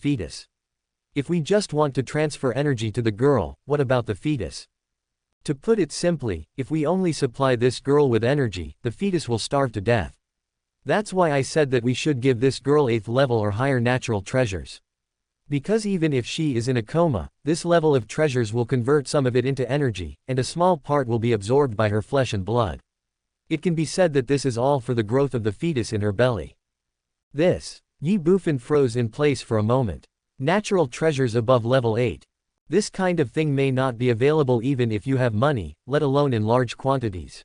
fetus. If we just want to transfer energy to the girl, what about the fetus? To put it simply, if we only supply this girl with energy, the fetus will starve to death. That's why I said that we should give this girl 8th level or higher natural treasures. Because even if she is in a coma, this level of treasures will convert some of it into energy, and a small part will be absorbed by her flesh and blood. It can be said that this is all for the growth of the fetus in her belly. Ye Bufan froze in place for a moment. Natural treasures above level 8. This kind of thing may not be available even if you have money, let alone in large quantities.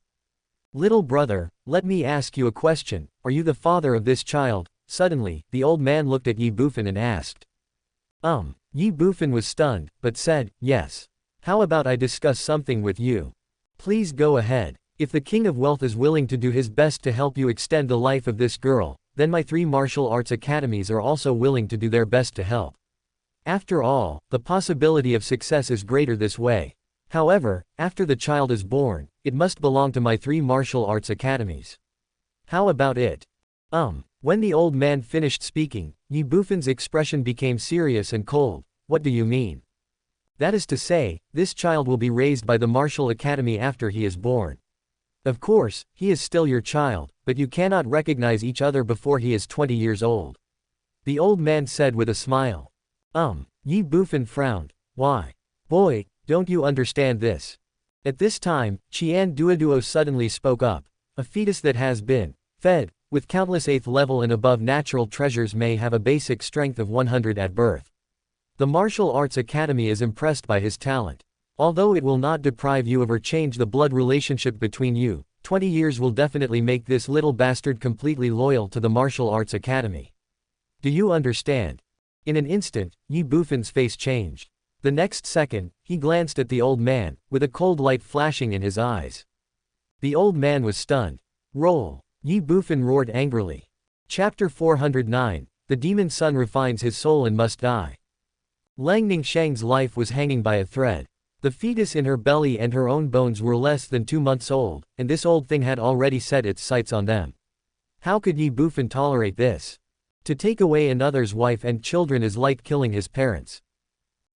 Little brother, let me ask you a question, are you the father of this child? Suddenly, the old man looked at Ye Bufan and asked. Ye Bufan was stunned, but said, yes. How about I discuss something with you? Please go ahead. If the King of Wealth is willing to do his best to help you extend the life of this girl, then my 3 martial arts academies are also willing to do their best to help. After all, the possibility of success is greater this way. However, after the child is born, it must belong to my 3 martial arts academies. How about it? When the old man finished speaking, Ye Bufan's expression became serious and cold. What do you mean? That is to say, this child will be raised by the martial academy after he is born. Of course, he is still your child, but you cannot recognize each other before he is 20 years old. The old man said with a smile. Ye Bufan frowned. Why? Boy, don't you understand this? At this time, Qian Duoduo suddenly spoke up. A fetus that has been fed with countless 8th level and above natural treasures may have a basic strength of 100 at birth. The Martial Arts Academy is impressed by his talent. Although it will not deprive you of or change the blood relationship between you, 20 years will definitely make this little bastard completely loyal to the Martial Arts Academy. Do you understand? In an instant, Ye Bufan's face changed. The next second, he glanced at the old man, with a cold light flashing in his eyes. The old man was stunned. Roll! Ye Bufan roared angrily. Chapter 409, The Demon Son Refines His Soul and Must Die. Lang Ningxiang's life was hanging by a thread. The fetus in her belly and her own bones were less than 2 months old, and this old thing had already set its sights on them. How could Ye Bufan tolerate this? To take away another's wife and children is like killing his parents.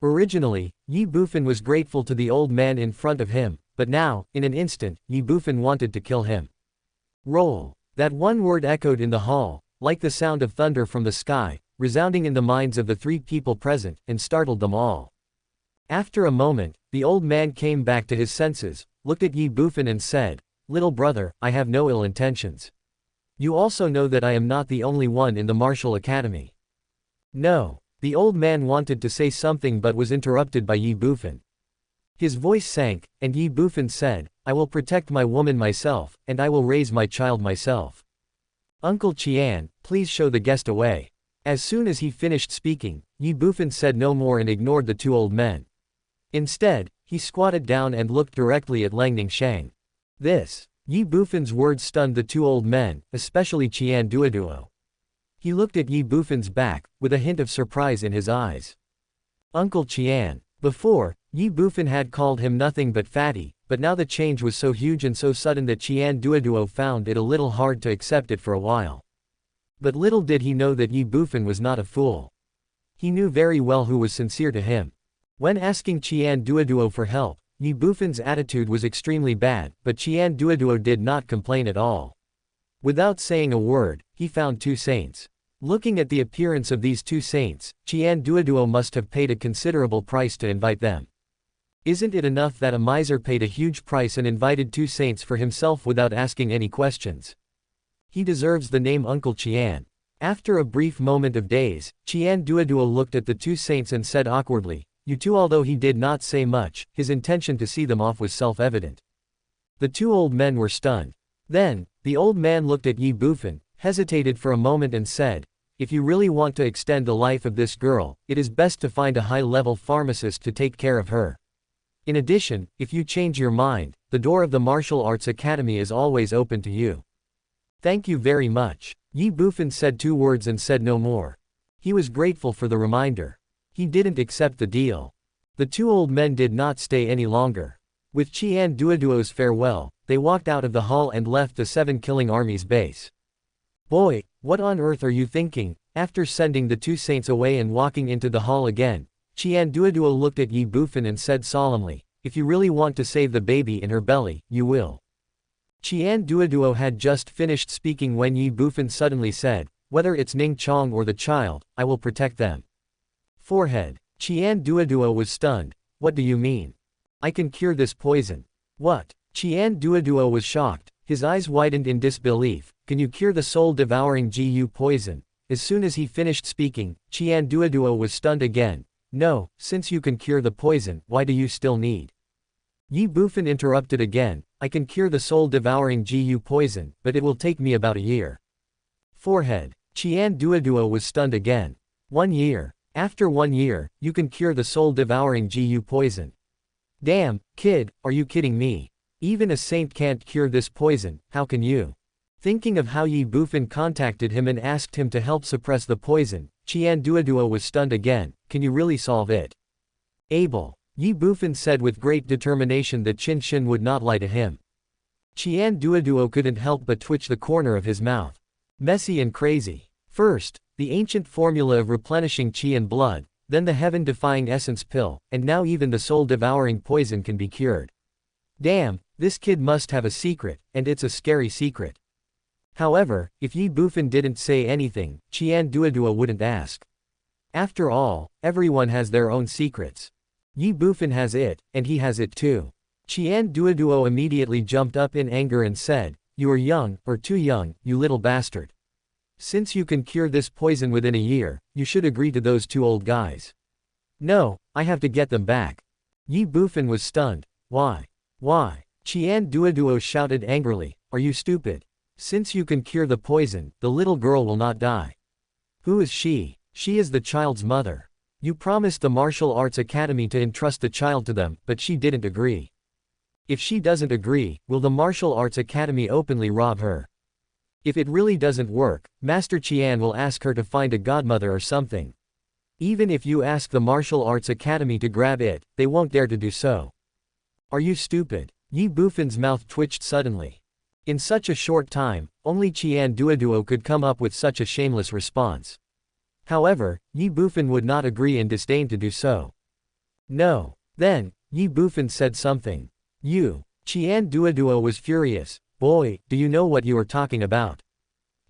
Originally, Ye Bufan was grateful to the old man in front of him, but now, in an instant, Ye Bufan wanted to kill him. Roll! That one word echoed in the hall, like the sound of thunder from the sky, resounding in the minds of the 3 people present, and startled them all. After a moment, the old man came back to his senses, looked at Ye Bufan and said, Little brother, I have no ill intentions. You also know that I am not the only one in the Martial Academy. No. The old man wanted to say something but was interrupted by Ye Bufan. His voice sank, and Ye Bufan said, I will protect my woman myself, and I will raise my child myself. Uncle Qian, please show the guest away. As soon as he finished speaking, Ye Bufan said no more and ignored the 2 old men. Instead, he squatted down and looked directly at Lang Ningxiang. Ye Bufan's words stunned the 2 old men, especially Qian Duoduo. He looked at Ye Bufan's back, with a hint of surprise in his eyes. Uncle Qian. Before, Ye Bufan had called him nothing but fatty, but now the change was so huge and so sudden that Qian Duoduo found it a little hard to accept it for a while. But little did he know that Ye Bufan was not a fool. He knew very well who was sincere to him. When asking Qian Duoduo for help, Ye Bufan's attitude was extremely bad, but Qian Duoduo did not complain at all. Without saying a word, he found 2 saints. Looking at the appearance of these 2 saints, Qian Duoduo must have paid a considerable price to invite them. Isn't it enough that a miser paid a huge price and invited 2 saints for himself without asking any questions? He deserves the name Uncle Qian. After a brief moment of daze, Qian Duoduo looked at the 2 saints and said awkwardly, You too. Although he did not say much, his intention to see them off was self-evident. The 2 old men were stunned. Then, the old man looked at Ye Bufan, hesitated for a moment and said, If you really want to extend the life of this girl, it is best to find a high-level pharmacist to take care of her. In addition, if you change your mind, the door of the Martial Arts Academy is always open to you. Thank you very much. Ye Bufan said 2 words and said no more. He was grateful for the reminder. He didn't accept the deal. The 2 old men did not stay any longer. With Qian Duoduo's farewell, they walked out of the hall and left the 7 Killing Army's base. Boy, what on earth are you thinking? After sending the two saints away and walking into the hall again, Qian Duoduo looked at Ye Bufan and said solemnly, "If you really want to save the baby in her belly, you will." Qian Duoduo had just finished speaking when Ye Bufan suddenly said, "Whether it's Ning Chong or the child, I will protect them." Forehead. Qian Duoduo was stunned. "What do you mean? I can cure this poison." "What?" Qian Duoduo was shocked, his eyes widened in disbelief. "Can you cure the soul-devouring Gu poison?" As soon as he finished speaking, Qian Duoduo was stunned again. "No, since you can cure the poison, why do you still need?" Ye Bufan interrupted again, "I can cure the soul-devouring Gu poison, but it will take me about a year." Forehead. Qian Duoduo was stunned again. 1 year. After 1 year, you can cure the soul-devouring Gu poison. Damn, kid, are you kidding me? Even a saint can't cure this poison, how can you? Thinking of how Ye Bufan contacted him and asked him to help suppress the poison, Qian Duoduo was stunned again. "Can you really solve it?" "Able." Ye Bufan said with great determination that Qin Shin would not lie to him. Qian Duoduo couldn't help but twitch the corner of his mouth. Messy and crazy. First, the ancient formula of replenishing qi and blood, then the heaven-defying essence pill, and now even the soul-devouring poison can be cured. Damn, this kid must have a secret, and it's a scary secret. However, if Ye Bufan didn't say anything, Qian Duoduo wouldn't ask. After all, everyone has their own secrets. Ye Bufan has it, and he has it too. Qian Duoduo immediately jumped up in anger and said, "You are young, or too young, you little bastard. Since you can cure this poison within a year, you should agree to those two old guys." "No, I have to get them back." Ye Bufan was stunned. "Why? Why?" Qian Duoduo shouted angrily, "Are you stupid? Since you can cure the poison, the little girl will not die." "Who is she?" "She is the child's mother. You promised the Martial Arts Academy to entrust the child to them, but she didn't agree. If she doesn't agree, will the Martial Arts Academy openly rob her? If it really doesn't work, Master Qian will ask her to find a godmother or something. Even if you ask the Martial Arts Academy to grab it, they won't dare to do so." "Are you stupid?" Ye Bufan's mouth twitched suddenly. In such a short time, only Qian Duoduo could come up with such a shameless response. However, Ye Bufan would not agree and disdained to do so. "No." Then, Ye Bufan said something. "You." Qian Duoduo was furious. "Boy, do you know what you are talking about?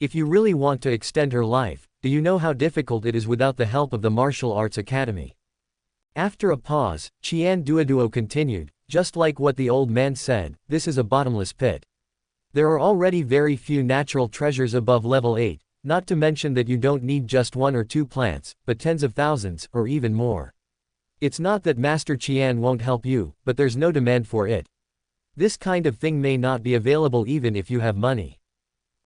If you really want to extend her life, do you know how difficult it is without the help of the Martial Arts Academy?" After a pause, Qian Duoduo continued, "Just like what the old man said, this is a bottomless pit. There are already very few natural treasures above level 8, not to mention that you don't need just 1 or 2 plants, but tens of thousands, or even more. It's not that Master Qian won't help you, but there's no demand for it. This kind of thing may not be available even if you have money.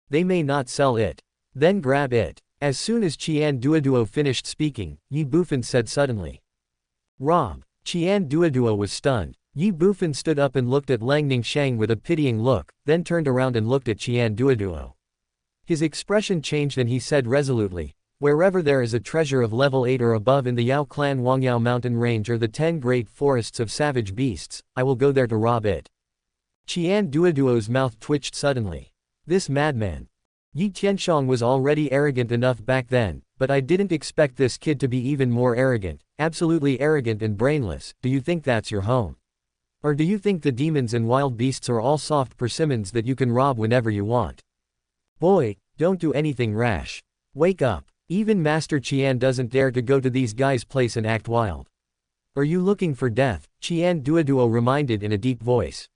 They may not sell it. Then grab it." As soon as Qian Duoduo finished speaking, Ye Bufan said suddenly, "Rob." Qian Duoduo was stunned. Ye Bufan stood up and looked at Lang Ningshang with a pitying look, then turned around and looked at Qian Duoduo. His expression changed and he said resolutely, "Wherever there is a treasure of level 8 or above in the Yao Clan Wangyao mountain range or the 10 great forests of savage beasts, I will go there to rob it." Qian Duoduo's mouth twitched suddenly. This madman. Yi Tianshong was already arrogant enough back then, but I didn't expect this kid to be even more arrogant, absolutely arrogant and brainless. "Do you think that's your home? Or do you think the demons and wild beasts are all soft persimmons that you can rob whenever you want? Boy, don't do anything rash. Wake up. Even Master Qian doesn't dare to go to these guys' place and act wild. Are you looking for death?" Qian Duoduo reminded in a deep voice.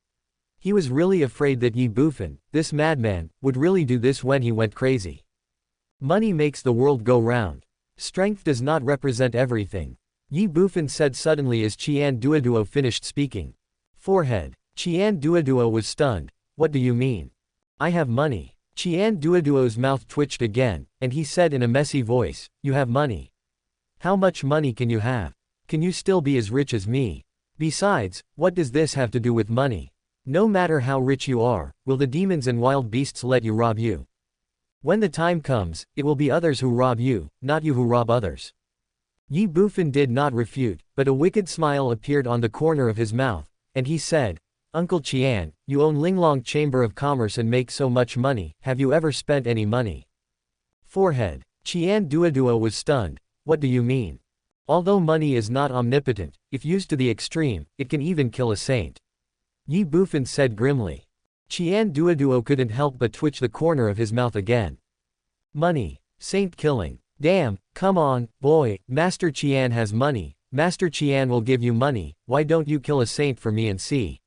He was really afraid that Ye Bufan, this madman, would really do this when he went crazy. Money makes the world go round. Strength does not represent everything. Ye Bufan said suddenly as Qian Duoduo finished speaking. Forehead. Qian Duoduo was stunned. "What do you mean? I have money." Qian Duoduo's mouth twitched again, and he said in a messy voice, "You have money? How much money can you have? Can you still be as rich as me? Besides, what does this have to do with money? No matter how rich you are, will the demons and wild beasts let you rob you? When the time comes, it will be others who rob you, not you who rob others." Ye Bufan did not refute, but a wicked smile appeared on the corner of his mouth, and he said, "Uncle Qian, you own Linglong Chamber of Commerce and make so much money, have you ever spent any money?" Forehead. Qian Duoduo was stunned. What do you mean? Although money is not omnipotent, if used to the extreme, it can even kill a saint. Ye Bufan said grimly. Qian Duoduo couldn't help but twitch the corner of his mouth again. Money. Saint killing. Damn, come on, boy, Master Qian has money. Master Qian will give you money, why don't you kill a saint for me and see?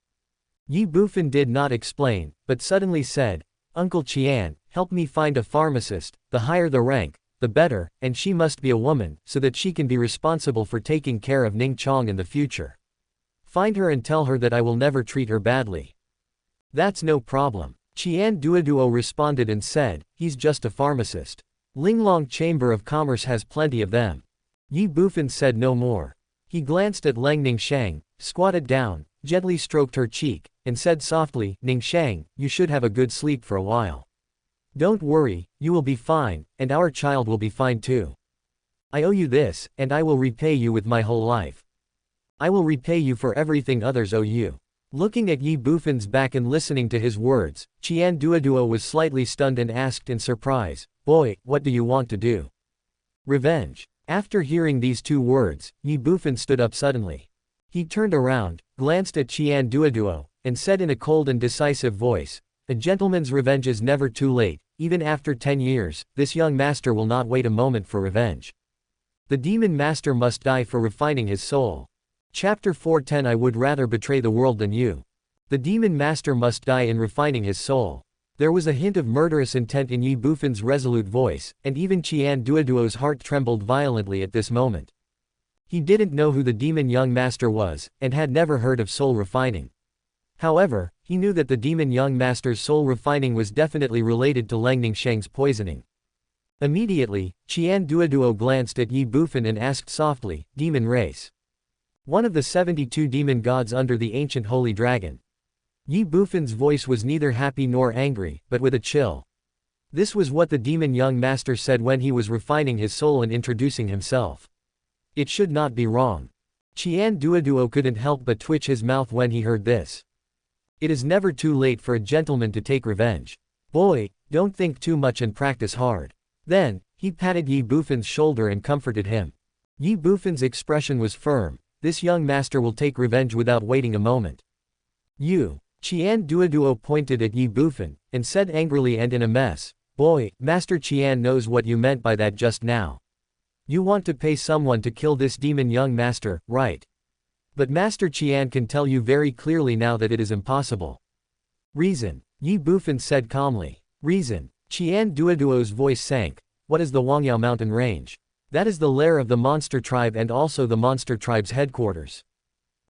Ye Bufan did not explain, but suddenly said, Uncle Qian, help me find a pharmacist, the higher the rank, the better, and she must be a woman, so that she can be responsible for taking care of Ning Chong in the future. Find her and tell her that I will never treat her badly. That's no problem. Qian Duoduo responded and said, he's just a pharmacist. Linglong Chamber of Commerce has plenty of them. Ye Bufan said no more. He glanced at Leng Ningshang, squatted down, gently stroked her cheek, and said softly, Ningshang, you should have a good sleep for a while. Don't worry, you will be fine, and our child will be fine too. I owe you this, and I will repay you with my whole life. I will repay you for everything others owe you. Looking at Ye Bufan's back and listening to his words, Qian Duoduo was slightly stunned and asked in surprise, Boy, what do you want to do? Revenge. After hearing these two words, Ye Bufan stood up suddenly. He turned around, glanced at Qian Duoduo, and said in a cold and decisive voice, A gentleman's revenge is never too late, even after 10 years, this young master will not wait a moment for revenge. The demon master must die for refining his soul. Chapter 410 I would rather betray the world than you. The demon master must die in refining his soul. There was a hint of murderous intent in Ye Bufan's resolute voice, and even Qian Duoduo's heart trembled violently at this moment. He didn't know who the demon young master was, and had never heard of soul refining. However, he knew that the demon young master's soul refining was definitely related to Leng Ningshang's poisoning. Immediately, Qian Duoduo glanced at Ye Bufan and asked softly, Demon race. One of the 72 demon gods under the ancient holy dragon. Ye Bufan's voice was neither happy nor angry, but with a chill. This was what the demon young master said when he was refining his soul and introducing himself. It should not be wrong. Qian Duoduo couldn't help but twitch his mouth when he heard this. It is never too late for a gentleman to take revenge. Boy, don't think too much and practice hard. Then, he patted Ye Bufan's shoulder and comforted him. Ye Bufan's expression was firm. This young master will take revenge without waiting a moment. You. Qian Duoduo pointed at Ye Bufan, and said angrily and in a mess, Boy, Master Qian knows what you meant by that just now. You want to pay someone to kill this demon young master, right? But Master Qian can tell you very clearly now that it is impossible. Reason. Ye Bufan said calmly. Reason. Qian Duoduo's voice sank. What is the Wangyao mountain range? That is the lair of the monster tribe and also the monster tribe's headquarters.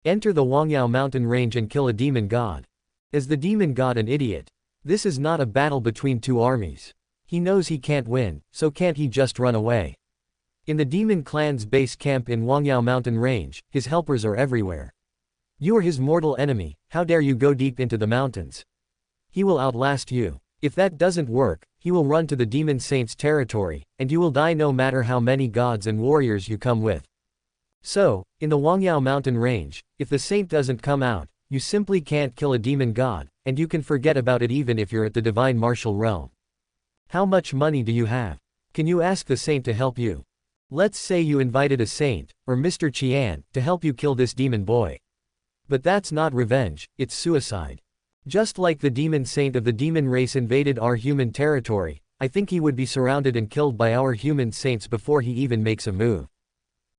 Enter the Wangyao mountain range and kill a demon god. Is the demon god an idiot? This is not a battle between two armies. He knows he can't win, so can't he just run away? In the demon clan's base camp in Wangyao mountain range, his helpers are everywhere. You are his mortal enemy, how dare you go deep into the mountains? He will outlast you. If that doesn't work, he will run to the demon saint's territory, and you will die no matter how many gods and warriors you come with. So, in the Wangyao mountain range, if the saint doesn't come out, you simply can't kill a demon god, and you can forget about it even if you're at the divine martial realm. How much money do you have? Can you ask the saint to help you? Let's say you invited a saint, or Mr. Qian, to help you kill this demon boy. But that's not revenge, it's suicide. Just like the demon saint of the demon race invaded our human territory, I think he would be surrounded and killed by our human saints before he even makes a move.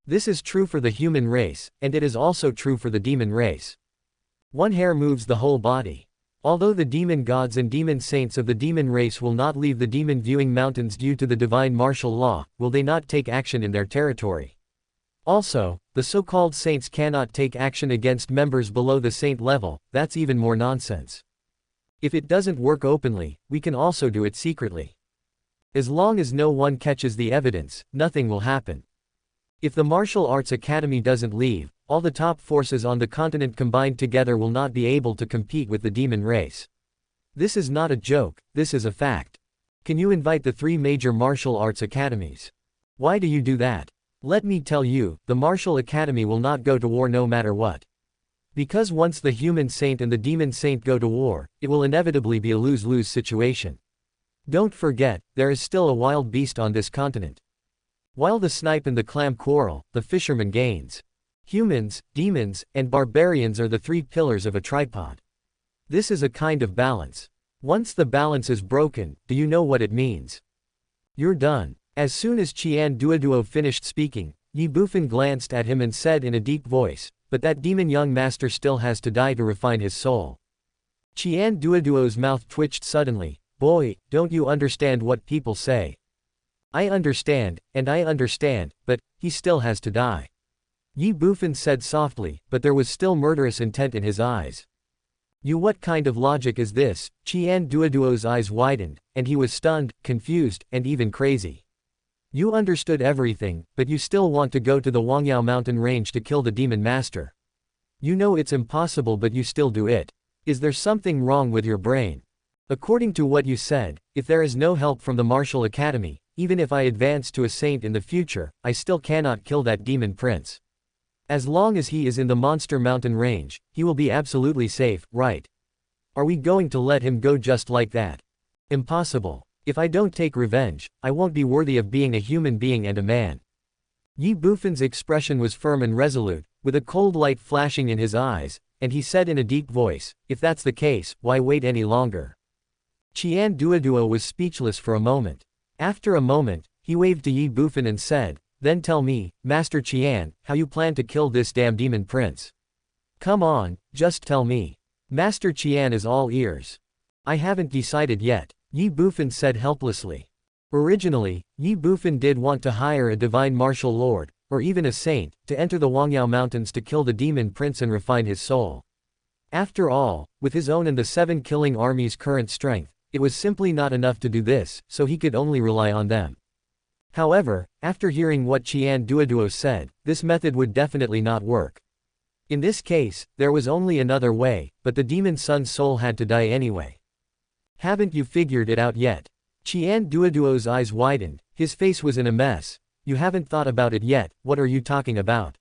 This is true for the human race, and it is also true for the demon race. One hair moves the whole body. Although the demon gods and demon saints of the demon race will not leave the demon viewing mountains due to the divine martial law, will they not take action in their territory? Also, the so-called saints cannot take action against members below the saint level, that's even more nonsense. If it doesn't work openly, we can also do it secretly. As long as no one catches the evidence, nothing will happen. If the martial arts academy doesn't leave, all the top forces on the continent combined together will not be able to compete with the demon race. This is not a joke, this is a fact. Can you invite the 3 major martial arts academies? Why do you do that? Let me tell you, the martial academy will not go to war no matter what. Because once the human saint and the demon saint go to war, it will inevitably be a lose-lose situation. Don't forget, there is still a wild beast on this continent. While the snipe and the clam quarrel, the fisherman gains. Humans, demons, and barbarians are the three pillars of a tripod. This is a kind of balance. Once the balance is broken, do you know what it means? You're done. As soon as Qian Duoduo finished speaking, Ye Bufan glanced at him and said in a deep voice, "But that demon young master still has to die to refine his soul." Qian Duoduo's mouth twitched suddenly. "Boy, don't you understand what people say?" I understand, but he still has to die." Ye Bufan said softly, but there was still murderous intent in his eyes. What kind of logic is this?" Qian Duoduo's eyes widened, and he was stunned, confused, and even crazy. "You understood everything, but you still want to go to the Wangyao mountain range to kill the demon master. You know it's impossible but you still do it. Is there something wrong with your brain? According to what you said, if there is no help from the martial academy, even if I advance to a saint in the future, I still cannot kill that demon prince. As long as he is in the monster mountain range, he will be absolutely safe, right? Are we going to let him go just like that? Impossible. If I don't take revenge, I won't be worthy of being a human being and a man." Ye Bufan's expression was firm and resolute, with a cold light flashing in his eyes, and he said in a deep voice, "If that's the case, why wait any longer?" Qian Duoduo was speechless for a moment. After a moment, he waved to Ye Bufan and said, "Then tell me, Master Qian, how you plan to kill this damn demon prince. Come on, just tell me." Master Qian is all ears. "I haven't decided yet," Ye Bufan said helplessly. Originally, Ye Bufan did want to hire a divine martial lord, or even a saint, to enter the Wangyao mountains to kill the demon prince and refine his soul. After all, with his own and the 7 killing army's current strength, it was simply not enough to do this, so he could only rely on them. However, after hearing what Qian Duoduo said, this method would definitely not work. In this case, there was only another way, but the demon son's soul had to die anyway. "Haven't you figured it out yet?" Qian Duoduo's eyes widened, his face was in a mess. "You haven't thought about it yet, what are you talking about?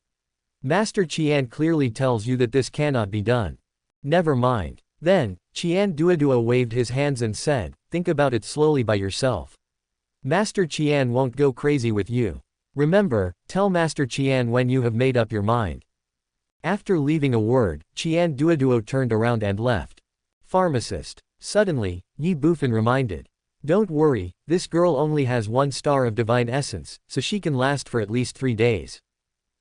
Master Qian clearly tells you that this cannot be done." "Never mind." Then, Qian Duoduo waved his hands and said, "Think about it slowly by yourself. Master Qian won't go crazy with you. Remember, tell Master Qian when you have made up your mind." After leaving a word, Qian Duoduo turned around and left. Pharmacist. Suddenly, Ye Bufan reminded. "Don't worry, this girl only has 1 star of divine essence, so she can last for at least 3 days.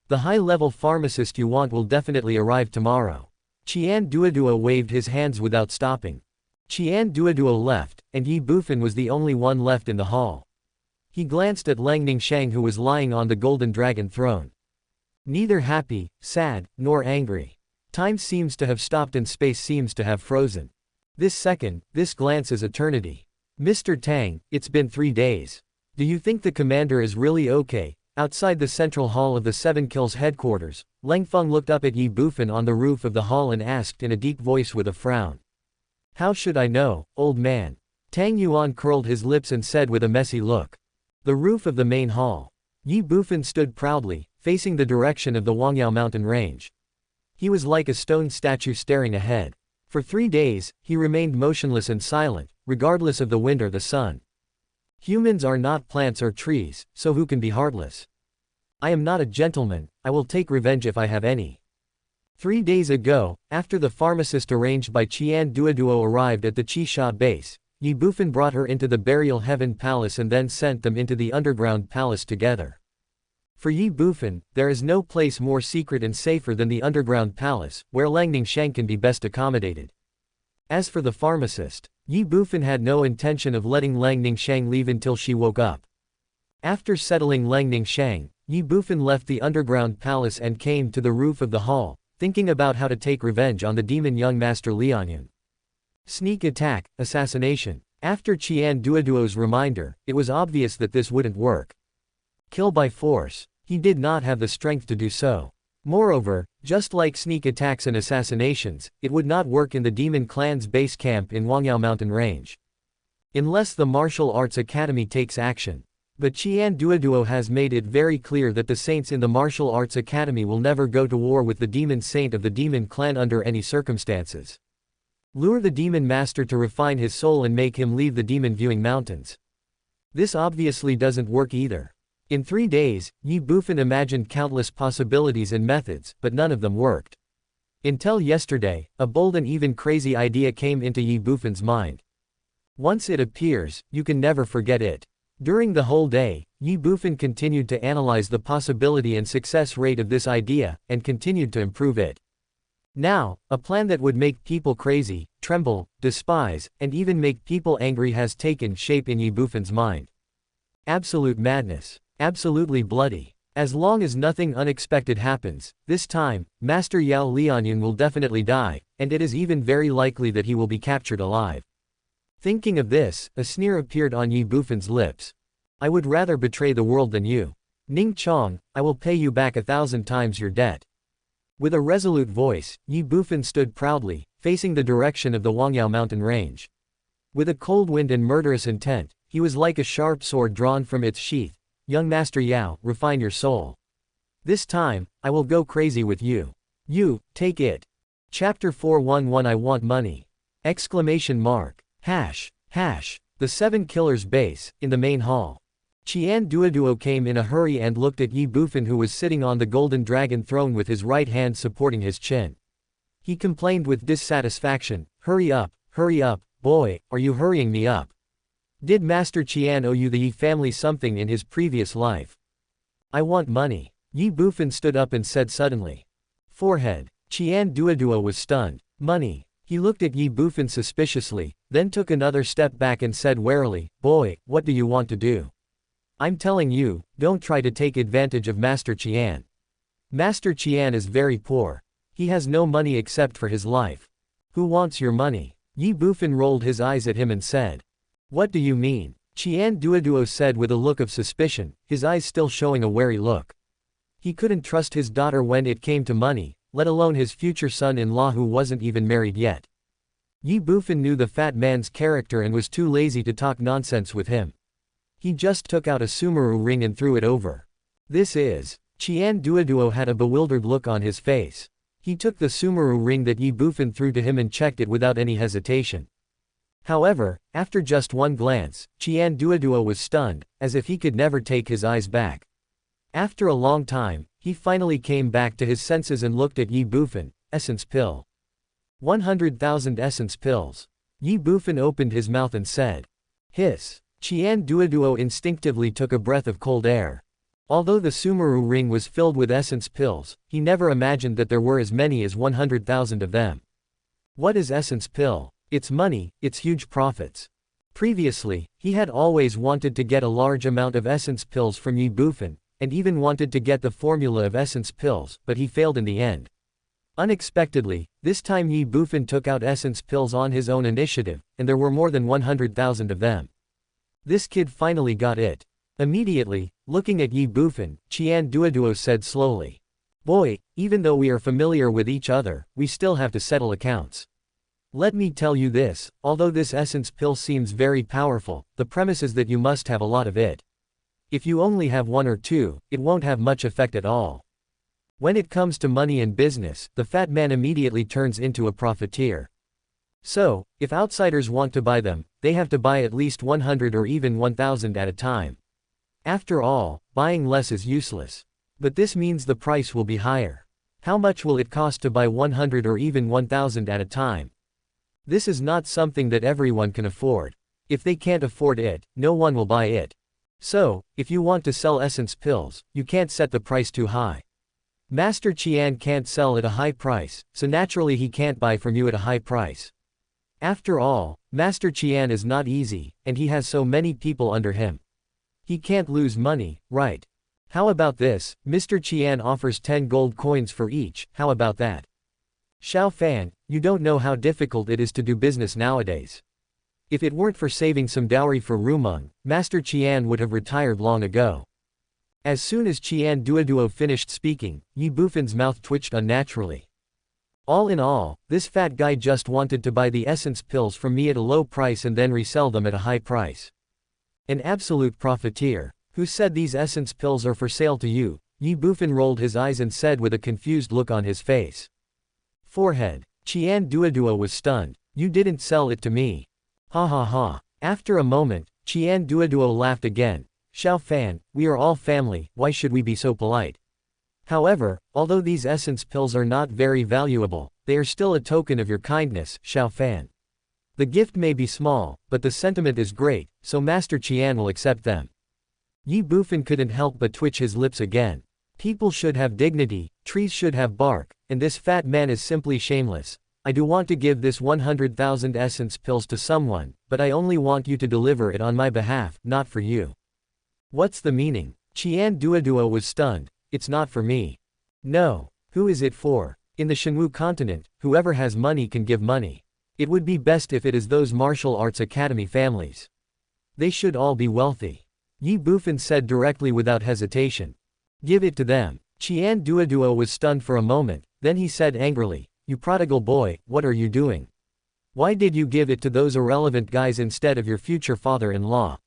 The high-level pharmacist you want will definitely arrive tomorrow." Qian Duoduo waved his hands without stopping. Qian Duoduo left, and Ye Bufan was the only one left in the hall. He glanced at Lang Ningshang who was lying on the golden dragon throne. Neither happy, sad, nor angry. Time seems to have stopped and space seems to have frozen. This second, this glance is eternity. "Mr. Tang, it's been 3 days. Do you think the commander is really okay?" Outside the central hall of the 7 Kills headquarters, Leng Feng looked up at Ye Bufan on the roof of the hall and asked in a deep voice with a frown. "How should I know, old man?" Tang Yuan curled his lips and said with a messy look. The roof of the main hall. Ye Bufan stood proudly, facing the direction of the Wangyao mountain range. He was like a stone statue staring ahead. For 3 days, he remained motionless and silent, regardless of the wind or the sun. Humans are not plants or trees, so who can be heartless? I am not a gentleman, I will take revenge if I have any. 3 days ago, after the pharmacist arranged by Qian Duoduo arrived at the Qisha base, Ye Bufan brought her into the Burial Heaven Palace and then sent them into the underground palace together. For Ye Bufan, there is no place more secret and safer than the underground palace, where Lang Ningshang can be best accommodated. As for the pharmacist, Ye Bufan had no intention of letting Lang Ningshang leave until she woke up. After settling Lang Ningshang, Ye Bufan left the underground palace and came to the roof of the hall, thinking about how to take revenge on the demon young master Lianyun. Sneak attack, assassination. After Qian Duoduo's reminder, it was obvious that this wouldn't work. Kill by force. He did not have the strength to do so. Moreover, just like sneak attacks and assassinations, it would not work in the demon clan's base camp in Wangyao mountain range. Unless the martial arts academy takes action. But Qian Duoduo has made it very clear that the saints in the martial arts academy will never go to war with the demon saint of the demon clan under any circumstances. Lure the demon master to refine his soul and make him leave the demon-viewing mountains. This obviously doesn't work either. In 3 days, Ye Bufan imagined countless possibilities and methods, but none of them worked. Until yesterday, a bold and even crazy idea came into Ye Bufan's mind. Once it appears, you can never forget it. During the whole day, Ye Bufan continued to analyze the possibility and success rate of this idea, and continued to improve it. Now, a plan that would make people crazy, tremble, despise, and even make people angry has taken shape in Ye Bufan's mind. Absolute madness. Absolutely bloody. As long as nothing unexpected happens, this time, Master Yao Lianyun will definitely die, and it is even very likely that he will be captured alive. Thinking of this, a sneer appeared on Ye Bufan's lips. I would rather betray the world than you. Ning Chong, I will pay you back 1,000 times your debt. With a resolute voice, Ye Bufan stood proudly, facing the direction of the Wangyao mountain range. With a cold wind and murderous intent, he was like a sharp sword drawn from its sheath. Young Master Yao, refine your soul. This time, I will go crazy with you. You, take it. Chapter 411 I want money! Exclamation mark. Hash. The 7 Killers base, in the main hall. Qian Duoduo came in a hurry and looked at Ye Bufan, who was sitting on the golden dragon throne with his right hand supporting his chin. He complained with dissatisfaction, hurry up, boy, are you hurrying me up? Did Master Qian owe you the Ye family something in his previous life? I want money. Ye Bufan stood up and said suddenly. Forehead. Qian Duoduo was stunned. Money. He looked at Ye Bufan suspiciously, then took another step back and said warily, boy, what do you want to do? I'm telling you, don't try to take advantage of Master Qian. Master Qian is very poor. He has no money except for his life. Who wants your money? Ye Bufan rolled his eyes at him and said. What do you mean? Qian Duoduo said with a look of suspicion, his eyes still showing a wary look. He couldn't trust his daughter when it came to money, let alone his future son-in-law who wasn't even married yet. Ye Bufan knew the fat man's character and was too lazy to talk nonsense with him. He just took out a sumaru ring and threw it over. This is. Qian Duoduo had a bewildered look on his face. He took the sumaru ring that Ye Bufan threw to him and checked it without any hesitation. However, after just one glance, Qian Duoduo was stunned, as if he could never take his eyes back. After a long time, he finally came back to his senses and looked at Ye Bufan. Essence pill. 100,000 essence pills. Ye Bufan opened his mouth and said. Hiss. Qian Duoduo instinctively took a breath of cold air. Although the sumaru ring was filled with essence pills, he never imagined that there were as many as 100,000 of them. What is essence pill? It's money, it's huge profits. Previously, he had always wanted to get a large amount of essence pills from Ye Bufan, and even wanted to get the formula of essence pills, but he failed in the end. Unexpectedly, this time Ye Bufan took out essence pills on his own initiative, and there were more than 100,000 of them. This kid finally got it. Immediately, looking at Ye Bufan, Qian Duoduo said slowly. Boy, even though we are familiar with each other, we still have to settle accounts. Let me tell you this, although this essence pill seems very powerful, the premise is that you must have a lot of it. If you only have 1 or 2, it won't have much effect at all. When it comes to money and business, the fat man immediately turns into a profiteer. So, if outsiders want to buy them, they have to buy at least 100 or even 1,000 at a time. After all, buying less is useless. But this means the price will be higher. How much will it cost to buy 100 or even 1,000 at a time? This is not something that everyone can afford. If they can't afford it, no one will buy it. So, if you want to sell essence pills, you can't set the price too high. Master Qian can't sell at a high price, so naturally he can't buy from you at a high price. After all, Master Qian is not easy, and he has so many people under him. He can't lose money, right? How about this, Mr. Qian offers 10 gold coins for each, how about that? Xiao Fan, you don't know how difficult it is to do business nowadays. If it weren't for saving some dowry for Rumeng, Master Qian would have retired long ago. As soon as Qian Duoduo finished speaking, Ye Bufan's mouth twitched unnaturally. All in all, this fat guy just wanted to buy the essence pills from me at a low price and then resell them at a high price. An absolute profiteer. Who said these essence pills are for sale to you? Ye Bufan rolled his eyes and said with a confused look on his face. Forehead. Qian Duoduo was stunned. You didn't sell it to me. Ha ha ha. After a moment, Qian Duoduo laughed again. Xiao Fan, we are all family, why should we be so polite? However, although these essence pills are not very valuable, they are still a token of your kindness, Xiao Fan. The gift may be small, but the sentiment is great, so Master Qian will accept them. Ye Bufan couldn't help but twitch his lips again. People should have dignity, trees should have bark, and this fat man is simply shameless. I do want to give this 100,000 essence pills to someone, but I only want you to deliver it on my behalf, not for you. What's the meaning? Qian Duoduo was stunned. It's not for me. No. Who is it for? In the Shenwu continent, whoever has money can give money. It would be best if it is those martial arts academy families. They should all be wealthy. Ye Bufan said directly without hesitation. Give it to them. Qian Duoduo was stunned for a moment, then he said angrily, you prodigal boy, what are you doing? Why did you give it to those irrelevant guys instead of your future father-in-law?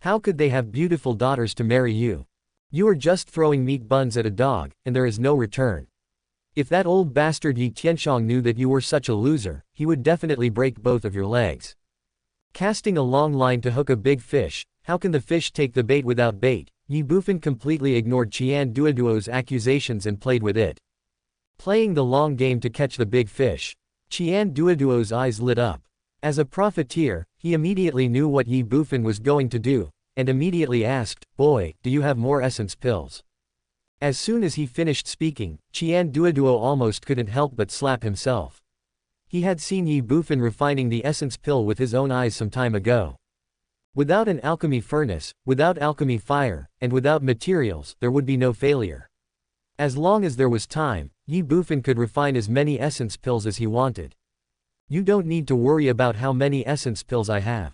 How could they have beautiful daughters to marry you? You are just throwing meat buns at a dog, and there is no return. If that old bastard Yi Tianshang knew that you were such a loser, he would definitely break both of your legs. Casting a long line to hook a big fish, how can the fish take the bait without bait? Ye Bufan completely ignored Qian Duoduo's accusations and played with it. Playing the long game to catch the big fish. Qian Duoduo's eyes lit up. As a profiteer, he immediately knew what Ye Bufan was going to do, and immediately asked, boy, do you have more essence pills? As soon as he finished speaking, Qian Duoduo almost couldn't help but slap himself. He had seen Ye Bufan refining the essence pill with his own eyes some time ago. Without an alchemy furnace, without alchemy fire, and without materials, there would be no failure. As long as there was time, Ye Bufan could refine as many essence pills as he wanted. You don't need to worry about how many essence pills I have.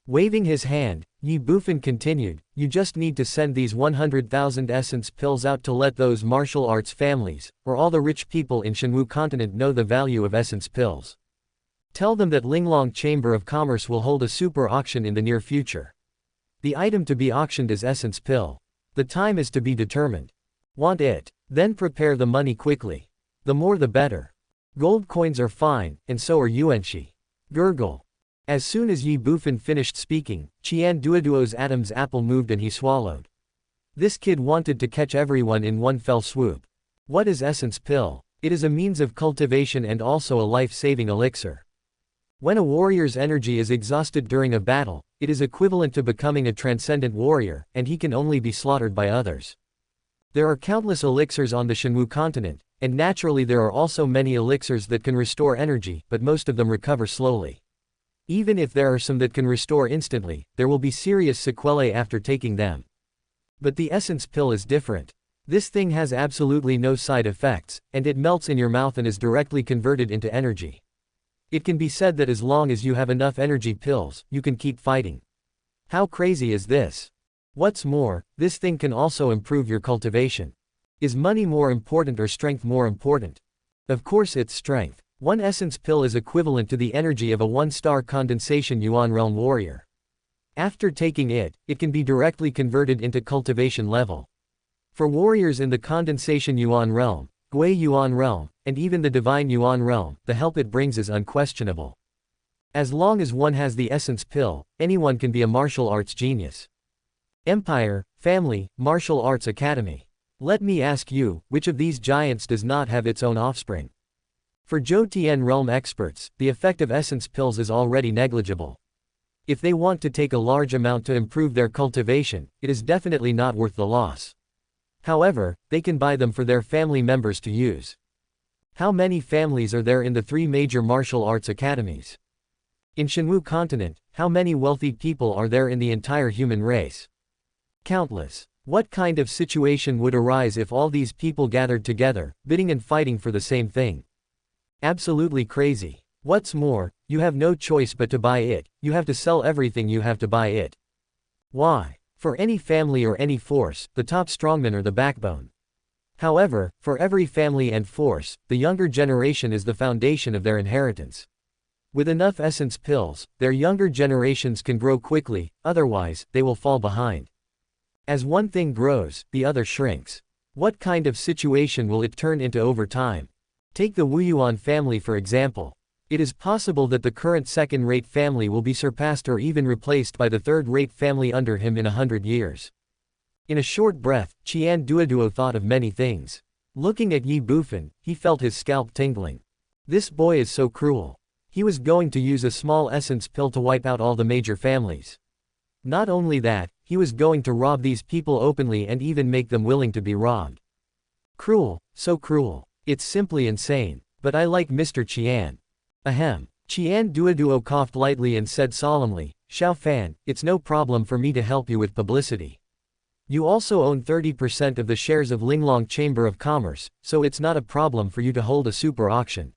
Waving his hand, Ye Bufan continued, you just need to send these 100,000 essence pills out to let those martial arts families, or all the rich people in Shenwu continent know the value of essence pills. Tell them that Linglong Chamber of Commerce will hold a super auction in the near future. The item to be auctioned is essence pill. The time is to be determined. Want it? Then prepare the money quickly. The more the better. Gold coins are fine, and so are yuanxi. Gurgle. As soon as Ye Bufan finished speaking, Qian Duoduo's Adam's apple moved and he swallowed. This kid wanted to catch everyone in one fell swoop. What is essence pill? It is a means of cultivation and also a life-saving elixir. When a warrior's energy is exhausted during a battle, it is equivalent to becoming a transcendent warrior, and he can only be slaughtered by others. There are countless elixirs on the Shenwu continent, and naturally there are also many elixirs that can restore energy, but most of them recover slowly. Even if there are some that can restore instantly, there will be serious sequelae after taking them. But the essence pill is different. This thing has absolutely no side effects, and it melts in your mouth and is directly converted into energy. It can be said that as long as you have enough energy pills, you can keep fighting. How crazy is this? What's more, this thing can also improve your cultivation. Is money more important or strength more important? Of course it's strength. One essence pill is equivalent to the energy of a 1-star condensation Yuan realm warrior. After taking it, it can be directly converted into cultivation level. For warriors in the condensation Yuan realm, Gui Yuan realm, and even the divine Yuan realm, the help it brings is unquestionable. As long as one has the essence pill, anyone can be a martial arts genius. Empire, family, martial arts academy. Let me ask you, which of these giants does not have its own offspring? For Zhou Tian realm experts, the effect of essence pills is already negligible. If they want to take a large amount to improve their cultivation, it is definitely not worth the loss. However, they can buy them for their family members to use. How many families are there in the 3 major martial arts academies? In Shenwu continent, how many wealthy people are there in the entire human race? Countless. What kind of situation would arise if all these people gathered together, bidding and fighting for the same thing? Absolutely crazy. What's more, you have no choice but to buy it, you have to sell everything you have to buy it. Why? For any family or any force, the top strongmen are the backbone. However, for every family and force, the younger generation is the foundation of their inheritance. With enough essence pills, their younger generations can grow quickly, otherwise, they will fall behind. As one thing grows, the other shrinks. What kind of situation will it turn into over time? Take the Wu Yuan family for example. It is possible that the current second-rate family will be surpassed or even replaced by the third-rate family under him in 100 years. In a short breath, Qian Duoduo thought of many things. Looking at Ye Bufan, he felt his scalp tingling. This boy is so cruel. He was going to use a small essence pill to wipe out all the major families. Not only that, he was going to rob these people openly and even make them willing to be robbed. Cruel, so cruel. It's simply insane. But I like Mr. Qian. Ahem. Qian Duoduo coughed lightly and said solemnly, Xiao Fan, it's no problem for me to help you with publicity. You also own 30% of the shares of Linglong Chamber of Commerce, so it's not a problem for you to hold a super auction.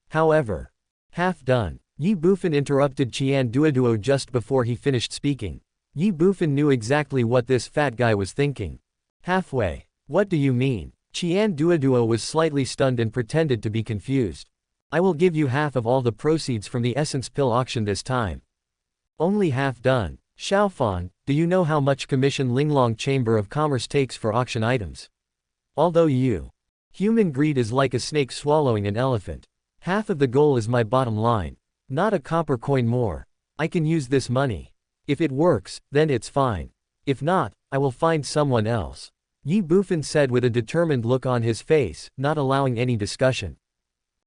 However, half done. Ye Bufan interrupted Qian Duoduo just before he finished speaking. Ye Bufan knew exactly what this fat guy was thinking. Halfway. What do you mean? Qian Duoduo was slightly stunned and pretended to be confused. I will give you half of all the proceeds from the essence pill auction this time. Only half done. Xiaofan, do you know how much commission Linglong Chamber of Commerce takes for auction items? Although human greed is like a snake swallowing an elephant. Half of the goal is my bottom line. Not a copper coin more. I can use this money. If it works, then it's fine. If not, I will find someone else. Ye Bufan said with a determined look on his face, not allowing any discussion.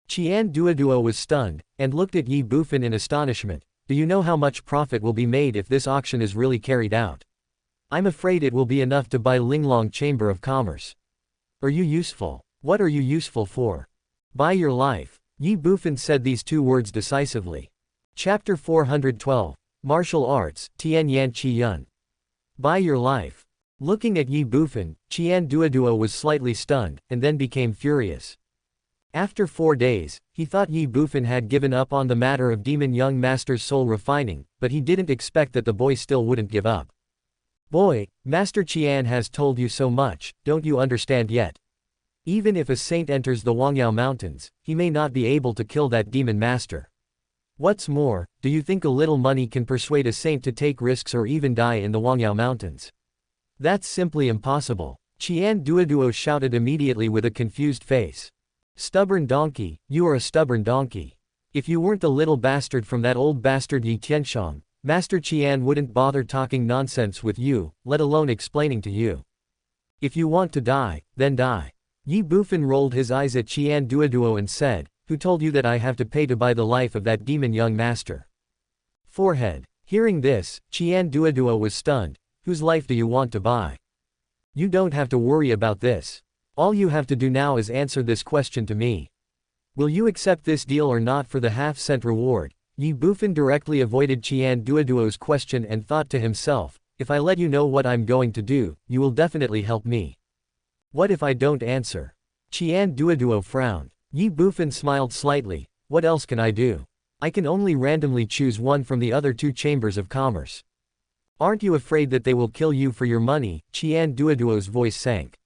Qian Duoduo was stunned, and looked at Ye Bufan in astonishment. Do you know how much profit will be made if this auction is really carried out? I'm afraid it will be enough to buy Linglong Chamber of Commerce. Are you useful? What are you useful for? Buy your life. Ye Bufan said these two words decisively. Chapter 412. Martial Arts, Tian Yan Chi Yun. Buy your life. Looking at Ye Bufan, Qian Duoduo was slightly stunned, and then became furious. After 4 days, he thought Ye Bufan had given up on the matter of Demon Young Master's soul refining, but he didn't expect that the boy still wouldn't give up. Boy, Master Qian has told you so much, don't you understand yet? Even if a saint enters the Wangyao Mountains, he may not be able to kill that demon master. What's more, do you think a little money can persuade a saint to take risks or even die in the Wangyao Mountains? That's simply impossible. Qian Duoduo shouted immediately with a confused face. Stubborn donkey, you are a stubborn donkey. If you weren't the little bastard from that old bastard Yi Tianshang, Master Qian wouldn't bother talking nonsense with you, let alone explaining to you. If you want to die, then die. Ye Bufan rolled his eyes at Qian Duoduo and said, who told you that I have to pay to buy the life of that demon young master? Forehead. Hearing this, Qian Duoduo was stunned. Whose life do you want to buy? You don't have to worry about this. All you have to do now is answer this question to me. Will you accept this deal or not for the half-cent reward? Ye Bufan directly avoided Qian Duoduo's question and thought to himself, if I let you know what I'm going to do, you will definitely help me. What if I don't answer? Qian Duoduo frowned. Ye Bufan smiled slightly. What else can I do? I can only randomly choose one from the other two chambers of commerce. Aren't you afraid that they will kill you for your money? Qian Duoduo's voice sank.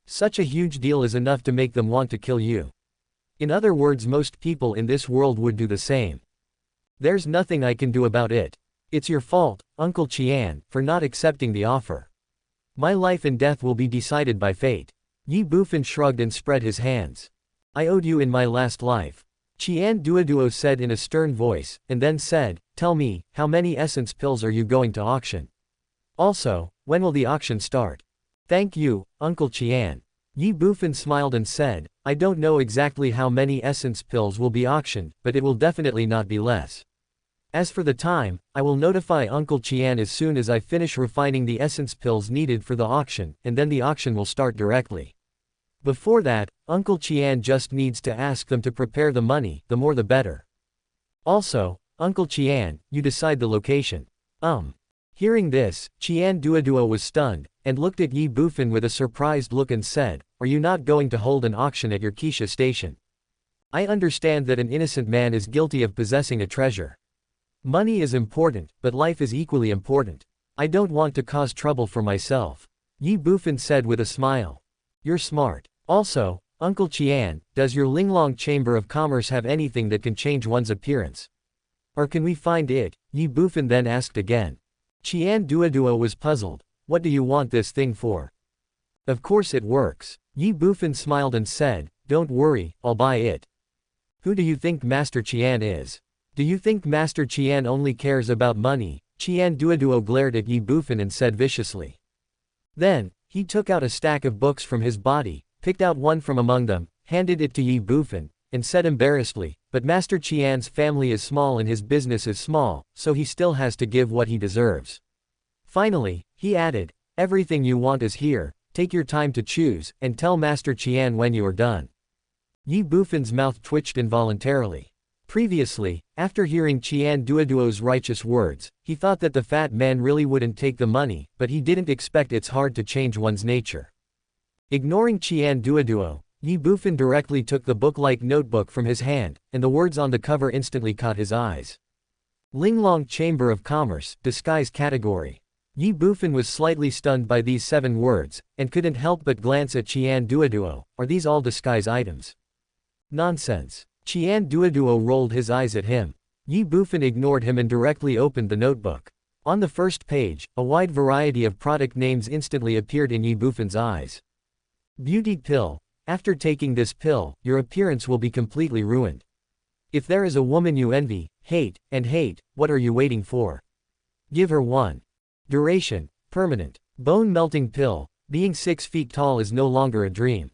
Such a huge deal is enough to make them want to kill you. In other words, most people in this world would do the same. There's nothing I can do about it. It's your fault, Uncle Qian, for not accepting the offer. My life and death will be decided by fate. Ye Bufan shrugged and spread his hands. I owed you in my last life. Qian Duoduo said in a stern voice, and then said, tell me, how many essence pills are you going to auction? Also, when will the auction start? Thank you, Uncle Qian. Ye Bufan smiled and said, I don't know exactly how many essence pills will be auctioned, but it will definitely not be less. As for the time, I will notify Uncle Qian as soon as I finish refining the essence pills needed for the auction, and then the auction will start directly. Before that, Uncle Qian just needs to ask them to prepare the money, the more the better. Also, Uncle Qian, you decide the location. Hearing this, Qian Duoduo was stunned, and looked at Ye Bufan with a surprised look and said, are you not going to hold an auction at your Keisha station? I understand that an innocent man is guilty of possessing a treasure. Money is important, but life is equally important. I don't want to cause trouble for myself. Ye Bufan said with a smile. You're smart. Also, Uncle Qian, does your Linglong Chamber of Commerce have anything that can change one's appearance? Or can we find it? Ye Bufan then asked again. Qian Duoduo was puzzled. What do you want this thing for? Of course it works. Ye Bufan smiled and said, don't worry, I'll buy it. Who do you think Master Qian is? Do you think Master Qian only cares about money? Qian Duoduo glared at Ye Bufan and said viciously. Then, he took out a stack of books from his body, picked out one from among them, handed it to Ye Bufan, and said embarrassedly, but Master Qian's family is small and his business is small, so he still has to give what he deserves. Finally, he added, everything you want is here, take your time to choose, and tell Master Qian when you are done. Ye Bufan's mouth twitched involuntarily. Previously, after hearing Qian Duoduo's righteous words, he thought that the fat man really wouldn't take the money, but he didn't expect it's hard to change one's nature. Ignoring Qian Duoduo, Ye Bufan directly took the book-like notebook from his hand, and the words on the cover instantly caught his eyes. Linglong Chamber of Commerce, Disguise Category. Ye Bufan was slightly stunned by these 7 words, and couldn't help but glance at Qian Duoduo. Are these all disguise items? Nonsense. Qian Duoduo rolled his eyes at him. Ye Bufan ignored him and directly opened the notebook. On the first page, a wide variety of product names instantly appeared in Ye Bufan's eyes. Beauty pill. After taking this pill, your appearance will be completely ruined. If there is a woman you envy, hate, what are you waiting for? Give her one. Duration. Permanent. Bone melting pill. Being 6 feet tall is no longer a dream.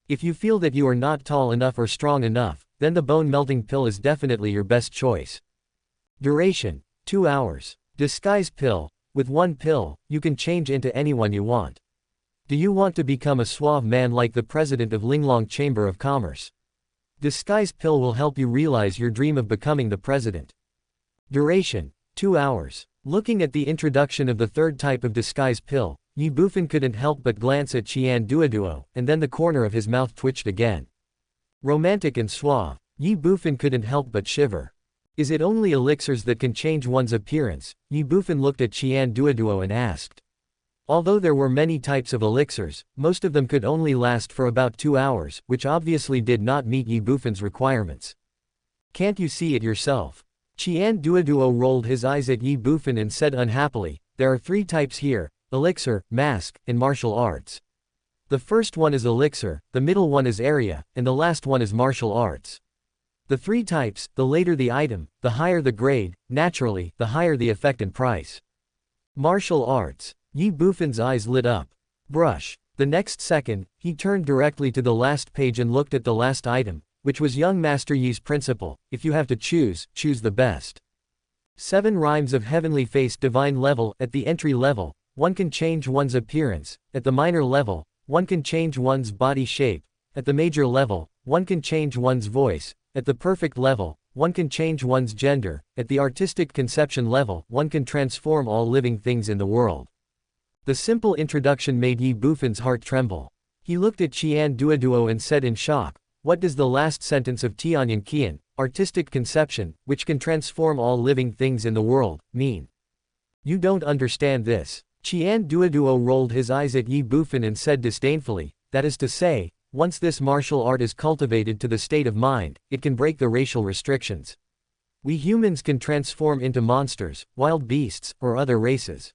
If you feel that you are not tall enough or strong enough, then the bone melting pill is definitely your best choice. Duration. 2 hours. Disguise pill. With one pill, you can change into anyone you want. Do you want to become a suave man like the president of Linglong Chamber of Commerce? Disguise pill will help you realize your dream of becoming the president. Duration. 2 hours. Looking at the introduction of the third type of disguise pill, Ye Bufan couldn't help but glance at Qian Duoduo, and then the corner of his mouth twitched again. Romantic and suave. Ye Bufan couldn't help but shiver. Is it only elixirs that can change one's appearance? Ye Bufan looked at Qian Duoduo and asked. Although there were many types of elixirs, most of them could only last for about 2 hours, which obviously did not meet Ye Bufan's requirements. Can't you see it yourself? Qian Duoduo rolled his eyes at Ye Bufan and said unhappily, there are 3 types here, elixir, mask, and martial arts. The first one is elixir, the middle one is area, and the last one is martial arts. The 3 types, the later the item, the higher the grade, naturally, the higher the effect and price. Martial arts. Ye Bufan's eyes lit up. Brush. The next second, he turned directly to the last page and looked at the last item, which was young Master Yi's principle, if you have to choose, choose the best. 7 rhymes of heavenly face divine level. At the entry level, one can change one's appearance. At the minor level, one can change one's body shape. At the major level, one can change one's voice. At the perfect level, one can change one's gender. At the artistic conception level, one can transform all living things in the world. The simple introduction made Ye Bufan's heart tremble. He looked at Qian Duoduo and said in shock, what does the last sentence of Tianyan Qian, artistic conception, which can transform all living things in the world, mean? You don't understand this. Qian Duoduo rolled his eyes at Ye Bufan and said disdainfully, that is to say, once this martial art is cultivated to the state of mind, it can break the racial restrictions. We humans can transform into monsters, wild beasts, or other races.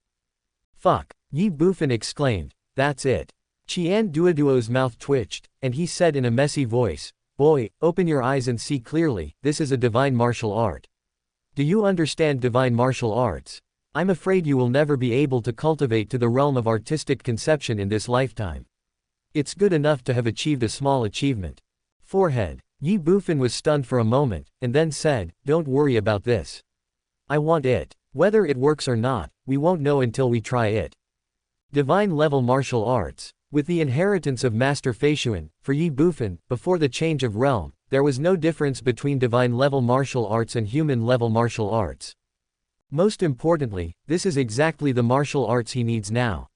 Fuck. Ye Bufan exclaimed, that's it. Qian Duoduo's mouth twitched, and he said in a messy voice, boy, open your eyes and see clearly, this is a divine martial art. Do you understand divine martial arts? I'm afraid you will never be able to cultivate to the realm of artistic conception in this lifetime. It's good enough to have achieved a small achievement. Forehead. Ye Bufan was stunned for a moment, and then said, don't worry about this. I want it. Whether it works or not, we won't know until we try it. Divine level martial arts. With the inheritance of Master Feishuan, for Ye Bufan, before the change of realm, there was no difference between divine level martial arts and human level martial arts. Most importantly, this is exactly the martial arts he needs now.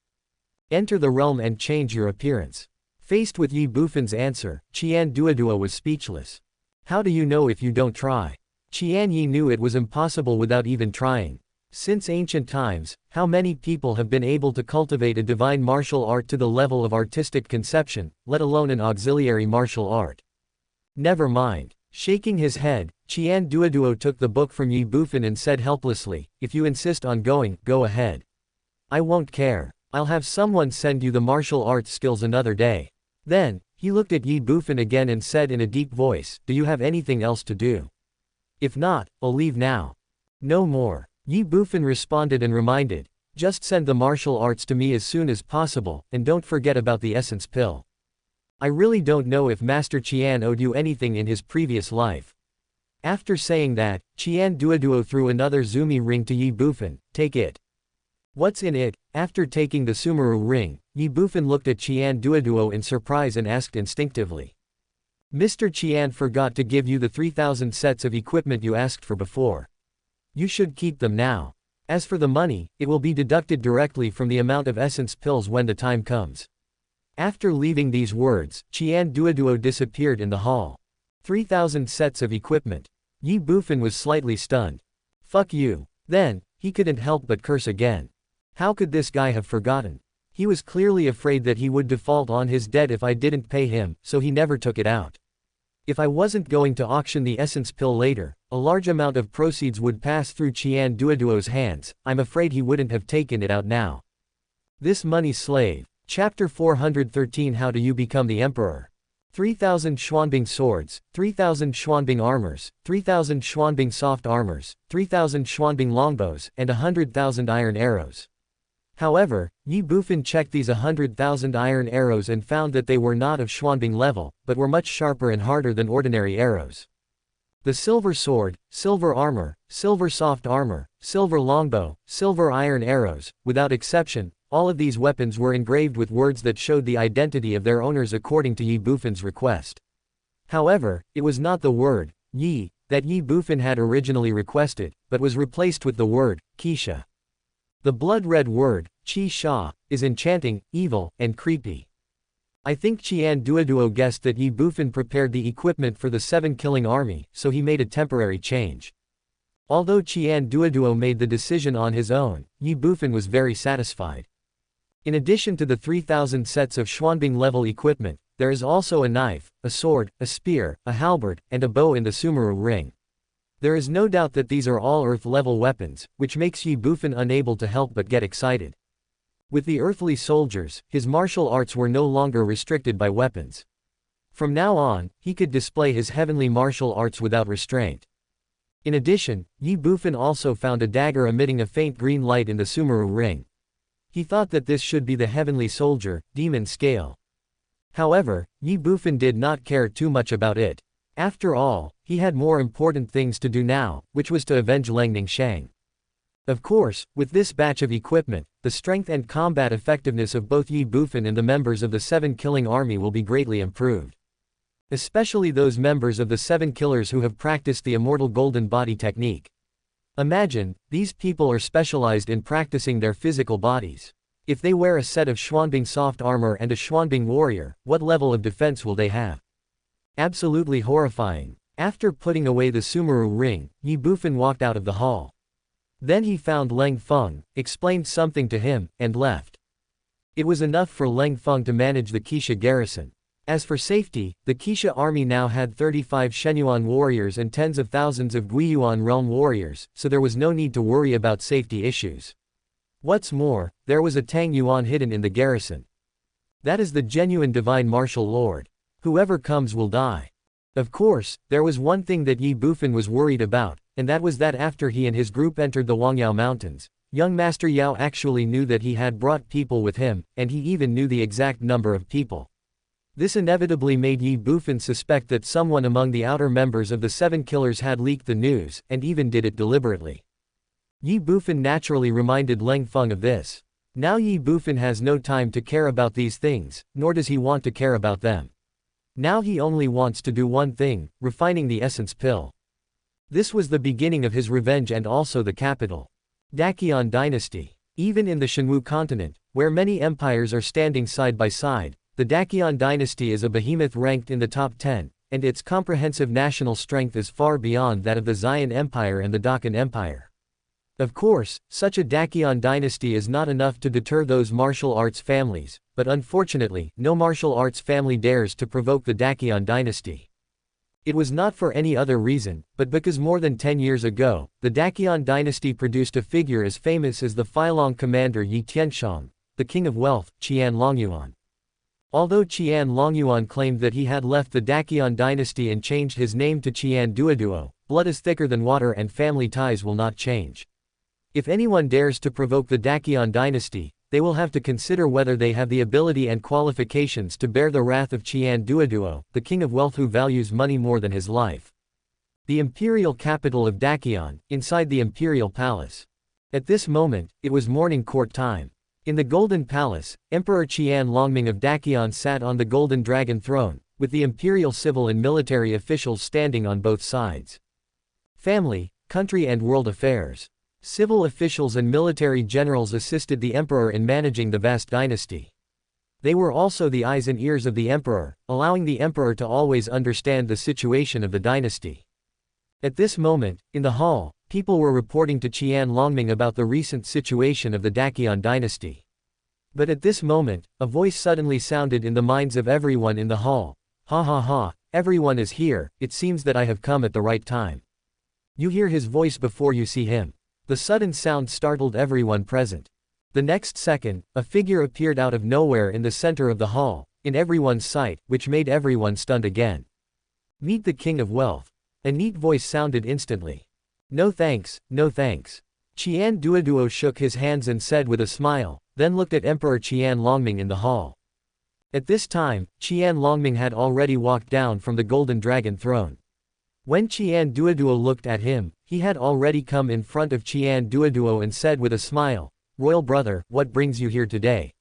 Enter the realm and change your appearance. Faced with Ye Bufan's answer, Qian Duoduo was speechless. How do you know if you don't try? Qian Yi knew it was impossible without even trying. Since ancient times, how many people have been able to cultivate a divine martial art to the level of artistic conception, let alone an auxiliary martial art? Never mind. Shaking his head, Qian Duoduo took the book from Ye Bufan and said helplessly, if you insist on going, go ahead. I won't care. I'll have someone send you the martial arts skills another day. Then, He looked at Ye Bufan again and said in a deep voice, "Do you have anything else to do? If not, I'll leave now." "No more." Ye Bufan responded and reminded, "Just send the martial arts to me as soon as possible, and don't forget about the essence pill. I really don't know if Master Qian owed you anything in his previous life." After saying that, Qian Duoduo threw another Zumi ring to Ye Bufan. "Take it." "What's in it?" After taking the Sumeru ring, Ye Bufan looked at Qian Duoduo in surprise and asked instinctively. "Mr. Qian forgot to give you the 3,000 sets of equipment you asked for before. You should keep them now. As for the money, it will be deducted directly from the amount of essence pills when the time comes." After leaving these words, Qian Duoduo disappeared in the hall. 3,000 sets of equipment. Ye Bufan was slightly stunned. "Fuck you." Then, he couldn't help but curse again. How could this guy have forgotten? He was clearly afraid that he would default on his debt if I didn't pay him, so he never took it out. If I wasn't going to auction the essence pill later, a large amount of proceeds would pass through Qian Duoduo's hands. I'm afraid he wouldn't have taken it out now. This money slave. Chapter 413 How do you become the emperor? 3,000 Xuanbing swords, 3,000 Xuanbing armors, 3,000 Xuanbing soft armors, 3,000 Xuanbing longbows, and 100,000 iron arrows. However, Ye Bufan checked these 100,000 iron arrows and found that they were not of Xuanbing level, but were much sharper and harder than ordinary arrows. The silver sword, silver armor, silver soft armor, silver longbow, silver iron arrows, without exception, all of these weapons were engraved with words that showed the identity of their owners according to Ye Bufan's request. However, it was not the word, Yi, that Ye Bufan had originally requested, but was replaced with the word, Qisha. The blood-red word, Qi Sha, is enchanting, evil, and creepy. I think Qian Duoduo guessed that Ye Bufan prepared the equipment for the 7-killing army, so he made a temporary change. Although Qian Duoduo made the decision on his own, Ye Bufan was very satisfied. In addition to the 3,000 sets of Xuanbing level equipment, there is also a knife, a sword, a spear, a halberd, and a bow in the Sumeru ring. There is no doubt that these are all Earth-level weapons, which makes Ye Bufan unable to help but get excited. With the earthly soldiers, his martial arts were no longer restricted by weapons. From now on, he could display his heavenly martial arts without restraint. In addition, Ye Bufan also found a dagger emitting a faint green light in the Sumeru ring. He thought that this should be the heavenly soldier, demon scale. However, Ye Bufan did not care too much about it. After all, he had more important things to do now, which was to avenge Leng Ningshang. Of course, with this batch of equipment, the strength and combat effectiveness of both Ye Bufan and the members of the 7-killing army will be greatly improved. Especially those members of the 7 killers who have practiced the immortal golden body technique. Imagine, these people are specialized in practicing their physical bodies. If they wear a set of Xuanbing soft armor and a Xuanbing warrior, what level of defense will they have? Absolutely horrifying. After putting away the Sumeru ring, Ye Bufan walked out of the hall. Then he found Leng Feng, explained something to him, and left. It was enough for Leng Feng to manage the Qisha garrison. As for safety, the Qisha army now had 35 Shenyuan warriors and tens of thousands of Guiyuan realm warriors, so there was no need to worry about safety issues. What's more, there was a Tang Yuan hidden in the garrison. That is the genuine divine martial lord. Whoever comes will die. Of course, there was one thing that Ye Bufan was worried about, and that was that after he and his group entered the Wangyao Mountains, young Master Yao actually knew that he had brought people with him, and he even knew the exact number of people. This inevitably made Ye Bufan suspect that someone among the outer members of the 7 killers had leaked the news, and even did it deliberately. Ye Bufan naturally reminded Leng Feng of this. Now Ye Bufan has no time to care about these things, nor does he want to care about them. Now he only wants to do one thing, refining the essence pill. This was the beginning of his revenge and also the capital. Daqian Dynasty. Even in the Shenwu continent, where many empires are standing side by side, the Daqian Dynasty is a behemoth ranked in the top 10, and its comprehensive national strength is far beyond that of the Xian Empire and the Dakan Empire. Of course, such a Daqian dynasty is not enough to deter those martial arts families, but unfortunately, no martial arts family dares to provoke the Daqian dynasty. It was not for any other reason, but because more than 10 years ago, the Daqian dynasty produced a figure as famous as the Filong commander Yi Tianshang, the king of wealth, Qian Longyuan. Although Qian Longyuan claimed that he had left the Daqian dynasty and changed his name to Qian Duoduo, blood is thicker than water and family ties will not change. If anyone dares to provoke the Daqian dynasty, they will have to consider whether they have the ability and qualifications to bear the wrath of Qian Duoduo, the king of wealth who values money more than his life. The imperial capital of Daqian, inside the imperial palace. At this moment, it was morning court time. In the Golden Palace, Emperor Qian Longming of Daqian sat on the Golden Dragon throne, with the imperial civil and military officials standing on both sides. Family, country and world affairs. Civil officials and military generals assisted the emperor in managing the vast dynasty. They were also the eyes and ears of the emperor, allowing the emperor to always understand the situation of the dynasty. At this moment, in the hall, people were reporting to Qian Longming about the recent situation of the Daqian dynasty. But at this moment, a voice suddenly sounded in the minds of everyone in the hall. Ha ha ha, everyone is here, it seems that I have come at the right time. You hear his voice before you see him. The sudden sound startled everyone present. The next second, a figure appeared out of nowhere in the center of the hall, in everyone's sight, which made everyone stunned again. Meet the King of Wealth. A neat voice sounded instantly. No thanks, no thanks. Qian Duoduo shook his hands and said with a smile, then looked at Emperor Qian Longming in the hall. At this time, Qian Longming had already walked down from the Golden Dragon throne. When Qian Duoduo looked at him, he had already come in front of Qian Duoduo and said with a smile, Royal brother, what brings you here today?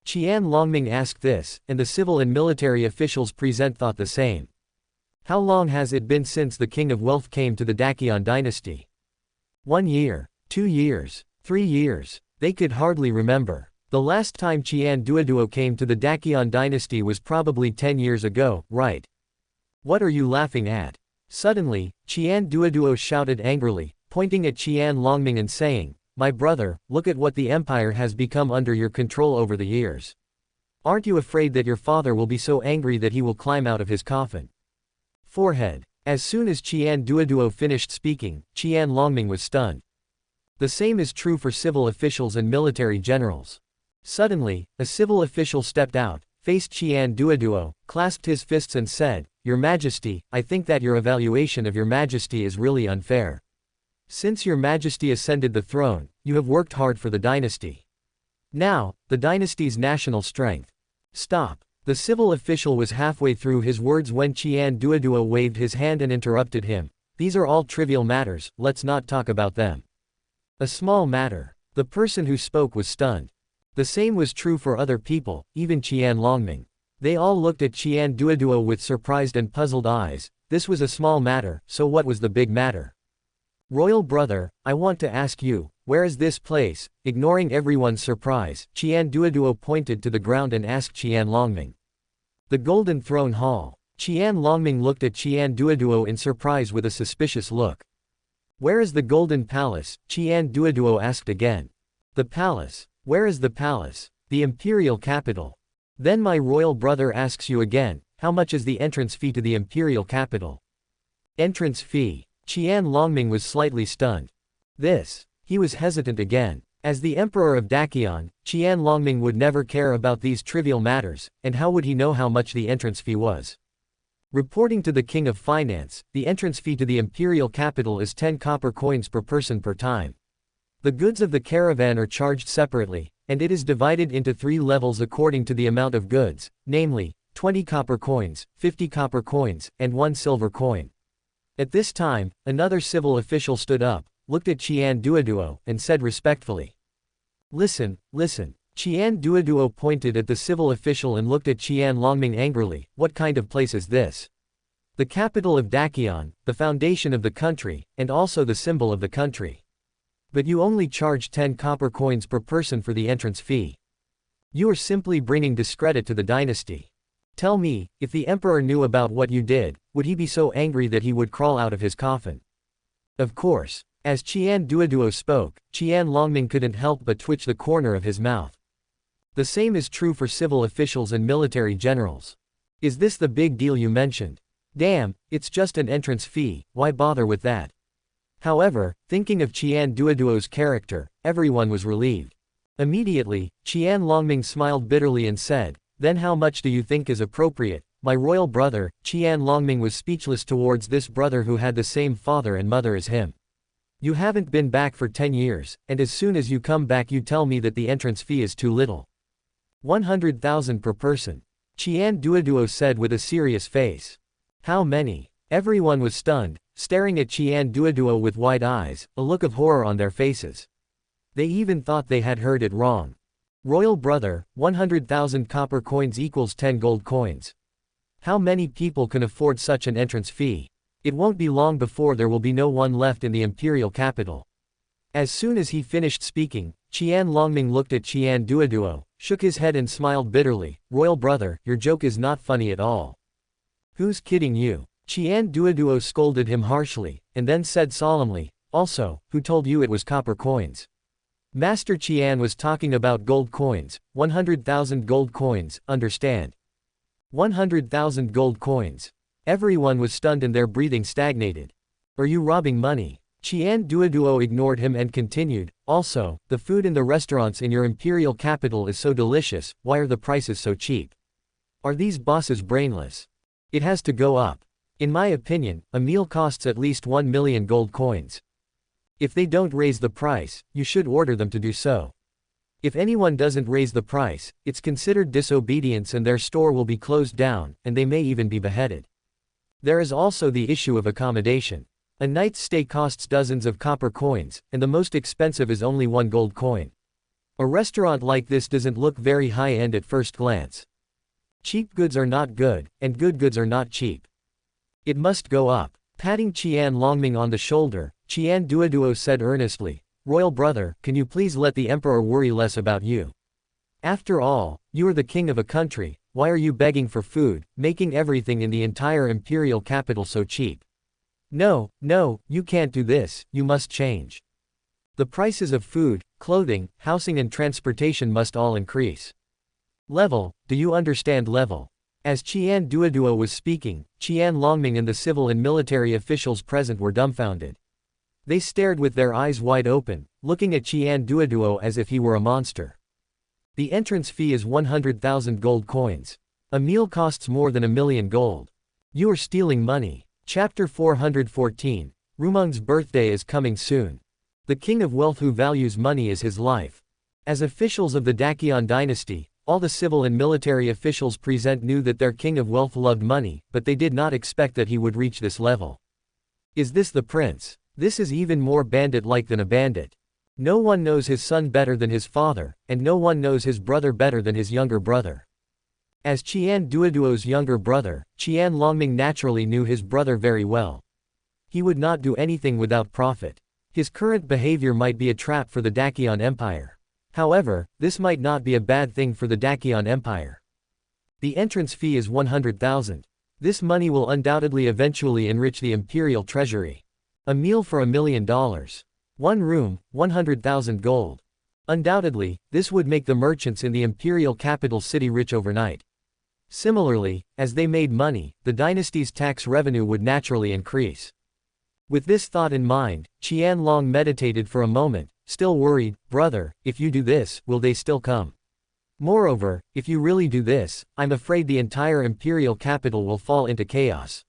Qian Longming asked this, and the civil and military officials present thought the same. How long has it been since the King of Wealth came to the Daqian dynasty? 1 year, 2 years, 3 years, they could hardly remember. The last time Qian Duoduo came to the Daqian dynasty was probably 10 years ago, right? What are you laughing at? Suddenly, Qian Duoduo shouted angrily, pointing at Qian Longming and saying, My brother, look at what the empire has become under your control over the years. Aren't you afraid that your father will be so angry that he will climb out of his coffin? Forehead. As soon as Qian Duoduo finished speaking, Qian Longming was stunned. The same is true for civil officials and military generals. Suddenly, a civil official stepped out, faced Qian Duoduo, clasped his fists and said, Your Majesty, I think that your evaluation of Your Majesty is really unfair. Since Your Majesty ascended the throne, you have worked hard for the dynasty. Now, the dynasty's national strength. Stop. The civil official was halfway through his words when Qian Duoduo waved his hand and interrupted him. These are all trivial matters, let's not talk about them. A small matter. The person who spoke was stunned. The same was true for other people, even Qian Longming. They all looked at Qian Duoduo with surprised and puzzled eyes. This was a small matter, so what was the big matter? Royal brother, I want to ask you, where is this place? Ignoring everyone's surprise, Qian Duoduo pointed to the ground and asked Qian Longming. The Golden Throne Hall. Qian Longming looked at Qian Duoduo in surprise with a suspicious look. Where is the Golden Palace? Qian Duoduo asked again. The palace. Where is the palace? The imperial capital. Then my royal brother asks you again, how much is the entrance fee to the imperial capital? Entrance fee. Qian Longming was slightly stunned. He was hesitant again. As the Emperor of Daqian, Qian Longming would never care about these trivial matters, and how would he know how much the entrance fee was? Reporting to the King of Finance, the entrance fee to the imperial capital is 10 copper coins per person per time. The goods of the caravan are charged separately, and it is divided into 3 levels according to the amount of goods, namely, 20 copper coins, 50 copper coins, and 1 silver coin. At this time, another civil official stood up, looked at Qian Duoduo, and said respectfully, Listen, listen. Qian Duoduo pointed at the civil official and looked at Qian Longming angrily, what kind of place is this? The capital of Daqian, the foundation of the country, and also the symbol of the country. But you only charge 10 copper coins per person for the entrance fee. You are simply bringing discredit to the dynasty. Tell me, if the emperor knew about what you did, would he be so angry that he would crawl out of his coffin? Of course. As Qian Duoduo spoke, Qian Longming couldn't help but twitch the corner of his mouth. The same is true for civil officials and military generals. Is this the big deal you mentioned? Damn, it's just an entrance fee, why bother with that? However, thinking of Qian Duoduo's character, everyone was relieved. Immediately, Qian Longming smiled bitterly and said, Then how much do you think is appropriate? My royal brother, Qian Longming was speechless towards this brother who had the same father and mother as him. You haven't been back for 10 years, and as soon as you come back you tell me that the entrance fee is too little. 100,000 per person. Qian Duoduo said with a serious face. How many? Everyone was stunned, staring at Qian Duoduo with wide eyes, a look of horror on their faces. They even thought they had heard it wrong. Royal brother, 100,000 copper coins equals 10 gold coins. How many people can afford such an entrance fee? It won't be long before there will be no one left in the imperial capital. As soon as he finished speaking, Qian Longming looked at Qian Duoduo, shook his head and smiled bitterly. Royal brother, your joke is not funny at all. Who's kidding you? Qian Duoduo scolded him harshly, and then said solemnly, also, who told you it was copper coins? Master Qian was talking about gold coins, 100,000 gold coins, understand? 100,000 gold coins. Everyone was stunned and their breathing stagnated. Are you robbing money? Qian Duoduo ignored him and continued, also, the food in the restaurants in your imperial capital is so delicious, why are the prices so cheap? Are these bosses brainless? It has to go up. In my opinion, a meal costs at least 1 million gold coins. If they don't raise the price, you should order them to do so. If anyone doesn't raise the price, it's considered disobedience and their store will be closed down, and they may even be beheaded. There is also the issue of accommodation. A night's stay costs dozens of copper coins, and the most expensive is only 1 gold coin. A restaurant like this doesn't look very high-end at first glance. Cheap goods are not good, and good goods are not cheap. It must go up. Patting Qian Longming on the shoulder, Qian Duoduo said earnestly, Royal brother, can you please let the emperor worry less about you? After all, you are the king of a country, why are you begging for food, making everything in the entire imperial capital so cheap? No, you can't do this, you must change. The prices of food, clothing, housing and transportation must all increase. Level, do you understand level? As Qian Duoduo was speaking, Qian Longming and the civil and military officials present were dumbfounded. They stared with their eyes wide open, looking at Qian Duoduo as if he were a monster. The entrance fee is 100,000 gold coins. A meal costs more than 1 million gold. You are stealing money. Chapter 414. Rumung's birthday is coming soon. The king of wealth who values money as his life. As officials of the Dakian dynasty, all the civil and military officials present knew that their king of wealth loved money, but they did not expect that he would reach this level. Is this the prince? This is even more bandit-like than a bandit. No one knows his son better than his father, and no one knows his brother better than his younger brother. As Qian Duoduo's younger brother, Qian Longming naturally knew his brother very well. He would not do anything without profit. His current behavior might be a trap for the Dakian Empire. However, this might not be a bad thing for the Dakian Empire. The entrance fee is 100,000. This money will undoubtedly eventually enrich the imperial treasury. A meal for $1 million. 1 room, 100,000 gold. Undoubtedly, this would make the merchants in the imperial capital city rich overnight. Similarly, as they made money, the dynasty's tax revenue would naturally increase. With this thought in mind, Qian Long meditated for a moment, still worried, brother, if you do this, will they still come? Moreover, if you really do this, I'm afraid the entire imperial capital will fall into chaos.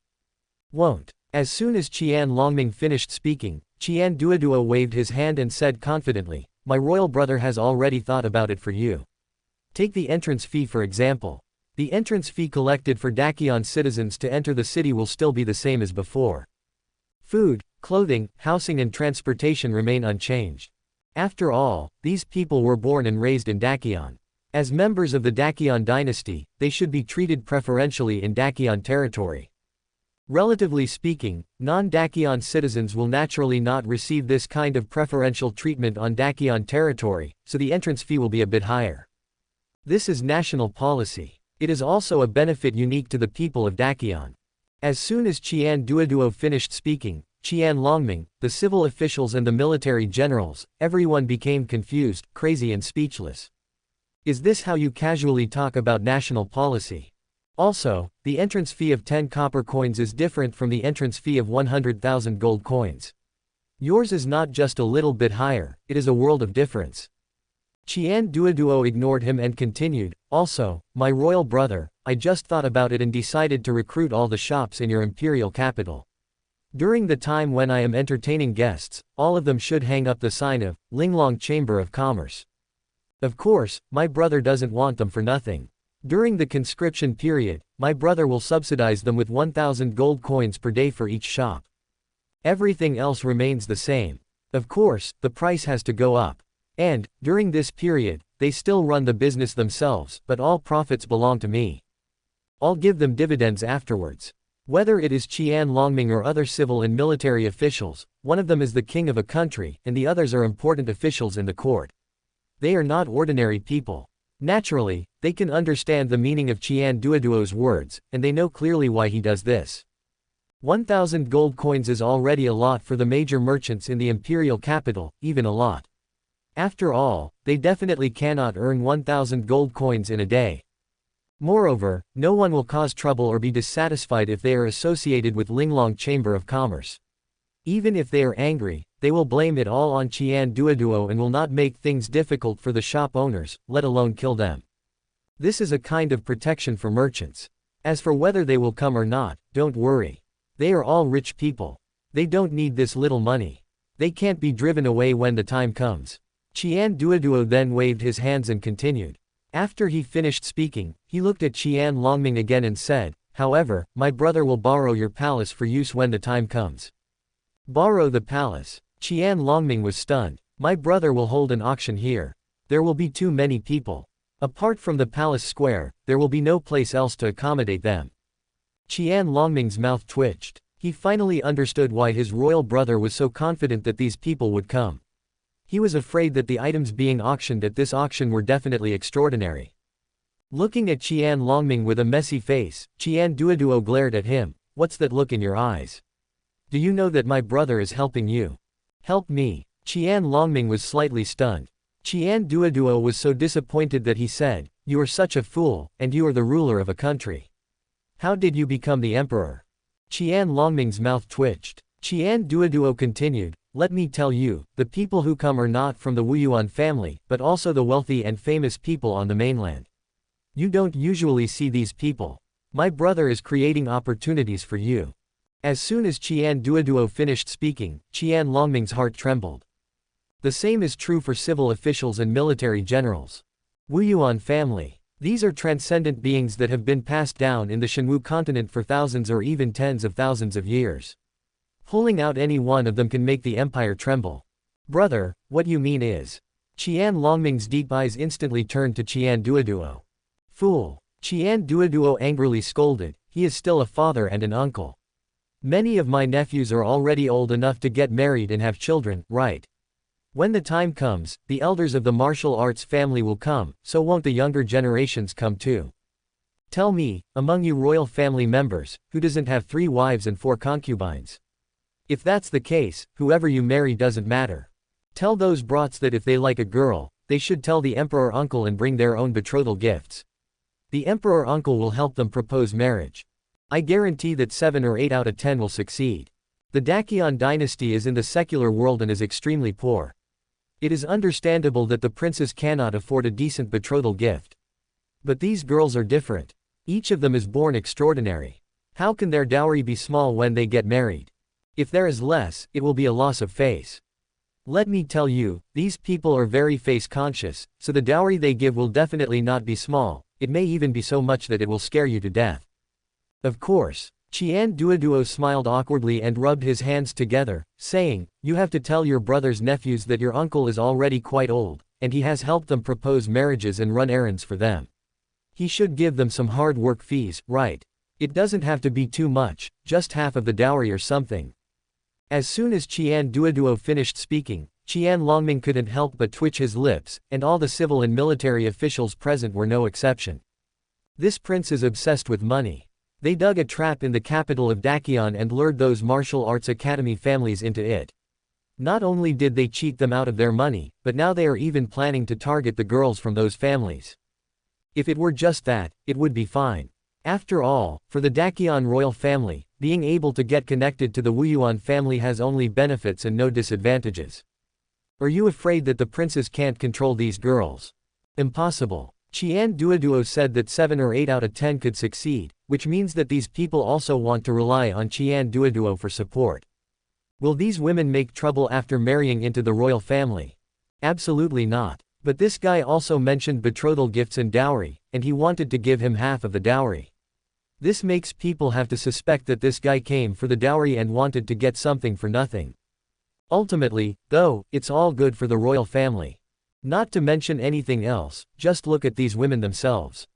Won't. As soon as Qian Longming finished speaking, Qian Duoduo waved his hand and said confidently, my royal brother has already thought about it for you. Take the entrance fee for example. The entrance fee collected for Dakian citizens to enter the city will still be the same as before. Food, clothing, housing and transportation remain unchanged. After all, these people were born and raised in Dakian. As members of the Dakian dynasty, they should be treated preferentially in Dakian territory. Relatively speaking, non-Dakian citizens will naturally not receive this kind of preferential treatment on Dakian territory, so the entrance fee will be a bit higher. This is national policy. It is also a benefit unique to the people of Dakian. As soon as Qian Duoduo finished speaking, Qian Longming, the civil officials and the military generals, everyone became confused, crazy and speechless. Is this how you casually talk about national policy? Also, the entrance fee of 10 copper coins is different from the entrance fee of 100,000 gold coins. Yours is not just a little bit higher, it is a world of difference. Qian Duoduo ignored him and continued, also, my royal brother, I just thought about it and decided to recruit all the shops in your imperial capital. During the time when I am entertaining guests, all of them should hang up the sign of Linglong Chamber of Commerce. Of course, my brother doesn't want them for nothing. During the conscription period, my brother will subsidize them with 1,000 gold coins per day for each shop. Everything else remains the same. Of course, the price has to go up. And, during this period, they still run the business themselves, but all profits belong to me. I'll give them dividends afterwards. Whether it is Qian Longming or other civil and military officials, one of them is the king of a country, and the others are important officials in the court. They are not ordinary people. Naturally, they can understand the meaning of Qian Duoduo's words, and they know clearly why he does this. 1,000 gold coins is already a lot for the major merchants in the imperial capital, even a lot. After all, they definitely cannot earn 1,000 gold coins in a day. Moreover, no one will cause trouble or be dissatisfied if they are associated with Linglong Chamber of Commerce. Even if they are angry, they will blame it all on Qian Duoduo and will not make things difficult for the shop owners, let alone kill them. This is a kind of protection for merchants. As for whether they will come or not, don't worry. They are all rich people. They don't need this little money. They can't be driven away when the time comes. Qian Duoduo then waved his hands and continued. After he finished speaking, he looked at Qian Longming again and said, however, my brother will borrow your palace for use when the time comes. Borrow the palace. Qian Longming was stunned. My brother will hold an auction here. There will be too many people. Apart from the palace square, there will be no place else to accommodate them. Qian Longming's mouth twitched. He finally understood why his royal brother was so confident that these people would come. He was afraid that the items being auctioned at this auction were definitely extraordinary. Looking at Qian Longming with a messy face, Qian Duoduo glared at him. What's that look in your eyes? Do you know that my brother is helping you? Help me. Qian Longming was slightly stunned. Qian Duoduo was so disappointed that he said, you are such a fool, and you are the ruler of a country. How did you become the emperor? Qian Longming's mouth twitched. Qian Duoduo continued, let me tell you, the people who come are not from the Wuyuan family, but also the wealthy and famous people on the mainland. You don't usually see these people. My brother is creating opportunities for you. As soon as Qian Duoduo finished speaking, Qian Longming's heart trembled. The same is true for civil officials and military generals. Wuyuan family. These are transcendent beings that have been passed down in the Shenwu continent for thousands or even tens of thousands of years. Pulling out any one of them can make the empire tremble. Brother, what you mean is. Qian Longming's deep eyes instantly turned to Qian Duoduo. Fool. Qian Duoduo angrily scolded, he is still a father and an uncle. Many of my nephews are already old enough to get married and have children, right? When the time comes, the elders of the martial arts family will come, so won't the younger generations come too? Tell me, among you royal family members, who doesn't have 3 wives and 4 concubines? If that's the case, whoever you marry doesn't matter. Tell those brats that if they like a girl, they should tell the emperor uncle and bring their own betrothal gifts. The emperor uncle will help them propose marriage. I guarantee that 7 or 8 out of 10 will succeed. The Dakian dynasty is in the secular world and is extremely poor. It is understandable that the princes cannot afford a decent betrothal gift. But these girls are different. Each of them is born extraordinary. How can their dowry be small when they get married? If there is less, it will be a loss of face. Let me tell you, these people are very face conscious, so the dowry they give will definitely not be small, it may even be so much that it will scare you to death. Of course. Qian Duoduo smiled awkwardly and rubbed his hands together, saying, you have to tell your brother's nephews that your uncle is already quite old, and he has helped them propose marriages and run errands for them. He should give them some hard work fees, right? It doesn't have to be too much, just half of the dowry or something. As soon as Qian Duoduo finished speaking, Qian Longming couldn't help but twitch his lips, and all the civil and military officials present were no exception. This prince is obsessed with money. They dug a trap in the capital of Dakian and lured those martial arts academy families into it. Not only did they cheat them out of their money, but now they are even planning to target the girls from those families. If it were just that, it would be fine. After all, for the Dakian royal family, being able to get connected to the Wuyuan family has only benefits and no disadvantages. Are you afraid that the princes can't control these girls? Impossible. Qian Duoduo said that 7 or 8 out of 10 could succeed, which means that these people also want to rely on Qian Duoduo for support. Will these women make trouble after marrying into the royal family? Absolutely not. But this guy also mentioned betrothal gifts and dowry, and he wanted to give him half of the dowry. This makes people have to suspect that this guy came for the dowry and wanted to get something for nothing. Ultimately, though, it's all good for the royal family. Not to mention anything else, just look at these women themselves.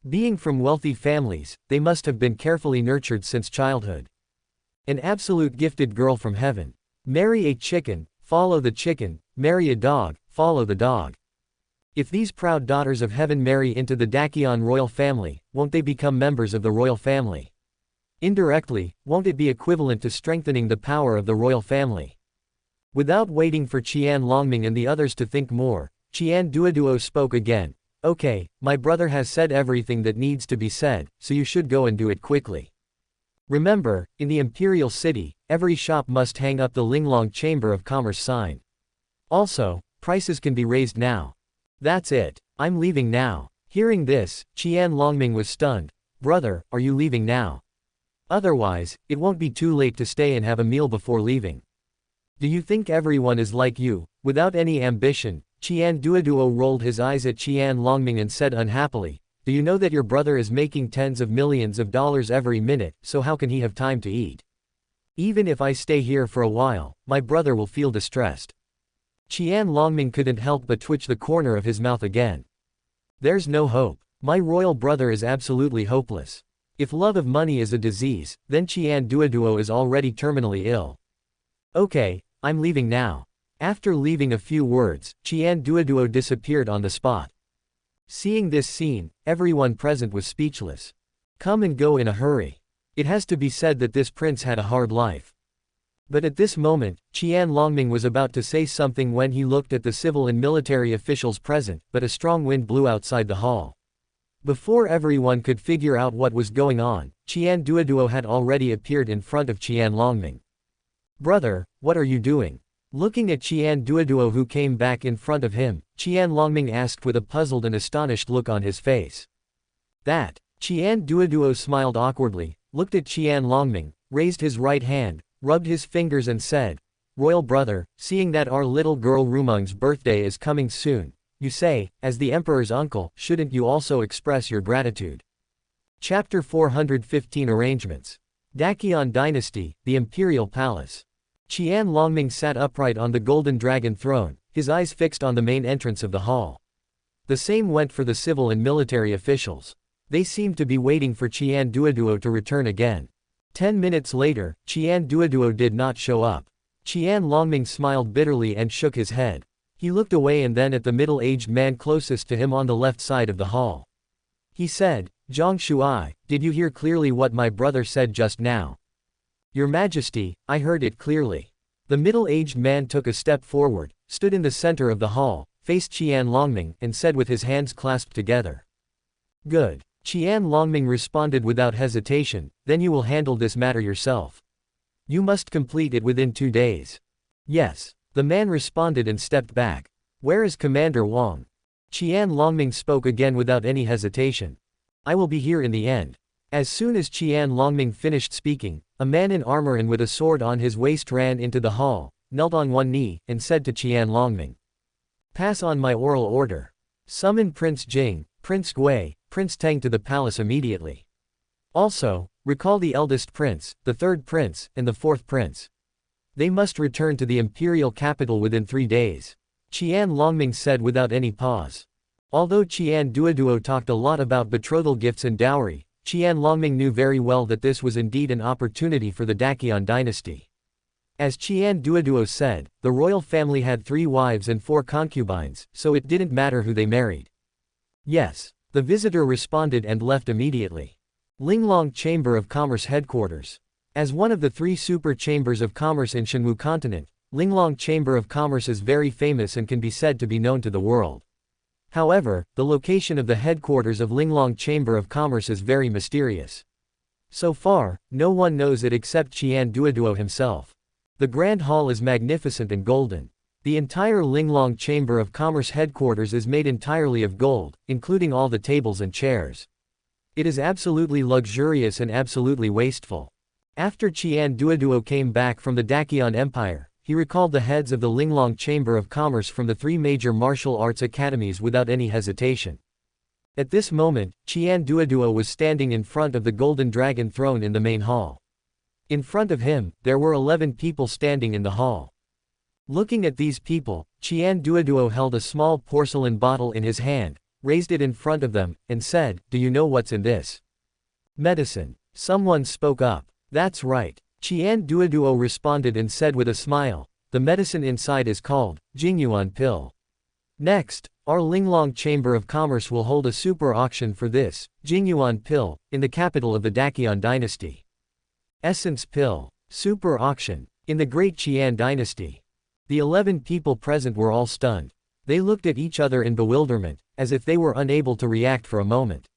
Being from wealthy families, they must have been carefully nurtured since childhood. An absolute gifted girl from heaven. Marry a chicken, follow the chicken, marry a dog, follow the dog. If these proud daughters of heaven marry into the Dakion royal family, won't they become members of the royal family? Indirectly, won't it be equivalent to strengthening the power of the royal family? Without waiting for Qian Longming and the others to think more, Qian Duoduo spoke again. Okay, my brother has said everything that needs to be said, so you should go and do it quickly. Remember, in the imperial city, every shop must hang up the Linglong Chamber of Commerce sign. Also, prices can be raised now. That's it. I'm leaving now. Hearing this, Qian Longming was stunned. Brother, are you leaving now? Otherwise, it won't be too late to stay and have a meal before leaving. Do you think everyone is like you, without any ambition? Qian Duoduo rolled his eyes at Qian Longming and said unhappily, do you know that your brother is making tens of millions of dollars every minute, so how can he have time to eat? Even if I stay here for a while, my brother will feel distressed. Qian Longming couldn't help but twitch the corner of his mouth again. There's no hope. My royal brother is absolutely hopeless. If love of money is a disease, then Qian Duoduo is already terminally ill. Okay, I'm leaving now. After leaving a few words, Qian Duoduo disappeared on the spot. Seeing this scene, everyone present was speechless. Come and go in a hurry. It has to be said that this prince had a hard life. But at this moment, Qian Longming was about to say something when he looked at the civil and military officials present, but a strong wind blew outside the hall. Before everyone could figure out what was going on, Qian Duoduo had already appeared in front of Qian Longming. Brother, what are you doing? Looking at Qian Duoduo who came back in front of him, Qian Longming asked with a puzzled and astonished look on his face. That. Qian Duoduo smiled awkwardly, looked at Qian Longming, raised his right hand, rubbed his fingers and said, Royal brother, seeing that our little girl Rumung's birthday is coming soon, you say, as the emperor's uncle, shouldn't you also express your gratitude? Chapter 415 Arrangements. Dakion Dynasty, the Imperial Palace. Qian Longming sat upright on the golden dragon throne, his eyes fixed on the main entrance of the hall. The same went for the civil and military officials. They seemed to be waiting for Qian Duoduo to return again. 10 minutes later, Qian Duoduo did not show up. Qian Longming smiled bitterly and shook his head. He looked away and then at the middle-aged man closest to him on the left side of the hall. He said, Zhang Shuai, did you hear clearly what my brother said just now? Your Majesty, I heard it clearly. The middle-aged man took a step forward, stood in the center of the hall, faced Qian Longming, and said with his hands clasped together. Good. Qian Longming responded without hesitation, then you will handle this matter yourself. You must complete it within 2 days. Yes. The man responded and stepped back. Where is Commander Wang? Qian Longming spoke again without any hesitation. I will be here in the end. As soon as Qian Longming finished speaking, a man in armor and with a sword on his waist ran into the hall, knelt on one knee, and said to Qian Longming. Pass on my oral order. Summon Prince Jing, Prince Gui, Prince Teng to the palace immediately. Also, recall the eldest prince, the third prince, and the fourth prince. They must return to the imperial capital within 3 days. Qian Longming said without any pause. Although Qian Duoduo talked a lot about betrothal gifts and dowry, Qian Longming knew very well that this was indeed an opportunity for the Dakion dynasty. As Qian Duoduo said, the royal family had 3 wives and 4 concubines, so it didn't matter who they married. Yes. The visitor responded and left immediately. Linglong Chamber of Commerce Headquarters. As one of the 3 super chambers of commerce in Shenwu continent, Linglong Chamber of Commerce is very famous and can be said to be known to the world. However, the location of the headquarters of Linglong Chamber of Commerce is very mysterious. So far, no one knows it except Qian Duoduo himself. The Grand Hall is magnificent and golden. The entire Linglong Chamber of Commerce headquarters is made entirely of gold, including all the tables and chairs. It is absolutely luxurious and absolutely wasteful. After Qian Duoduo came back from the Dakian Empire, he recalled the heads of the Linglong Chamber of Commerce from the 3 major martial arts academies without any hesitation. At this moment, Qian Duoduo was standing in front of the golden dragon throne in the main hall. In front of him, there were 11 people standing in the hall. Looking at these people, Qian Duoduo held a small porcelain bottle in his hand, raised it in front of them, and said, "Do you know what's in this?" "Medicine." Someone spoke up. "That's right." Qian Duoduo responded and said with a smile, "The medicine inside is called Jingyuan pill." Next, our Linglong Chamber of Commerce will hold a super auction for this Jingyuan pill in the capital of the Dakian dynasty. Essence pill. Super auction. In the Great Qian dynasty. The 11 people present were all stunned. They looked at each other in bewilderment, as if they were unable to react for a moment.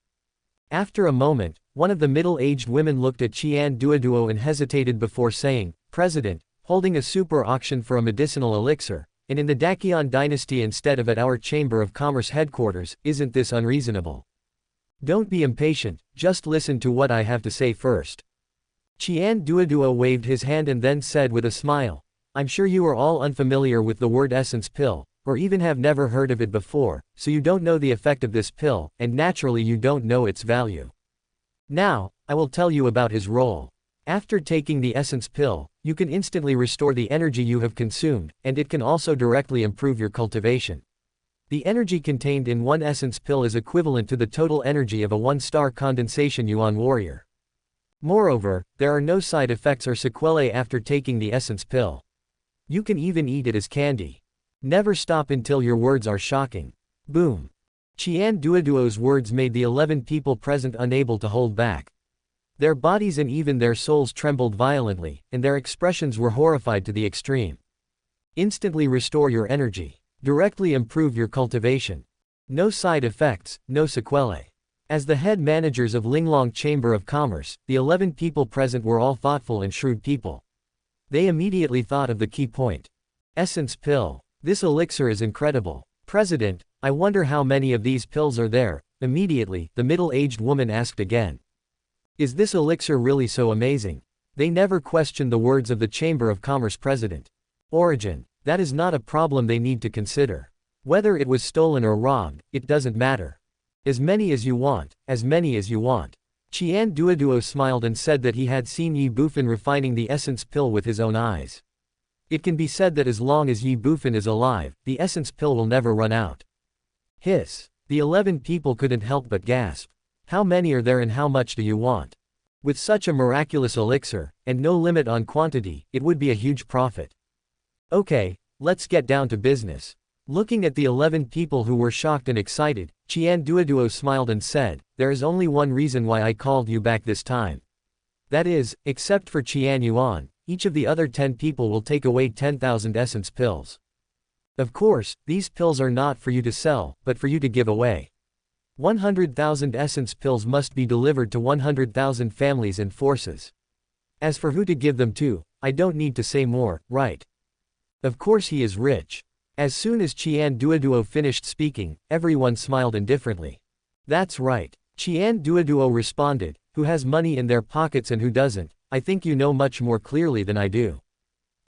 After a moment, one of the middle-aged women looked at Qian Duoduo and hesitated before saying, "President, holding a super auction for a medicinal elixir, and in the Dakian dynasty instead of at our Chamber of Commerce headquarters, isn't this unreasonable? Don't be impatient, just listen to what I have to say first." Qian Duoduo waved his hand and then said with a smile, "I'm sure you are all unfamiliar with the word essence pill, or even have never heard of it before, so you don't know the effect of this pill, and naturally you don't know its value. Now, I will tell you about his role. After taking the essence pill, you can instantly restore the energy you have consumed, and it can also directly improve your cultivation. The energy contained in one essence pill is equivalent to the total energy of a 1-star condensation yuan warrior. Moreover, there are no side effects or sequelae after taking the essence pill. You can even eat it as candy. Never stop until your words are shocking." Boom. Qian Duoduo's words made the 11 people present unable to hold back. Their bodies and even their souls trembled violently, and their expressions were horrified to the extreme. Instantly restore your energy. Directly improve your cultivation. No side effects, no sequelae. As the head managers of Linglong Chamber of Commerce, the 11 people present were all thoughtful and shrewd people. They immediately thought of the key point. Essence pill. This elixir is incredible. President, I wonder how many of these pills are there. Immediately, the middle-aged woman asked again. Is this elixir really so amazing? They never questioned the words of the Chamber of Commerce president. Origin. That is not a problem they need to consider. Whether it was stolen or robbed, it doesn't matter. As many as you want, as many as you want. Qian Duoduo smiled and said that he had seen Ye Bufan refining the essence pill with his own eyes. It can be said that as long as Ye Bufan is alive, the essence pill will never run out. Hiss. The 11 people couldn't help but gasp. How many are there and how much do you want? With such a miraculous elixir, and no limit on quantity, it would be a huge profit. Okay, let's get down to business. Looking at the 11 people who were shocked and excited, Qian Duoduo smiled and said, "There is only one reason why I called you back this time. That is, except for Qian Yuan, each of the other 10 people will take away 10,000 essence pills. Of course, these pills are not for you to sell, but for you to give away. 100,000 essence pills must be delivered to 100,000 families and forces. As for who to give them to, I don't need to say more, right? Of course he is rich." As soon as Qian Duoduo finished speaking, everyone smiled indifferently. "That's right." Qian Duoduo responded, "Who has money in their pockets and who doesn't? I think you know much more clearly than I do."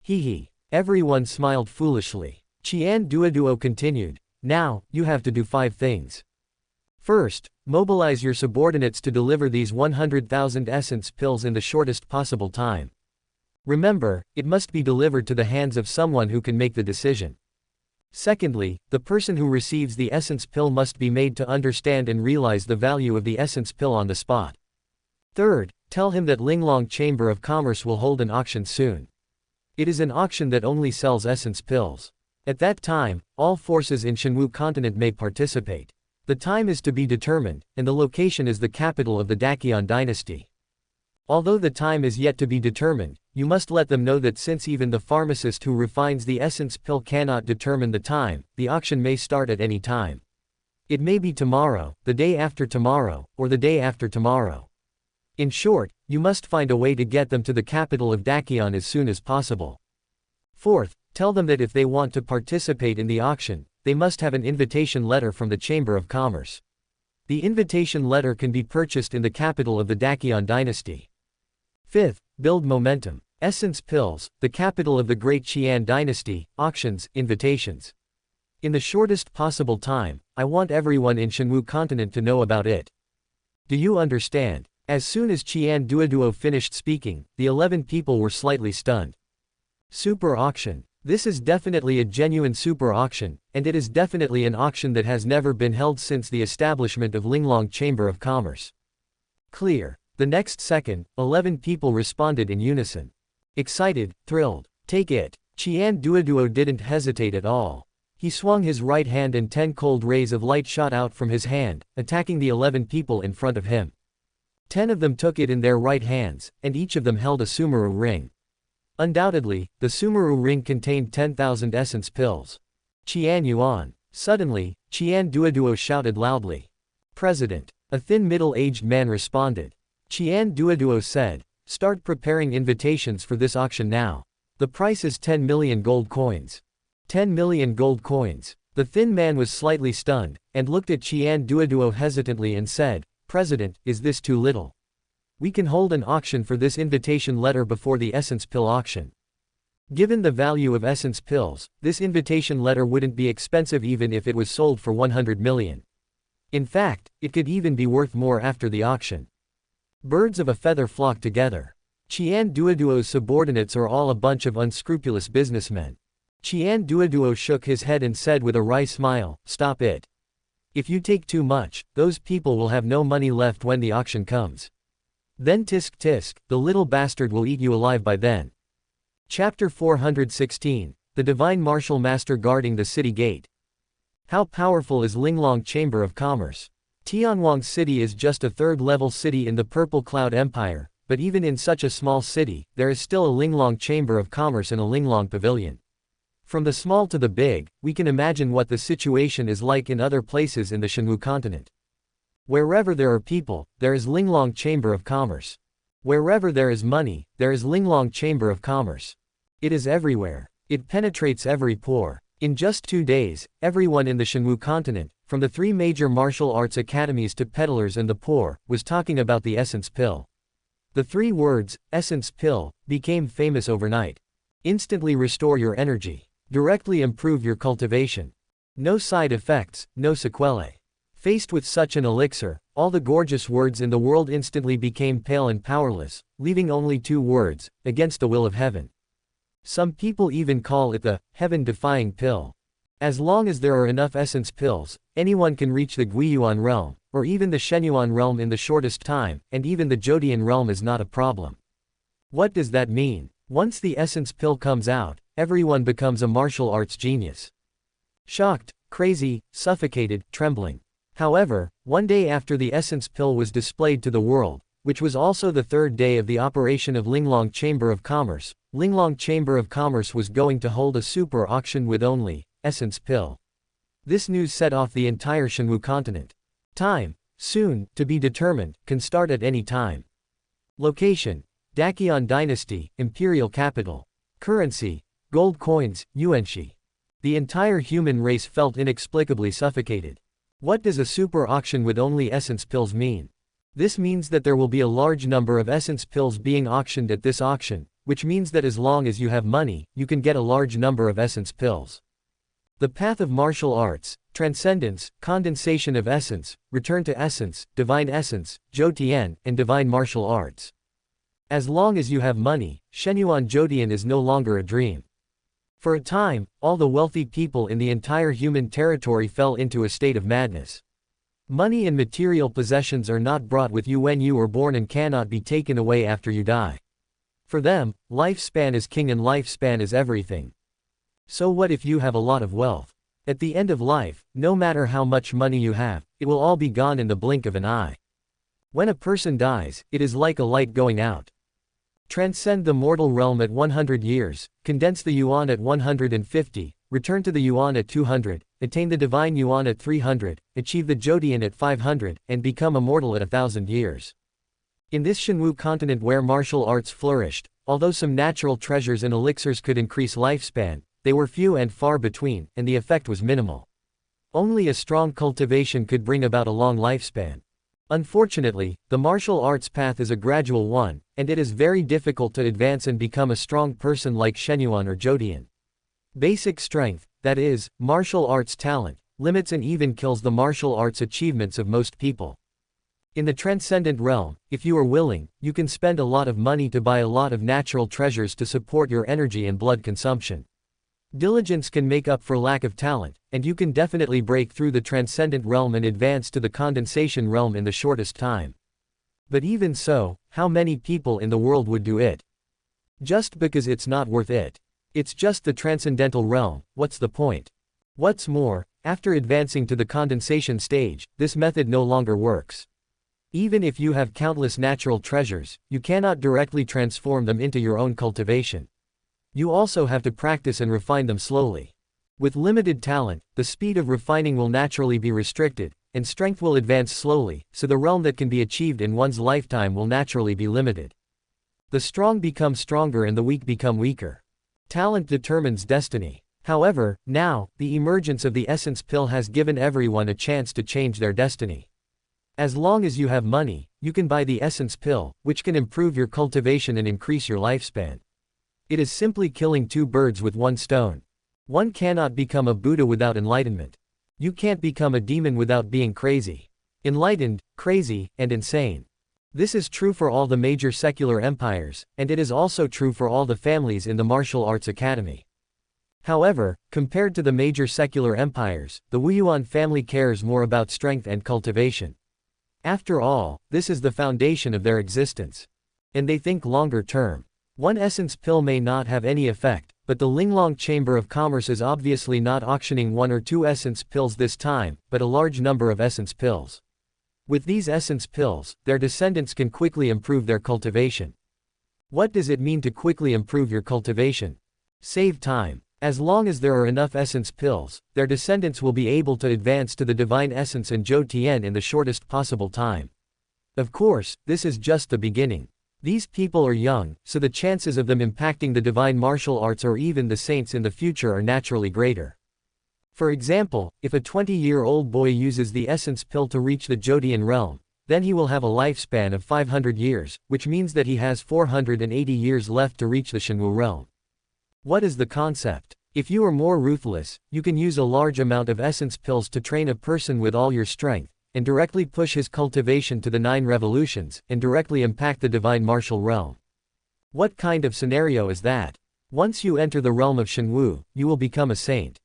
Hee. Everyone smiled foolishly. Qian Duoduo continued, "Now, you have to do 5 things. First, mobilize your subordinates to deliver these 100,000 essence pills in the shortest possible time. Remember, it must be delivered to the hands of someone who can make the decision. Secondly, the person who receives the essence pill must be made to understand and realize the value of the essence pill on the spot. Third, tell him that Linglong Chamber of Commerce will hold an auction soon. It is an auction that only sells essence pills. At that time, all forces in Shenwu continent may participate. The time is to be determined, and the location is the capital of the Dakian dynasty. Although the time is yet to be determined, you must let them know that since even the pharmacist who refines the essence pill cannot determine the time, the auction may start at any time. It may be tomorrow, the day after tomorrow, or the day after tomorrow. In short, you must find a way to get them to the capital of Dakian as soon as possible. Fourth, Tell them that if they want to participate in the auction, they must have an invitation letter from the Chamber of Commerce. The invitation letter can be purchased in the capital of the Dakion dynasty. 5th, build momentum. Essence Pills, the capital of the Great Qian dynasty, auctions, invitations. In the shortest possible time, I want everyone in Shenwu continent to know about it. Do you understand? As soon as Qian Duoduo finished speaking, the 11 people were slightly stunned. Super auction. This is definitely a genuine super auction, and it is definitely an auction that has never been held since the establishment of Linglong Chamber of Commerce. Clear. The next second, 11 people responded in unison. Excited, thrilled. Take it. Qian Duoduo didn't hesitate at all. He swung his right hand and 10 cold rays of light shot out from his hand, attacking the 11 people in front of him. 10 of them took it in their right hands, and each of them held a Sumeru ring. Undoubtedly, the Sumeru ring contained 10,000 essence pills. Qian Yuan. Suddenly, Qian Duoduo shouted loudly. President. A thin middle-aged man responded. Qian Duoduo said, start preparing invitations for this auction now. The price is 10 million gold coins. 10 million gold coins. The thin man was slightly stunned, and looked at Qian Duoduo hesitantly and said, President, is this too little? We can hold an auction for this invitation letter before the essence pill auction. Given the value of essence pills, this invitation letter wouldn't be expensive even if it was sold for 100 million. In fact, it could even be worth more after the auction. Birds of a feather flock together. Qian Duoduo's subordinates are all a bunch of unscrupulous businessmen. Qian Duoduo shook his head and said with a wry smile, stop it. If you take too much, those people will have no money left when the auction comes. Then tisk tisk, the little bastard will eat you alive by then. Chapter 416, The Divine Martial Master Guarding the City Gate. How powerful is Linglong Chamber of Commerce? Tianwang City is just a third-level city in the Purple Cloud Empire, but even in such a small city, there is still a Linglong Chamber of Commerce and a Linglong Pavilion. From the small to the big, we can imagine what the situation is like in other places in the Shenwu continent. Wherever there are people, there is Linglong Chamber of Commerce. Wherever there is money, there is Linglong Chamber of Commerce. It is everywhere. It penetrates every pore. In just 2 days, everyone in the Shenwu continent, from the 3 major martial arts academies to peddlers and the poor, was talking about the essence pill. The 3 words, essence pill, became famous overnight. Instantly restore your energy. Directly improve your cultivation. No side effects, no sequelae. Faced with such an elixir, all the gorgeous words in the world instantly became pale and powerless, leaving only 2 words, against the will of heaven. Some people even call it the heaven-defying pill. As long as there are enough essence pills, anyone can reach the Guiyuan realm, or even the Shenyuan realm in the shortest time, and even the Zhodian realm is not a problem. What does that mean? Once the essence pill comes out, everyone becomes a martial arts genius. Shocked, crazy, suffocated, trembling. However, one day after the essence pill was displayed to the world, which was also the 3rd day of the operation of Linglong Chamber of Commerce, Linglong Chamber of Commerce was going to hold a super auction with only essence pill. This news set off the entire Shenwu continent. Time, soon, to be determined, can start at any time. Location, Dakion Dynasty, Imperial Capital. Currency, gold coins, yuanshi. The entire human race felt inexplicably suffocated. What does a super auction with only essence pills mean? This means that there will be a large number of essence pills being auctioned at this auction, which means that as long as you have money, you can get a large number of essence pills. The path of martial arts, transcendence, condensation of essence, return to essence, divine essence, Zhoutian, and divine martial arts. As long as you have money, Shenyuan Zhoutian is no longer a dream. For a time, all the wealthy people in the entire human territory fell into a state of madness. Money and material possessions are not brought with you when you are born and cannot be taken away after you die. For them, lifespan is king and lifespan is everything. So what if you have a lot of wealth? At the end of life, no matter how much money you have, it will all be gone in the blink of an eye. When a person dies, it is like a light going out. Transcend the mortal realm at 100 years, condense the yuan at 150, return to the yuan at 200, attain the divine yuan at 300, achieve the Zhoutian at 500, and become immortal at 1,000 years. In this Shenwu continent where martial arts flourished, although some natural treasures and elixirs could increase lifespan, they were few and far between, and the effect was minimal. Only a strong cultivation could bring about a long lifespan. Unfortunately, the martial arts path is a gradual one, and it is very difficult to advance and become a strong person like Shenyuan or Jodian. Basic strength, that is, martial arts talent, limits and even kills the martial arts achievements of most people. In the transcendent realm, if you are willing, you can spend a lot of money to buy a lot of natural treasures to support your energy and blood consumption. Diligence can make up for lack of talent, and you can definitely break through the transcendent realm and advance to the condensation realm in the shortest time. But even so, how many people in the world would do it? Just because it's not worth it. It's just the transcendental realm, what's the point? What's more, after advancing to the condensation stage, this method no longer works. Even if you have countless natural treasures, you cannot directly transform them into your own cultivation. You also have to practice and refine them slowly. With limited talent, the speed of refining will naturally be restricted, and strength will advance slowly, so the realm that can be achieved in one's lifetime will naturally be limited. The strong become stronger and the weak become weaker. Talent determines destiny. However, now, the emergence of the essence pill has given everyone a chance to change their destiny. As long as you have money, you can buy the essence pill, which can improve your cultivation and increase your lifespan. It is simply killing two birds with one stone. One cannot become a Buddha without enlightenment. You can't become a demon without being crazy. Enlightened, crazy, and insane. This is true for all the major secular empires, and it is also true for all the families in the martial arts academy. However, compared to the major secular empires, the Wuyuan family cares more about strength and cultivation. After all, this is the foundation of their existence. And they think longer term. One essence pill may not have any effect, but the Linglong Chamber of Commerce is obviously not auctioning one or two essence pills this time, but a large number of essence pills. With these essence pills, their descendants can quickly improve their cultivation. What does it mean to quickly improve your cultivation? Save time. As long as there are enough essence pills, their descendants will be able to advance to the divine essence and Zhou Tian in the shortest possible time. Of course, this is just the beginning. These people are young, so the chances of them impacting the divine martial arts or even the saints in the future are naturally greater. For example, if a 20-year-old boy uses the essence pill to reach the Jodian realm, then he will have a lifespan of 500 years, which means that he has 480 years left to reach the Shenwu realm. What is the concept? If you are more ruthless, you can use a large amount of essence pills to train a person with all your strength, and directly push his cultivation to the 9 revolutions, and directly impact the divine martial realm. What kind of scenario is that? Once you enter the realm of Shenwu, you will become a saint.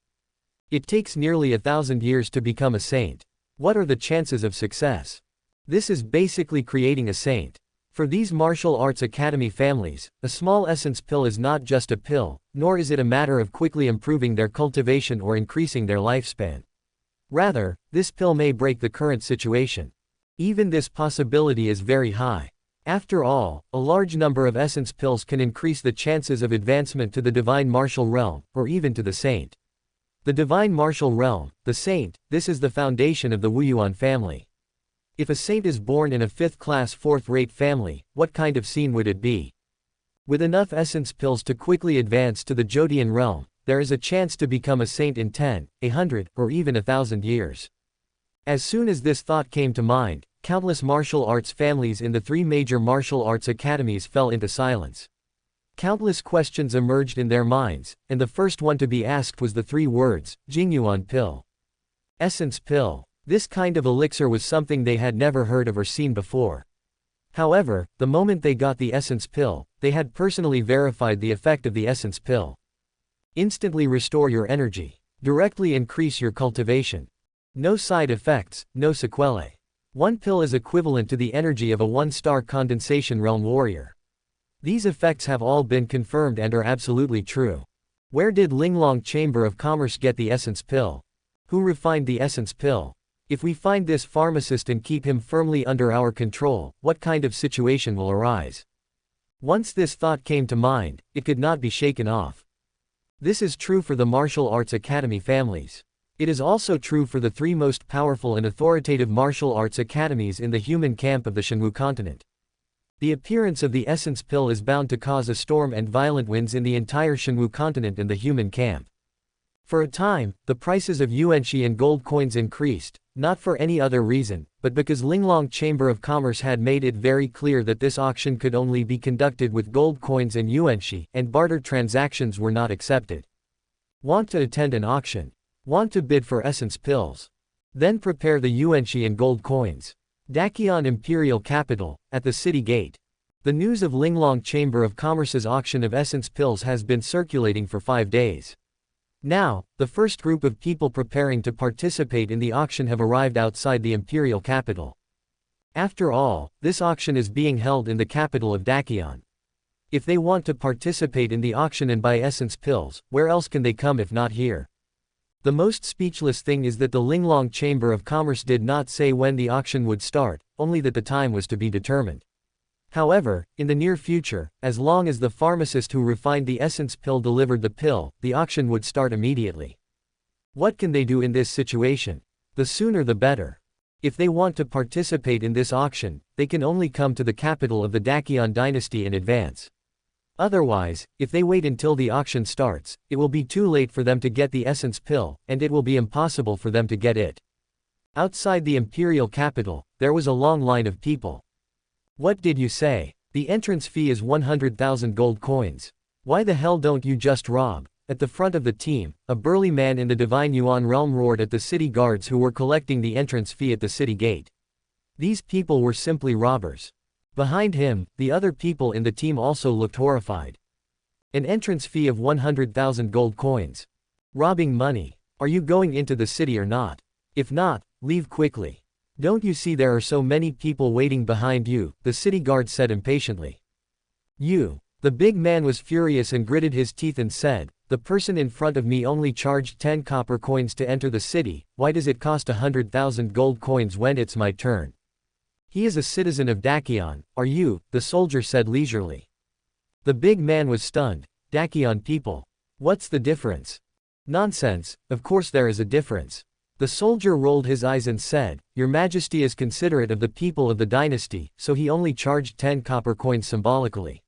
It takes nearly 1,000 years to become a saint. What are the chances of success? This is basically creating a saint. For these martial arts academy families, a small essence pill is not just a pill, nor is it a matter of quickly improving their cultivation or increasing their lifespan. Rather, this pill may break the current situation. Even this possibility is very high. After all, a large number of essence pills can increase the chances of advancement to the divine martial realm, or even to the saint. The divine martial realm, the saint, this is the foundation of the Wuyuan family. If a saint is born in a 5th-class 4th-rate family, what kind of scene would it be? With enough essence pills to quickly advance to the Jodian realm, there is a chance to become a saint in 10, 100, or even 1,000 years. As soon as this thought came to mind, countless martial arts families in the 3 major martial arts academies fell into silence. Countless questions emerged in their minds, and the first one to be asked was the 3 words, Jingyuan pill. Essence pill. This kind of elixir was something they had never heard of or seen before. However, the moment they got the essence pill, they had personally verified the effect of the essence pill. Instantly restore your energy. Directly increase your cultivation. No side effects, no sequelae. One pill is equivalent to the energy of a 1-star condensation realm warrior. These effects have all been confirmed and are absolutely true. Where did Linglong Chamber of Commerce get the essence pill? Who refined the essence pill? If we find this pharmacist and keep him firmly under our control, what kind of situation will arise? Once this thought came to mind, it could not be shaken off. This is true for the martial arts academy families. It is also true for the 3 most powerful and authoritative martial arts academies in the human camp of the Shenwu continent. The appearance of the essence pill is bound to cause a storm and violent winds in the entire Shenwu continent and the human camp. For a time, the prices of yuanxi and gold coins increased, not for any other reason, but because Linglong Chamber of Commerce had made it very clear that this auction could only be conducted with gold coins and yuanxi, and barter transactions were not accepted. Want to attend an auction? Want to bid for essence pills? Then prepare the yuanxi and gold coins. Dakian Imperial Capital, at the city gate. The news of Linglong Chamber of Commerce's auction of essence pills has been circulating for 5 days. Now, the first group of people preparing to participate in the auction have arrived outside the imperial capital. After all, this auction is being held in the capital of Dakian. If they want to participate in the auction and buy essence pills, where else can they come if not here? The most speechless thing is that the Linglong Chamber of Commerce did not say when the auction would start, only that the time was to be determined. However, in the near future, as long as the pharmacist who refined the essence pill delivered the pill, the auction would start immediately. What can they do in this situation? The sooner the better. If they want to participate in this auction, they can only come to the capital of the Dakian dynasty in advance. Otherwise, if they wait until the auction starts, it will be too late for them to get the essence pill, and it will be impossible for them to get it. Outside the imperial capital, there was a long line of people. What did you say? The entrance fee is 100,000 gold coins. Why the hell don't you just rob? At the front of the team, a burly man in the Divine Yuan realm roared at the city guards who were collecting the entrance fee at the city gate. These people were simply robbers. Behind him, the other people in the team also looked horrified. An entrance fee of 100,000 gold coins. Robbing money. Are you going into the city or not? If not, leave quickly. Don't you see there are so many people waiting behind you? The city guard said impatiently. You. The big man was furious and gritted his teeth and said, the person in front of me only charged 10 copper coins to enter the city, why does it cost 100,000 gold coins when it's my turn? He is a citizen of Dakian, are you? The soldier said leisurely. The big man was stunned. Dakian people. What's the difference? Nonsense, of course there is a difference. The soldier rolled his eyes and said, Your Majesty is considerate of the people of the dynasty, so he only charged 10 copper coins symbolically.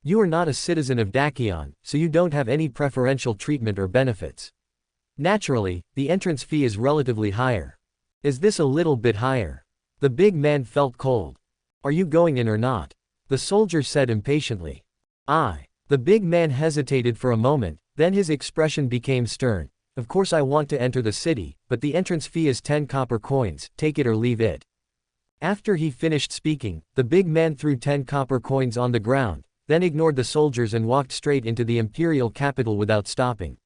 You are not a citizen of Dakian, so you don't have any preferential treatment or benefits. Naturally, the entrance fee is relatively higher. Is this a little bit higher? The big man felt cold. Are you going in or not? The soldier said impatiently. I. The big man hesitated for a moment, then his expression became stern. Of course I want to enter the city, but the entrance fee is 10 copper coins, take it or leave it. After he finished speaking, the big man threw 10 copper coins on the ground, then ignored the soldiers and walked straight into the imperial capital without stopping.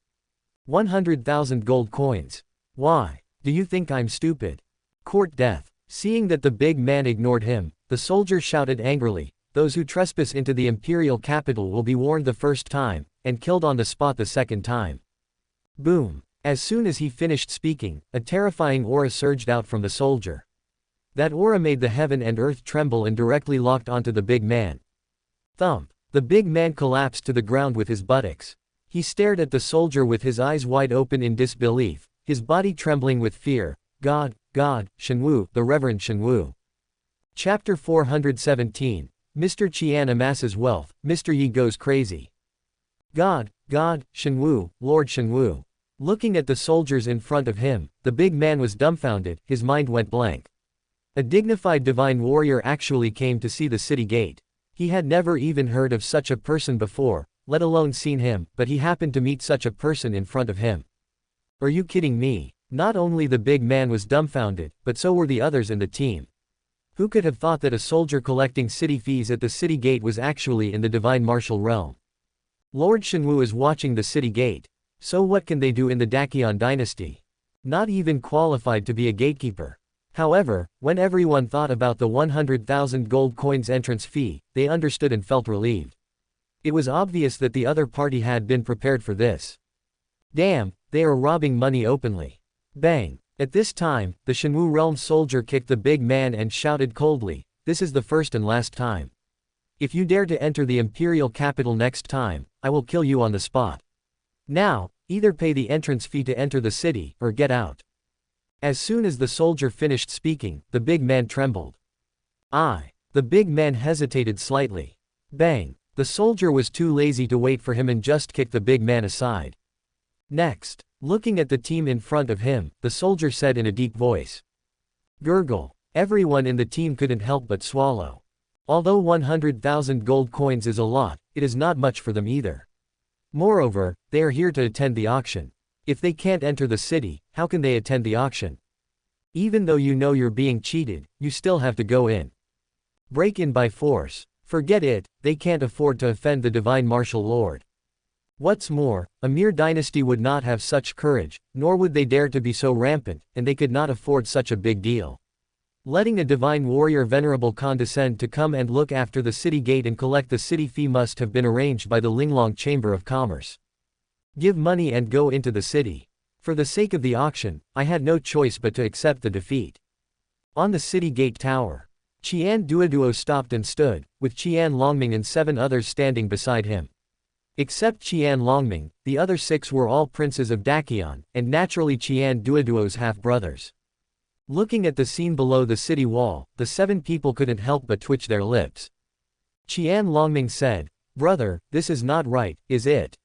100,000 gold coins. Why? Do you think I'm stupid? Court death. Seeing that the big man ignored him, the soldier shouted angrily, those who trespass into the imperial capital will be warned the first time, and killed on the spot the second time. Boom. As soon as he finished speaking, a terrifying aura surged out from the soldier. That aura made the heaven and earth tremble and directly locked onto the big man. Thump. The big man collapsed to the ground with his buttocks. He stared at the soldier with his eyes wide open in disbelief, his body trembling with fear. God, Shenwu, the Reverend Shenwu. Chapter 417, Mr. Qian amasses wealth, Mr. Yi goes crazy. God, Shenwu, Lord Shenwu. Looking at the soldiers in front of him, the big man was dumbfounded, his mind went blank. A dignified divine warrior actually came to see the city gate. He had never even heard of such a person before, let alone seen him, but he happened to meet such a person in front of him. Are you kidding me? Not only the big man was dumbfounded, but so were the others in the team. Who could have thought that a soldier collecting city fees at the city gate was actually in the divine martial realm? Lord Shenwu is watching the city gate. So what can they do in the Dakian dynasty? Not even qualified to be a gatekeeper. However, when everyone thought about the 100,000 gold coins entrance fee, they understood and felt relieved. It was obvious that the other party had been prepared for this. Damn, they are robbing money openly. Bang. At this time, the Shenwu realm soldier kicked the big man and shouted coldly, this is the first and last time. If you dare to enter the imperial capital next time, I will kill you on the spot. Now, either pay the entrance fee to enter the city, or get out. As soon as the soldier finished speaking, the big man trembled. The The big man hesitated slightly. Bang! The soldier was too lazy to wait for him and just kicked the big man aside. Next, looking at the team in front of him, the soldier said in a deep voice. Gurgle. Everyone in the team couldn't help but swallow. Although 100,000 gold coins is a lot, it is not much for them either. Moreover, they are here to attend the auction. If they can't enter the city, how can they attend the auction? Even though you know you're being cheated, you still have to go in. Break in by force. Forget it, they can't afford to offend the divine martial lord. What's more, a mere dynasty would not have such courage, nor would they dare to be so rampant, and they could not afford such a big deal. Letting a divine warrior venerable condescend to come and look after the city gate and collect the city fee must have been arranged by the Linglong Chamber of Commerce. Give money and go into the city. For the sake of the auction, I had no choice but to accept the defeat. On the city gate tower, Qian Duoduo stopped and stood, with Qian Longming and 7 others standing beside him. Except Qian Longming, the other 6 were all princes of Dakian, and naturally Qian Duoduo's half-brothers. Looking at the scene below the city wall, the 7 people couldn't help but twitch their lips. Qian Longming said, "Brother, this is not right, is it?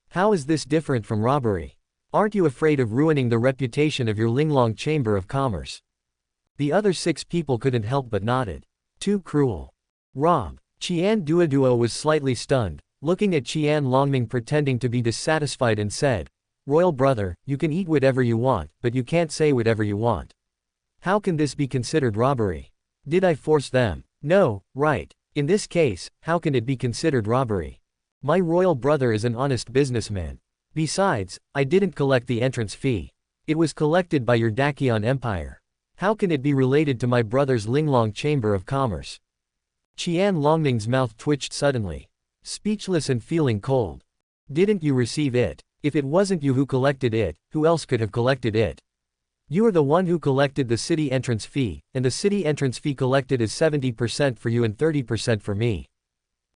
How is this different from robbery? Aren't you afraid of ruining the reputation of your Linglong Chamber of Commerce?" The other 6 people couldn't help but nodded. Too cruel. Rob. Qian Duoduo was slightly stunned, looking at Qian Longming pretending to be dissatisfied and said, "Royal brother, you can eat whatever you want, but you can't say whatever you want. How can this be considered robbery? Did I force them? No, right. In this case, how can it be considered robbery? My royal brother is an honest businessman. Besides, I didn't collect the entrance fee. It was collected by your Dakian Empire. How can it be related to my brother's Linglong Chamber of Commerce?" Qian Longming's mouth twitched suddenly. Speechless and feeling cold. "Didn't you receive it? If it wasn't you who collected it, who else could have collected it? You are the one who collected the city entrance fee, and the city entrance fee collected is 70% for you and 30% for me.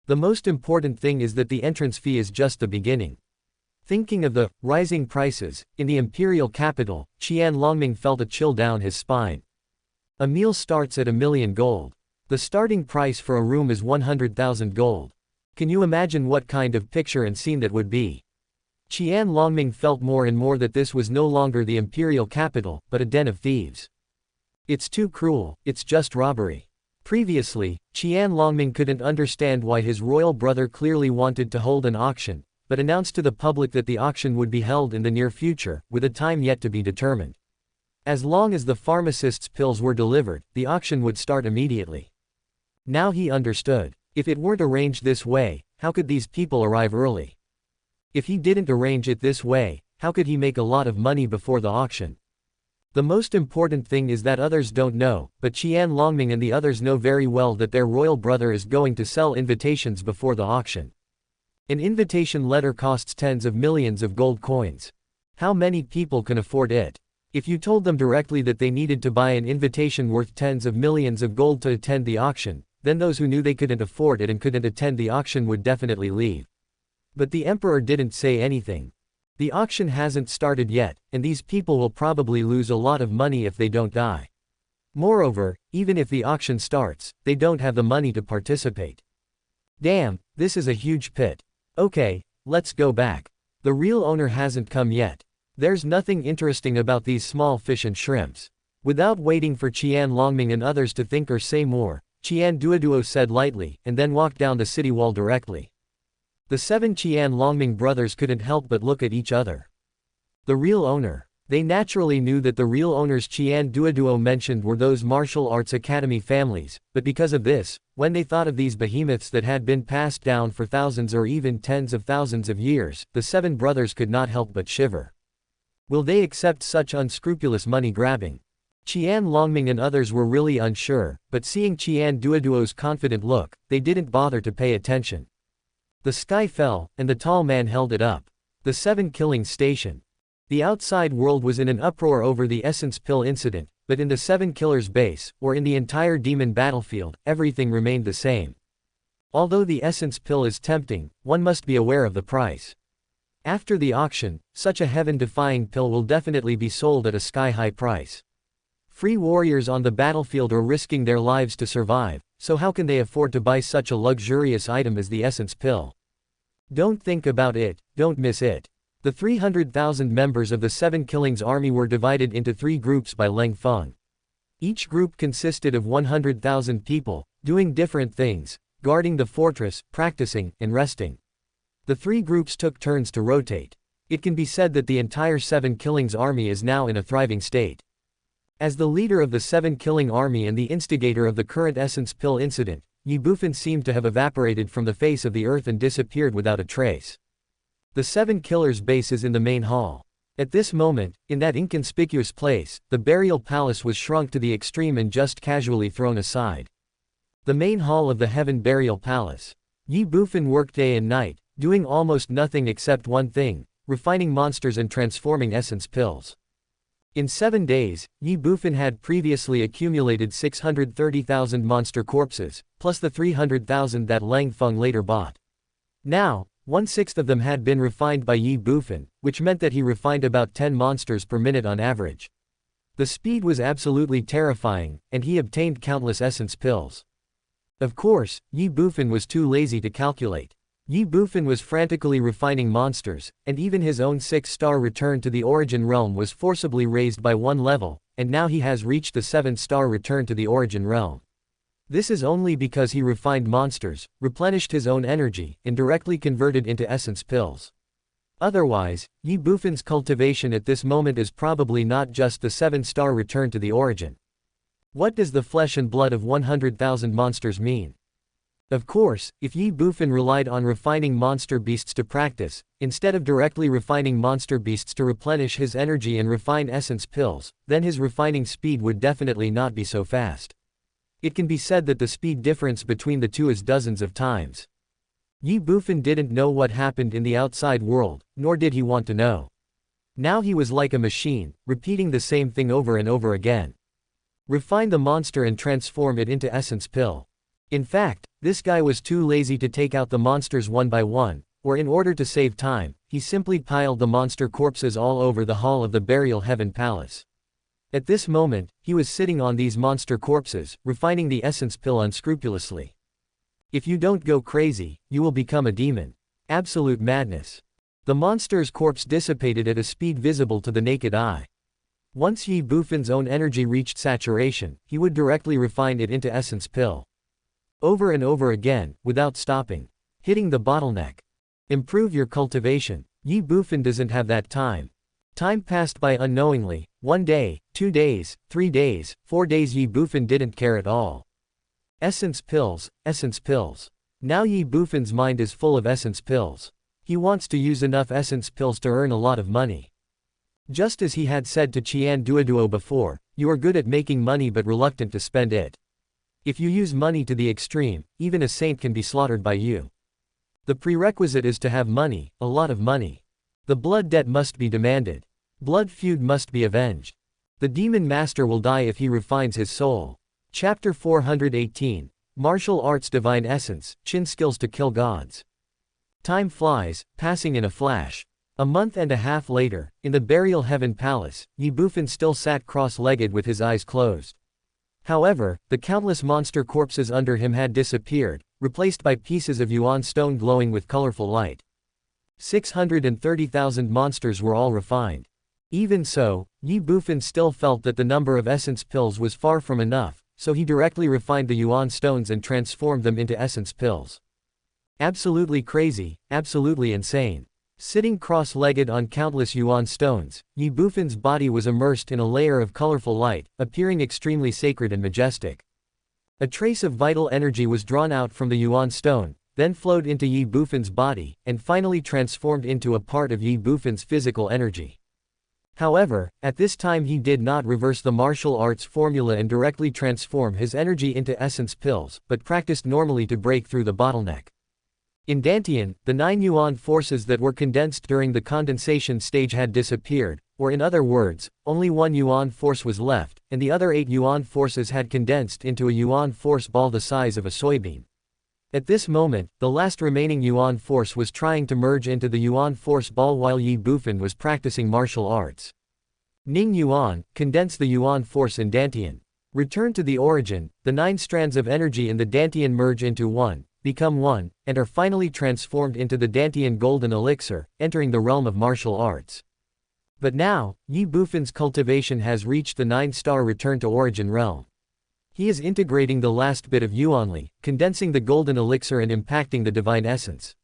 The most important thing is that the entrance fee is just the beginning." Thinking of the rising prices in the imperial capital, Qian Longming felt a chill down his spine. A meal starts at 1,000,000 gold. The starting price for a room is 100,000 gold. Can you imagine what kind of picture and scene that would be? Qian Longming felt more and more that this was no longer the imperial capital, but a den of thieves. It's too cruel, it's just robbery. Previously, Qian Longming couldn't understand why his royal brother clearly wanted to hold an auction, but announced to the public that the auction would be held in the near future, with a time yet to be determined. As long as the pharmacist's pills were delivered, the auction would start immediately. Now he understood. If it weren't arranged this way, how could these people arrive early? If he didn't arrange it this way, how could he make a lot of money before the auction? The most important thing is that others don't know, but Qian Longming and the others know very well that their royal brother is going to sell invitations before the auction. An invitation letter costs tens of millions of gold coins. How many people can afford it? If you told them directly that they needed to buy an invitation worth tens of millions of gold to attend the auction, then those who knew they couldn't afford it and couldn't attend the auction would definitely leave. But the emperor didn't say anything. The auction hasn't started yet, and these people will probably lose a lot of money if they don't die. Moreover, even if the auction starts, they don't have the money to participate. Damn, this is a huge pit. Okay, let's go back. The real owner hasn't come yet. There's nothing interesting about these small fish and shrimps. Without waiting for Qian Longming and others to think or say more, Qian Duoduo said lightly, and then walked down the city wall directly. The 7 Qian Longming brothers couldn't help but look at each other. The real owner. They naturally knew that the real owners Qian Duoduo mentioned were those martial arts academy families, but because of this, when they thought of these behemoths that had been passed down for thousands or even tens of thousands of years, the 7 brothers could not help but shiver. Will they accept such unscrupulous money grabbing? Qian Longming and others were really unsure, but seeing Qian Duoduo's confident look, they didn't bother to pay attention. The sky fell, and the tall man held it up. The 7 killing station. The outside world was in an uproar over the essence pill incident, but in the 7 killers base, or in the entire demon battlefield, everything remained the same. Although the essence pill is tempting, one must be aware of the price. After the auction, such a heaven-defying pill will definitely be sold at a sky-high price. Free warriors on the battlefield are risking their lives to survive, so how can they afford to buy such a luxurious item as the essence pill? Don't think about it, don't miss it. The 300,000 members of the Seven Killings army were divided into 3 groups by Leng Feng. Each group consisted of 100,000 people, doing different things, guarding the fortress, practicing, and resting. The 3 groups took turns to rotate. It can be said that the entire Seven Killings army is now in a thriving state. As the leader of the Seven Killing army and the instigator of the current essence pill incident, Ye Bufan seemed to have evaporated from the face of the earth and disappeared without a trace. The Seven Killers' base is in the main hall. At this moment, in that inconspicuous place, the burial palace was shrunk to the extreme and just casually thrown aside. The main hall of the Heaven Burial Palace. Ye Bufan worked day and night, doing almost nothing except one thing, refining monsters and transforming essence pills. In 7 days, Ye Bufan had previously accumulated 630,000 monster corpses, plus the 300,000 that Leng Feng later bought. Now, 1/6 of them had been refined by Ye Bufan, which meant that he refined about 10 monsters per minute on average. The speed was absolutely terrifying, and he obtained countless essence pills. Of course, Ye Bufan was too lazy to calculate. Ye Bufan was frantically refining monsters, and even his own 6-star return to the Origin Realm was forcibly raised by 1 level, and now he has reached the 7-star return to the Origin Realm. This is only because he refined monsters, replenished his own energy, and directly converted into essence pills. Otherwise, Ye Bufan's cultivation at this moment is probably not just the 7-star return to the origin. What does the flesh and blood of 100,000 monsters mean? Of course, if Ye Bufan relied on refining monster beasts to practice, instead of directly refining monster beasts to replenish his energy and refine essence pills, then his refining speed would definitely not be so fast. It can be said that the speed difference between the two is dozens of times. Ye Bufan didn't know what happened in the outside world, nor did he want to know. Now he was like a machine, repeating the same thing over and over again. Refine the monster and transform it into essence pill. In fact, this guy was too lazy to take out the monsters one by one, or in order to save time, he simply piled the monster corpses all over the hall of the Burial Heaven Palace. At this moment, he was sitting on these monster corpses, refining the essence pill unscrupulously. If you don't go crazy, you will become a demon. Absolute madness. The monster's corpse dissipated at a speed visible to the naked eye. Once Ye Bufan's own energy reached saturation, he would directly refine it into essence pill. Over and over again, without stopping. Hitting the bottleneck. Improve your cultivation. Ye Bufan doesn't have that time. Time passed by unknowingly. 1 day, 2 days, 3 days, 4 days. Ye Bufan didn't care at all. Essence pills, essence pills. Now Ye Bufan's mind is full of essence pills. He wants to use enough essence pills to earn a lot of money. Just as he had said to Qian Duoduo before, you are good at making money but reluctant to spend it. If you use money to the extreme, even a saint can be slaughtered by you. The prerequisite is to have money, a lot of money. The blood debt must be demanded. Blood feud must be avenged. The demon master will die if he refines his soul. Chapter 418. Martial Arts Divine Essence, Chin Skills to Kill Gods. Time flies, passing in a flash. A month and a half later, in the Burial Heaven Palace, Ye Bufan still sat cross-legged with his eyes closed. However, the countless monster corpses under him had disappeared, replaced by pieces of yuan stone glowing with colorful light. 630,000 monsters were all refined. Even so, Ye Bufan still felt that the number of essence pills was far from enough, so he directly refined the yuan stones and transformed them into essence pills. Absolutely crazy, absolutely insane. Sitting cross-legged on countless yuan stones, Ye Bufan's body was immersed in a layer of colorful light, appearing extremely sacred and majestic. A trace of vital energy was drawn out from the yuan stone, then flowed into Ye Bufan's body, and finally transformed into a part of Ye Bufan's physical energy. However, at this time he did not reverse the martial arts formula and directly transform his energy into essence pills, but practiced normally to break through the bottleneck. In Dantian, the 9 yuan forces that were condensed during the condensation stage had disappeared, or in other words, only 1 yuan force was left, and the other 8 yuan forces had condensed into a yuan force ball the size of a soybean. At this moment, the last remaining yuan force was trying to merge into the yuan force ball while Ye Bufan was practicing martial arts. Ning Yuan, condense the yuan force in Dantian. Return to the origin, the 9 strands of energy in the Dantian merge into one, become one, and are finally transformed into the Dantian golden elixir, entering the realm of martial arts. But now, Ye Bufan's cultivation has reached the 9-star return to origin realm. He is integrating the last bit of Yuanli, condensing the golden elixir and impacting the divine essence.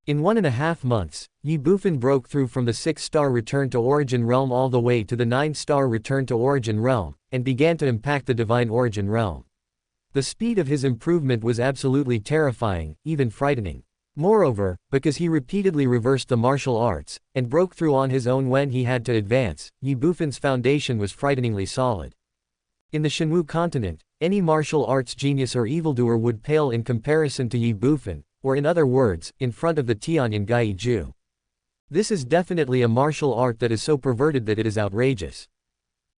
In 1.5 months, Ye Bufan broke through from the 6-star return to origin realm all the way to the 9-star return to origin realm, and began to impact the divine origin realm. The speed of his improvement was absolutely terrifying, even frightening. Moreover, because he repeatedly reversed the martial arts, and broke through on his own when he had to advance, Ye Bufan's foundation was frighteningly solid. In the Shenwu continent, any martial arts genius or evildoer would pale in comparison to Ye Bufan, or in other words, in front of the Tianyan Gaiju. This is definitely a martial art that is so perverted that it is outrageous.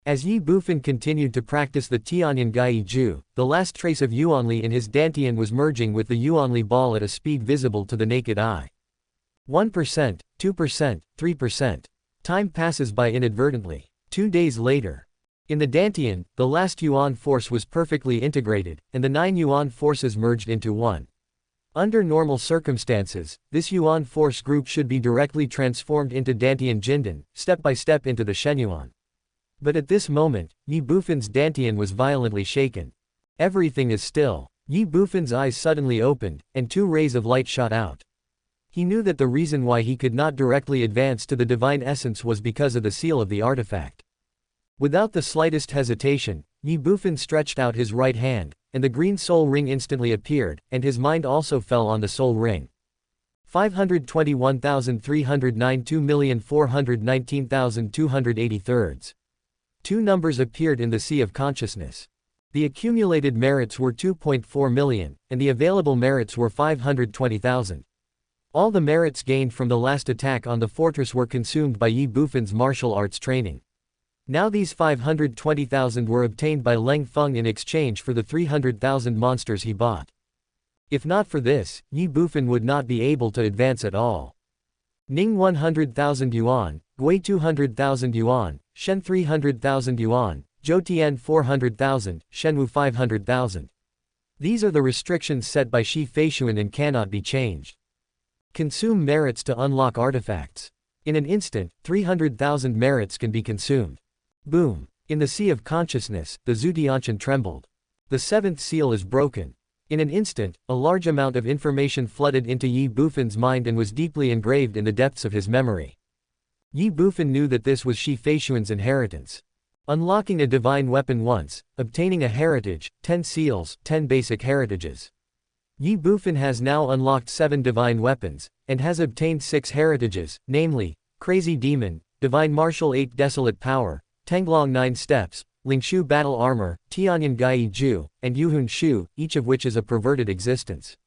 As Ye Bufan continued to practice the Tianyan Gaiju, the last trace of Yuanli in his Dantian was merging with the Yuanli ball at a speed visible to the naked eye. 1%, 2%, 3%. Time passes by inadvertently. 2 days later. In the Dantian, the last Yuan force was perfectly integrated, and the 9 Yuan forces merged into one. Under normal circumstances, this Yuan force group should be directly transformed into Dantian Jindan, step by step into the Shenyuan. But at this moment, Ye Bufan's Dantian was violently shaken. Everything is still. Ye Bufan's eyes suddenly opened, and 2 rays of light shot out. He knew that the reason why he could not directly advance to the divine essence was because of the seal of the artifact. Without the slightest hesitation, Ye Bufan stretched out his right hand, and the green soul ring instantly appeared, and his mind also fell on the soul ring. 521,309 2,419,283. 2 numbers appeared in the sea of consciousness. The accumulated merits were 2.4 million, and the available merits were 520,000. All the merits gained from the last attack on the fortress were consumed by Ye Bufan's martial arts training. Now these 520,000 were obtained by Leng Feng in exchange for the 300,000 monsters he bought. If not for this, Ye Bufan would not be able to advance at all. Ning 100,000 yuan, Gui 200,000 yuan, Shen 300,000 yuan, Zhou Tian 400,000, Shenwu 500,000. These are the restrictions set by Shi Feishuan and cannot be changed. Consume merits to unlock artifacts. In an instant, 300,000 merits can be consumed. Boom. In the sea of consciousness, the Zutianshan trembled. The 7th seal is broken. In an instant, a large amount of information flooded into Ye Bufan's mind and was deeply engraved in the depths of his memory. Ye Bufan knew that this was Shi Feishuan's inheritance. Unlocking a divine weapon once, obtaining a heritage, 10 seals, 10 basic heritages. Ye Bufan has now unlocked 7 divine weapons, and has obtained 6 heritages, namely, Crazy Demon, Divine Martial 8 Desolate Power, Tenglong 9 Steps, Lingshu Battle Armor, Tianyan Gaiju, and Yuhun Shu, each of which is a perverted existence.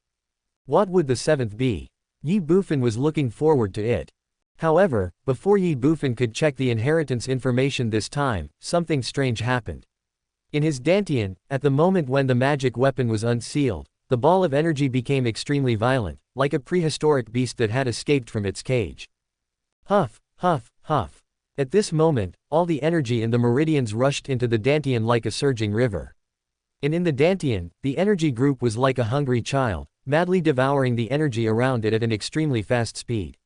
What would the 7th be? Ye Bufan was looking forward to it. However, before Ye Bufan could check the inheritance information this time, something strange happened. In his Dantian, at the moment when the magic weapon was unsealed, the ball of energy became extremely violent, like a prehistoric beast that had escaped from its cage. Huff, huff, huff. At this moment, all the energy in the meridians rushed into the Dantian like a surging river. And in the Dantian, the energy group was like a hungry child, madly devouring the energy around it at an extremely fast speed.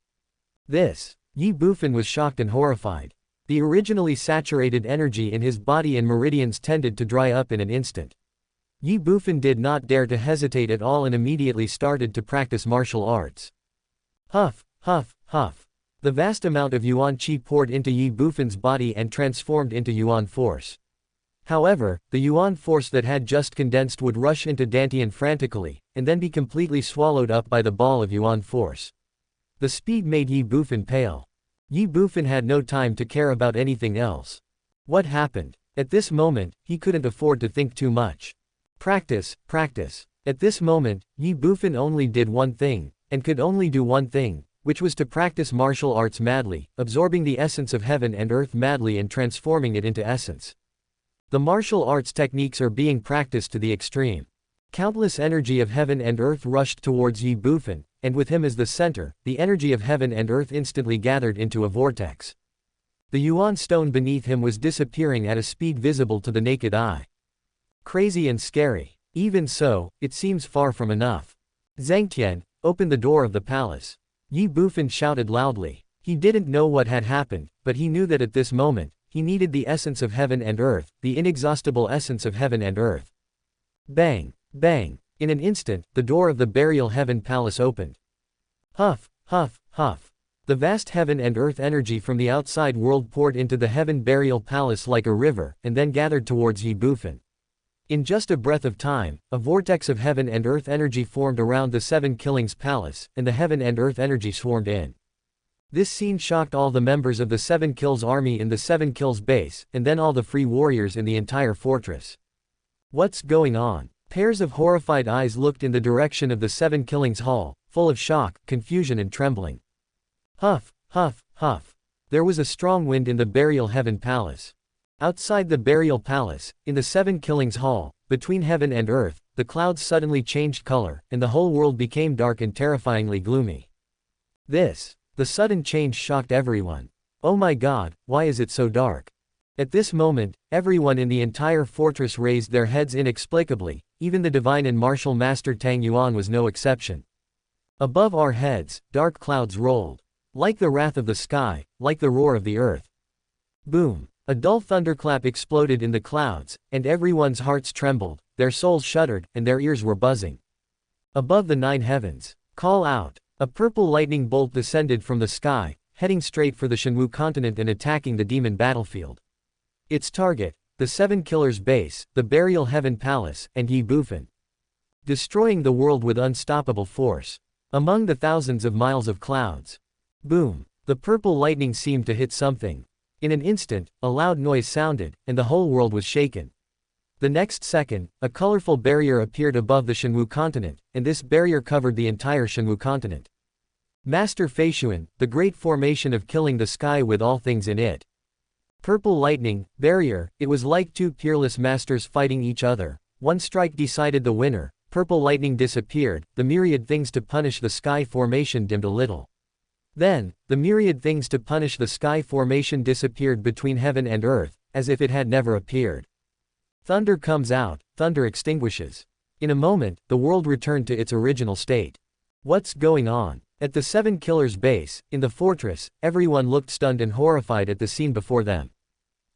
This. Ye Bufan was shocked and horrified. The originally saturated energy in his body and meridians tended to dry up in an instant. Ye Bufan did not dare to hesitate at all and immediately started to practice martial arts. Huff, huff, huff. The vast amount of Yuan Qi poured into Ye Bufan's body and transformed into Yuan force. However, the Yuan force that had just condensed would rush into Dantian frantically, and then be completely swallowed up by the ball of Yuan force. The speed made Ye Bufan pale. Ye Bufan had no time to care about anything else. What happened? At this moment, he couldn't afford to think too much. Practice, practice. At this moment, Ye Bufan only did one thing, and could only do one thing, which was to practice martial arts madly, absorbing the essence of heaven and earth madly and transforming it into essence. The martial arts techniques are being practiced to the extreme. Countless energy of heaven and earth rushed towards Ye Bufan, and with him as the center, the energy of heaven and earth instantly gathered into a vortex. The Yuan stone beneath him was disappearing at a speed visible to the naked eye. Crazy and scary. Even so, it seems far from enough. Zhangtian, open the door of the palace. Ye Bufan shouted loudly. He didn't know what had happened, but he knew that at this moment, he needed the essence of heaven and earth, the inexhaustible essence of heaven and earth. Bang! Bang! In an instant, the door of the burial heaven palace opened. Huff! Huff! Huff! The vast heaven and earth energy from the outside world poured into the heaven burial palace like a river, and then gathered towards Ye Bufan. In just a breath of time, a vortex of heaven and earth energy formed around the Seven Killings palace, and the heaven and earth energy swarmed in. This scene shocked all the members of the Seven Kills army in the Seven Kills base, and then all the free warriors in the entire fortress. What's going on? Pairs of horrified eyes looked in the direction of the Seven Killings hall, full of shock, confusion and trembling. Huff! Huff! Huff! There was a strong wind in the burial heaven palace. Outside the burial palace, in the Seven Killings hall, between heaven and earth, the clouds suddenly changed color, and the whole world became dark and terrifyingly gloomy. The sudden change shocked everyone. Oh my God, why is it so dark? At this moment, everyone in the entire fortress raised their heads inexplicably, even the divine and martial master Tang Yuan was no exception. Above our heads, dark clouds rolled. Like the wrath of the sky, like the roar of the earth. Boom! A dull thunderclap exploded in the clouds, and everyone's hearts trembled, their souls shuddered, and their ears were buzzing. Above the nine heavens, call out! A purple lightning bolt descended from the sky, heading straight for the Shenwu continent and attacking the demon battlefield. Its target, the Seven Killers base, the burial heaven palace, and Ye Bufan. Destroying the world with unstoppable force. Among the thousands of miles of clouds. Boom! The purple lightning seemed to hit something. In an instant, a loud noise sounded, and the whole world was shaken. The next second, a colorful barrier appeared above the Shenwu continent, and this barrier covered the entire Shenwu continent. Master Feishuan, the great formation of killing the sky with all things in it. Purple lightning, barrier, it was like two peerless masters fighting each other. One strike decided the winner, purple lightning disappeared, the myriad things to punish the sky formation dimmed a little. Then, the myriad things to punish the sky formation disappeared between heaven and earth, as if it had never appeared. Thunder comes out, thunder extinguishes. In a moment, the world returned to its original state. What's going on? At the Seven Killers base, in the fortress, everyone looked stunned and horrified at the scene before them.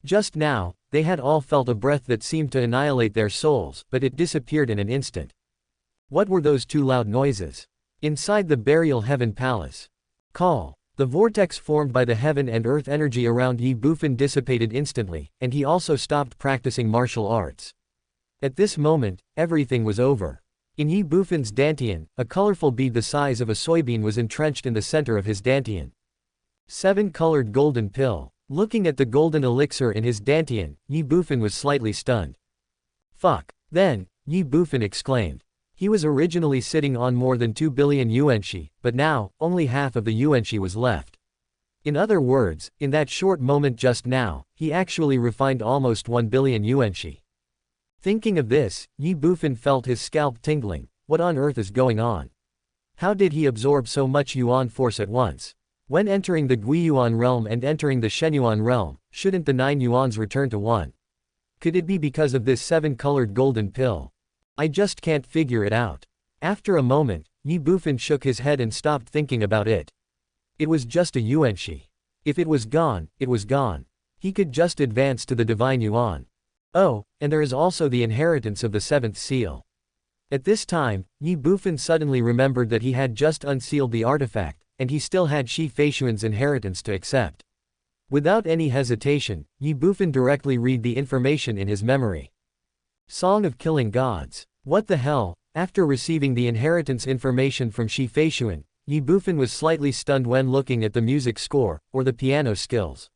Just now, they had all felt a breath that seemed to annihilate their souls, but it disappeared in an instant. What were those two loud noises? Inside the burial heaven palace. Call. The vortex formed by the heaven and earth energy around Ye Bufan dissipated instantly, and he also stopped practicing martial arts. At this moment, everything was over. In Ye Bufan's dantian, a colorful bead the size of a soybean was entrenched in the center of his dantian. Seven-colored golden pill. Looking at the golden elixir in his dantian, Ye Bufan was slightly stunned. Fuck. Then, Ye Bufan exclaimed. He was originally sitting on more than 2 billion yuanshi, but now, only half of the yuanshi was left. In other words, in that short moment just now, he actually refined almost 1 billion yuanshi. Thinking of this, Ye Bufan felt his scalp tingling. What on earth is going on? How did he absorb so much yuan force at once? When entering the Guiyuan realm and entering the Shenyuan realm, shouldn't the 9 yuans return to 1? Could it be because of this 7-colored golden pill? I just can't figure it out. After a moment, Ye Bufan shook his head and stopped thinking about it. It was just a yuanshi. If it was gone, it was gone. He could just advance to the divine yuan. Oh, and there is also the inheritance of the 7th seal. At this time, Ye Bufan suddenly remembered that he had just unsealed the artifact, and he still had Shi Feishuan's inheritance to accept. Without any hesitation, Ye Bufan directly read the information in his memory. Song of Killing Gods. What the hell? After receiving the inheritance information from Shi Feishuan, Ye Bufan was slightly stunned when looking at the music score, or the piano skills.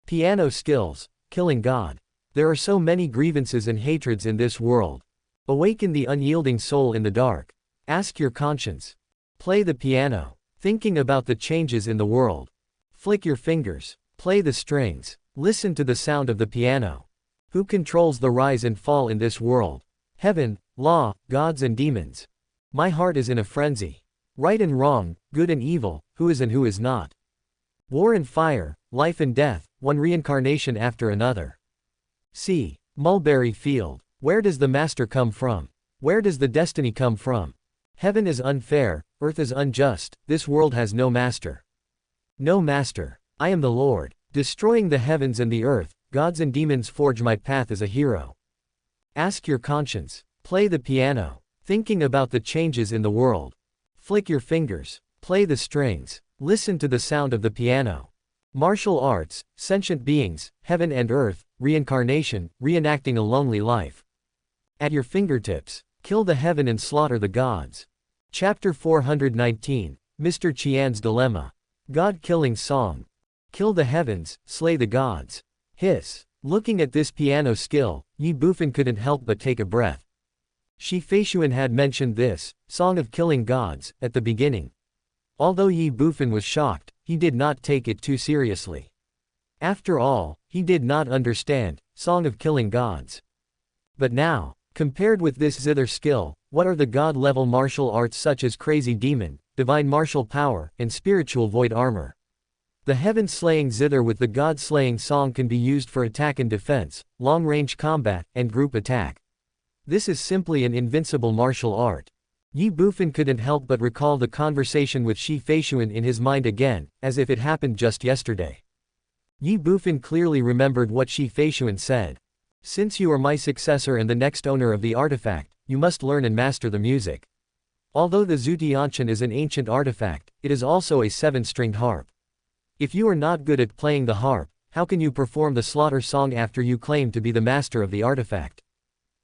Piano skills, killing God. There are so many grievances and hatreds in this world. Awaken the unyielding soul in the dark. Ask your conscience. Play the piano. Thinking about the changes in the world. Flick your fingers. Play the strings. Listen to the sound of the piano. Who controls the rise and fall in this world? Heaven, law, gods and demons. My heart is in a frenzy. Right and wrong, good and evil, who is and who is not. War and fire, life and death, one reincarnation after another. See. Mulberry Field. Where does the master come from? Where does the destiny come from? Heaven is unfair, earth is unjust, this world has no master. No master. I am the Lord. Destroying the heavens and the earth, gods and demons forge my path as a hero. Ask your conscience. Play the piano. Thinking about the changes in the world. Flick your fingers. Play the strings. Listen to the sound of the piano. Martial arts, sentient beings, heaven and earth, reincarnation, reenacting a lonely life. At your fingertips. Kill the heaven and slaughter the gods. Chapter 419, Mr. Qian's Dilemma. God-killing song. Kill the heavens, slay the gods. Hiss. Looking at this piano skill, Ye Bufan couldn't help but take a breath. Shi Feishuan had mentioned this, song of killing gods, at the beginning. Although Ye Bufan was shocked, he did not take it too seriously. After all, he did not understand, song of killing gods. But now, compared with this zither skill, what are the god-level martial arts such as crazy demon, divine martial power, and spiritual void armor? The heaven-slaying zither with the god-slaying song can be used for attack and defense, long-range combat, and group attack. This is simply an invincible martial art. Ye Bufan couldn't help but recall the conversation with Shi Feishuan in his mind again, as if it happened just yesterday. Ye Bufan clearly remembered what Shi Feishuan said. Since you are my successor and the next owner of the artifact, you must learn and master the music. Although the Zutianshan is an ancient artifact, it is also a seven-stringed harp. If you are not good at playing the harp, how can you perform the slaughter song after you claim to be the master of the artifact?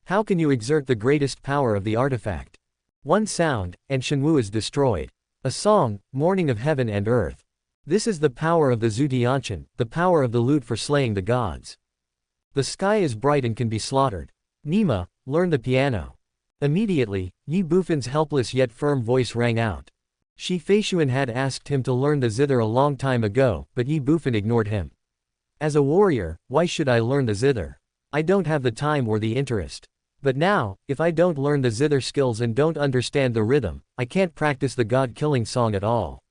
How can you exert the greatest power of the artifact? One sound, and Shenwu is destroyed. A song, mourning of heaven and earth. This is the power of the Zutianshan, the power of the lute for slaying the gods. The sky is bright and can be slaughtered. Nima, learn the piano. Immediately, Ye Bufan's helpless yet firm voice rang out. Shi Feishuan had asked him to learn the zither a long time ago, but Ye Bufan ignored him. As a warrior, why should I learn the zither? I don't have the time or the interest. But now, if I don't learn the zither skills and don't understand the rhythm, I can't practice the god-killing song at all.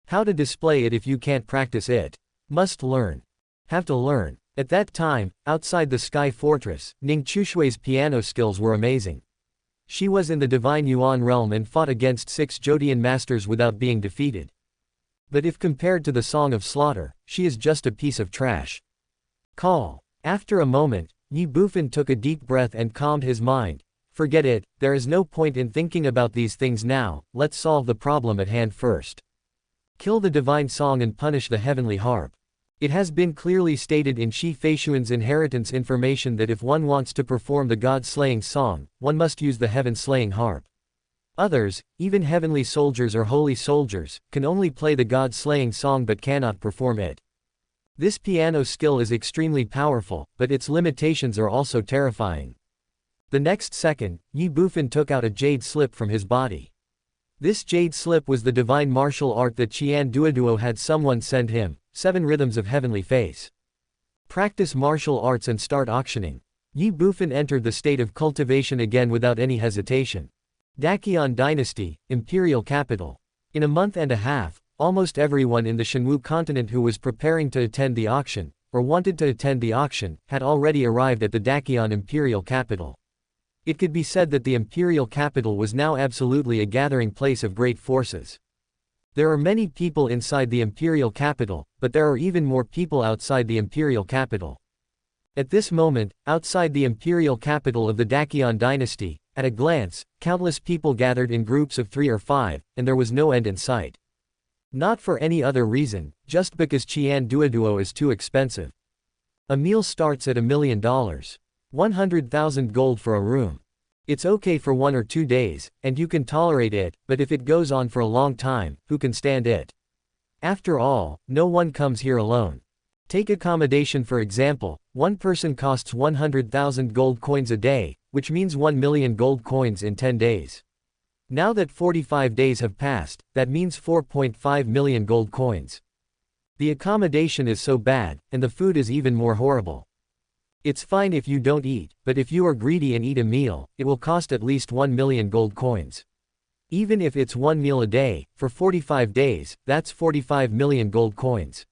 How to display it if you can't practice it? Must learn. Have to learn. At that time, outside the Sky Fortress, Ning Chushui's piano skills were amazing. She was in the Divine Yuan realm and fought against 6 Jodian masters without being defeated. But if compared to the Song of Slaughter, she is just a piece of trash. Call. After a moment, Ye Bufan took a deep breath and calmed his mind. Forget it, there is no point in thinking about these things now, let's solve the problem at hand first. Kill the divine song and punish the heavenly harp. It has been clearly stated in Shi Feishuan's inheritance information that if one wants to perform the god-slaying song, one must use the heaven-slaying harp. Others, even heavenly soldiers or holy soldiers, can only play the god-slaying song but cannot perform it. This piano skill is extremely powerful, but its limitations are also terrifying. The next second, Ye Bufan took out a jade slip from his body. This jade slip was the divine martial art that Qian Duoduo had someone send him, 7 rhythms of heavenly face. Practice martial arts and start auctioning. Ye Bufan entered the state of cultivation again without any hesitation. Dakian Dynasty, Imperial Capital. In a month and a half, almost everyone in the Shenwu continent who was preparing to attend the auction, or wanted to attend the auction, had already arrived at the Dakian Imperial Capital. It could be said that the Imperial Capital was now absolutely a gathering place of great forces. There are many people inside the Imperial Capital, but there are even more people outside the Imperial Capital. At this moment, outside the Imperial Capital of the Dakian Dynasty, at a glance, countless people gathered in groups of 3 or 5, and there was no end in sight. Not for any other reason, just because Qian Duoduo is too expensive. A meal starts at $1 million. 100,000 gold for a room. It's okay for 1 or 2 days, and you can tolerate it, but if it goes on for a long time, who can stand it? After all, no one comes here alone. Take accommodation for example, one person costs 100,000 gold coins a day, which means 1 million gold coins in 10 days. Now that 45 days have passed, that means 4.5 million gold coins. The accommodation is so bad, and the food is even more horrible. It's fine if you don't eat, but if you are greedy and eat a meal, it will cost at least 1 million gold coins. Even if it's 1 meal a day, for 45 days, that's 45 million gold coins.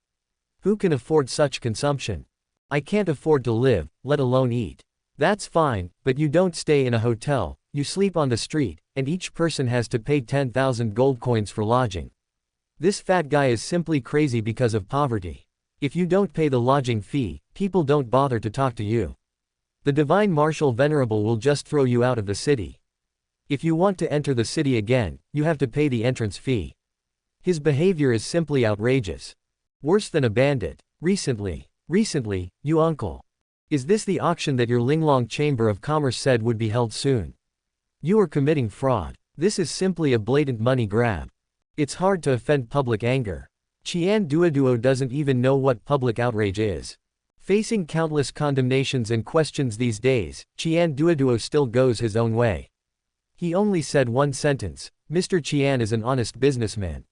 Who can afford such consumption? I can't afford to live, let alone eat. That's fine, but you don't stay in a hotel, you sleep on the street, and each person has to pay 10,000 gold coins for lodging. This fat guy is simply crazy because of poverty. If you don't pay the lodging fee, people don't bother to talk to you. The Divine Marshal Venerable will just throw you out of the city. If you want to enter the city again, you have to pay the entrance fee. His behavior is simply outrageous. Worse than a bandit. Recently, you uncle. Is this the auction that your Linglong Chamber of Commerce said would be held soon? You are committing fraud. This is simply a blatant money grab. It's hard to offend public anger. Qian Duoduo doesn't even know what public outrage is. Facing countless condemnations and questions these days, Qian Duoduo still goes his own way. He only said one sentence: Mr. Qian is an honest businessman.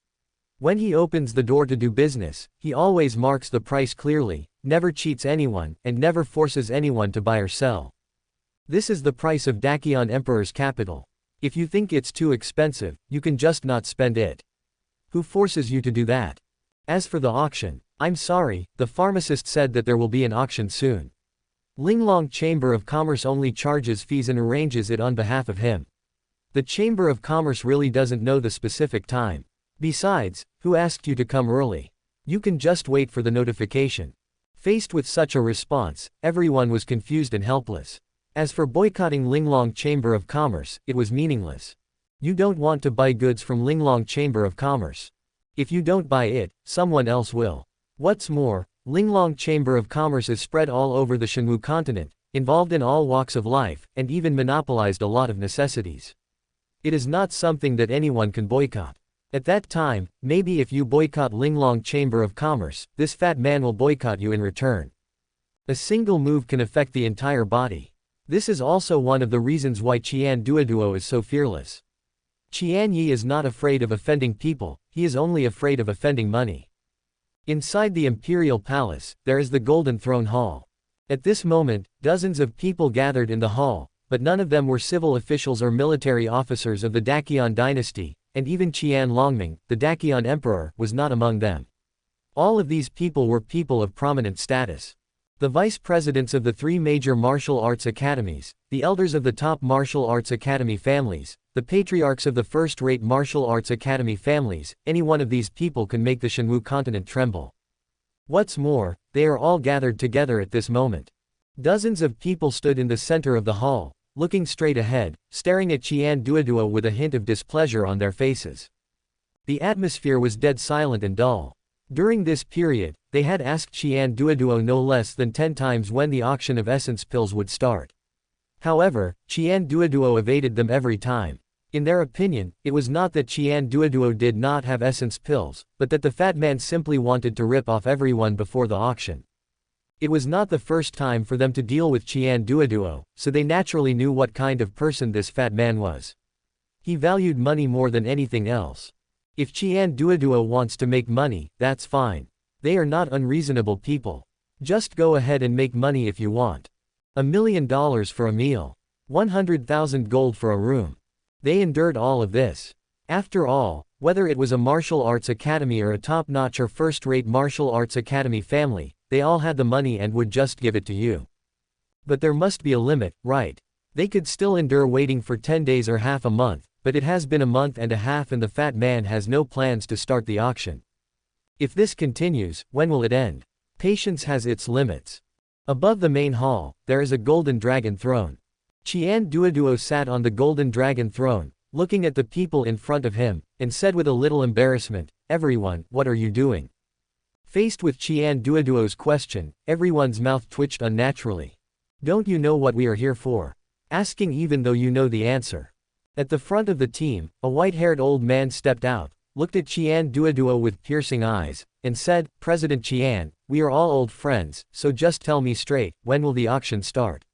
When he opens the door to do business, he always marks the price clearly, never cheats anyone, and never forces anyone to buy or sell. This is the price of Dakion Emperor's capital. If you think it's too expensive, you can just not spend it. Who forces you to do that? As for the auction, I'm sorry, the pharmacist said that there will be an auction soon. Linglong Chamber of Commerce only charges fees and arranges it on behalf of him. The Chamber of Commerce really doesn't know the specific time. Besides, who asked you to come early? You can just wait for the notification. Faced with such a response, everyone was confused and helpless. As for boycotting Linglong Chamber of Commerce, it was meaningless. You don't want to buy goods from Linglong Chamber of Commerce. If you don't buy it, someone else will. What's more, Linglong Chamber of Commerce is spread all over the Shenwu continent, involved in all walks of life, and even monopolized a lot of necessities. It is not something that anyone can boycott. At that time, maybe if you boycott Linglong Chamber of Commerce, this fat man will boycott you in return. A single move can affect the entire body. This is also one of the reasons why Qian Duoduo is so fearless. Qian Yi is not afraid of offending people, he is only afraid of offending money. Inside the Imperial Palace, there is the Golden Throne Hall. At this moment, dozens of people gathered in the hall, but none of them were civil officials or military officers of the Dakion dynasty, and even Qian Longming, the Dakion emperor, was not among them. All of these people were people of prominent status. The vice presidents of the three major martial arts academies, the elders of the top martial arts academy families, the patriarchs of the first-rate martial arts academy families, any one of these people can make the Shenwu continent tremble. What's more, they are all gathered together at this moment. Dozens of people stood in the center of the hall, looking straight ahead, staring at Qian Duoduo with a hint of displeasure on their faces. The atmosphere was dead silent and dull. During this period, they had asked Qian Duoduo no less than 10 times when the auction of essence pills would start. However, Qian Duoduo evaded them every time. In their opinion, it was not that Qian Duoduo did not have essence pills, but that the fat man simply wanted to rip off everyone before the auction. It was not the first time for them to deal with Qian Duoduo, so they naturally knew what kind of person this fat man was. He valued money more than anything else. If Qian Duoduo wants to make money, that's fine. They are not unreasonable people. Just go ahead and make money if you want. $1 million for a meal. 100,000 gold for a room. They endured all of this. After all, whether it was a martial arts academy or a top-notch or first-rate martial arts academy family, they all had the money and would just give it to you. But there must be a limit, right? They could still endure waiting for 10 days or half a month, but it has been a month and a half and the fat man has no plans to start the auction. If this continues, when will it end? Patience has its limits. Above the main hall, there is a golden dragon throne. Qian Duoduo sat on the golden dragon throne, looking at the people in front of him, and said with a little embarrassment, "Everyone, what are you doing?" Faced with Qian Duoduo's question, everyone's mouth twitched unnaturally. "Don't you know what we are here for?" Asking even though you know the answer. At the front of the team, a white-haired old man stepped out, looked at Qian Duoduo with piercing eyes, and said, "President Qian, we are all old friends, so just tell me straight, when will the auction start?"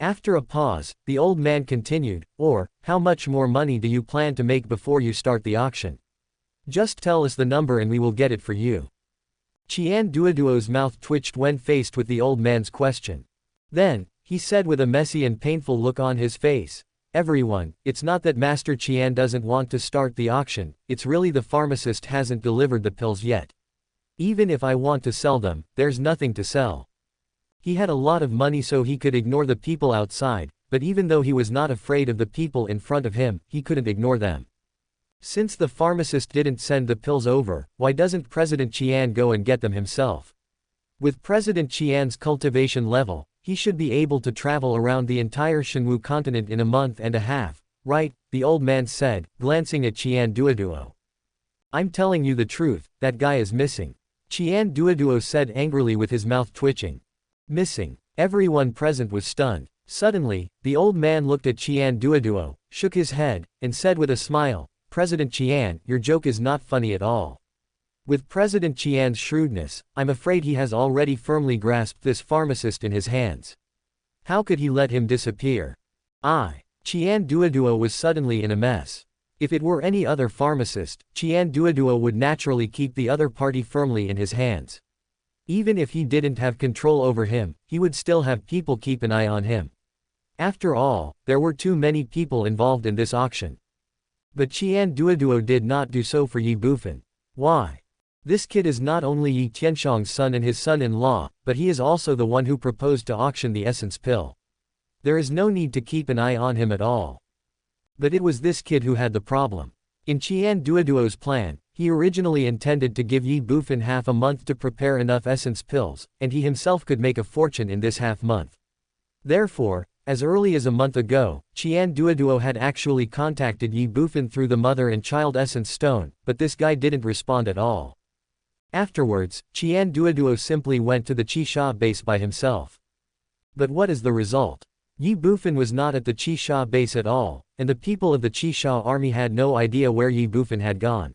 After a pause, the old man continued, "Or, how much more money do you plan to make before you start the auction? Just tell us the number and we will get it for you." Qian Duoduo's mouth twitched when faced with the old man's question. Then, he said with a messy and painful look on his face, "Everyone, it's not that Master Qian doesn't want to start the auction, it's really the pharmacist hasn't delivered the pills yet. Even if I want to sell them, there's nothing to sell." He had a lot of money so he could ignore the people outside, but even though he was not afraid of the people in front of him, he couldn't ignore them. Since the pharmacist didn't send the pills over, why doesn't President Qian go and get them himself? With President Qian's cultivation level, he should be able to travel around the entire Shenwu continent in a month and a half, right? The old man said, glancing at Qian Duoduo. I'm telling you the truth, that guy is missing. Qian Duoduo said angrily with his mouth twitching. Missing. Everyone present was stunned. Suddenly, the old man looked at Qian Duoduo, shook his head, and said with a smile, President Qian, your joke is not funny at all. With President Qian's shrewdness, I'm afraid he has already firmly grasped this pharmacist in his hands. How could he let him disappear? Qian Duoduo was suddenly in a mess. If it were any other pharmacist, Qian Duoduo would naturally keep the other party firmly in his hands. Even if he didn't have control over him, he would still have people keep an eye on him. After all, there were too many people involved in this auction. But Qian Duoduo did not do so for Ye Bufan. Why? This kid is not only Yi Tianshang's son and his son-in-law, but he is also the one who proposed to auction the essence pill. There is no need to keep an eye on him at all. But it was this kid who had the problem. In Qian Duoduo's plan, he originally intended to give Ye Bufan half a month to prepare enough essence pills, and he himself could make a fortune in this half month. Therefore, as early as a month ago, Qian Duoduo had actually contacted Ye Bufan through the mother and child essence stone, but this guy didn't respond at all. Afterwards, Qian Duoduo simply went to the Qisha base by himself. But what is the result? Ye Bufan was not at the Qisha base at all, and the people of the Qisha army had no idea where Ye Bufan had gone.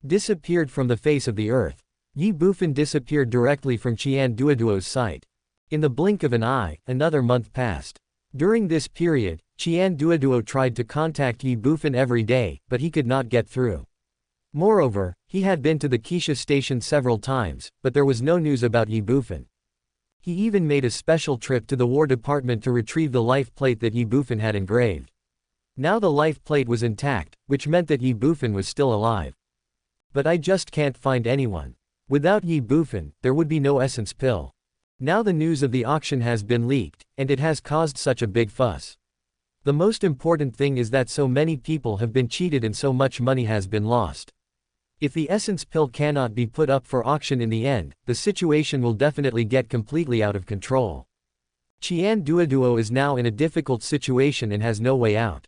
Disappeared from the face of the earth. Ye Bufan disappeared directly from Qian Duoduo's sight. In the blink of an eye, another month passed. During this period, Qian Duoduo tried to contact Ye Bufan every day, but he could not get through. Moreover, he had been to the Qisha station several times, but there was no news about Ye Bufan. He even made a special trip to the War Department to retrieve the life plate that Ye Bufan had engraved. Now the life plate was intact, which meant that Ye Bufan was still alive. But I just can't find anyone. Without Ye Bufan, there would be no essence pill. Now the news of the auction has been leaked, and it has caused such a big fuss. The most important thing is that so many people have been cheated and so much money has been lost. If the essence pill cannot be put up for auction in the end, the situation will definitely get completely out of control. Qian Duoduo is now in a difficult situation and has no way out.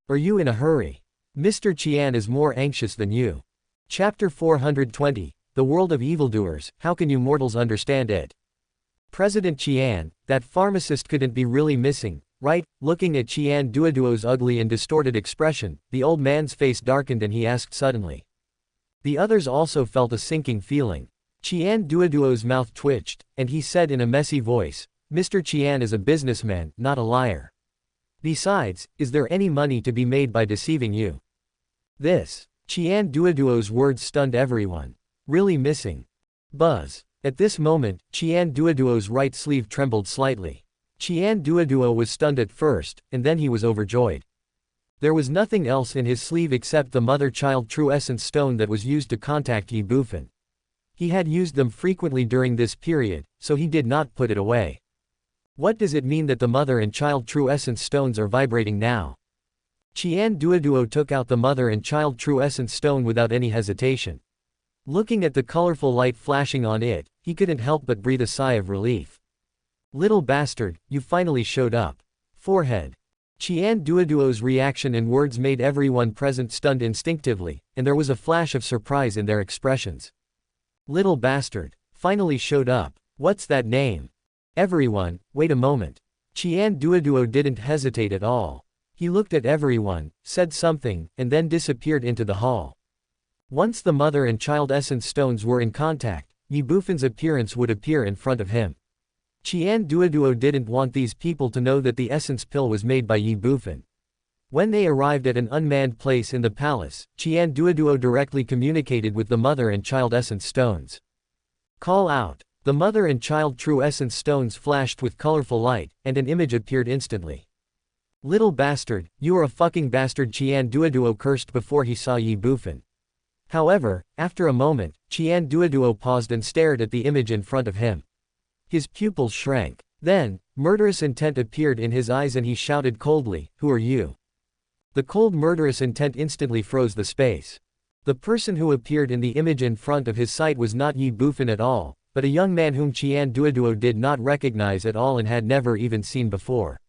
Are you in a hurry? Mr. Qian is more anxious than you. Chapter 420, The World of Evildoers, How Can You Mortals Understand It? President Qian, that pharmacist couldn't be really missing, right? Looking at Qian Duoduo's ugly and distorted expression, the old man's face darkened and he asked suddenly. The others also felt a sinking feeling. Qian Duoduo's mouth twitched, and he said in a messy voice, Mr. Qian is a businessman, not a liar. Besides, is there any money to be made by deceiving you? This. Qian Duoduo's words stunned everyone. Really missing. Buzz. At this moment, Qian Duoduo's right sleeve trembled slightly. Qian Duoduo was stunned at first, and then he was overjoyed. There was nothing else in his sleeve except the mother-child true essence stone that was used to contact Ye Bufan. He had used them frequently during this period, so he did not put it away. What does it mean that the mother and child true essence stones are vibrating now? Qian Duoduo took out the mother and child true essence stone without any hesitation. Looking at the colorful light flashing on it, he couldn't help but breathe a sigh of relief. Little bastard, you finally showed up. Forehead. Qian Duoduo's reaction and words made everyone present stunned instinctively, and there was a flash of surprise in their expressions. Little bastard. Finally showed up. What's that name? Everyone, wait a moment. Qian Duoduo didn't hesitate at all. He looked at everyone, said something, and then disappeared into the hall. Once the mother and child essence stones were in contact, Ye Bufan's appearance would appear in front of him. Qian Duoduo didn't want these people to know that the essence pill was made by Ye Bufan. When they arrived at an unmanned place in the palace, Qian Duoduo directly communicated with the mother and child essence stones. Call out. The mother and child true essence stones flashed with colorful light, and an image appeared instantly. Little bastard, you are a fucking bastard, Qian Duoduo cursed before he saw Ye Bufan. However, after a moment, Qian Duoduo paused and stared at the image in front of him. His pupils shrank. Then, murderous intent appeared in his eyes and he shouted coldly, "Who are you?" The cold murderous intent instantly froze the space. The person who appeared in the image in front of his sight was not Ye Bufan at all, but a young man whom Qian Duoduo did not recognize at all and had never even seen before.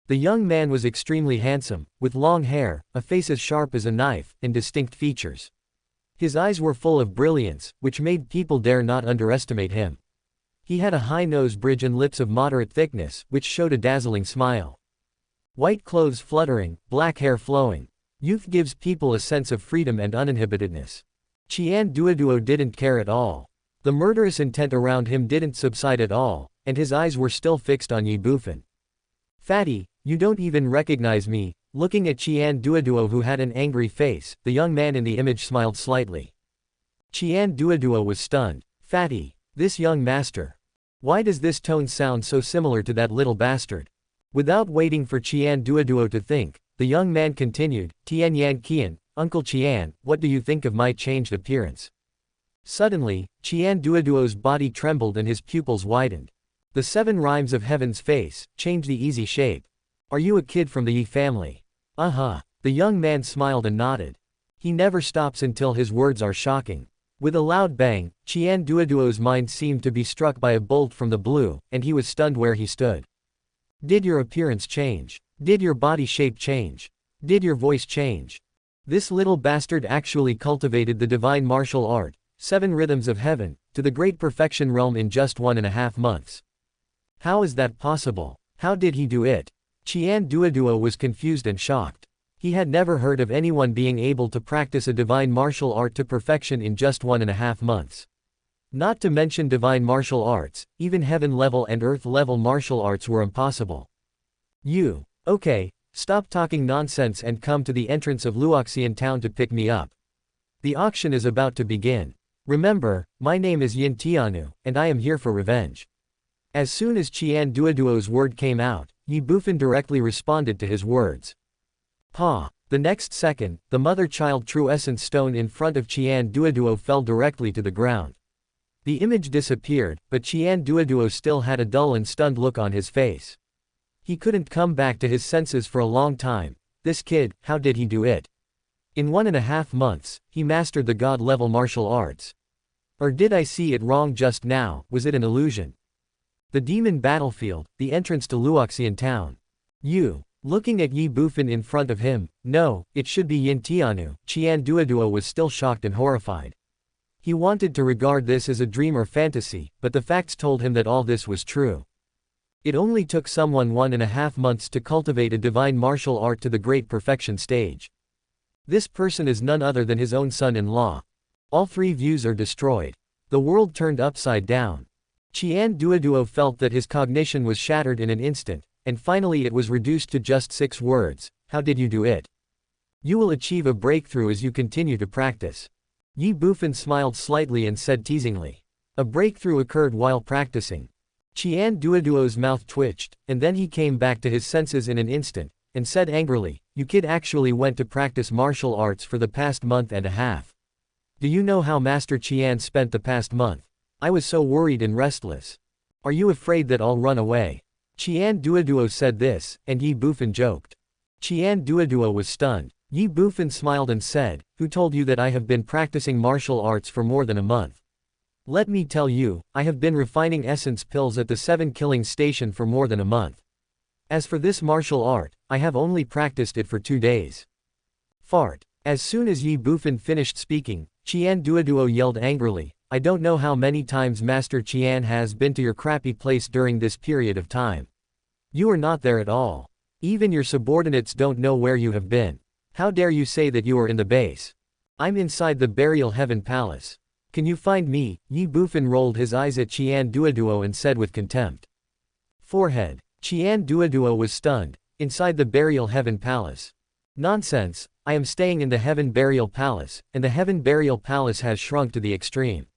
The young man was extremely handsome, with long hair, a face as sharp as a knife, and distinct features. His eyes were full of brilliance, which made people dare not underestimate him. He had a high nose bridge and lips of moderate thickness, which showed a dazzling smile. White clothes fluttering, black hair flowing. Youth gives people a sense of freedom and uninhibitedness. Qian Duoduo didn't care at all. The murderous intent around him didn't subside at all, and his eyes were still fixed on Ye Bufan. "Fatty, you don't even recognize me." Looking at Qian Duoduo who had an angry face, the young man in the image smiled slightly. Qian Duoduo was stunned. "Fatty, this young master. Why does this tone sound so similar to that little bastard?" Without waiting for Qian Duoduo to think, the young man continued, "Tian Yan Qian, Uncle Qian, what do you think of my changed appearance?" Suddenly, Qian Duoduo's body trembled and his pupils widened. The 7 rhymes of heaven's face, change the easy shape. "Are you a kid from the Ye family?" "Uh-huh." The young man smiled and nodded. He never stops until his words are shocking. With a loud bang, Qian Duoduo's mind seemed to be struck by a bolt from the blue, and he was stunned where he stood. "Did your appearance change? Did your body shape change? Did your voice change?" This little bastard actually cultivated the divine martial art, 7 rhythms of heaven, to the great perfection realm in just 1.5 months. How is that possible? How did he do it? Qian Duoduo was confused and shocked. He had never heard of anyone being able to practice a divine martial art to perfection in just 1.5 months. Not to mention divine martial arts, even heaven-level and earth-level martial arts were impossible. Okay, stop talking nonsense and come to the entrance of Luoxian town to pick me up. The auction is about to begin. Remember, my name is Yin Tianu, and I am here for revenge." As soon as Qian Duoduo's word came out, Ye Bufan directly responded to his words. "Pa." The next second, the mother-child true essence stone in front of Qian Duoduo fell directly to the ground. The image disappeared, but Qian Duoduo still had a dull and stunned look on his face. He couldn't come back to his senses for a long time. This kid, how did he do it? In 1.5 months, he mastered the god-level martial arts. Or did I see it wrong just now? Was it an illusion? The demon battlefield, the entrance to Luoxian town. Looking at Ye Bufan in front of him, no, it should be Yin Tianu. Qian Duoduo was still shocked and horrified. He wanted to regard this as a dream or fantasy, but the facts told him that all this was true. It only took someone 1.5 months to cultivate a divine martial art to the great perfection stage. This person is none other than his own son-in-law. All 3 views are destroyed. The world turned upside down. Qian Duoduo felt that his cognition was shattered in an instant, and finally it was reduced to just 6 words. How did you do it? You will achieve a breakthrough as you continue to practice. Ye Bufan smiled slightly and said teasingly. A breakthrough occurred while practicing. Qian Duoduo's mouth twitched, and then he came back to his senses in an instant, and said angrily, "You kid actually went to practice martial arts for the past month and a half. Do you know how Master Qian spent the past month? I was so worried and restless. Are you afraid that I'll run away?" Qian Duoduo said this, and Ye Bufan joked. Qian Duoduo was stunned. Ye Bufan smiled and said, "Who told you that I have been practicing martial arts for more than a month? Let me tell you, I have been refining essence pills at the 7 killing station for more than a month. As for this martial art, I have only practiced it for 2 days." Fart. As soon as Ye Bufan finished speaking, Qian Duoduo yelled angrily, "I don't know how many times Master Qian has been to your crappy place during this period of time. You are not there at all. Even your subordinates don't know where you have been. How dare you say that you are in the base? I'm inside the burial heaven palace. Can you find me?" Ye Bufan rolled his eyes at Qian Duoduo and said with contempt. Forehead. Qian Duoduo was stunned. Inside the burial heaven palace. Nonsense, I am staying in the heaven burial palace, and the heaven burial palace has shrunk to the extreme.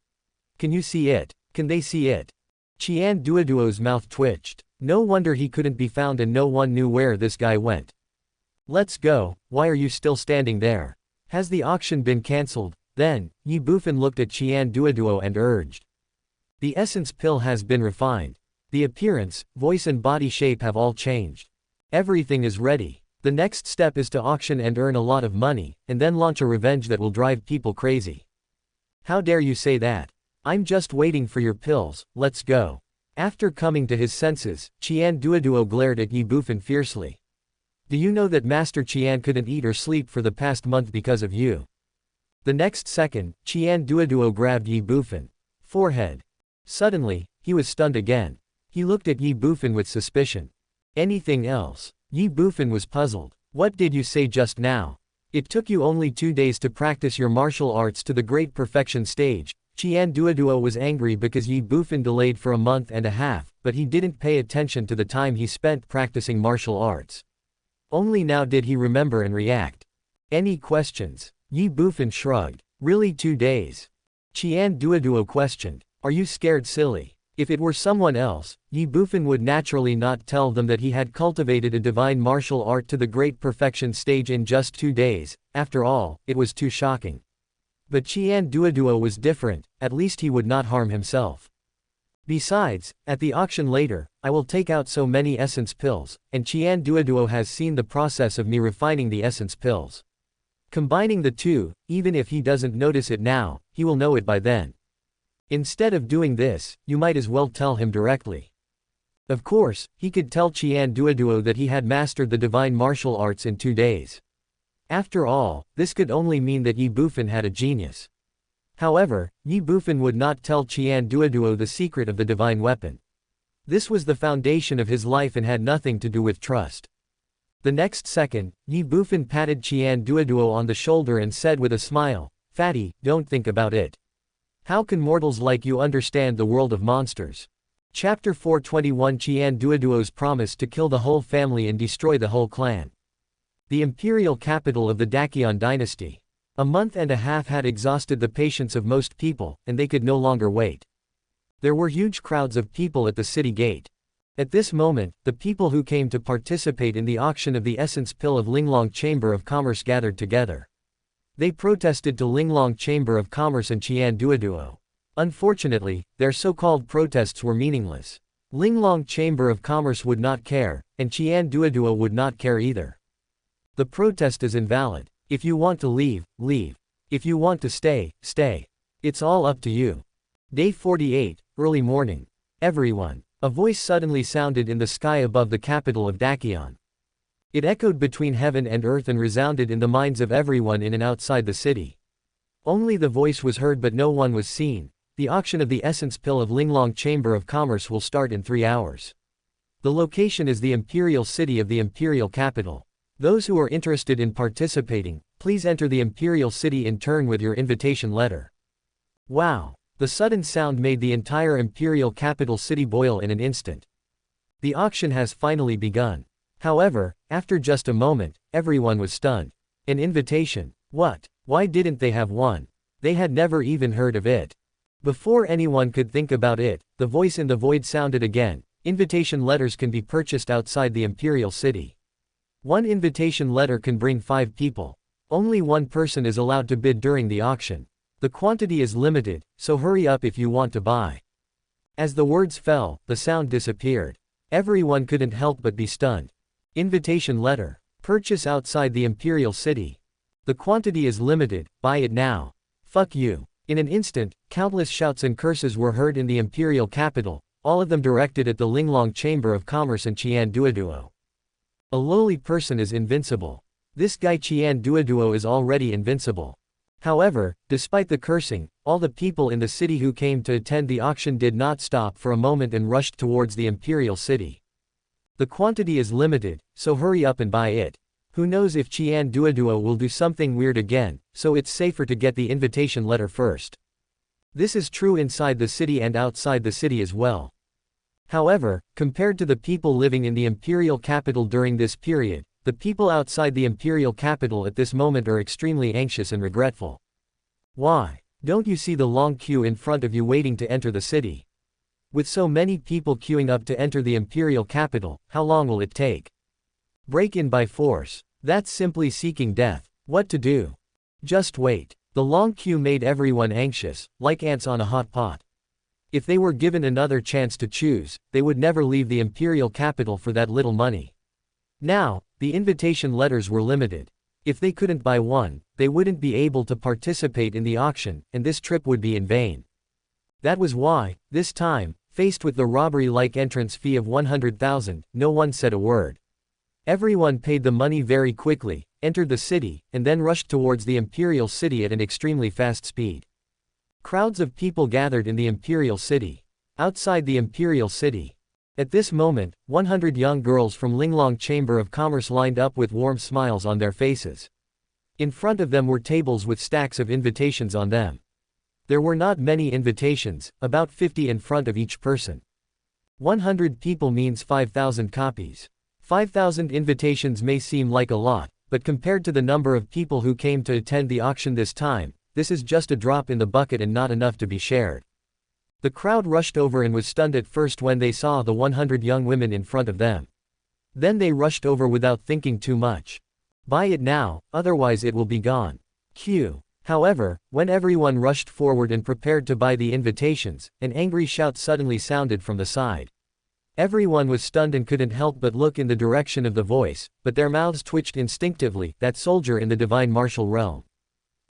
Can you see it? Can they see it? Qian Duoduo's mouth twitched. No wonder he couldn't be found and no one knew where this guy went. Let's go. Why are you still standing there? Has the auction been cancelled? Then, Ye Bufan looked at Qian Duoduo and urged. The essence pill has been refined. The appearance, voice and body shape have all changed. Everything is ready. The next step is to auction and earn a lot of money, and then launch a revenge that will drive people crazy. How dare you say that? I'm just waiting for your pills, let's go. After coming to his senses, Qian Duoduo glared at Ye Bufan fiercely. Do you know that Master Qian couldn't eat or sleep for the past month because of you? The next second, Qian Duoduo grabbed Ye Bufan forehead. Suddenly, he was stunned again. He looked at Ye Bufan with suspicion. Anything else? Ye Bufan was puzzled. What did you say just now? It took you only 2 days to practice your martial arts to the great perfection stage. Qian Duoduo was angry because Ye Bufan delayed for a month and a half, but he didn't pay attention to the time he spent practicing martial arts. Only now did he remember and react. Any questions? Ye Bufan shrugged. Really 2 days? Qian Duoduo questioned. Are you scared silly? If it were someone else, Ye Bufan would naturally not tell them that he had cultivated a divine martial art to the great perfection stage in just 2 days, after all, it was too shocking. But Qian Duoduo was different, at least he would not harm himself. Besides, at the auction later, I will take out so many essence pills, and Qian Duoduo has seen the process of me refining the essence pills. Combining the two, even if he doesn't notice it now, he will know it by then. Instead of doing this, you might as well tell him directly. Of course, he could tell Qian Duoduo that he had mastered the divine martial arts in 2 days. After all, this could only mean that Ye Bufan had a genius. However, Ye Bufan would not tell Qian Duoduo the secret of the divine weapon. This was the foundation of his life and had nothing to do with trust. The next second, Ye Bufan patted Qian Duoduo on the shoulder and said with a smile, "Fatty, don't think about it. How can mortals like you understand the world of monsters?" Chapter 421 Qian Duoduo's promise to kill the whole family and destroy the whole clan. The imperial capital of the Dakion dynasty. A month and a half had exhausted the patience of most people, and they could no longer wait. There were huge crowds of people at the city gate. At this moment, the people who came to participate in the auction of the essence pill of Linglong Chamber of Commerce gathered together. They protested to Linglong Chamber of Commerce and Qian Duoduo. Unfortunately, their so-called protests were meaningless. Linglong Chamber of Commerce would not care, and Qian Duoduo would not care either. The protest is invalid. If you want to leave, leave. If you want to stay, stay. It's all up to you. Day 48, early morning. Everyone. A voice suddenly sounded in the sky above the capital of Dakion. It echoed between heaven and earth and resounded in the minds of everyone in and outside the city. Only the voice was heard but no one was seen. The auction of the essence pill of Linglong Chamber of Commerce will start in 3 hours. The location is the imperial city of the imperial capital. Those who are interested in participating, please enter the imperial city in turn with your invitation letter. Wow! The sudden sound made the entire imperial capital city boil in an instant. The auction has finally begun. However, after just a moment, everyone was stunned. An invitation? What? Why didn't they have one? They had never even heard of it. Before anyone could think about it, the voice in the void sounded again. Invitation letters can be purchased outside the imperial city. One invitation letter can bring 5 people. Only one person is allowed to bid during the auction. The quantity is limited, so hurry up if you want to buy. As the words fell, the sound disappeared. Everyone couldn't help but be stunned. Invitation letter. Purchase outside the imperial city. The quantity is limited, buy it now. Fuck you. In an instant, countless shouts and curses were heard in the imperial capital, all of them directed at the Linglong Chamber of Commerce and Qian Duoduo. A lowly person is invincible. This guy Qian Duoduo is already invincible. However, despite the cursing, all the people in the city who came to attend the auction did not stop for a moment and rushed towards the imperial city. The quantity is limited, so hurry up and buy it. Who knows if Qian Duoduo will do something weird again, so it's safer to get the invitation letter first. This is true inside the city and outside the city as well. However, compared to the people living in the imperial capital during this period, the people outside the imperial capital at this moment are extremely anxious and regretful. Why? Don't you see the long queue in front of you waiting to enter the city? With so many people queuing up to enter the imperial capital, how long will it take? Break in by force. That's simply seeking death. What to do? Just wait. The long queue made everyone anxious, like ants on a hot pot. If they were given another chance to choose, they would never leave the imperial capital for that little money. Now, the invitation letters were limited. If they couldn't buy one, they wouldn't be able to participate in the auction, and this trip would be in vain. That was why, this time, faced with the robbery-like entrance fee of 100,000, no one said a word. Everyone paid the money very quickly, entered the city, and then rushed towards the imperial city at an extremely fast speed. Crowds of people gathered in the imperial city. Outside the imperial city. At this moment, 100 young girls from Linglong Chamber of Commerce lined up with warm smiles on their faces. In front of them were tables with stacks of invitations on them. There were not many invitations, about 50 in front of each person. 100 people means 5,000 copies. 5,000 invitations may seem like a lot, but compared to the number of people who came to attend the auction this time, this is just a drop in the bucket and not enough to be shared. The crowd rushed over and was stunned at first when they saw the 100 young women in front of them. Then they rushed over without thinking too much. Buy it now, otherwise it will be gone. Q. However, when everyone rushed forward and prepared to buy the invitations, an angry shout suddenly sounded from the side. Everyone was stunned and couldn't help but look in the direction of the voice, but their mouths twitched instinctively. That soldier in the divine martial realm.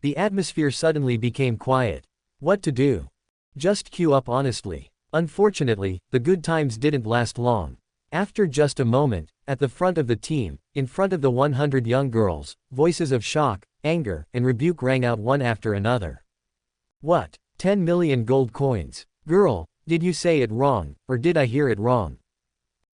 The atmosphere suddenly became quiet. What to do? Just queue up honestly. Unfortunately, the good times didn't last long. After just a moment, at the front of the team, in front of the 100 young girls, voices of shock, anger, and rebuke rang out one after another. What? 10 million gold coins. Girl, did you say it wrong, or did I hear it wrong?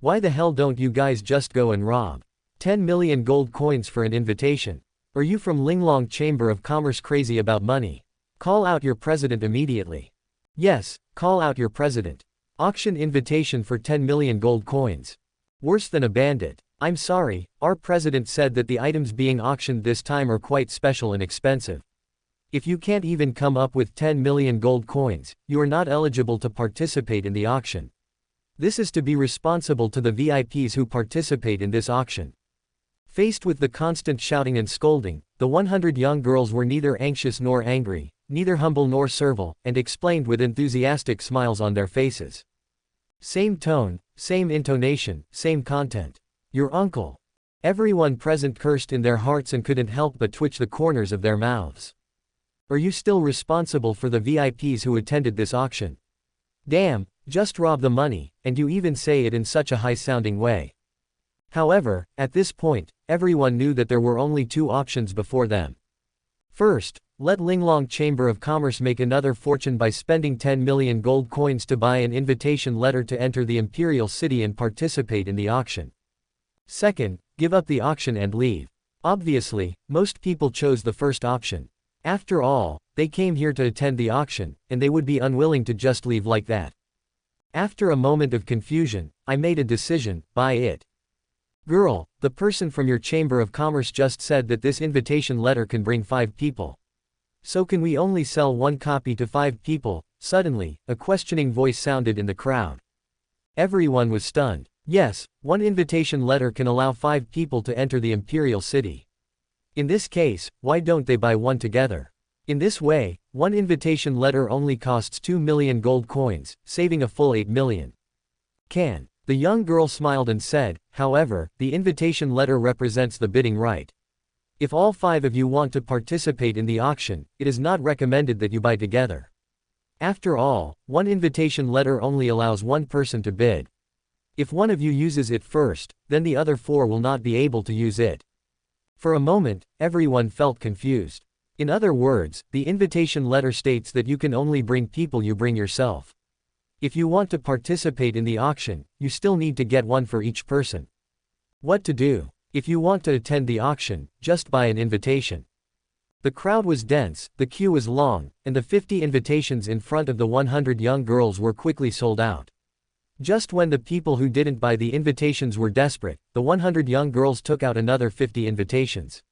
Why the hell don't you guys just go and rob? 10 million gold coins for an invitation. Are you from Linglong Chamber of Commerce crazy about money? Call out your president immediately. Yes, call out your president. Auction invitation for 10 million gold coins. Worse than a bandit. I'm sorry, our president said that the items being auctioned this time are quite special and expensive. If you can't even come up with 10 million gold coins, you are not eligible to participate in the auction. This is to be responsible to the VIPs who participate in this auction. Faced with the constant shouting and scolding, the 100 young girls were neither anxious nor angry, neither humble nor servile, and explained with enthusiastic smiles on their faces. Same tone, same intonation, same content. Your uncle. Everyone present cursed in their hearts and couldn't help but twitch the corners of their mouths. Are you still responsible for the VIPs who attended this auction? Damn, just rob the money, and you even say it in such a high-sounding way. However, at this point, everyone knew that there were only two options before them. First, let Linglong Chamber of Commerce make another fortune by spending 10 million gold coins to buy an invitation letter to enter the Imperial City and participate in the auction. Second, give up the auction and leave. Obviously, most people chose the first option. After all, they came here to attend the auction, and they would be unwilling to just leave like that. After a moment of confusion, I made a decision: buy it. Girl, the person from your Chamber of Commerce just said that this invitation letter can bring 5 people. So can we only sell one copy to 5 people? Suddenly, a questioning voice sounded in the crowd. Everyone was stunned. Yes, one invitation letter can allow 5 people to enter the Imperial City. In this case, why don't they buy one together? In this way, one invitation letter only costs 2 million gold coins, saving a full 8 million. Can. The young girl smiled and said, however, the invitation letter represents the bidding right. If all 5 of you want to participate in the auction, it is not recommended that you buy together. After all, one invitation letter only allows one person to bid. If one of you uses it first, then the other 4 will not be able to use it. For a moment, everyone felt confused. In other words, the invitation letter states that you can only bring people you bring yourself. If you want to participate in the auction, you still need to get one for each person. What to do? If you want to attend the auction, just buy an invitation. The crowd was dense, the queue was long, and the 50 invitations in front of the 100 young girls were quickly sold out. Just when the people who didn't buy the invitations were desperate, the 100 young girls took out another 50 invitations.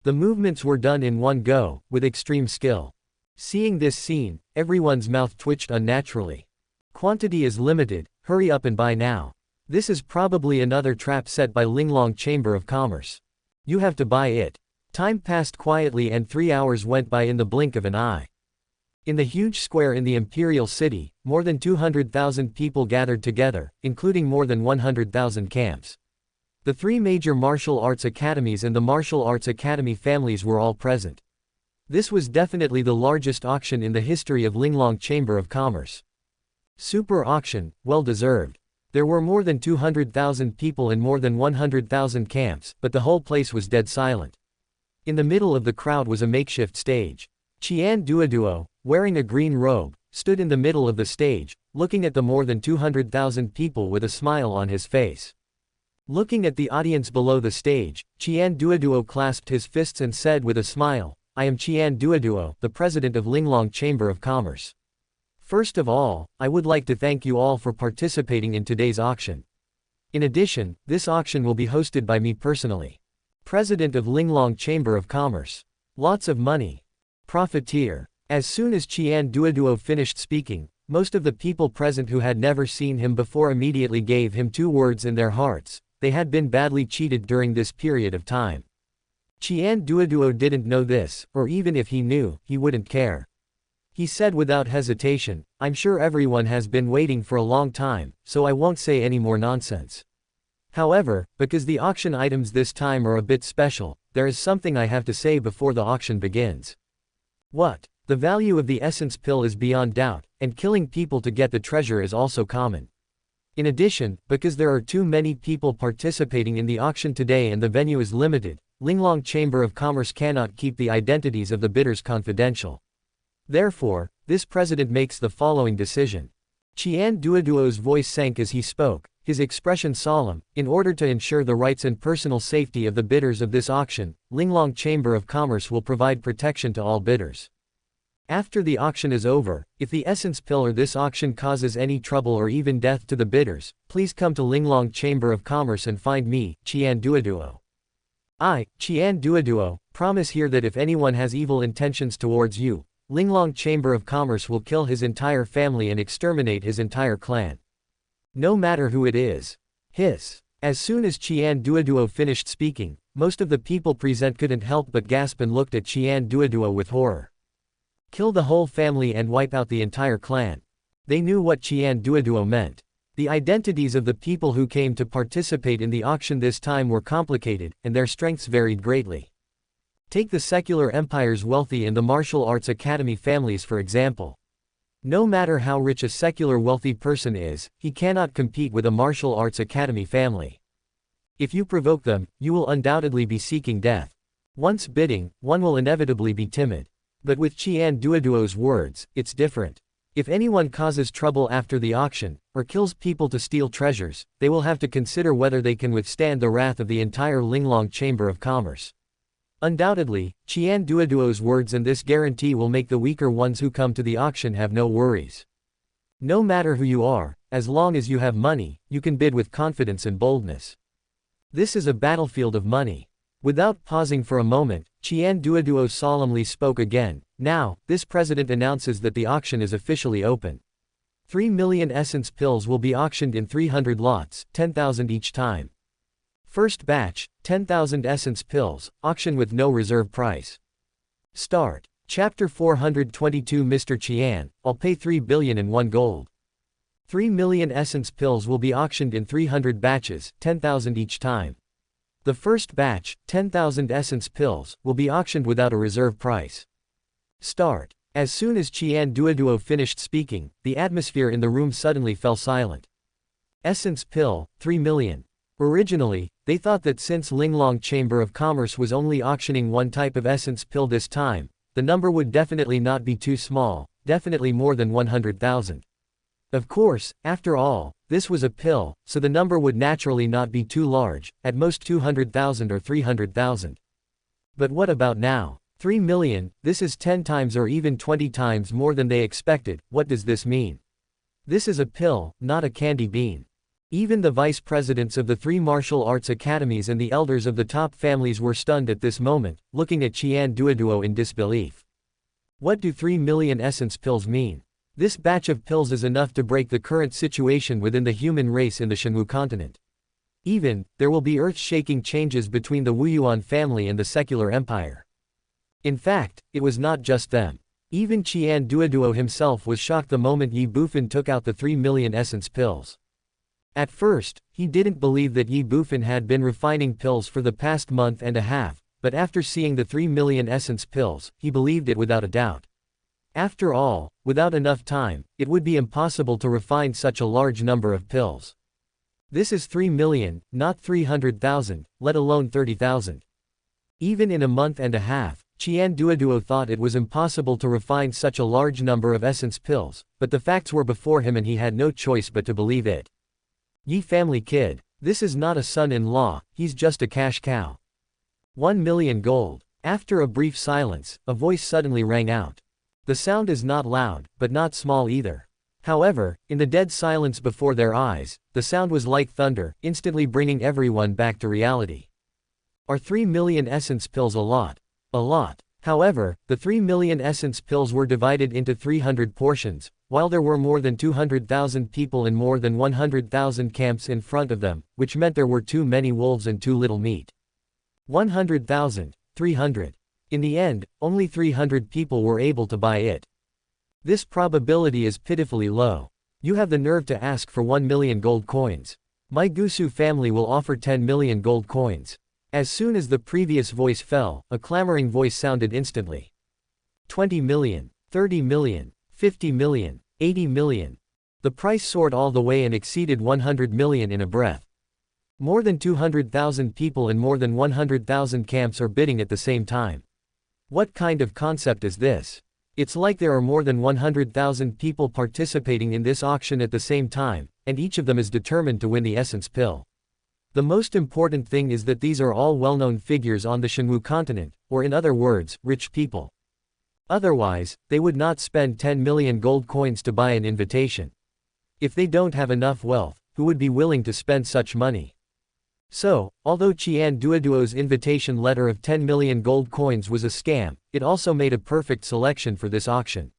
The movements were done in one go, with extreme skill. Seeing this scene, everyone's mouth twitched unnaturally. Quantity is limited, hurry up and buy now. This is probably another trap set by Linglong Chamber of Commerce. You have to buy it. Time passed quietly and 3 hours went by in the blink of an eye. In the huge square in the imperial city, more than 200,000 people gathered together, including more than 100,000 camps. The three major martial arts academies and the martial arts academy families were all present. This was definitely the largest auction in the history of Linglong Chamber of Commerce. Super auction, well deserved. There were more than 200,000 people in more than 100,000 camps, but the whole place was dead silent. In the middle of the crowd was a makeshift stage. Qian Duoduo, wearing a green robe, stood in the middle of the stage, looking at the more than 200,000 people with a smile on his face. Looking at the audience below the stage, Qian Duoduo clasped his fists and said with a smile, "I am Qian Duoduo, the president of Linglong Chamber of Commerce. First of all, I would like to thank you all for participating in today's auction. In addition, this auction will be hosted by me personally. President of Linglong Chamber of Commerce. Lots of money. Profiteer." As soon as Qian Duoduo finished speaking, most of the people present who had never seen him before immediately gave him two words in their hearts: they had been badly cheated during this period of time. Qian Duoduo didn't know this, or even if he knew, he wouldn't care. He said without hesitation, "I'm sure everyone has been waiting for a long time, so I won't say any more nonsense. However, because the auction items this time are a bit special, there is something I have to say before the auction begins." What? The value of the essence pill is beyond doubt, and killing people to get the treasure is also common. In addition, because there are too many people participating in the auction today and the venue is limited, Linglong Chamber of Commerce cannot keep the identities of the bidders confidential. Therefore, this president makes the following decision. Qian Duoduo's voice sank as he spoke, his expression solemn. In order to ensure the rights and personal safety of the bidders of this auction, Linglong Chamber of Commerce will provide protection to all bidders. After the auction is over, if the essence pill or this auction causes any trouble or even death to the bidders, please come to Linglong Chamber of Commerce and find me, Qian Duoduo. I, Qian Duoduo, promise here that if anyone has evil intentions towards you, Linglong Chamber of Commerce will kill his entire family and exterminate his entire clan. No matter who it is. Hiss. As soon as Qian Duoduo finished speaking, most of the people present couldn't help but gasp and looked at Qian Duoduo with horror. Kill the whole family and wipe out the entire clan. They knew what Qian Duoduo meant. The identities of the people who came to participate in the auction this time were complicated, and their strengths varied greatly. Take the secular empire's wealthy and the martial arts academy families for example. No matter how rich a secular wealthy person is, he cannot compete with a martial arts academy family. If you provoke them, you will undoubtedly be seeking death. Once bidding, one will inevitably be timid. But with Qian Duoduo's words, it's different. If anyone causes trouble after the auction, or kills people to steal treasures, they will have to consider whether they can withstand the wrath of the entire Linglong Chamber of Commerce. Undoubtedly, Qian Duoduo's words and this guarantee will make the weaker ones who come to the auction have no worries. No matter who you are, as long as you have money, you can bid with confidence and boldness. This is a battlefield of money. Without pausing for a moment, Qian Duoduo solemnly spoke again. Now, this president announces that the auction is officially open. 3 million essence pills will be auctioned in 300 lots, 10,000 each time. First batch, 10,000 essence pills, auction with no reserve price. Start. Chapter 422 Mr. Qian, I'll pay 3 billion in 1 gold. 3 million essence pills will be auctioned in 300 batches, 10,000 each time. The first batch, 10,000 essence pills, will be auctioned without a reserve price. Start. As soon as Qian Duoduo finished speaking, the atmosphere in the room suddenly fell silent. Essence pill, 3 million. Originally, they thought that since Linglong Chamber of Commerce was only auctioning one type of essence pill this time, the number would definitely not be too small, definitely more than 100,000. Of course, after all, this was a pill, so the number would naturally not be too large, at most 200,000 or 300,000. But what about now? 3 million, this is 10 times or even 20 times more than they expected. What does this mean? This is a pill, not a candy bean. Even the vice presidents of the 3 martial arts academies and the elders of the top families were stunned at this moment, looking at Qian Duoduo in disbelief. What do 3 million essence pills mean? This batch of pills is enough to break the current situation within the human race in the Shenwu continent. Even, there will be earth-shaking changes between the Wuyuan family and the secular empire. In fact, it was not just them. Even Qian Duoduo himself was shocked the moment Ye Bufan took out the 3 million essence pills. At first, he didn't believe that Ye Bufan had been refining pills for the past month and a half, but after seeing the 3 million essence pills, he believed it without a doubt. After all, without enough time, it would be impossible to refine such a large number of pills. This is 3 million, not 300,000, let alone 30,000. Even in a month and a half, Qian Duoduo thought it was impossible to refine such a large number of essence pills, but the facts were before him and he had no choice but to believe it. Ye family kid. This is not a son-in-law, he's just a cash cow. 1 million gold. After a brief silence, a voice suddenly rang out. The sound is not loud, but not small either. However, in the dead silence before their eyes, the sound was like thunder, instantly bringing everyone back to reality. Are 3 million essence pills a lot? A lot. However, the 3 million essence pills were divided into 300 portions, while there were more than 200,000 people in more than 100,000 camps in front of them, which meant there were too many wolves and too little meat. 100,000, 300. In the end, only 300 people were able to buy it. This probability is pitifully low. You have the nerve to ask for 1 million gold coins. My Gusu family will offer 10 million gold coins. As soon as the previous voice fell, a clamoring voice sounded instantly. 20 million, 30 million, 50 million, 80 million. The price soared all the way and exceeded 100 million in a breath. More than 200,000 people in more than 100,000 camps are bidding at the same time. What kind of concept is this? It's like there are more than 100,000 people participating in this auction at the same time, and each of them is determined to win the essence pill. The most important thing is that these are all well-known figures on the Shenwu continent, or in other words, rich people. Otherwise, they would not spend 10 million gold coins to buy an invitation. If they don't have enough wealth, who would be willing to spend such money? So, although Qian Duoduo's invitation letter of 10 million gold coins was a scam, it also made a perfect selection for this auction.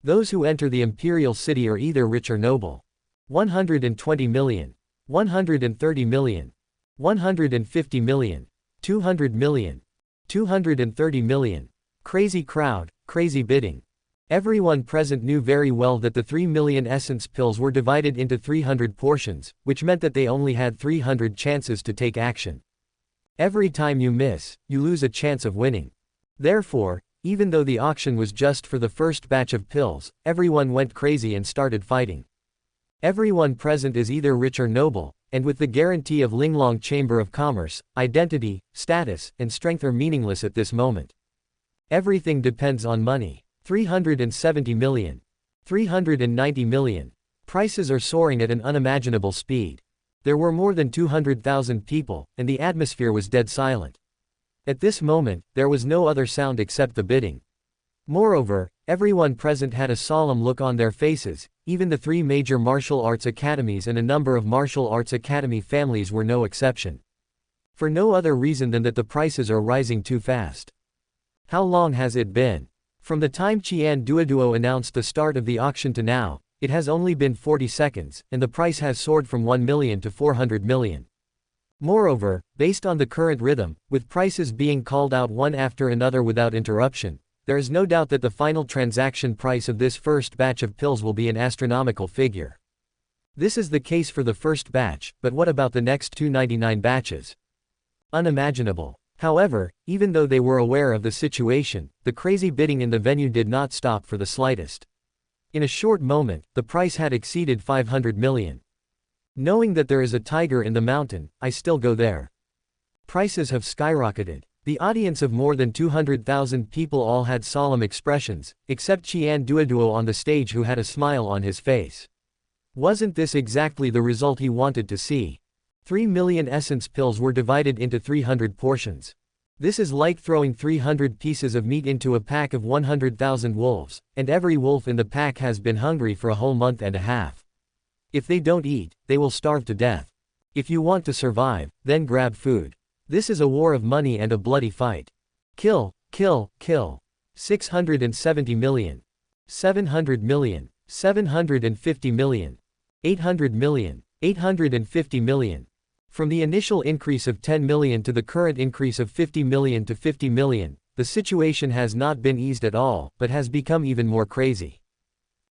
Those who enter the imperial city are either rich or noble. 120 million. 130 million. 150 million. 200 million. 230 million. Crazy crowd, crazy bidding. Everyone present knew very well that the 3 million essence pills were divided into 300 portions, which meant that they only had 300 chances to take action. Every time you miss, you lose a chance of winning. Therefore, even though the auction was just for the first batch of pills, everyone went crazy and started fighting. Everyone present is either rich or noble, and with the guarantee of Linglong Chamber of Commerce, identity, status, and strength are meaningless at this moment. Everything depends on money. 370 million. 390 million. Prices are soaring at an unimaginable speed. There were more than 200,000 people, and the atmosphere was dead silent. At this moment, there was no other sound except the bidding. Moreover, everyone present had a solemn look on their faces. Even the 3 major martial arts academies and a number of martial arts academy families were no exception. For no other reason than that the prices are rising too fast. How long has it been? From the time Qian Duoduo announced the start of the auction to now, it has only been 40 seconds, and the price has soared from 1 million to 400 million. Moreover, based on the current rhythm, with prices being called out one after another without interruption, there is no doubt that the final transaction price of this first batch of pills will be an astronomical figure. This is the case for the first batch, but what about the next 299 batches? Unimaginable. However, even though they were aware of the situation, the crazy bidding in the venue did not stop for the slightest. In a short moment, the price had exceeded 500 million. Knowing that there is a tiger in the mountain, I still go there. Prices have skyrocketed. The audience of more than 200,000 people all had solemn expressions, except Qian Duoduo on the stage who had a smile on his face. Wasn't this exactly the result he wanted to see? 3 million essence pills were divided into 300 portions. This is like throwing 300 pieces of meat into a pack of 100,000 wolves, and every wolf in the pack has been hungry for a whole month and a half. If they don't eat, they will starve to death. If you want to survive, then grab food. This is a war of money and a bloody fight. Kill, kill, kill. 670 million. 700 million. 750 million. 800 million. 850 million. From the initial increase of 10 million to the current increase of 50 million to 50 million, the situation has not been eased at all, but has become even more crazy.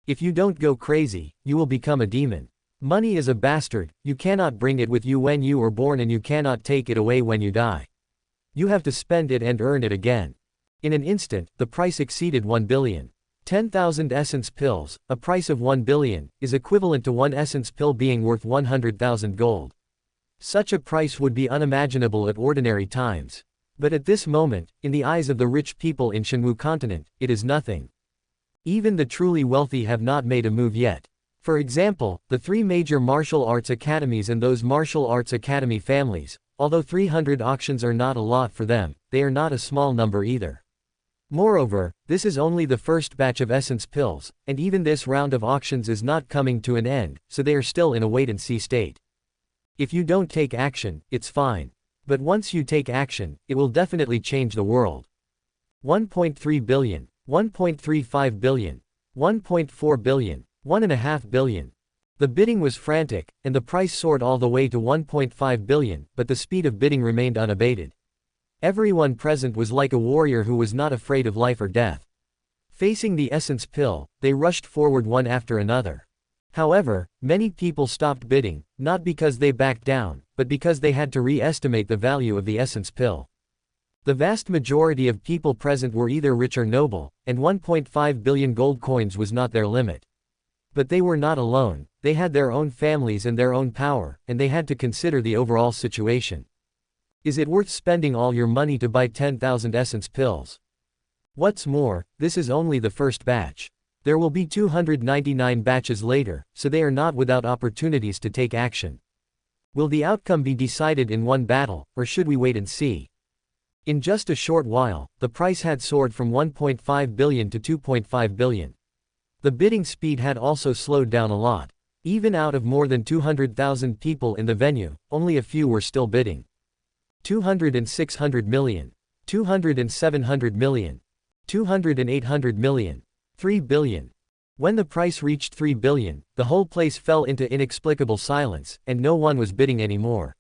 If you don't go crazy, you will become a demon. Money is a bastard, you cannot bring it with you when you were born and you cannot take it away when you die. You have to spend it and earn it again. In an instant, the price exceeded 1 billion. 10,000 essence pills, a price of 1 billion, is equivalent to one essence pill being worth 100,000 gold. Such a price would be unimaginable at ordinary times. But at this moment, in the eyes of the rich people in Shenwu continent, it is nothing. Even the truly wealthy have not made a move yet. For example, the 3 major martial arts academies and those martial arts academy families, although 300 auctions are not a lot for them, they are not a small number either. Moreover, this is only the first batch of essence pills, and even this round of auctions is not coming to an end, so they are still in a wait-and-see state. If you don't take action, it's fine. But once you take action, it will definitely change the world. 1.3 billion, 1.35 billion, 1.4 billion, 1.5 billion. The bidding was frantic, and the price soared all the way to 1.5 billion, but the speed of bidding remained unabated. Everyone present was like a warrior who was not afraid of life or death. Facing the essence pill, they rushed forward one after another. However, many people stopped bidding, not because they backed down, but because they had to re-estimate the value of the essence pill. The vast majority of people present were either rich or noble, and 1.5 billion gold coins was not their limit. But they were not alone, they had their own families and their own power, and they had to consider the overall situation. Is it worth spending all your money to buy 10,000 essence pills? What's more, this is only the first batch. There will be 299 batches later, so they are not without opportunities to take action. Will the outcome be decided in one battle, or should we wait and see? In just a short while, the price had soared from 1.5 billion to 2.5 billion. The bidding speed had also slowed down a lot. Even out of more than 200,000 people in the venue, only a few were still bidding. 200 and 600 million. 200 and 700 million. 200 and 800 million. 3 billion. When the price reached 3 billion, the whole place fell into inexplicable silence, and no one was bidding anymore.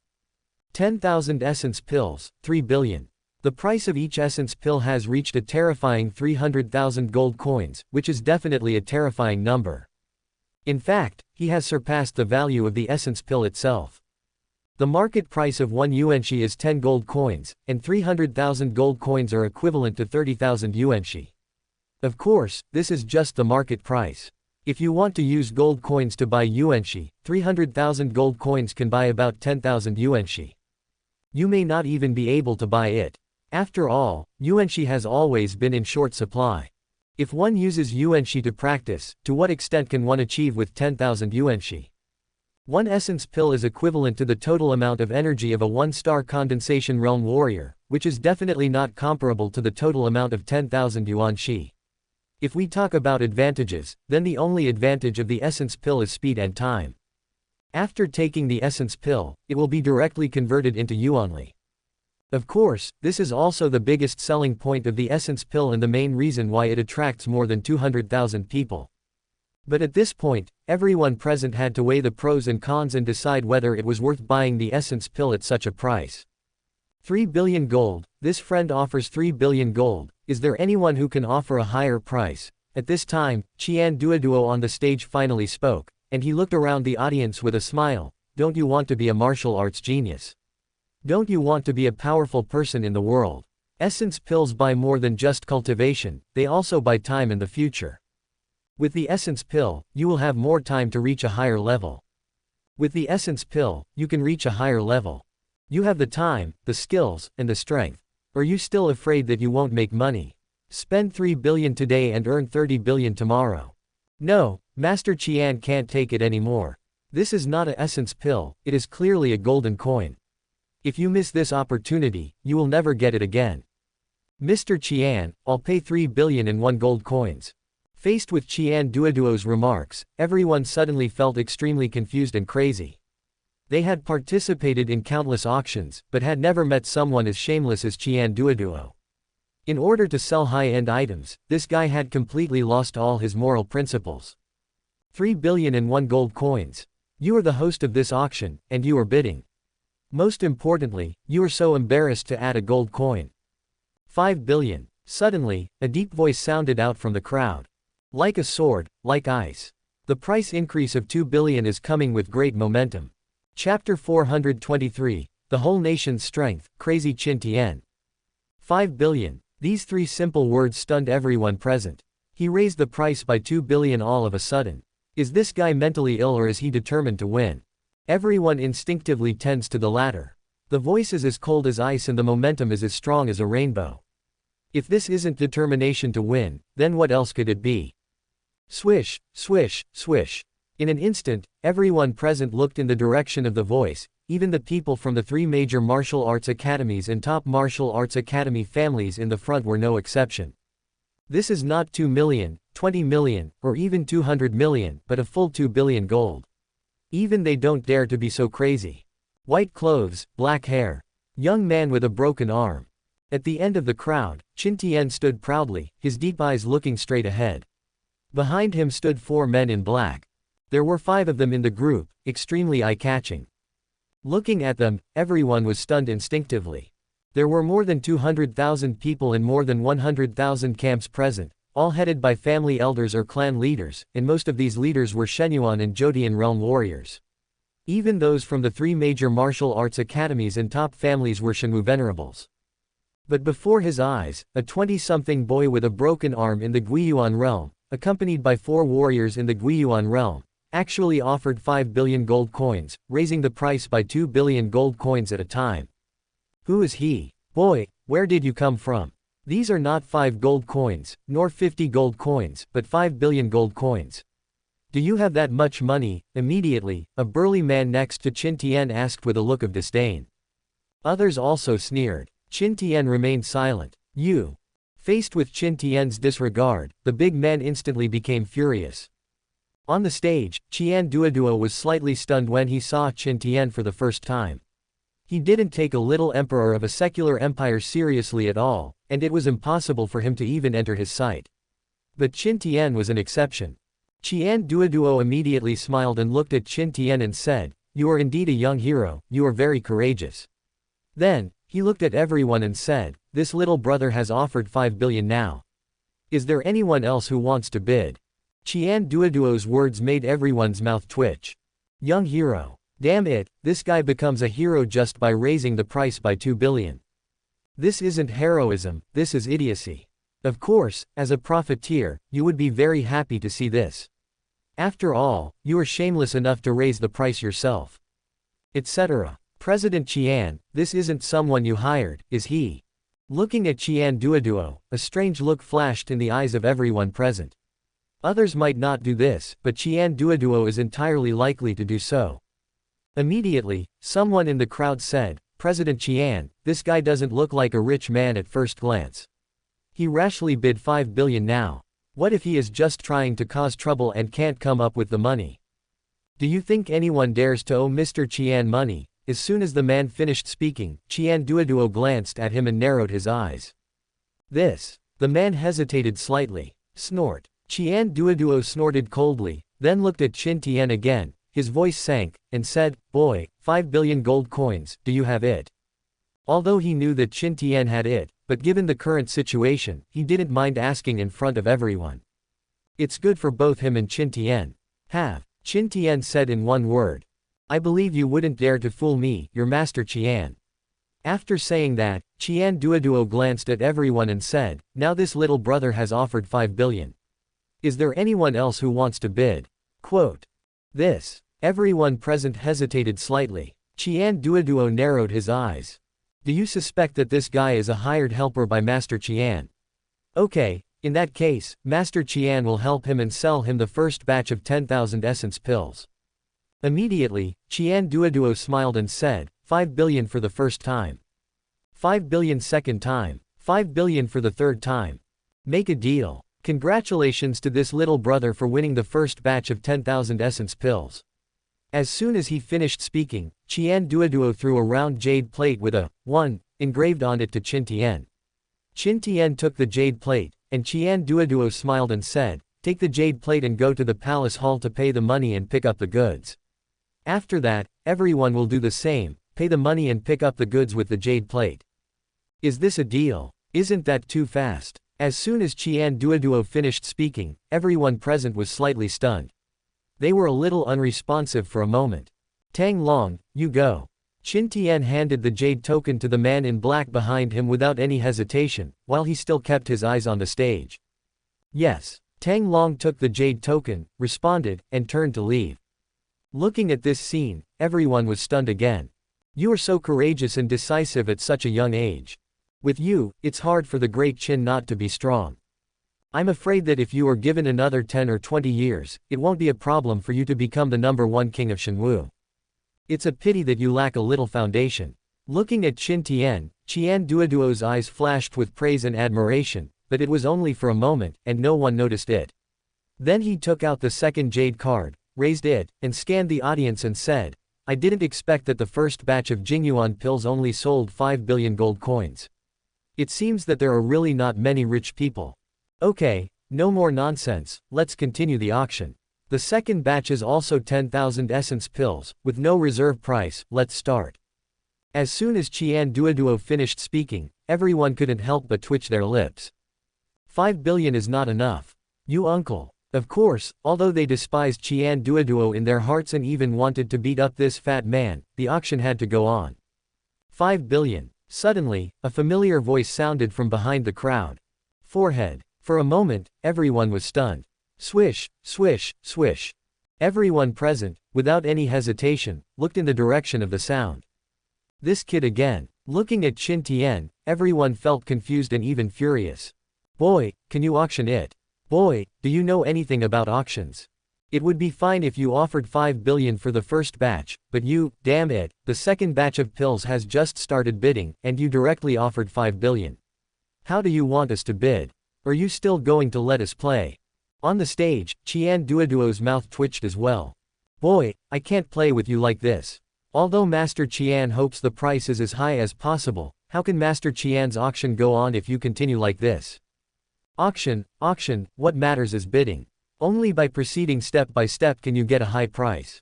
10,000 essence pills, 3 billion. The price of each essence pill has reached a terrifying 300,000 gold coins, which is definitely a terrifying number. In fact, he has surpassed the value of the essence pill itself. The market price of 1 yuanshi is 10 gold coins, and 300,000 gold coins are equivalent to 30,000 yuanshi. Of course, this is just the market price. If you want to use gold coins to buy yuanshi, 300,000 gold coins can buy about 10,000 yuanshi. You may not even be able to buy it. After all, yuanshi has always been in short supply. If one uses yuanshi to practice, to what extent can one achieve with 10,000 yuanshi? One essence pill is equivalent to the total amount of energy of a 1-star condensation realm warrior, which is definitely not comparable to the total amount of 10,000 yuanshi. If we talk about advantages, then the only advantage of the essence pill is speed and time. After taking the essence pill, it will be directly converted into yuanli. Of course, this is also the biggest selling point of the essence pill and the main reason why it attracts more than 200,000 people. But at this point, everyone present had to weigh the pros and cons and decide whether it was worth buying the essence pill at such a price. 3 billion gold, this friend offers 3 billion gold, is there anyone who can offer a higher price? At this time, Qian Duoduo on the stage finally spoke, and he looked around the audience with a smile. Don't you want to be a martial arts genius? Don't you want to be a powerful person in the world? Essence pills buy more than just cultivation, they also buy time in the future. With the essence pill, you will have more time to reach a higher level. With the essence pill, you can reach a higher level. You have the time, the skills, and the strength. Are you still afraid that you won't make money? Spend 3 billion today and earn 30 billion tomorrow. No, Master Qian can't take it anymore. This is not an essence pill, it is clearly a golden coin. If you miss this opportunity, you will never get it again. Mr. Qian, I'll pay 3 billion in 1 gold coins. Faced with Qian Duoduo's remarks, everyone suddenly felt extremely confused and crazy. They had participated in countless auctions, but had never met someone as shameless as Qian Duoduo. In order to sell high-end items, this guy had completely lost all his moral principles. 3 billion in 1 gold coins. You are the host of this auction, and you are bidding. Most importantly, you are so embarrassed to add a gold coin. 5 billion. Suddenly, a deep voice sounded out from the crowd. Like a sword, like ice. The price increase of 2 billion is coming with great momentum. Chapter 423, The Whole Nation's Strength, Crazy Qin Tian. 5 billion. These three simple words stunned everyone present. He raised the price by 2 billion all of a sudden. Is this guy mentally ill or is he determined to win? Everyone instinctively tends to the latter. The voice is as cold as ice and the momentum is as strong as a rainbow. If this isn't determination to win, then what else could it be? Swish, swish, swish. In an instant, everyone present looked in the direction of the voice, even the people from the three major martial arts academies and top martial arts academy families in the front were no exception. This is not 2 million, 20 million, or even 200 million, but a full 2 billion gold. Even they don't dare to be so crazy. White clothes, black hair. Young man with a broken arm. At the end of the crowd, Qin Tian stood proudly, his deep eyes looking straight ahead. Behind him stood 4 men in black. There were 5 of them in the group, extremely eye-catching. Looking at them, everyone was stunned instinctively. There were more than 200,000 people in more than 100,000 camps present, all headed by family elders or clan leaders, and most of these leaders were Shenyuan and Zhoutian realm warriors. Even those from the 3 major martial arts academies and top families were Shenwu venerables. But before his eyes, a 20-something boy with a broken arm in the Guiyuan realm, accompanied by 4 warriors in the Guiyuan realm, actually offered 5 billion gold coins, raising the price by 2 billion gold coins at a time. Who is he? Boy, where did you come from? These are not 5 gold coins, nor 50 gold coins, but 5 billion gold coins. Do you have that much money? Immediately, a burly man next to Qin Tian asked with a look of disdain. Others also sneered. Qin Tian remained silent. You. Faced with Qin Tian's disregard, the big man instantly became furious. On the stage, Qian Duoduo was slightly stunned when he saw Qin Tian for the first time. He didn't take a little emperor of a secular empire seriously at all, and it was impossible for him to even enter his sight. But Qin Tian was an exception. Qian Duoduo immediately smiled and looked at Qin Tian and said, "You are indeed a young hero, you are very courageous." Then, he looked at everyone and said, "This little brother has offered 5 billion now. Is there anyone else who wants to bid?" Qian Duoduo's words made everyone's mouth twitch. Young hero. Damn it, this guy becomes a hero just by raising the price by 2 billion. This isn't heroism, this is idiocy. Of course, as a profiteer, you would be very happy to see this. After all, you are shameless enough to raise the price yourself. Etc. President Qian, this isn't someone you hired, is he? Looking at Qian Duoduo, a strange look flashed in the eyes of everyone present. Others might not do this, but Qian Duoduo is entirely likely to do so. Immediately, someone in the crowd said, "President Qian, this guy doesn't look like a rich man at first glance. He rashly bid 5 billion now. What if he is just trying to cause trouble and can't come up with the money? Do you think anyone dares to owe Mr. Qian money?" As soon as the man finished speaking, Qian Duoduo glanced at him and narrowed his eyes. This. The man hesitated slightly. Snort. Qian Duoduo snorted coldly, then looked at Qin Tian again, his voice sank, and said, "Boy, 5 billion gold coins, do you have it?" Although he knew that Qin Tian had it, but given the current situation, he didn't mind asking in front of everyone. It's good for both him and Qin Tian. Have. Qin Tian said in one word. "I believe you wouldn't dare to fool me, your master Qian." After saying that, Qian Duoduo glanced at everyone and said, "Now this little brother has offered 5 billion. Is there anyone else who wants to bid?" Quote. This. Everyone present hesitated slightly. Qian Duoduo narrowed his eyes. Do you suspect that this guy is a hired helper by Master Qian? Okay, in that case, Master Qian will help him and sell him the first batch of 10,000 essence pills. Immediately, Qian Duoduo smiled and said, 5 billion for the first time. 5 billion second time. 5 billion for the third time. Make a deal. Congratulations to this little brother for winning the first batch of 10,000 essence pills. As soon as he finished speaking, Qian Duoduo threw a round jade plate with a 1 engraved on it to Qin Tian. Qin Tian took the jade plate, and Qian Duoduo smiled and said, "Take the jade plate and go to the palace hall to pay the money and pick up the goods. After that, everyone will do the same, pay the money and pick up the goods with the jade plate. Is this a deal?" Isn't that too fast? As soon as Qian Duoduo finished speaking, everyone present was slightly stunned. They were a little unresponsive for a moment. Tang Long, you go. Qin Tian handed the jade token to the man in black behind him without any hesitation, while he still kept his eyes on the stage. Yes. Tang Long took the jade token, responded, and turned to leave. Looking at this scene, everyone was stunned again. You are so courageous and decisive at such a young age. With you, it's hard for the great Qin not to be strong. I'm afraid that if you are given another 10 or 20 years, it won't be a problem for you to become the #1 king of Shenwu. It's a pity that you lack a little foundation. Looking at Qin Tian, Qian Duoduo's eyes flashed with praise and admiration, but it was only for a moment, and no one noticed it. Then he took out the second jade card, raised it, and scanned the audience and said, I didn't expect that the first batch of Jingyuan pills only sold 5 billion gold coins. It seems that there are really not many rich people. Okay, no more nonsense, let's continue the auction. The second batch is also 10,000 essence pills, with no reserve price, let's start. As soon as Qian Duoduo finished speaking, everyone couldn't help but twitch their lips. 5 billion is not enough. You uncle. Of course, although they despised Qian Duoduo in their hearts and even wanted to beat up this fat man, the auction had to go on. 5 billion. Suddenly, a familiar voice sounded from behind the crowd. Forehead. For a moment, everyone was stunned. Swish, swish, swish. Everyone present, without any hesitation, looked in the direction of the sound. This kid again. Looking at Qin Tian, everyone felt confused and even furious. Boy, can you auction it? Boy, do you know anything about auctions? It would be fine if you offered 5 billion for the first batch, but you, damn it, the second batch of pills has just started bidding, and you directly offered 5 billion. How do you want us to bid? Are you still going to let us play? On the stage, Qian Duoduo's mouth twitched as well. Boy, I can't play with you like this. Although Master Qian hopes the price is as high as possible, how can Master Qian's auction go on if you continue like this? Auction, what matters is bidding. Only by proceeding step by step can you get a high price.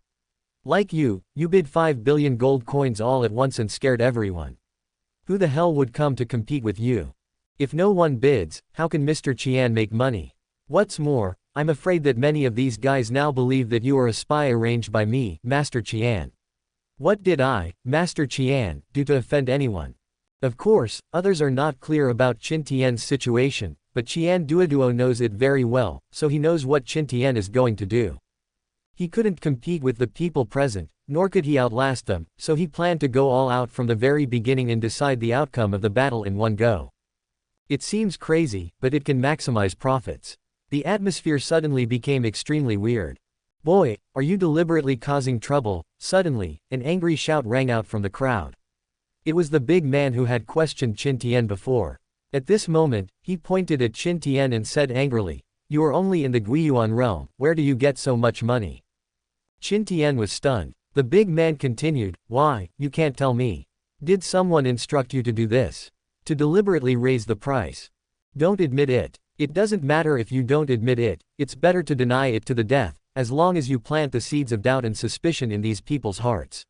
Like you bid 5 billion gold coins all at once and scared everyone. Who the hell would come to compete with you? If no one bids, how can Mr. Qian make money? What's more, I'm afraid that many of these guys now believe that you are a spy arranged by me, Master Qian. What did I, Master Qian, do to offend anyone? Of course, others are not clear about Qin Tian's situation, but Qian Duoduo knows it very well, so he knows what Qin Tian is going to do. He couldn't compete with the people present, nor could he outlast them, so he planned to go all out from the very beginning and decide the outcome of the battle in one go. It seems crazy, but it can maximize profits. The atmosphere suddenly became extremely weird. Boy, are you deliberately causing trouble? Suddenly, an angry shout rang out from the crowd. It was the big man who had questioned Qin Tian before. At this moment, he pointed at Qin Tian and said angrily, You are only in the Guiyuan realm, where do you get so much money? Qin Tian was stunned. The big man continued, Why, you can't tell me. Did someone instruct you to do this? To deliberately raise the price? Don't admit it. It doesn't matter if you don't admit it, it's better to deny it to the death, as long as you plant the seeds of doubt and suspicion in these people's hearts.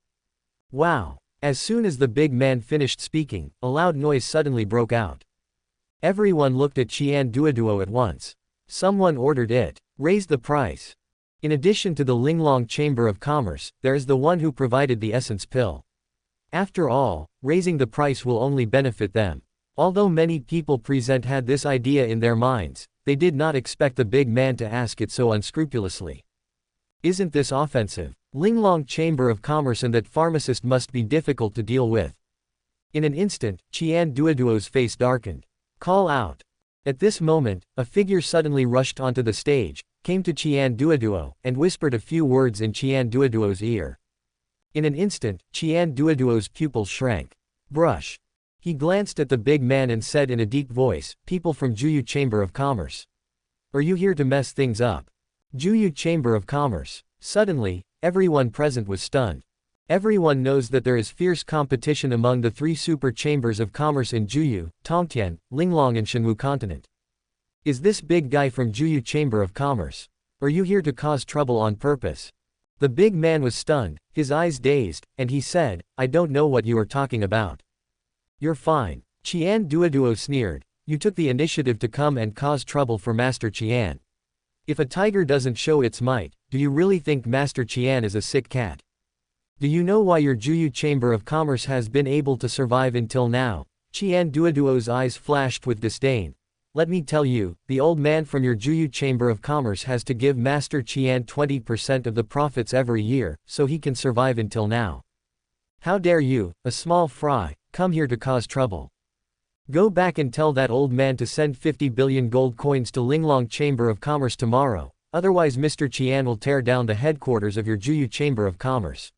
Wow. As soon as the big man finished speaking, a loud noise suddenly broke out. Everyone looked at Qian Duoduo at once. Someone ordered it. Raise the price. In addition to the Linglong Chamber of Commerce, there is the one who provided the essence pill. After all, raising the price will only benefit them. Although many people present had this idea in their minds, they did not expect the big man to ask it so unscrupulously. Isn't this offensive? Linglong Chamber of Commerce and that pharmacist must be difficult to deal with. In an instant, Qian Duoduo's face darkened. Call out. At this moment, a figure suddenly rushed onto the stage, came to Qian Duoduo, and whispered a few words in Qian Duoduo's ear. In an instant, Qian Duoduo's pupils shrank. Brush. He glanced at the big man and said in a deep voice, People from Juyu Chamber of Commerce. Are you here to mess things up? Juyu Chamber of Commerce. Suddenly, everyone present was stunned. Everyone knows that there is fierce competition among the 3 super chambers of commerce in Juyu, Tongtian, Linglong and Shenwu continent. Is this big guy from Juyu Chamber of Commerce? Are you here to cause trouble on purpose? The big man was stunned, his eyes dazed, and he said, I don't know what you are talking about. You're fine. Qian Duoduo sneered, You took the initiative to come and cause trouble for Master Qian. If a tiger doesn't show its might, do you really think Master Qian is a sick cat? Do you know why your Juyu Chamber of Commerce has been able to survive until now? Qian Duoduo's eyes flashed with disdain. Let me tell you, the old man from your Juyu Chamber of Commerce has to give Master Qian 20% of the profits every year, so he can survive until now. How dare you, a small fry, come here to cause trouble? Go back and tell that old man to send 50 billion gold coins to Linglong Chamber of Commerce tomorrow, otherwise Mr. Qian will tear down the headquarters of your Juyu Chamber of Commerce.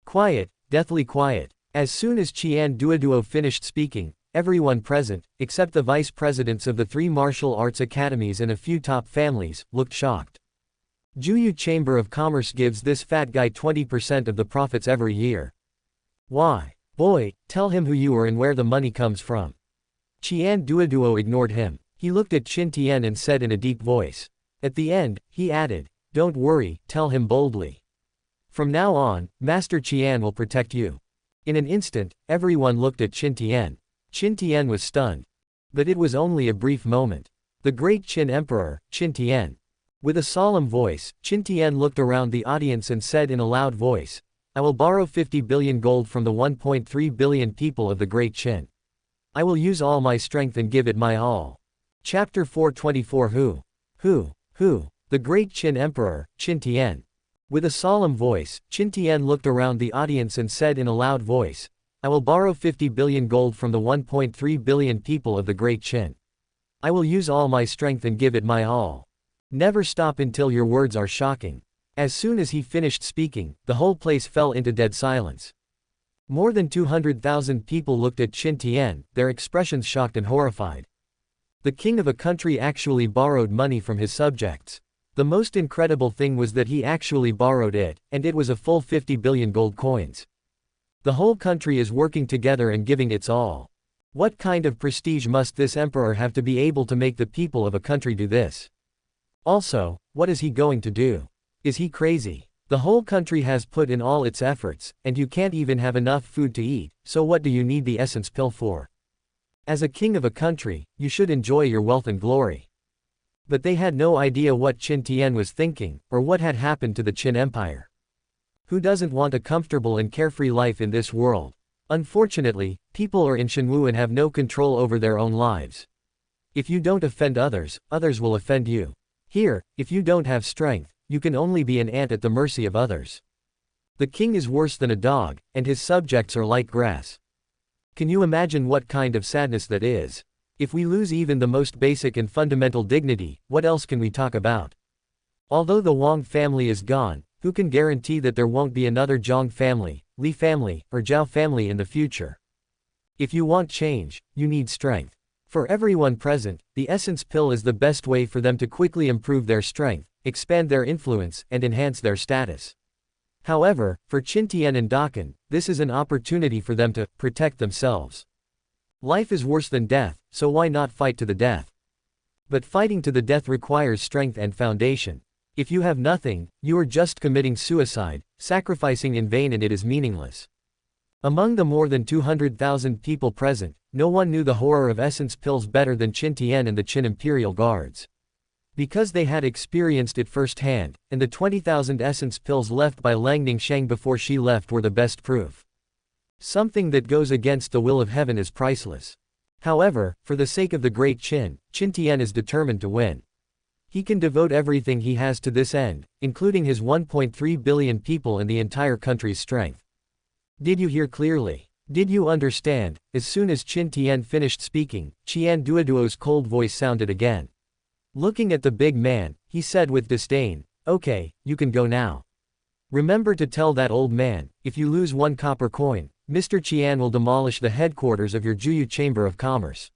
Quiet, deathly quiet. As soon as Qian Duoduo finished speaking, everyone present, except the vice presidents of the 3 martial arts academies and a few top families, looked shocked. Juyu Chamber of Commerce gives this fat guy 20% of the profits every year. Why? Boy, tell him who you are and where the money comes from. Qian Duoduo ignored him. He looked at Qin Tian and said in a deep voice. At the end, he added, "Don't worry, tell him boldly. From now on, Master Qian will protect you." In an instant, everyone looked at Qin Tian. Qin Tian was stunned. But it was only a brief moment. The great Qin Emperor, Qin Tian. With a solemn voice, Qin Tian looked around the audience and said in a loud voice, "I will borrow 50 billion gold from the 1.3 billion people of the great Qin. I will use all my strength and give it my all." Chapter 424 Who? The great Qin Emperor, Qin Tian. With a solemn voice, Qin Tian looked around the audience and said in a loud voice, "I will borrow 50 billion gold from the 1.3 billion people of the great Qin. I will use all my strength and give it my all. Never stop until your words are shocking." As soon as he finished speaking, the whole place fell into dead silence. More than 200,000 people looked at Qin Tian, their expressions shocked and horrified. The king of a country actually borrowed money from his subjects. The most incredible thing was that he actually borrowed it, and it was a full 50 billion gold coins. The whole country is working together and giving its all. What kind of prestige must this emperor have to be able to make the people of a country do this? Also, what is he going to do? Is he crazy? The whole country has put in all its efforts, and you can't even have enough food to eat, so what do you need the essence pill for? As a king of a country, you should enjoy your wealth and glory. But they had no idea what Qin Tian was thinking, or what had happened to the Qin Empire. Who doesn't want a comfortable and carefree life in this world? Unfortunately, people are in Shenwu and have no control over their own lives. If you don't offend others, others will offend you. Here, if you don't have strength, you can only be an ant at the mercy of others. The king is worse than a dog, and his subjects are like grass. Can you imagine what kind of sadness that is? If we lose even the most basic and fundamental dignity, what else can we talk about? Although the Wang family is gone, who can guarantee that there won't be another Zhang family, Li family, or Zhao family in the future? If you want change, you need strength. For everyone present, the essence pill is the best way for them to quickly improve their strength, expand their influence, and enhance their status. However, for Qin Tian and Dakan, this is an opportunity for them to protect themselves. Life is worse than death, so why not fight to the death? But fighting to the death requires strength and foundation. If you have nothing, you are just committing suicide, sacrificing in vain, and it is meaningless. Among the more than 200,000 people present, no one knew the horror of essence pills better than Qin Tian and the Qin Imperial Guards. Because they had experienced it firsthand, and the 20,000 essence pills left by Lang Ningsheng before she left were the best proof. Something that goes against the will of heaven is priceless. However, for the sake of the great Qin Tian is determined to win. He can devote everything he has to this end, including his 1.3 billion people and the entire country's strength. Did you hear clearly? Did you understand? As soon as Qin Tian finished speaking, Qian Duoduo's cold voice sounded again. Looking at the big man, he said with disdain, "Okay, you can go now. Remember to tell that old man, if you lose 1 copper coin, Mr. Qian will demolish the headquarters of your Juyu Chamber of Commerce.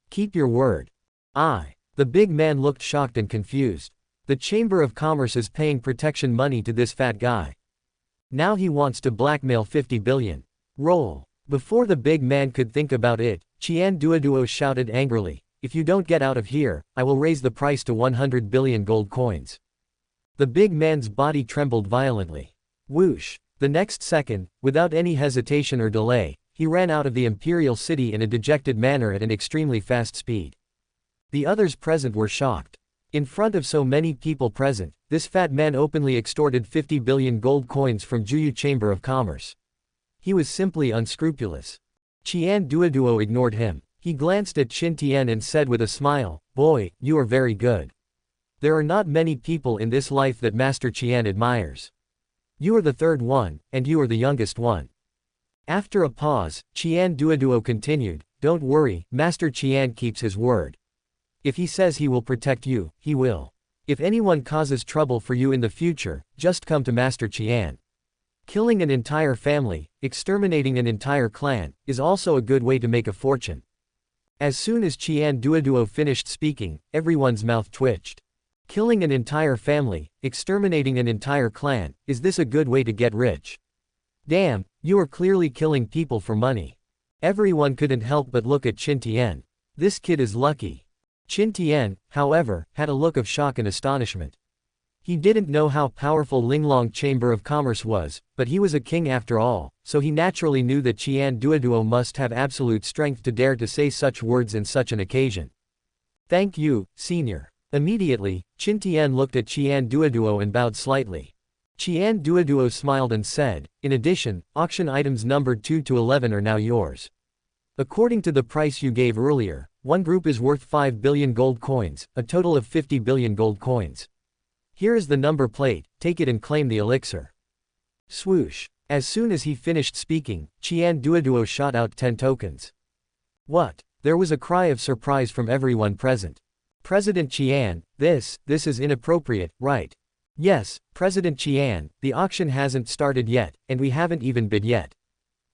Keep your word." The big man looked shocked and confused. The Chamber of Commerce is paying protection money to this fat guy. Now he wants to blackmail 50 billion. Roll. Before the big man could think about it, Qian Duoduo shouted angrily, "If you don't get out of here, I will raise the price to 100 billion gold coins." The big man's body trembled violently. Whoosh. The next second, without any hesitation or delay, he ran out of the imperial city in a dejected manner at an extremely fast speed. The others present were shocked. In front of so many people present, this fat man openly extorted 50 billion gold coins from Juyu Chamber of Commerce. He was simply unscrupulous. Qian Duoduo ignored him. He glanced at Qin Tian and said with a smile, "Boy, you are very good. There are not many people in this life that Master Qian admires. You are the third one, and you are the youngest one." After a pause, Qian Duoduo continued, "Don't worry, Master Qian keeps his word. If he says he will protect you, he will. If anyone causes trouble for you in the future, just come to Master Qian. Killing an entire family, exterminating an entire clan, is also a good way to make a fortune." As soon as Qian Duoduo finished speaking, everyone's mouth twitched. Killing an entire family, exterminating an entire clan, is this a good way to get rich? Damn, you are clearly killing people for money. Everyone couldn't help but look at Qin Tian. This kid is lucky. Qin Tian, however, had a look of shock and astonishment. He didn't know how powerful Linglong Chamber of Commerce was, but he was a king after all, so he naturally knew that Qian Duoduo must have absolute strength to dare to say such words in such an occasion. "Thank you, senior." Immediately, Qin Tian looked at Qian Duoduo and bowed slightly. Qian Duoduo smiled and said, "In addition, auction items numbered 2 to 11 are now yours. According to the price you gave earlier, one group is worth 5 billion gold coins, a total of 50 billion gold coins. Here is the number plate, take it and claim the elixir." Swoosh. As soon as he finished speaking, Qian Duoduo shot out 10 tokens. "What?" There was a cry of surprise from everyone present. "President Qian, this is inappropriate, right?" "Yes, President Qian, the auction hasn't started yet, and we haven't even bid yet.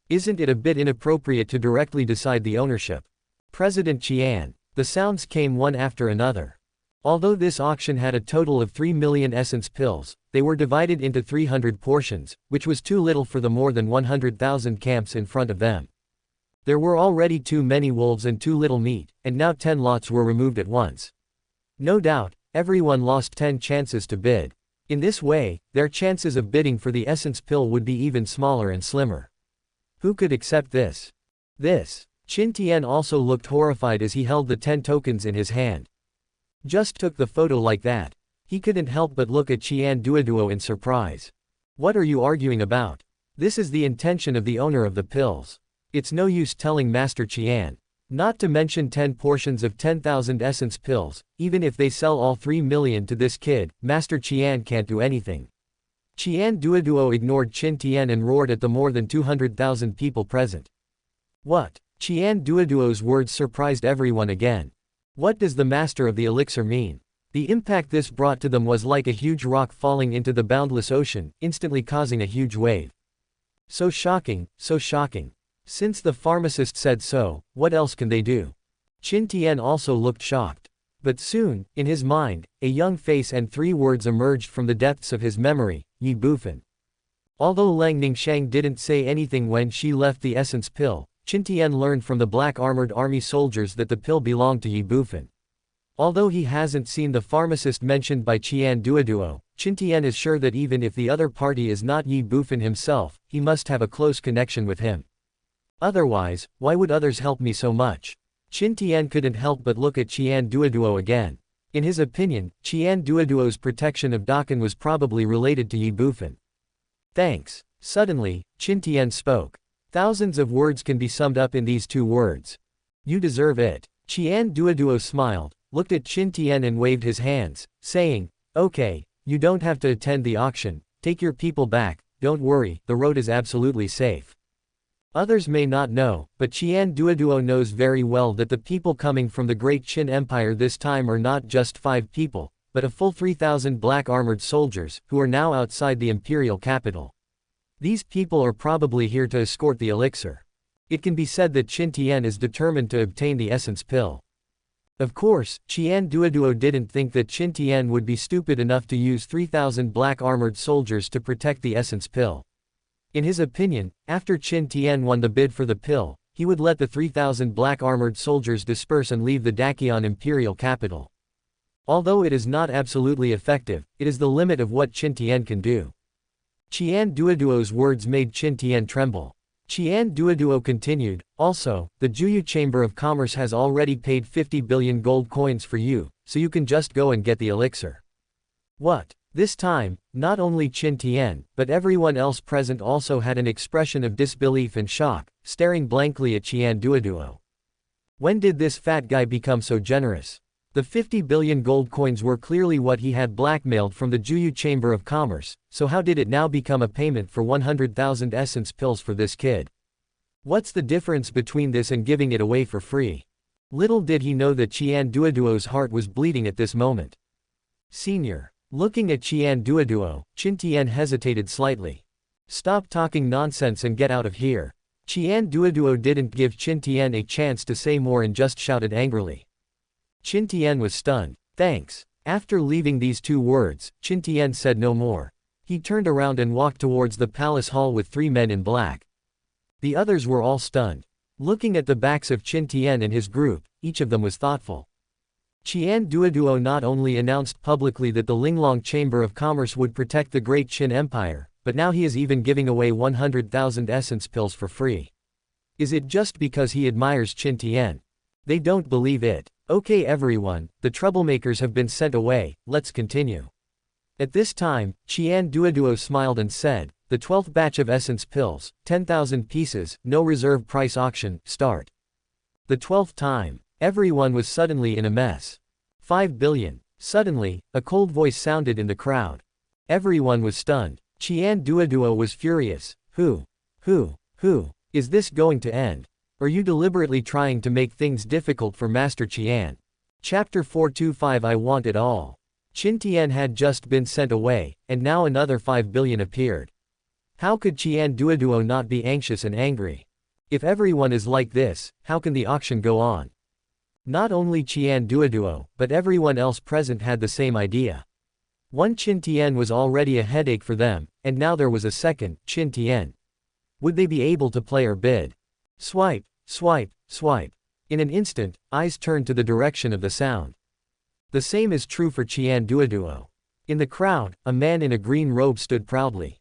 Isn't it a bit inappropriate to directly decide the ownership?" "President Qian." The sounds came one after another. Although this auction had a total of 3 million essence pills, they were divided into 300 portions, which was too little for the more than 100,000 camps in front of them. There were already too many wolves and too little meat, and now 10 lots were removed at once. No doubt, everyone lost 10 chances to bid. In this way, their chances of bidding for the essence pill would be even smaller and slimmer. Who could accept this? Qin Tian also looked horrified as he held the 10 tokens in his hand. Just took the photo like that. He couldn't help but look at Qian Duoduo in surprise. "What are you arguing about? This is the intention of the owner of the pills. It's no use telling Master Qian. Not to mention 10 portions of 10,000 essence pills, even if they sell all 3 million to this kid, Master Qian can't do anything." Qian Duoduo ignored Qin Tian and roared at the more than 200,000 people present. "What?" Qian Duoduo's words surprised everyone again. What does the master of the elixir mean? The impact this brought to them was like a huge rock falling into the boundless ocean, instantly causing a huge wave. So shocking, so shocking. Since the pharmacist said so, what else can they do? Qin Tian also looked shocked. But soon, in his mind, a young face and 3 words emerged from the depths of his memory: Ye Bufan. Although Lang Ningshang didn't say anything when she left the essence pill, Qin Tian learned from the black armored army soldiers that the pill belonged to Ye Bufan. Although he hasn't seen the pharmacist mentioned by Qian Duoduo, Qin Tian is sure that even if the other party is not Ye Bufan himself, he must have a close connection with him. Otherwise, why would others help me so much? Qin Tian couldn't help but look at Qian Duoduo again. In his opinion, Qian Duoduo's protection of Dakan was probably related to Ye Bufan. "Thanks." Suddenly, Qin Tian spoke. Thousands of words can be summed up in these 2 words. "You deserve it." Qian Duoduo smiled, looked at Qin Tian and waved his hands, saying, "Okay, you don't have to attend the auction, take your people back, don't worry, the road is absolutely safe." Others may not know, but Qian Duoduo knows very well that the people coming from the Great Qin Empire this time are not just 5 people, but a full 3,000 black armored soldiers, who are now outside the imperial capital. These people are probably here to escort the elixir. It can be said that Qin Tian is determined to obtain the essence pill. Of course, Qian Duoduo didn't think that Qin Tian would be stupid enough to use 3,000 black armored soldiers to protect the essence pill. In his opinion, after Qin Tian won the bid for the pill, he would let the 3,000 black armored soldiers disperse and leave the Dakion imperial capital. Although it is not absolutely effective, it is the limit of what Qin Tian can do. Qian Duoduo's words made Qin Tian tremble. Qian Duoduo continued, also, the Juyu Chamber of Commerce has already paid 50 billion gold coins for you, so you can just go and get the elixir. What? This time, not only Qin Tian, but everyone else present also had an expression of disbelief and shock, staring blankly at Qian Duoduo. When did this fat guy become so generous? The 50 billion gold coins were clearly what he had blackmailed from the Juyu Chamber of Commerce, so how did it now become a payment for 100,000 essence pills for this kid? What's the difference between this and giving it away for free? Little did he know that Qian Duoduo's heart was bleeding at this moment. Senior. Looking at Qian Duoduo, Qin Tian hesitated slightly. Stop talking nonsense and get out of here. Qian Duoduo didn't give Qin Tian a chance to say more and just shouted angrily. Qin Tian was stunned. Thanks. After leaving these two words, Qin Tian said no more. He turned around and walked towards the palace hall with 3 men in black. The others were all stunned. Looking at the backs of Qin Tian and his group, each of them was thoughtful. Qian Duoduo not only announced publicly that the Linglong Chamber of Commerce would protect the great Qin Empire, but now he is even giving away 100,000 essence pills for free. Is it just because he admires Qin Tian? They don't believe it. Okay everyone, the troublemakers have been sent away, let's continue. At this time, Qian Duoduo smiled and said, the 12th batch of essence pills, 10,000 pieces, no reserve price auction, start. The 12th time. Everyone was suddenly in a mess. 5 billion. Suddenly, a cold voice sounded in the crowd. Everyone was stunned. Qian Duoduo was furious. Who is this going to end? Are you deliberately trying to make things difficult for Master Qian? Chapter 425 I want it all. Qin Tian had just been sent away, and now another 5 billion appeared. How could Qian Duoduo not be anxious and angry? If everyone is like this, how can the auction go on? Not only Qian Duoduo, but everyone else present had the same idea. One Qin Tian was already a headache for them, and now there was a second, Qin Tian. Would they be able to play or bid? Swipe, swipe, swipe. In an instant, eyes turned to the direction of the sound. The same is true for Qian Duoduo. In the crowd, a man in a green robe stood proudly.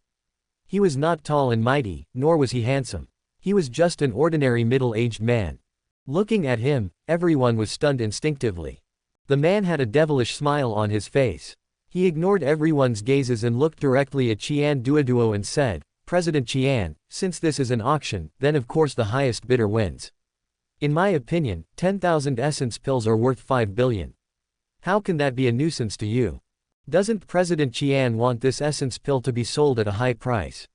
He was not tall and mighty, nor was he handsome. He was just an ordinary middle-aged man. Looking at him, everyone was stunned instinctively. The man had a devilish smile on his face. He ignored everyone's gazes and looked directly at Qian Duoduo and said, President Qian, since this is an auction, then of course the highest bidder wins. In my opinion, 10,000 essence pills are worth 5 billion. How can that be a nuisance to you? Doesn't President Qian want this essence pill to be sold at a high price?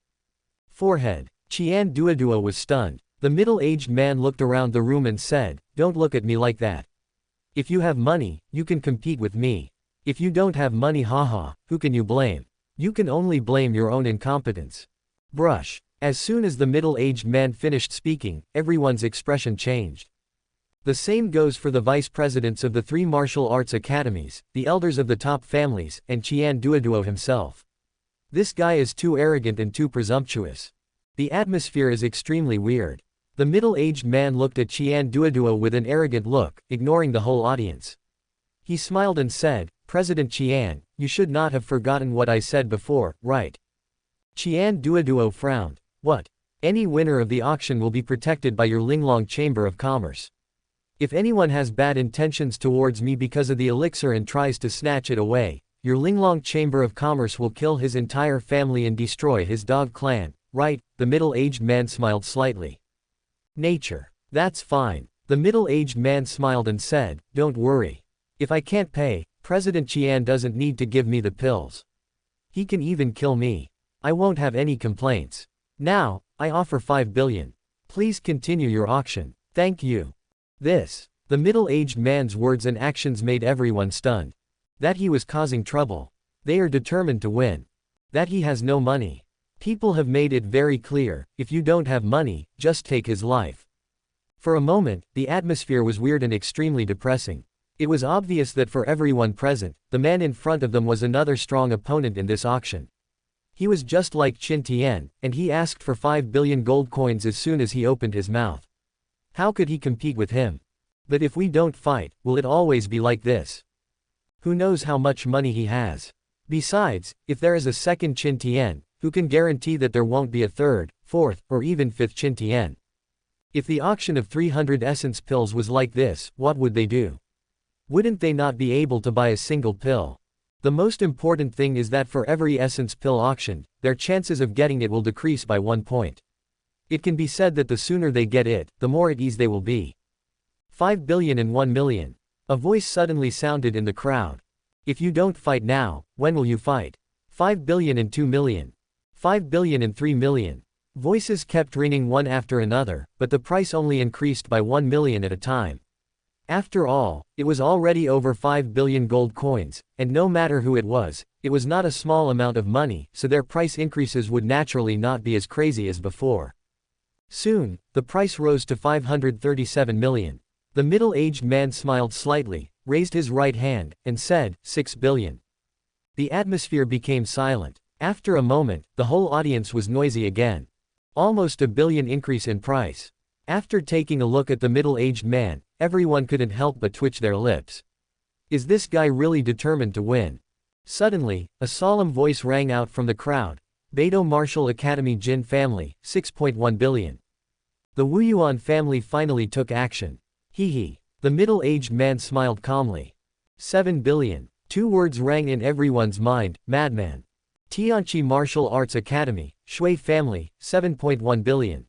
Forehead. Qian Duoduo was stunned. The middle-aged man looked around the room and said, don't look at me like that. If you have money, you can compete with me. If you don't have money haha, who can you blame? You can only blame your own incompetence. Brush. As soon as the middle-aged man finished speaking, everyone's expression changed. The same goes for the vice presidents of the 3 martial arts academies, the elders of the top families, and Qian Duoduo himself. This guy is too arrogant and too presumptuous. The atmosphere is extremely weird. The middle-aged man looked at Qian Duoduo with an arrogant look, ignoring the whole audience. He smiled and said, President Qian, you should not have forgotten what I said before, right? Qian Duoduo frowned. What? Any winner of the auction will be protected by your Linglong Chamber of Commerce. If anyone has bad intentions towards me because of the elixir and tries to snatch it away, your Linglong Chamber of Commerce will kill his entire family and destroy his dog clan, right? The middle-aged man smiled slightly. Nature. That's fine. The middle-aged man smiled and said, don't worry. If I can't pay, President Qian doesn't need to give me the pills. He can even kill me. I won't have any complaints. Now, I offer 5 billion. Please continue your auction. Thank you. The middle-aged man's words and actions made everyone stunned. That he was causing trouble. They are determined to win. That he has no money. People have made it very clear, if you don't have money, just take his life. For a moment, the atmosphere was weird and extremely depressing. It was obvious that for everyone present, the man in front of them was another strong opponent in this auction. He was just like Qin Tian, and he asked for 5 billion gold coins as soon as he opened his mouth. How could he compete with him? But if we don't fight, will it always be like this? Who knows how much money he has? Besides, if there is a second Qin Tian, who can guarantee that there won't be a third, 4th, or even 5th Qintian. If the auction of 300 essence pills was like this, what would they do? Wouldn't they not be able to buy a single pill? The most important thing is that for every essence pill auctioned, their chances of getting it will decrease by 1 point. It can be said that the sooner they get it, the more at ease they will be. 5 billion and 1 million. A voice suddenly sounded in the crowd. If you don't fight now, when will you fight? 5 billion and 2 million. 5 billion and 3 million. Voices kept ringing one after another, but the price only increased by 1 million at a time. After all, it was already over 5 billion gold coins, and no matter who it was not a small amount of money, so their price increases would naturally not be as crazy as before. Soon, the price rose to 537 million. The middle-aged man smiled slightly, raised his right hand, and said, 6 billion. The atmosphere became silent. After a moment, the whole audience was noisy again. Almost a billion increase in price. After taking a look at the middle-aged man, everyone couldn't help but twitch their lips. Is this guy really determined to win? Suddenly, a solemn voice rang out from the crowd. Beidou Martial Academy Jin family, 6.1 billion. The Wuyuan family finally took action. Hee. The middle-aged man smiled calmly. 7 billion. 2 words rang in everyone's mind, madman. Tianqi Martial Arts Academy, Shui family, 7.1 billion.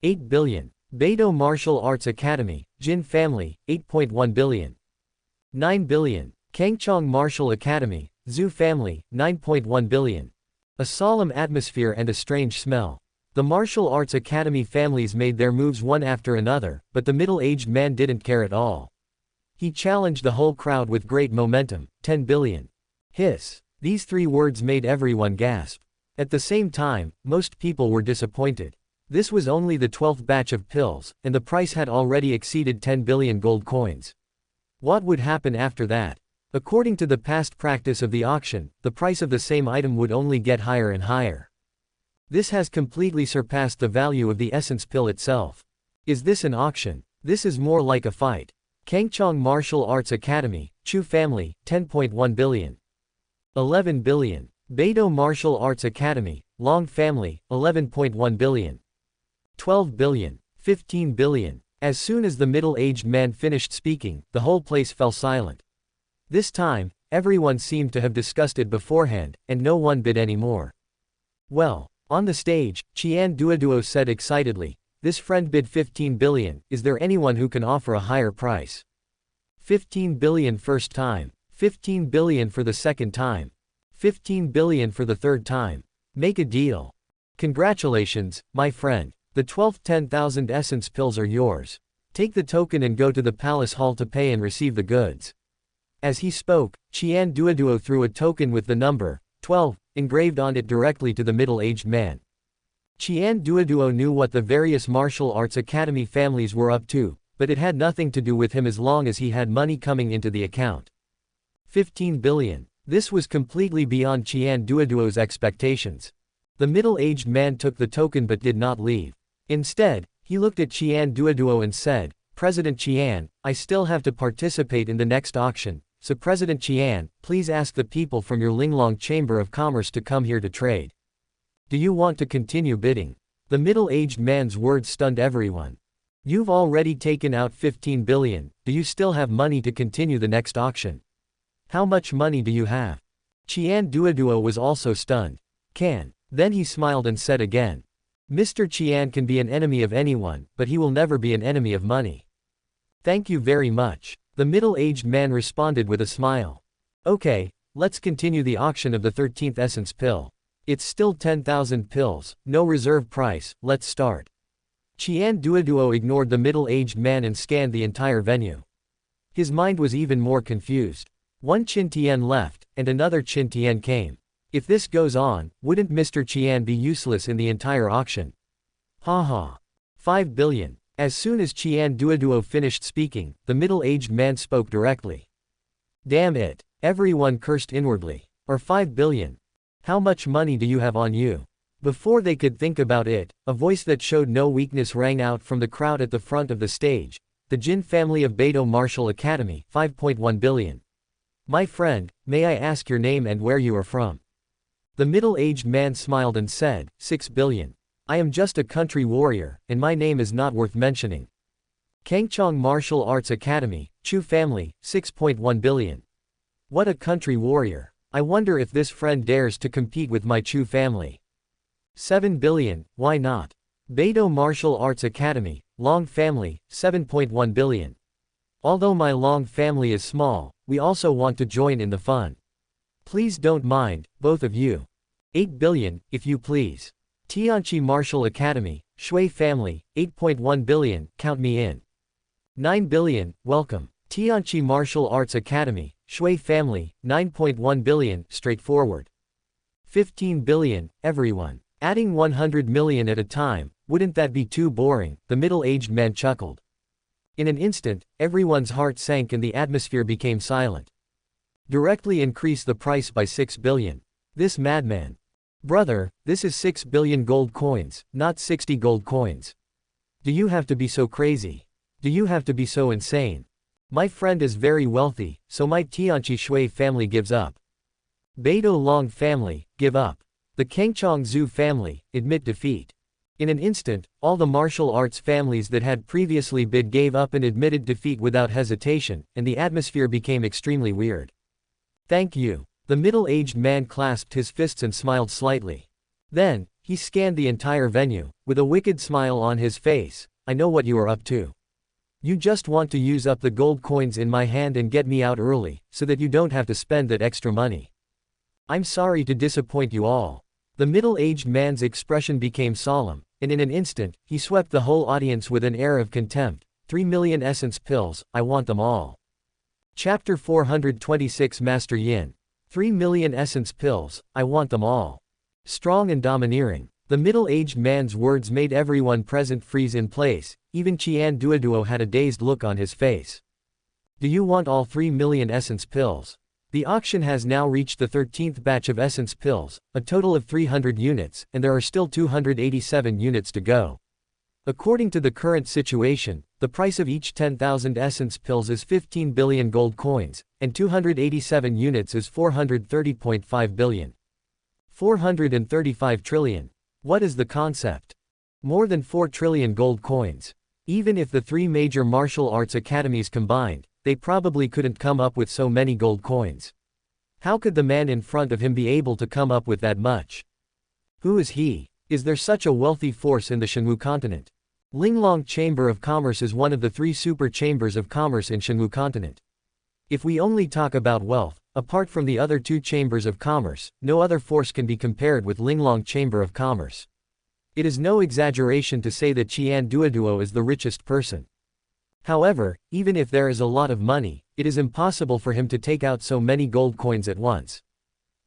8 billion. Beidou Martial Arts Academy, Jin family, 8.1 billion. 9 billion. Kangchong Martial Academy, Zhu family, 9.1 billion. A solemn atmosphere and a strange smell. The martial arts academy families made their moves one after another, but the middle-aged man didn't care at all. He challenged the whole crowd with great momentum, 10 billion. Hiss. These 3 words made everyone gasp. At the same time, most people were disappointed. This was only the 12th batch of pills, and the price had already exceeded 10 billion gold coins. What would happen after that? According to the past practice of the auction, the price of the same item would only get higher and higher. This has completely surpassed the value of the essence pill itself. Is this an auction? This is more like a fight. Kangchong Martial Arts Academy, Chu family, 10.1 billion. 11 billion. Beidou Martial Arts Academy, Long family, 11.1 billion. 12 billion. 15 billion. As soon as the middle-aged man finished speaking, the whole place fell silent. This time, everyone seemed to have discussed it beforehand, and no one bid any more. Well, on the stage, Qian Duoduo said excitedly, this friend bid 15 billion, is there anyone who can offer a higher price? 15 billion first time. 15 billion for the second time. 15 billion for the third time. Make a deal. Congratulations, my friend. The 12th 10,000 essence pills are yours. Take the token and go to the palace hall to pay and receive the goods. As he spoke, Qian Duoduo threw a token with the number 12 engraved on it directly to the middle-aged man. Qian Duoduo knew what the various martial arts academy families were up to, but it had nothing to do with him as long as he had money coming into the account. 15 billion. This was completely beyond Qian Duoduo's expectations. The middle-aged man took the token but did not leave. Instead, he looked at Qian Duoduo and said, President Qian, I still have to participate in the next auction, so President Qian, please ask the people from your Linglong Chamber of Commerce to come here to trade. Do you want to continue bidding? The middle-aged man's words stunned everyone. You've already taken out 15 billion, do you still have money to continue the next auction? How much money do you have? Qian Duoduo was also stunned. Can. Then he smiled and said again. Mr. Qian can be an enemy of anyone, but he will never be an enemy of money. Thank you very much. The middle-aged man responded with a smile. Okay, let's continue the auction of the 13th essence pill. It's still 10,000 pills, no reserve price, let's start. Qian Duoduo ignored the middle-aged man and scanned the entire venue. His mind was even more confused. 1 Qintian left, and another Qintian came. If this goes on, wouldn't Mr. Qian be useless in the entire auction? Ha ha. 5 billion. As soon as Qian Duoduo finished speaking, the middle-aged man spoke directly. Damn it. Everyone cursed inwardly. Or 5 billion. How much money do you have on you? Before they could think about it, a voice that showed no weakness rang out from the crowd at the front of the stage. The Jin family of Beidou Martial Academy, 5.1 billion. My friend, may I ask your name and where you are from? The middle-aged man smiled and said, 6 billion. I am just a country warrior, and my name is not worth mentioning. Kangchong Martial Arts Academy, Chu family, 6.1 billion. What a country warrior. I wonder if this friend dares to compete with my Chu family. 7 billion, why not? Beidou Martial Arts Academy, Long family, 7.1 billion. Although my Long family is small, we also want to join in the fun. Please don't mind, both of you. 8 billion, if you please. Tianqi Martial Academy, Shui family, 8.1 billion, count me in. 9 billion, welcome. Tianqi Martial Arts Academy, Shui family, 9.1 billion, straightforward. 15 billion, everyone. Adding 100 million at a time, wouldn't that be too boring? The middle-aged man chuckled. In an instant, everyone's heart sank and the atmosphere became silent. Directly increase the price by 6 billion. This madman. Brother, this is 6 billion gold coins, not 60 gold coins. Do you have to be so crazy? Do you have to be so insane? My friend is very wealthy, so my Tianqi Shui family gives up. Beidou Long family, give up. The Kangchong Zhu family, admit defeat. In an instant, all the martial arts families that had previously bid gave up and admitted defeat without hesitation, and the atmosphere became extremely weird. Thank you. The middle-aged man clasped his fists and smiled slightly. Then, he scanned the entire venue, with a wicked smile on his face. I know what you are up to. You just want to use up the gold coins in my hand and get me out early, so that you don't have to spend that extra money. I'm sorry to disappoint you all. The middle-aged man's expression became solemn, and in an instant, he swept the whole audience with an air of contempt. 3 million essence pills, I want them all. Chapter 426 Master Yin. 3 million essence pills, I want them all. Strong and domineering. The middle-aged man's words made everyone present freeze in place, even Qian Duoduo had a dazed look on his face. Do you want all 3 million essence pills? The auction has now reached the 13th batch of essence pills, a total of 300 units, and there are still 287 units to go. According to the current situation, the price of each 10,000 essence pills is 15 billion gold coins, and 287 units is 430.5 billion. 435 trillion. What is the concept? More than 4 trillion gold coins. Even if the 3 major martial arts academies combined, they probably couldn't come up with so many gold coins. How could the man in front of him be able to come up with that much? Who is he? Is there such a wealthy force in the Shenwu continent? Linglong Chamber of Commerce is one of the 3 super chambers of commerce in Shenwu continent. If we only talk about wealth, apart from the other 2 chambers of commerce, no other force can be compared with Linglong Chamber of Commerce. It is no exaggeration to say that Qian Duoduo is the richest person. However, even if there is a lot of money, it is impossible for him to take out so many gold coins at once.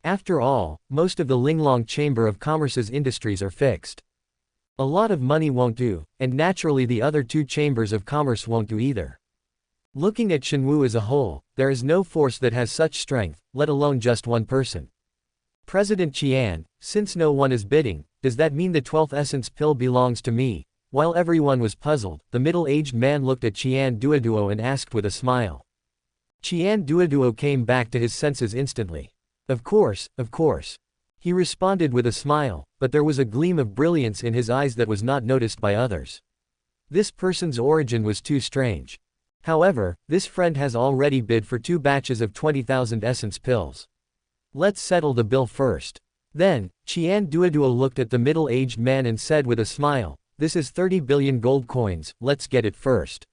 After all, most of the Linglong Chamber of Commerce's industries are fixed. A lot of money won't do, and naturally the other 2 chambers of commerce won't do either. Looking at Shenwu as a whole, there is no force that has such strength, let alone just one person. President Qian, since no one is bidding, does that mean the 12th essence pill belongs to me? While everyone was puzzled, the middle-aged man looked at Qian Duoduo and asked with a smile. Qian Duoduo came back to his senses instantly. Of course, of course. He responded with a smile, but there was a gleam of brilliance in his eyes that was not noticed by others. This person's origin was too strange. However, this friend has already bid for 2 batches of 20,000 essence pills. Let's settle the bill first. Then, Qian Duoduo looked at the middle-aged man and said with a smile, this is 30 billion gold coins, let's get it first.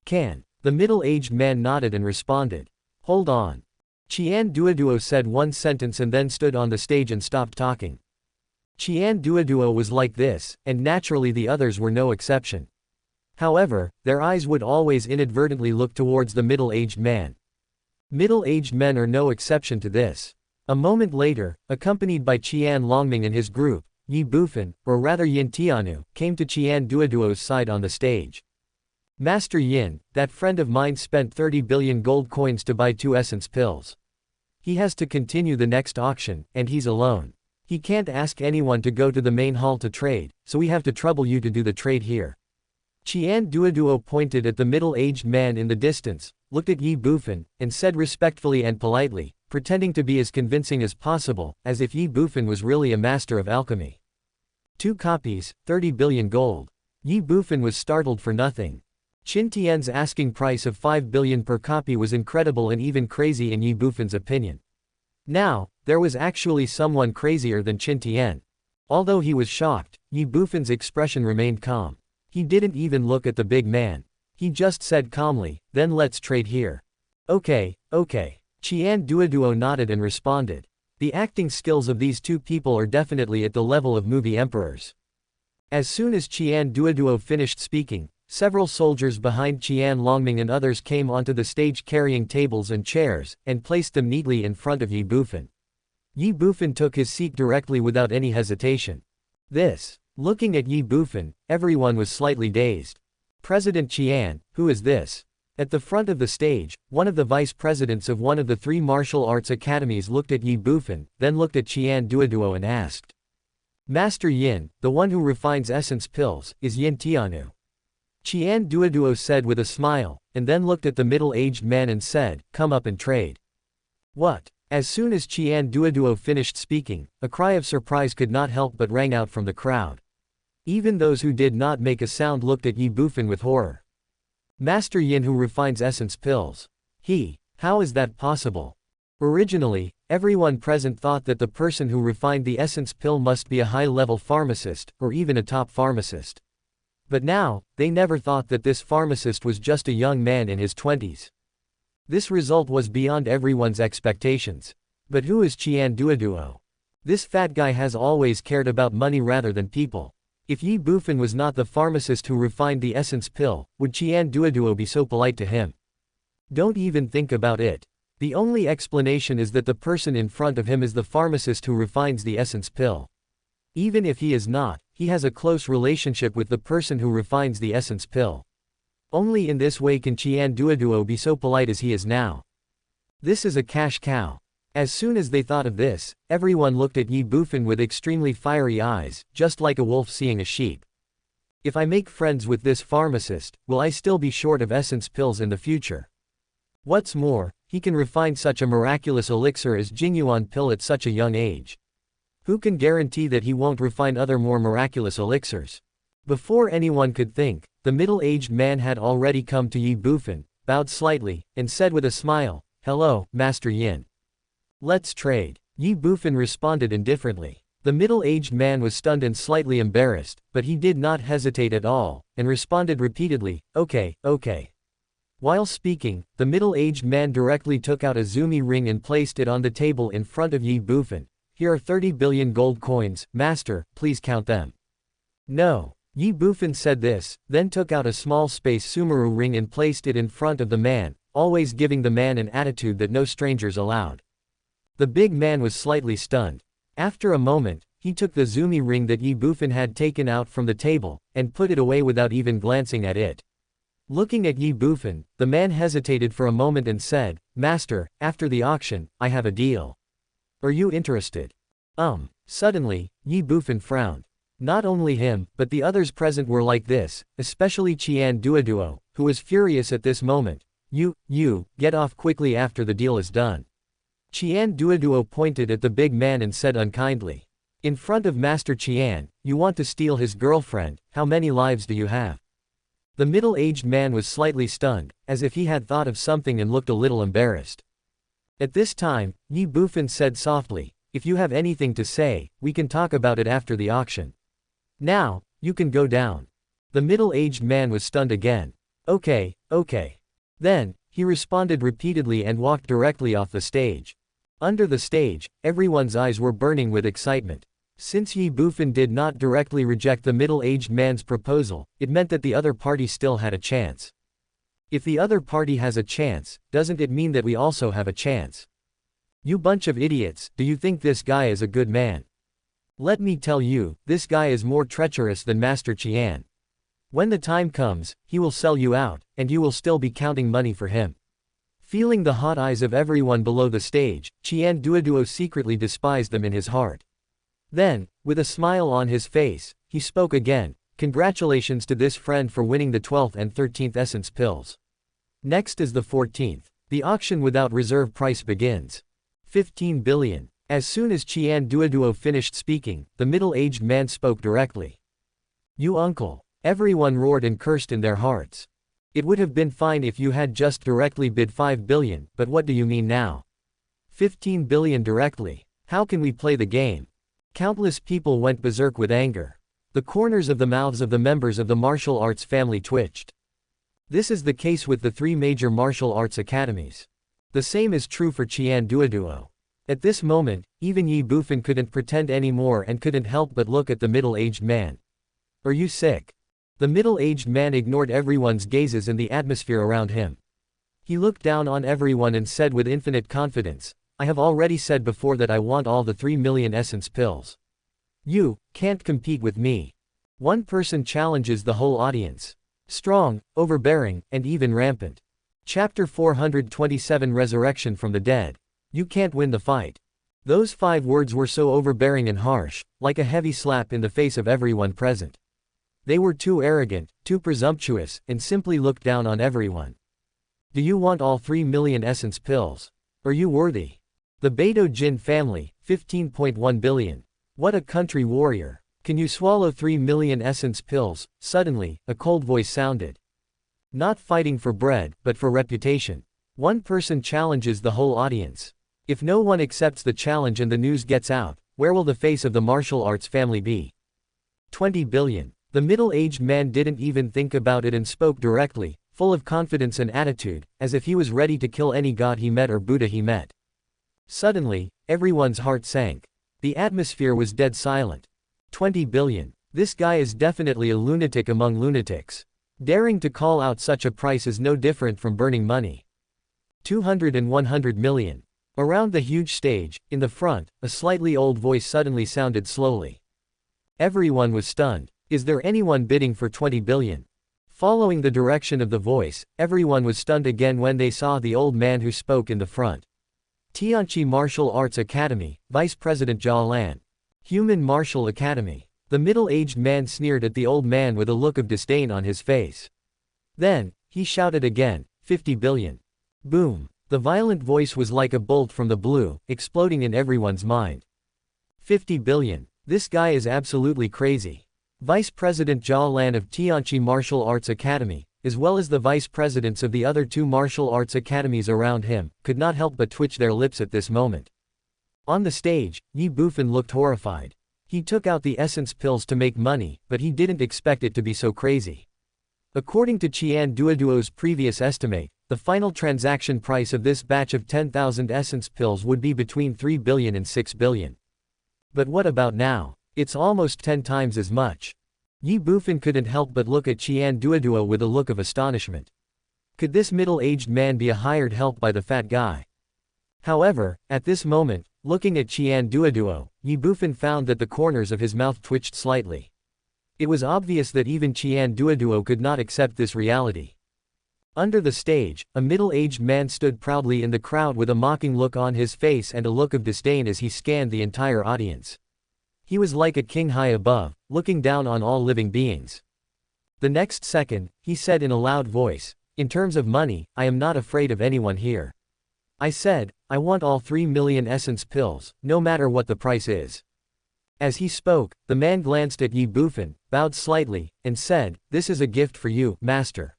Can. The middle-aged man nodded and responded. Hold on. Qian Duoduo said one sentence and then stood on the stage and stopped talking. Qian Duoduo was like this, and naturally the others were no exception. However, their eyes would always inadvertently look towards the middle-aged man. Middle-aged men are no exception to this. A moment later, accompanied by Qian Longming and his group, Ye Bufan, or rather Yin Tianu, came to Qian Duoduo's side on the stage. Master Yin, that friend of mine spent 30 billion gold coins to buy 2 essence pills. He has to continue the next auction, and he's alone. He can't ask anyone to go to the main hall to trade, so we have to trouble you to do the trade here. Qian Duoduo pointed at the middle-aged man in the distance, looked at Ye Bufan, and said respectfully and politely, pretending to be as convincing as possible, as if Ye Bufan was really a master of alchemy. 2 copies, 30 billion gold. Ye Bufan was startled for nothing. Qin Tian's asking price of 5 billion per copy was incredible and even crazy in Ye Bufan's opinion. Now, there was actually someone crazier than Qin Tian. Although he was shocked, Ye Bufan's expression remained calm. He didn't even look at the big man. He just said calmly, "Then let's trade here." Okay. Qian Duoduo nodded and responded. The acting skills of these two people are definitely at the level of movie emperors. As soon as Qian Duoduo finished speaking, several soldiers behind Qian Longming and others came onto the stage carrying tables and chairs, and placed them neatly in front of Ye Bufan. Ye Bufan took his seat directly without any hesitation. Looking at Ye Bufan, everyone was slightly dazed. President Qian, who is this? At the front of the stage, one of the vice presidents of one of the 3 martial arts academies looked at Ye Bufan, then looked at Qian Duoduo and asked. Master Yin, the one who refines essence pills, is Yin Tianu. Qian Duoduo said with a smile, and then looked at the middle-aged man and said, "Come up and trade." What? As soon as Qian Duoduo finished speaking, a cry of surprise could not help but rang out from the crowd. Even those who did not make a sound looked at Ye Bufan with horror. Master Yin who refines essence pills. How is that possible? Originally, everyone present thought that the person who refined the essence pill must be a high-level pharmacist, or even a top pharmacist. But now, they never thought that this pharmacist was just a young man in his 20s. This result was beyond everyone's expectations. But who is Qian Duoduo? This fat guy has always cared about money rather than people. If Ye Bufan was not the pharmacist who refined the essence pill, would Qian Duoduo be so polite to him? Don't even think about it. The only explanation is that the person in front of him is the pharmacist who refines the essence pill. Even if he is not, he has a close relationship with the person who refines the essence pill. Only in this way can Qian Duoduo be so polite as he is now. This is a cash cow. As soon as they thought of this, everyone looked at Ye Bufan with extremely fiery eyes, just like a wolf seeing a sheep. If I make friends with this pharmacist, will I still be short of essence pills in the future? What's more, he can refine such a miraculous elixir as Jingyuan pill at such a young age. Who can guarantee that he won't refine other more miraculous elixirs? Before anyone could think, the middle-aged man had already come to Ye Bufan, bowed slightly, and said with a smile, "Hello, Master Yin. Let's trade." Ye Bufan responded indifferently. The middle-aged man was stunned and slightly embarrassed, but he did not hesitate at all, and responded repeatedly, okay. While speaking, the middle-aged man directly took out a zumi ring and placed it on the table in front of Ye Bufan. "Here are 30 billion gold coins, master, please count them." "No." Ye Bufan said this, then took out a small space sumeru ring and placed it in front of the man, always giving the man an attitude that no strangers allowed. The big man was slightly stunned. After a moment, he took the zumi ring that Ye Bufan had taken out from the table, and put it away without even glancing at it. Looking at Ye Bufan, the man hesitated for a moment and said, "Master, after the auction, I have a deal. Are you interested?" Suddenly, Ye Bufan frowned. Not only him, but the others present were like this, especially Qian Duoduo, who was furious at this moment. You, get off quickly after the deal is done." Qian Duoduo pointed at the big man and said unkindly. "In front of Master Qian, you want to steal his girlfriend, how many lives do you have?" The middle-aged man was slightly stunned, as if he had thought of something and looked a little embarrassed. At this time, Ye Bufan said softly, "If you have anything to say, we can talk about it after the auction. Now, you can go down." The middle-aged man was stunned again. Okay. Then, he responded repeatedly and walked directly off the stage. Under the stage, everyone's eyes were burning with excitement. Since Ye Bufan did not directly reject the middle-aged man's proposal, it meant that the other party still had a chance. If the other party has a chance, doesn't it mean that we also have a chance? You bunch of idiots, do you think this guy is a good man? Let me tell you, this guy is more treacherous than Master Qian. When the time comes, he will sell you out, and you will still be counting money for him. Feeling the hot eyes of everyone below the stage, Qian Duoduo secretly despised them in his heart. Then, with a smile on his face, he spoke again. "Congratulations to this friend for winning the 12th and 13th essence pills. Next is the 14th. The auction without reserve price begins. 15 billion. As soon as Qian Duoduo finished speaking, the middle-aged man spoke directly. You uncle. Everyone roared and cursed in their hearts. It would have been fine if you had just directly bid 5 billion, but what do you mean now? 15 billion directly. How can we play the game? Countless people went berserk with anger. The corners of the mouths of the members of the martial arts family twitched. This is the case with the 3 major martial arts academies. The same is true for Qian Duoduo. At this moment, even Ye Bufan couldn't pretend anymore and couldn't help but look at the middle-aged man. Are you sick? The middle-aged man ignored everyone's gazes and the atmosphere around him. He looked down on everyone and said with infinite confidence, I have already said before that I want all the 3 million essence pills. You can't compete with me. One person challenges the whole audience. Strong, overbearing, and even rampant. Chapter 427 Resurrection from the Dead. You can't win the fight. Those 5 words were so overbearing and harsh, like a heavy slap in the face of everyone present. They were too arrogant, too presumptuous, and simply looked down on everyone. Do you want all 3 million essence pills? Are you worthy? The Beidou Jin family, 15.1 billion. What a country warrior. Can you swallow 3 million essence pills? Suddenly, a cold voice sounded. Not fighting for bread, but for reputation. One person challenges the whole audience. If no one accepts the challenge and the news gets out, where will the face of the martial arts family be? 20 billion. The middle-aged man didn't even think about it and spoke directly, full of confidence and attitude, as if he was ready to kill any god he met or Buddha he met. Suddenly, everyone's heart sank. The atmosphere was dead silent. 20 billion. This guy is definitely a lunatic among lunatics. Daring to call out such a price is no different from burning money. 200 and 100 million. Around the huge stage, in the front, a slightly old voice suddenly sounded slowly. Everyone was stunned. Is there anyone bidding for 20 billion? Following the direction of the voice, everyone was stunned again when they saw the old man who spoke in the front. Tianqi Martial Arts Academy, Vice President Jia Lan. Human Martial Academy. The middle-aged man sneered at the old man with a look of disdain on his face. Then, he shouted again, 50 billion. Boom. The violent voice was like a bolt from the blue, exploding in everyone's mind. 50 billion. This guy is absolutely crazy. Vice President Jia Lan of Tianqi Martial Arts Academy, as well as the vice presidents of the other 2 martial arts academies around him, could not help but twitch their lips at this moment. On the stage, Ye Bufan looked horrified. He took out the essence pills to make money, but he didn't expect it to be so crazy. According to Qian Duoduo's previous estimate, the final transaction price of this batch of 10,000 essence pills would be between 3 billion and 6 billion. But what about now? It's almost 10 times as much. Ye Bufan couldn't help but look at Qian Duoduo with a look of astonishment. Could this middle-aged man be a hired help by the fat guy? However, at this moment, looking at Qian Duoduo, Ye Bufan found that the corners of his mouth twitched slightly. It was obvious that even Qian Duoduo could not accept this reality. Under the stage, a middle-aged man stood proudly in the crowd with a mocking look on his face and a look of disdain as he scanned the entire audience. He was like a king high above, looking down on all living beings. The next second, he said in a loud voice, in terms of money, I am not afraid of anyone here. I said, I want all 3 million essence pills, no matter what the price is. As he spoke, the man glanced at Ye Bufan, bowed slightly, and said, this is a gift for you, master.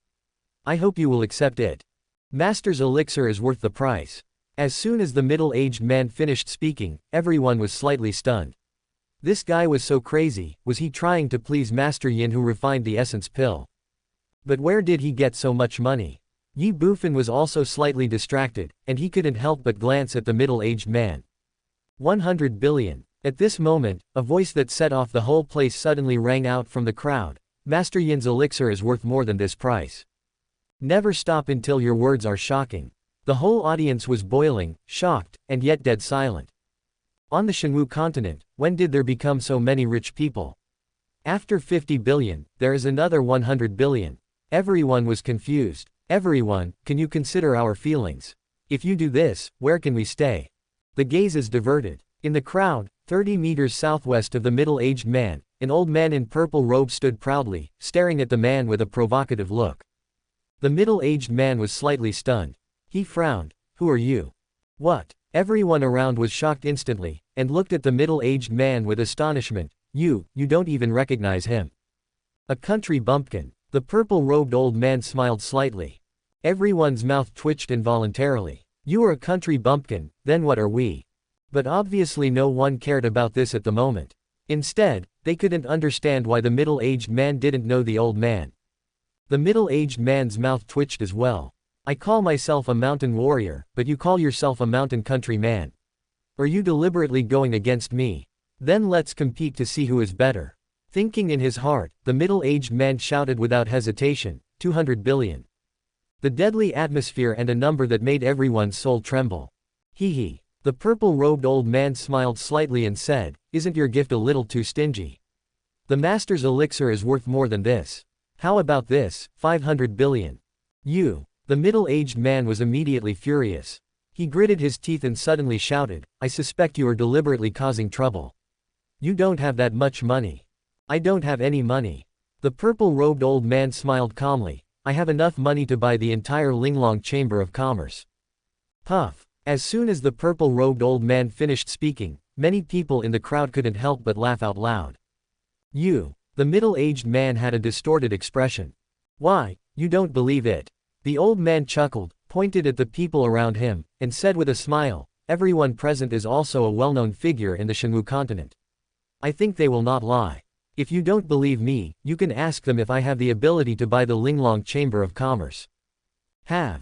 I hope you will accept it. Master's elixir is worth the price. As soon as the middle-aged man finished speaking, everyone was slightly stunned. This guy was so crazy, was he trying to please Master Yin who refined the essence pill? But where did he get so much money? Ye Bufan was also slightly distracted, and he couldn't help but glance at the middle-aged man. 100 billion. At this moment, a voice that set off the whole place suddenly rang out from the crowd. Master Yin's elixir is worth more than this price. Never stop until your words are shocking. The whole audience was boiling, shocked, and yet dead silent. On the Shenwu continent, when did there become so many rich people? After 50 billion, there is another 100 billion. Everyone was confused. Everyone, can you consider our feelings? If you do this, where can we stay? The gaze is diverted. In the crowd, 30 meters southwest of the middle-aged man, an old man in purple robe stood proudly, staring at the man with a provocative look. The middle-aged man was slightly stunned. He frowned. Who are you? What? Everyone around was shocked instantly, and looked at the middle-aged man with astonishment. You don't even recognize him. A country bumpkin. The purple-robed old man smiled slightly. Everyone's mouth twitched involuntarily. You are a country bumpkin, then what are we? But obviously no one cared about this at the moment. Instead, they couldn't understand why the middle-aged man didn't know the old man. The middle-aged man's mouth twitched as well. I call myself a mountain warrior, but you call yourself a mountain country man. Are you deliberately going against me? Then let's compete to see who is better. Thinking in his heart, the middle-aged man shouted without hesitation, 200 billion. The deadly atmosphere and a number that made everyone's soul tremble. Hee hee. The purple-robed old man smiled slightly and said, isn't your gift a little too stingy? The master's elixir is worth more than this. How about this, 500 billion? The middle-aged man was immediately furious. He gritted his teeth and suddenly shouted, I suspect you are deliberately causing trouble. You don't have that much money. I don't have any money. The purple-robed old man smiled calmly. I have enough money to buy the entire Linglong Chamber of Commerce. Puff. As soon as the purple-robed old man finished speaking, many people in the crowd couldn't help but laugh out loud. The middle-aged man had a distorted expression. Why, you don't believe it? The old man chuckled, pointed at the people around him, and said with a smile, everyone present is also a well-known figure in the Shenwu continent. I think they will not lie. If you don't believe me, you can ask them if I have the ability to buy the Linglong Chamber of Commerce. Have.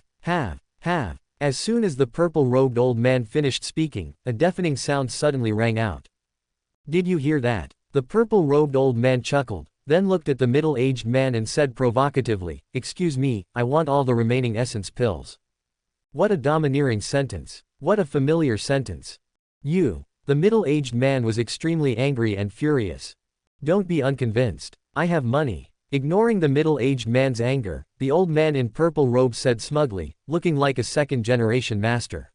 As soon as the purple-robed old man finished speaking, a deafening sound suddenly rang out. Did you hear that? The purple-robed old man chuckled, then looked at the middle-aged man and said provocatively, excuse me, I want all the remaining essence pills. What a domineering sentence. What a familiar sentence. The middle-aged man was extremely angry and furious. Don't be unconvinced. I have money. Ignoring the middle-aged man's anger, the old man in purple robe said smugly, looking like a second-generation master.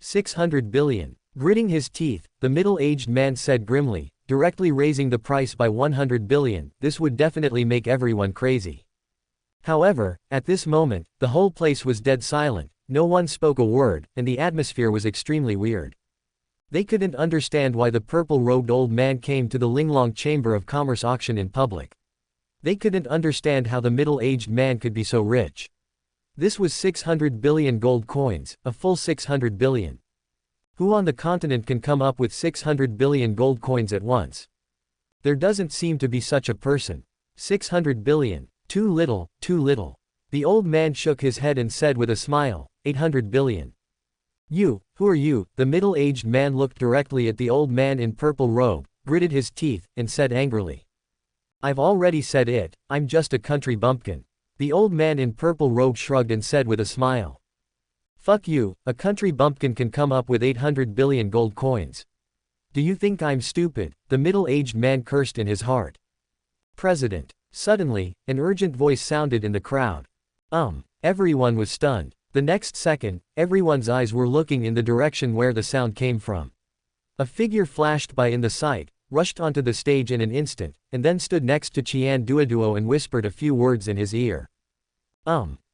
600 billion. Gritting his teeth, the middle-aged man said grimly, directly raising the price by 100 billion, this would definitely make everyone crazy. However, at this moment, the whole place was dead silent, no one spoke a word, and the atmosphere was extremely weird. They couldn't understand why the purple-robed old man came to the Linglong Chamber of Commerce auction in public. They couldn't understand how the middle-aged man could be so rich. This was 600 billion gold coins, a full 600 billion. Who on the continent can come up with 600 billion gold coins at once? There doesn't seem to be such a person. 600 billion. Too little, too little. The old man shook his head and said with a smile, 800 billion. Who are you? The middle-aged man looked directly at the old man in purple robe, gritted his teeth, and said angrily. I've already said it, I'm just a country bumpkin. The old man in purple robe shrugged and said with a smile. Fuck you, a country bumpkin can come up with 800 billion gold coins. Do you think I'm stupid? The middle-aged man cursed in his heart. President. Suddenly, an urgent voice sounded in the crowd. Everyone was stunned. The next second, everyone's eyes were looking in the direction where the sound came from. A figure flashed by in the sight, rushed onto the stage in an instant, and then stood next to Qian Duoduo and whispered a few words in his ear.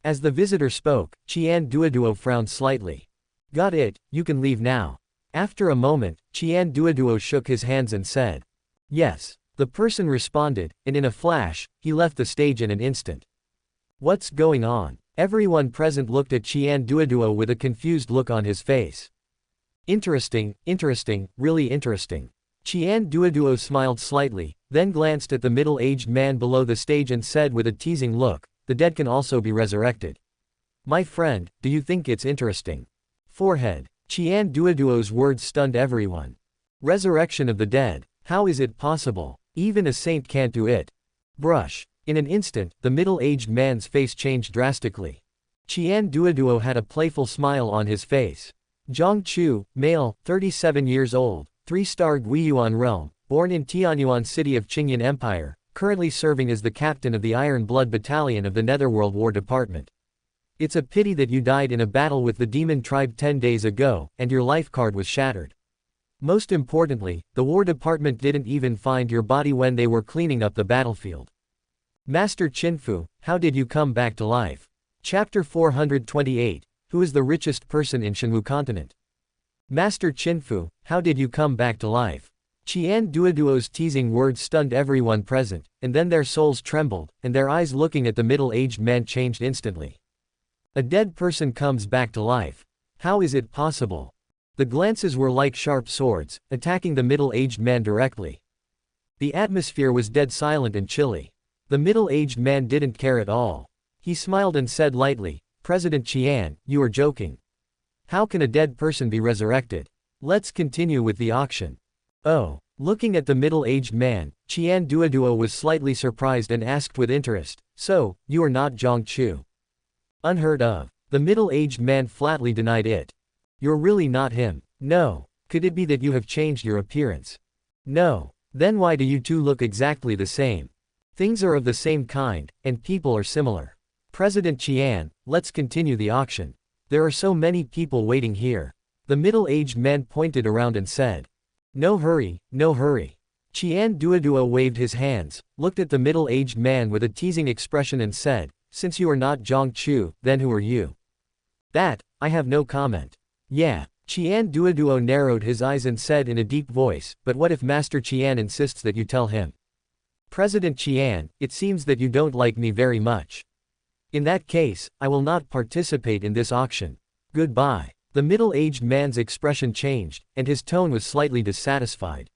As the visitor spoke, Qian Duoduo frowned slightly. Got it, you can leave now. After a moment, Qian Duoduo shook his hands and said. Yes. The person responded, and in a flash, he left the stage in an instant. What's going on? Everyone present looked at Qian Duoduo with a confused look on his face. Interesting, really interesting. Qian Duoduo smiled slightly, then glanced at the middle-aged man below the stage and said with a teasing look, the dead can also be resurrected. My friend, do you think it's interesting? Forehead. Qian Duoduo's words stunned everyone. Resurrection of the dead, how is it possible? Even a saint can't do it. Brush. In an instant, the middle-aged man's face changed drastically. Qian Duoduo had a playful smile on his face. Zhang Chu, male, 37 years old, 3-star Guiyuan realm, born in Tianyuan city of Qingyan Empire, currently serving as the captain of the Iron Blood Battalion of the Netherworld War Department. It's a pity that you died in a battle with the demon tribe 10 days ago, and your life card was shattered. Most importantly, the War Department didn't even find your body when they were cleaning up the battlefield. Master Qinfu, how did you come back to life? Chapter 428, Who is the richest person in Shenwu continent? Master Chinfu, how did you come back to life? Qian Duoduo's teasing words stunned everyone present, and then their souls trembled, and their eyes looking at the middle-aged man changed instantly. A dead person comes back to life. How is it possible? The glances were like sharp swords, attacking the middle-aged man directly. The atmosphere was dead silent and chilly. The middle-aged man didn't care at all. He smiled and said lightly, President Qian, you are joking. How can a dead person be resurrected? Let's continue with the auction. Oh. Looking at the middle-aged man, Qian Duoduo was slightly surprised and asked with interest, so, you are not Zhang Chu? Unheard of. The middle-aged man flatly denied it. You're really not him. No. Could it be that you have changed your appearance? No. Then why do you two look exactly the same? Things are of the same kind, and people are similar. President Qian, let's continue the auction. There are so many people waiting here. The middle-aged man pointed around and said. No hurry, no hurry. Qian Duoduo waved his hands, looked at the middle-aged man with a teasing expression and said, since you are not Zhang Chu, then who are you? That, I have no comment. Yeah. Qian Duoduo narrowed his eyes and said in a deep voice, but what if Master Qian insists that you tell him? President Qian, it seems that you don't like me very much. In that case, I will not participate in this auction. Goodbye. The middle-aged man's expression changed, and his tone was slightly dissatisfied.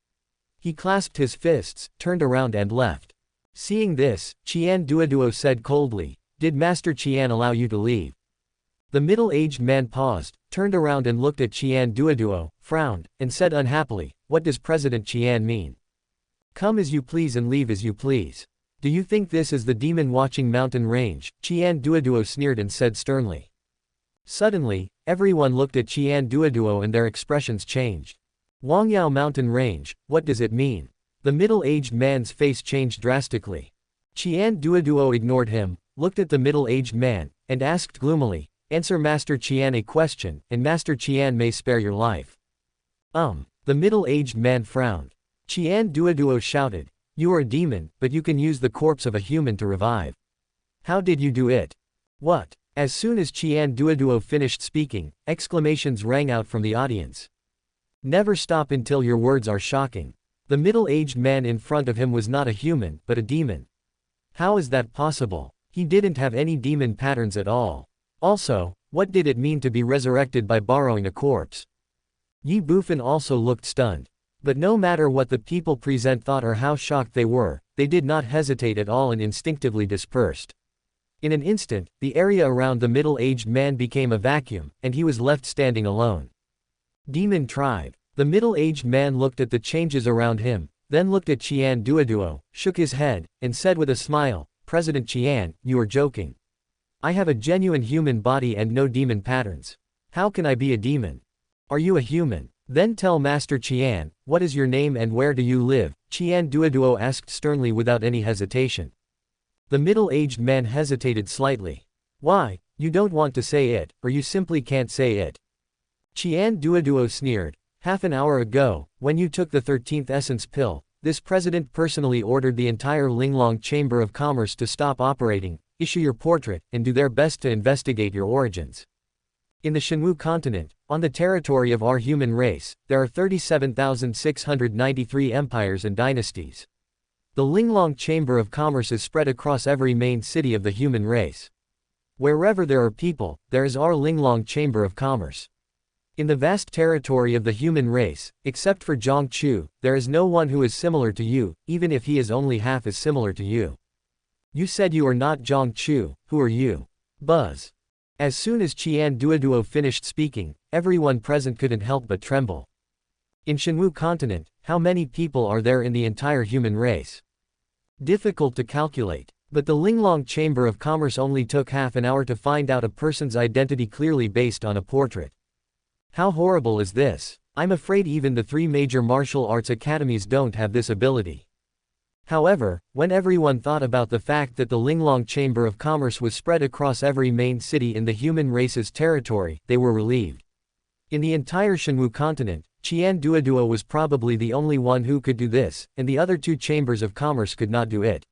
He clasped his fists, turned around and left. Seeing this, Qian Duoduo said coldly, did Master Qian allow you to leave? The middle-aged man paused, turned around and looked at Qian Duoduo, frowned, and said unhappily, what does President Qian mean? Come as you please and leave as you please. Do you think this is the demon-watching mountain range? Qian Duoduo sneered and said sternly. Suddenly, everyone looked at Qian Duoduo and their expressions changed. Wangyao Mountain Range, what does it mean? The middle-aged man's face changed drastically. Qian Duoduo ignored him, looked at the middle-aged man, and asked gloomily, answer Master Qian a question, and Master Qian may spare your life. The middle-aged man frowned. Qian Duoduo shouted, you are a demon, but you can use the corpse of a human to revive. How did you do it? What? As soon as Qian Duoduo finished speaking, exclamations rang out from the audience. Never stop until your words are shocking. The middle-aged man in front of him was not a human, but a demon. How is that possible? He didn't have any demon patterns at all. Also, what did it mean to be resurrected by borrowing a corpse? Ye Bufan also looked stunned. But no matter what the people present thought or how shocked they were, they did not hesitate at all and instinctively dispersed. In an instant, the area around the middle-aged man became a vacuum, and he was left standing alone. Demon tribe. The middle-aged man looked at the changes around him, then looked at Qian Duoduo, shook his head, and said with a smile, President Qian, you are joking. I have a genuine human body and no demon patterns. How can I be a demon? Are you a human? Then tell Master Qian, what is your name and where do you live? Qian Duoduo asked sternly without any hesitation. The middle-aged man hesitated slightly. Why, you don't want to say it, or you simply can't say it. Qian Duoduo sneered. Half an hour ago, when you took the 13th essence pill, this president personally ordered the entire Linglong Chamber of Commerce to stop operating, issue your portrait, and do their best to investigate your origins. In the Shenwu continent, on the territory of our human race, there are 37,693 empires and dynasties. The Linglong Chamber of Commerce is spread across every main city of the human race. Wherever there are people, there is our Linglong Chamber of Commerce. In the vast territory of the human race, except for Zhang Chu, there is no one who is similar to you, even if he is only half as similar to you. You said you are not Zhang Chu, who are you? Buzz. As soon as Qian Duoduo finished speaking, everyone present couldn't help but tremble. In Shenwu continent, how many people are there in the entire human race? Difficult to calculate. But the Linglong Chamber of Commerce only took half an hour to find out a person's identity clearly based on a portrait. How horrible is this? I'm afraid even the 3 major martial arts academies don't have this ability. However, when everyone thought about the fact that the Linglong Chamber of Commerce was spread across every main city in the human race's territory, they were relieved. In the entire Shenwu continent, Qian Duoduo was probably the only one who could do this, and the other 2 chambers of commerce could not do it.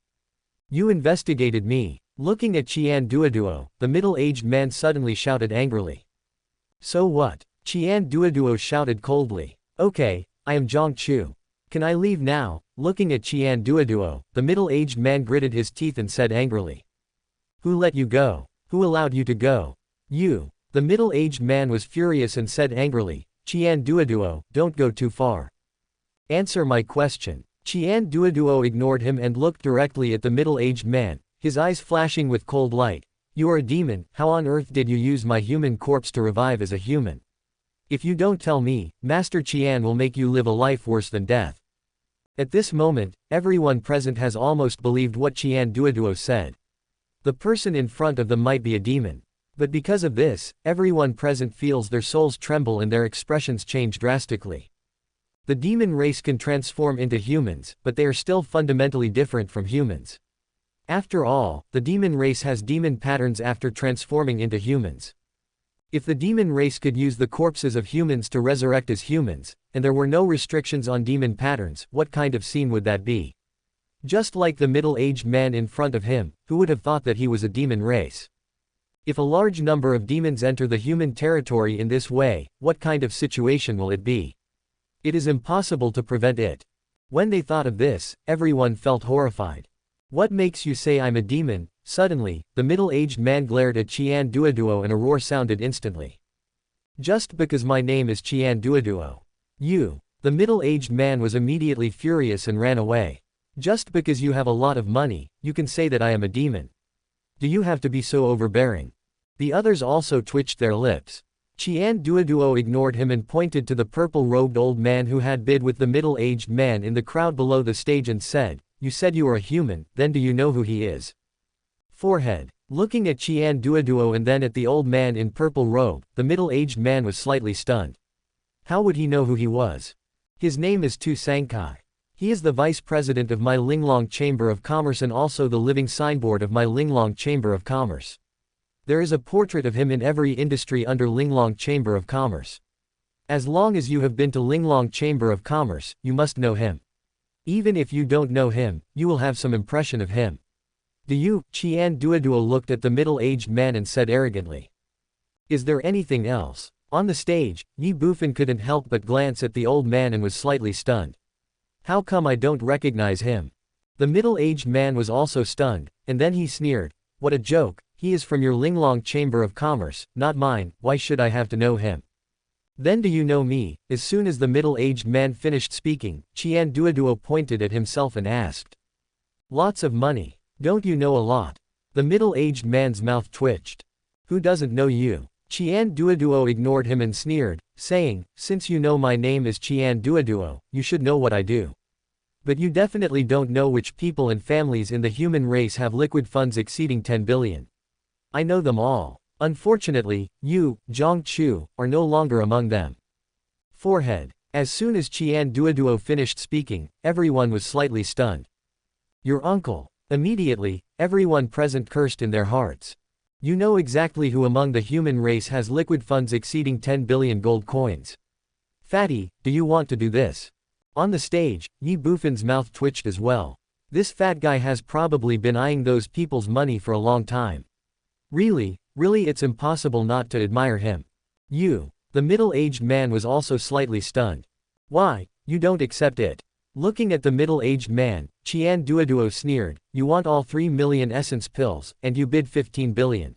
You investigated me. Looking at Qian Duoduo, the middle-aged man suddenly shouted angrily. So what? Qian Duoduo shouted coldly. Okay, I am Zhang Chu. Can I leave now? Looking at Qian Duoduo, the middle-aged man gritted his teeth and said angrily. Who let you go? Who allowed you to go? You. The middle-aged man was furious and said angrily, Qian Duoduo, don't go too far. Answer my question. Qian Duoduo ignored him and looked directly at the middle-aged man, his eyes flashing with cold light. You are a demon, how on earth did you use my human corpse to revive as a human? If you don't tell me, Master Qian will make you live a life worse than death. At this moment, everyone present has almost believed what Qian Duoduo said. The person in front of them might be a demon. But because of this, everyone present feels their souls tremble and their expressions change drastically. The demon race can transform into humans, but they are still fundamentally different from humans. After all, the demon race has demon patterns after transforming into humans. If the demon race could use the corpses of humans to resurrect as humans, and there were no restrictions on demon patterns, what kind of scene would that be? Just like the middle-aged man in front of him, who would have thought that he was a demon race. If a large number of demons enter the human territory in this way, what kind of situation will it be? It is impossible to prevent it. When they thought of this, everyone felt horrified. What makes you say I'm a demon? Suddenly, the middle-aged man glared at Qian Duoduo and a roar sounded instantly. Just because my name is Qian Duoduo. You. The middle-aged man was immediately furious and ran away. Just because you have a lot of money, you can say that I am a demon. Do you have to be so overbearing? The others also twitched their lips. Qian Duoduo ignored him and pointed to the purple-robed old man who had bid with the middle-aged man in the crowd below the stage and said, You said you are a human, then do you know who he is? Forehead. Looking at Qian Duoduo and then at the old man in purple robe, the middle-aged man was slightly stunned. How would he know who he was? His name is Tu Sangkai. He is the vice president of my Linglong Chamber of Commerce and also the living signboard of my Linglong Chamber of Commerce. There is a portrait of him in every industry under Linglong Chamber of Commerce. As long as you have been to Linglong Chamber of Commerce, you must know him. Even if you don't know him, you will have some impression of him. Do you? Qian Duoduo looked at the middle-aged man and said arrogantly. Is there anything else? On the stage, Ye Bufan couldn't help but glance at the old man and was slightly stunned. How come I don't recognize him? The middle-aged man was also stunned, and then he sneered. What a joke, he is from your Linglong Chamber of Commerce, not mine, why should I have to know him? Then do you know me? As soon as the middle-aged man finished speaking, Qian Duoduo pointed at himself and asked. Lots of money. Don't you know a lot? The middle-aged man's mouth twitched. Who doesn't know you? Qian Duoduo ignored him and sneered, saying, Since you know my name is Qian Duoduo, you should know what I do. But you definitely don't know which people and families in the human race have liquid funds exceeding 10 billion. I know them all. Unfortunately, you, Zhang Chu, are no longer among them. Forehead. As soon as Qian Duoduo finished speaking, everyone was slightly stunned. Your uncle. Immediately, everyone present cursed in their hearts. You know exactly who among the human race has liquid funds exceeding 10 billion gold coins. Fatty, do you want to do this? On the stage, Ye Bufan's mouth twitched as well. This fat guy has probably been eyeing those people's money for a long time. Really it's impossible not to admire him. You. The middle-aged man was also slightly stunned. Why, you don't accept it? Looking at the middle-aged man, Qian Duoduo sneered, You want all 3 million essence pills, and you bid 15 billion.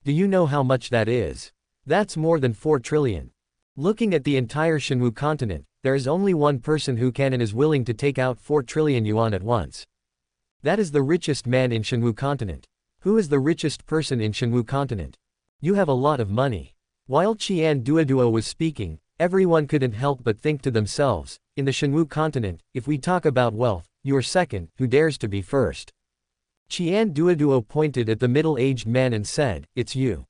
Do you know how much that is? That's more than 4 trillion. Looking at the entire Shenwu continent, there is only one person who can and is willing to take out 4 trillion yuan at once. That is the richest man in Shenwu continent. Who is the richest person in Shenwu continent? You have a lot of money. While Qian Duoduo was speaking, everyone couldn't help but think to themselves, in the Shenwu continent, if we talk about wealth, you are second, who dares to be first? Qian Duoduo pointed at the middle-aged man and said, It's you.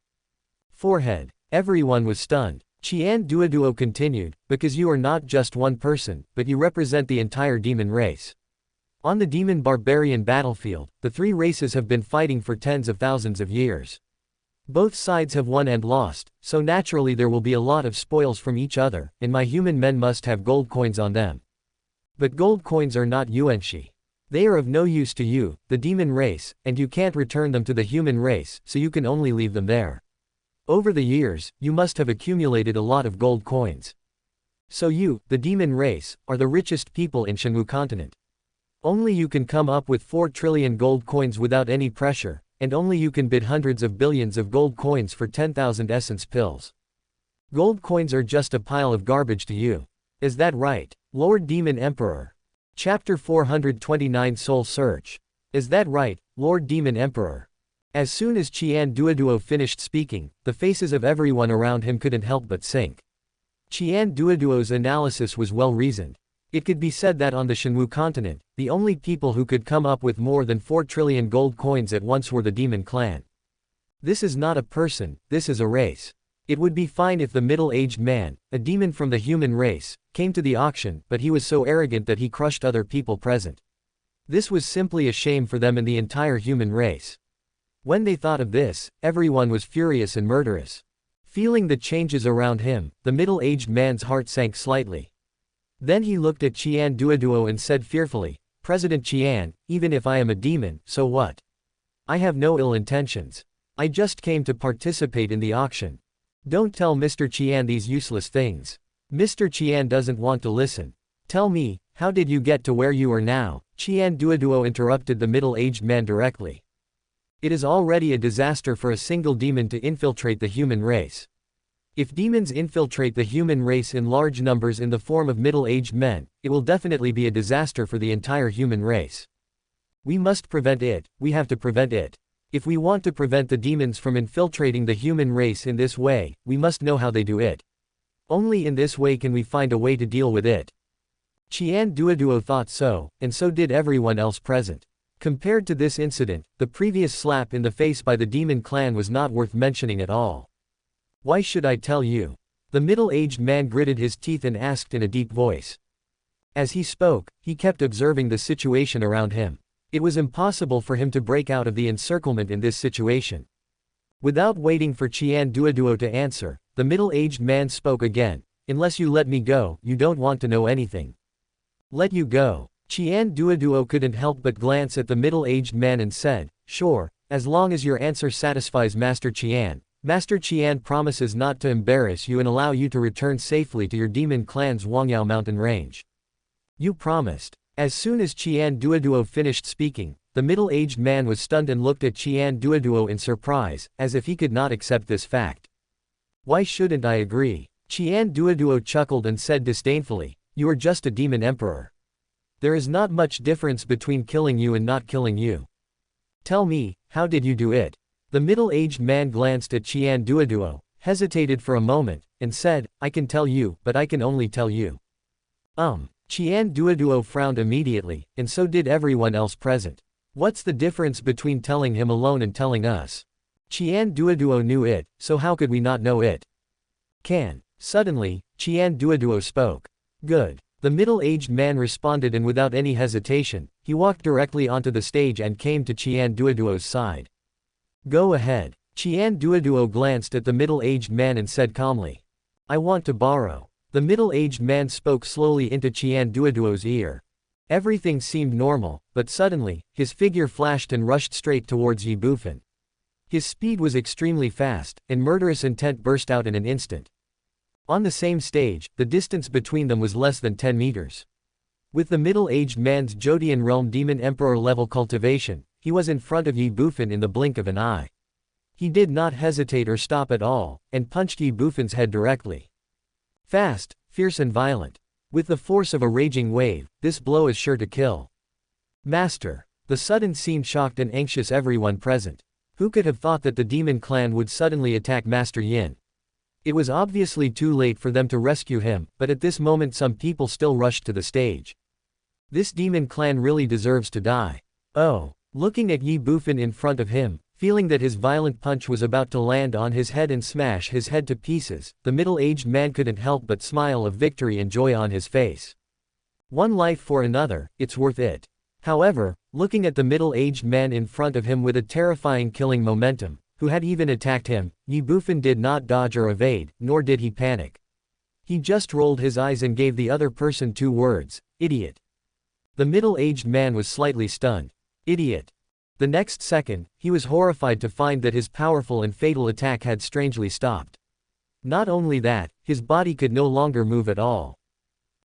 Forehead. Everyone was stunned. Qian Duoduo continued, Because you are not just one person, but you represent the entire demon race. On the demon barbarian battlefield, the 3 races have been fighting for tens of thousands of years. Both sides have won and lost, so naturally there will be a lot of spoils from each other, and my human men must have gold coins on them. But gold coins are not yuanxi. They are of no use to you, the demon race, and you can't return them to the human race, so you can only leave them there. Over the years, you must have accumulated a lot of gold coins. So you, the demon race, are the richest people in Shenwu continent. Only you can come up with 4 trillion gold coins without any pressure, and only you can bid hundreds of billions of gold coins for 10,000 essence pills. Gold coins are just a pile of garbage to you. Is that right, Lord Demon Emperor? Chapter 429 Soul Search. Is that right, Lord Demon Emperor? As soon as Qian Duoduo finished speaking, the faces of everyone around him couldn't help but sink. Qian Duoduo's analysis was well reasoned. It could be said that on the Shenwu continent, the only people who could come up with more than 4 trillion gold coins at once were the demon clan. This is not a person, this is a race. It would be fine if the middle-aged man, a demon from the human race, came to the auction, but he was so arrogant that he crushed other people present. This was simply a shame for them and the entire human race. When they thought of this, everyone was furious and murderous. Feeling the changes around him, the middle-aged man's heart sank slightly. Then he looked at Qian Duoduo and said fearfully, "President Qian, even if I am a demon, so what? I have no ill intentions. I just came to participate in the auction. Don't tell Mr. Qian these useless things. Mr. Qian doesn't want to listen. Tell me, how did you get to where you are now?" Qian Duoduo interrupted the middle-aged man directly. It is already a disaster for a single demon to infiltrate the human race. If demons infiltrate the human race in large numbers in the form of middle-aged men, it will definitely be a disaster for the entire human race. We must prevent it, we have to prevent it. If we want to prevent the demons from infiltrating the human race in this way, we must know how they do it. Only in this way can we find a way to deal with it. Qian Duoduo thought so, and so did everyone else present. Compared to this incident, the previous slap in the face by the demon clan was not worth mentioning at all. Why should I tell you? The middle-aged man gritted his teeth and asked in a deep voice. As he spoke, he kept observing the situation around him. It was impossible for him to break out of the encirclement in this situation. Without waiting for Qian Duoduo to answer, the middle-aged man spoke again. "Unless you let me go, you don't want to know anything." "Let you go?" Qian Duoduo couldn't help but glance at the middle-aged man and said, "Sure, as long as your answer satisfies Master Qian. Master Qian promises not to embarrass you and allow you to return safely to your demon clan's Wangyao mountain range." "You promised." As soon as Qian Duoduo finished speaking, the middle-aged man was stunned and looked at Qian Duoduo in surprise, as if he could not accept this fact. "Why shouldn't I agree?" Qian Duoduo chuckled and said disdainfully, "You are just a demon emperor. There is not much difference between killing you and not killing you. Tell me, how did you do it?" The middle-aged man glanced at Qian Duoduo, hesitated for a moment, and said, "I can tell you, but I can only tell you." Qian Duoduo frowned immediately, and so did everyone else present. What's the difference between telling him alone and telling us? Qian Duoduo knew it, so how could we not know it? Suddenly, Qian Duoduo spoke. "Good." The middle-aged man responded, and without any hesitation, he walked directly onto the stage and came to Qian Duoduo's side. "Go ahead." Qian Duoduo glanced at the middle-aged man and said calmly, "I want to borrow." The middle-aged man spoke slowly into Qian Duoduo's ear. Everything seemed normal, but suddenly, his figure flashed and rushed straight towards Ye Bufan. His speed was extremely fast, and murderous intent burst out in an instant. On the same stage, the distance between them was less than 10 meters. With the middle-aged man's Jodian realm demon emperor level cultivation, he was in front of Ye Bufan in the blink of an eye. He did not hesitate or stop at all, and punched Ye Bufan's head directly. Fast, fierce and violent. With the force of a raging wave, this blow is sure to kill. "Master." The sudden scene shocked and anxious everyone present. Who could have thought that the demon clan would suddenly attack Master Yin? It was obviously too late for them to rescue him, but at this moment some people still rushed to the stage. This demon clan really deserves to die. Oh. Looking at Ye Bufan in front of him, feeling that his violent punch was about to land on his head and smash his head to pieces, the middle-aged man couldn't help but smile of victory and joy on his face. One life for another, it's worth it. However, looking at the middle-aged man in front of him with a terrifying killing momentum, who had even attacked him, Ye Bufan did not dodge or evade, nor did he panic. He just rolled his eyes and gave the other person 2 words, "Idiot." The middle-aged man was slightly stunned. "Idiot." The next second, he was horrified to find that his powerful and fatal attack had strangely stopped. Not only that, his body could no longer move at all.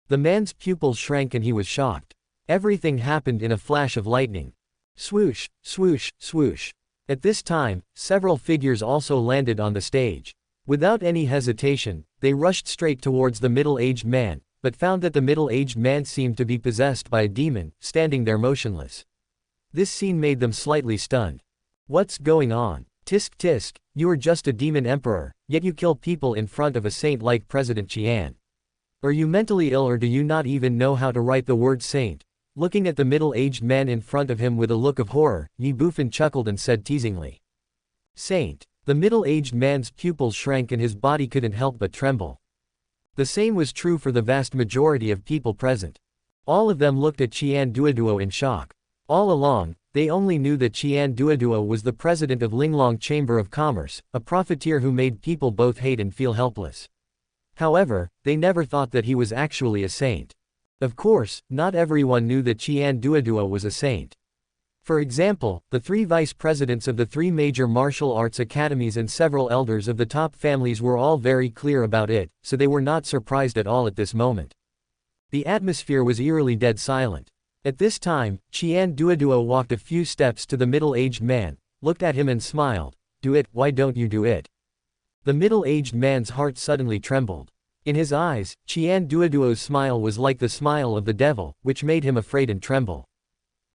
The man's pupils shrank and he was shocked. Everything happened in a flash of lightning. Swoosh, swoosh, swoosh. At this time, several figures also landed on the stage. Without any hesitation, they rushed straight towards the middle-aged man, but found that the middle-aged man seemed to be possessed by a demon, standing there motionless. This scene made them slightly stunned. What's going on? Tisk tisk, you are just a demon emperor, yet you kill people in front of a saint like President Qian. Are you mentally ill or do you not even know how to write the word saint? Looking at the middle-aged man in front of him with a look of horror, Ye Bufan chuckled and said teasingly. Saint. The middle-aged man's pupils shrank and his body couldn't help but tremble. The same was true for the vast majority of people present. All of them looked at Qian Duoduo in shock. All along, they only knew that Qian Duoduo was the president of Linglong Chamber of Commerce, a profiteer who made people both hate and feel helpless. However, they never thought that he was actually a saint. Of course, not everyone knew that Qian Duoduo was a saint. For example, the 3 vice presidents of the 3 major martial arts academies and several elders of the top families were all very clear about it, so they were not surprised at all at this moment. The atmosphere was eerily dead silent. At this time, Qian Duoduo walked a few steps to the middle-aged man, looked at him and smiled. Do it, why don't you do it? The middle-aged man's heart suddenly trembled. In his eyes, Qian Duoduo's smile was like the smile of the devil, which made him afraid and tremble.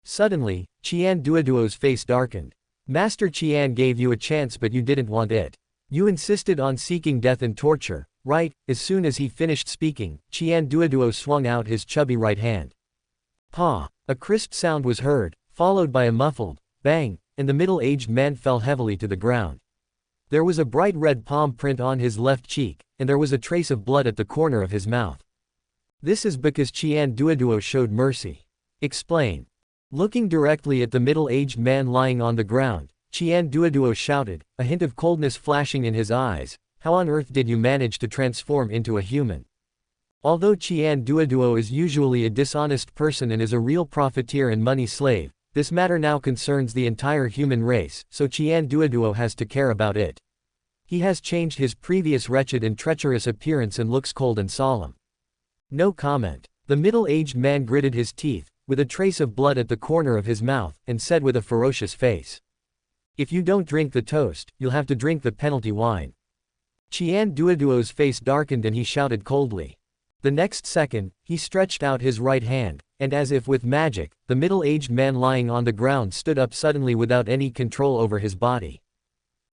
Suddenly, Qian Duoduo's face darkened. Master Qian gave you a chance but you didn't want it. You insisted on seeking death and torture, right? As soon as he finished speaking, Qian Duoduo swung out his chubby right hand. Pa! A crisp sound was heard, followed by a muffled bang, and the middle-aged man fell heavily to the ground. There was a bright red palm print on his left cheek, and there was a trace of blood at the corner of his mouth. This is because Qian Duoduo showed mercy. Explain. Looking directly at the middle-aged man lying on the ground, Qian Duoduo shouted, a hint of coldness flashing in his eyes, how on earth did you manage to transform into a human? Although Qian Duoduo is usually a dishonest person and is a real profiteer and money slave, this matter now concerns the entire human race, so Qian Duoduo has to care about it. He has changed his previous wretched and treacherous appearance and looks cold and solemn. No comment. The middle-aged man gritted his teeth, with a trace of blood at the corner of his mouth, and said with a ferocious face. If you don't drink the toast, you'll have to drink the penalty wine. Qian Duoduo's face darkened and he shouted coldly. The next second, he stretched out his right hand, and as if with magic, the middle-aged man lying on the ground stood up suddenly without any control over his body.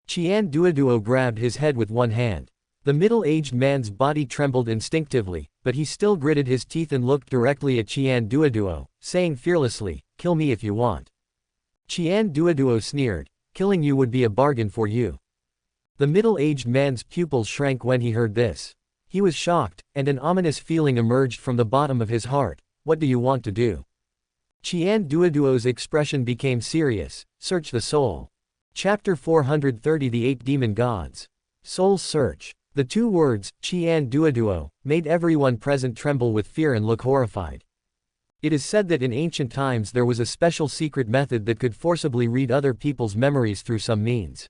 Qian Duoduo grabbed his head with one hand. The middle-aged man's body trembled instinctively, but he still gritted his teeth and looked directly at Qian Duoduo, saying fearlessly, kill me if you want. Qian Duoduo sneered, killing you would be a bargain for you. The middle-aged man's pupils shrank when he heard this. He was shocked, and an ominous feeling emerged from the bottom of his heart. What do you want to do? Qian Duoduo's expression became serious. Search the soul. Chapter 430 The 8 Demon Gods. Soul Search. The 2 words, Qian Duoduo, made everyone present tremble with fear and look horrified. It is said that in ancient times there was a special secret method that could forcibly read other people's memories through some means.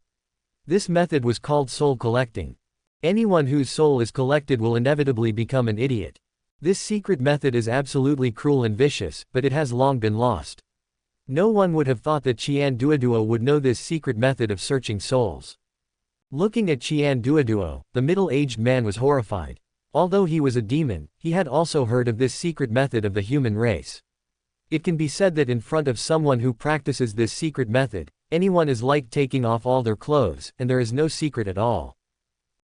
This method was called soul collecting. Anyone whose soul is collected will inevitably become an idiot. This secret method is absolutely cruel and vicious, but it has long been lost. No one would have thought that Qian Duoduo would know this secret method of searching souls. Looking at Qian Duoduo, the middle-aged man was horrified. Although he was a demon, he had also heard of this secret method of the human race. It can be said that in front of someone who practices this secret method, anyone is like taking off all their clothes, and there is no secret at all.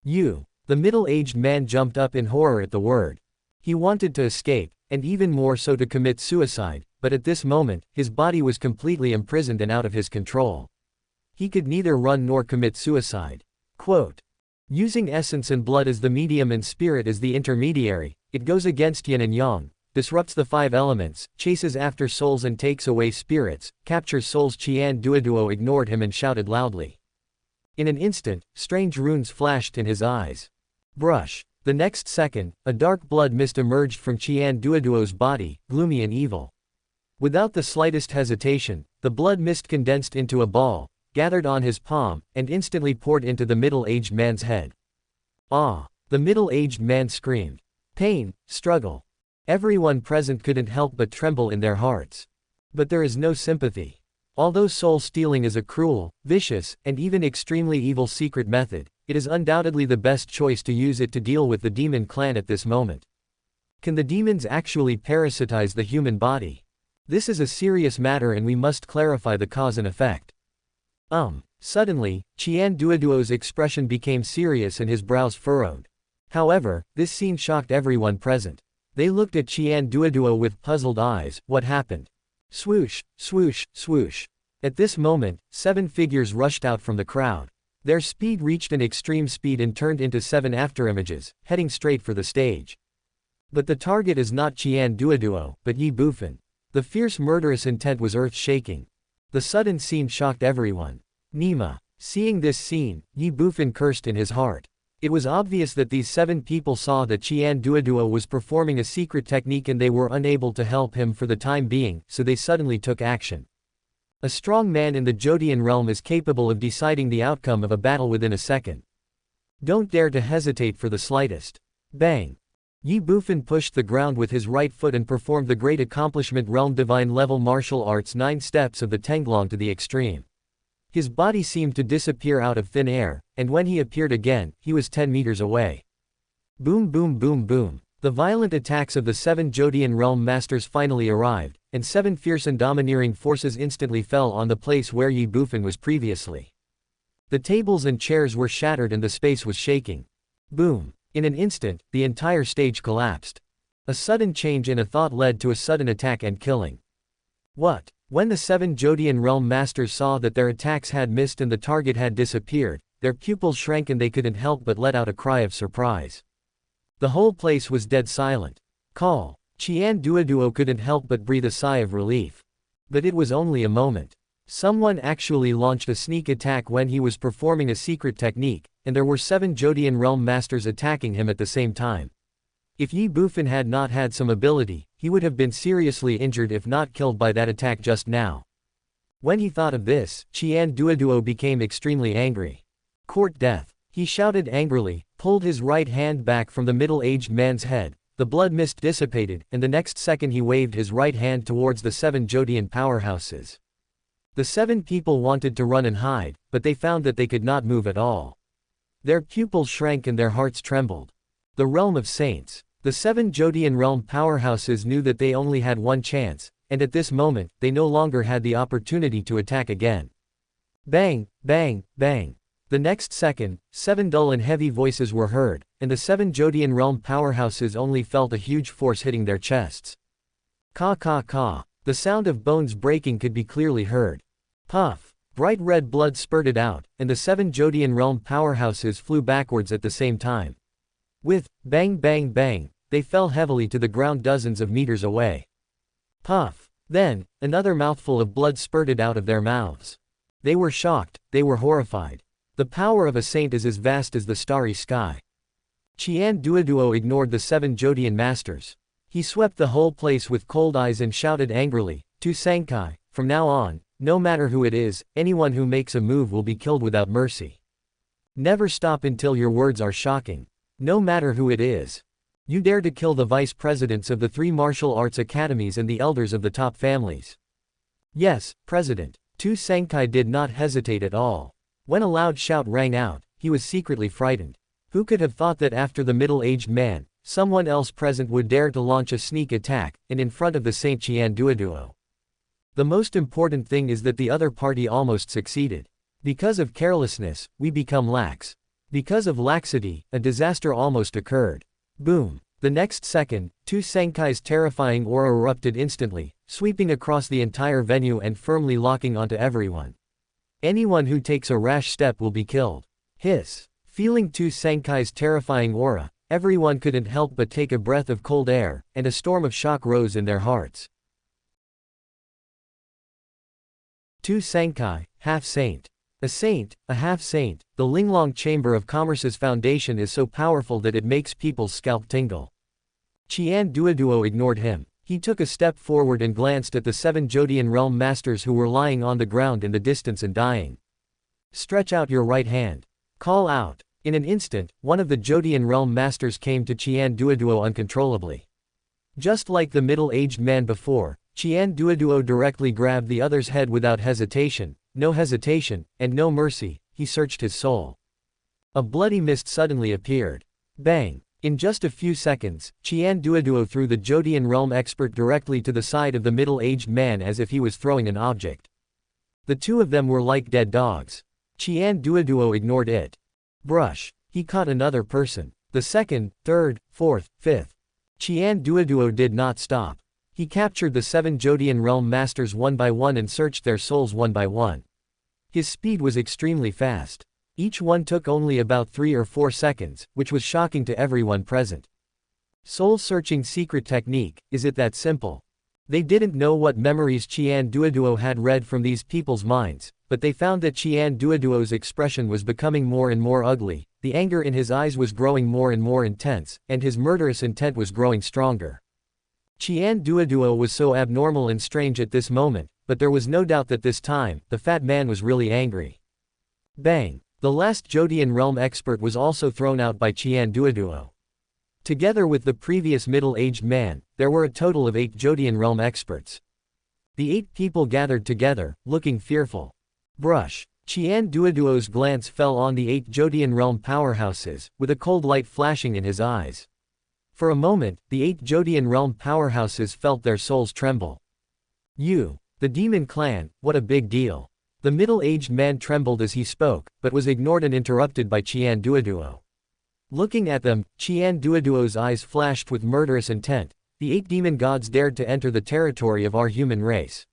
You. The middle-aged man jumped up in horror at the word. He wanted to escape, and even more so to commit suicide, but at this moment, his body was completely imprisoned and out of his control. He could neither run nor commit suicide. Quote. Using essence and blood as the medium and spirit as the intermediary, it goes against yin and yang, disrupts the 5 elements, chases after souls and takes away spirits, captures souls. Qian Duoduo ignored him and shouted loudly. In an instant, strange runes flashed in his eyes. Brush. The next second, a dark blood mist emerged from Qian Duoduo's body, gloomy and evil. Without the slightest hesitation, the blood mist condensed into a ball, gathered on his palm, and instantly poured into the middle-aged man's head. Ah! The middle-aged man screamed. Pain, struggle. Everyone present couldn't help but tremble in their hearts. But there is no sympathy. Although soul stealing is a cruel, vicious, and even extremely evil secret method, it is undoubtedly the best choice to use it to deal with the demon clan at this moment. Can the demons actually parasitize the human body? This is a serious matter and we must clarify the cause and effect. Suddenly, Qian Duoduo's expression became serious and his brows furrowed. However, this scene shocked everyone present. They looked at Qian Duoduo with puzzled eyes. What happened? Swoosh, swoosh, swoosh. At this moment, 7 figures rushed out from the crowd. Their speed reached an extreme speed and turned into 7 afterimages, heading straight for the stage. But the target is not Qian Duoduo, but Ye Bufan. The fierce murderous intent was earth-shaking. The sudden scene shocked everyone. Nima. Seeing this scene, Ye Bufan cursed in his heart. It was obvious that these 7 people saw that Qian Duoduo was performing a secret technique and they were unable to help him for the time being, so they suddenly took action. A strong man in the Jodian realm is capable of deciding the outcome of a battle within a second. Don't dare to hesitate for the slightest. Bang! Ye Bufan pushed the ground with his right foot and performed the great accomplishment realm divine level martial arts 9 steps of the Tenglong to the extreme. His body seemed to disappear out of thin air, and when he appeared again, he was 10 meters away. Boom boom boom boom. The violent attacks of the 7 Jodian realm masters finally arrived, and 7 fierce and domineering forces instantly fell on the place where Ye Bufan was previously. The tables and chairs were shattered and the space was shaking. Boom. In an instant, the entire stage collapsed. A sudden change in a thought led to a sudden attack and killing. What? When the 7 Jodian realm masters saw that their attacks had missed and the target had disappeared, their pupils shrank and they couldn't help but let out a cry of surprise. The whole place was dead silent. Call. Qian Duoduo couldn't help but breathe a sigh of relief. But it was only a moment. Someone actually launched a sneak attack when he was performing a secret technique, and there were 7 Jodian realm masters attacking him at the same time. If Ye Bufan had not had some ability, he would have been seriously injured if not killed by that attack just now. When he thought of this, Qian Duoduo became extremely angry. Court death. He shouted angrily, pulled his right hand back from the middle-aged man's head, the blood mist dissipated, and the next second he waved his right hand towards the 7 Jodian powerhouses. The 7 people wanted to run and hide, but they found that they could not move at all. Their pupils shrank and their hearts trembled. The realm of saints. The 7 Jodian realm powerhouses knew that they only had one chance, and at this moment, they no longer had the opportunity to attack again. Bang, bang, bang. The next second, 7 dull and heavy voices were heard, and the 7 Jodian realm powerhouses only felt a huge force hitting their chests. Ka ka ka. The sound of bones breaking could be clearly heard. Puff. Bright red blood spurted out, and the 7 Jodian realm powerhouses flew backwards at the same time. With bang bang bang, they fell heavily to the ground dozens of meters away. Puff. Then, another mouthful of blood spurted out of their mouths. They were shocked, they were horrified. The power of a saint is as vast as the starry sky. Qian Duoduo ignored the 7 Jodian masters. He swept the whole place with cold eyes and shouted angrily, "To Sankai, from now on, no matter who it is, anyone who makes a move will be killed without mercy. Never stop until your words are shocking. No matter who it is. You dare to kill the vice presidents of the 3 martial arts academies and the elders of the top families." Yes, President. Tu Sankai did not hesitate at all. When a loud shout rang out, he was secretly frightened. Who could have thought that after the middle-aged man, someone else present would dare to launch a sneak attack, and in front of the Saint Qian Duoduo? The most important thing is that the other party almost succeeded. Because of carelessness, we become lax. Because of laxity, a disaster almost occurred. Boom. The next second, Tu Sankai's terrifying aura erupted instantly, sweeping across the entire venue and firmly locking onto everyone. Anyone who takes a rash step will be killed. Hiss. Feeling Tu Sankai's terrifying aura, everyone couldn't help but take a breath of cold air, and a storm of shock rose in their hearts. Tu Sankai, half-saint. A saint, a half-saint, the Linglong Chamber of Commerce's foundation is so powerful that it makes people's scalp tingle. Qian Duoduo ignored him. He took a step forward and glanced at the 7 Jodian realm masters who were lying on the ground in the distance and dying. Stretch out your right hand. Call out. In an instant, one of the Jodian realm masters came to Qian Duoduo uncontrollably. Just like the middle-aged man before, Qian Duoduo directly grabbed the other's head without hesitation, and no mercy. He searched his soul. A bloody mist suddenly appeared. Bang! In just a few seconds, Qian Duoduo threw the Jodian realm expert directly to the side of the middle-aged man as if he was throwing an object. The two of them were like dead dogs. Qian Duoduo ignored it. Brush. He caught another person. The second, third, fourth, fifth. Qian Duoduo did not stop. He captured the 7 Jodian realm masters one by one and searched their souls one by one. His speed was extremely fast. Each one took only about 3 or 4 seconds, which was shocking to everyone present. Soul-searching secret technique, is it that simple? They didn't know what memories Qian Duoduo had read from these people's minds, but they found that Qian Duoduo's expression was becoming more and more ugly, the anger in his eyes was growing more and more intense, and his murderous intent was growing stronger. Qian Duoduo was so abnormal and strange at this moment, but there was no doubt that this time, the fat man was really angry. Bang! The last Jodian realm expert was also thrown out by Qian Duoduo. Together with the previous middle-aged man, there were a total of 8 Jodian realm experts. The 8 people gathered together, looking fearful. Brush. Qian Duoduo's glance fell on the 8 Jodian realm powerhouses, with a cold light flashing in his eyes. For a moment, the 8 Jodian realm powerhouses felt their souls tremble. The demon clan, what a big deal. The middle-aged man trembled as he spoke, but was ignored and interrupted by Qian Duoduo. Looking at them, Qian Duoduo's eyes flashed with murderous intent. The 8 demon gods dared to enter the territory of our human race.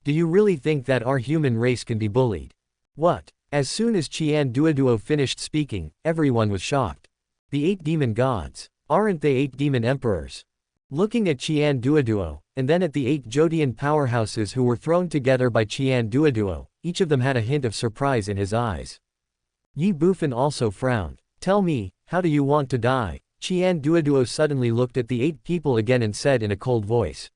Do you really think that our human race can be bullied? What? As soon as Qian Duoduo finished speaking, everyone was shocked. The 8 demon gods. Aren't they 8 demon emperors? Looking at Qian Duoduo, and then at the 8 Jodian powerhouses who were thrown together by Qian Duoduo, each of them had a hint of surprise in his eyes. Ye Bufan also frowned. Tell me, how do you want to die? Qian Duoduo suddenly looked at the 8 people again and said in a cold voice.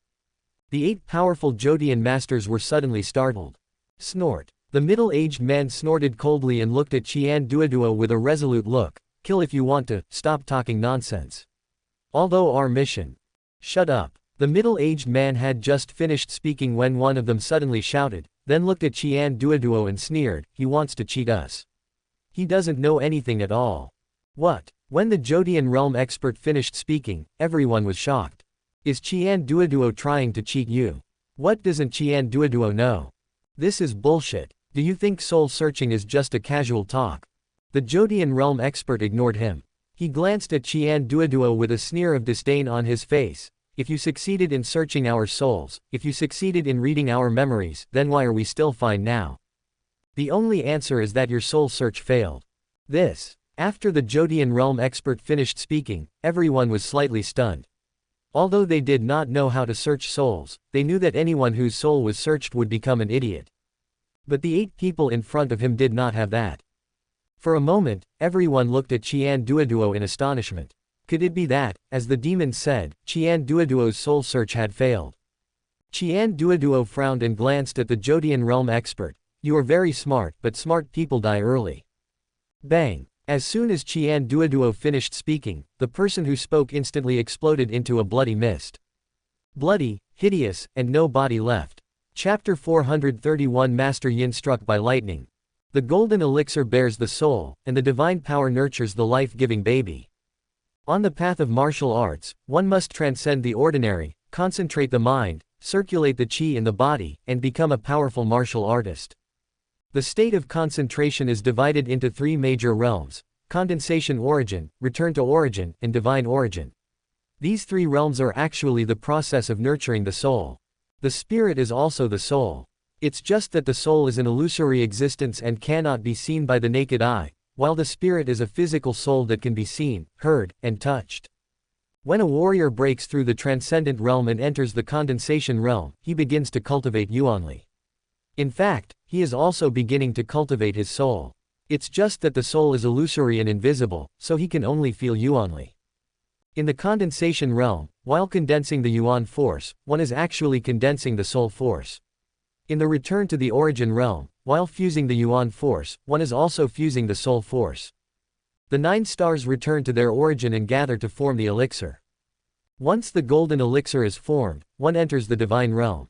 The 8 powerful Jodian masters were suddenly startled. Snort. The middle-aged man snorted coldly and looked at Qian Duoduo with a resolute look. Kill if you want to, stop talking nonsense. Although our mission. Shut up. The middle-aged man had just finished speaking when one of them suddenly shouted, then looked at Qian Duoduo and sneered, he wants to cheat us. He doesn't know anything at all. What? When the Jodian realm expert finished speaking, everyone was shocked. Is Qian Duoduo trying to cheat you? What doesn't Qian Duoduo know? This is bullshit. Do you think soul searching is just a casual talk? The Jodian realm expert ignored him. He glanced at Qian Duoduo with a sneer of disdain on his face. If you succeeded in searching our souls, if you succeeded in reading our memories, then why are we still fine now? The only answer is that your soul search failed. After the Jodian realm expert finished speaking, everyone was slightly stunned. Although they did not know how to search souls, they knew that anyone whose soul was searched would become an idiot. But the 8 people in front of him did not have that. For a moment, everyone looked at Qian Duoduo in astonishment. Could it be that, as the demon said, Qian Duoduo's soul search had failed? Qian Duoduo frowned and glanced at the Jodian realm expert. You are very smart, but smart people die early. Bang! As soon as Qian Duoduo finished speaking, the person who spoke instantly exploded into a bloody mist. Bloody, hideous, and no body left. Chapter 431 Master Yin struck by lightning. The golden elixir bears the soul, and the divine power nurtures the life-giving baby. On the path of martial arts, one must transcend the ordinary, concentrate the mind, circulate the qi in the body, and become a powerful martial artist. The state of concentration is divided into 3 major realms: condensation origin, return to origin, and divine origin. These 3 realms are actually the process of nurturing the soul. The spirit is also the soul. It's just that the soul is an illusory existence and cannot be seen by the naked eye, while the spirit is a physical soul that can be seen, heard, and touched. When a warrior breaks through the transcendent realm and enters the condensation realm, he begins to cultivate yuanli. In fact, he is also beginning to cultivate his soul. It's just that the soul is illusory and invisible, so he can only feel yuanli. In the condensation realm, while condensing the yuan force, one is actually condensing the soul force. In the return to the origin realm, while fusing the yuan force, one is also fusing the soul force. The 9 stars return to their origin and gather to form the elixir. Once the golden elixir is formed, one enters the divine realm.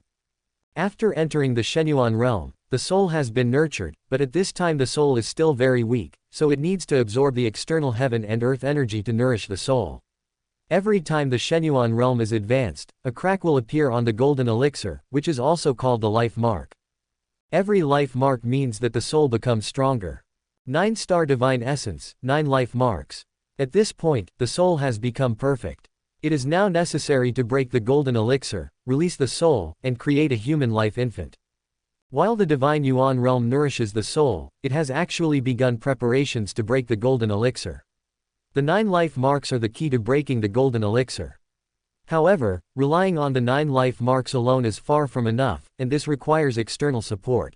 After entering the Shenyuan realm, the soul has been nurtured, but at this time the soul is still very weak, so it needs to absorb the external heaven and earth energy to nourish the soul. Every time the Shenyuan realm is advanced, a crack will appear on the golden elixir, which is also called the life mark. Every life mark means that the soul becomes stronger. 9-star divine essence, 9 life marks. At this point, the soul has become perfect. It is now necessary to break the golden elixir, release the soul, and create a human life infant. While the divine yuan realm nourishes the soul, it has actually begun preparations to break the golden elixir. The 9 life marks are the key to breaking the golden elixir. However, relying on the 9 life marks alone is far from enough, and this requires external support.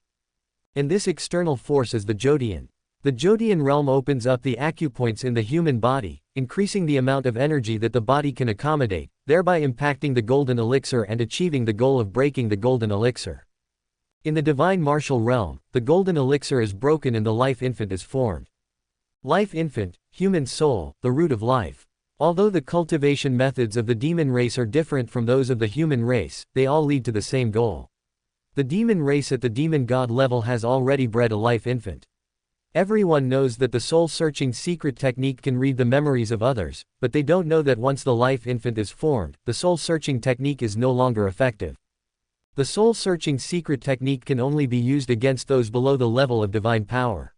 And this external force is the Jodian. The Jodian realm opens up the acupoints in the human body, increasing the amount of energy that the body can accommodate, thereby impacting the golden elixir and achieving the goal of breaking the golden elixir. In the divine martial realm, the golden elixir is broken and the life infant is formed. Life infant, human soul, the root of life. Although the cultivation methods of the demon race are different from those of the human race, they all lead to the same goal. The demon race at the demon god level has already bred a life infant. Everyone knows that the soul-searching secret technique can read the memories of others, but they don't know that once the life infant is formed, the soul-searching technique is no longer effective. The soul-searching secret technique can only be used against those below the level of divine power.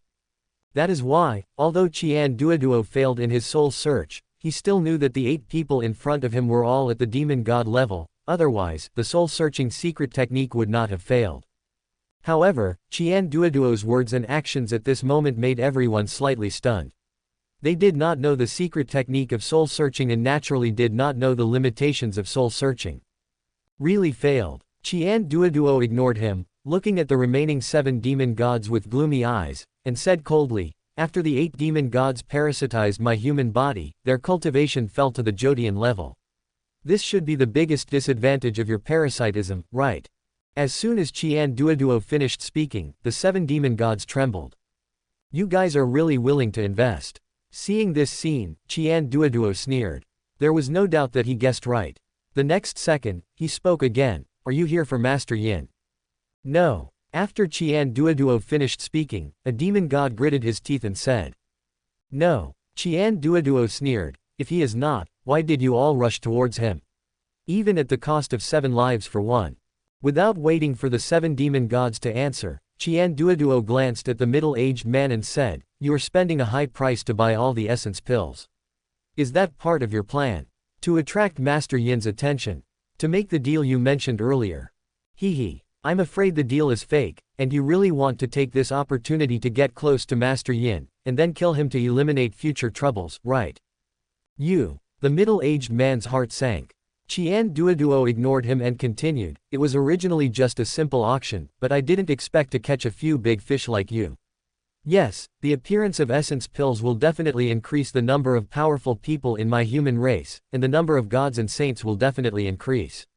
That is why, although Qian Duoduo failed in his soul search, he still knew that the 8 people in front of him were all at the demon god level, otherwise, the soul-searching secret technique would not have failed. However, Qian Duoduo's words and actions at this moment made everyone slightly stunned. They did not know the secret technique of soul-searching and naturally did not know the limitations of soul-searching. Really failed. Qian Duoduo ignored him, looking at the remaining 7 demon gods with gloomy eyes, and said coldly, "After the 8 demon gods parasitized my human body, their cultivation fell to the Jodian level. This should be the biggest disadvantage of your parasitism, right?" As soon as Qian Duoduo finished speaking, the 7 demon gods trembled. "You guys are really willing to invest." Seeing this scene, Qian Duoduo sneered. There was no doubt that he guessed right. The next second, he spoke again, "Are you here for Master Yin?" "No." After Qian Duoduo finished speaking, a demon god gritted his teeth and said, "No." Qian Duoduo sneered, "If he is not, why did you all rush towards him? Even at the cost of 7 lives for one." Without waiting for the 7 demon gods to answer, Qian Duoduo glanced at the middle-aged man and said, "You are spending a high price to buy all the essence pills. Is that part of your plan? To attract Master Yin's attention? To make the deal you mentioned earlier? Hee. I'm afraid the deal is fake, and you really want to take this opportunity to get close to Master Yin, and then kill him to eliminate future troubles, right?" "You." The middle-aged man's heart sank. Qian Duoduo ignored him and continued, "It was originally just a simple auction, but I didn't expect to catch a few big fish like you. Yes, the appearance of essence pills will definitely increase the number of powerful people in my human race, and the number of gods and saints will definitely increase.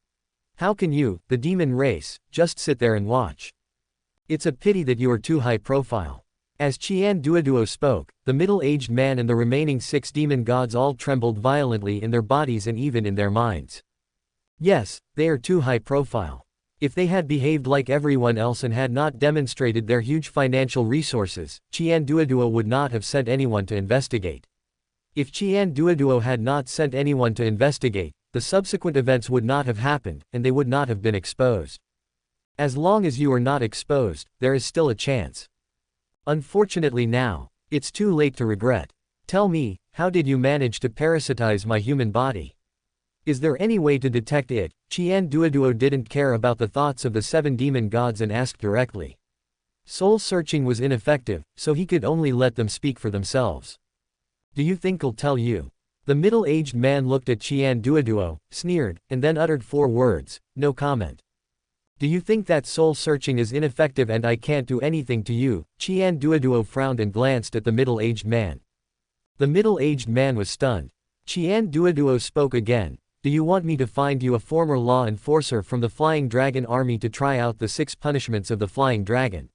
How can you, the demon race, just sit there and watch? It's a pity that you are too high profile." As Qian Duoduo spoke, the middle-aged man and the remaining 6 demon gods all trembled violently in their bodies and even in their minds. Yes, they are too high profile. If they had behaved like everyone else and had not demonstrated their huge financial resources, Qian Duoduo would not have sent anyone to investigate. If Qian Duoduo had not sent anyone to investigate, the subsequent events would not have happened, and they would not have been exposed. As long as you are not exposed, there is still a chance. Unfortunately now, it's too late to regret. Tell me, how did you manage to parasitize my human body? Is there any way to detect it? Qian Duoduo didn't care about the thoughts of the 7 demon gods and asked directly. Soul searching was ineffective, so he could only let them speak for themselves. Do you think I'll tell you? The middle-aged man looked at Qian Duoduo, sneered, and then uttered 4 words, "No comment." Do you think that soul searching is ineffective and I can't do anything to you? Qian Duoduo frowned and glanced at the middle-aged man. The middle-aged man was stunned. Qian Duoduo spoke again. Do you want me to find you a former law enforcer from the Flying Dragon army to try out the 6 punishments of the Flying Dragon?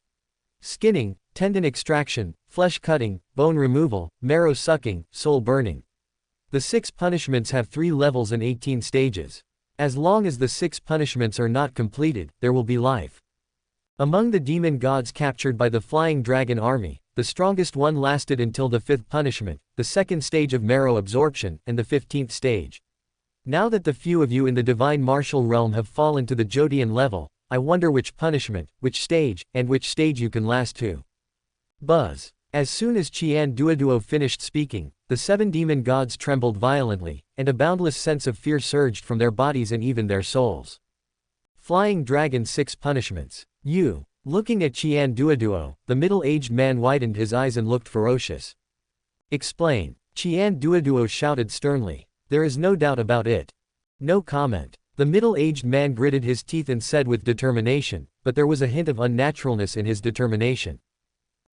Skinning, tendon extraction, flesh cutting, bone removal, marrow sucking, soul burning. The 6 punishments have 3 levels and 18 stages. As long as the 6 punishments are not completed, there will be life. Among the demon gods captured by the Flying Dragon army, the strongest one lasted until the 5th punishment, the 2nd stage of marrow absorption, and the 15th stage. Now that the few of you in the divine martial realm have fallen to the Jodian level, I wonder which punishment, which stage you can last to. Buzz. As soon as Qian Duoduo finished speaking, the 7 demon gods trembled violently, and a boundless sense of fear surged from their bodies and even their souls. Flying Dragon 6 punishments. You. Looking at Qian Duoduo, the middle-aged man widened his eyes and looked ferocious. Explain. Qian Duoduo shouted sternly. There is no doubt about it. No comment. The middle-aged man gritted his teeth and said with determination, but there was a hint of unnaturalness in his determination.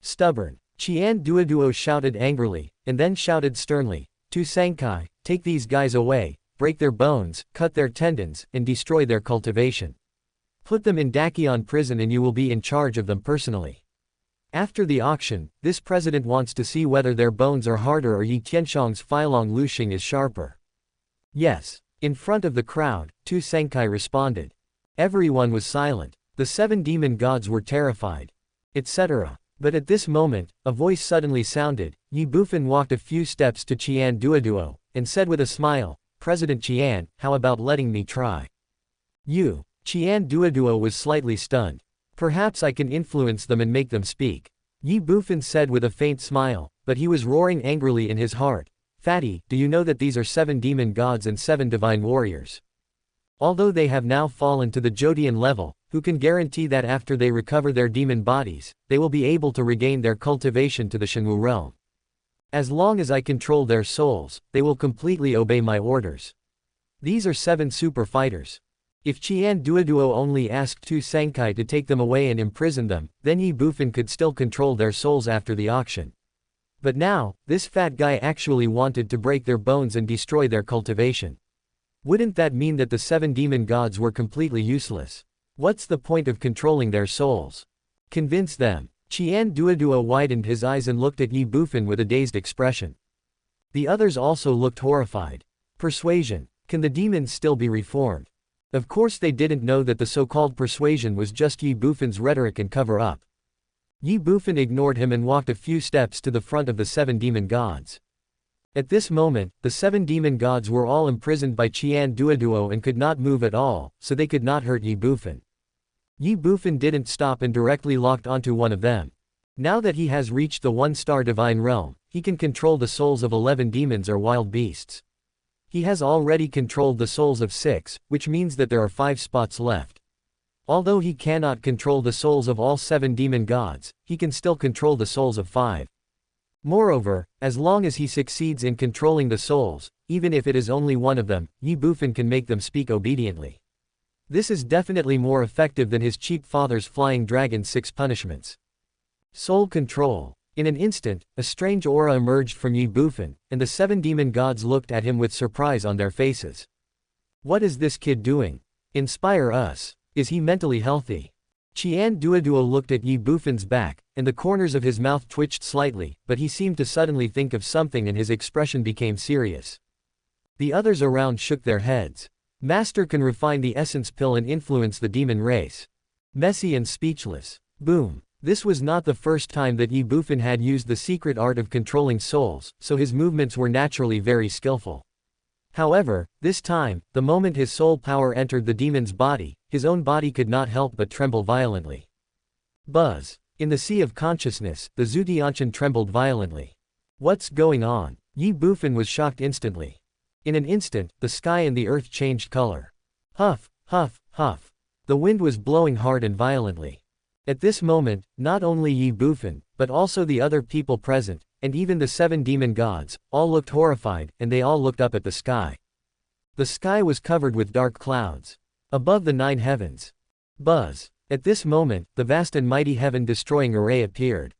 Stubborn. Qian Duoduo shouted angrily, and then shouted sternly, "Tu Sankai, take these guys away, break their bones, cut their tendons, and destroy their cultivation. Put them in Dakion prison and you will be in charge of them personally. After the auction, this president wants to see whether their bones are harder or Yi Tianshang's Filong Luxing is sharper." Yes. In front of the crowd, Tu Sankai responded. Everyone was silent. The 7 demon gods were terrified. Etc. But at this moment, a voice suddenly sounded. Ye Bufan walked a few steps to Qian Duoduo, and said with a smile, "President Qian, how about letting me try?" You. Qian Duoduo was slightly stunned. Perhaps I can influence them and make them speak. Ye Bufan said with a faint smile, but he was roaring angrily in his heart. Fatty, do you know that these are 7 demon gods and 7 divine warriors? Although they have now fallen to the Jodian level, who can guarantee that after they recover their demon bodies, they will be able to regain their cultivation to the Shenwu realm? As long as I control their souls, they will completely obey my orders. These are 7 super fighters. If Qian Duoduo only asked Tu Sankai to take them away and imprison them, then Ye Bufan could still control their souls after the auction. But now, this fat guy actually wanted to break their bones and destroy their cultivation. Wouldn't that mean that the 7 demon gods were completely useless? What's the point of controlling their souls? Convince them. Qian Duoduo widened his eyes and looked at Ye Bufan with a dazed expression. The others also looked horrified. Persuasion. Can the demons still be reformed? Of course they didn't know that the so-called persuasion was just Ye Bufan's rhetoric and cover-up. Ye Bufan ignored him and walked a few steps to the front of the 7 demon gods. At this moment, the 7 demon gods were all imprisoned by Qian Duoduo and could not move at all, so they could not hurt Ye Bufan. Ye Bufan didn't stop and directly locked onto one of them. Now that he has reached the 1-star divine realm, he can control the souls of 11 demons or wild beasts. He has already controlled the souls of 6, which means that there are 5 spots left. Although he cannot control the souls of all 7 demon gods, he can still control the souls of 5. Moreover, as long as he succeeds in controlling the souls, even if it is only one of them, Ye Bufan can make them speak obediently. This is definitely more effective than his cheap father's Flying Dragon 6 punishments. Soul control. In an instant, a strange aura emerged from Ye Bufan, and the 7 demon gods looked at him with surprise on their faces. What is this kid doing? Inspire us. Is he mentally healthy? Qian Duoduo looked at Ye Bufan's back, and the corners of his mouth twitched slightly, but he seemed to suddenly think of something and his expression became serious. The others around shook their heads. Master can refine the essence pill and influence the demon race. Messy and speechless. Boom. This was not the first time that Ye Bufan had used the secret art of controlling souls, so his movements were naturally very skillful. However, this time, the moment his soul power entered the demon's body, his own body could not help but tremble violently. Buzz. In the sea of consciousness, the Zutianchan trembled violently. What's going on? Ye Bufan was shocked instantly. In an instant, the sky and the earth changed color. Huff, huff, huff. The wind was blowing hard and violently. At this moment, not only Ye Bufan, but also the other people present, and even the 7 demon gods, all looked horrified, and they all looked up at the sky. The sky was covered with dark clouds. Above the 9 heavens. Buzz. At this moment, the vast and mighty heaven-destroying array appeared.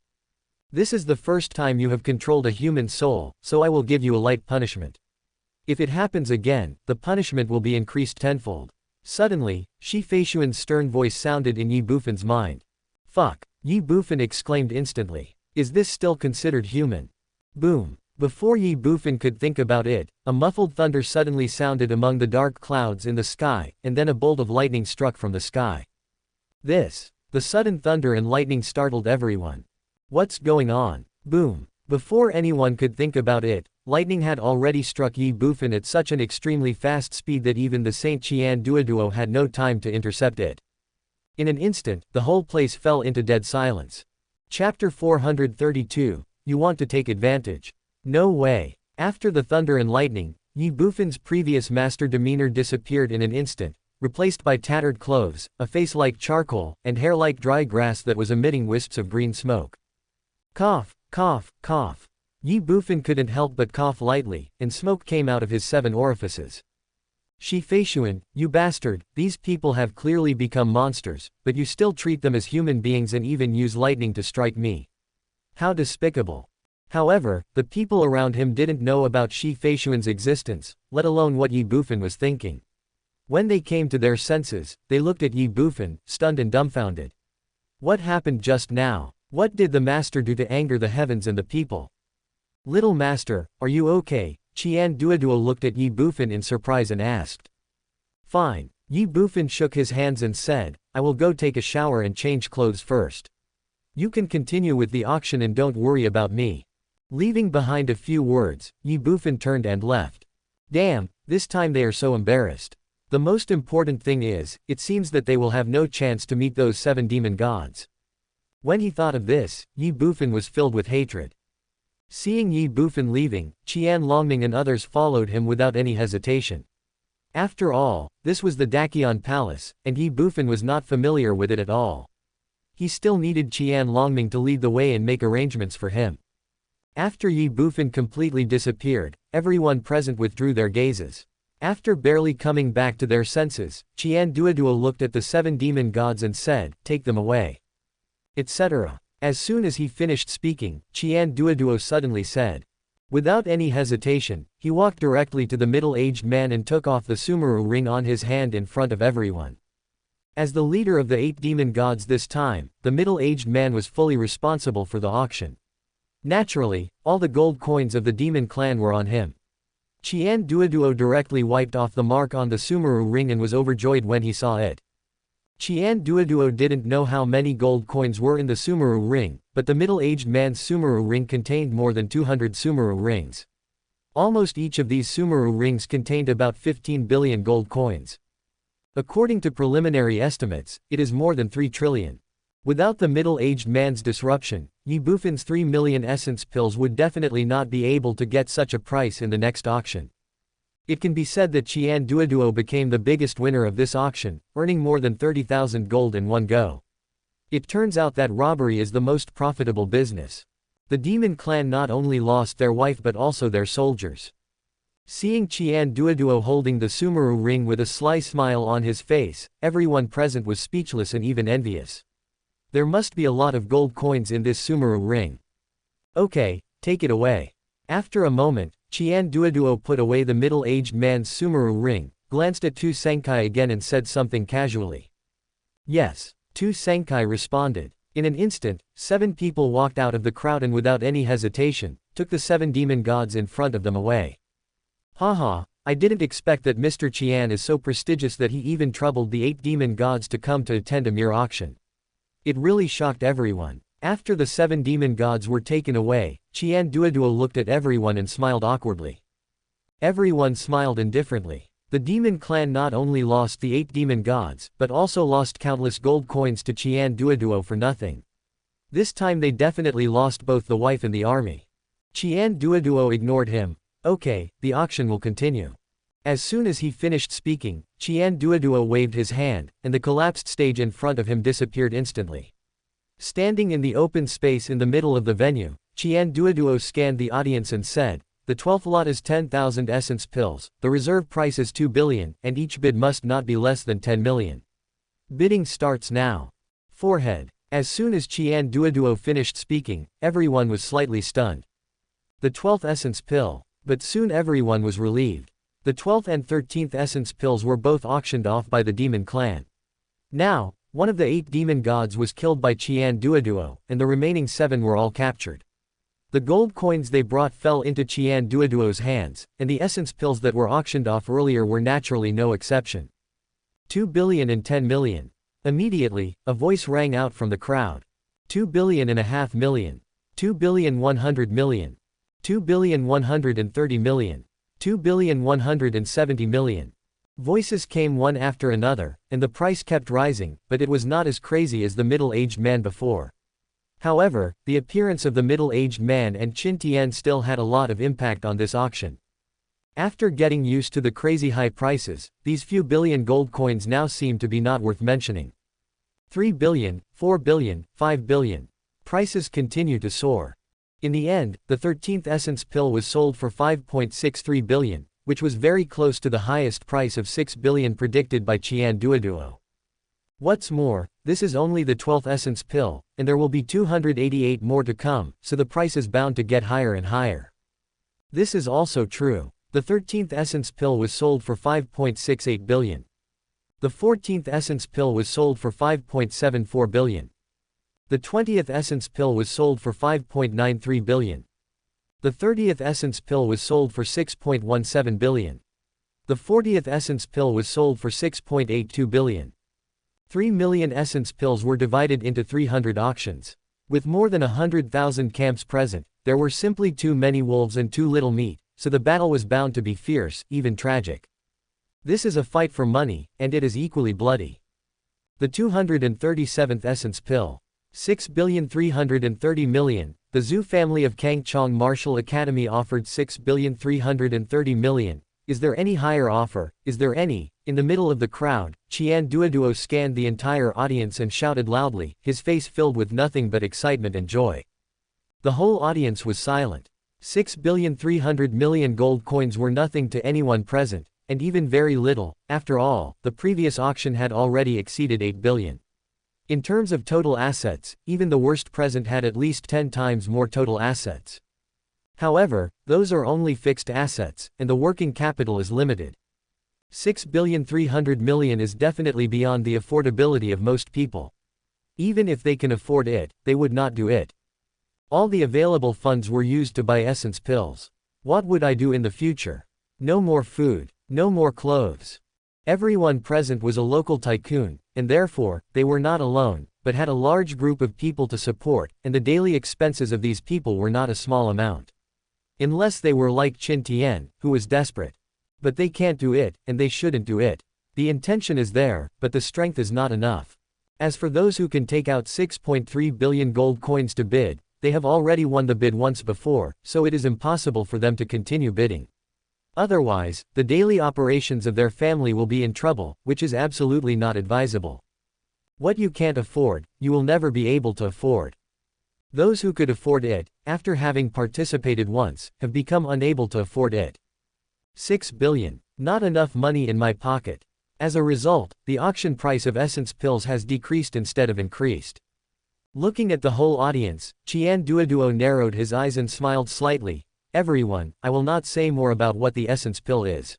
This is the first time you have controlled a human soul, so I will give you a light punishment. If it happens again, the punishment will be increased tenfold. Suddenly, Shi Feishuan's stern voice sounded in Ye Bufan's mind. Fuck, Ye Bufan exclaimed instantly. Is this still considered human? Boom. Before Ye Bufan could think about it, a muffled thunder suddenly sounded among the dark clouds in the sky, and then a bolt of lightning struck from the sky. The sudden thunder and lightning startled everyone. What's going on? Boom. Before anyone could think about it, lightning had already struck Ye Bufan at such an extremely fast speed that even the Saint Qian Duoduo had no time to intercept it. In an instant, the whole place fell into dead silence. Chapter 432, You Want to Take Advantage? No way. After the thunder and lightning, Ye Bufan's previous master demeanor disappeared in an instant, replaced by tattered clothes, a face like charcoal, and hair like dry grass that was emitting wisps of green smoke. Cough, cough, cough. Ye Bufan couldn't help but cough lightly, and smoke came out of his 7 orifices. Shi Feishuan, you bastard, these people have clearly become monsters, but you still treat them as human beings and even use lightning to strike me. How despicable. However, the people around him didn't know about Shi Feishuan's existence, let alone what Ye Bufan was thinking. When they came to their senses, they looked at Ye Bufan, stunned and dumbfounded. What happened just now? What did the master do to anger the heavens and the people? Little master, are you okay? Qian Duoduo looked at Ye Bufan in surprise and asked. Fine. Ye Bufan shook his hands and said, I will go take a shower and change clothes first. You can continue with the auction and don't worry about me. Leaving behind a few words, Ye Bufan turned and left. Damn, this time they are so embarrassed. The most important thing is, it seems that they will have no chance to meet those 7 demon gods. When he thought of this, Ye Bufan was filled with hatred. Seeing Ye Bufan leaving, Qian Longming and others followed him without any hesitation. After all, this was the Daqian Palace, and Ye Bufan was not familiar with it at all. He still needed Qian Longming to lead the way and make arrangements for him. After Ye Bufan completely disappeared, everyone present withdrew their gazes. After barely coming back to their senses, Qian Duoduo looked at the 7 demon gods and said, take them away. Etc. As soon as he finished speaking, Qian Duoduo suddenly said. Without any hesitation, he walked directly to the middle-aged man and took off the Sumeru ring on his hand in front of everyone. As the leader of the 8 demon gods this time, the middle-aged man was fully responsible for the auction. Naturally, all the gold coins of the demon clan were on him. Qian Duoduo directly wiped off the mark on the Sumeru ring and was overjoyed when he saw it. Qian Duoduo didn't know how many gold coins were in the Sumeru ring, but the middle-aged man's Sumeru ring contained more than 200 Sumeru rings. Almost each of these Sumeru rings contained about 15 billion gold coins. According to preliminary estimates, it is more than 3 trillion. Without the middle-aged man's disruption, Ye Bufan's 3 million essence pills would definitely not be able to get such a price in the next auction. It can be said that Qian Duoduo became the biggest winner of this auction, earning more than 30,000 gold in one go. It turns out that robbery is the most profitable business. The demon clan not only lost their wife but also their soldiers. Seeing Qian Duoduo holding the Sumeru ring with a sly smile on his face, everyone present was speechless and even envious. There must be a lot of gold coins in this Sumeru ring. Okay, take it away. After a moment, Qian Duoduo put away the middle-aged man's Sumeru ring, glanced at Tu Senkai again and said something casually. Yes, Tu Senkai responded. In an instant, 7 people walked out of the crowd and without any hesitation, took the 7 demon gods in front of them away. Haha, I didn't expect that Mr. Qian is so prestigious that he even troubled the 8 demon gods to come to attend a mere auction. It really shocked everyone. After the 7 demon gods were taken away, Qian Duoduo looked at everyone and smiled awkwardly. Everyone smiled indifferently. The demon clan not only lost the 8 demon gods, but also lost countless gold coins to Qian Duoduo for nothing. This time they definitely lost both the wife and the army. Qian Duoduo ignored him. Okay, the auction will continue. As soon as he finished speaking, Qian Duoduo waved his hand, and the collapsed stage in front of him disappeared instantly. Standing in the open space in the middle of the venue, Qian Duoduo scanned the audience and said, the 12th lot is 10,000 essence pills, the reserve price is 2 billion, and each bid must not be less than 10 million. Bidding starts now. Forehead. As soon as Qian Duoduo finished speaking, everyone was slightly stunned. The 12th essence pill. But soon everyone was relieved. The 12th and 13th essence pills were both auctioned off by the demon clan. Now, one of the 8 demon gods was killed by Qian Duoduo, and the remaining 7 were all captured. The gold coins they brought fell into Qian Duoduo's hands, and the essence pills that were auctioned off earlier were naturally no exception. 2 billion and 10 million. Immediately, a voice rang out from the crowd. 2 billion and a half million. 2 billion 100 million. 2 billion 130 million. 2 billion 170 million. Voices came one after another, and the price kept rising, but it was not as crazy as the middle-aged man before. However, the appearance of the middle-aged man and Qin Tian still had a lot of impact on this auction. After getting used to the crazy high prices, these few billion gold coins now seem to be not worth mentioning. 3 billion, 4 billion, 5 billion. Prices continue to soar. In the end, the 13th essence pill was sold for 5.63 billion, which was very close to the highest price of 6 billion predicted by Qian Duoduo. What's more, this is only the 12th essence pill, and there will be 288 more to come, so the price is bound to get higher and higher. This is also true. The 13th essence pill was sold for 5.68 billion. The 14th essence pill was sold for 5.74 billion. The 20th essence pill was sold for 5.93 billion. The 30th essence pill was sold for 6.17 billion. The 40th essence pill was sold for 6.82 billion. 3 million essence pills were divided into 300 auctions. With more than 100,000 camps present, there were simply too many wolves and too little meat, so the battle was bound to be fierce, even tragic. This is a fight for money, and it is equally bloody. The 237th essence pill. 6,330 million. The Zhu family of Kangchong Martial Academy offered 6,330 million. Is there any higher offer? Is there any? In the middle of the crowd, Qian Duoduo scanned the entire audience and shouted loudly, his face filled with nothing but excitement and joy. The whole audience was silent. 6,300 million gold coins were nothing to anyone present, and even very little. After all, the previous auction had already exceeded 8 billion. In terms of total assets, even the worst present had at least 10 times more total assets. However, those are only fixed assets, and the working capital is limited. 6,300 million is definitely beyond the affordability of most people. Even if they can afford it, they would not do it. All the available funds were used to buy essence pills. What would I do in the future? No more food. No more clothes. Everyone present was a local tycoon, and therefore, they were not alone, but had a large group of people to support, and the daily expenses of these people were not a small amount. Unless they were like Qin Tian, who was desperate. But they can't do it, and they shouldn't do it. The intention is there, but the strength is not enough. As for those who can take out 6.3 billion gold coins to bid, they have already won the bid once before, so it is impossible for them to continue bidding. Otherwise, the daily operations of their family will be in trouble, which is absolutely not advisable. What you can't afford, you will never be able to afford. Those who could afford it, after having participated once, have become unable to afford it. 6 billion. Not enough money in my pocket. As a result, the auction price of essence pills has decreased instead of increased. Looking at the whole audience, Qian Duoduo narrowed his eyes and smiled slightly. Everyone, I will not say more about what the essence pill is.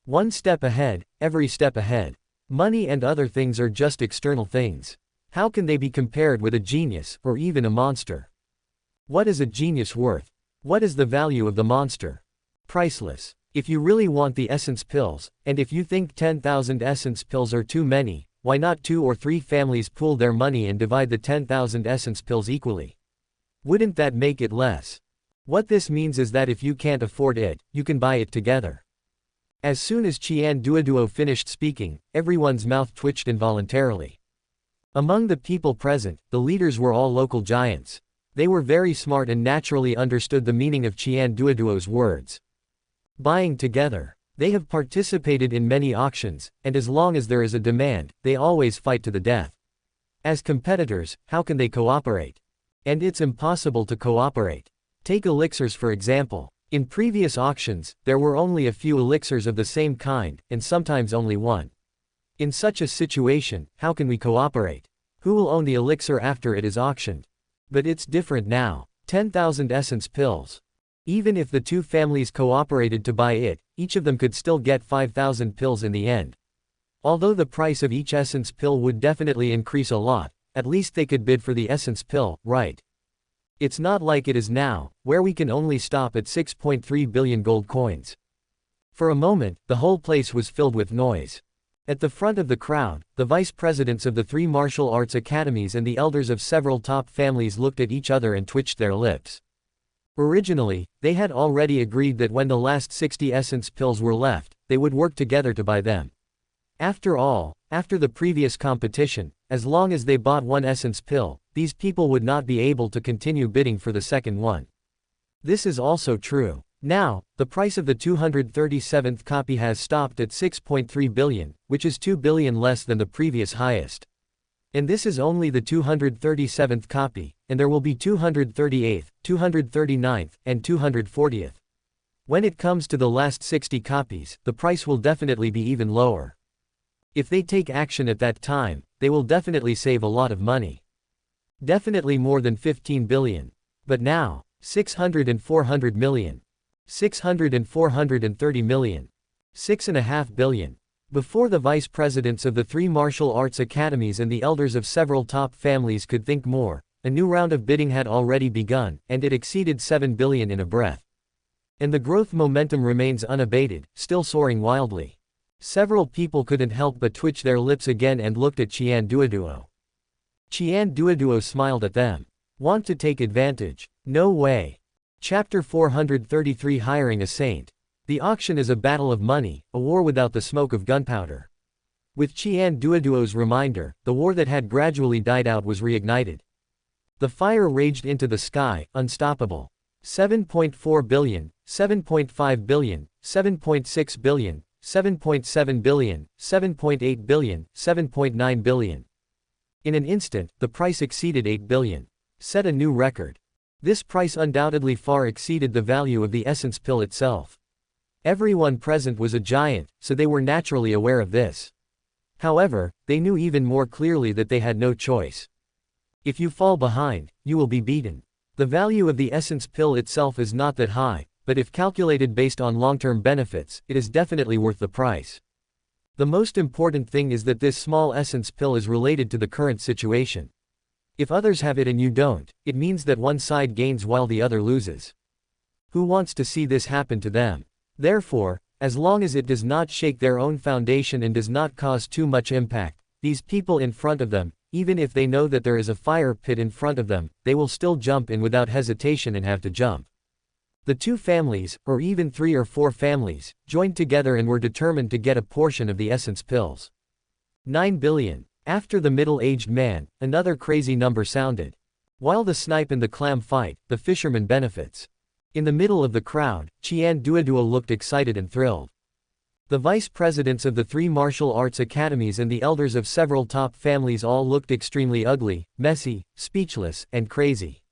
One step ahead, every step ahead. Money and other things are just external things. How can they be compared with a genius, or even a monster? What is a genius worth? What is the value of the monster? Priceless. If you really want the essence pills, and if you think 10,000 essence pills are too many, why not 2 or 3 families pool their money and divide the 10,000 essence pills equally? Wouldn't that make it less? What this means is that if you can't afford it, you can buy it together. As soon as Qian Duoduo finished speaking, everyone's mouth twitched involuntarily. Among the people present, the leaders were all local giants. They were very smart and naturally understood the meaning of Qian Duoduo's words. Buying together. They have participated in many auctions, and as long as there is a demand, they always fight to the death. As competitors, how can they cooperate? And it's impossible to cooperate. Take elixirs for example. In previous auctions, there were only a few elixirs of the same kind, and sometimes only one. In such a situation, how can we cooperate? Who will own the elixir after it is auctioned? But it's different now. 10,000 essence pills. Even if the two families cooperated to buy it, each of them could still get 5,000 pills in the end. Although the price of each essence pill would definitely increase a lot, at least they could bid for the essence pill, right? It's not like it is now, where we can only stop at 6.3 billion gold coins. For a moment, the whole place was filled with noise. At the front of the crowd, the vice presidents of the 3 martial arts academies and the elders of several top families looked at each other and twitched their lips. Originally, they had already agreed that when the last 60 essence pills were left, they would work together to buy them. After all, after the previous competition, as long as they bought one essence pill, these people would not be able to continue bidding for the second one. This is also true. Now, the price of the 237th copy has stopped at 6.3 billion, which is 2 billion less than the previous highest. And this is only the 237th copy, and there will be 238th, 239th, and 240th. When it comes to the last 60 copies, the price will definitely be even lower. If they take action at that time, they will definitely save a lot of money. Definitely more than 15 billion. But now, 600 and 400 million. 600 and 430 million. 6.5 billion. Before the vice presidents of the 3 martial arts academies and the elders of several top families could think more, a new round of bidding had already begun, and it exceeded 7 billion in a breath. And the growth momentum remains unabated, still soaring wildly. Several people couldn't help but twitch their lips again and looked at Qian Duoduo. Qian Duoduo smiled at them. Want to take advantage? No way. Chapter 433 Hiring a Saint. The auction is a battle of money, a war without the smoke of gunpowder. With Qian Duoduo's reminder, the war that had gradually died out was reignited. The fire raged into the sky, unstoppable. 7.4 billion, 7.5 billion, 7.6 billion, 7.7 billion, 7.8 billion, 7.9 billion. In an instant, the price exceeded 8 billion. Set a new record. This price undoubtedly far exceeded the value of the essence pill itself. Everyone present was a giant, so they were naturally aware of this. However, they knew even more clearly that they had no choice. If you fall behind, you will be beaten. The value of the essence pill itself is not that high, but if calculated based on long-term benefits, it is definitely worth the price. The most important thing is that this small essence pill is related to the current situation. If others have it and you don't, it means that one side gains while the other loses. Who wants to see this happen to them? Therefore, as long as it does not shake their own foundation and does not cause too much impact, these people in front of them, even if they know that there is a fire pit in front of them, they will still jump in without hesitation and have to jump. The 2 families, or even 3 or 4 families, joined together and were determined to get a portion of the essence pills. 9 billion. After the middle-aged man, another crazy number sounded. While the snipe and the clam fight, the fisherman benefits. In the middle of the crowd, Qian Duoduo looked excited and thrilled. The vice presidents of the 3 martial arts academies and the elders of several top families all looked extremely ugly, messy, speechless, and crazy.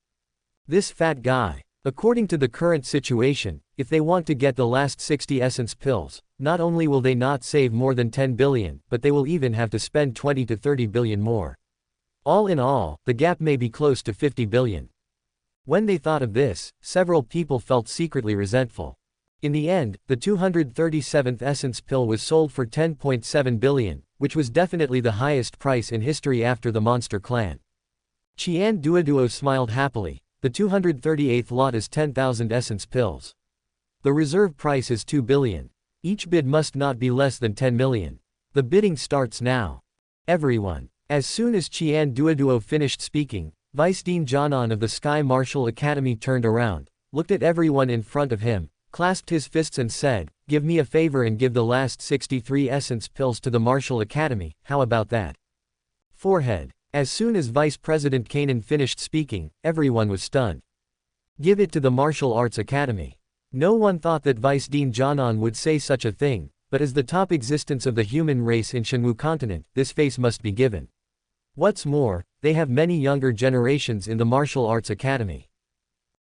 This fat guy. According to the current situation, if they want to get the last 60 essence pills, not only will they not save more than 10 billion, but they will even have to spend 20 to 30 billion more. All in all, the gap may be close to 50 billion. When they thought of this, several people felt secretly resentful. In the end, the 237th essence pill was sold for 10.7 billion, which was definitely the highest price in history after the Monster Clan. Qian Duoduo smiled happily. The 238th lot is 10,000 essence pills. The reserve price is 2 billion. Each bid must not be less than 10 million. The bidding starts now. Everyone. As soon as Qian Duoduo finished speaking, Vice Dean Jianan of the Sky Martial Academy turned around, looked at everyone in front of him, clasped his fists and said, "Give me a favor and give the last 63 essence pills to the Martial Academy, how about that?" Forehead. As soon as Vice President Kanan finished speaking, everyone was stunned. Give it to the Martial Arts Academy. No one thought that Vice Dean Jianan would say such a thing, but as the top existence of the human race in Shenwu continent, this face must be given. What's more, they have many younger generations in the Martial Arts Academy.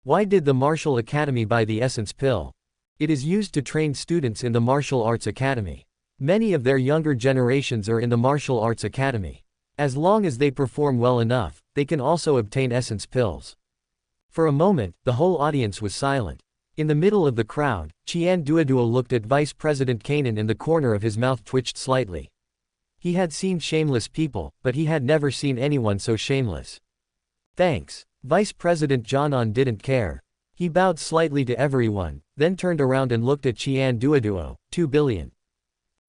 Why did the Martial Academy buy the essence pill? It is used to train students in the Martial Arts Academy. Many of their younger generations are in the Martial Arts Academy. As long as they perform well enough, they can also obtain essence pills. For a moment, the whole audience was silent. In the middle of the crowd, Qian Duoduo looked at Vice President Kanan and the corner of his mouth twitched slightly. He had seen shameless people, but he had never seen anyone so shameless. Thanks. Vice President Jianan didn't care. He bowed slightly to everyone, then turned around and looked at Qian Duoduo, 2 billion.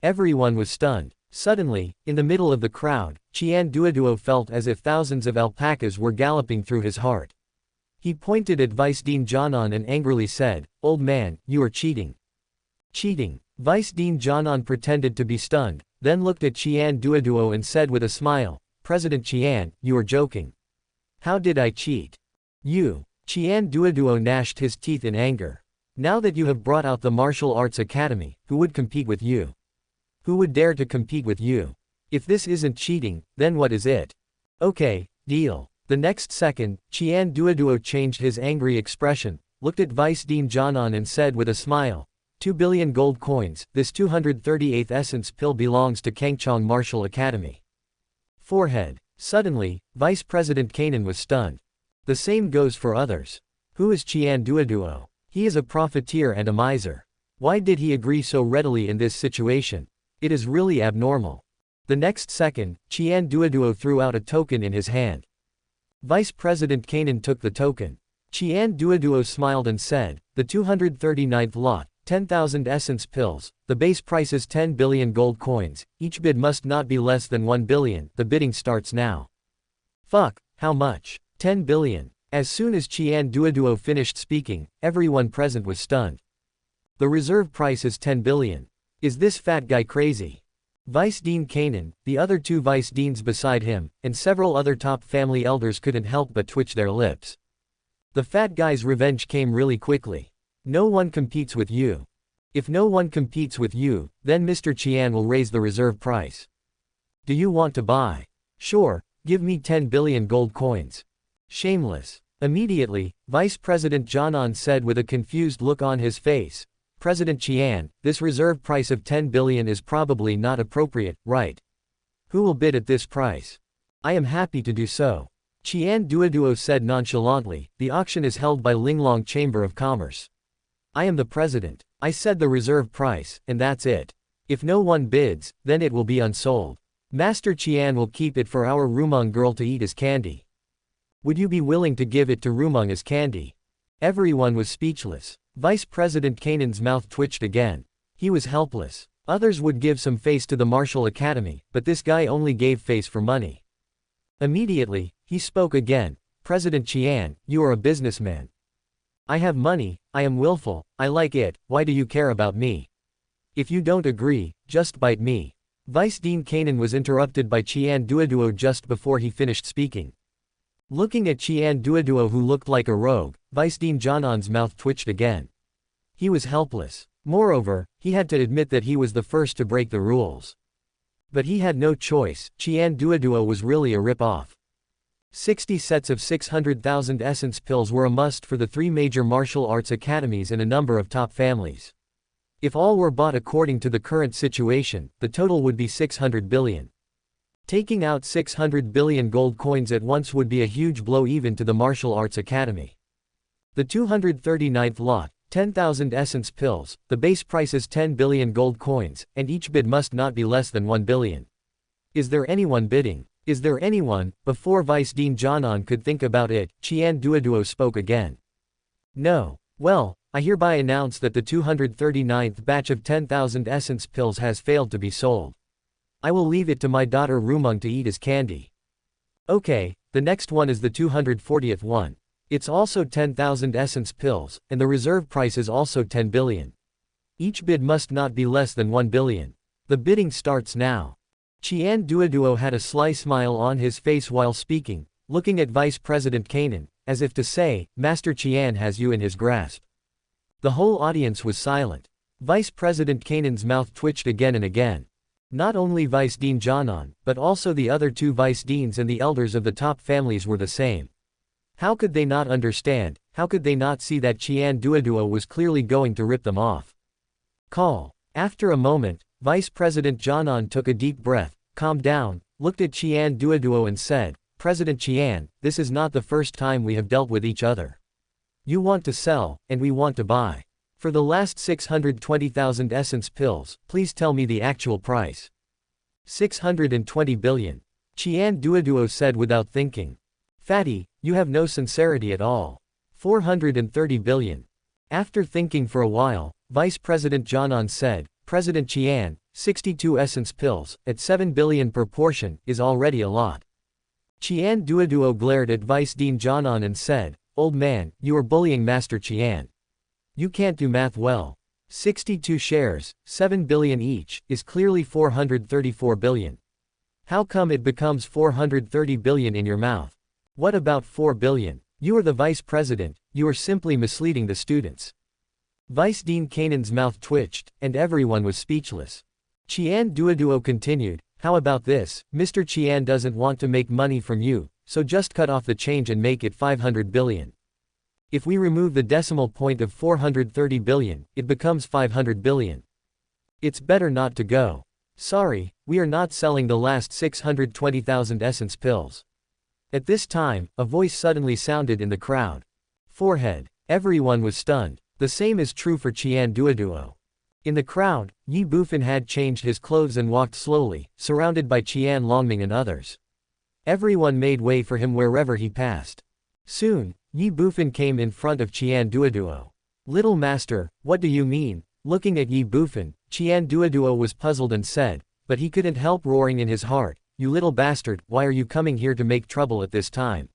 Everyone was stunned. Suddenly, in the middle of the crowd, Qian Duoduo felt as if thousands of alpacas were galloping through his heart. He pointed at Vice Dean Jianan and angrily said, "Old man, you are cheating." Cheating. Vice Dean Jianan pretended to be stunned, then looked at Qian Duoduo and said with a smile, "President Qian, you are joking. How did I cheat? You." Qian Duoduo gnashed his teeth in anger. "Now that you have brought out the martial arts academy, who would compete with you? Who would dare to compete with you? If this isn't cheating, then what is it? Okay, deal." The next second, Qian Duoduo changed his angry expression, looked at Vice Dean Jianan and said with a smile, 2 billion gold coins, this 238th essence pill belongs to Kangchong Martial Academy. Forehead. Suddenly, Vice President Kanan was stunned. The same goes for others. Who is Qian Duoduo? He is a profiteer and a miser. Why did he agree so readily in this situation? It is really abnormal. The next second, Qian Duoduo threw out a token in his hand. Vice President Kanan took the token. Qian Duoduo smiled and said, "The 239th lot, 10,000 essence pills, the base price is 10 billion gold coins, each bid must not be less than 1 billion, the bidding starts now." Fuck, how much? 10 billion. As soon as Qian Duoduo finished speaking, everyone present was stunned. The reserve price is 10 billion. Is this fat guy crazy? Vice Dean Kanan, the other two vice deans beside him, and several other top family elders couldn't help but twitch their lips. The fat guy's revenge came really quickly. No one competes with you. If no one competes with you, then Mr. Qian will raise the reserve price. Do you want to buy? Sure, give me 10 billion gold coins. Shameless. Immediately, Vice President Jianan said with a confused look on his face, "President Qian, this reserve price of 10 billion is probably not appropriate, right? Who will bid at this price? I am happy to do so." Qian Duoduo said nonchalantly, "The auction is held by Linglong Chamber of Commerce. I am the president. I said the reserve price, and that's it. If no one bids, then it will be unsold. Master Qian will keep it for our Rumong girl to eat as candy. Would you be willing to give it to Rumong as candy?" Everyone was speechless. Vice President Kanan's mouth twitched again. He was helpless. Others would give some face to the martial academy, but this guy only gave face for money. Immediately, he spoke again, "President Qian, you are a businessman. I have money, I am willful, I like it, why do you care about me? If you don't agree, just bite me." Vice Dean Kanan was interrupted by Qian Duoduo just before he finished speaking. Looking at Qian Duoduo who looked like a rogue, Vice Dean Jianan's mouth twitched again. He was helpless. Moreover, he had to admit that he was the first to break the rules. But he had no choice, Qian Duoduo was really a rip-off. 60 sets of 600,000 essence pills were a must for the three major martial arts academies and a number of top families. If all were bought according to the current situation, the total would be 600 billion. Taking out 600 billion gold coins at once would be a huge blow even to the martial arts academy. The 239th lot, 10,000 essence pills, the base price is 10 billion gold coins, and each bid must not be less than 1 billion. Is there anyone bidding? Is there anyone? Before Vice Dean Jianan could think about it, Qian Duoduo spoke again. No. Well, I hereby announce that the 239th batch of 10,000 essence pills has failed to be sold. I will leave it to my daughter Rumong to eat as candy. Okay, the next one is the 240th one. It's also 10,000 essence pills, and the reserve price is also 10 billion. Each bid must not be less than 1 billion. The bidding starts now. Qian Duoduo had a sly smile on his face while speaking, looking at Vice President Kanan, as if to say, Master Qian has you in his grasp. The whole audience was silent. Vice President Kanan's mouth twitched again and again. Not only Vice Dean Jianan, but also the other two vice deans and the elders of the top families were the same. How could they not understand, how could they not see that Qian Duoduo was clearly going to rip them off? Call. After a moment, Vice President Jianan took a deep breath, calmed down, looked at Qian Duoduo and said, President Qian, this is not the first time we have dealt with each other. You want to sell, and we want to buy. For the last 620,000 essence pills, please tell me the actual price. 620 billion. Qian Duoduo said without thinking. Fatty, you have no sincerity at all. 430 billion. After thinking for a while, Vice President Jianan said, President Qian, 62 essence pills, at 7 billion per portion, is already a lot. Qian Duoduo glared at Vice Dean Jianan and said, Old man, you are bullying Master Qian. You can't do math well. 62 shares, 7 billion each, is clearly 434 billion. How come it becomes 430 billion in your mouth? What about 4 billion? You are the vice president, you are simply misleading the students. Vice Dean Kanan's mouth twitched, and everyone was speechless. Qian Duoduo continued, how about this, Mr. Qian doesn't want to make money from you, so just cut off the change and make it 500 billion. If we remove the decimal point of 430 billion, it becomes 500 billion. It's better not to go. Sorry, we are not selling the last 620,000 essence pills. At this time, a voice suddenly sounded in the crowd. Forehead. Everyone was stunned. The same is true for Qian Duoduo. In the crowd, Ye Bufan had changed his clothes and walked slowly, surrounded by Qian Longming and others. Everyone made way for him wherever he passed. Soon, Ye Bufan came in front of Qian Duoduo. Little master, what do you mean? Looking at Ye Bufan, Qian Duoduo was puzzled and said, but he couldn't help roaring in his heart, you little bastard, why are you coming here to make trouble at this time?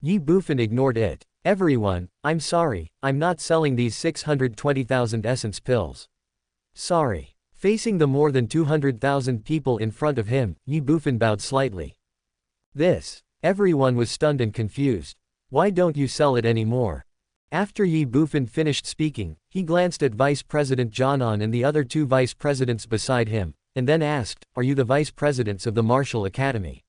Ye Bufan ignored it. Everyone, I'm sorry, I'm not selling these 620,000 essence pills. Sorry. Facing the more than 200,000 people in front of him, Ye Bufan bowed slightly. Everyone was stunned and confused. Why don't you sell it anymore? After Ye Bufan finished speaking, he glanced at Vice President Jianan and the other two vice presidents beside him, and then asked, are you the vice presidents of the Martial Academy?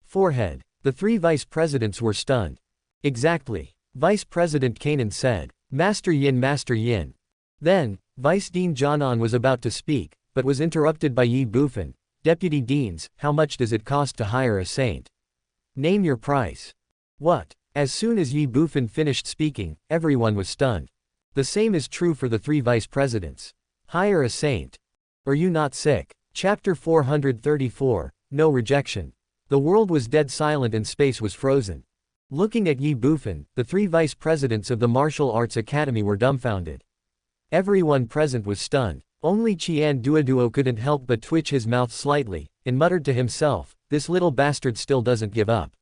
Forehead. The three vice presidents were stunned. Exactly. Vice President Kanan said, Master Yin. Then, Vice Dean Jianan was about to speak, but was interrupted by Ye Bufan. Deputy Deans, how much does it cost to hire a saint? Name your price. What? As soon as Ye Bufan finished speaking, everyone was stunned. The same is true for the three vice presidents. Hire a saint. Are you not sick? Chapter 434, No Rejection. The world was dead silent and space was frozen. Looking at Ye Bufan, the three vice presidents of the Martial Arts Academy were dumbfounded. Everyone present was stunned. Only Qian Duoduo couldn't help but twitch his mouth slightly, and muttered to himself, this little bastard still doesn't give up.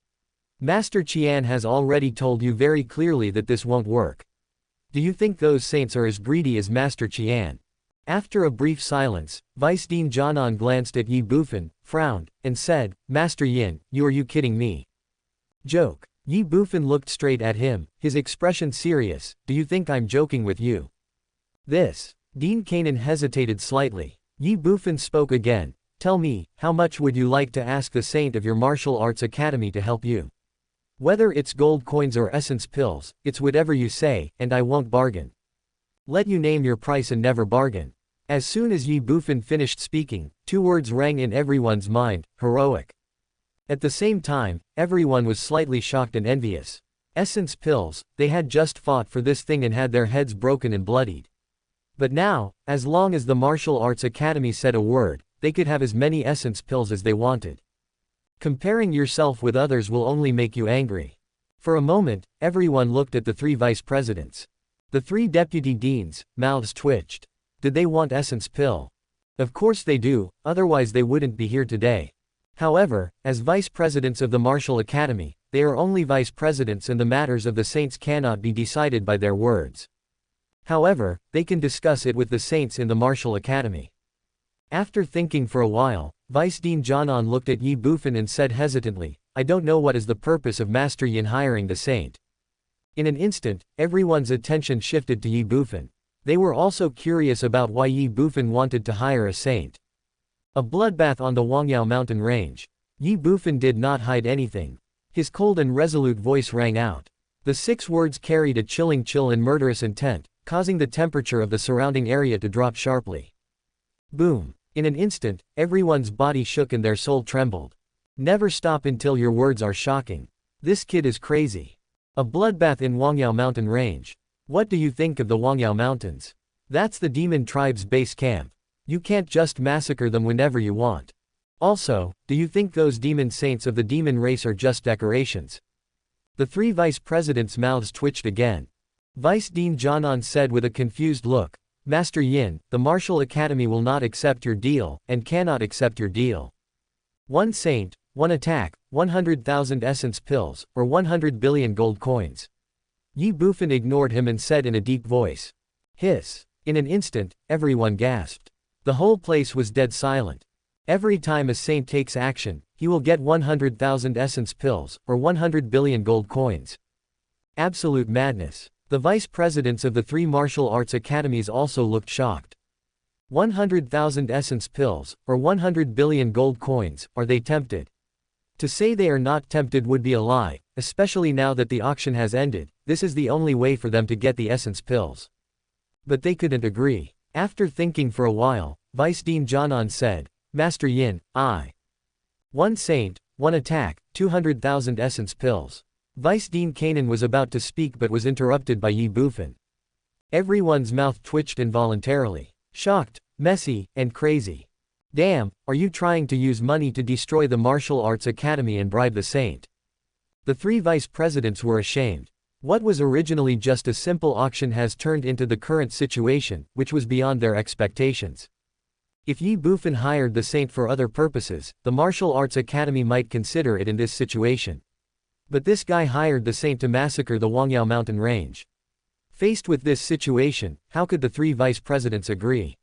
Master Qian has already told you very clearly that this won't work. Do you think those saints are as greedy as Master Qian? After a brief silence, Vice Dean Jianan glanced at Ye Bufan, frowned, and said, Master Yin, are you kidding me? Joke. Ye Bufan looked straight at him, his expression serious, do you think I'm joking with you? Dean Kanan hesitated slightly. Ye Bufan spoke again, tell me, how much would you like to ask the saint of your martial arts academy to help you? Whether it's gold coins or essence pills, it's whatever you say, and I won't bargain. Let you name your price and never bargain. As soon as Ye Bufan finished speaking, two words rang in everyone's mind, heroic. At the same time, everyone was slightly shocked and envious. Essence pills, they had just fought for this thing and had their heads broken and bloodied. But now, as long as the Martial Arts Academy said a word, they could have as many essence pills as they wanted. Comparing yourself with others will only make you angry. For a moment, everyone looked at the three vice presidents. The three deputy deans, mouths twitched. Did they want essence pill? Of course they do, otherwise they wouldn't be here today. However, as vice presidents of the Martial Academy, they are only vice presidents and the matters of the saints cannot be decided by their words. However, they can discuss it with the saints in the Martial Academy. After thinking for a while, Vice Dean Jianan looked at Ye Bufan and said hesitantly, I don't know what is the purpose of Master Yin hiring the saint. In an instant, everyone's attention shifted to Ye Bufan. They were also curious about why Ye Bufan wanted to hire a saint. A bloodbath on the Wangyao mountain range. Ye Bufan did not hide anything. His cold and resolute voice rang out. The 6 words carried a chilling chill and murderous intent, causing the temperature of the surrounding area to drop sharply. Boom. In an instant, everyone's body shook and their soul trembled. Never stop until your words are shocking. This kid is crazy. A bloodbath in Wangyao mountain range. What do you think of the Wangyao mountains? That's the demon tribe's base camp. You can't just massacre them whenever you want. Also, do you think those demon saints of the demon race are just decorations? The three vice presidents' mouths twitched again. Vice Dean Jianan said with a confused look, Master Yin, the Martial Academy will not accept your deal, and cannot accept your deal. One saint, one attack, 100,000 essence pills, or 100 billion gold coins. Ye Bufan ignored him and said in a deep voice. Hiss. In an instant, everyone gasped. The whole place was dead silent. Every time a saint takes action, he will get 100,000 essence pills, or 100 billion gold coins. Absolute madness. The vice presidents of the three martial arts academies also looked shocked. 100,000 essence pills, or 100 billion gold coins, are they tempted? To say they are not tempted would be a lie, especially now that the auction has ended. This is the only way for them to get the essence pills. But they couldn't agree. After thinking for a while, Vice Dean Jianan said, Master Yin, one saint, one attack, 200,000 essence pills. Vice Dean Kanan was about to speak but was interrupted by Ye Bufan. Everyone's mouth twitched involuntarily. Shocked, messy, and crazy. Damn, are you trying to use money to destroy the martial arts academy and bribe the saint? The three vice presidents were ashamed. What was originally just a simple auction has turned into the current situation, which was beyond their expectations. If Ye Bufan hired the saint for other purposes, the martial arts academy might consider it in this situation. But this guy hired the saint to massacre the Wangyao mountain range. Faced with this situation, how could the three vice presidents agree?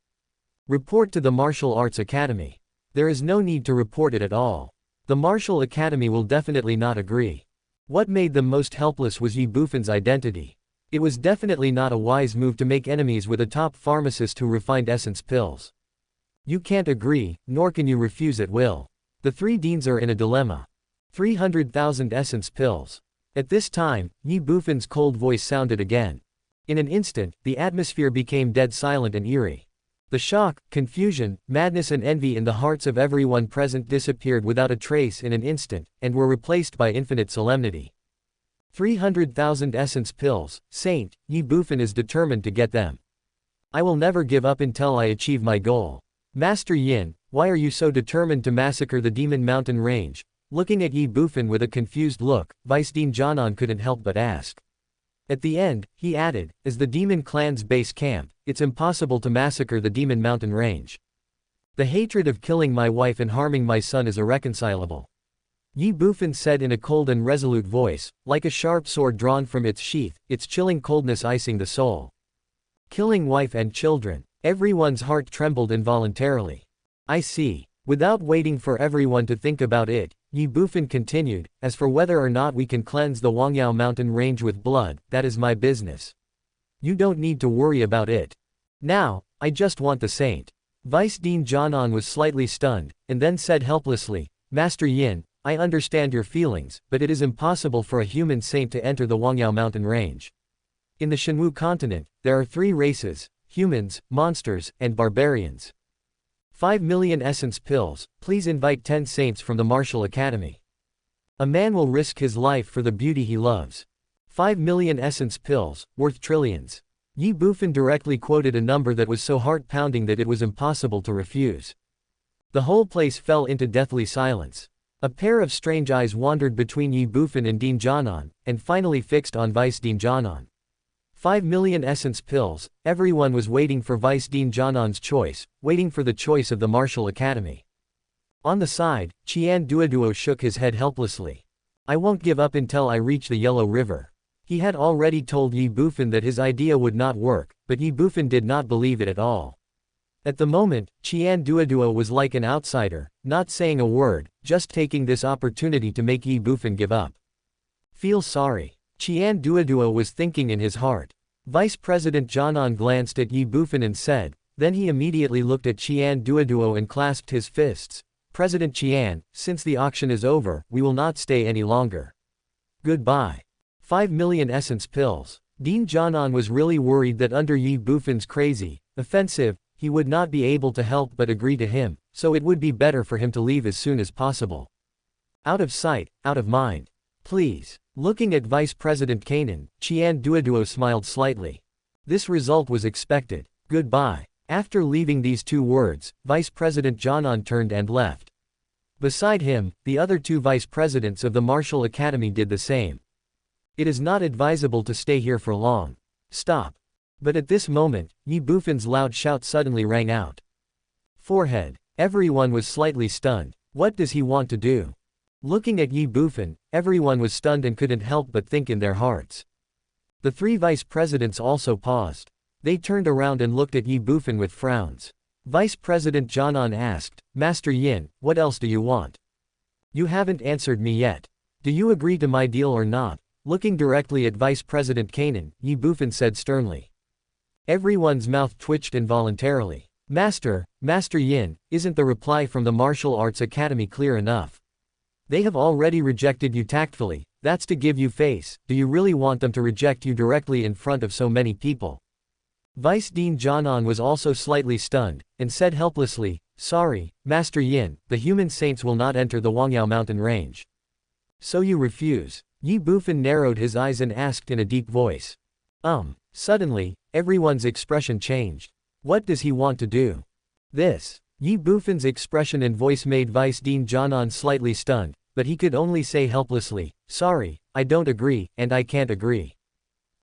Report to the martial arts academy. There is no need to report it at all. The martial academy will definitely not agree. What made them most helpless was Ye Bufan's identity. It was definitely not a wise move to make enemies with a top pharmacist who refined essence pills. You can't agree, nor can you refuse at will. The three deans are in a dilemma. 300,000 essence pills. At this time, Ye Bufan's cold voice sounded again. In an instant, the atmosphere became dead silent and eerie. The shock, confusion, madness and envy in the hearts of everyone present disappeared without a trace in an instant, and were replaced by infinite solemnity. 300,000 essence pills, Saint, Ye Bufan is determined to get them. I will never give up until I achieve my goal. Master Yin, why are you so determined to massacre the Demon Mountain Range? Looking at Ye Bufan with a confused look, Vice Dean Jianan couldn't help but ask. At the end, he added, as the Demon Clan's base camp, it's impossible to massacre the Demon Mountain Range. The hatred of killing my wife and harming my son is irreconcilable. Ye Bufan said in a cold and resolute voice, like a sharp sword drawn from its sheath, its chilling coldness icing the soul. Killing wife and children. Everyone's heart trembled involuntarily. I see. Without waiting for everyone to think about it, Ye Bufan continued, as for whether or not we can cleanse the Wangyao mountain range with blood, that is my business. You don't need to worry about it. Now, I just want the saint. Vice Dean Jianan was slightly stunned, and then said helplessly, Master Yin, I understand your feelings, but it is impossible for a human saint to enter the Wangyao mountain range. In the Shenwu continent, there are three races, humans, monsters, and barbarians. 5 million essence pills, please invite 10 saints from the Martial Academy. A man will risk his life for the beauty he loves. 5 million essence pills, worth trillions. Ye Bufan directly quoted a number that was so heart-pounding that it was impossible to refuse. The whole place fell into deathly silence. A pair of strange eyes wandered between Ye Bufan and Dean Jianan, and finally fixed on Vice Dean Jianan. 5 million essence pills, everyone was waiting for Vice Dean Jianan's choice, waiting for the choice of the Martial Academy. On the side, Qian Duoduo shook his head helplessly. I won't give up until I reach the Yellow River. He had already told Ye Bufan that his idea would not work, but Ye Bufan did not believe it at all. At the moment, Qian Duoduo was like an outsider, not saying a word, just taking this opportunity to make Ye Bufan give up. Feel sorry. Qian Duoduo was thinking in his heart. Vice President Jianan glanced at Ye Bufan and said, then he immediately looked at Qian Duoduo and clasped his fists. President Qian, since the auction is over, we will not stay any longer. Goodbye. 5 million essence pills. Dean Jianan was really worried that under Ye Bufan's crazy, offensive, he would not be able to help but agree to him, so it would be better for him to leave as soon as possible. Out of sight, out of mind. Please. Looking at Vice President Kanan, Qian Duoduo smiled slightly. This result was expected. Goodbye. After leaving these two words, Vice President Jianan turned and left. Beside him, the other two vice presidents of the Martial Academy did the same. It is not advisable to stay here for long. Stop. But at this moment, Ye Bufan's loud shout suddenly rang out. Forehead. Everyone was slightly stunned. What does he want to do? Looking at Ye Bufan, everyone was stunned and couldn't help but think in their hearts. The three vice presidents also paused. They turned around and looked at Ye Bufan with frowns. Vice President Jianan asked, Master Yin, what else do you want? You haven't answered me yet. Do you agree to my deal or not? Looking directly at Vice President Kanan, Ye Bufan said sternly. Everyone's mouth twitched involuntarily. Master Yin, isn't the reply from the Martial Arts Academy clear enough? They have already rejected you tactfully, that's to give you face. Do you really want them to reject you directly in front of so many people? Vice Dean Jianan was also slightly stunned, and said helplessly, Sorry, Master Yin, the human saints will not enter the Wangyao mountain range. So you refuse? Ye Bufan narrowed his eyes and asked in a deep voice. Suddenly, everyone's expression changed. What does he want to do? This. Ye Bufan's expression and voice made Vice Dean Jianan slightly stunned, but he could only say helplessly, Sorry, I don't agree, and I can't agree.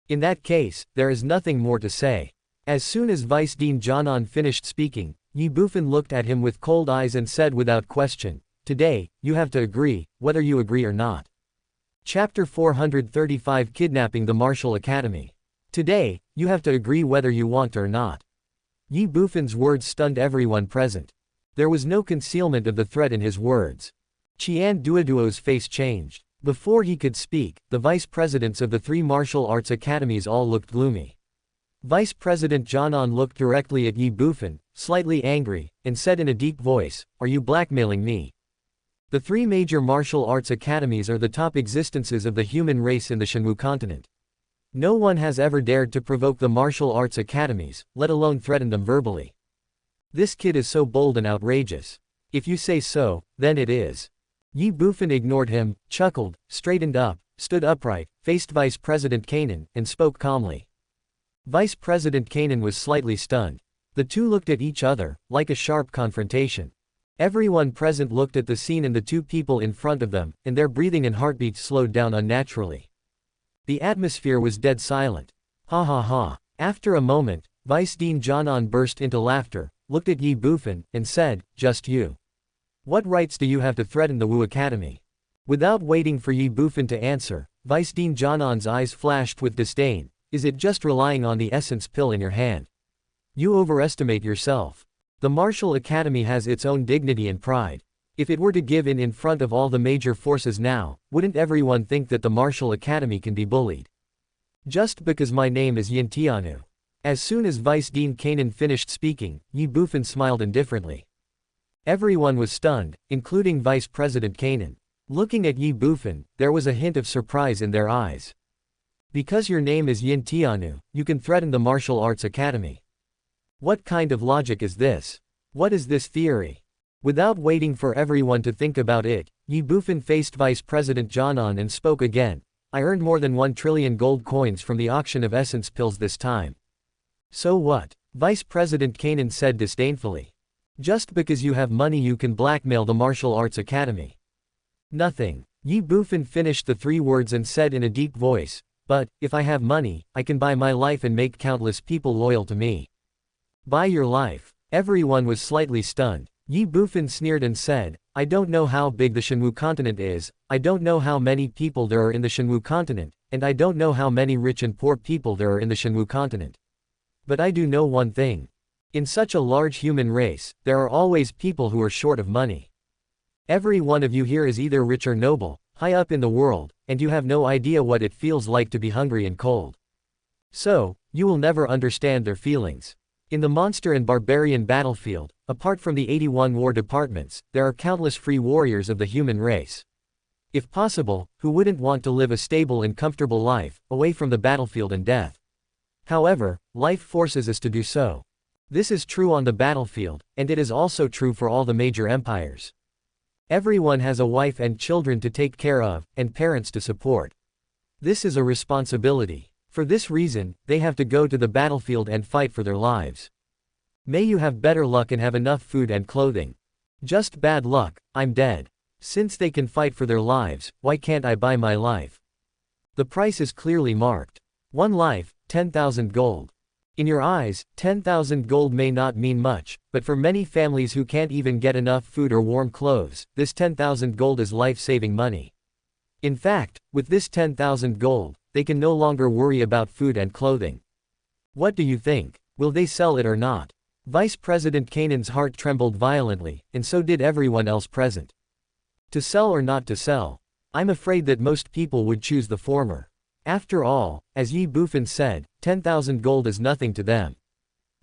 In that case, there is nothing more to say. As soon as Vice Dean Jianan finished speaking, Ye Bufan looked at him with cold eyes and said without question, Today, you have to agree, whether you agree or not. Chapter 435 Kidnapping the Martial Academy. Today, you have to agree whether you want or not. Ye Bufan's words stunned everyone present. There was no concealment of the threat in his words. Qian Duoduo's face changed. Before he could speak, the vice presidents of the three martial arts academies all looked gloomy. Vice President Jianan looked directly at Ye Bufan, slightly angry, and said in a deep voice, Are you blackmailing me? The three major martial arts academies are the top existences of the human race in the Shenwu continent. No one has ever dared to provoke the martial arts academies, let alone threaten them verbally. This kid is so bold and outrageous. If you say so, then it is. Ye Bufan ignored him, chuckled, straightened up, stood upright, faced Vice President Kanan, and spoke calmly. Vice President Kanan was slightly stunned. The two looked at each other, like a sharp confrontation. Everyone present looked at the scene and the two people in front of them, and their breathing and heartbeats slowed down unnaturally. The atmosphere was dead silent. Ha ha ha. After a moment, Vice Dean Jianan burst into laughter, looked at Ye Bufan, and said, Just you. What rights do you have to threaten the Wu Academy? Without waiting for Ye Bufan to answer, Vice Dean Jianan's eyes flashed with disdain. Is it just relying on the essence pill in your hand? You overestimate yourself. The Martial Academy has its own dignity and pride. If it were to give in front of all the major forces now, wouldn't everyone think that the Martial Academy can be bullied? Just because my name is Yin Tianu. As soon as Vice Dean Kanan finished speaking, Ye Bufan smiled indifferently. Everyone was stunned, including Vice President Kanan. Looking at Ye Bufan, there was a hint of surprise in their eyes. Because your name is Yin Tianu, you can threaten the Martial Arts Academy. What kind of logic is this? What is this theory? Without waiting for everyone to think about it, Ye Bufan faced Vice President Jianan and spoke again. I earned more than 1 trillion gold coins from the auction of essence pills this time. So what? Vice President Kanan said disdainfully. Just because you have money you can blackmail the Martial Arts Academy. Nothing. Ye Bufan finished the 3 words and said in a deep voice, But, if I have money, I can buy my life and make countless people loyal to me. Buy your life. Everyone was slightly stunned. Ye Bufan sneered and said, I don't know how big the Shenwu continent is, I don't know how many people there are in the Shenwu continent, and I don't know how many rich and poor people there are in the Shenwu continent. But I do know one thing. In such a large human race, there are always people who are short of money. Every one of you here is either rich or noble, high up in the world, and you have no idea what it feels like to be hungry and cold. So, you will never understand their feelings. In the monster and barbarian battlefield, apart from the 81 war departments, there are countless free warriors of the human race. If possible, who wouldn't want to live a stable and comfortable life, away from the battlefield and death? However, life forces us to do so. This is true on the battlefield, and it is also true for all the major empires. Everyone has a wife and children to take care of, and parents to support. This is a responsibility. For this reason, they have to go to the battlefield and fight for their lives. May you have better luck and have enough food and clothing. Just bad luck, I'm dead. Since they can fight for their lives, why can't I buy my life? The price is clearly marked. 1 life, 10,000 gold. In your eyes, 10,000 gold may not mean much, but for many families who can't even get enough food or warm clothes, this 10,000 gold is life-saving money. In fact, with this 10,000 gold, they can no longer worry about food and clothing. What do you think? Will they sell it or not? Vice President Kanan's heart trembled violently, and so did everyone else present. To sell or not to sell? I'm afraid that most people would choose the former. After all, as Ye Bufan said, 10,000 gold is nothing to them.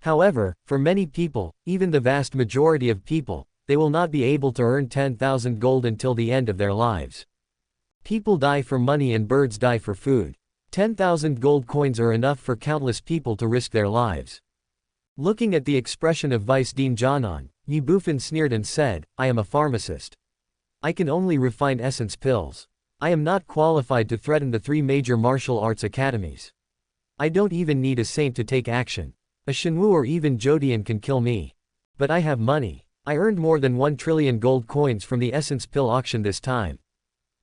However, for many people, even the vast majority of people, they will not be able to earn 10,000 gold until the end of their lives. People die for money and birds die for food. 10,000 gold coins are enough for countless people to risk their lives. Looking at the expression of Vice Dean Janan, Ye Bufan sneered and said, I am a pharmacist. I can only refine essence pills. I am not qualified to threaten the 3 major martial arts academies. I don't even need a saint to take action. A Shenwu or even Jodian can kill me. But I have money. I earned more than 1 trillion gold coins from the essence pill auction this time.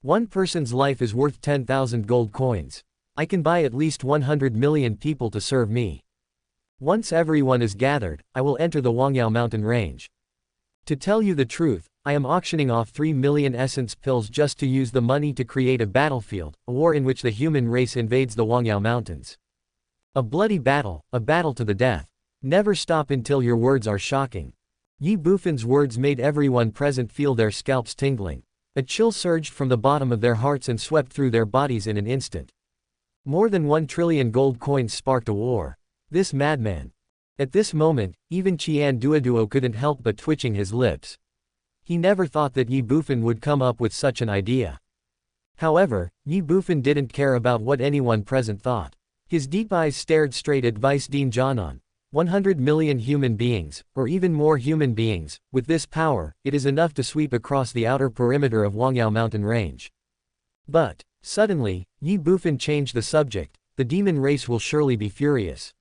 One person's life is worth 10,000 gold coins. I can buy at least 100 million people to serve me. Once everyone is gathered, I will enter the Wangyao mountain range. To tell you the truth, I am auctioning off 3 million essence pills just to use the money to create a battlefield, a war in which the human race invades the Wangyao mountains. A bloody battle, a battle to the death. Never stop until your words are shocking. Ye Bufan's words made everyone present feel their scalps tingling. A chill surged from the bottom of their hearts and swept through their bodies in an instant. More than 1 trillion gold coins sparked a war. This madman. At this moment, even Qian Duoduo couldn't help but twitching his lips. He never thought that Ye Bufan would come up with such an idea. However, Ye Bufan didn't care about what anyone present thought. His deep eyes stared straight at Vice Dean Janan. 100 million human beings, or even more human beings, with this power, it is enough to sweep across the outer perimeter of Wangyao mountain range. But, suddenly, Ye Bufan changed the subject. The demon race will surely be furious.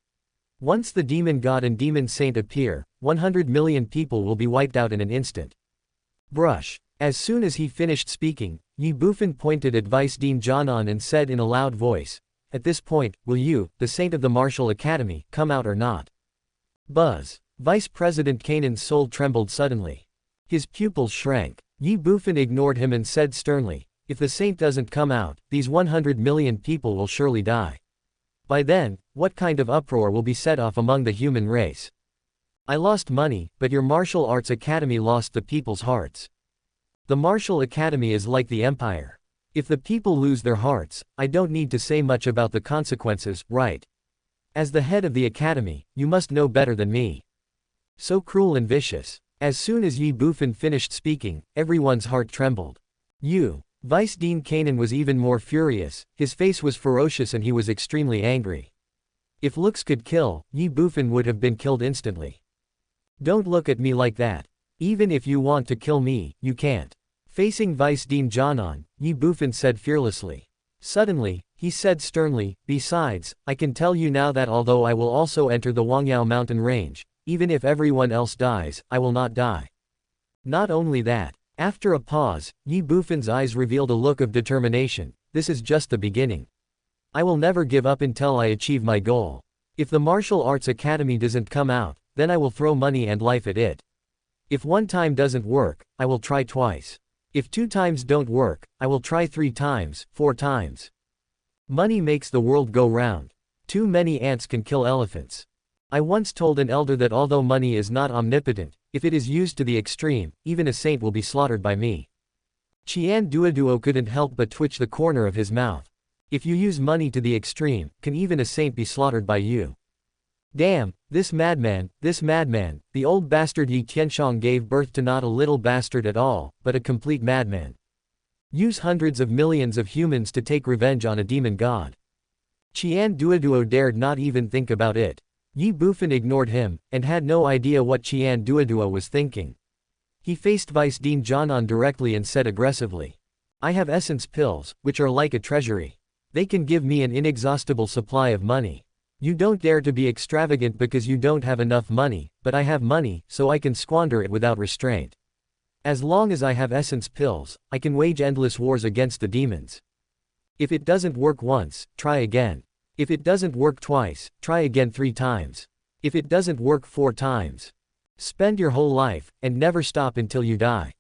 Once the demon god and demon saint appear, 100 million people will be wiped out in an instant. Brush. As soon as he finished speaking, Ye Bufan pointed at Vice Dean Janan and said in a loud voice, at this point, will you, the saint of the martial academy, come out or not? Buzz. Vice President Kanan's soul trembled suddenly. His pupils shrank. Ye Bufan ignored him and said sternly, if the saint doesn't come out, these 100 million people will surely die. By then, what kind of uproar will be set off among the human race? I lost money, but your martial arts academy lost the people's hearts. The martial academy is like the empire. If the people lose their hearts, I don't need to say much about the consequences, right? As the head of the academy, you must know better than me. So cruel and vicious. As soon as Ye Bufan finished speaking, everyone's heart trembled. Vice Dean Kanan was even more furious, his face was ferocious and he was extremely angry. If looks could kill, Ye Bufan would have been killed instantly. Don't look at me like that. Even if you want to kill me, you can't. Facing Vice Dean Janan, Ye Bufan said fearlessly. Suddenly, he said sternly, besides, I can tell you now that although I will also enter the Wangyao mountain range, even if everyone else dies, I will not die. Not only that. After a pause, Ye Bufan's eyes revealed a look of determination. This is just the beginning. I will never give up until I achieve my goal. If the martial arts academy doesn't come out, then I will throw money and life at it. If 1 time doesn't work, I will try twice. If 2 times don't work, I will try 3 times, 4 times. Money makes the world go round. Too many ants can kill elephants. I once told an elder that although money is not omnipotent, if it is used to the extreme, even a saint will be slaughtered by me. Qian Duoduo couldn't help but twitch the corner of his mouth. If you use money to the extreme, can even a saint be slaughtered by you? Damn, this madman, the old bastard Yi Tianshang gave birth to not a little bastard at all, but a complete madman. Use hundreds of millions of humans to take revenge on a demon god. Qian Duoduo dared not even think about it. Ye Bufan ignored him, and had no idea what Qian Duoduo was thinking. He faced Vice Dean Janan directly and said aggressively. I have essence pills, which are like a treasury. They can give me an inexhaustible supply of money. You don't dare to be extravagant because you don't have enough money, but I have money, so I can squander it without restraint. As long as I have essence pills, I can wage endless wars against the demons. If it doesn't work once, try again. If it doesn't work twice, try again 3 times. If it doesn't work 4 times. Spend your whole life, and never stop until you die.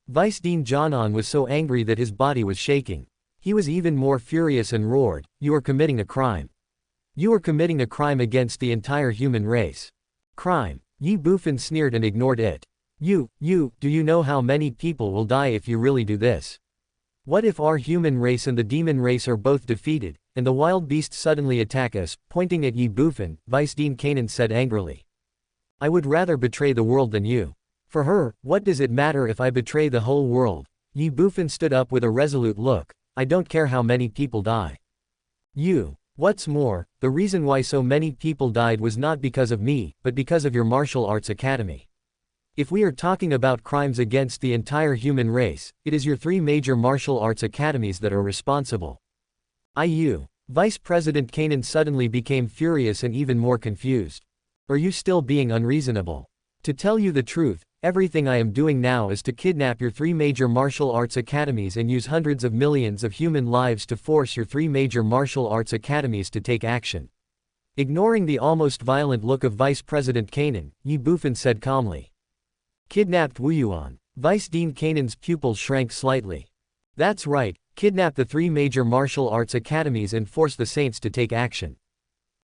Vice Dean Jonan was so angry that his body was shaking. He was even more furious and roared, "You are committing a crime. You are committing a crime against the entire human race." Crime. Ye Bufan sneered and ignored it. Do you know how many people will die if you really do this? What if our human race and the demon race are both defeated, and the wild beasts suddenly attack us? Pointing at Ye Bufan, Vice Dean Kanan said angrily. I would rather betray the world than you. For her, what does it matter if I betray the whole world? Ye Bufan stood up with a resolute look. I don't care how many people die. What's more, the reason why so many people died was not because of me, but because of your martial arts academy. If we are talking about crimes against the entire human race, it is your 3 major martial arts academies that are responsible. Vice President Kanan suddenly became furious and even more confused. Are you still being unreasonable? To tell you the truth, everything I am doing now is to kidnap your 3 major martial arts academies and use hundreds of millions of human lives to force your 3 major martial arts academies to take action. Ignoring the almost violent look of Vice President Kanan, Ye Bufan said calmly. Kidnapped Wuyuan. Vice Dean Kanan's pupils shrank slightly. That's right, kidnap the 3 major martial arts academies and force the saints to take action.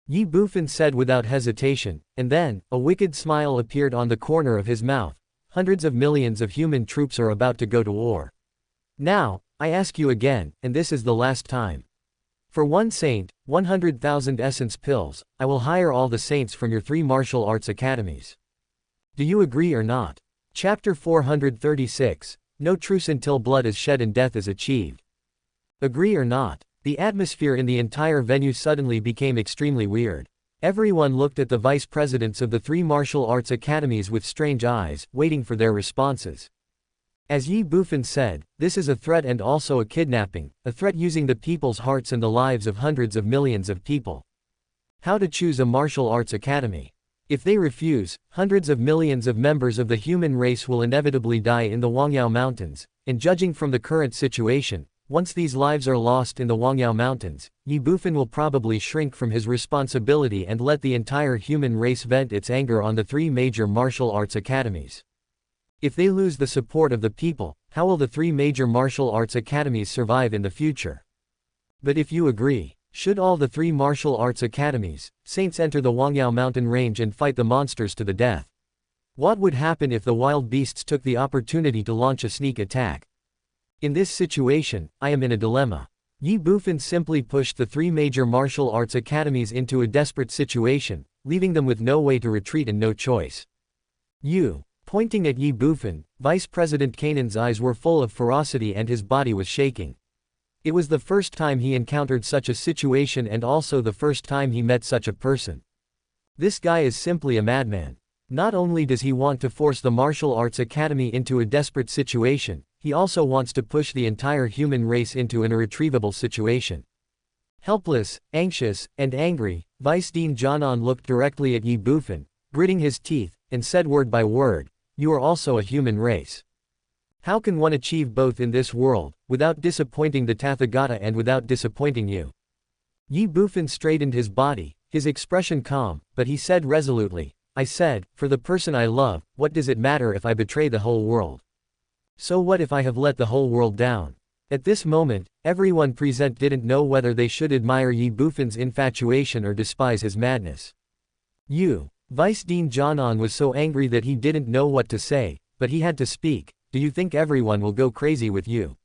Ye Bufan said without hesitation, and then, a wicked smile appeared on the corner of his mouth. Hundreds of millions of human troops are about to go to war. Now, I ask you again, and this is the last time. For 1 saint, 100,000 essence pills, I will hire all the saints from your 3 martial arts academies. Do you agree or not? Chapter 436, No truce until blood is shed and death is achieved. Agree or not? The atmosphere in the entire venue suddenly became extremely weird. Everyone looked at the vice presidents of the 3 martial arts academies with strange eyes, waiting for their responses. As Ye Bufan said, this is a threat and also a kidnapping, a threat using the people's hearts and the lives of hundreds of millions of people. How to choose a martial arts academy? If they refuse, hundreds of millions of members of the human race will inevitably die in the Wangyao Mountains, and judging from the current situation, once these lives are lost in the Wangyao Mountains, Ye Bufan will probably shrink from his responsibility and let the entire human race vent its anger on the 3 major martial arts academies. If they lose the support of the people, how will the 3 major martial arts academies survive in the future? But if you agree, should all the 3 martial arts academies, saints enter the Wangyao mountain range and fight the monsters to the death? What would happen if the wild beasts took the opportunity to launch a sneak attack? In this situation, I am in a dilemma. Ye Bufan simply pushed the 3 major martial arts academies into a desperate situation, leaving them with no way to retreat and no choice. Pointing at Ye Bufan, Vice President Kanan's eyes were full of ferocity and his body was shaking. It was the first time he encountered such a situation and also the first time he met such a person. This guy is simply a madman. Not only does he want to force the martial arts academy into a desperate situation, he also wants to push the entire human race into an irretrievable situation. Helpless, anxious, and angry, Vice Dean Jonan looked directly at Ye Bufan, gritting his teeth, and said word by word, "You are also a human race. How can one achieve both in this world, without disappointing the Tathagata and without disappointing you?" Ye Bufan straightened his body, his expression calm, but he said resolutely, "I said, for the person I love, what does it matter if I betray the whole world? So what if I have let the whole world down?" At this moment, everyone present didn't know whether they should admire Ye Bufan's infatuation or despise his madness. Vice Dean Jonan was so angry that he didn't know what to say, but he had to speak. Do you think everyone will go crazy with you?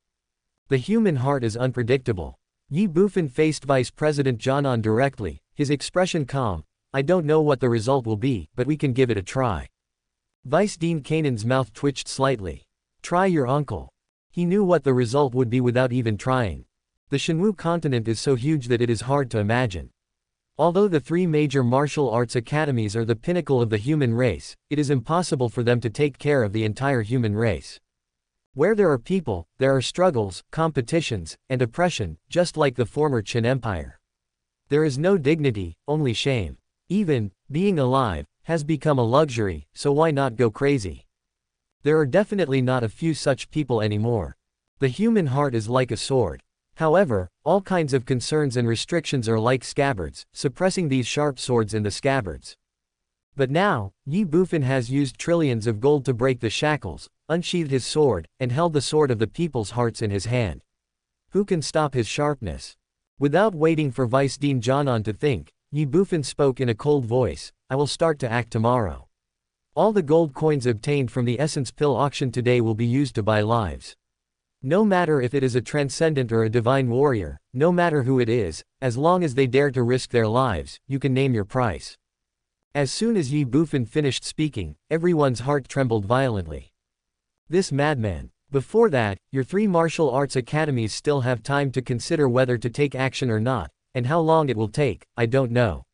The human heart is unpredictable. Ye Bufan faced Vice President Jonan directly, his expression calm. "I don't know what the result will be, but we can give it a try." Vice Dean Kanan's mouth twitched slightly. Try your uncle. He knew what the result would be without even trying. The Shenwu continent is so huge that it is hard to imagine. Although the 3 major martial arts academies are the pinnacle of the human race, it is impossible for them to take care of the entire human race. Where there are people, there are struggles, competitions, and oppression, just like the former Qin Empire. There is no dignity, only shame. Even being alive has become a luxury, so why not go crazy? There are definitely not a few such people anymore. The human heart is like a sword. However, all kinds of concerns and restrictions are like scabbards, suppressing these sharp swords in the scabbards. But now, Ye Bufan has used trillions of gold to break the shackles, unsheathed his sword, and held the sword of the people's hearts in his hand. Who can stop his sharpness? Without waiting for Vice Dean Jonan to think, Ye Bufan spoke in a cold voice, I will start to act tomorrow. All the gold coins obtained from the essence pill auction today will be used to buy lives. No matter if it is a transcendent or a divine warrior, no matter who it is, as long as they dare to risk their lives, you can name your price. As soon as Ye Bufan finished speaking, everyone's heart trembled violently. This madman. Before that, your 3 martial arts academies still have time to consider whether to take action or not, and how long it will take, I don't know.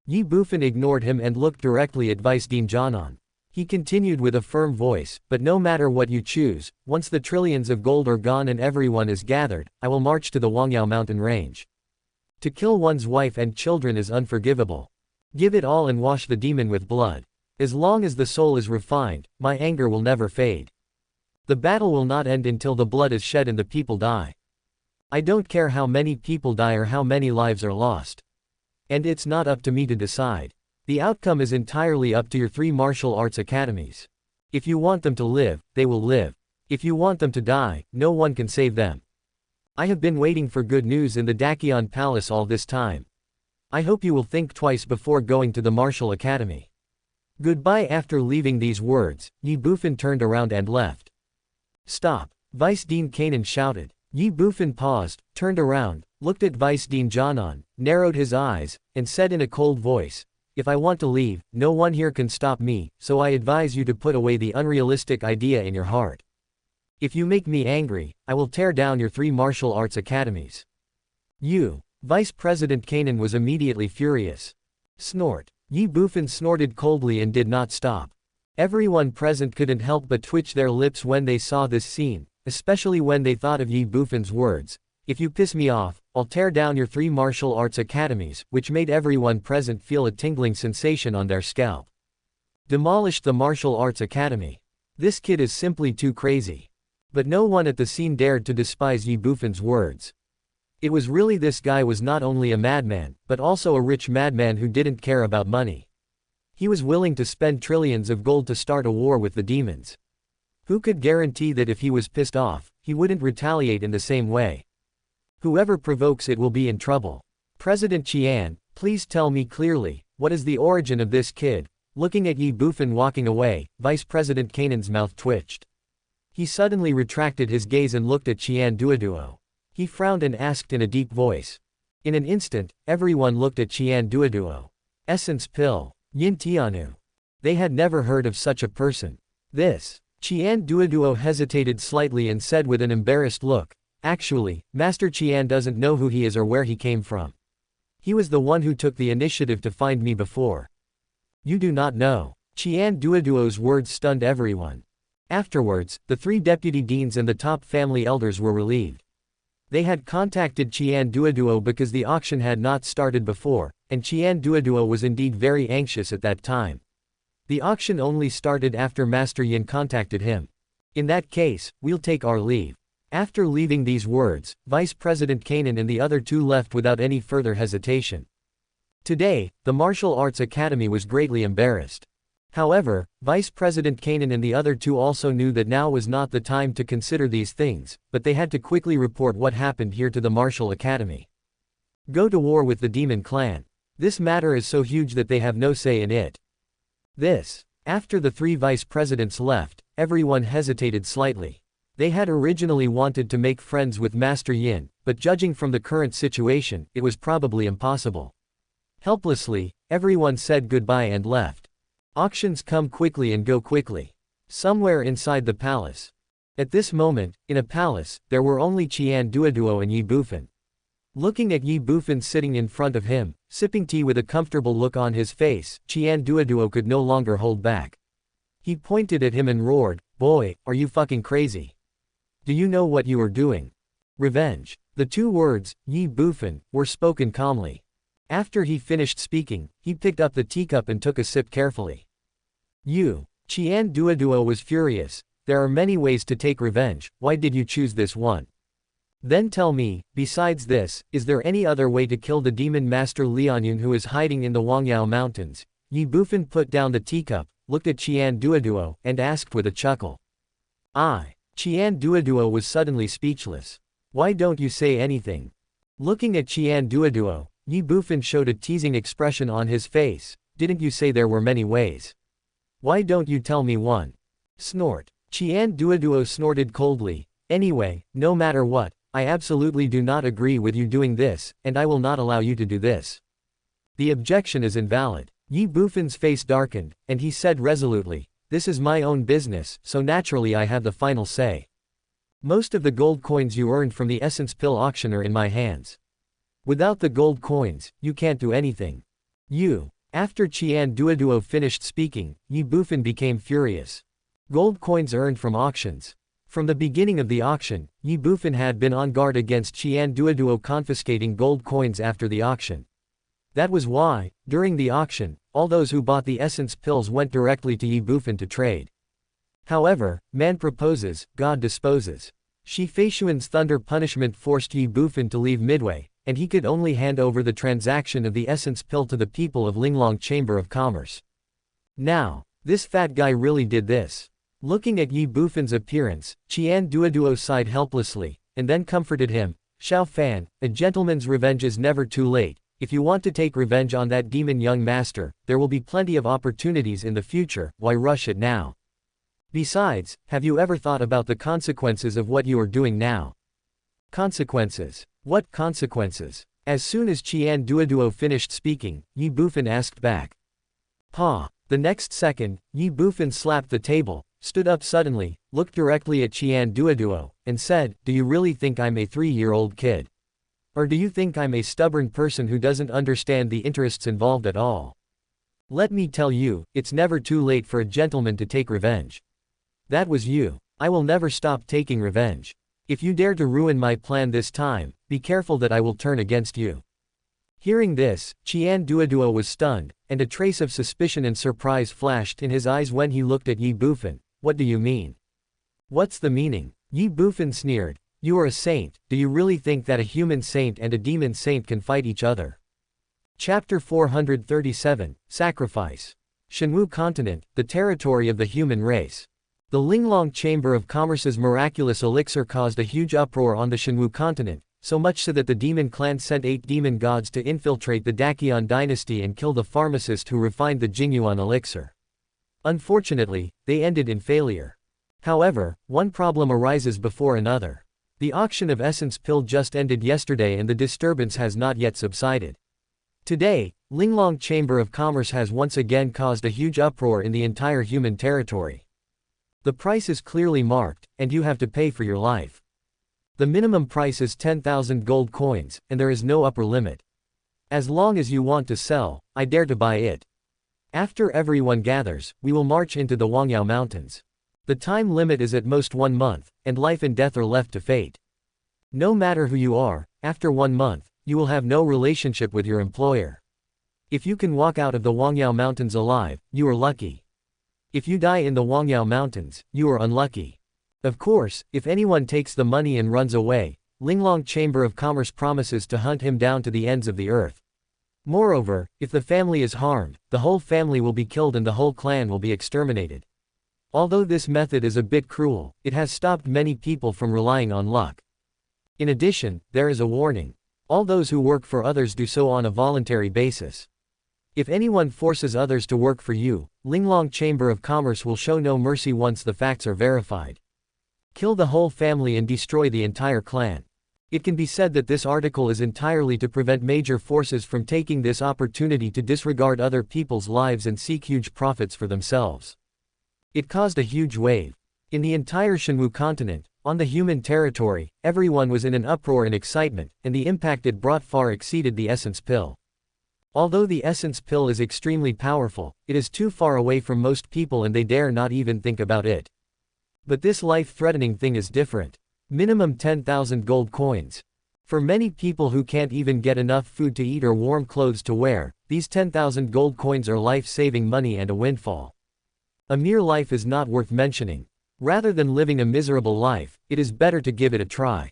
Ye Bufan ignored him and looked directly at Vice Dean Jonan. He continued with a firm voice, but no matter what you choose, once the trillions of gold are gone and everyone is gathered, I will march to the Wangyao mountain range. To kill one's wife and children is unforgivable. Give it all and wash the demon with blood. As long as the soul is refined, my anger will never fade. The battle will not end until the blood is shed and the people die. I don't care how many people die or how many lives are lost. And it's not up to me to decide. The outcome is entirely up to your 3 martial arts academies. If you want them to live, they will live. If you want them to die, no one can save them. I have been waiting for good news in the Dakion Palace all this time. I hope you will think twice before going to the Martial Academy. Goodbye. After leaving these words, Ye Bufan turned around and left. Stop! Vice Dean Kanan shouted. Ye Bufan paused, turned around, looked at Vice Dean Jonan, narrowed his eyes, and said in a cold voice, if I want to leave, no one here can stop me, so I advise you to put away the unrealistic idea in your heart. If you make me angry, I will tear down your 3 martial arts academies. You! Vice President Kanan was immediately furious. Snort. Ye Bufan snorted coldly and did not stop. Everyone present couldn't help but twitch their lips when they saw this scene, especially when they thought of Ye Bufan's words, if you piss me off, I'll tear down your 3 martial arts academies, which made everyone present feel a tingling sensation on their scalp. Demolished the martial arts academy. This kid is simply too crazy. But no one at the scene dared to despise Ye Bufan's words. It was really this guy was not only a madman, but also a rich madman who didn't care about money. He was willing to spend trillions of gold to start a war with the demons. Who could guarantee that if he was pissed off, he wouldn't retaliate in the same way? Whoever provokes it will be in trouble. President Qian, please tell me clearly, what is the origin of this kid? Looking at Ye Bufan walking away, Vice President Kanan's mouth twitched. He suddenly retracted his gaze and looked at Qian Duoduo. He frowned and asked in a deep voice. In an instant, everyone looked at Qian Duoduo. Essence pill. Yin Tianu. They had never heard of such a person. This. Qian Duoduo hesitated slightly and said with an embarrassed look, actually, Master Qian doesn't know who he is or where he came from. He was the one who took the initiative to find me before. You do not know. Qian Duoduo's words stunned everyone. Afterwards, the 3 deputy deans and the top family elders were relieved. They had contacted Qian Duoduo because the auction had not started before, and Qian Duoduo was indeed very anxious at that time. The auction only started after Master Yin contacted him. In that case, we'll take our leave. After leaving these words, Vice President Kanan and the other 2 left without any further hesitation. Today, the Martial Arts Academy was greatly embarrassed. However, Vice President Kanan and the other 2 also knew that now was not the time to consider these things, but they had to quickly report what happened here to the Martial Academy. Go to war with the Demon Clan. This matter is so huge that they have no say in it. After the 3 vice presidents left, everyone hesitated slightly. They had originally wanted to make friends with Master Yin, but judging from the current situation, it was probably impossible. Helplessly, everyone said goodbye and left. Auctions come quickly and go quickly. Somewhere inside the palace. At this moment, in a palace, there were only Qian Duoduo and Ye Bufan. Looking at Ye Bufan sitting in front of him, sipping tea with a comfortable look on his face, Qian Duoduo could no longer hold back. He pointed at him and roared, "Boy, are you fucking crazy? Do you know what you are doing? Revenge. The two words, Ye Bufan, were spoken calmly. After he finished speaking, he picked up the teacup and took a sip carefully. Qian Duoduo was furious. There are many ways to take revenge, why did you choose this one? Then tell me, besides this, is there any other way to kill the demon master Lianyun who is hiding in the Wangyao mountains? Ye Bufan put down the teacup, looked at Qian Duoduo, and asked with a chuckle. Qian Duoduo was suddenly speechless. Why don't you say anything? Looking at Qian Duoduo, Ye Bufan showed a teasing expression on his face. Didn't you say there were many ways? Why don't you tell me one? Snort. Qian Duoduo snorted coldly. Anyway, no matter what, I absolutely do not agree with you doing this, and I will not allow you to do this. The objection is invalid. Ye Bufan's face darkened, and he said resolutely, this is my own business, so naturally I have the final say. Most of the gold coins you earned from the essence pill auction are in my hands. Without the gold coins, you can't do anything. After Qian Duoduo finished speaking, Ye Bufan became furious. Gold coins earned from auctions. From the beginning of the auction, Ye Bufan had been on guard against Qian Duoduo confiscating gold coins after the auction. That was why, during the auction, all those who bought the essence pills went directly to Ye Bufan to trade. However, man proposes, God disposes. Shi Feishuan's thunder punishment forced Ye Bufan to leave midway, and he could only hand over the transaction of the essence pill to the people of Linglong Chamber of Commerce. Now, this fat guy really did this. Looking at Ye Bufan's appearance, Qian Duoduo sighed helplessly, and then comforted him. Xiao Fan, a gentleman's revenge is never too late. If you want to take revenge on that demon young master, there will be plenty of opportunities in the future, why rush it now? Besides, have you ever thought about the consequences of what you are doing now? Consequences? What consequences? As soon as Qian Duoduo finished speaking, Ye Bufan asked back. The next second, Ye Bufan slapped the table, stood up suddenly, looked directly at Qian Duoduo, and said, do you really think I'm a 3-year-old kid? Or do you think I'm a stubborn person who doesn't understand the interests involved at all? Let me tell you, it's never too late for a gentleman to take revenge. That was you. I will never stop taking revenge. If you dare to ruin my plan this time, be careful that I will turn against you. Hearing this, Qian Duoduo was stunned, and a trace of suspicion and surprise flashed in his eyes when he looked at Ye Bufan. What do you mean? What's the meaning? Ye Bufan sneered. You are a saint, do you really think that a human saint and a demon saint can fight each other? Chapter 437, Sacrifice. Shenwu Continent, the territory of the human race. The Linglong Chamber of Commerce's miraculous elixir caused a huge uproar on the Shenwu Continent, so much so that the demon clan sent 8 demon gods to infiltrate the Daqian dynasty and kill the pharmacist who refined the Jingyuan elixir. Unfortunately, they ended in failure. However, one problem arises before another. The auction of essence pill just ended yesterday and the disturbance has not yet subsided. Today, Linglong Chamber of Commerce has once again caused a huge uproar in the entire human territory. The price is clearly marked, and you have to pay for your life. The minimum price is 10,000 gold coins, and there is no upper limit. As long as you want to sell, I dare to buy it. After everyone gathers, we will march into the Wangyao Mountains. The time limit is at most 1 month, and life and death are left to fate. No matter who you are, after 1 month, you will have no relationship with your employer. If you can walk out of the Wangyao Mountains alive, you are lucky. If you die in the Wangyao Mountains, you are unlucky. Of course, if anyone takes the money and runs away, Linglong Chamber of Commerce promises to hunt him down to the ends of the earth. Moreover, if the family is harmed, the whole family will be killed and the whole clan will be exterminated. Although this method is a bit cruel, it has stopped many people from relying on luck. In addition, there is a warning. All those who work for others do so on a voluntary basis. If anyone forces others to work for you, Linglong Chamber of Commerce will show no mercy once the facts are verified. Kill the whole family and destroy the entire clan. It can be said that this article is entirely to prevent major forces from taking this opportunity to disregard other people's lives and seek huge profits for themselves. It caused a huge wave. In the entire Shenwu continent, on the human territory, everyone was in an uproar and excitement, and the impact it brought far exceeded the essence pill. Although the essence pill is extremely powerful, it is too far away from most people and they dare not even think about it. But this life-threatening thing is different. Minimum 10,000 gold coins. For many people who can't even get enough food to eat or warm clothes to wear, these 10,000 gold coins are life-saving money and a windfall. A mere life is not worth mentioning. Rather than living a miserable life, it is better to give it a try.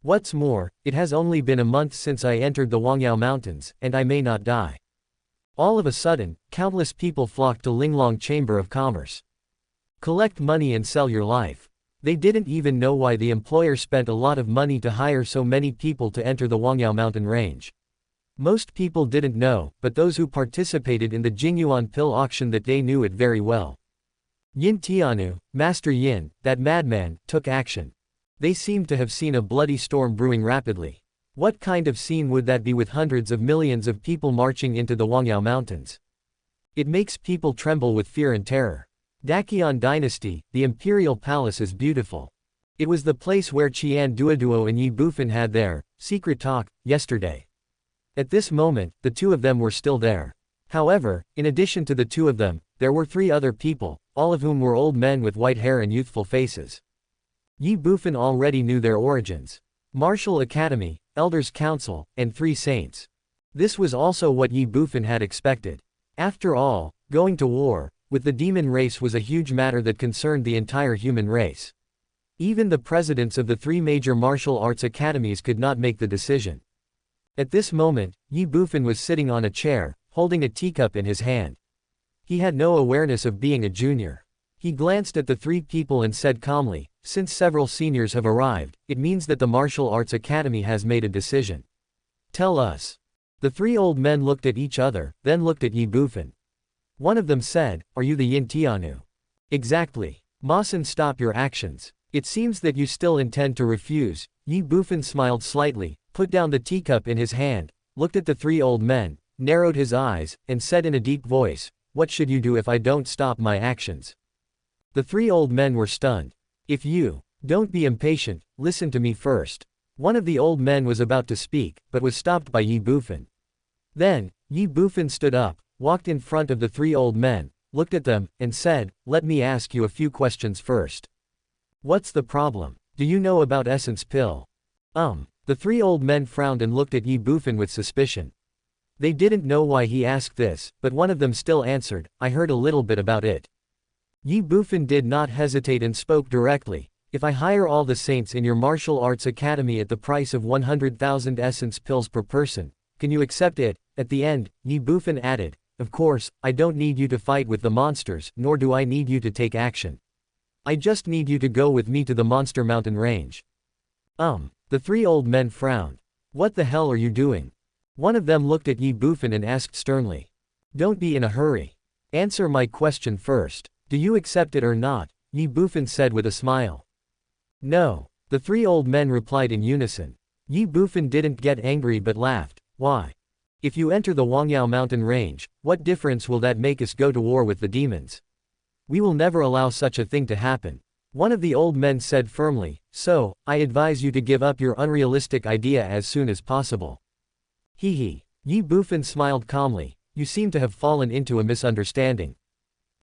What's more, it has only been a month since I entered the Wangyao Mountains, and I may not die. All of a sudden, countless people flocked to Linglong Chamber of Commerce. Collect money and sell your life. They didn't even know why the employer spent a lot of money to hire so many people to enter the Wangyao mountain range. Most people didn't know, but those who participated in the Jingyuan pill auction that day knew it very well. Yin Tianu, Master Yin, that madman, took action. They seemed to have seen a bloody storm brewing rapidly. What kind of scene would that be with hundreds of millions of people marching into the Wangyao mountains? It makes people tremble with fear and terror. Dakian Dynasty, the imperial palace is beautiful. It was the place where Qian Duoduo and Ye Bufan had their secret talk yesterday. At this moment, the two of them were still there. However, in addition to the two of them, there were three other people, all of whom were old men with white hair and youthful faces. Ye Bufan already knew their origins. Martial Academy, Elders Council, and three saints. This was also what Ye Bufan had expected. After all, going to war with the demon race was a huge matter that concerned the entire human race. Even the presidents of the three major martial arts academies could not make the decision. At this moment, Ye Bufan was sitting on a chair, holding a teacup in his hand. He had no awareness of being a junior. He glanced at the three people and said calmly, "Since several seniors have arrived, it means that the Martial Arts Academy has made a decision. Tell us." The three old men looked at each other, then looked at Ye Bufan. One of them said, "Are you the Yin Tianu?" "Exactly. Masan, stop your actions. It seems that you still intend to refuse." Ye Bufan smiled slightly, put down the teacup in his hand, looked at the three old men, narrowed his eyes, and said in a deep voice, "What should you do if I don't stop my actions?" The three old men were stunned. "If you don't be impatient, listen to me first." One of the old men was about to speak, but was stopped by Ye Bufan. Then, Ye Bufan stood up, walked in front of the three old men, looked at them, and said, "Let me ask you a few questions first. What's the problem? Do you know about Essence Pill?" The three old men frowned and looked at Ye Bufan with suspicion. They didn't know why he asked this, but one of them still answered, "I heard a little bit about it." Ye Bufan did not hesitate and spoke directly, "If I hire all the saints in your martial arts academy at the price of 100,000 essence pills per person, can you accept it?" At the end, Ye Bufan added, "Of course, I don't need you to fight with the monsters, nor do I need you to take action. I just need you to go with me to the Monster Mountain Range." The three old men frowned. "What the hell are you doing?" One of them looked at Ye Bufan and asked sternly. "Don't be in a hurry. Answer my question first. Do you accept it or not?" Ye Bufan said with a smile. "No." The three old men replied in unison. Ye Bufan didn't get angry but laughed. "Why? If you enter the Wangyao mountain range, what difference will that make us go to war with the demons? We will never allow such a thing to happen." One of the old men said firmly, "So, I advise you to give up your unrealistic idea as soon as possible." Hee. Ye Bufan smiled calmly, "You seem to have fallen into a misunderstanding."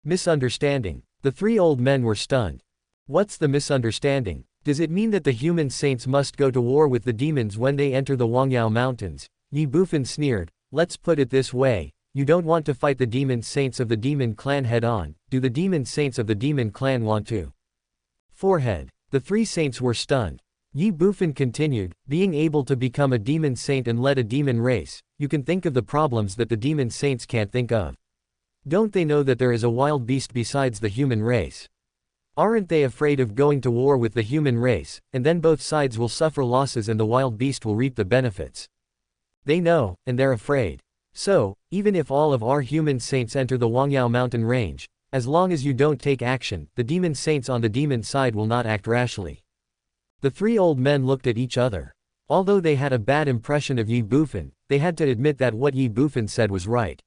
Misunderstanding? The three old men were stunned. What's the misunderstanding? Does it mean that the human saints must go to war with the demons when they enter the Wangyao mountains? Ye Bufan sneered, "Let's put it this way. You don't want to fight the demon saints of the demon clan head on, do the demon saints of the demon clan want to?" Forehead. The three saints were stunned. Ye Bufan continued, "Being able to become a demon saint and lead a demon race, you can think of the problems that the demon saints can't think of. Don't they know that there is a wild beast besides the human race? Aren't they afraid of going to war with the human race, and then both sides will suffer losses and the wild beast will reap the benefits? They know, and they're afraid. So, even if all of our human saints enter the Wangyao mountain range, as long as you don't take action, the demon saints on the demon side will not act rashly." The three old men looked at each other. Although they had a bad impression of Ye Bufan, they had to admit that what Ye Bufan said was right.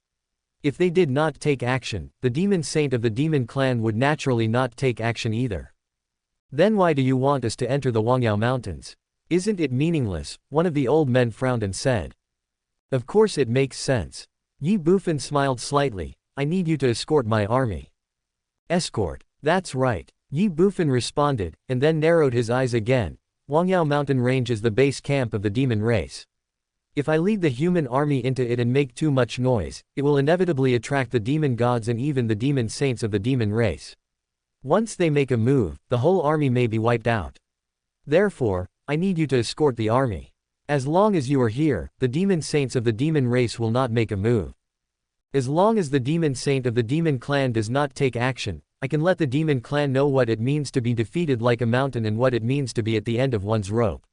If they did not take action, the demon saint of the demon clan would naturally not take action either. "Then why do you want us to enter the Wangyao mountains? Isn't it meaningless?" One of the old men frowned and said. "Of course it makes sense." Ye Bufan smiled slightly, "I need you to escort my army." "Escort? That's right." Ye Bufan responded, and then narrowed his eyes again, Wangyao mountain range is the base camp of the demon race. If I lead the human army into it and make too much noise, it will inevitably attract the demon gods and even the demon saints of the demon race. Once they make a move, the whole army may be wiped out. Therefore, I need you to escort the army. As long as you are here, the demon saints of the demon race will not make a move. As long as the demon saint of the demon clan does not take action, I can let the demon clan know what it means to be defeated like a mountain and what it means to be at the end of one's rope.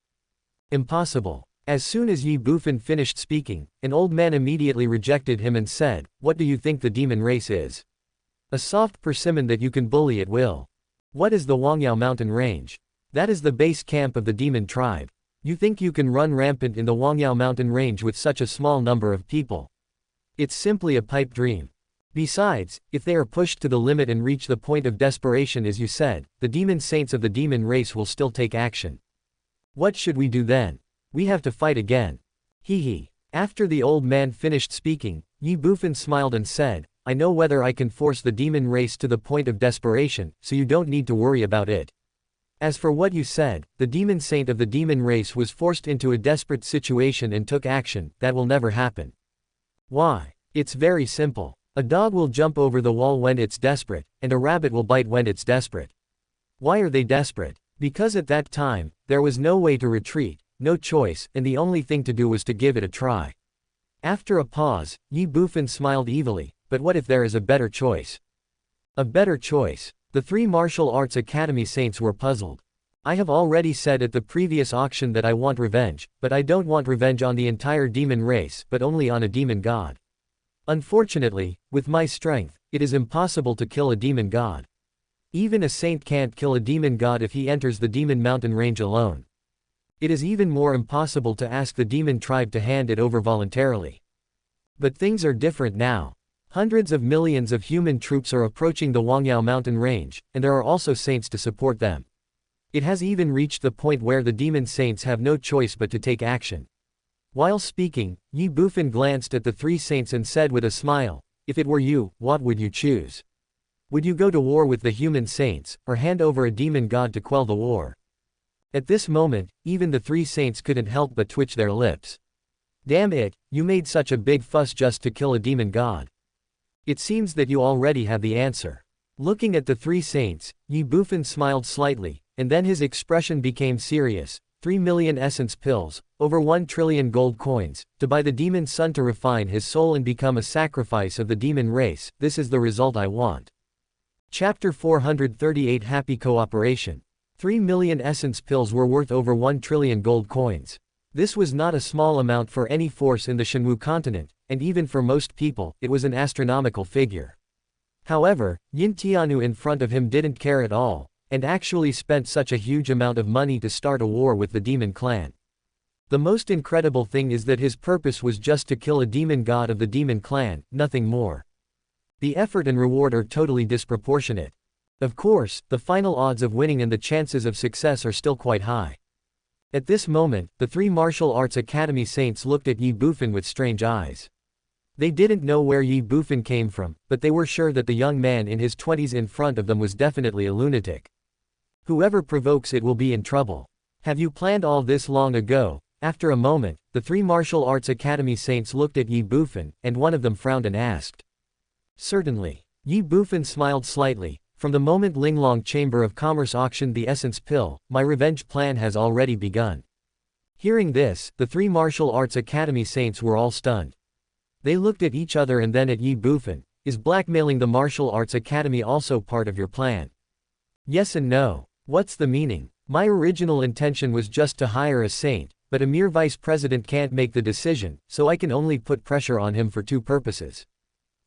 Impossible. As soon as Ye Bufan finished speaking, an old man immediately rejected him and said, "What do you think the demon race is? A soft persimmon that you can bully at will. What is the Wangyao mountain range? That is the base camp of the demon tribe. You think you can run rampant in the Wangyao mountain range with such a small number of people? It's simply a pipe dream. Besides, if they are pushed to the limit and reach the point of desperation as you said, the demon saints of the demon race will still take action. What should we do then? We have to fight again." Hee. After the old man finished speaking, Ye Bufan smiled and said, "I know whether I can force the demon race to the point of desperation, so you don't need to worry about it. As for what you said, the demon saint of the demon race was forced into a desperate situation and took action, that will never happen. Why? It's very simple. A dog will jump over the wall when it's desperate, and a rabbit will bite when it's desperate. Why are they desperate? Because at that time, there was no way to retreat, no choice, and the only thing to do was to give it a try." After a pause, Ye Bufan smiled evilly, "But what if there is a better choice?" "A better choice?" The three martial arts academy saints were puzzled. "I have already said at the previous auction that I want revenge, but I don't want revenge on the entire demon race, but only on a demon god. Unfortunately, with my strength, it is impossible to kill a demon god. Even a saint can't kill a demon god if he enters the demon mountain range alone. It is even more impossible to ask the demon tribe to hand it over voluntarily. But things are different now. Hundreds of millions of human troops are approaching the Wangyao mountain range, and there are also saints to support them. It has even reached the point where the demon saints have no choice but to take action." While speaking, Ye Bufan glanced at the three saints and said with a smile, "If it were you, what would you choose? Would you go to war with the human saints, or hand over a demon god to quell the war?" At this moment, even the three saints couldn't help but twitch their lips. "Damn it, you made such a big fuss just to kill a demon god. It seems that you already have the answer." Looking at the three saints, Ye Bufan smiled slightly, and then his expression became serious. 3 million essence pills, over 1 trillion gold coins, to buy the demon son to refine his soul and become a sacrifice of the demon race, this is the result I want. Chapter 438 Happy Cooperation. 3 million essence pills were worth over 1 trillion gold coins. This was not a small amount for any force in the Shenwu continent, and even for most people, it was an astronomical figure. However, Yin Tianu in front of him didn't care at all, and actually spent such a huge amount of money to start a war with the demon clan. The most incredible thing is that his purpose was just to kill a demon god of the demon clan, nothing more. The effort and reward are totally disproportionate. Of course, the final odds of winning and the chances of success are still quite high. At this moment, the three martial arts academy saints looked at Ye Bufan with strange eyes. They didn't know where Ye Bufan came from, but they were sure that the young man in his 20s in front of them was definitely a lunatic. Whoever provokes it will be in trouble. Have you planned all this long ago? After a moment, the three martial arts academy saints looked at Ye Bufan, and one of them frowned and asked. Certainly. Ye Bufan smiled slightly. From the moment Linglong Chamber of Commerce auctioned the essence pill, my revenge plan has already begun. Hearing this, the three martial arts academy saints were all stunned. They looked at each other and then at Ye Bufan. Is blackmailing the martial arts academy also part of your plan? Yes and no. What's the meaning? My original intention was just to hire a saint, but a mere vice president can't make the decision, so I can only put pressure on him for two purposes.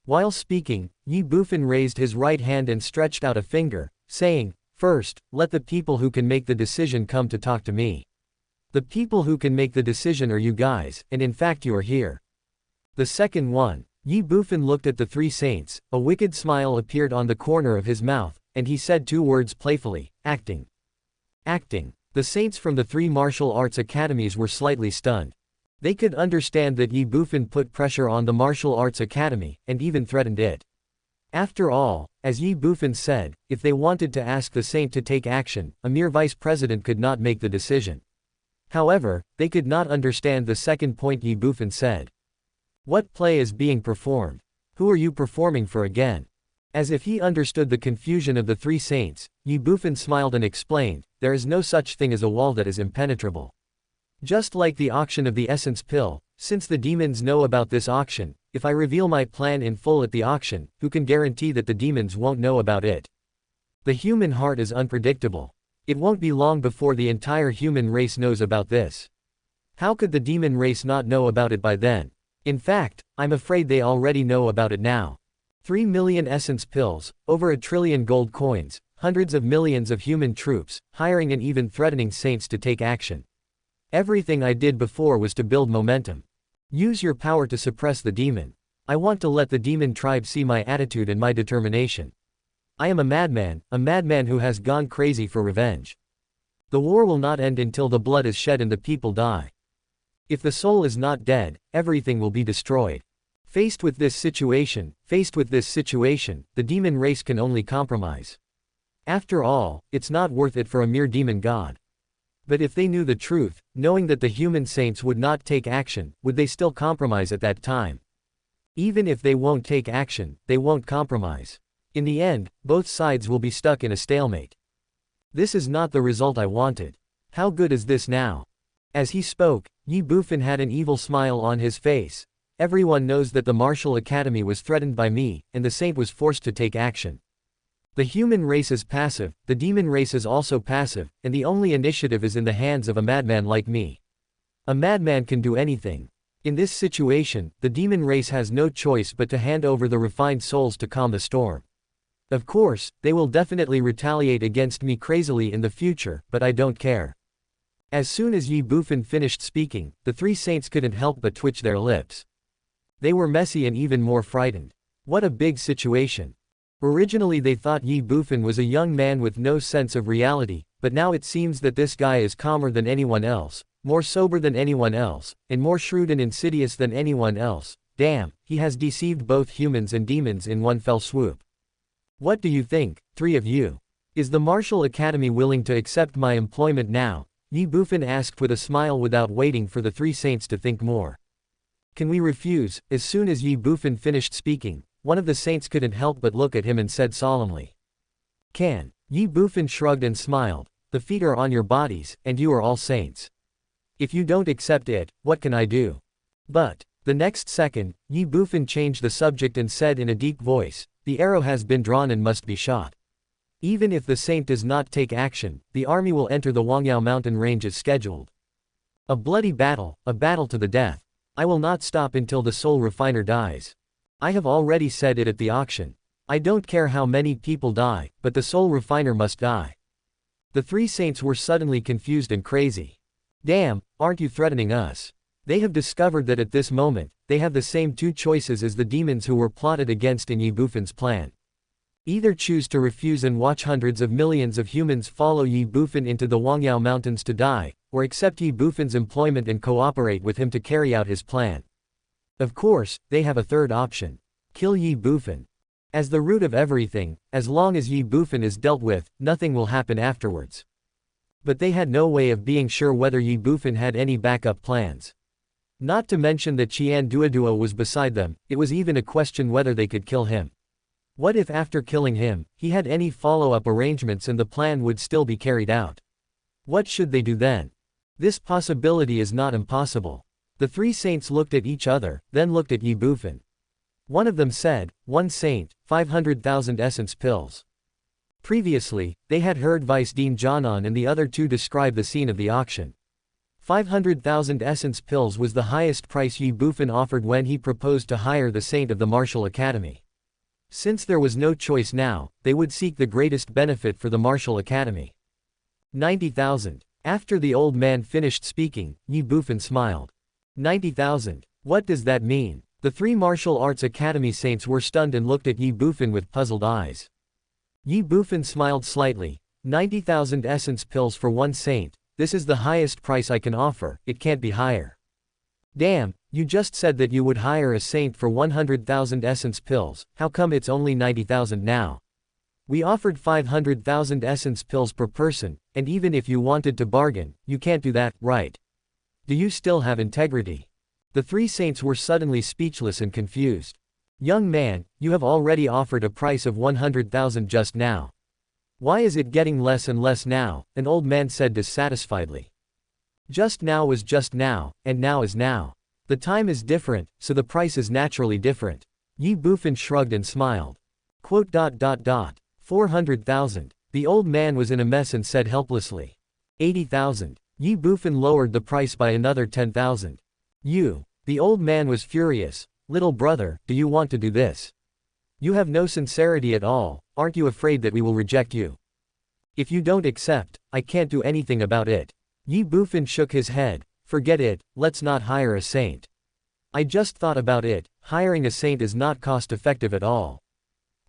While speaking, Ye Bufan raised his right hand and stretched out a finger, saying, First, let the people who can make the decision come to talk to me. The people who can make the decision are you guys, and in fact you are here. The second one. Ye Bufan looked at the three saints, a wicked smile appeared on the corner of his mouth, and he said two words playfully, acting. Acting. The saints from the three martial arts academies were slightly stunned. They could understand that Ye Bufan put pressure on the martial arts academy, and even threatened it. After all, as Ye Bufan said, if they wanted to ask the saint to take action, a mere vice president could not make the decision. However, they could not understand the second point Ye Bufan said. What play is being performed? Who are you performing for again? As if he understood the confusion of the three saints, Ye Bufan smiled and explained, there is no such thing as a wall that is impenetrable. Just like the auction of the essence pill, since the demons know about this auction, if I reveal my plan in full at the auction, who can guarantee that the demons won't know about it? The human heart is unpredictable. It won't be long before the entire human race knows about this. How could the demon race not know about it by then? In fact, I'm afraid they already know about it now. 3 million essence pills, over 1 trillion gold coins, hundreds of millions of human troops, hiring and even threatening saints to take action. Everything I did before was to build momentum. Use your power to suppress the demon. I want to let the demon tribe see my attitude and my determination. I am a madman who has gone crazy for revenge. The war will not end until the blood is shed and the people die. If the soul is not dead, everything will be destroyed. Faced with this situation, the demon race can only compromise. After all, it's not worth it for a mere demon god. But if they knew the truth, knowing that the human saints would not take action, would they still compromise at that time? Even if they won't take action, they won't compromise. In the end, both sides will be stuck in a stalemate. This is not the result I wanted. How good is this now? As he spoke, Ye Bufan had an evil smile on his face. Everyone knows that the martial academy was threatened by me, and the saint was forced to take action. The human race is passive, the demon race is also passive, and the only initiative is in the hands of a madman like me. A madman can do anything. In this situation, the demon race has no choice but to hand over the refined souls to calm the storm. Of course, they will definitely retaliate against me crazily in the future, but I don't care. As soon as Ye Bufan finished speaking, the three saints couldn't help but twitch their lips. They were messy and even more frightened. What a big situation. Originally they thought Ye Bufan was a young man with no sense of reality, but now it seems that this guy is calmer than anyone else, more sober than anyone else, and more shrewd and insidious than anyone else. Damn, he has deceived both humans and demons in one fell swoop. What do you think, three of you? Is the Martial Academy willing to accept my employment now? Ye Bufan asked with a smile without waiting for the three saints to think more. Can we refuse? As soon as Ye Bufan finished speaking, one of the saints couldn't help but look at him and said solemnly. Can? Ye Bufan shrugged and smiled. The feet are on your bodies, and you are all saints. If you don't accept it, what can I do? But, the next second, Ye Bufan changed the subject and said in a deep voice, the arrow has been drawn and must be shot. Even if the saint does not take action, the army will enter the Wangyao mountain range as scheduled. A bloody battle, a battle to the death. I will not stop until the soul refiner dies. I have already said it at the auction. I don't care how many people die, but the soul refiner must die. The three saints were suddenly confused and crazy. Damn, aren't you threatening us? They have discovered that at this moment, they have the same two choices as the demons who were plotted against in Ye Bufan's plan. Either choose to refuse and watch hundreds of millions of humans follow Ye Bufan into the Wangyao mountains to die, or accept Ye Bufan's employment and cooperate with him to carry out his plan. Of course, they have a third option. Kill Ye Bufan. As the root of everything, as long as Ye Bufan is dealt with, nothing will happen afterwards. But they had no way of being sure whether Ye Bufan had any backup plans. Not to mention that Qian Duoduo was beside them, it was even a question whether they could kill him. What if after killing him, he had any follow-up arrangements and the plan would still be carried out? What should they do then? This possibility is not impossible. The three saints looked at each other, then looked at Ye Bufan. One of them said, one saint, 500,000 essence pills. Previously, they had heard Vice Dean Jianan and the other two describe the scene of the auction. 500,000 essence pills was the highest price Ye Bufan offered when he proposed to hire the saint of the Martial Academy. Since there was no choice now, they would seek the greatest benefit for the Martial Academy. 90,000. After the old man finished speaking, Ye Bufan smiled. 90,000. What does that mean? The three martial arts academy saints were stunned and looked at Ye Bufan with puzzled eyes. Ye Bufan smiled slightly. 90,000 essence pills for one saint, this is the highest price I can offer, it can't be higher. Damn, You just said that you would hire a saint for 100,000 essence pills, how come it's only 90,000 now? We offered 500,000 essence pills per person, and even if you wanted to bargain, you can't do that, right? Do you still have integrity? The three saints were suddenly speechless and confused. Young man, you have already offered a price of 100,000 just now. Why is it getting less and less now? An old man said dissatisfiedly. Just now was just now, and now is now. The time is different, so the price is naturally different. Ye Bufan shrugged and smiled. 400,000. The old man was in a mess and said helplessly. 80,000. Ye Bufan lowered the price by another 10,000. You. The old man was furious. Little brother, do you want to do this? You have no sincerity at all, aren't you afraid that we will reject you? If you don't accept, I can't do anything about it. Ye Bufan shook his head. Forget it, let's not hire a saint. I just thought about it, hiring a saint is not cost-effective at all.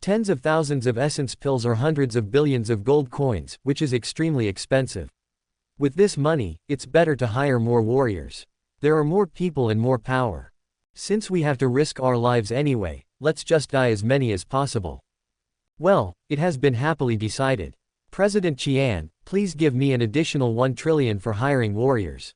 Tens of thousands of essence pills or hundreds of billions of gold coins, which is extremely expensive. With this money, it's better to hire more warriors. There are more people and more power. Since we have to risk our lives anyway, let's just die as many as possible. Well, it has been happily decided. President Qian, please give me an additional 1 trillion for hiring warriors.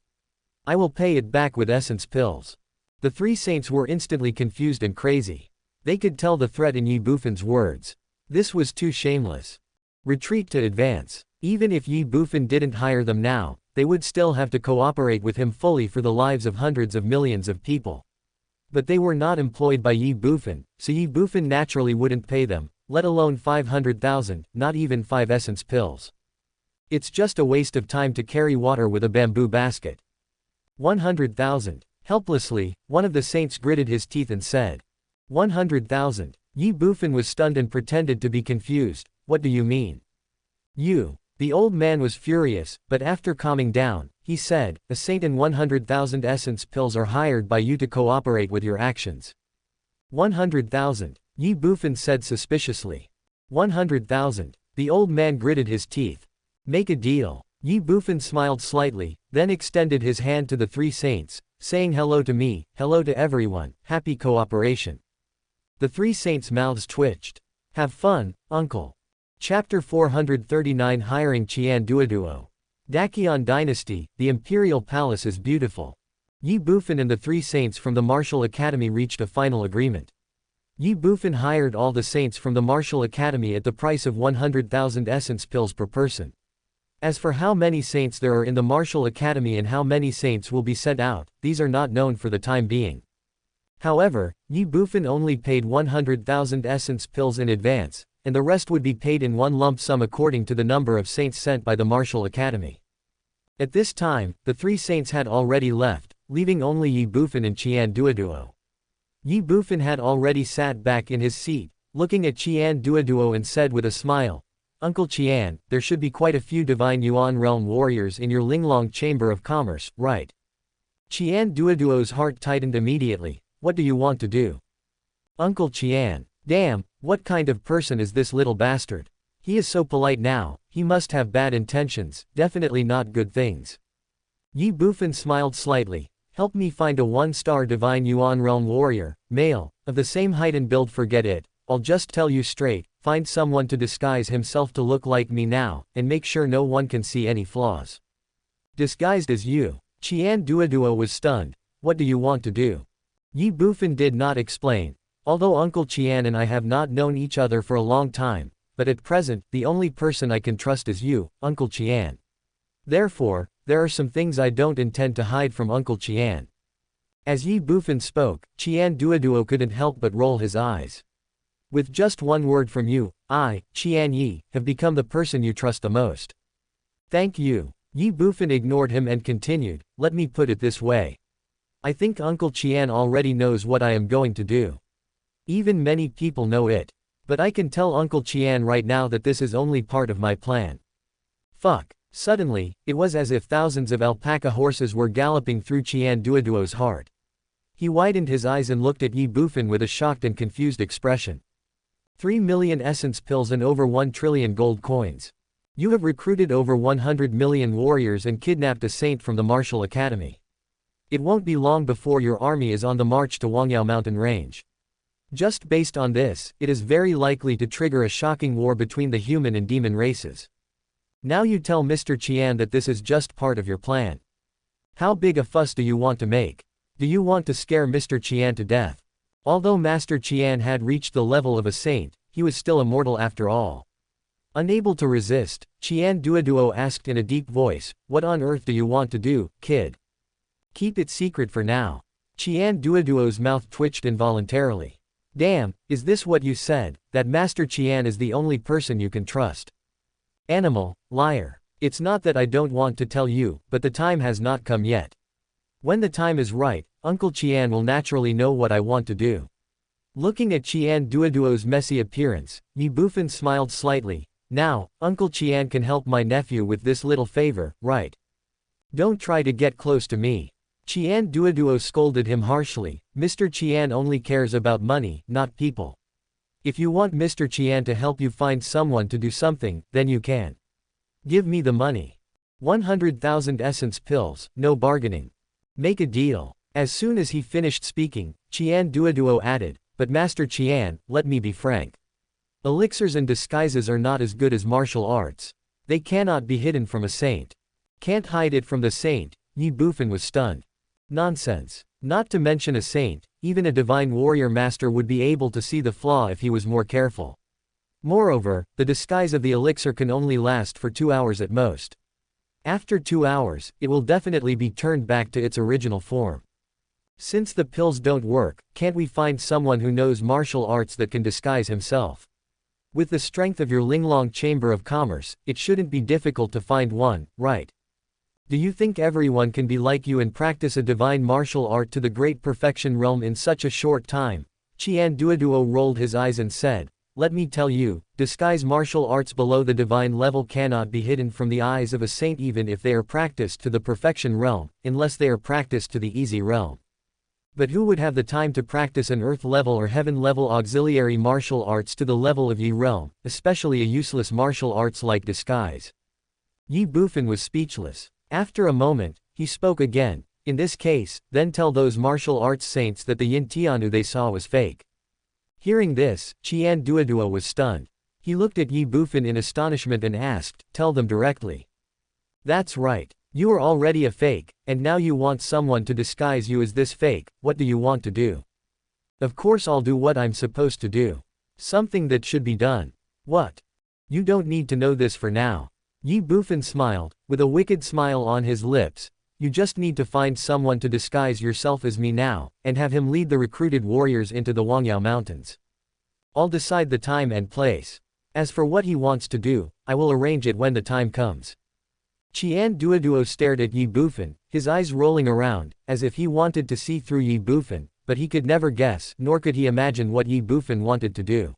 I will pay it back with essence pills. The three saints were instantly confused and crazy. They could tell the threat in Ye Bufan's words. This was too shameless. Retreat to advance. Even if Ye Bufan didn't hire them now, they would still have to cooperate with him fully for the lives of hundreds of millions of people. But they were not employed by Ye Bufan, so Ye Bufan naturally wouldn't pay them, let alone 500,000, not even 5 essence pills. It's just a waste of time to carry water with a bamboo basket. 100,000. Helplessly, one of the saints gritted his teeth and said. 100,000. Ye Bufan was stunned and pretended to be confused. What do you mean? You. The old man was furious, but after calming down, he said, a saint and 100,000 essence pills are hired by you to cooperate with your actions. 100,000. Ye Bufan said suspiciously. 100,000. The old man gritted his teeth. Make a deal. Ye Bufan smiled slightly, then extended his hand to the three saints, saying hello to me, hello to everyone, happy cooperation. The three saints' mouths twitched. Have fun, uncle. Chapter 439 Hiring Qian Duoduo. Dakian Dynasty, the Imperial Palace is beautiful. Ye Bufan and the three saints from the Martial Academy reached a final agreement. Ye Bufan hired all the saints from the Martial Academy at the price of 100,000 essence pills per person. As for how many saints there are in the Martial Academy and how many saints will be sent out, these are not known for the time being. However, Ye Bufan only paid 100,000 essence pills in advance, and the rest would be paid in one lump sum according to the number of saints sent by the Martial Academy. At this time, the three saints had already left, leaving only Ye Bufan and Qian Duoduo. Ye Bufan had already sat back in his seat, looking at Qian Duoduo and said with a smile, Uncle Qian, there should be quite a few divine Yuan realm warriors in your Linglong Chamber of Commerce, right? Qian Duoduo's heart tightened immediately. What do you want to do? Uncle Qian. Damn, what kind of person is this little bastard? He is so polite now, he must have bad intentions, definitely not good things. Ye Bufan smiled slightly. Help me find a 1-star divine Yuan realm warrior, male, of the same height and build. Forget it, I'll just tell you straight. Find someone to disguise himself to look like me now, and make sure no one can see any flaws. Disguised as you. Qian Duoduo was stunned. What do you want to do? Ye Bufan did not explain. Although Uncle Qian and I have not known each other for a long time, but at present, the only person I can trust is you, Uncle Qian. Therefore, there are some things I don't intend to hide from Uncle Qian. As Ye Bufan spoke, Qian Duoduo couldn't help but roll his eyes. With just one word from you, I, Qian Yi, have become the person you trust the most. Thank you. Ye Bufan ignored him and continued, let me put it this way. I think Uncle Qian already knows what I am going to do. Even many people know it. But I can tell Uncle Qian right now that this is only part of my plan. Fuck. Suddenly, it was as if thousands of alpaca horses were galloping through Qian Duoduo's heart. He widened his eyes and looked at Ye Bufan with a shocked and confused expression. 3 million essence pills and over 1 trillion gold coins. You have recruited over 100 million warriors and kidnapped a saint from the Martial Academy. It won't be long before your army is on the march to Wangyao mountain range. Just based on this, it is very likely to trigger a shocking war between the human and demon races. Now you tell Mr. Qian that this is just part of your plan. How big a fuss do you want to make? Do you want to scare Mr. Qian to death? Although Master Qian had reached the level of a saint, he was still a mortal after all. Unable to resist, Qian Duoduo asked in a deep voice, "What on earth do you want to do, kid? Keep it secret for now." Qian Duoduo's mouth twitched involuntarily. Damn, is this what you said, that Master Qian is the only person you can trust? Animal, liar. It's not that I don't want to tell you, but the time has not come yet. When the time is right, Uncle Qian will naturally know what I want to do. Looking at Qian Duoduo's messy appearance, Ye Bufan smiled slightly. Now, Uncle Qian can help my nephew with this little favor, right? Don't try to get close to me. Qian Duoduo scolded him harshly. Mr. Qian only cares about money, not people. If you want Mr. Qian to help you find someone to do something, then you can. Give me the money. 100,000 essence pills, no bargaining. Make a deal. As soon as he finished speaking, Qian Duoduo added, but Master Qian, let me be frank. Elixirs and disguises are not as good as martial arts. They cannot be hidden from a saint. Can't hide it from the saint. Ye Bufan was stunned. Nonsense. Not to mention a saint, even a divine warrior master would be able to see the flaw if he was more careful. Moreover, the disguise of the elixir can only last for 2 hours at most. After 2 hours, it will definitely be turned back to its original form. Since the pills don't work, can't we find someone who knows martial arts that can disguise himself? With the strength of your Linglong Chamber of Commerce, it shouldn't be difficult to find one, right? Do you think everyone can be like you and practice a divine martial art to the great perfection realm in such a short time? Qian Duoduo rolled his eyes and said, let me tell you, disguise martial arts below the divine level cannot be hidden from the eyes of a saint even if they are practiced to the perfection realm, unless they are practiced to the easy realm. But who would have the time to practice an earth level or heaven level auxiliary martial arts to the level of Ye realm, especially a useless martial arts like disguise? Ye Bufan was speechless. After a moment, he spoke again. In this case, then tell those martial arts saints that the Yin Tianu they saw was fake. Hearing this, Qian Duoduo was stunned. He looked at Ye Bufan in astonishment and asked, tell them directly. That's right. You are already a fake, and now you want someone to disguise you as this fake. What do you want to do? Of course I'll do what I'm supposed to do. Something that should be done. What? You don't need to know this for now. Ye Bufan smiled, with a wicked smile on his lips. You just need to find someone to disguise yourself as me now, and have him lead the recruited warriors into the Wangyao Mountains. I'll decide the time and place. As for what he wants to do, I will arrange it when the time comes. Qian Duoduo stared at Ye Bufan, his eyes rolling around, as if he wanted to see through Ye Bufan, but he could never guess, nor could he imagine what Ye Bufan wanted to do.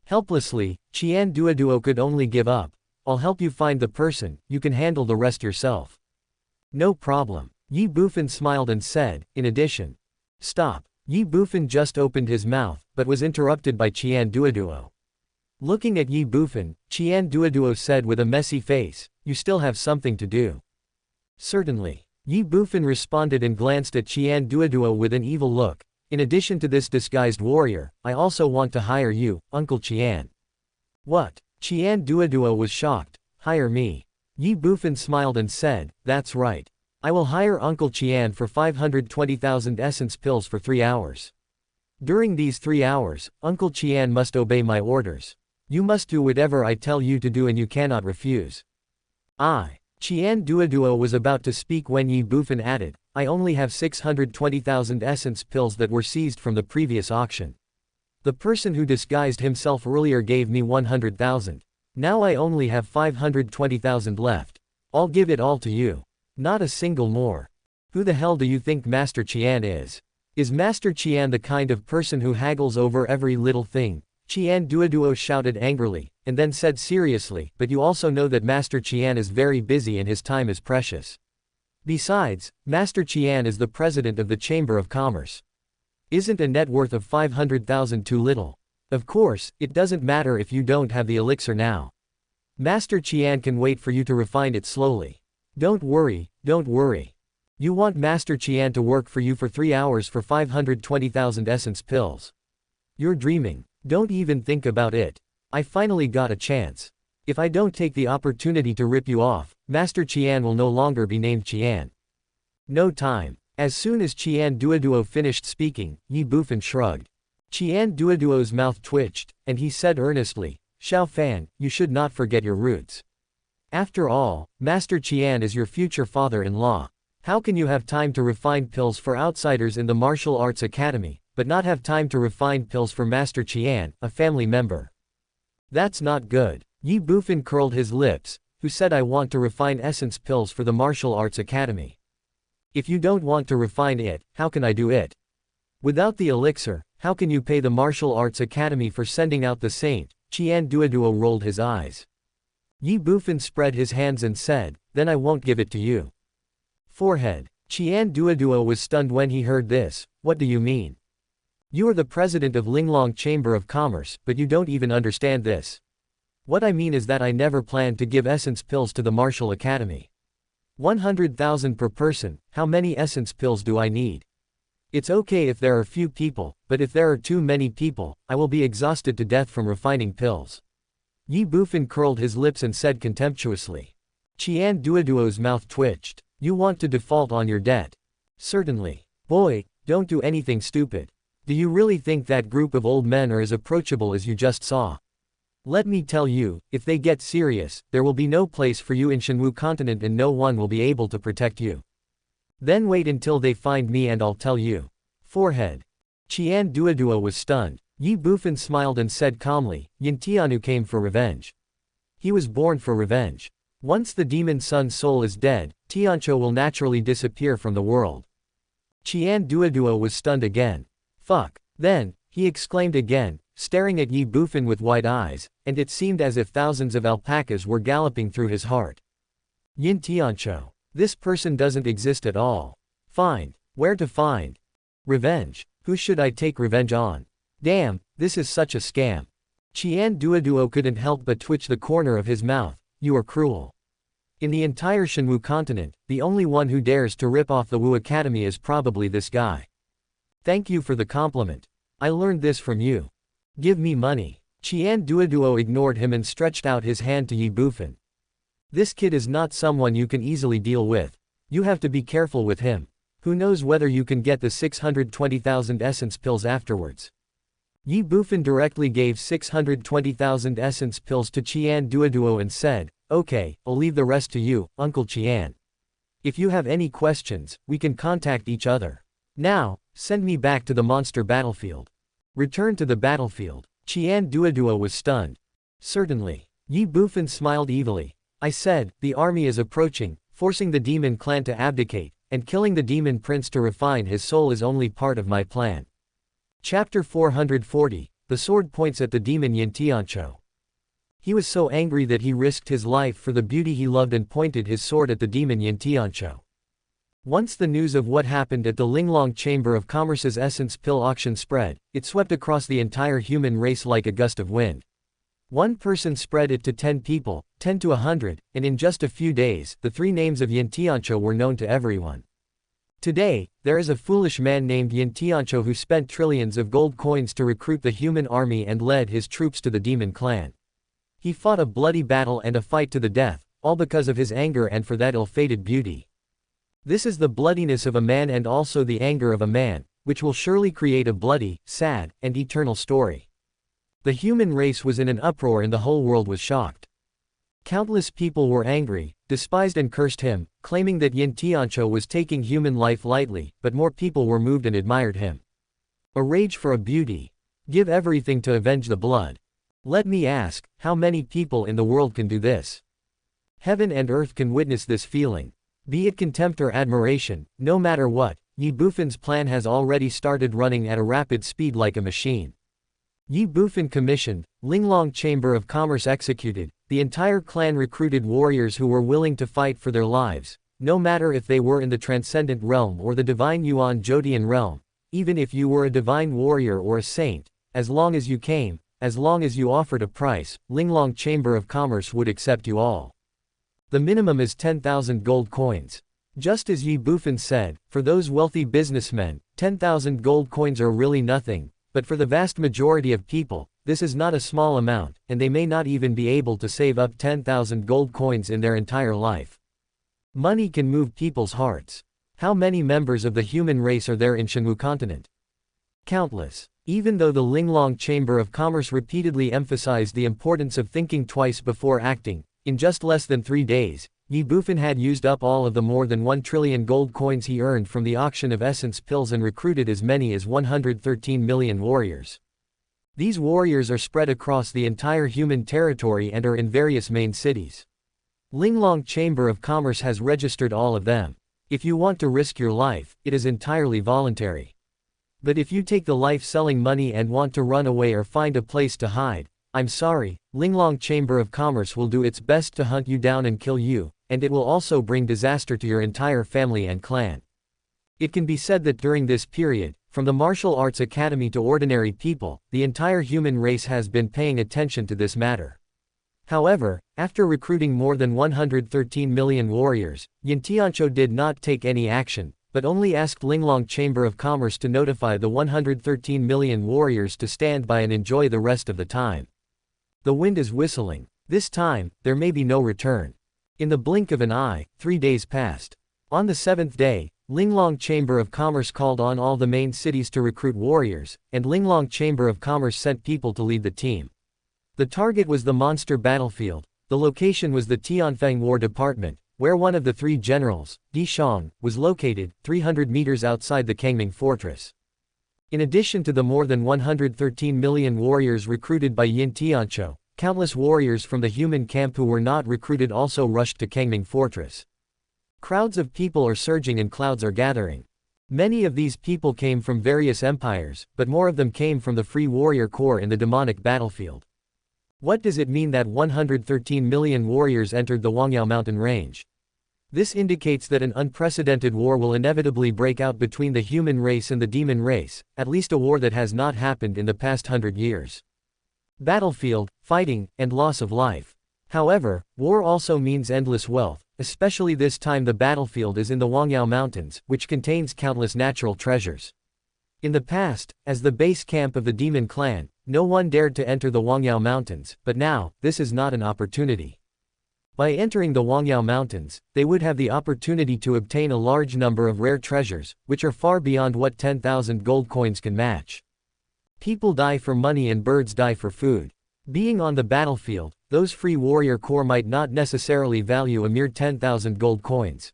Helplessly, Qian Duoduo could only give up. I'll help you find the person, you can handle the rest yourself. No problem. Ye Bufan smiled and said, in addition. Stop. Ye Bufan just opened his mouth, but was interrupted by Qian Duoduo. Looking at Ye Bufan, Qian Duoduo said with a messy face, you still have something to do. Certainly. Ye Bufan responded and glanced at Qian Duoduo with an evil look. In addition to this disguised warrior, I also want to hire you, Uncle Qian. What? Qian Duoduo was shocked. Hire me. Ye Bufan smiled and said, that's right. I will hire Uncle Qian for 520,000 essence pills for 3 hours. During these 3 hours, Uncle Qian must obey my orders. You must do whatever I tell you to do and you cannot refuse. Qian Duoduo was about to speak when Ye Bufan added, I only have 620,000 essence pills that were seized from the previous auction. The person who disguised himself earlier gave me 100,000. Now I only have 520,000 left. I'll give it all to you. Not a single more. Who the hell do you think Master Qian is? Is Master Qian the kind of person who haggles over every little thing? Qian Duoduo shouted angrily, and then said seriously, but you also know that Master Qian is very busy and his time is precious. Besides, Master Qian is the president of the Chamber of Commerce. Isn't a net worth of 500,000 too little? Of course, it doesn't matter if you don't have the elixir now. Master Qian can wait for you to refine it slowly. Don't worry, don't worry. You want Master Qian to work for you for 3 hours for 520,000 essence pills. You're dreaming. Don't even think about it. I finally got a chance. If I don't take the opportunity to rip you off, Master Qian will no longer be named Qian. No time. As soon as Qian Duoduo finished speaking, Ye Bufan shrugged. Qian Duoduo's mouth twitched, and he said earnestly, Xiao Fan, you should not forget your roots. After all, Master Qian is your future father-in-law. How can you have time to refine pills for outsiders in the martial arts academy, but not have time to refine pills for Master Qian, a family member? That's not good. Ye Bufan curled his lips, who said I want to refine essence pills for the martial arts academy. If you don't want to refine it, how can I do it? Without the elixir, how can you pay the martial arts academy for sending out the saint? Qian Duoduo rolled his eyes. Ye Bufan spread his hands and said, then I won't give it to you. Forehead. Qian Duoduo was stunned when he heard this. What do you mean? You are the president of Linglong Chamber of Commerce, but you don't even understand this. What I mean is that I never planned to give essence pills to the Martial Academy. 100,000 per person, how many essence pills do I need? It's okay if there are few people, but if there are too many people, I will be exhausted to death from refining pills. Ye Bufan curled his lips and said contemptuously. Qian Duoduo's mouth twitched. You want to default on your debt? Certainly. Boy, don't do anything stupid. Do you really think that group of old men are as approachable as you just saw? Let me tell you, if they get serious, there will be no place for you in Shenwu continent and no one will be able to protect you. Then wait until they find me and I'll tell you. Forehead. Qian Duoduo was stunned. Ye Bufan smiled and said calmly, Yin Tianu came for revenge. He was born for revenge. Once the demon sun's soul is dead, Tiancho will naturally disappear from the world. Qian Duoduo was stunned again. Fuck. Then, he exclaimed again, staring at Ye Bufan with wide eyes, and it seemed as if thousands of alpacas were galloping through his heart. Yin Tiancho. This person doesn't exist at all. Find. Where to find? Revenge. Who should I take revenge on? Damn, this is such a scam. Qian Duoduo couldn't help but twitch the corner of his mouth. You are cruel. In the entire Shenwu continent, the only one who dares to rip off the Wu Academy is probably this guy. Thank you for the compliment. I learned this from you. Give me money. Qian Duoduo ignored him and stretched out his hand to Ye Bufan. This kid is not someone you can easily deal with. You have to be careful with him. Who knows whether you can get the 620,000 essence pills afterwards. Ye Bufan directly gave 620,000 essence pills to Qian Duoduo and said, okay, I'll leave the rest to you, Uncle Qian. If you have any questions, we can contact each other. Now, send me back to the monster battlefield. Return to the battlefield. Qian Duoduo was stunned. Certainly. Ye Bufan smiled evilly. I said, the army is approaching, forcing the demon clan to abdicate, and killing the demon prince to refine his soul is only part of my plan. Chapter 440, The Sword Points at the Demon Yin Tiancho. He was so angry that he risked his life for the beauty he loved and pointed his sword at the demon Yin Tiancho. Once the news of what happened at the Linglong Chamber of Commerce's essence pill auction spread, it swept across the entire human race like a gust of wind. One person spread it to 10 people, 10 to 100, and in just a few days, the 3 names of Yin Tiancho were known to everyone. Today, there is a foolish man named Yin Tiancho who spent trillions of gold coins to recruit the human army and led his troops to the demon clan. He fought a bloody battle and a fight to the death, all because of his anger and for that ill-fated beauty. This is the bloodiness of a man and also the anger of a man, which will surely create a bloody, sad, and eternal story. The human race was in an uproar and the whole world was shocked. Countless people were angry, despised and cursed him, claiming that Yin Tiancho was taking human life lightly, but more people were moved and admired him. A rage for a beauty. Give everything to avenge the blood. Let me ask, how many people in the world can do this? Heaven and earth can witness this feeling. Be it contempt or admiration, no matter what, Ye Bufan's plan has already started running at a rapid speed like a machine. Ye Bufan commissioned, Linglong Chamber of Commerce executed, the entire clan recruited warriors who were willing to fight for their lives, no matter if they were in the Transcendent Realm or the Divine Yuan Jodian Realm, even if you were a divine warrior or a saint, as long as you came, as long as you offered a price, Linglong Chamber of Commerce would accept you all. The minimum is 10,000 gold coins. Just as Ye Bufan said, for those wealthy businessmen, 10,000 gold coins are really nothing, but for the vast majority of people, this is not a small amount, and they may not even be able to save up 10,000 gold coins in their entire life. Money can move people's hearts. How many members of the human race are there in Shenwu continent? Countless. Even though the Linglong Chamber of Commerce repeatedly emphasized the importance of thinking twice before acting, in just less than 3 days, Ye Bufan had used up all of the more than 1 trillion gold coins he earned from the auction of essence pills and recruited as many as 113 million warriors. These warriors are spread across the entire human territory and are in various main cities. Linglong Chamber of Commerce has registered all of them. If you want to risk your life, it is entirely voluntary. But if you take the life selling money and want to run away or find a place to hide, I'm sorry, Linglong Chamber of Commerce will do its best to hunt you down and kill you, and it will also bring disaster to your entire family and clan. It can be said that during this period, from the martial arts academy to ordinary people, the entire human race has been paying attention to this matter. However, after recruiting more than 113 million warriors, Yantiancho did not take any action, but only asked Linglong Chamber of Commerce to notify the 113 million warriors to stand by and enjoy the rest of the time. The wind is whistling. This time, there may be no return. In the blink of an eye, 3 days passed. On the 7th day, Linglong Chamber of Commerce called on all the main cities to recruit warriors, and Linglong Chamber of Commerce sent people to lead the team. The target was the monster battlefield. The location was the Tianfeng War Department, where one of the 3 generals, Di Shang, was located, 300 meters outside the Kangming Fortress. In addition to the more than 113 million warriors recruited by Yin Tiancho, countless warriors from the human camp who were not recruited also rushed to Kangming Fortress. Crowds of people are surging and clouds are gathering. Many of these people came from various empires, but more of them came from the Free Warrior Corps in the demonic battlefield. What does it mean that 113 million warriors entered the Wangyao mountain range? This indicates that an unprecedented war will inevitably break out between the human race and the demon race, at least a war that has not happened in the past 100 years. Battlefield, fighting, and loss of life. However, war also means endless wealth, especially this time the battlefield is in the Wangyao Mountains, which contains countless natural treasures. In the past, as the base camp of the demon clan, no one dared to enter the Wangyao Mountains, but now, this is not an opportunity. By entering the Wangyao Mountains, they would have the opportunity to obtain a large number of rare treasures, which are far beyond what 10,000 gold coins can match. People die for money and birds die for food. Being on the battlefield, those Free Warrior Corps might not necessarily value a mere 10,000 gold coins.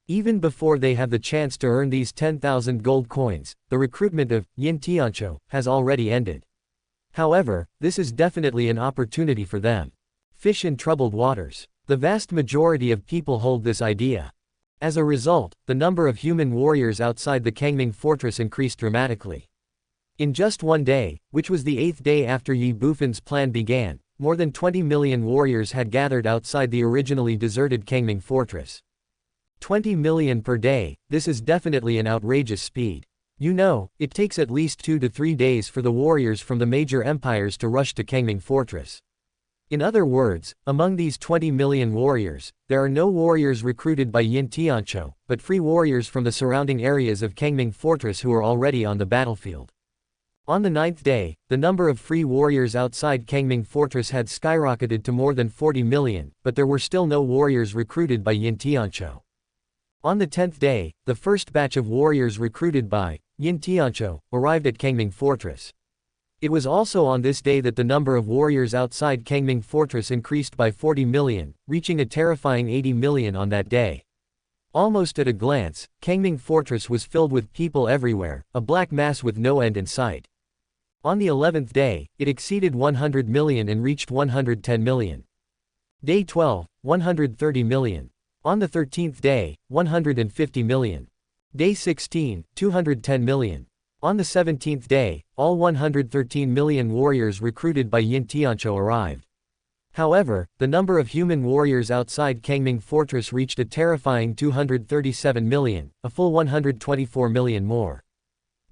Even before they have the chance to earn these 10,000 gold coins, the recruitment of Yin Tiancho has already ended. However, this is definitely an opportunity for them. Fish in troubled waters. The vast majority of people hold this idea. As a result, the number of human warriors outside the Kangming Fortress increased dramatically. In just 1 day, which was the 8th day after Ye Bufan's plan began, more than 20 million warriors had gathered outside the originally deserted Kangming Fortress. 20 million per day, this is definitely an outrageous speed. You know, it takes at least 2 to 3 days for the warriors from the major empires to rush to Kangming Fortress. In other words, among these 20 million warriors, there are no warriors recruited by Yin Tiancho, but free warriors from the surrounding areas of Kangming Fortress who are already on the battlefield. On the 9th day, the number of free warriors outside Kangming Fortress had skyrocketed to more than 40 million, but there were still no warriors recruited by Yin Tiancho. On the 10th day, the first batch of warriors recruited by Yin Tiancho arrived at Kangming Fortress. It was also on this day that the number of warriors outside Kangming Fortress increased by 40 million, reaching a terrifying 80 million on that day. Almost at a glance, Kangming Fortress was filled with people everywhere, a black mass with no end in sight. On the 11th day, it exceeded 100 million and reached 110 million. Day 12, 130 million. On the 13th day, 150 million. Day 16, 210 million. On the 17th day, all 113 million warriors recruited by Yin Tiancho arrived. However, the number of human warriors outside Kangming Fortress reached a terrifying 237 million, a full 124 million more.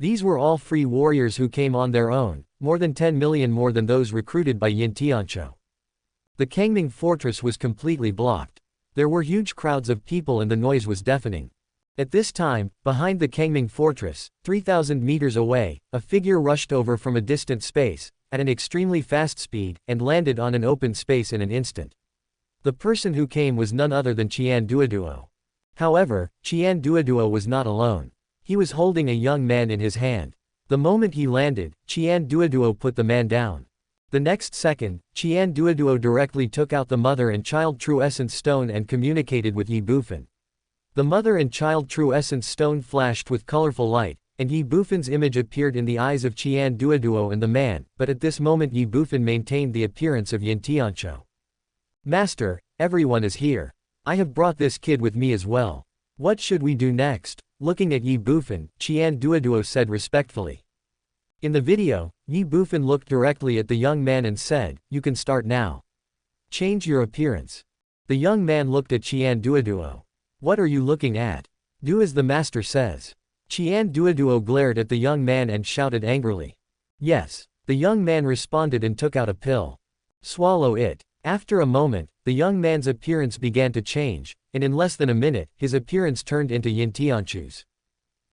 These were all free warriors who came on their own, more than 10 million more than those recruited by Yin Tiancho. The Kangming Fortress was completely blocked. There were huge crowds of people and the noise was deafening. At this time, behind the Kangming fortress, 3,000 meters away, a figure rushed over from a distant space, at an extremely fast speed, and landed on an open space in an instant. The person who came was none other than Qian Duoduo. However, Qian Duoduo was not alone. He was holding a young man in his hand. The moment he landed, Qian Duoduo put the man down. The next second, Qian Duoduo directly took out the Mother and Child True Essence Stone and communicated with Ye Bufan. The Mother and Child True Essence Stone flashed with colorful light, and Ye Bufan's image appeared in the eyes of Qian Duoduo and the man, but at this moment Ye Bufan maintained the appearance of Yin Tiancho. Master, everyone is here. I have brought this kid with me as well. What should we do next? Looking at Ye Bufan, Qian Duoduo said respectfully. In the video, Ye Bufan looked directly at the young man and said, "You can start now. Change your appearance." The young man looked at Qian Duoduo. "What are you looking at? Do as the master says." Qian Duoduo glared at the young man and shouted angrily. "Yes." The young man responded and took out a pill. "Swallow it." After a moment, the young man's appearance began to change, and in less than a minute, his appearance turned into Yin Tianchu's.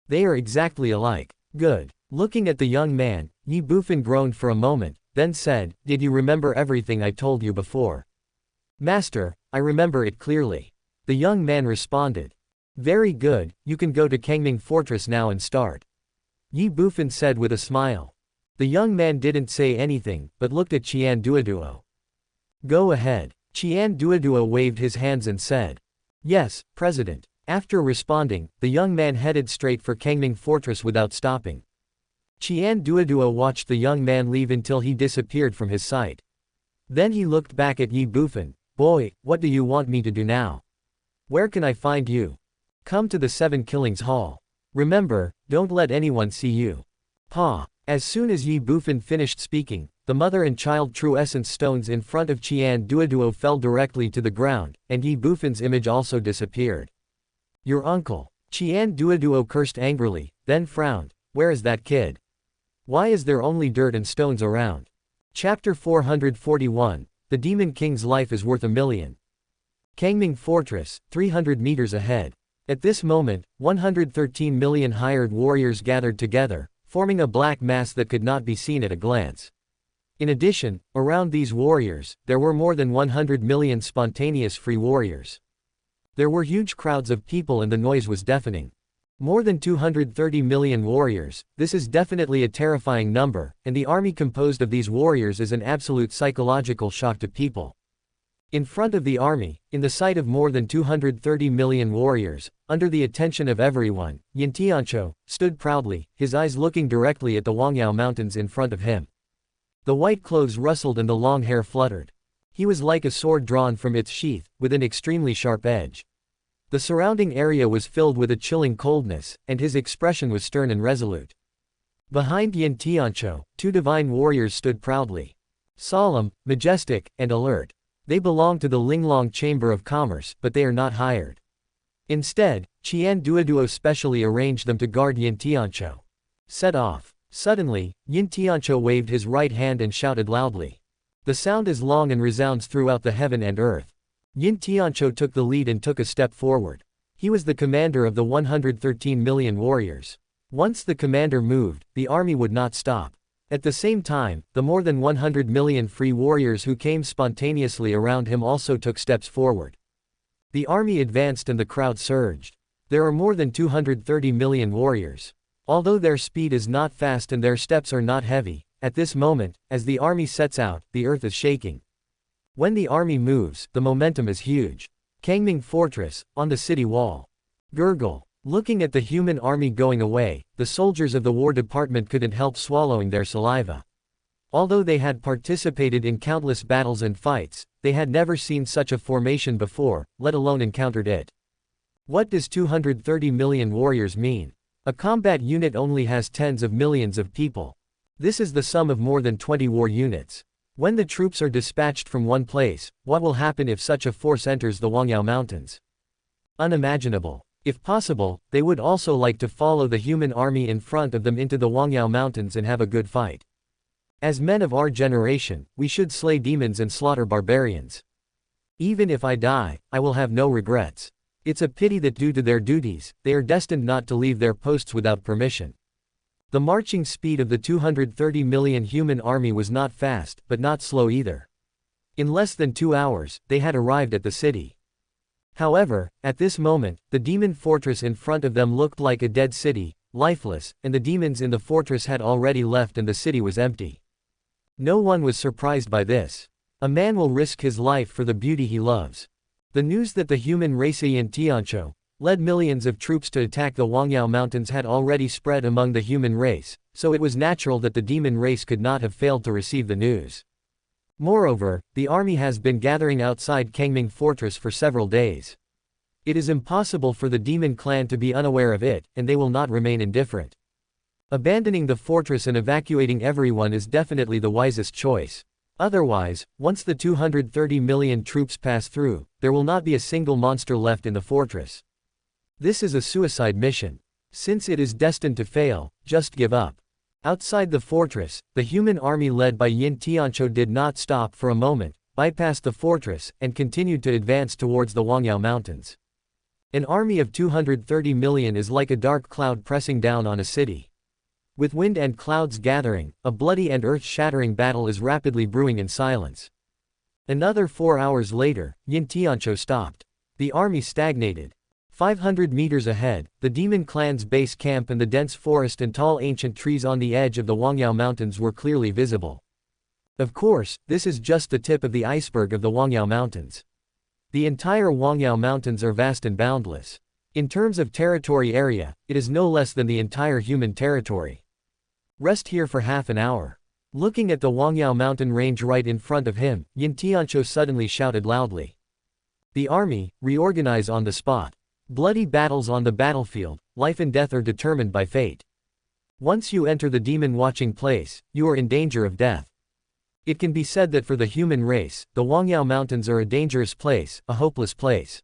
They are exactly alike. Good. Looking at the young man, Ye Bufan groaned for a moment, then said, "Did you remember everything I told you before?" "Master, I remember it clearly." The young man responded. "Very good, you can go to Kangming Fortress now and start." Ye Bufan said with a smile. The young man didn't say anything, but looked at Qian Duoduo. "Go ahead." Qian Duoduo waved his hands and said, "Yes, President." After responding, the young man headed straight for Kangming Fortress without stopping. Qian Duoduo watched the young man leave until he disappeared from his sight. Then he looked back at Ye Bufan. "Boy, what do you want me to do now? Where can I find you? Come to the 7 Killings Hall. Remember, don't let anyone see you." Pa. As soon as Ye Bufan finished speaking, the Mother and Child True Essence stones in front of Qian Duoduo fell directly to the ground, and Ye Bufan's image also disappeared. "Your uncle." Qian Duoduo cursed angrily, then frowned. "Where is that kid? Why is there only dirt and stones around?" Chapter 441, The Demon King's Life is Worth a Million. Kangming Fortress, 300 meters ahead. At this moment, 113 million hired warriors gathered together, forming a black mass that could not be seen at a glance. In addition, around these warriors, there were more than 100 million spontaneous free warriors. There were huge crowds of people and the noise was deafening. More than 230 million warriors, this is definitely a terrifying number, and the army composed of these warriors is an absolute psychological shock to people. In front of the army, in the sight of more than 230 million warriors, under the attention of everyone, Yin Tiancho stood proudly, his eyes looking directly at the Wangyao Mountains in front of him. The white clothes rustled and the long hair fluttered. He was like a sword drawn from its sheath, with an extremely sharp edge. The surrounding area was filled with a chilling coldness, and his expression was stern and resolute. Behind Yin Tiancho, 2 divine warriors stood proudly. Solemn, majestic, and alert. They belong to the Linglong Chamber of Commerce, but they are not hired. Instead, Qian Duoduo specially arranged them to guard Yin Tiancho. Set off. Suddenly, Yin Tiancho waved his right hand and shouted loudly. The sound is long and resounds throughout the heaven and earth. Yin Tiancho took the lead and took a step forward. He was the commander of the 113 million warriors. Once the commander moved, the army would not stop. At the same time, the more than 100 million free warriors who came spontaneously around him also took steps forward. The army advanced and the crowd surged. There are more than 230 million warriors. Although their speed is not fast and their steps are not heavy, at this moment, as the army sets out, the earth is shaking. When the army moves, the momentum is huge. Kangming Fortress, on the city wall. Gurgle. Looking at the human army going away, the soldiers of the War Department couldn't help swallowing their saliva. Although they had participated in countless battles and fights, they had never seen such a formation before, let alone encountered it. What does 230 million warriors mean? A combat unit only has tens of millions of people. This is the sum of more than 20 war units. When the troops are dispatched from one place, what will happen if such a force enters the Wangyao Mountains? Unimaginable. If possible, they would also like to follow the human army in front of them into the Wangyao Mountains and have a good fight. As men of our generation, we should slay demons and slaughter barbarians. Even if I die, I will have no regrets. It's a pity that due to their duties, they are destined not to leave their posts without permission. The marching speed of the 230 million human army was not fast, but not slow either. In less than 2 hours, they had arrived at the city. However, at this moment, the demon fortress in front of them looked like a dead city, lifeless, and the demons in the fortress had already left and the city was empty. No one was surprised by this. A man will risk his life for the beauty he loves. The news that the human race Yin Tiancho led millions of troops to attack the Wangyao Mountains had already spread among the human race, so it was natural that the demon race could not have failed to receive the news. Moreover, the army has been gathering outside Kangming Fortress for several days. It is impossible for the demon clan to be unaware of it, and they will not remain indifferent. Abandoning the fortress and evacuating everyone is definitely the wisest choice. Otherwise, once the 230 million troops pass through, there will not be a single monster left in the fortress. This is a suicide mission. Since it is destined to fail, just give up. Outside the fortress, the human army led by Yin Tiancho did not stop for a moment, bypassed the fortress, and continued to advance towards the Wangyao Mountains. An army of 230 million is like a dark cloud pressing down on a city. With wind and clouds gathering, a bloody and earth-shattering battle is rapidly brewing in silence. Another 4 hours later, Yin Tiancho stopped. The army stagnated. 500 meters ahead, the demon clan's base camp and the dense forest and tall ancient trees on the edge of the Wangyao Mountains were clearly visible. Of course, this is just the tip of the iceberg of the Wangyao Mountains. The entire Wangyao Mountains are vast and boundless. In terms of territory area, it is no less than the entire human territory. Rest here for half an hour. Looking at the Wangyao mountain range right in front of him, Yin Tiancho suddenly shouted loudly. The army, reorganize on the spot. Bloody battles on the battlefield, life and death are determined by fate. Once you enter the demon watching place, you are in danger of death. It can be said that for the human race, the Wangyao Mountains are a dangerous place, a hopeless place.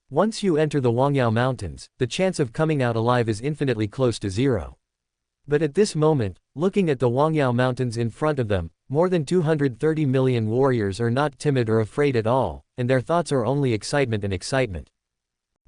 Once you enter the Wangyao Mountains, the chance of coming out alive is infinitely close to zero. But at this moment, looking at the Wangyao Mountains in front of them, more than 230 million warriors are not timid or afraid at all, and their thoughts are only excitement and excitement.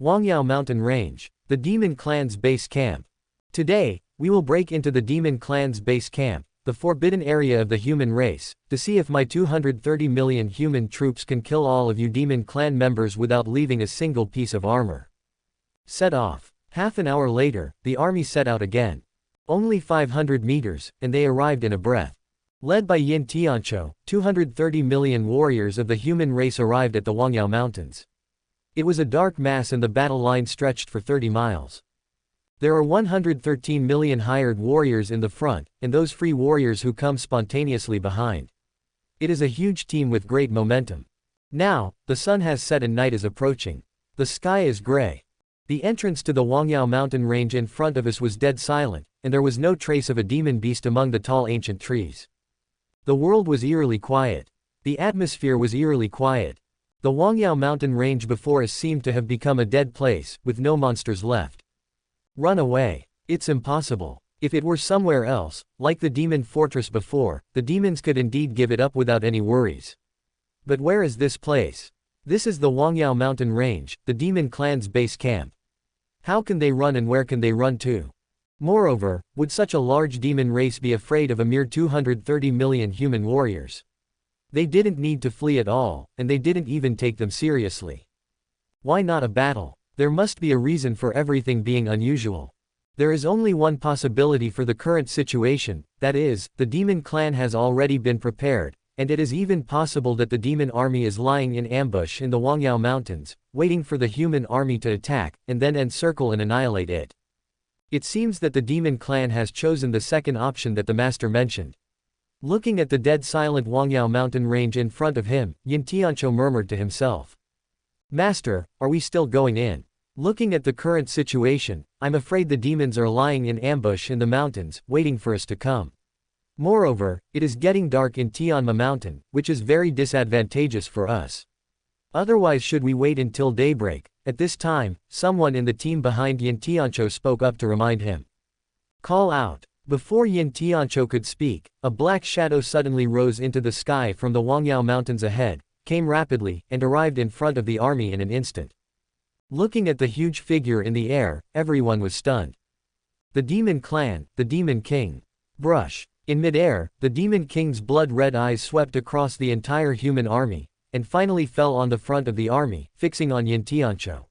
Wangyao Mountain Range, the Demon Clan's base camp. Today, we will break into the Demon Clan's base camp, the forbidden area of the human race, to see if my 230 million human troops can kill all of you Demon Clan members without leaving a single piece of armor. Set off. Half an hour later, the army set out again. Only 500 meters, and they arrived in a breath. Led by Yin Tiancho, 230 million warriors of the human race arrived at the Wangyao Mountains. It was a dark mass and the battle line stretched for 30 miles. There are 113 million hired warriors in the front, and those free warriors who come spontaneously behind. It is a huge team with great momentum. Now, the sun has set and night is approaching. The sky is gray. The entrance to the Wangyao mountain range in front of us was dead silent, and there was no trace of a demon beast among the tall ancient trees. The world was eerily quiet. The atmosphere was eerily quiet. The Wangyao mountain range before us seemed to have become a dead place, with no monsters left. Run away. It's impossible. If it were somewhere else, like the demon fortress before, the demons could indeed give it up without any worries. But where is this place? This is the Wangyao mountain range, the demon clan's base camp. How can they run and where can they run to? Moreover, would such a large demon race be afraid of a mere 230 million human warriors? They didn't need to flee at all, and they didn't even take them seriously. Why not a battle? There must be a reason for everything being unusual. There is only one possibility for the current situation, that is, the demon clan has already been prepared, and it is even possible that the demon army is lying in ambush in the Wangyao mountains, waiting for the human army to attack, and then encircle and annihilate it. It seems that the demon clan has chosen the second option that the master mentioned. Looking at the dead silent Wangyao mountain range in front of him, Yin Tiancho murmured to himself. Master, are we still going in? Looking at the current situation, I'm afraid the demons are lying in ambush in the mountains, waiting for us to come. Moreover, it is getting dark in Tianma mountain, which is very disadvantageous for us. Otherwise should we wait until daybreak? At this time, someone in the team behind Yin Tiancho spoke up to remind him. Call out. Before Yin Tiancho could speak, a black shadow suddenly rose into the sky from the Wangyao mountains ahead, came rapidly, and arrived in front of the army in an instant. Looking at the huge figure in the air, everyone was stunned. The Demon Clan, the Demon King. Brush. In mid-air, the Demon King's blood-red eyes swept across the entire human army, and finally fell on the front of the army, fixing on Yin Tiancho.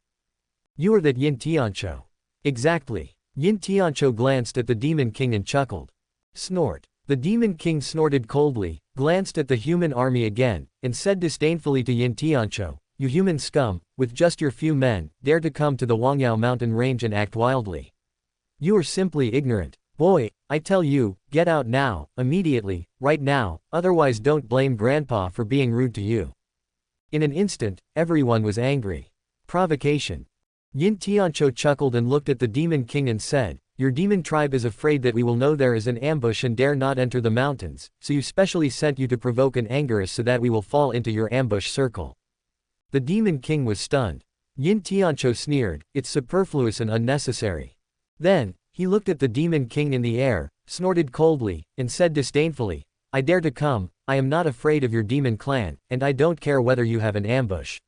You are that Yin Tiancho. Exactly. Yin Tiancho glanced at the Demon King and chuckled. Snort. The Demon King snorted coldly, glanced at the human army again, and said disdainfully to Yin Tiancho, "You human scum, with just your few men, dare to come to the Wangyao mountain range and act wildly. You are simply ignorant. Boy, I tell you, get out now, immediately, right now, otherwise don't blame Grandpa for being rude to you." In an instant, everyone was angry. Provocation. Yin Tiancho chuckled and looked at the Demon King and said, "Your demon tribe is afraid that we will know there is an ambush and dare not enter the mountains, so you specially sent you to provoke and anger us so that we will fall into your ambush circle." The Demon King was stunned. Yin Tiancho sneered, "It's superfluous and unnecessary." Then, he looked at the Demon King in the air, snorted coldly, and said disdainfully, "I dare to come, I am not afraid of your demon clan, and I don't care whether you have an ambush.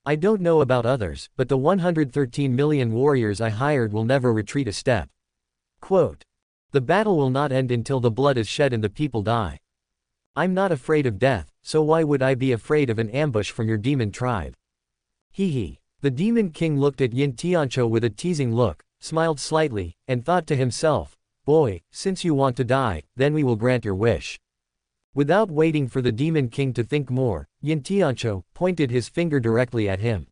I don't know about others, but the 113 million warriors I hired will never retreat a step." Quote. "The battle will not end until the blood is shed and the people die. I'm not afraid of death, so why would I be afraid of an ambush from your demon tribe?" Hee hee. The Demon King looked at Yin Tiancho with a teasing look, smiled slightly, and thought to himself, "Boy, since you want to die, then we will grant your wish." Without waiting for the Demon King to think more, Yin Tiancho pointed his finger directly at him.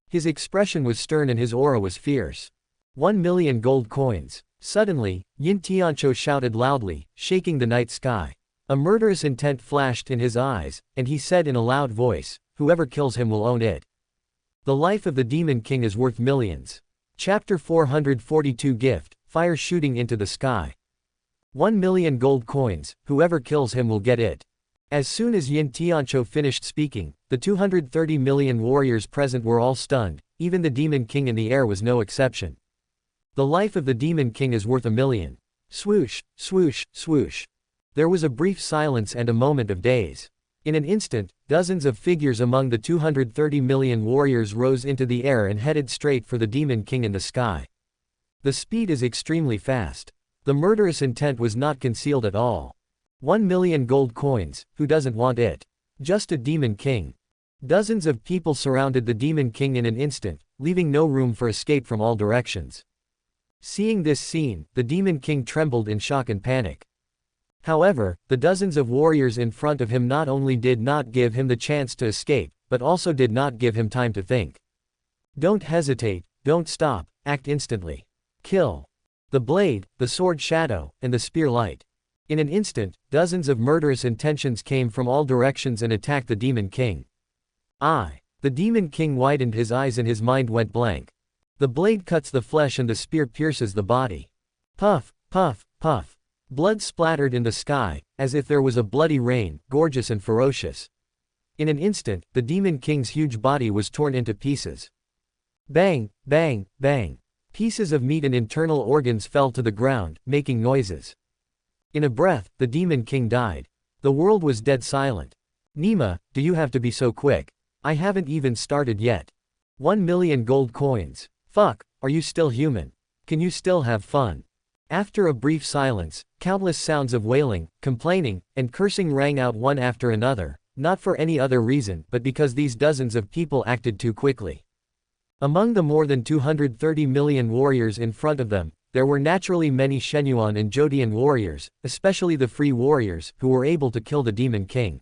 His expression was stern and his aura was fierce. 1,000,000 gold coins. Suddenly, Yin Tiancho shouted loudly, shaking the night sky. A murderous intent flashed in his eyes, and he said in a loud voice, "Whoever kills him will own it." The life of the Demon King is worth millions. Chapter 442 Gift, Fire shooting into the sky. 1,000,000 gold coins, whoever kills him will get it. As soon as Yin Tiancho finished speaking, the 230 million warriors present were all stunned, even the Demon King in the air was no exception. The life of the Demon King is worth 1,000,000. Swoosh, swoosh, swoosh. There was a brief silence and a moment of daze. In an instant, dozens of figures among the 230 million warriors rose into the air and headed straight for the Demon King in the sky. The speed is extremely fast. The murderous intent was not concealed at all. 1,000,000 gold coins, who doesn't want it? Just a Demon King. Dozens of people surrounded the Demon King in an instant, leaving no room for escape from all directions. Seeing this scene, the Demon King trembled in shock and panic. However, the dozens of warriors in front of him not only did not give him the chance to escape, but also did not give him time to think. Don't hesitate, don't stop, act instantly. Kill. The blade, the sword shadow, and the spear light. In an instant, dozens of murderous intentions came from all directions and attacked the Demon King. The Demon King widened his eyes and his mind went blank. The blade cuts the flesh and the spear pierces the body. Puff, puff, puff. Blood splattered in the sky, as if there was a bloody rain, gorgeous and ferocious. In an instant, the Demon King's huge body was torn into pieces. Bang, bang, bang. Pieces of meat and internal organs fell to the ground, making noises. In a breath, the Demon King died. The world was dead silent. Nima, do you have to be so quick? I haven't even started yet. 1,000,000 gold coins. Fuck, are you still human? Can you still have fun? After a brief silence, countless sounds of wailing, complaining, and cursing rang out one after another, not for any other reason but because these dozens of people acted too quickly. Among the more than 230 million warriors in front of them, there were naturally many Shenyuan and Jodian warriors, especially the free warriors, who were able to kill the Demon King.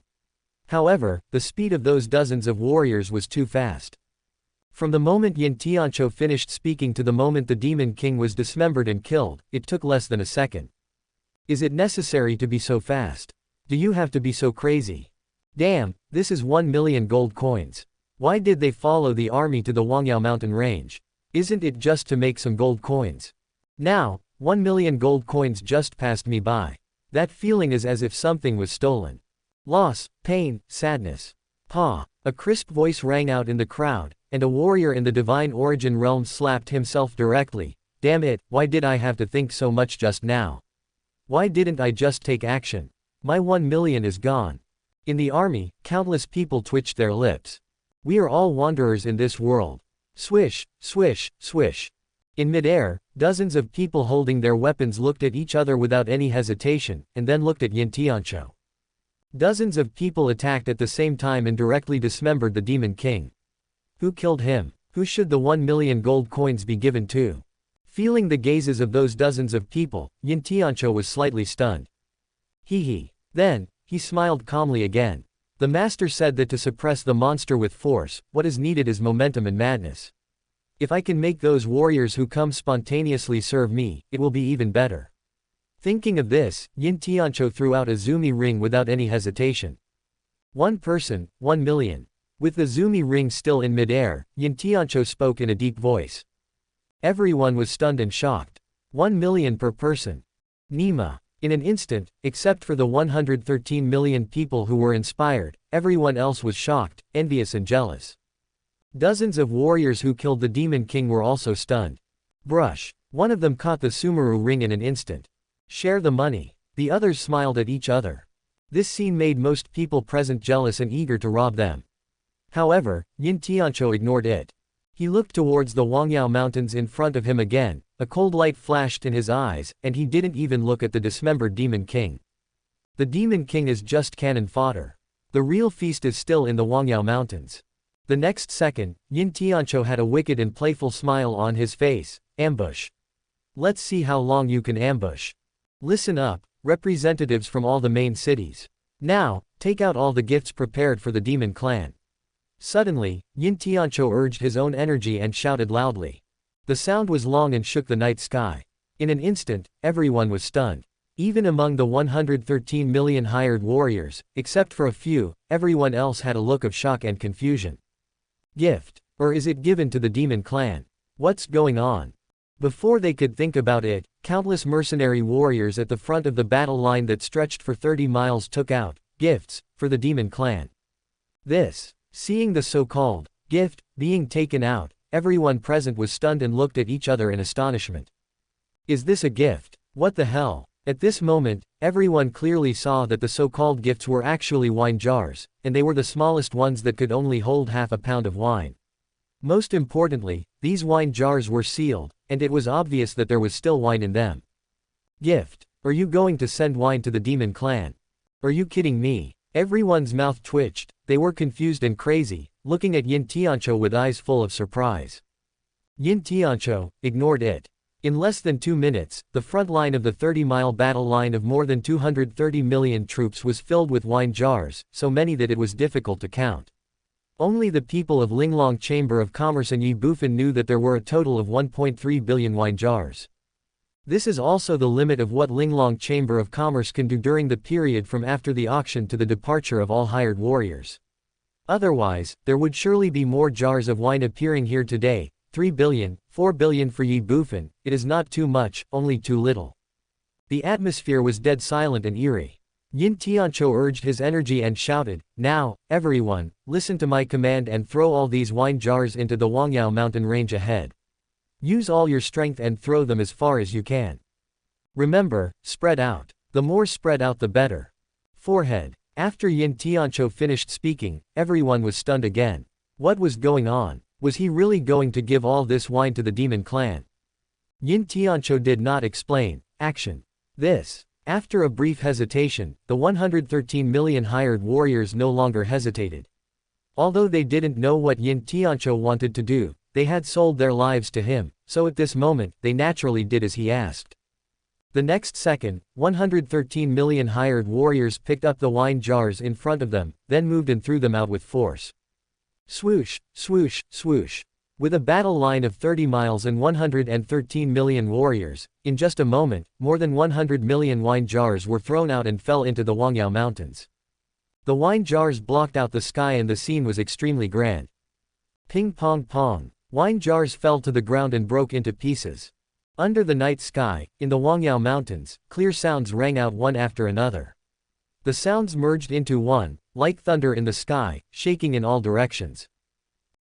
However, the speed of those dozens of warriors was too fast. From the moment Yin Tiancho finished speaking to the moment the Demon King was dismembered and killed, it took less than a second. Is it necessary to be so fast? Do you have to be so crazy? Damn, this is 1,000,000 gold coins. Why did they follow the army to the Wangyao mountain range? Isn't it just to make some gold coins? Now, 1,000,000 gold coins just passed me by. That feeling is as if something was stolen. Loss, pain, sadness. Pa. A crisp voice rang out in the crowd, and a warrior in the divine origin realm slapped himself directly. Damn it, why did I have to think so much just now? Why didn't I just take action? My 1,000,000 is gone. In the army, countless people twitched their lips. We are all wanderers in this world. Swish, swish, swish. In midair, dozens of people holding their weapons looked at each other without any hesitation, and then looked at Yin Tianqiu. Dozens of people attacked at the same time and directly dismembered the Demon King. Who killed him? Who should the 1 million gold coins be given to? Feeling the gazes of those dozens of people, Yin Tianqiu was slightly stunned. He. Then, he smiled calmly again. The master said that to suppress the monster with force, what is needed is momentum and madness. If I can make those warriors who come spontaneously serve me, it will be even better. Thinking of this, Yin Tianqiu threw out a Zumi ring without any hesitation. 1 person, 1 million. With the Zumi ring still in midair, Yin Tianqiu spoke in a deep voice. Everyone was stunned and shocked. 1 million per person. Nima. In an instant, except for the 113 million people who were inspired, everyone else was shocked, envious and jealous. Dozens of warriors who killed the Demon King were also stunned. Brush. One of them caught the Sumeru ring in an instant. Share the money. The others smiled at each other. This scene made most people present jealous and eager to rob them. However, Yin Tianqiu ignored it. He looked towards the Wangyao Mountains in front of him again, a cold light flashed in his eyes, and he didn't even look at the dismembered Demon King. The Demon King is just cannon fodder. The real feast is still in the Wangyao Mountains. The next second, Yin Tianqiu had a wicked and playful smile on his face. Ambush. Let's see how long you can ambush. Listen up, representatives from all the main cities. Now, take out all the gifts prepared for the Demon Clan. Suddenly, Yin Tianqiu urged his own energy and shouted loudly. The sound was long and shook the night sky. In an instant, everyone was stunned. Even among the 113 million hired warriors, except for a few, everyone else had a look of shock and confusion. Gift. Or is it given to the Demon Clan? What's going on? Before they could think about it, countless mercenary warriors at the front of the battle line that stretched for 30 miles took out gifts for the Demon Clan. Seeing the so-called gift being taken out, everyone present was stunned and looked at each other in astonishment. Is this a gift? What the hell? At this moment, everyone clearly saw that the so-called gifts were actually wine jars, and they were the smallest ones that could only hold half a pound of wine. Most importantly, these wine jars were sealed, and it was obvious that there was still wine in them. Gift. Are you going to send wine to the Demon Clan? Are you kidding me? Everyone's mouth twitched, they were confused and crazy, looking at Yin Tianqiu with eyes full of surprise. Yin Tianqiu ignored it. In less than 2 minutes, the front line of the 30-mile battle line of more than 230 million troops was filled with wine jars, so many that it was difficult to count. Only the people of Linglong Chamber of Commerce and Ye Bufan knew that there were a total of 1.3 billion wine jars. This is also the limit of what Linglong Chamber of Commerce can do during the period from after the auction to the departure of all hired warriors. Otherwise, there would surely be more jars of wine appearing here today. 3 billion, 4 billion for Ye Bufan, it is not too much, only too little. The atmosphere was dead silent and eerie. Yin Tianqiu urged his energy and shouted, "Now, everyone, listen to my command and throw all these wine jars into the Wangyao mountain range ahead. Use all your strength and throw them as far as you can. Remember, spread out. The more spread out the better." Forehead. After Yin Tianqiu finished speaking, everyone was stunned again. What was going on? Was he really going to give all this wine to the Demon Clan? Yin Tianqiu did not explain. Action. After a brief hesitation, the 113 million hired warriors no longer hesitated. Although they didn't know what Yin Tianqiu wanted to do, they had sold their lives to him, so at this moment, they naturally did as he asked. The next second, 113 million hired warriors picked up the wine jars in front of them, then moved and threw them out with force. Swoosh, swoosh, swoosh. With a battle line of 30 miles and 113 million warriors, in just a moment, more than 100 million wine jars were thrown out and fell into the Wangyao Mountains. The wine jars blocked out the sky and the scene was extremely grand. Ping pong pong. Wine jars fell to the ground and broke into pieces. Under the night sky, in the Wangyao Mountains, clear sounds rang out one after another. The sounds merged into one, like thunder in the sky, shaking in all directions.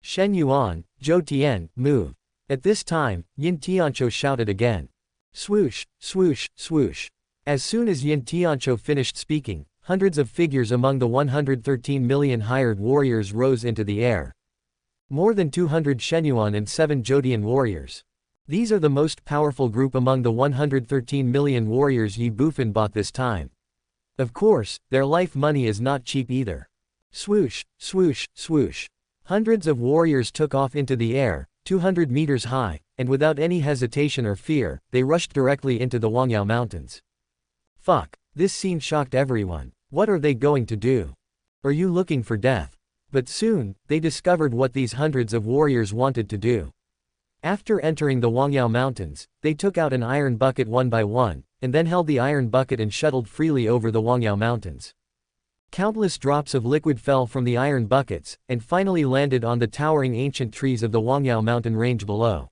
Shen Yuan, Zhou Tian, move. At this time, Yin Tianqiu shouted again. Swoosh, swoosh, swoosh. As soon as Yin Tianqiu finished speaking, hundreds of figures among the 113 million hired warriors rose into the air. More than 200 Shenyuan and 7 Jodian warriors. These are the most powerful group among the 113 million warriors Ye Bufan bought this time. Of course, their life money is not cheap either. Swoosh, swoosh, swoosh. Hundreds of warriors took off into the air, 200 meters high, and without any hesitation or fear, they rushed directly into the Wangyao Mountains. Fuck. This scene shocked everyone. What are they going to do? Are you looking for death? But soon, they discovered what these hundreds of warriors wanted to do. After entering the Wangyao Mountains, they took out an iron bucket one by one, and then held the iron bucket and shuttled freely over the Wangyao Mountains. Countless drops of liquid fell from the iron buckets, and finally landed on the towering ancient trees of the Wangyao mountain range below.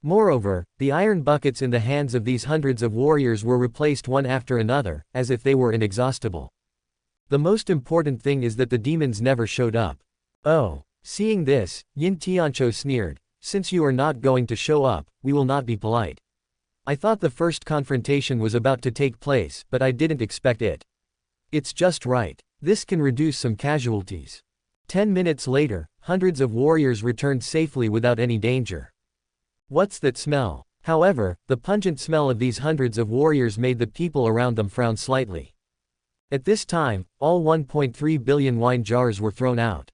Moreover, the iron buckets in the hands of these hundreds of warriors were replaced one after another, as if they were inexhaustible. The most important thing is that the demons never showed up. Oh. Seeing this, Yin Tianqiu sneered, "Since you are not going to show up, we will not be polite. I thought the first confrontation was about to take place, but I didn't expect it. It's just right. This can reduce some casualties." 10 minutes later, hundreds of warriors returned safely without any danger. What's that smell? However, the pungent smell of these hundreds of warriors made the people around them frown slightly. At this time, all 1.3 billion wine jars were thrown out.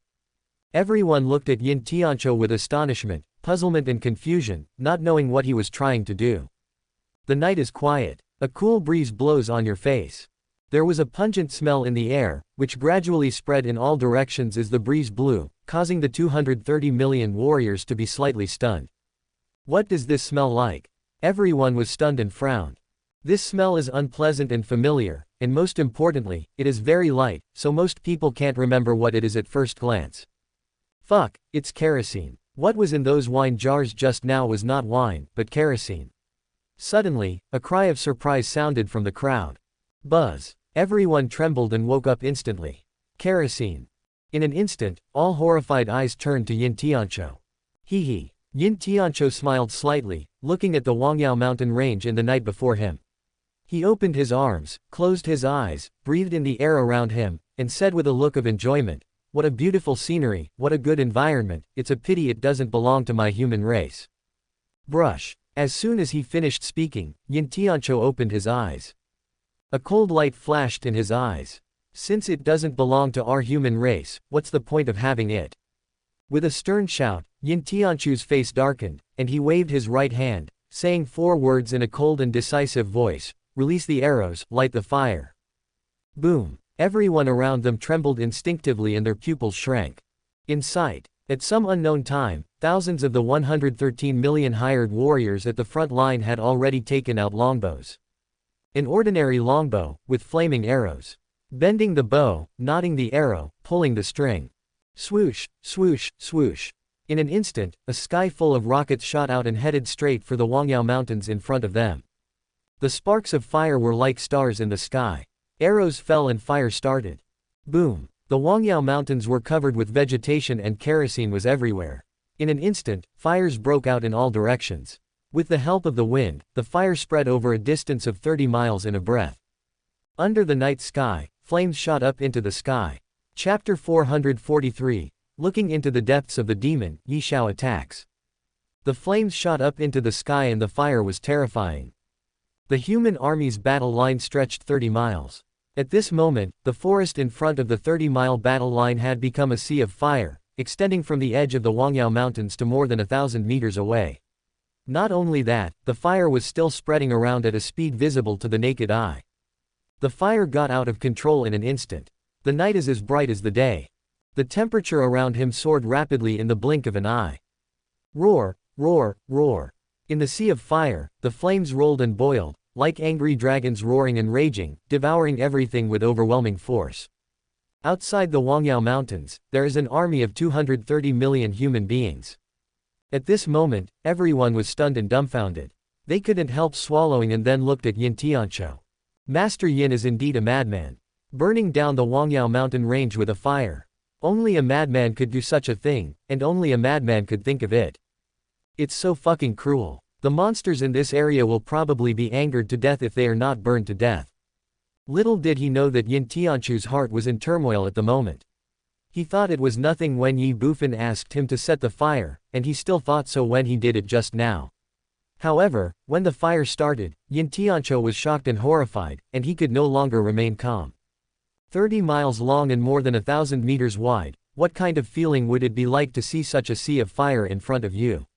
Everyone looked at Yin Tianqiu with astonishment, puzzlement and confusion, not knowing what he was trying to do. The night is quiet. A cool breeze blows on your face. There was a pungent smell in the air, which gradually spread in all directions as the breeze blew, causing the 230 million warriors to be slightly stunned. What does this smell like? Everyone was stunned and frowned. This smell is unpleasant and familiar, and most importantly, it is very light, so most people can't remember what it is at first glance. Fuck, it's kerosene. What was in those wine jars just now was not wine, but kerosene. Suddenly, a cry of surprise sounded from the crowd. Buzz. Everyone trembled and woke up instantly. Kerosene. In an instant, all horrified eyes turned to Yin Tianqiu. Hee hee. Yin Tianqiu smiled slightly, looking at the Wangyao mountain range in the night before him. He opened his arms, closed his eyes, breathed in the air around him, and said with a look of enjoyment, "What a beautiful scenery, what a good environment, it's a pity it doesn't belong to my human race." Brush. As soon as he finished speaking, Yin Tianqiu opened his eyes. A cold light flashed in his eyes. Since it doesn't belong to our human race, what's the point of having it? With a stern shout, Yin Tianqiu's face darkened, and he waved his right hand, saying 4 words in a cold and decisive voice, "Release the arrows, light the fire." Boom. Everyone around them trembled instinctively and their pupils shrank. In sight. At some unknown time, thousands of the 113 million hired warriors at the front line had already taken out longbows. An ordinary longbow, with flaming arrows. Bending the bow, knotting the arrow, pulling the string. Swoosh, swoosh, swoosh. In an instant, a sky full of rockets shot out and headed straight for the Wangyao Mountains in front of them. The sparks of fire were like stars in the sky. Arrows fell and fire started. Boom. The Wangyao Mountains were covered with vegetation and kerosene was everywhere. In an instant, fires broke out in all directions. With the help of the wind, the fire spread over a distance of 30 miles in a breath. Under the night sky, flames shot up into the sky. Chapter 443, Looking into the depths of the demon, Ye Xiao attacks. The flames shot up into the sky and the fire was terrifying. The human army's battle line stretched 30 miles. At this moment, the forest in front of the 30-mile battle line had become a sea of fire, extending from the edge of the Wangyao Mountains to more than 1,000 meters away. Not only that, the fire was still spreading around at a speed visible to the naked eye. The fire got out of control in an instant. The night is as bright as the day. The temperature around him soared rapidly in the blink of an eye. Roar, roar, roar. In the sea of fire, the flames rolled and boiled, like angry dragons roaring and raging, devouring everything with overwhelming force. Outside the Wangyao Mountains, there is an army of 230 million human beings. At this moment, everyone was stunned and dumbfounded. They couldn't help swallowing and then looked at Yin Tianqiu. Master Yin is indeed a madman. Burning down the Wangyao mountain range with a fire. Only a madman could do such a thing, and only a madman could think of it. It's so fucking cruel. The monsters in this area will probably be angered to death if they are not burned to death. Little did he know that Yin Tianchu's heart was in turmoil at the moment. He thought it was nothing when Ye Bufan asked him to set the fire, and he still thought so when he did it just now. However, when the fire started, Yin Tianchu was shocked and horrified, and he could no longer remain calm. 30 miles long and more than 1,000 meters wide, what kind of feeling would it be like to see such a sea of fire in front of you?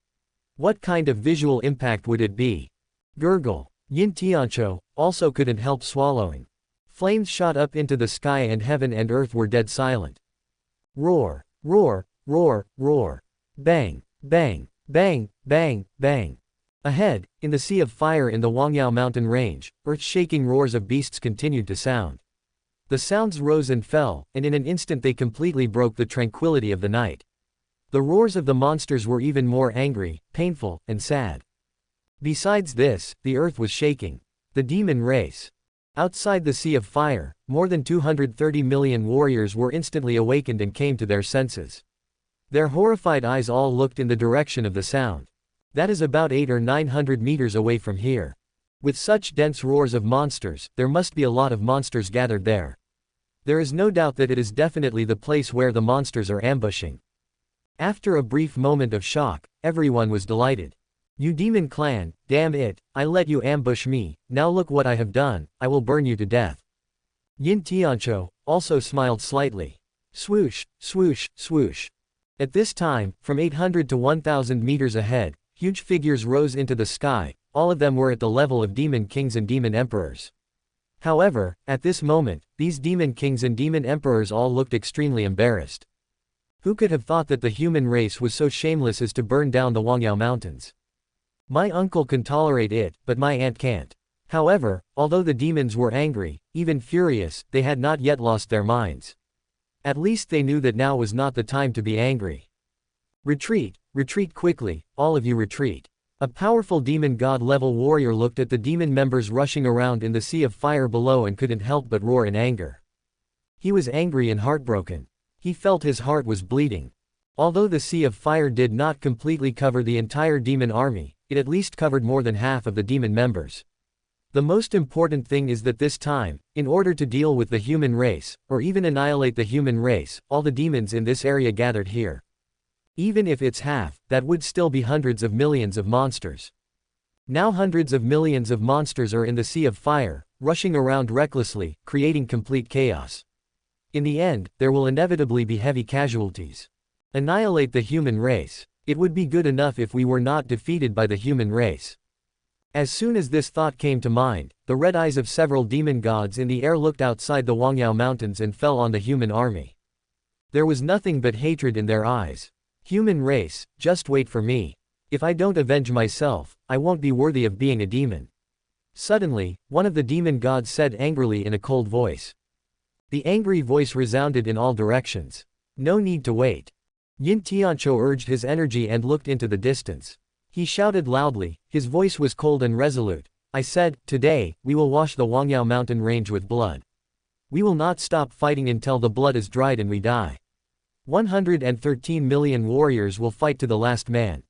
What kind of visual impact would it be? Gurgle. Yin Tianchu also couldn't help swallowing. Flames shot up into the sky and heaven and earth were dead silent. Roar, roar, roar, roar. Bang, bang, bang, bang, bang. Ahead, in the sea of fire in the Wangyao mountain range, earth-shaking roars of beasts continued to sound. The sounds rose and fell, and in an instant they completely broke the tranquility of the night. The roars of the monsters were even more angry, painful, and sad. Besides this, the earth was shaking. The demon race. Outside the sea of fire, more than 230 million warriors were instantly awakened and came to their senses. Their horrified eyes all looked in the direction of the sound. That is about 800 or 900 meters away from here. With such dense roars of monsters, there must be a lot of monsters gathered there. There is no doubt that it is definitely the place where the monsters are ambushing. After a brief moment of shock, everyone was delighted. You demon clan, damn it, I let you ambush me, now look what I have done, I will burn you to death. Yin Tianchu also smiled slightly. Swoosh, swoosh, swoosh. At this time, from 800 to 1,000 meters ahead, huge figures rose into the sky, all of them were at the level of demon kings and demon emperors. However, at this moment, these demon kings and demon emperors all looked extremely embarrassed. Who could have thought that the human race was so shameless as to burn down the Wangyao mountains? My uncle can tolerate it, but my aunt can't. However, although the demons were angry, even furious, they had not yet lost their minds. At least they knew that now was not the time to be angry. Retreat, retreat quickly, all of you retreat. A powerful demon god-level warrior looked at the demon members rushing around in the sea of fire below and couldn't help but roar in anger. He was angry and heartbroken. He felt his heart was bleeding. Although the sea of fire did not completely cover the entire demon army, it at least covered more than half of the demon members. The most important thing is that this time, in order to deal with the human race, or even annihilate the human race, all the demons in this area gathered here. Even if it's half, that would still be hundreds of millions of monsters. Now hundreds of millions of monsters are in the sea of fire, rushing around recklessly, creating complete chaos. In the end, there will inevitably be heavy casualties. Annihilate the human race. It would be good enough if we were not defeated by the human race. As soon as this thought came to mind, the red eyes of several demon gods in the air looked outside the Wangyao mountains and fell on the human army. There was nothing but hatred in their eyes. Human race, just wait for me. If I don't avenge myself, I won't be worthy of being a demon. Suddenly, one of the demon gods said angrily in a cold voice. The angry voice resounded in all directions. No need to wait. Yin Tianchu urged his energy and looked into the distance. He shouted loudly, his voice was cold and resolute. I said, today, we will wash the Wangyao mountain range with blood. We will not stop fighting until the blood is dried and we die. 113 million warriors will fight to the last man.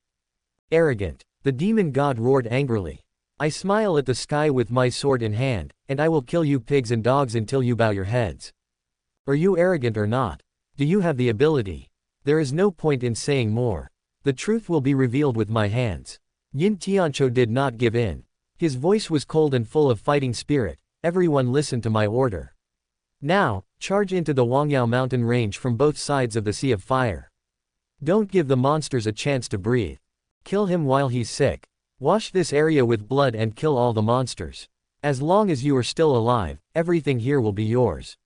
Arrogant. The demon god roared angrily. I smile at the sky with my sword in hand, and I will kill you pigs and dogs until you bow your heads. Are you arrogant or not? Do you have the ability? There is no point in saying more. The truth will be revealed with my hands. Yin Tianchu did not give in. His voice was cold and full of fighting spirit. Everyone listened to my order. Now, charge into the Wangyao mountain range from both sides of the sea of fire. Don't give the monsters a chance to breathe. Kill him while he's sick. Wash this area with blood and kill all the monsters. As long as you are still alive, everything here will be yours.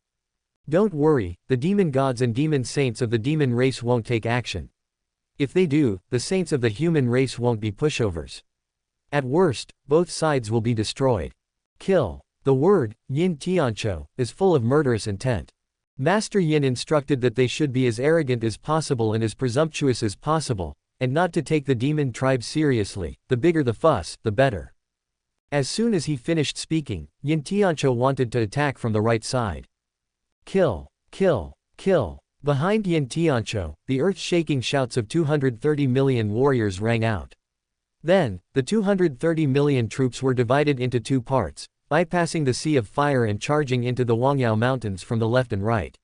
Don't worry, the demon gods and demon saints of the demon race won't take action. If they do, the saints of the human race won't be pushovers. At worst, both sides will be destroyed. Kill. The word, Yin Tianchu, is full of murderous intent. Master Yin instructed that they should be as arrogant as possible and as presumptuous as possible, and not to take the demon tribe seriously. The bigger the fuss, the better. As soon as he finished speaking, Yin Tianchu wanted to attack from the right side. Kill, kill, kill. Behind Yin Tianchu, the earth-shaking shouts of 230 million warriors rang out. Then, the 230 million troops were divided into two parts, bypassing the sea of fire and charging into the Wangyao Mountains from the left and right.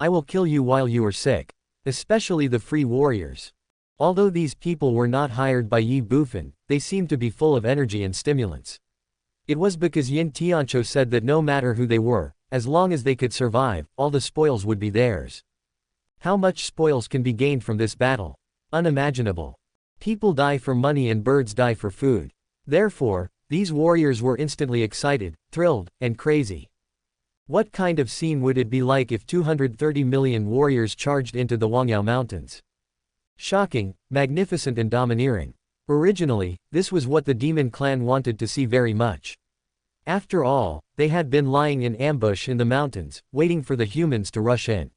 I will kill you while you are sick. Especially the free warriors. Although these people were not hired by Ye Bufan, they seemed to be full of energy and stimulants. It was because Yin Tiancho said that no matter who they were, as long as they could survive, all the spoils would be theirs. How much spoils can be gained from this battle? Unimaginable. People die for money and birds die for food. Therefore, these warriors were instantly excited, thrilled, and crazy. What kind of scene would it be like if 230 million warriors charged into the Wangyao Mountains? Shocking, magnificent and domineering. Originally, this was what the demon clan wanted to see very much. After all, they had been lying in ambush in the mountains, waiting for the humans to rush in.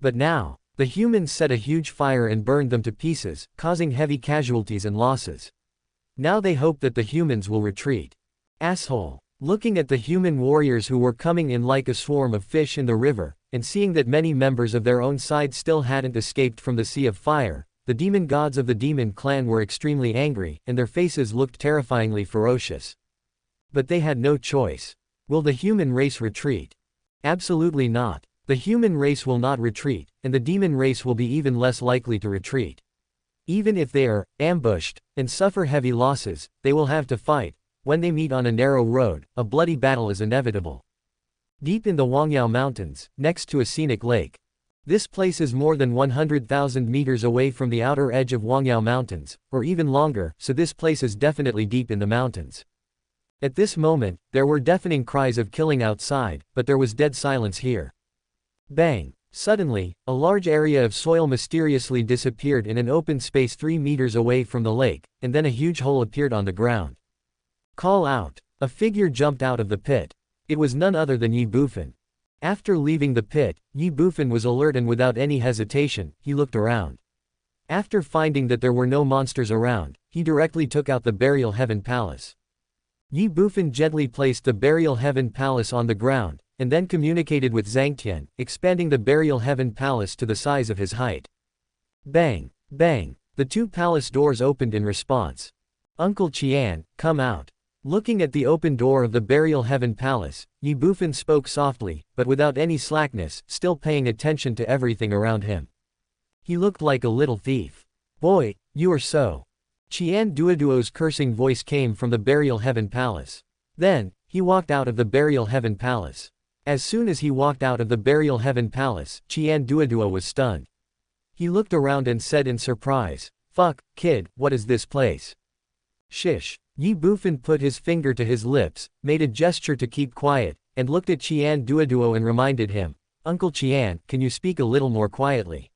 But now, the humans set a huge fire and burned them to pieces, causing heavy casualties and losses. Now they hope that the humans will retreat. Asshole. Looking at the human warriors who were coming in like a swarm of fish in the river, and seeing that many members of their own side still hadn't escaped from the sea of fire, the demon gods of the demon clan were extremely angry, and their faces looked terrifyingly ferocious. But they had no choice. Will the human race retreat? Absolutely not. The human race will not retreat, and the demon race will be even less likely to retreat. Even if they are ambushed and suffer heavy losses, they will have to fight. When they meet on a narrow road, a bloody battle is inevitable. Deep in the Wangyao Mountains, next to a scenic lake. This place is more than 100,000 meters away from the outer edge of Wangyao Mountains, or even longer, so this place is definitely deep in the mountains. At this moment, there were deafening cries of killing outside, but there was dead silence here. Bang! Suddenly, a large area of soil mysteriously disappeared in an open space 3 meters away from the lake, and then a huge hole appeared on the ground. Call out! A figure jumped out of the pit. It was none other than Ye Bufan. After leaving the pit, Ye Bufan was alert and without any hesitation, he looked around. After finding that there were no monsters around, he directly took out the Burial Heaven Palace. Ye Bufan gently placed the Burial Heaven Palace on the ground, and then communicated with Zhangtian, expanding the Burial Heaven Palace to the size of his height. Bang! Bang! The 2 palace doors opened in response. Uncle Qian, come out. Looking at the open door of the Burial Heaven Palace, Ye Bufan spoke softly, but without any slackness, still paying attention to everything around him. He looked like a little thief. Boy, you are so. Qian Duoduo's cursing voice came from the Burial Heaven Palace. Then, he walked out of the Burial Heaven Palace. As soon as he walked out of the Burial Heaven Palace, Qian Duoduo was stunned. He looked around and said in surprise, "Fuck, kid, what is this place?" Shish. Ye Bufan put his finger to his lips, made a gesture to keep quiet, and looked at Qian Duoduo and reminded him, "Uncle Qian, can you speak a little more quietly?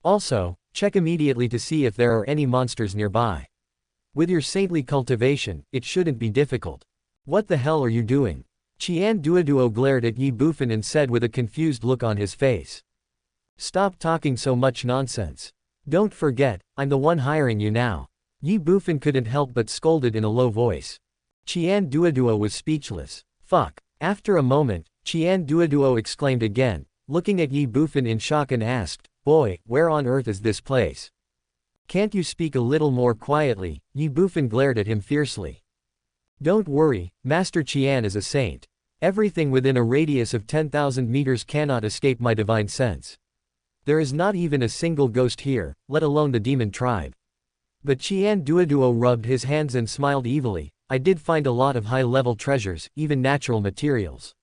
Also, check immediately to see if there are any monsters nearby. With your saintly cultivation, it shouldn't be difficult." What the hell are you doing? Qian Duoduo glared at Ye Bufan and said with a confused look on his face. Stop talking so much nonsense. Don't forget, I'm the one hiring you now. Ye Bufan couldn't help but scolded in a low voice. Qian Duoduo was speechless. Fuck. After a moment, Qian Duoduo exclaimed again, looking at Ye Bufan in shock and asked, "Boy, where on earth is this place? Can't you speak a little more quietly?" Ye Bufan glared at him fiercely. Don't worry, Master Qian is a saint. Everything within a radius of 10,000 meters cannot escape my divine sense. There is not even a single ghost here, let alone the demon tribe. But Qian Duoduo rubbed his hands and smiled evilly. I did find a lot of high-level treasures, even natural materials.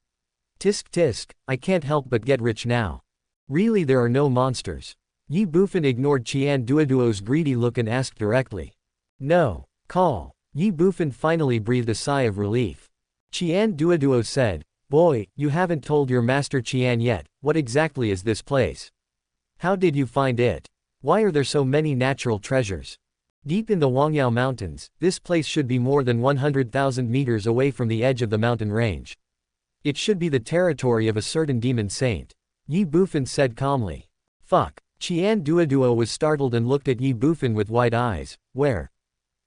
Tisk tisk, I can't help but get rich now. Really there are no monsters. Ye Bufan ignored Qian Duoduo's greedy look and asked directly. No. Call. Ye Bufan finally breathed a sigh of relief. Qian Duoduo said, Boy, you haven't told your master Qian yet, what exactly is this place? How did you find it? Why are there so many natural treasures? Deep in the Wangyao Mountains, this place should be more than 100,000 meters away from the edge of the mountain range. It should be the territory of a certain demon saint. Ye Bufan said calmly. Fuck. Qian Duoduo was startled and looked at Ye Bufan with wide eyes. Where?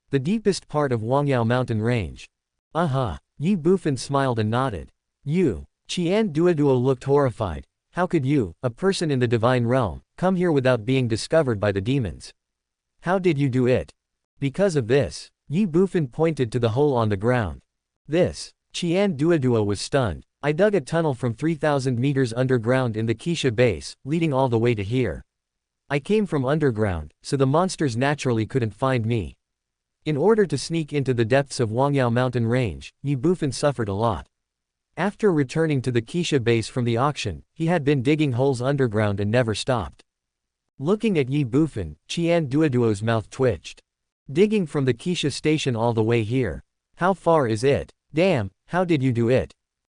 The deepest part of Wangyao mountain range. Uh-huh. Ye Bufan smiled and nodded. You. Qian Duoduo looked horrified. How could you, a person in the divine realm, come here without being discovered by the demons? How did you do it? Because of this. Ye Bufan pointed to the hole on the ground. This. Qian Duoduo was stunned. I dug a tunnel from 3,000 meters underground in the Keisha base, leading all the way to here. I came from underground, so the monsters naturally couldn't find me. In order to sneak into the depths of Wangyao mountain range, Ye Bufan suffered a lot. After returning to the Keisha base from the auction, he had been digging holes underground and never stopped. Looking at Ye Bufan, Qian Duoduo's mouth twitched. Digging from the Keisha station all the way here. How far is it? Damn, how did you do it?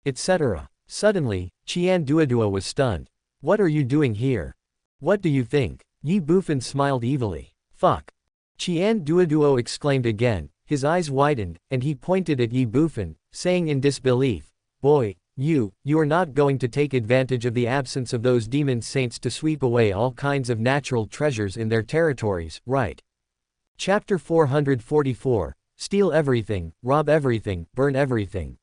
Etc. Suddenly, Qian Duoduo was stunned. What are you doing here? What do you think? Ye Bufan smiled evilly. Fuck. Qian Duoduo exclaimed again, his eyes widened, and he pointed at Ye Bufan, saying in disbelief, Boy, you are not going to take advantage of the absence of those demon saints to sweep away all kinds of natural treasures in their territories, right? Chapter 444, Steal everything, rob everything, burn everything.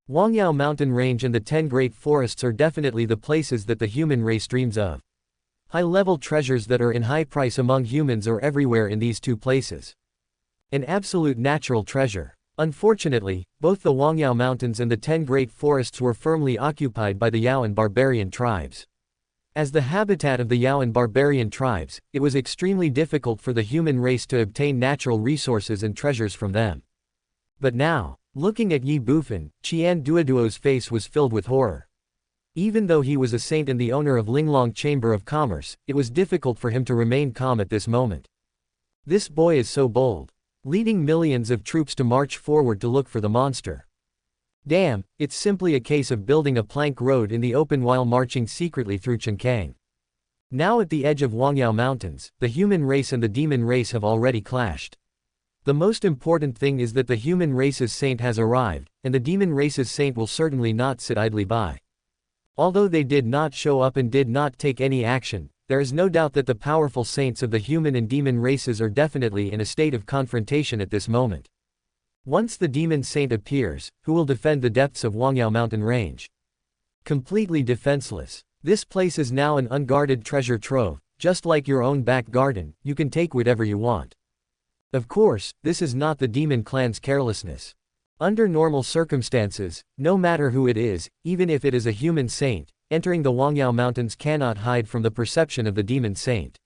Wangyao mountain range and the 10 great forests are definitely the places that the human race dreams of. High-level treasures that are in high price among humans are everywhere in these two places. An absolute natural treasure. Unfortunately, both the Wangyao Mountains and the 10 great forests were firmly occupied by the Yaoan barbarian tribes. As the habitat of the Yaoan barbarian tribes, it was extremely difficult for the human race to obtain natural resources and treasures from them. But now, looking at Ye Bufan, Qian Duoduo's face was filled with horror. Even though he was a saint and the owner of Linglong Chamber of Commerce, it was difficult for him to remain calm at this moment. This boy is so bold. Leading millions of troops to march forward to look for the monster. Damn, it's simply a case of building a plank road in the open while marching secretly through Chenkang. Now at the edge of Wangyao Mountains, the human race and the demon race have already clashed. The most important thing is that the human race's saint has arrived, and the demon race's saint will certainly not sit idly by. Although they did not show up and did not take any action, there is no doubt that the powerful saints of the human and demon races are definitely in a state of confrontation at this moment. Once the demon saint appears, who will defend the depths of Wangyao mountain range? Completely defenseless. This place is now an unguarded treasure trove, just like your own back garden, you can take whatever you want. Of course, this is not the demon clan's carelessness. Under normal circumstances, no matter who it is, even if it is a human saint, entering the Wangyao Mountains cannot hide from the perception of the demon saint.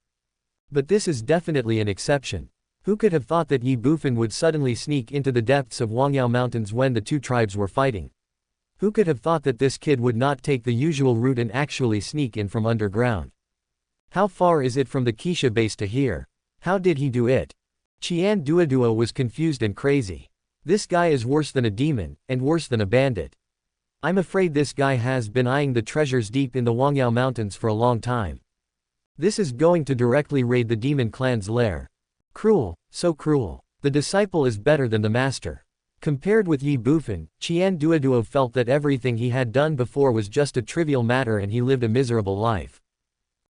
But this is definitely an exception. Who could have thought that Ye Bufan would suddenly sneak into the depths of Wangyao Mountains when the two tribes were fighting? Who could have thought that this kid would not take the usual route and actually sneak in from underground? How far is it from the Keisha base to here? How did he do it? Qian Duoduo was confused and crazy. This guy is worse than a demon, and worse than a bandit. I'm afraid this guy has been eyeing the treasures deep in the Wangyao Mountains for a long time. This is going to directly raid the demon clan's lair. Cruel, so cruel. The disciple is better than the master. Compared with Ye Bufan, Qian Duoduo felt that everything he had done before was just a trivial matter and he lived a miserable life.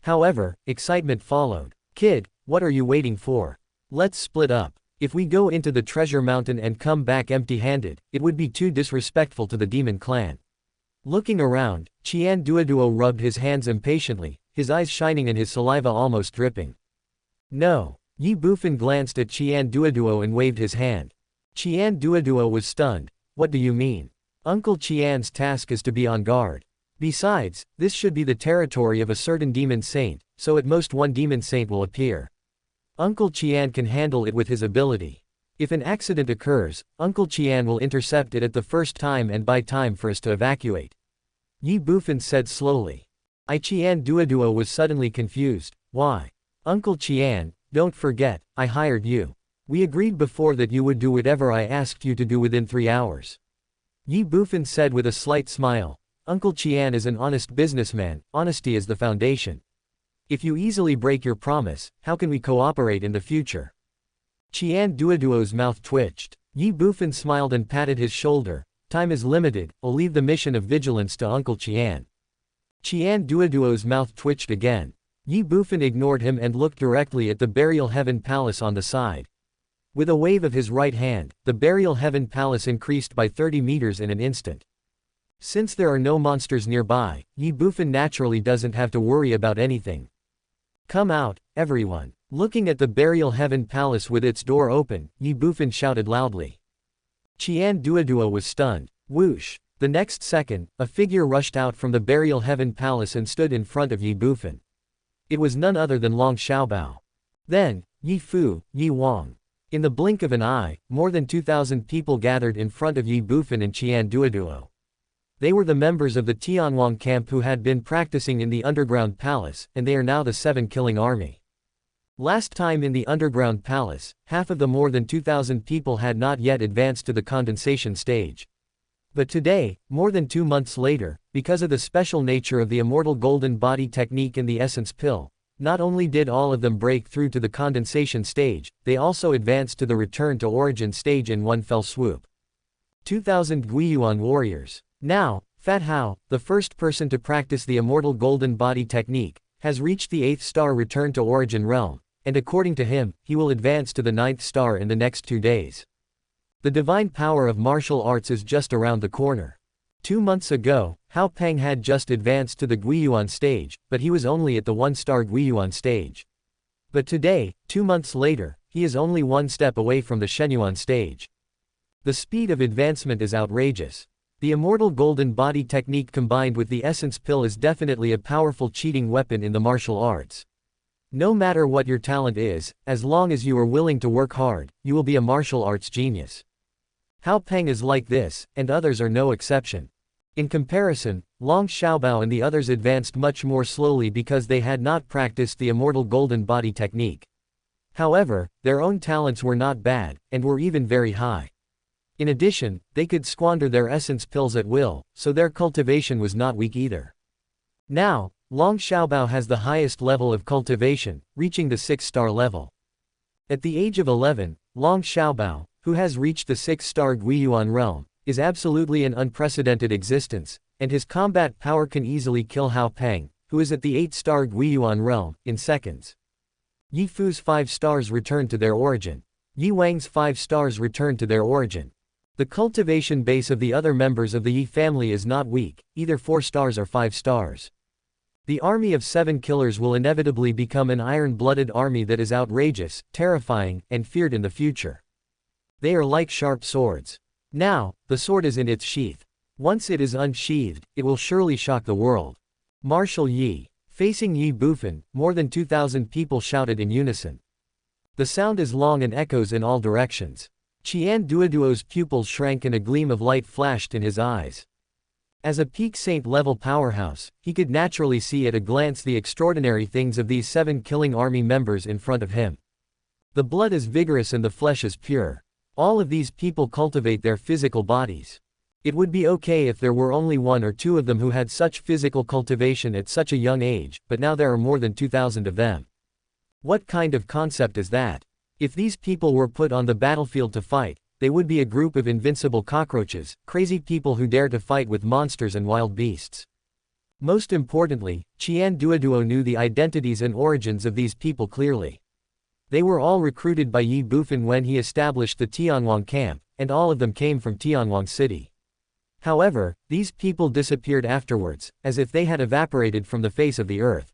However, excitement followed. Kid, what are you waiting for? Let's split up. If we go into the treasure mountain and come back empty-handed, it would be too disrespectful to the demon clan. Looking around, Qian Duoduo rubbed his hands impatiently, his eyes shining and his saliva almost dripping. No. Ye Bufan glanced at Qian Duoduo and waved his hand. Qian Duoduo was stunned. What do you mean? Uncle Qian's task is to be on guard. Besides, this should be the territory of a certain demon saint, so at most one demon saint will appear. Uncle Qian can handle it with his ability. If an accident occurs, Uncle Qian will intercept it at the first time and buy time for us to evacuate. Ye Bufan said slowly. Qian Duoduo was suddenly confused. Why? Uncle Qian, don't forget, I hired you. We agreed before that you would do whatever I asked you to do within 3 hours. Ye Bufan said with a slight smile. Uncle Qian is an honest businessman, honesty is the foundation. If you easily break your promise, how can we cooperate in the future? Qian Duoduo's mouth twitched. Ye Bufan smiled and patted his shoulder. Time is limited, I'll leave the mission of vigilance to Uncle Qian. Qian Duoduo's mouth twitched again. Ye Bufan ignored him and looked directly at the Burial Heaven Palace on the side. With a wave of his right hand, the Burial Heaven Palace increased by 30 meters in an instant. Since there are no monsters nearby, Ye Bufan naturally doesn't have to worry about anything. Come out, everyone. Looking at the Burial Heaven Palace with its door open, Ye Bufan shouted loudly. Qian Duoduo was stunned. Whoosh! The next second, a figure rushed out from the burial heaven palace and stood in front of Ye Bufan. It was none other than Long Xiaobao. Then, Yi Fu, Yi Wang. In the blink of an eye, more than 2,000 people gathered in front of Ye Bufan and Qian Duoduo. They were the members of the Tianwang camp who had been practicing in the underground palace, and they are now the 7-killing army. Last time in the underground palace, half of the more than 2,000 people had not yet advanced to the condensation stage. But today, more than 2 months later, because of the special nature of the immortal golden body technique and the essence pill, not only did all of them break through to the condensation stage, they also advanced to the return to origin stage in one fell swoop. 2,000 Guiyuan warriors. Now, Fat Hao, the first person to practice the immortal golden body technique, has reached the 8th star return to origin realm, and according to him, he will advance to the 9th star in the next 2 days. The divine power of martial arts is just around the corner. 2 months ago, Hao Peng had just advanced to the Guiyuan stage, but he was only at the 1-star Guiyuan stage. But today, 2 months later, he is only 1 step away from the Shenyuan stage. The speed of advancement is outrageous. The immortal golden body technique combined with the essence pill is definitely a powerful cheating weapon in the martial arts. No matter what your talent is, as long as you are willing to work hard, you will be a martial arts genius. Hao Peng is like this, and others are no exception. In comparison, Long Xiaobao and the others advanced much more slowly because they had not practiced the immortal golden body technique. However, their own talents were not bad, and were even very high. In addition, they could squander their essence pills at will, so their cultivation was not weak either. Now, Long Xiaobao has the highest level of cultivation, reaching the 6-star level. At the age of 11, Long Xiaobao, who has reached the 6-star Guiyuan realm, is absolutely an unprecedented existence, and his combat power can easily kill Hao Peng, who is at the 8-star Guiyuan realm, in seconds. Yi Fu's 5 stars return to their origin. Yi Wang's 5 stars return to their origin. The cultivation base of the other members of the Yi family is not weak, either 4 stars or 5 stars. The army of 7 killers will inevitably become an iron-blooded army that is outrageous, terrifying, and feared in the future. They are like sharp swords. Now, the sword is in its sheath. Once it is unsheathed, it will surely shock the world. Martial Yi. Facing Ye Bufan, more than 2,000 people shouted in unison. The sound is long and echoes in all directions. Qian Duoduo's pupils shrank and a gleam of light flashed in his eyes. As a peak saint-level powerhouse, he could naturally see at a glance the extraordinary things of these 7 killing army members in front of him. The blood is vigorous and the flesh is pure. All of these people cultivate their physical bodies. It would be okay if there were only 1 or 2 of them who had such physical cultivation at such a young age, but now there are more than 2,000 of them. What kind of concept is that? If these people were put on the battlefield to fight, they would be a group of invincible cockroaches, crazy people who dare to fight with monsters and wild beasts. Most importantly, Qian Duoduo knew the identities and origins of these people clearly. They were all recruited by Ye Bufan when he established the Tianwang camp, and all of them came from Tianwang City. However, these people disappeared afterwards, as if they had evaporated from the face of the earth.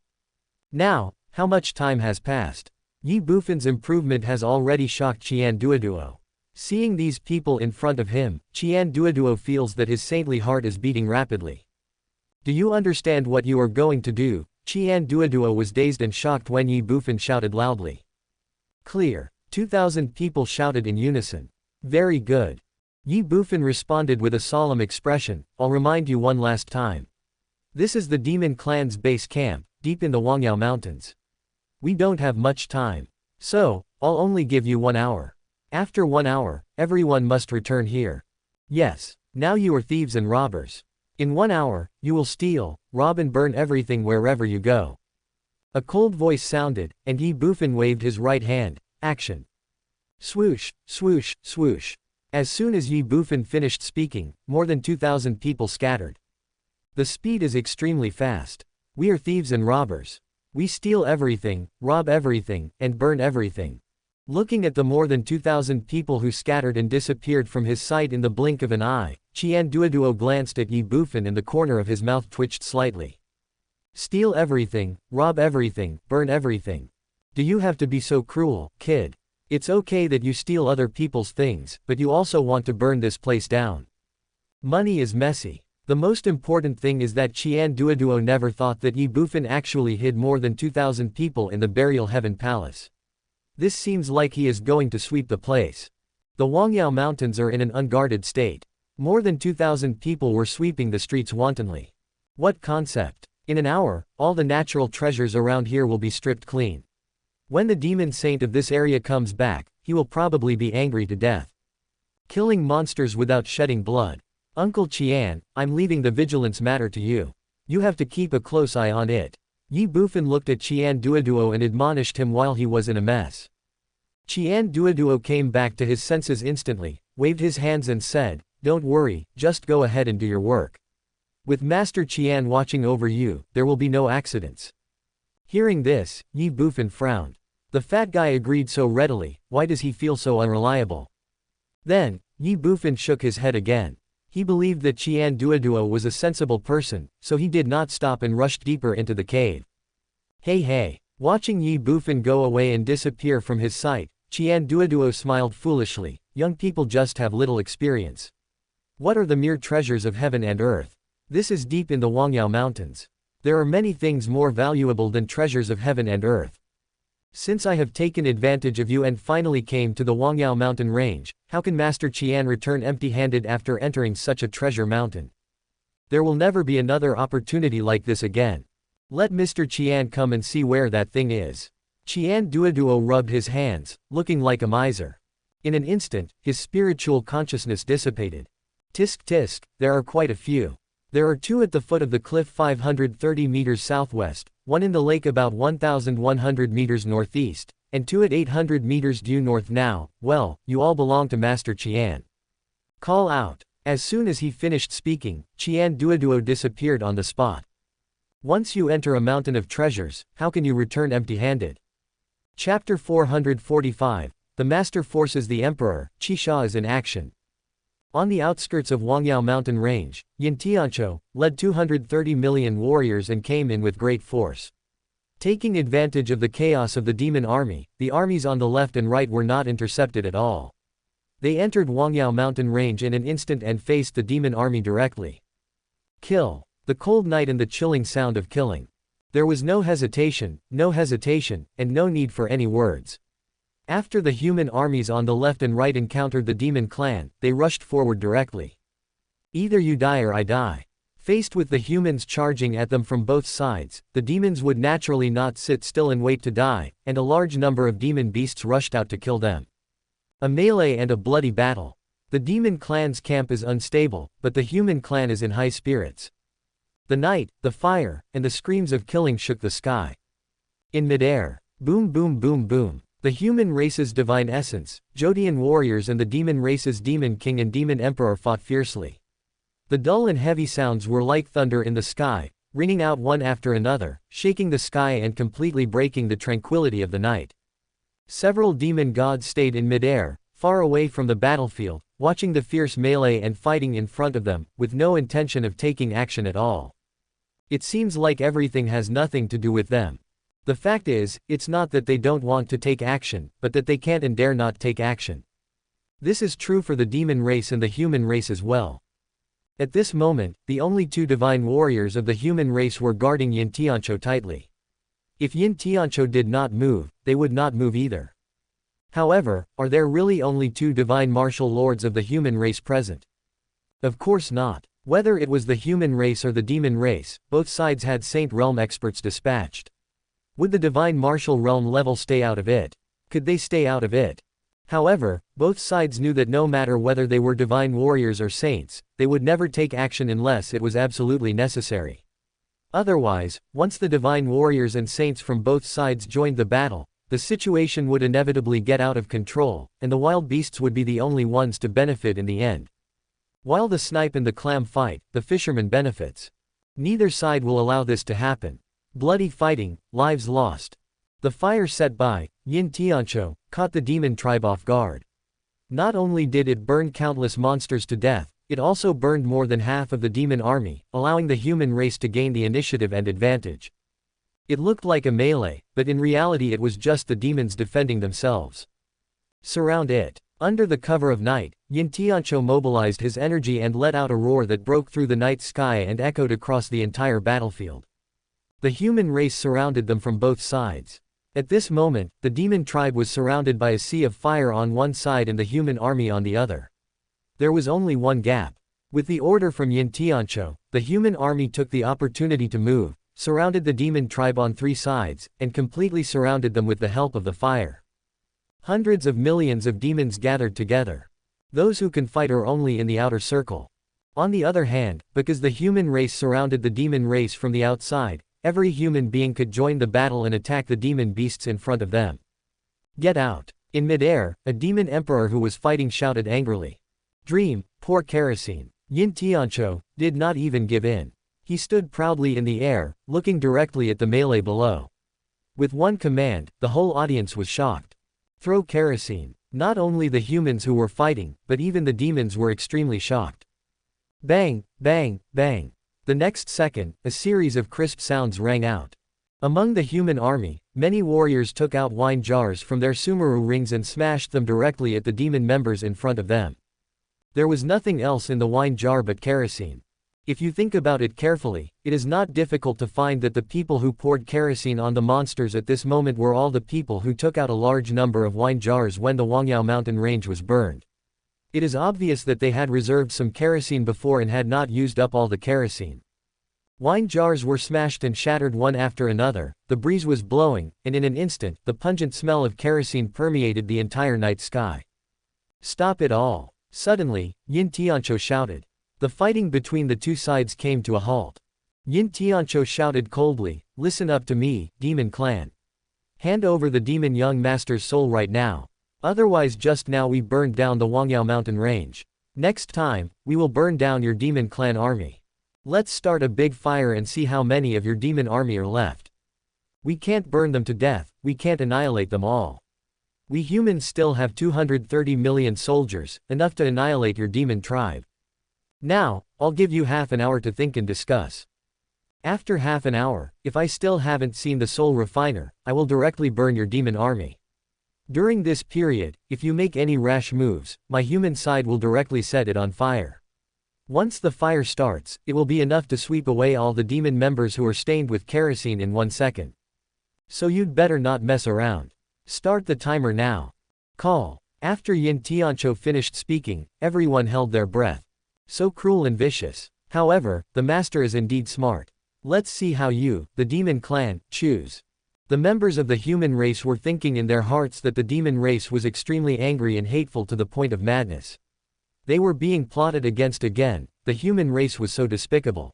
Now, how much time has passed? Ye Bufan's improvement has already shocked Qian Duoduo. Seeing these people in front of him, Qian Duoduo feels that his saintly heart is beating rapidly. Do you understand what you are going to do? Qian Duoduo was dazed and shocked when Ye Bufan shouted loudly. Clear. 2,000 people shouted in unison. Very good. Ye Bufan responded with a solemn expression, I'll remind you one last time. This is the Demon Clan's base camp, deep in the Wangyao Mountains. We don't have much time. So, I'll only give you 1 hour. After 1 hour, everyone must return here. Yes, now you are thieves and robbers. In 1 hour, you will steal, rob and burn everything wherever you go. A cold voice sounded, and Ye Bufan waved his right hand. Action. Swoosh, swoosh, swoosh. As soon as Ye Bufan finished speaking, more than 2,000 people scattered. The speed is extremely fast. We are thieves and robbers. We steal everything, rob everything, and burn everything. Looking at the more than 2,000 people who scattered and disappeared from his sight in the blink of an eye, Qian Duoduo glanced at Ye Bufan and the corner of his mouth twitched slightly. Steal everything, rob everything, burn everything. Do you have to be so cruel, kid? It's okay that you steal other people's things, but you also want to burn this place down. Money is messy. The most important thing is that Qian Duoduo never thought that Ye Bufan actually hid more than 2,000 people in the Burial Heaven Palace. This seems like he is going to sweep the place. The Wangyao Mountains are in an unguarded state. More than 2,000 people were sweeping the streets wantonly. What concept? In an hour, all the natural treasures around here will be stripped clean. When the demon saint of this area comes back, he will probably be angry to death. Killing monsters without shedding blood. Uncle Qian, I'm leaving the vigilance matter to you. You have to keep a close eye on it. Ye Bufan looked at Qian Duoduo and admonished him while he was in a mess. Qian Duoduo came back to his senses instantly, waved his hands and said, "Don't worry, just go ahead and do your work. With Master Qian watching over you, there will be no accidents." Hearing this, Ye Bufan frowned. The fat guy agreed so readily, why does he feel so unreliable? Then, Ye Bufan shook his head again. He believed that Qian Duoduo was a sensible person, so he did not stop and rushed deeper into the cave. Hey. Watching Ye Bufan go away and disappear from his sight, Qian Duoduo smiled foolishly. Young people just have little experience. What are the mere treasures of heaven and earth? This is deep in the Wangyao Mountains. There are many things more valuable than treasures of heaven and earth. Since I have taken advantage of you and finally came to the Wangyao mountain range, how can Master Qian return empty-handed after entering such a treasure mountain? There will never be another opportunity like this again. Let Mr. Qian come and see where that thing is. Qian Duoduo rubbed his hands, looking like a miser. In an instant, his spiritual consciousness dissipated. Tisk, there are quite a few. There are 2 at the foot of the cliff 530 meters southwest, 1 in the lake about 1,100 meters northeast, and 2 at 800 meters due north now. Well, you all belong to Master Qian. Call out. As soon as he finished speaking, Qian Duoduo disappeared on the spot. Once you enter a mountain of treasures, how can you return empty-handed? Chapter 445, The Master Forces the Emperor, Qisha is in action. On the outskirts of Wangyao mountain range, Yin Tiancho led 230 million warriors and came in with great force. Taking advantage of the chaos of the demon army, the armies on the left and right were not intercepted at all. They entered Wangyao mountain range in an instant and faced the demon army directly. Kill. The cold night and the chilling sound of killing. There was no hesitation, and no need for any words. After the human armies on the left and right encountered the demon clan, they rushed forward directly. Either you die or I die. Faced with the humans charging at them from both sides, the demons would naturally not sit still and wait to die, and a large number of demon beasts rushed out to kill them. A melee and a bloody battle. The demon clan's camp is unstable, but the human clan is in high spirits. The night, the fire, and the screams of killing shook the sky. In midair, boom boom boom boom. The human race's divine essence, Jodian warriors and the demon race's demon king and demon emperor fought fiercely. The dull and heavy sounds were like thunder in the sky, ringing out one after another, shaking the sky and completely breaking the tranquility of the night. Several demon gods stayed in midair, far away from the battlefield, watching the fierce melee and fighting in front of them, with no intention of taking action at all. It seems like everything has nothing to do with them. The fact is, it's not that they don't want to take action, but that they can't and dare not take action. This is true for the demon race and the human race as well. At this moment, the only 2 divine warriors of the human race were guarding Yin Tiancho tightly. If Yin Tiancho did not move, they would not move either. However, are there really only 2 divine martial lords of the human race present? Of course not. Whether it was the human race or the demon race, both sides had Saint Realm experts dispatched. Would the divine martial realm level stay out of it? Could they stay out of it? However, both sides knew that no matter whether they were divine warriors or saints, they would never take action unless it was absolutely necessary. Otherwise, once the divine warriors and saints from both sides joined the battle, the situation would inevitably get out of control, and the wild beasts would be the only ones to benefit in the end. While the snipe and the clam fight, the fisherman benefits. Neither side will allow this to happen. Bloody fighting, lives lost. The fire set by Yin Tiancho caught the demon tribe off guard. Not only did it burn countless monsters to death, it also burned more than half of the demon army, allowing the human race to gain the initiative and advantage. It looked like a melee, but in reality it was just the demons defending themselves. Surround it. Under the cover of night, Yin Tianqiu mobilized his energy and let out a roar that broke through the night sky and echoed across the entire battlefield. The human race surrounded them from both sides. At this moment, the demon tribe was surrounded by a sea of fire on one side and the human army on the other. There was only one gap. With the order from Yin Tianqiu, the human army took the opportunity to move, surrounded the demon tribe on three sides, and completely surrounded them with the help of the fire. Hundreds of millions of demons gathered together. Those who can fight are only in the outer circle. On the other hand, because the human race surrounded the demon race from the outside, every human being could join the battle and attack the demon beasts in front of them. Get out! In midair, a demon emperor who was fighting shouted angrily. Dream, pour kerosene. Yin Tianqiu did not even give in. He stood proudly in the air, looking directly at the melee below. With one command, the whole audience was shocked. Throw kerosene. Not only the humans who were fighting, but even the demons were extremely shocked. Bang, bang, bang. The next second, a series of crisp sounds rang out. Among the human army, many warriors took out wine jars from their sumeru rings and smashed them directly at the demon members in front of them. There was nothing else in the wine jar but kerosene. If you think about it carefully, it is not difficult to find that the people who poured kerosene on the monsters at this moment were all the people who took out a large number of wine jars when the Wangyao mountain range was burned. It is obvious that they had reserved some kerosene before and had not used up all the kerosene. Wine jars were smashed and shattered one after another, the breeze was blowing, and in an instant, the pungent smell of kerosene permeated the entire night sky. Stop it all! Suddenly, Yin Tianqiu shouted. The fighting between the two sides came to a halt. Yin Tianqiu shouted coldly, listen up to me, demon clan. Hand over the demon young master's soul right now. Otherwise just now we burned down the Wangyao mountain range. Next time, we will burn down your demon clan army. Let's start a big fire and see how many of your demon army are left. We can't burn them to death, we can't annihilate them all. We humans still have 230 million soldiers, enough to annihilate your demon tribe. Now, I'll give you half an hour to think and discuss. After half an hour, if I still haven't seen the soul refiner, I will directly burn your demon army. During this period, if you make any rash moves, my human side will directly set it on fire. Once the fire starts, it will be enough to sweep away all the demon members who are stained with kerosene in 1 second. So you'd better not mess around. Start the timer now. Call. After Yin Tianqiu finished speaking, everyone held their breath. So cruel and vicious. However, the master is indeed smart. Let's see how you, the demon clan, choose. The members of the human race were thinking in their hearts that the demon race was extremely angry and hateful to the point of madness. They were being plotted against again, the human race was so despicable.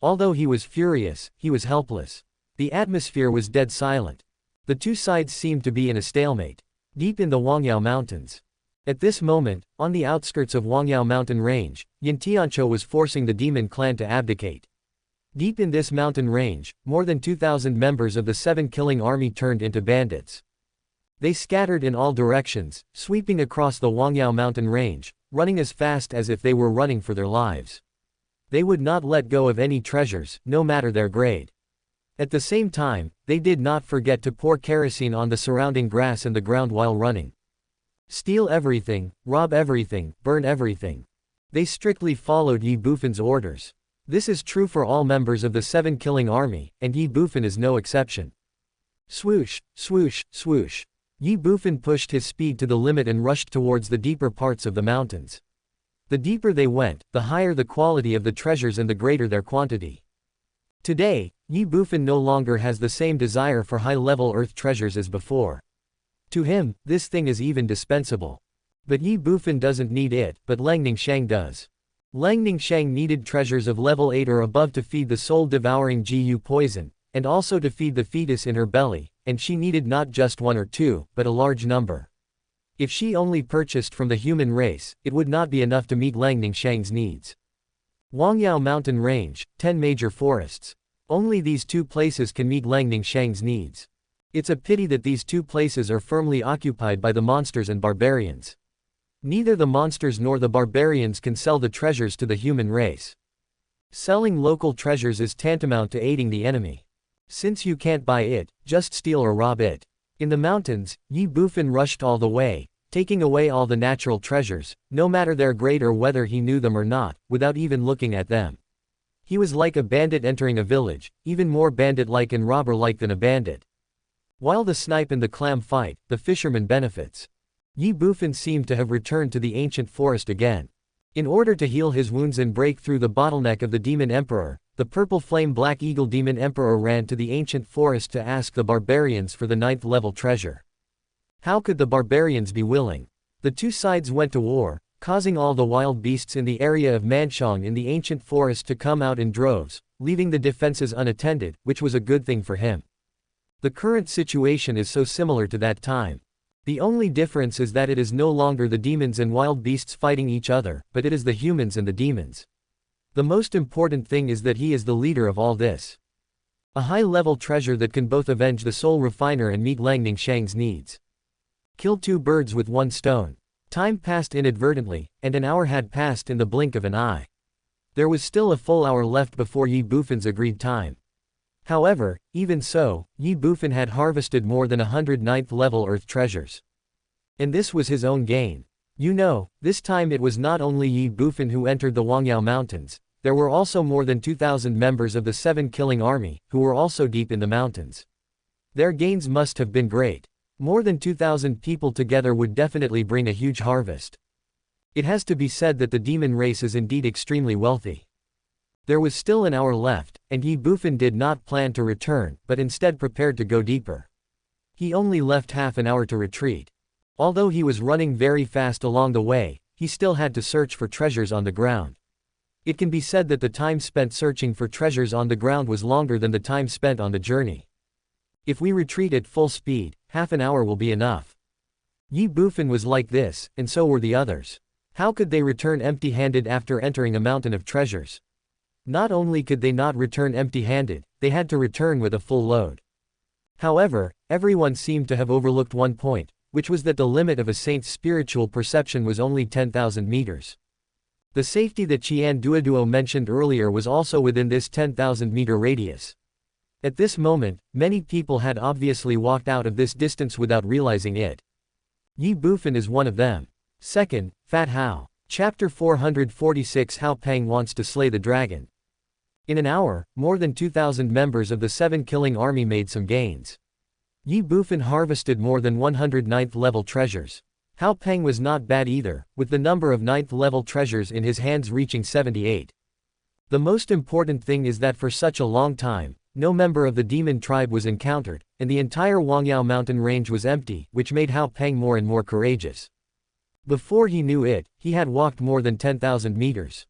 Although he was furious, he was helpless. The atmosphere was dead silent. The two sides seemed to be in a stalemate. Deep in the Wangyao mountains. At this moment, on the outskirts of Wangyao mountain range, Yin Tianqiu was forcing the demon clan to abdicate. Deep in this mountain range, more than 2,000 members of the 7 killing army turned into bandits. They scattered in all directions, sweeping across the Wangyao mountain range, running as fast as if they were running for their lives. They would not let go of any treasures, no matter their grade. At the same time, they did not forget to pour kerosene on the surrounding grass and the ground while running. Steal everything, rob everything, burn everything. They strictly followed Ye Bufan's orders. This is true for all members of the 7 killing army, and Ye Bufan is no exception. Swoosh, swoosh, swoosh. Ye Bufan pushed his speed to the limit and rushed towards the deeper parts of the mountains. The deeper they went, the higher the quality of the treasures and the greater their quantity. Today, Ye Bufan no longer has the same desire for high-level earth treasures as before. To him, this thing is even dispensable. But Ye Bufan doesn't need it, but Lang Ningxiang does. Lang Ningxiang needed treasures of level 8 or above to feed the soul-devouring GU poison, and also to feed the fetus in her belly, and she needed not just 1 or 2, but a large number. If she only purchased from the human race, it would not be enough to meet Lang Ningxiang's needs. Wangyao Mountain Range, 10 major forests. Only these 2 places can meet Lang Ningxiang's needs. It's a pity that these 2 places are firmly occupied by the monsters and barbarians. Neither the monsters nor the barbarians can sell the treasures to the human race. Selling local treasures is tantamount to aiding the enemy. Since you can't buy it, just steal or rob it. In the mountains, Ye Bufan rushed all the way, taking away all the natural treasures, no matter their grade or whether he knew them or not, without even looking at them. He was like a bandit entering a village, even more bandit-like and robber-like than a bandit. While the snipe and the clam fight, the fisherman benefits. Ye Bufan seemed to have returned to the ancient forest again. In order to heal his wounds and break through the bottleneck of the Demon Emperor, the purple flame Black Eagle Demon Emperor ran to the ancient forest to ask the barbarians for the 9th level treasure. How could the barbarians be willing? The two sides went to war, causing all the wild beasts in the area of Manchong in the ancient forest to come out in droves, leaving the defenses unattended, which was a good thing for him. The current situation is so similar to that time. The only difference is that it is no longer the demons and wild beasts fighting each other, but it is the humans and the demons. The most important thing is that he is the leader of all this. A high-level treasure that can both avenge the soul refiner and meet Lang Ningxiang's needs. Kill two birds with one stone. Time passed inadvertently, and an hour had passed in the blink of an eye. There was still a full hour left before Ye Bufan's agreed time. However, even so, Ye Bufan had harvested more than 100 9th level earth treasures. And this was his own gain. You know, this time it was not only Ye Bufan who entered the Wangyao Mountains, there were also more than 2,000 members of the 7 Killing Army, who were also deep in the mountains. Their gains must have been great. More than 2,000 people together would definitely bring a huge harvest. It has to be said that the demon race is indeed extremely wealthy. There was still an hour left, and Ye Bufan did not plan to return, but instead prepared to go deeper. He only left half an hour to retreat. Although he was running very fast along the way, he still had to search for treasures on the ground. It can be said that the time spent searching for treasures on the ground was longer than the time spent on the journey. If we retreat at full speed, half an hour will be enough. Ye Bufan was like this, and so were the others. How could they return empty-handed after entering a mountain of treasures? Not only could they not return empty-handed, they had to return with a full load. However, everyone seemed to have overlooked one point, which was that the limit of a saint's spiritual perception was only 10,000 meters. The safety that Qian Duoduo mentioned earlier was also within this 10,000 meter radius. At this moment, many people had obviously walked out of this distance without realizing it. Ye Bufan is one of them. Second, Fat Hao. Chapter 446 Hao Peng wants to slay the dragon. In an hour, more than 2,000 members of the 7 Killing Army made some gains. Ye Bufan harvested more than 100 9th level treasures. Hao Peng was not bad either, with the number of 9th level treasures in his hands reaching 78. The most important thing is that for such a long time, no member of the demon tribe was encountered, and the entire Wangyao mountain range was empty, which made Hao Peng more and more courageous. Before he knew it, he had walked more than 10,000 meters.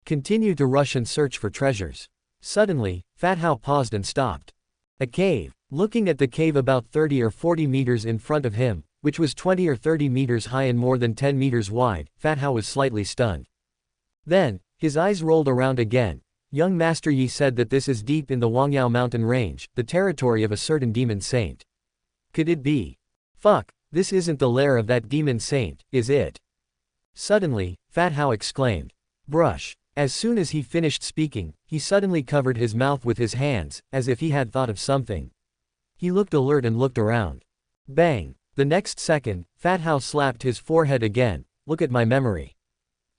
Continue to rush and search for treasures. Suddenly, Fat Hao paused and stopped. A cave. Looking at the cave about 30 or 40 meters in front of him, which was 20 or 30 meters high and more than 10 meters wide, Fat Hao was slightly stunned. Then, his eyes rolled around again. Young Master Yi said that this is deep in the Wangyao mountain range, the territory of a certain demon saint. Could it be? Fuck, this isn't the lair of that demon saint, is it? Suddenly, Fat Hao exclaimed. Brush. As soon as he finished speaking, he suddenly covered his mouth with his hands, as if he had thought of something. He looked alert and looked around. Bang! The next second, Fat Hao slapped his forehead again. Look at my memory.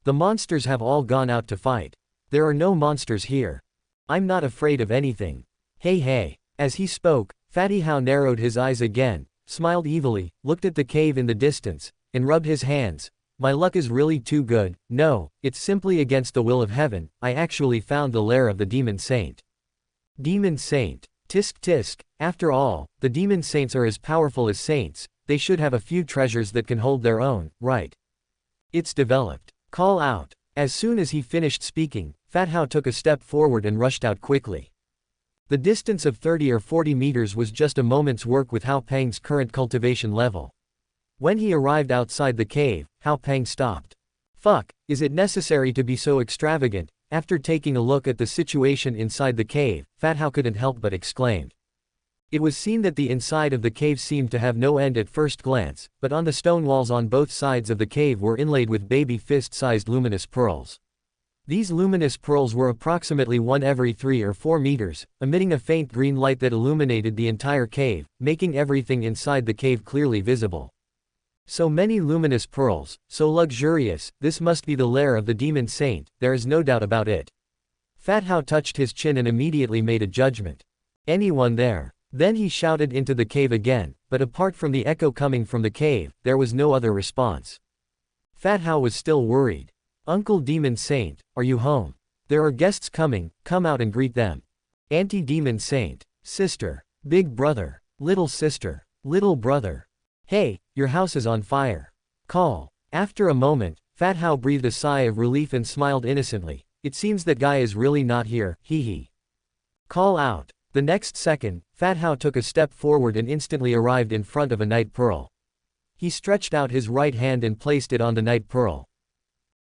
The monsters have all gone out to fight. There are no monsters here. I'm not afraid of anything. Hey hey. As he spoke, Fatty Hao narrowed his eyes again, smiled evilly, looked at the cave in the distance, and rubbed his hands. My luck is really too good. No, it's simply against the will of heaven. I actually found the lair of the demon saint. Demon saint. Tisk tisk. After all, the demon saints are as powerful as saints. They should have a few treasures that can hold their own, right? It's developed. Call out. As soon as he finished speaking, Fat Hao took a step forward and rushed out quickly. The distance of 30 or 40 meters was just a moment's work with Hao Peng's current cultivation level. When he arrived outside the cave, Hao Peng stopped. Fuck, is it necessary to be so extravagant? After taking a look at the situation inside the cave, Fat Hao couldn't help but exclaimed. It was seen that the inside of the cave seemed to have no end at first glance, but on the stone walls on both sides of the cave were inlaid with baby fist-sized luminous pearls. These luminous pearls were approximately 1 every 3 or 4 meters, emitting a faint green light that illuminated the entire cave, making everything inside the cave clearly visible. So many luminous pearls, so luxurious, this must be the lair of the demon saint, there is no doubt about it. Fat Hao touched his chin and immediately made a judgment. Anyone there? Then he shouted into the cave again, but apart from the echo coming from the cave, there was no other response. Fat Hao was still worried. Uncle Demon Saint, are you home? There are guests coming, come out and greet them. Auntie Demon Saint, sister, big brother, little sister, little brother. Hey, your house is on fire. Call. After a moment, Fat Hao breathed a sigh of relief and smiled innocently. It seems that guy is really not here, hee hee. Call out. The next second, Fat Hao took a step forward and instantly arrived in front of a night pearl. He stretched out his right hand and placed it on the night pearl.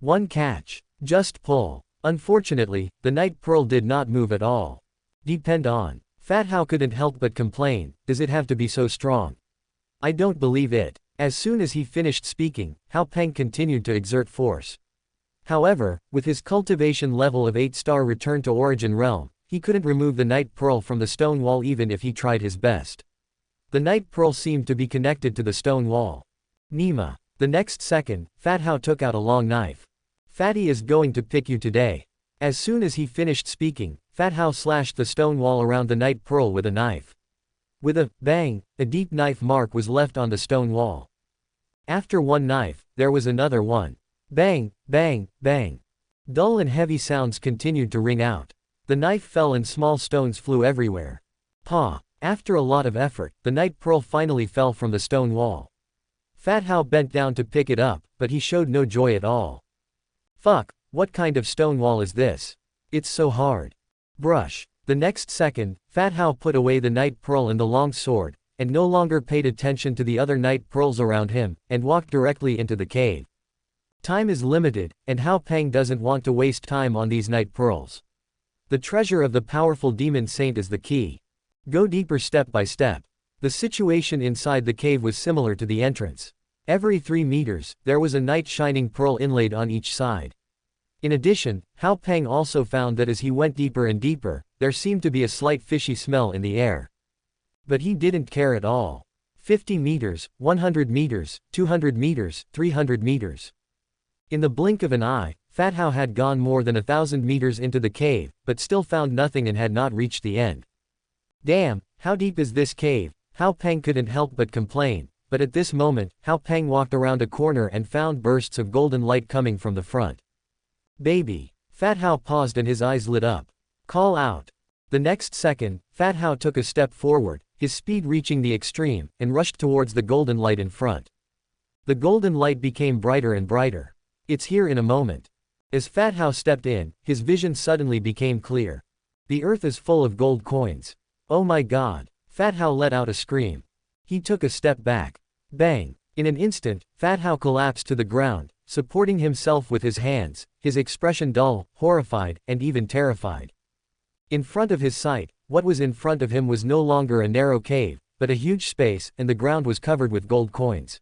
One catch. Just pull. Unfortunately, the night pearl did not move at all. Depend on. Fat Hao couldn't help but complain, does it have to be so strong? I don't believe it. As soon as he finished speaking, Hao Peng continued to exert force. However, with his cultivation level of 8-star return to origin realm, he couldn't remove the night pearl from the stone wall even if he tried his best. The night pearl seemed to be connected to the stone wall. Nima. The next second, Fat Hao took out a long knife. Fatty is going to pick you today. As soon as he finished speaking, Fat Hao slashed the stone wall around the night pearl with a knife. With a bang, a deep knife mark was left on the stone wall. After one knife, there was another one. Bang, bang, bang. Dull and heavy sounds continued to ring out. The knife fell and small stones flew everywhere. Paw. After a lot of effort, the night pearl finally fell from the stone wall. Fat Hao bent down to pick it up, but he showed no joy at all. Fuck, what kind of stone wall is this? It's so hard. Brush. The next second, Fat Hao put away the night pearl and the long sword, and no longer paid attention to the other night pearls around him, and walked directly into the cave. Time is limited, and Hao Peng doesn't want to waste time on these night pearls. The treasure of the powerful demon saint is the key. Go deeper step by step. The situation inside the cave was similar to the entrance. Every 3 meters, there was a night shining pearl inlaid on each side. In addition, Hao Peng also found that as he went deeper and deeper, there seemed to be a slight fishy smell in the air. But he didn't care at all. 50 meters, 100 meters, 200 meters, 300 meters. In the blink of an eye, Fat Hao had gone more than 1,000 meters into the cave, but still found nothing and had not reached the end. Damn, how deep is this cave? Hao Peng couldn't help but complain, but at this moment, Hao Peng walked around a corner and found bursts of golden light coming from the front. Baby. Fat Hao paused and his eyes lit up. Call out. The next second, Fat Hao took a step forward, his speed reaching the extreme, and rushed towards the golden light in front. The golden light became brighter and brighter. It's here in a moment. As Fat Hao stepped in, his vision suddenly became clear. The earth is full of gold coins. Oh my god. Fat Hao let out a scream. He took a step back. Bang. In an instant, Fat Hao collapsed to the ground, supporting himself with his hands, his expression dull, horrified, and even terrified. In front of his sight, what was in front of him was no longer a narrow cave, but a huge space, and the ground was covered with gold coins.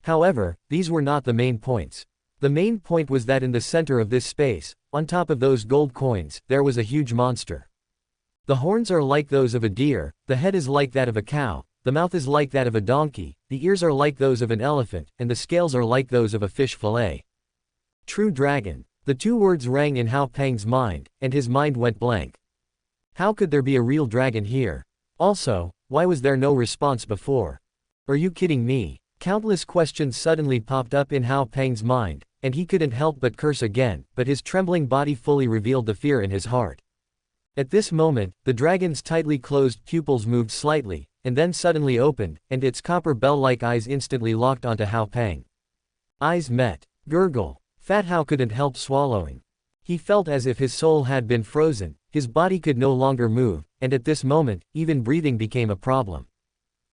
However, these were not the main points. The main point was that in the center of this space, on top of those gold coins, there was a huge monster. The horns are like those of a deer, the head is like that of a cow, the mouth is like that of a donkey, the ears are like those of an elephant, and the scales are like those of a fish fillet. True dragon. The 2 words rang in Hao Peng's mind, and his mind went blank. How could there be a real dragon here? Also, why was there no response before? Are you kidding me? Countless questions suddenly popped up in Hao Peng's mind, and he couldn't help but curse again, but his trembling body fully revealed the fear in his heart. At this moment, the dragon's tightly closed pupils moved slightly, and then suddenly opened, and its copper bell-like eyes instantly locked onto Hao Peng. Eyes met. Gurgle. Fat Hao couldn't help swallowing. He felt as if his soul had been frozen, his body could no longer move, and at this moment, even breathing became a problem.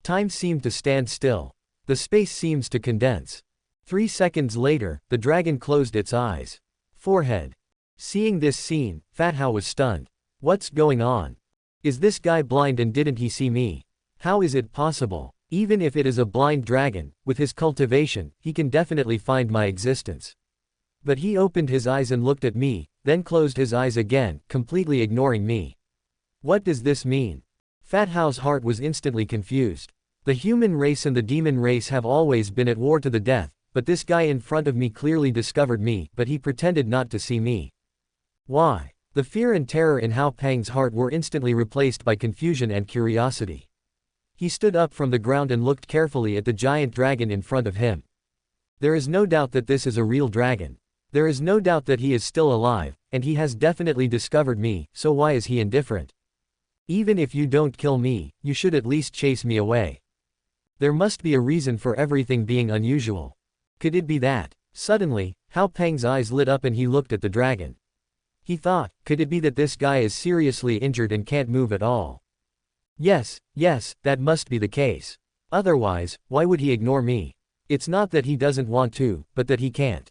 Time seemed to stand still. The space seems to condense. 3 seconds later, the dragon closed its eyes. Forehead. Seeing this scene, Fat Hao was stunned. What's going on? Is this guy blind and didn't he see me? How is it possible? Even if it is a blind dragon, with his cultivation, he can definitely find my existence. But he opened his eyes and looked at me, then closed his eyes again, completely ignoring me. What does this mean? Fat Hao's heart was instantly confused. The human race and the demon race have always been at war to the death, but this guy in front of me clearly discovered me, but he pretended not to see me. Why? The fear and terror in Hao Peng's heart were instantly replaced by confusion and curiosity. He stood up from the ground and looked carefully at the giant dragon in front of him. There is no doubt that this is a real dragon. There is no doubt that he is still alive, and he has definitely discovered me, so why is he indifferent? Even if you don't kill me, you should at least chase me away. There must be a reason for everything being unusual. Could it be that? Suddenly, Hao Peng's eyes lit up and he looked at the dragon. He thought, could it be that this guy is seriously injured and can't move at all? Yes, that must be the case. Otherwise, why would he ignore me? It's not that he doesn't want to, but that he can't.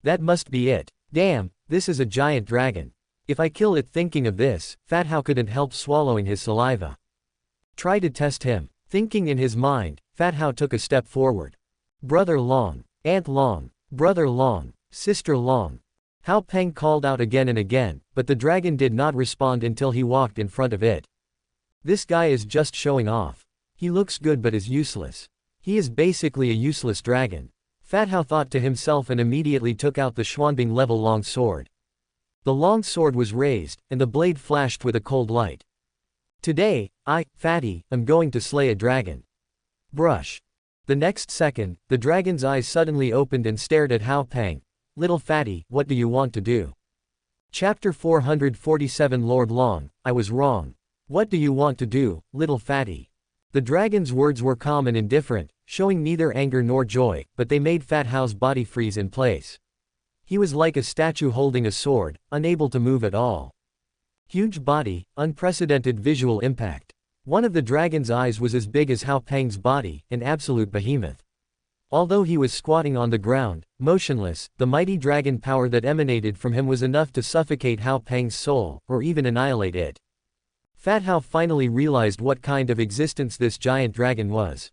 That must be it. Damn, this is a giant dragon. If I kill it thinking of this, Fat Hao couldn't help swallowing his saliva. Try to test him. Thinking in his mind, Fat Hao took a step forward. Brother Long, Aunt Long, Brother Long, Sister Long. Hao Peng called out again and again, but the dragon did not respond until he walked in front of it. This guy is just showing off. He looks good but is useless. He is basically a useless dragon. Fat Hao thought to himself and immediately took out the Xuanbing level long sword. The long sword was raised, and the blade flashed with a cold light. Today, I, Fatty, am going to slay a dragon. Brush. The next second, the dragon's eyes suddenly opened and stared at Hao Peng. Little Fatty, what do you want to do? Chapter 447 Lord Long, I was wrong. What do you want to do, little Fatty? The dragon's words were calm and indifferent, showing neither anger nor joy, but they made Fat Hao's body freeze in place. He was like a statue holding a sword, unable to move at all. Huge body, unprecedented visual impact. One of the dragon's eyes was as big as Hao Peng's body, an absolute behemoth. Although he was squatting on the ground, motionless, the mighty dragon power that emanated from him was enough to suffocate Hao Peng's soul, or even annihilate it. Fat Hao finally realized what kind of existence this giant dragon was.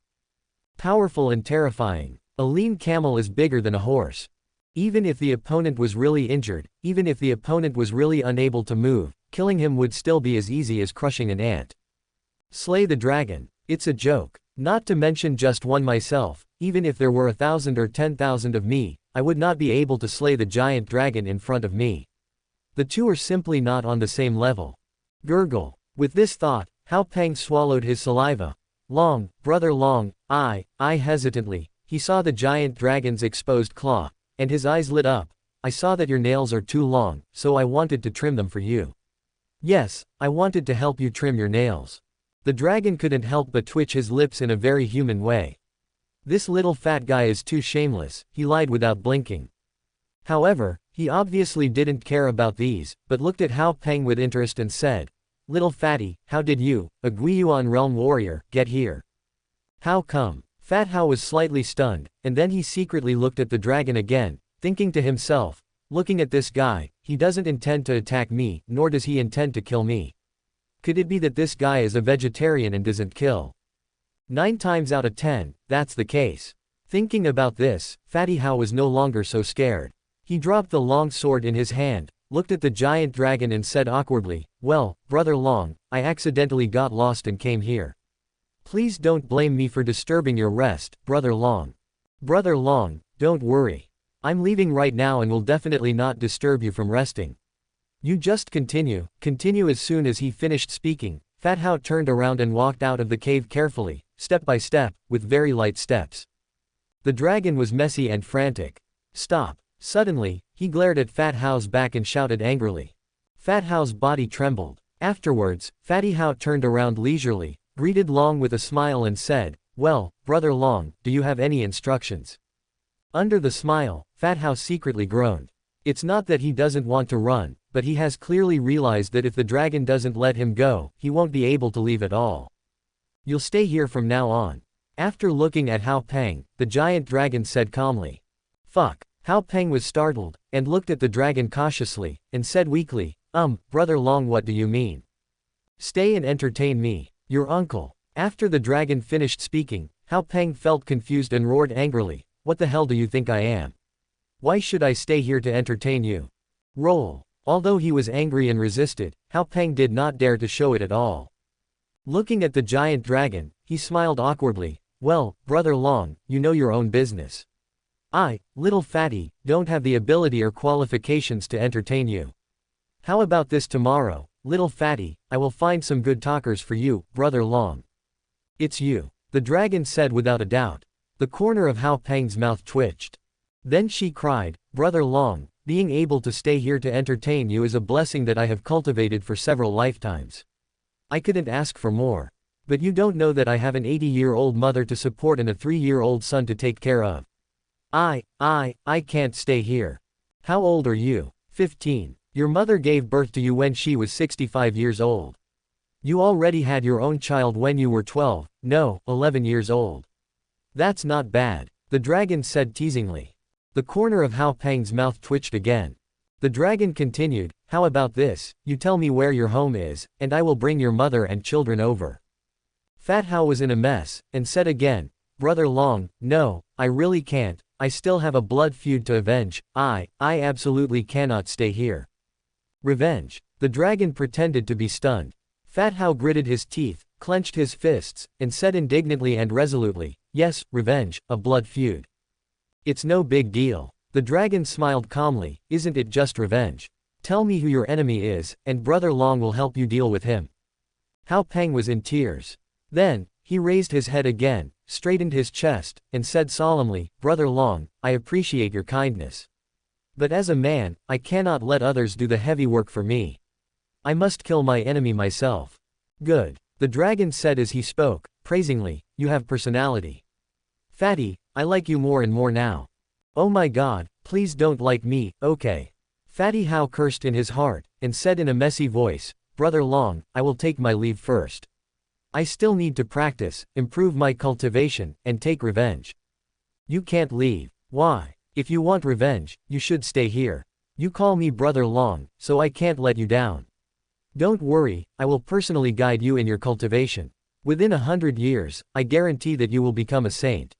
Powerful and terrifying. A lean camel is bigger than a horse. Even if the opponent was really injured, even if the opponent was really unable to move, killing him would still be as easy as crushing an ant. Slay the dragon. It's a joke. Not to mention just one myself, even if there were 1,000 or 10,000 of me, I would not be able to slay the giant dragon in front of me. The two are simply not on the same level. Gurgle. With this thought, Hao Peng swallowed his saliva. Long, Brother Long, I hesitantly, he saw the giant dragon's exposed claw, and his eyes lit up. I saw that your nails are too long, so I wanted to trim them for you. Yes, I wanted to help you trim your nails. The dragon couldn't help but twitch his lips in a very human way. This little fat guy is too shameless, he lied without blinking. However, he obviously didn't care about these, but looked at Hao Peng with interest and said, Little fatty, how did you, a Guiyuan realm warrior, get here? How come? Fat Hao was slightly stunned, and then he secretly looked at the dragon again, thinking to himself, looking at this guy, he doesn't intend to attack me, nor does he intend to kill me. Could it be that this guy is a vegetarian and doesn't kill? 9 times out of 10, that's the case. Thinking about this, Fatty Hao was no longer so scared. He dropped the long sword in his hand, looked at the giant dragon and said awkwardly, Well, Brother Long, I accidentally got lost and came here. Please don't blame me for disturbing your rest, Brother Long. Brother Long, don't worry. I'm leaving right now and will definitely not disturb you from resting. You just continue. As soon as he finished speaking, Fat Hao turned around and walked out of the cave carefully, step by step, with very light steps. The dragon was messy and frantic. Stop. Suddenly, he glared at Fat Hao's back and shouted angrily. Fat Hao's body trembled. Afterwards, Fatty Hao turned around leisurely, greeted Long with a smile and said, Well, Brother Long, do you have any instructions? Under the smile, Fat Hao secretly groaned. It's not that he doesn't want to run, but he has clearly realized that if the dragon doesn't let him go, he won't be able to leave at all. You'll stay here from now on. After looking at Hao Peng, the giant dragon said calmly. Fuck. Hao Peng was startled, and looked at the dragon cautiously, and said weakly, Brother Long, what do you mean? Stay and entertain me. Your uncle. After the dragon finished speaking, Hao Peng felt confused and roared angrily, What the hell do you think I am? Why should I stay here to entertain you? Roll. Although he was angry and resisted, Hao Peng did not dare to show it at all. Looking at the giant dragon, he smiled awkwardly. Well, Brother Long, you know your own business. I, little fatty, don't have the ability or qualifications to entertain you. How about this tomorrow, little fatty, I will find some good talkers for you, Brother Long. It's you, the dragon said without a doubt. The corner of Hao Peng's mouth twitched. Then she cried, Brother Long, being able to stay here to entertain you is a blessing that I have cultivated for several lifetimes. I couldn't ask for more. But you don't know that I have an 80-year-old mother to support and a 3-year-old son to take care of. I can't stay here. How old are you? 15. Your mother gave birth to you when she was 65 years old. You already had your own child when you were 12, no, 11 years old. That's not bad, the dragon said teasingly. The corner of Hao Peng's mouth twitched again. The dragon continued, how about this, you tell me where your home is, and I will bring your mother and children over. Fat Hao was in a mess, and said again, Brother Long, no, I really can't, I still have a blood feud to avenge, I absolutely cannot stay here. Revenge. The dragon pretended to be stunned. Fat Hao gritted his teeth, clenched his fists, and said indignantly and resolutely, yes, revenge, a blood feud. It's no big deal. The dragon smiled calmly, isn't it just revenge? Tell me who your enemy is, and Brother Long will help you deal with him. Hao Peng was in tears. Then, he raised his head again, straightened his chest, and said solemnly, Brother Long, I appreciate your kindness. But as a man, I cannot let others do the heavy work for me. I must kill my enemy myself. Good. The dragon said as he spoke, praisingly, you have personality. Fatty, I like you more and more now. Oh my god, please don't like me, okay. Fatty Hao cursed in his heart, and said in a messy voice, Brother Long, I will take my leave first. I still need to practice, improve my cultivation, and take revenge. You can't leave. Why? If you want revenge, you should stay here. You call me Brother Long, so I can't let you down. Don't worry, I will personally guide you in your cultivation. Within 100 years, I guarantee that you will become a saint.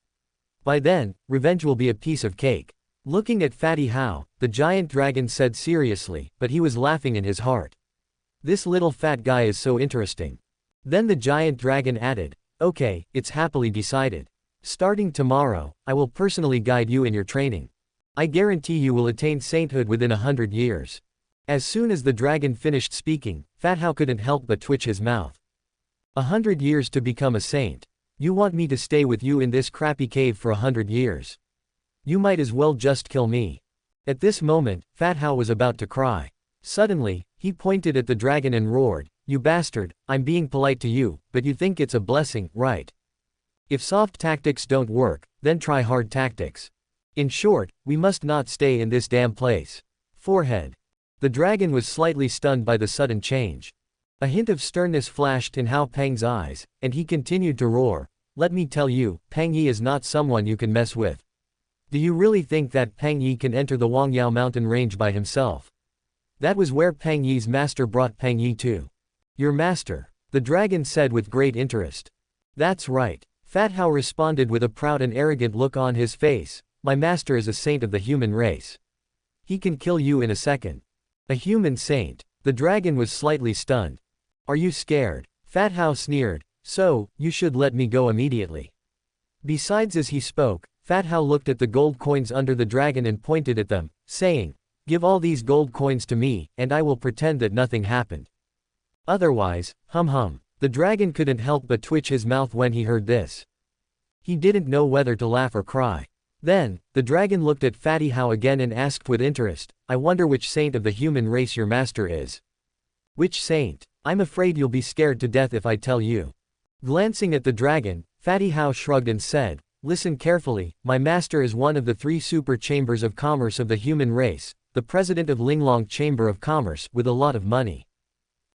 By then, revenge will be a piece of cake. Looking at Fatty Hao, the giant dragon said seriously, but he was laughing in his heart. This little fat guy is so interesting. Then the giant dragon added, okay, it's happily decided. Starting tomorrow, I will personally guide you in your training. I guarantee you will attain sainthood within 100 years. As soon as the dragon finished speaking, Fat Hao couldn't help but twitch his mouth. 100 years to become a saint. You want me to stay with you in this crappy cave for 100 years? You might as well just kill me. At this moment, Fat Hao was about to cry. Suddenly, he pointed at the dragon and roared, you bastard, I'm being polite to you, but you think it's a blessing, right? If soft tactics don't work, then try hard tactics. In short, we must not stay in this damn place. Forehead. The dragon was slightly stunned by the sudden change. A hint of sternness flashed in Hao Peng's eyes, and he continued to roar, let me tell you, Peng Yi is not someone you can mess with. Do you really think that Peng Yi can enter the Wangyao mountain range by himself? That was where Peng Yi's master brought Peng Yi to. Your master, the dragon said with great interest. That's right. Fat Hao responded with a proud and arrogant look on his face, my master is a saint of the human race. He can kill you in a second. A human saint. The dragon was slightly stunned. Are you scared? Fat Hao sneered, so, you should let me go immediately. Besides, as he spoke, Fat Hao looked at the gold coins under the dragon and pointed at them, saying, give all these gold coins to me, and I will pretend that nothing happened. Otherwise, hum. The dragon couldn't help but twitch his mouth when he heard this. He didn't know whether to laugh or cry. Then, the dragon looked at Fatty Hao again and asked with interest, I wonder which saint of the human race your master is. Which saint? I'm afraid you'll be scared to death if I tell you. Glancing at the dragon, Fatty Hao shrugged and said, listen carefully, my master is one of the 3 super chambers of commerce of the human race, the president of Linglong Chamber of Commerce, with a lot of money.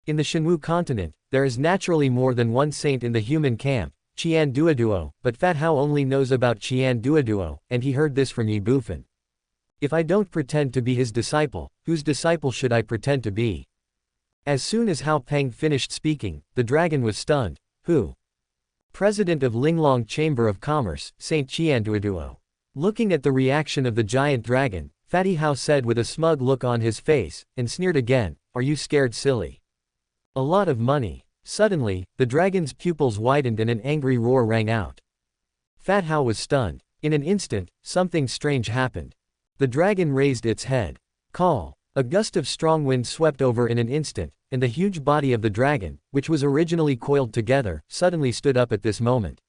In the Shenwu continent, there is naturally more than one saint in the human camp, Qian Duoduo, but Fat Hao only knows about Qian Duoduo, and he heard this from Ye Bufan. If I don't pretend to be his disciple, whose disciple should I pretend to be? As soon as Hao Peng finished speaking, the dragon was stunned. Who? President of Linglong Chamber of Commerce, Saint Qian Duoduo. Looking at the reaction of the giant dragon, Fatty Hao said with a smug look on his face, and sneered again, are you scared silly? A lot of money. Suddenly, the dragon's pupils widened and an angry roar rang out. Fat Hao was stunned. In an instant, something strange happened. The dragon raised its head. Call. A gust of strong wind swept over in an instant, and the huge body of the dragon, which was originally coiled together, suddenly stood up at this moment.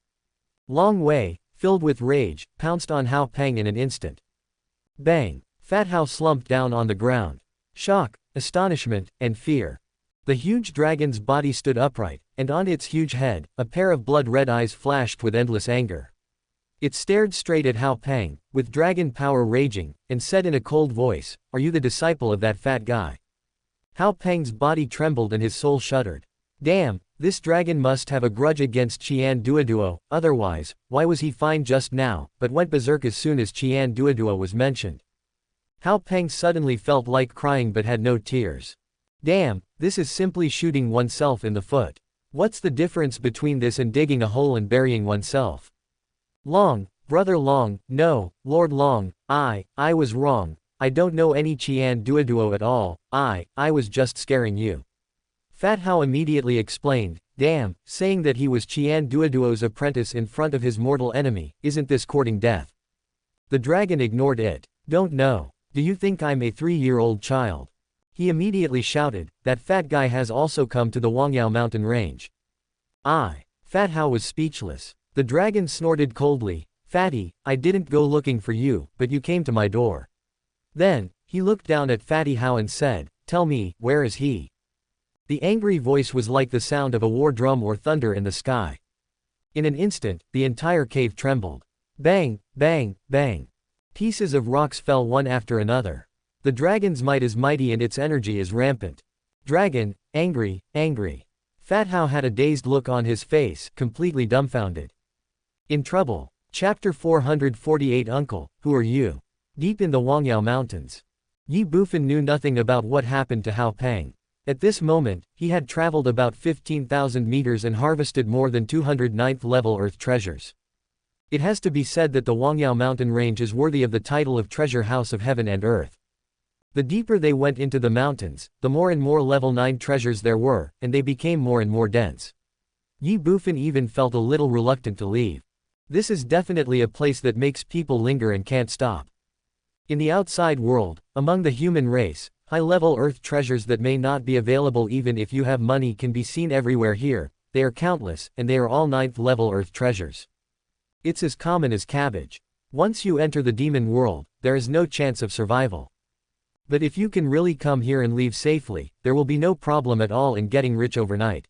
Long Wei, filled with rage, pounced on Hao Peng in an instant. Bang! Fat Hao slumped down on the ground. Shock, astonishment, and fear. The huge dragon's body stood upright, and on its huge head, a pair of blood-red eyes flashed with endless anger. It stared straight at Hao Peng, with dragon power raging, and said in a cold voice, "Are you the disciple of that fat guy?" Hao Peng's body trembled and his soul shuddered. Damn, this dragon must have a grudge against Qian Duoduo, otherwise, why was he fine just now, but went berserk as soon as Qian Duoduo was mentioned. Hao Peng suddenly felt like crying but had no tears. Damn, this is simply shooting oneself in the foot. What's the difference between this and digging a hole and burying oneself? Long, brother Long, no, Lord Long, I was wrong, I don't know any Qian Duoduo at all, I was just scaring you. Fat Hao immediately explained, damn, saying that he was Qian Duoduo's apprentice in front of his mortal enemy, isn't this courting death? The dragon ignored it. Don't know. Do you think I'm a 3-year-old child? He immediately shouted, that fat guy has also come to the Wangyao mountain range. Fat Hao was speechless. The dragon snorted coldly, Fatty, I didn't go looking for you, but you came to my door. Then, he looked down at Fatty Hao and said, tell me, where is he? The angry voice was like the sound of a war drum or thunder in the sky. In an instant, the entire cave trembled. Bang, bang, bang. Pieces of rocks fell one after another. The dragon's might is mighty and its energy is rampant. Dragon, angry, angry. Fat Hao had a dazed look on his face, completely dumbfounded. In trouble. Chapter 448 Uncle, who are you? Deep in the Wangyao Mountains. Ye Bufan knew nothing about what happened to Hao Peng. At this moment, he had traveled about 15,000 meters and harvested more than 209th level Earth treasures. It has to be said that the Wangyao mountain range is worthy of the title of Treasure House of Heaven and Earth. The deeper they went into the mountains, the more and more level 9 treasures there were, and they became more and more dense. Ye Bufan even felt a little reluctant to leave. This is definitely a place that makes people linger and can't stop. In the outside world, among the human race, high-level Earth treasures that may not be available even if you have money can be seen everywhere here. They are countless, and they are all 9th level Earth treasures. It's as common as cabbage. Once you enter the demon world, there is no chance of survival. But if you can really come here and leave safely, there will be no problem at all in getting rich overnight.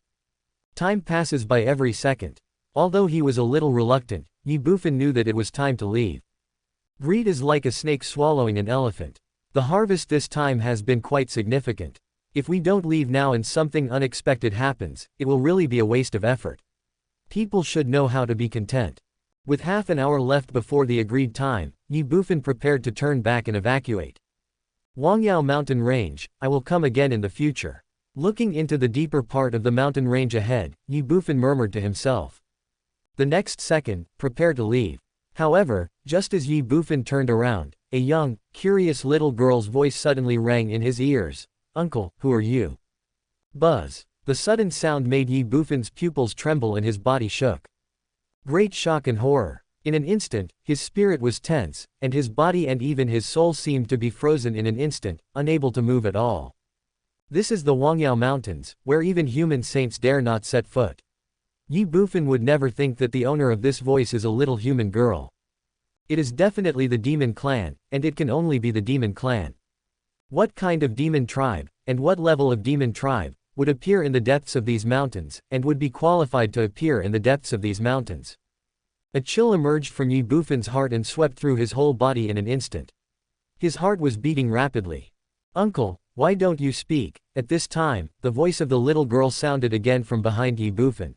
Time passes by every second. Although he was a little reluctant, Ye Bufan knew that it was time to leave. Greed is like a snake swallowing an elephant. The harvest this time has been quite significant. If we don't leave now and something unexpected happens, it will really be a waste of effort. People should know how to be content. With half an hour left before the agreed time, Ye Bufan prepared to turn back and evacuate. Wangyao mountain range, I will come again in the future. Looking into the deeper part of the mountain range ahead, Ye Bufan murmured to himself. The next second, prepare to leave. However, just as Ye Bufan turned around, a young, curious little girl's voice suddenly rang in his ears. Uncle, who are you? Buzz. The sudden sound made Ye Bufan's pupils tremble and his body shook. Great shock and horror. In an instant, his spirit was tense, and his body and even his soul seemed to be frozen in an instant, unable to move at all. This is the Wangyao Mountains, where even human saints dare not set foot. Ye Bufan would never think that the owner of this voice is a little human girl. It is definitely the demon clan, and it can only be the demon clan. What kind of demon tribe, and what level of demon tribe, would appear in the depths of these mountains, and would be qualified to appear in the depths of these mountains? A chill emerged from Ye Bufan's heart and swept through his whole body in an instant. His heart was beating rapidly. Uncle, why don't you speak? At this time, the voice of the little girl sounded again from behind Ye Bufan.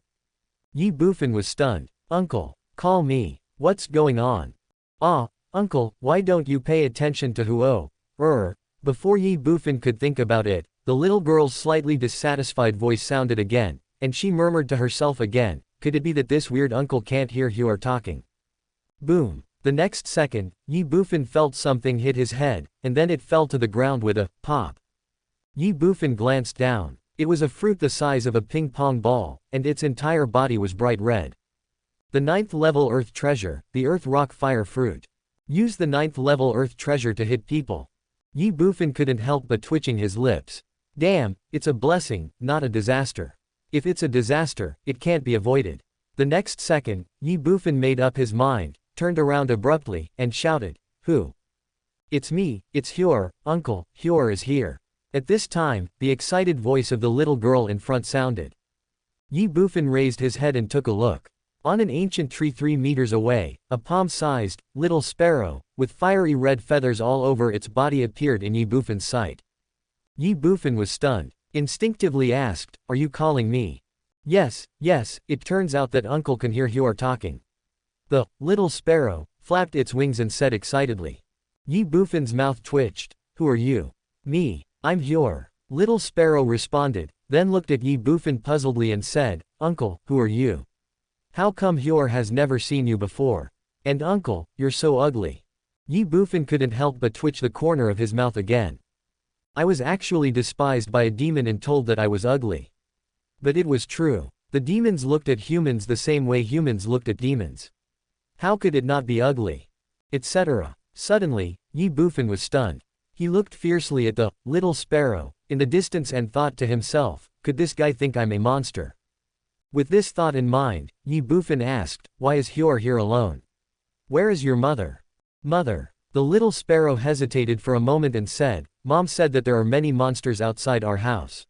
Ye Bufan was stunned. Uncle, call me. What's going on? Uncle, why don't you pay attention to Huo? Before Ye Bufan could think about it, the little girl's slightly dissatisfied voice sounded again, and she murmured to herself again, could it be that this weird uncle can't hear Huo talking? Boom. The next second, Ye Bufan felt something hit his head, and then it fell to the ground with a pop. Ye Bufan glanced down. It was a fruit the size of a ping-pong ball, and its entire body was bright red. The 9th level Earth Treasure, the Earth Rock Fire Fruit. Use the 9th level Earth Treasure to hit people. Ye Bufan couldn't help but twitching his lips. Damn, it's a blessing, not a disaster. If it's a disaster, it can't be avoided. The next second, Ye Bufan made up his mind, turned around abruptly, and shouted, "Who?" "It's me, it's Hyur, Uncle, Hyur is here." At this time, the excited voice of the little girl in front sounded. Ye Bufan raised his head and took a look. On an ancient tree 3 meters away, a palm-sized, little sparrow, with fiery red feathers all over its body appeared in Ye Bufan's sight. Ye Bufan was stunned. Instinctively asked, "Are you calling me?" Yes, it turns out that Uncle can hear Hyur talking." The little sparrow flapped its wings and said excitedly. Ye Bufan's mouth twitched. "Who are you?" "Me. I'm Hyur." Little sparrow responded, then looked at Ye Bufan puzzledly and said, "Uncle, who are you? How come Hyur has never seen you before? And Uncle, you're so ugly." Ye Bufan couldn't help but twitch the corner of his mouth again. "I was actually despised by a demon and told that I was ugly." But it was true. The demons looked at humans the same way humans looked at demons. How could it not be ugly? Etc. Suddenly, Ye Bufan was stunned. He looked fiercely at the little sparrow in the distance and thought to himself, could this guy think I'm a monster? With this thought in mind, Ye Bufan asked, "Why is Hyur here alone? Where is your mother?" "Mother." The little sparrow hesitated for a moment and said, "Mom said that there are many monsters outside our house.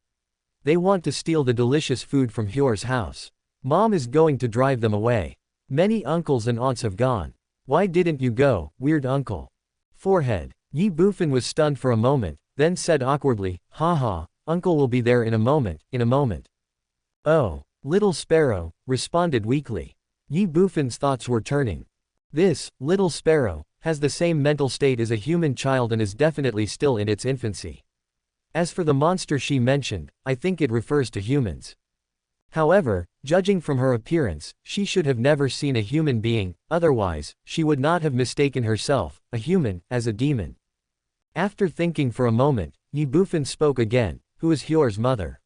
They want to steal the delicious food from Hyur's house. Mom is going to drive them away. Many uncles and aunts have gone. Why didn't you go, weird uncle?" Forehead. Ye Bufan was stunned for a moment, then said awkwardly, "Haha, Uncle will be there in a moment, Oh. Little sparrow responded weakly. Ye Bufan's thoughts were turning. This little sparrow has the same mental state as a human child and is definitely still in its infancy. As for the monster she mentioned, I think it refers to humans. However, judging from her appearance, she should have never seen a human being, otherwise, she would not have mistaken herself, a human, as a demon." After thinking for a moment, Ye Bufan spoke again, "Who is Hyur's mother?"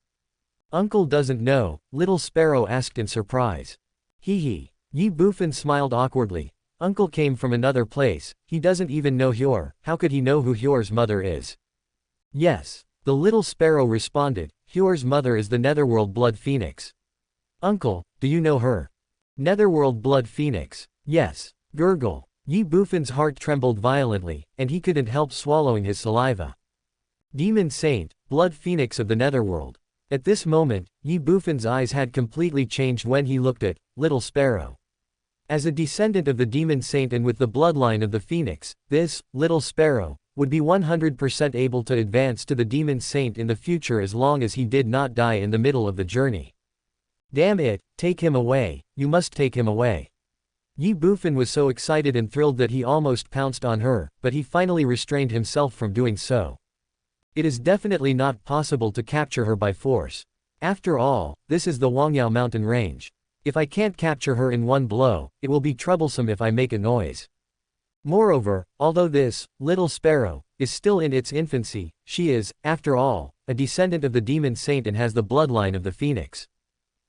"Uncle doesn't know," little sparrow asked in surprise. Hee. Ye Bufan smiled awkwardly. "Uncle came from another place, he doesn't even know Hyur, how could he know who Hyur's mother is?" "Yes." The little sparrow responded, "Hyur's mother is the Netherworld Blood Phoenix." "Uncle, do you know her?" "Netherworld Blood Phoenix? Yes." Gurgle. Ye Bufan's heart trembled violently, and he couldn't help swallowing his saliva. Demon Saint, Blood Phoenix of the Netherworld. At this moment, Ye Bufan's eyes had completely changed when he looked at little sparrow. As a descendant of the Demon Saint and with the bloodline of the Phoenix, this little sparrow would be 100% able to advance to the Demon Saint in the future as long as he did not die in the middle of the journey. Damn it, take him away, you must take him away. Ye Bufan was so excited and thrilled that he almost pounced on her, but he finally restrained himself from doing so. It is definitely not possible to capture her by force. After all, this is the Wangyao mountain range. If I can't capture her in one blow, it will be troublesome if I make a noise. Moreover, although this little sparrow is still in its infancy, she is, after all, a descendant of the Demon Saint and has the bloodline of the Phoenix.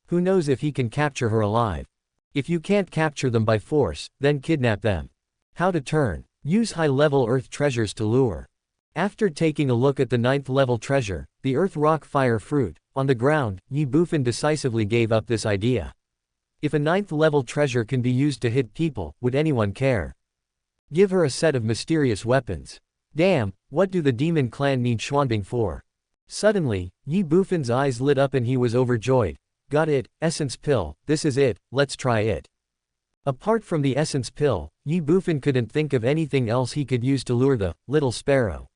Who knows if he can capture her alive? If you can't capture them by force, then kidnap them. How to turn. Use high-level Earth treasures to lure. After taking a look at the 9th level treasure, the Earth Rock Fire Fruit, on the ground, Ye Bufan decisively gave up this idea. If a 9th level treasure can be used to hit people, would anyone care? Give her a set of mysterious weapons. Damn, what do the demon clan need Xuanbing for? Suddenly, Ye Bufan's eyes lit up and he was overjoyed. Got it, essence pill, this is it, let's try it. Apart from the essence pill, Ye Bufan couldn't think of anything else he could use to lure the little sparrow.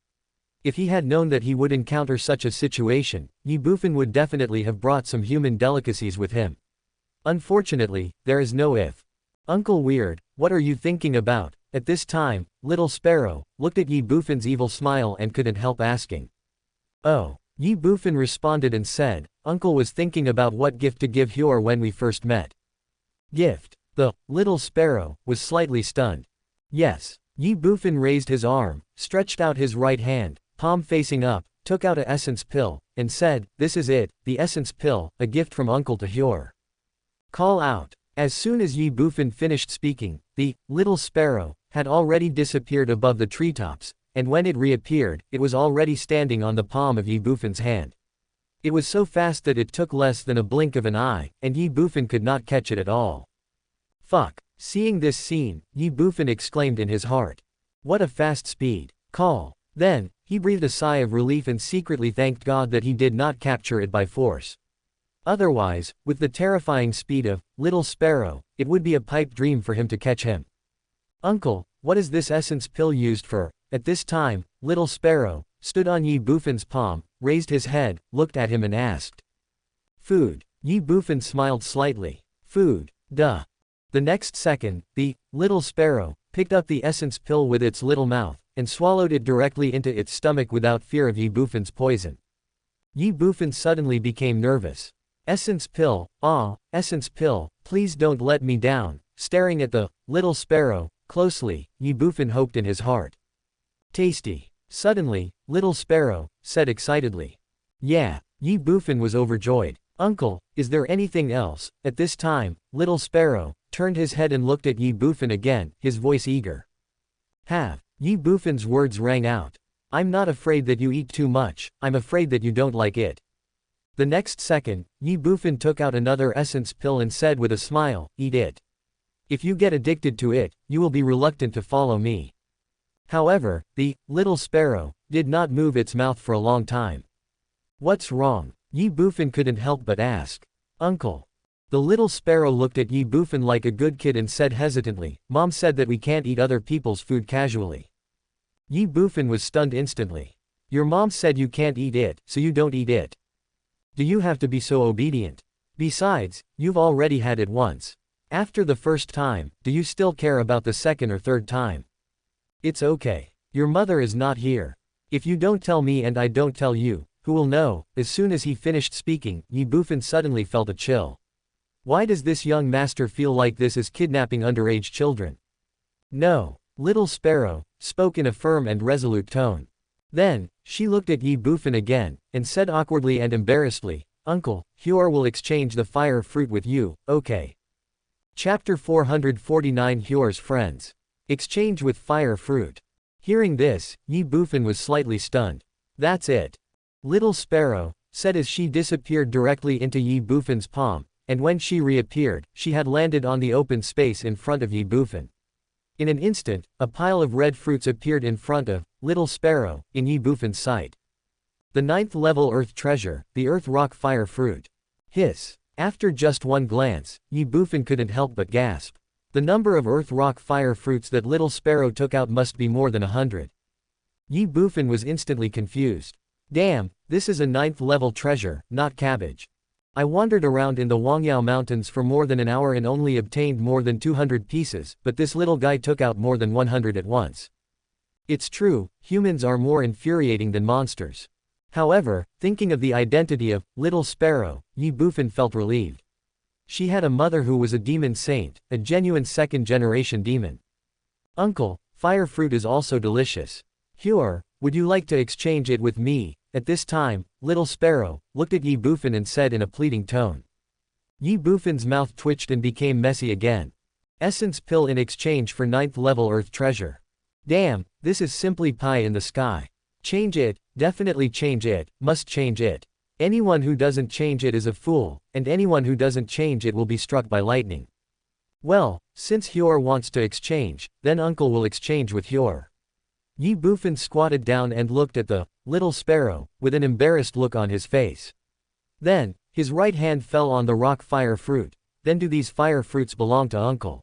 If he had known that he would encounter such a situation, Ye Bufan would definitely have brought some human delicacies with him. Unfortunately, there is no if. Uncle Weird, what are you thinking about? At this time, little sparrow looked at Ye Bufan's evil smile and couldn't help asking. Oh. Ye Bufan responded and said, Uncle was thinking about what gift to give Hyur when we first met. Gift. The little sparrow was slightly stunned. Yes. Ye Bufan raised his arm, stretched out his right hand, palm facing up, took out a essence pill, and said, "This is it, the essence pill, a gift from uncle to Hyur. Call out." As soon as Ye Bufan finished speaking, the little sparrow had already disappeared above the treetops, and when it reappeared, it was already standing on the palm of Ye Bufan's hand. It was so fast that it took less than a blink of an eye, and Ye Bufan could not catch it at all. Fuck. Seeing this scene, Ye Bufan exclaimed in his heart. What a fast speed. Call. Then, he breathed a sigh of relief and secretly thanked God that he did not capture it by force. Otherwise, with the terrifying speed of little sparrow, it would be a pipe dream for him to catch him. Uncle, what is this essence pill used for? At this time, little sparrow stood on Ye Bufan's palm, raised his head, looked at him and asked. Food. Ye Bufan smiled slightly. Food. Duh. The next second, the little sparrow picked up the essence pill with its little mouth, and swallowed it directly into its stomach without fear of Ye Bufan's poison. Ye Bufan suddenly became nervous. Essence pill, essence pill, please don't let me down. Staring at the little sparrow closely, Ye Bufan hoped in his heart. Tasty. Suddenly, little sparrow said excitedly. Yeah. Ye Bufan was overjoyed. Uncle, is there anything else? At this time, little sparrow turned his head and looked at Ye Bufan again, his voice eager. Have. Ye Bufan's words rang out. I'm not afraid that you eat too much, I'm afraid that you don't like it. The next second, Ye Bufan took out another essence pill and said with a smile, eat it. If you get addicted to it, you will be reluctant to follow me. However, the little sparrow did not move its mouth for a long time. What's wrong? Ye Bufan couldn't help but ask. Uncle. The little sparrow looked at Ye Bufan like a good kid and said hesitantly, Mom said that we can't eat other people's food casually. Ye Bufan was stunned instantly. Your mom said you can't eat it, so you don't eat it. Do you have to be so obedient? Besides, you've already had it once. After the first time, do you still care about the second or third time? It's okay. Your mother is not here. If you don't tell me and I don't tell you, who will know? As soon as he finished speaking, Ye Bufan suddenly felt a chill. Why does this young master feel like this is kidnapping underage children? No. Little sparrow spoke in a firm and resolute tone. Then, she looked at Ye Bufan again, and said awkwardly and embarrassedly, Uncle, Hyur will exchange the fire fruit with you, okay. Chapter 449 Hyur's Friends. Exchange with fire fruit. Hearing this, Ye Bufan was slightly stunned. That's it. Little sparrow said as she disappeared directly into Ye Bufan's palm, and when she reappeared, she had landed on the open space in front of Ye Bufan. In an instant, a pile of red fruits appeared in front of little sparrow, in Ye Bufan's sight. The 9th level earth treasure, the earth rock fire fruit. Hiss. After just one glance, Ye Bufan couldn't help but gasp. The number of earth rock fire fruits that little sparrow took out must be more than 100. Ye Bufan was instantly confused. Damn, this is a 9th level treasure, not cabbage. I wandered around in the Wangyao Mountains for more than an hour and only obtained more than 200 pieces, but this little guy took out more than 100 at once. It's true, humans are more infuriating than monsters. However, thinking of the identity of little sparrow, Ye Bufan felt relieved. She had a mother who was a demon saint, a genuine second-generation demon. Uncle, fire fruit is also delicious. Hyur, would you like to exchange it with me? At this time, little sparrow looked at Ye Bufan and said in a pleading tone. Ye Bufan's mouth twitched and became messy again. Essence pill in exchange for 9th level earth treasure. Damn, this is simply pie in the sky. Change it, definitely change it, must change it. Anyone who doesn't change it is a fool, and anyone who doesn't change it will be struck by lightning. Well, since Hyur wants to exchange, then uncle will exchange with Hyur. Ye Bufan squatted down and looked at the little sparrow, with an embarrassed look on his face. Then, his right hand fell on the rock fire fruit. Then do these fire fruits belong to uncle?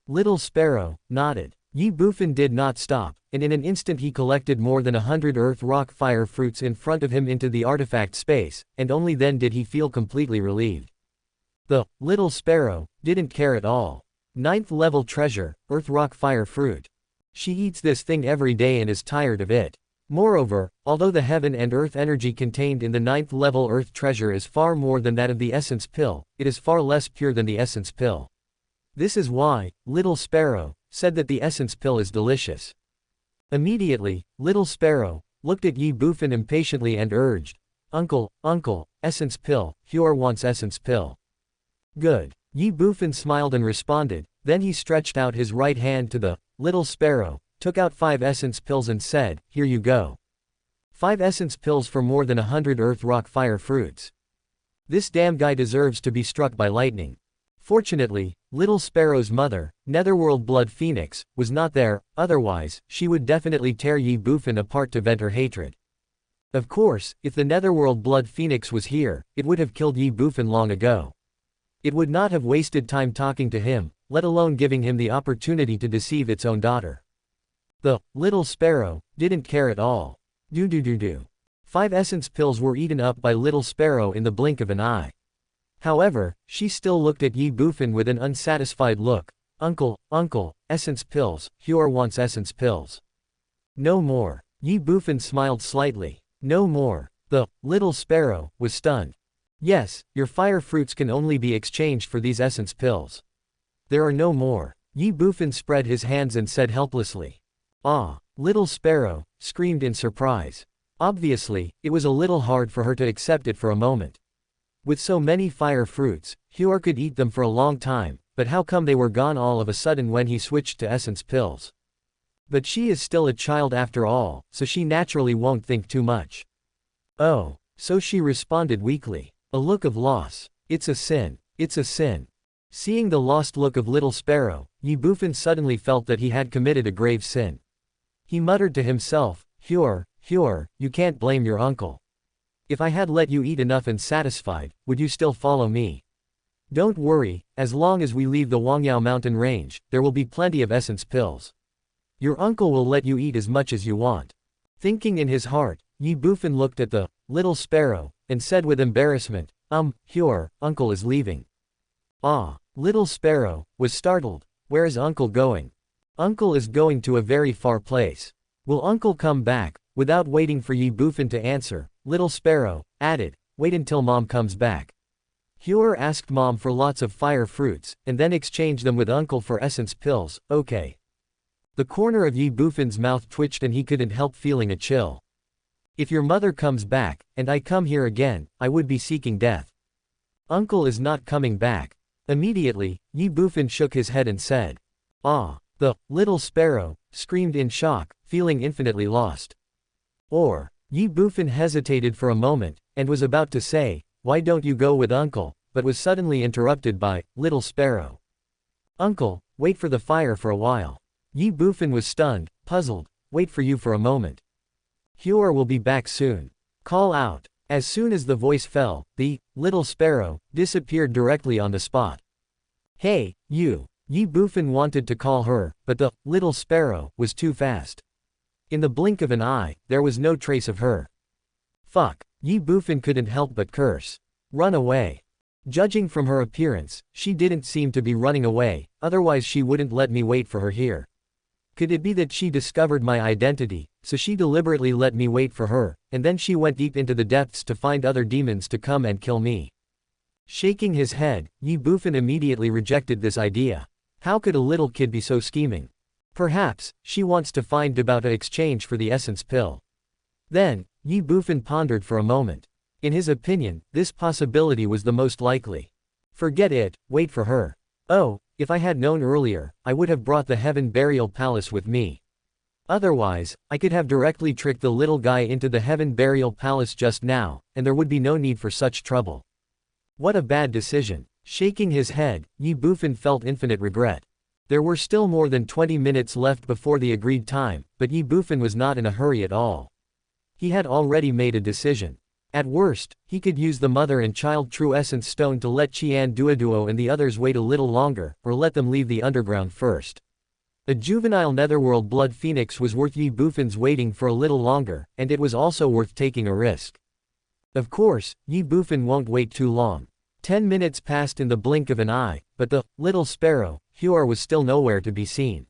Little sparrow nodded. Ye Bufan did not stop, and in an instant he collected more than 100 earth rock fire fruits in front of him into the artifact space, and only then did he feel completely relieved. The little sparrow didn't care at all. 9th level treasure, earth rock fire fruit. She eats this thing every day and is tired of it. Moreover, although the heaven and earth energy contained in the 9th level earth treasure is far more than that of the essence pill, it is far less pure than the essence pill. This is why, little sparrow said that the essence pill is delicious. Immediately, little sparrow looked at Ye Bufan impatiently and urged, Uncle, essence pill, Huor wants essence pill. Good. Ye Bufan smiled and responded, then he stretched out his right hand to the little sparrow, took out 5 essence pills and said, here you go. 5 essence pills for more than 100 earth rock fire fruits. This damn guy deserves to be struck by lightning. Fortunately, little sparrow's mother, Netherworld Blood Phoenix, was not there, otherwise, she would definitely tear Ye Bufan apart to vent her hatred. Of course, if the Netherworld Blood Phoenix was here, it would have killed Ye Bufan long ago. It would not have wasted time talking to him, let alone giving him the opportunity to deceive its own daughter. The little sparrow didn't care at all. 5 essence pills were eaten up by little sparrow in the blink of an eye. However, she still looked at Ye Bufan with an unsatisfied look. Uncle, essence pills, Huor wants essence pills. No more. Ye Bufan smiled slightly. No more. The little sparrow was stunned. Yes, your fire fruits can only be exchanged for these essence pills. There are no more. Ye Bufan spread his hands and said helplessly. Ah, little sparrow screamed in surprise. Obviously, it was a little hard for her to accept it for a moment. With so many fire fruits, Huor could eat them for a long time, but how come they were gone all of a sudden when he switched to essence pills? But she is still a child after all, so she naturally won't think too much. Oh, so she responded weakly. A look of loss. It's a sin. It's a sin. Seeing the lost look of little sparrow, Ye Bufan suddenly felt that he had committed a grave sin. He muttered to himself, Huor, you can't blame your uncle. If I had let you eat enough and satisfied, would you still follow me? Don't worry, as long as we leave the Wangyao mountain range, there will be plenty of essence pills. Your uncle will let you eat as much as you want. Thinking in his heart, Ye Bufan looked at the little sparrow, and said with embarrassment, Huor, uncle is leaving. Ah, little sparrow was startled. Where is uncle going? Uncle is going to a very far place. Will uncle come back? Without waiting for Ye Bufan to answer, little sparrow added, wait until mom comes back. Huor asked mom for lots of fire fruits, and then exchanged them with uncle for essence pills, okay. The corner of Ye Bufan's mouth twitched and he couldn't help feeling a chill. If your mother comes back, and I come here again, I would be seeking death. Uncle is not coming back. Immediately, Ye Bufan shook his head and said. Ah, the little sparrow screamed in shock, feeling infinitely lost. Ye Bufan hesitated for a moment, and was about to say, why don't you go with uncle, but was suddenly interrupted by, little sparrow. Uncle, wait for the fire for a while. Ye Bufan was stunned, puzzled, wait for you for a moment. Huor will be back soon. Call out. As soon as the voice fell, the little sparrow disappeared directly on the spot. Hey, you. Ye Bufan wanted to call her, but the little sparrow was too fast. In the blink of an eye, there was no trace of her. Fuck. Ye Bufan couldn't help but curse. Run away. Judging from her appearance, she didn't seem to be running away, otherwise she wouldn't let me wait for her here. Could it be that she discovered my identity, so she deliberately let me wait for her, and then she went deep into the depths to find other demons to come and kill me? Shaking his head, Ye Bufan immediately rejected this idea. How could a little kid be so scheming? Perhaps, she wants to find about an exchange for the essence pill. Then, Ye Bufan pondered for a moment. In his opinion, this possibility was the most likely. Forget it, wait for her. Oh, if I had known earlier, I would have brought the Heaven Burial Palace with me. Otherwise, I could have directly tricked the little guy into the Heaven Burial Palace just now, and there would be no need for such trouble. What a bad decision. Shaking his head, Ye Bufan felt infinite regret. There were still more than 20 minutes left before the agreed time, but Ye Bufan was not in a hurry at all. He had already made a decision. At worst, he could use the mother and child true essence stone to let Qian Duoduo and the others wait a little longer, or let them leave the underground first. A juvenile netherworld blood phoenix was worth Ye Bufan's waiting for a little longer, and it was also worth taking a risk. Of course, Ye Bufan won't wait too long. 10 minutes passed in the blink of an eye, but the little sparrow, Huor, was still nowhere to be seen.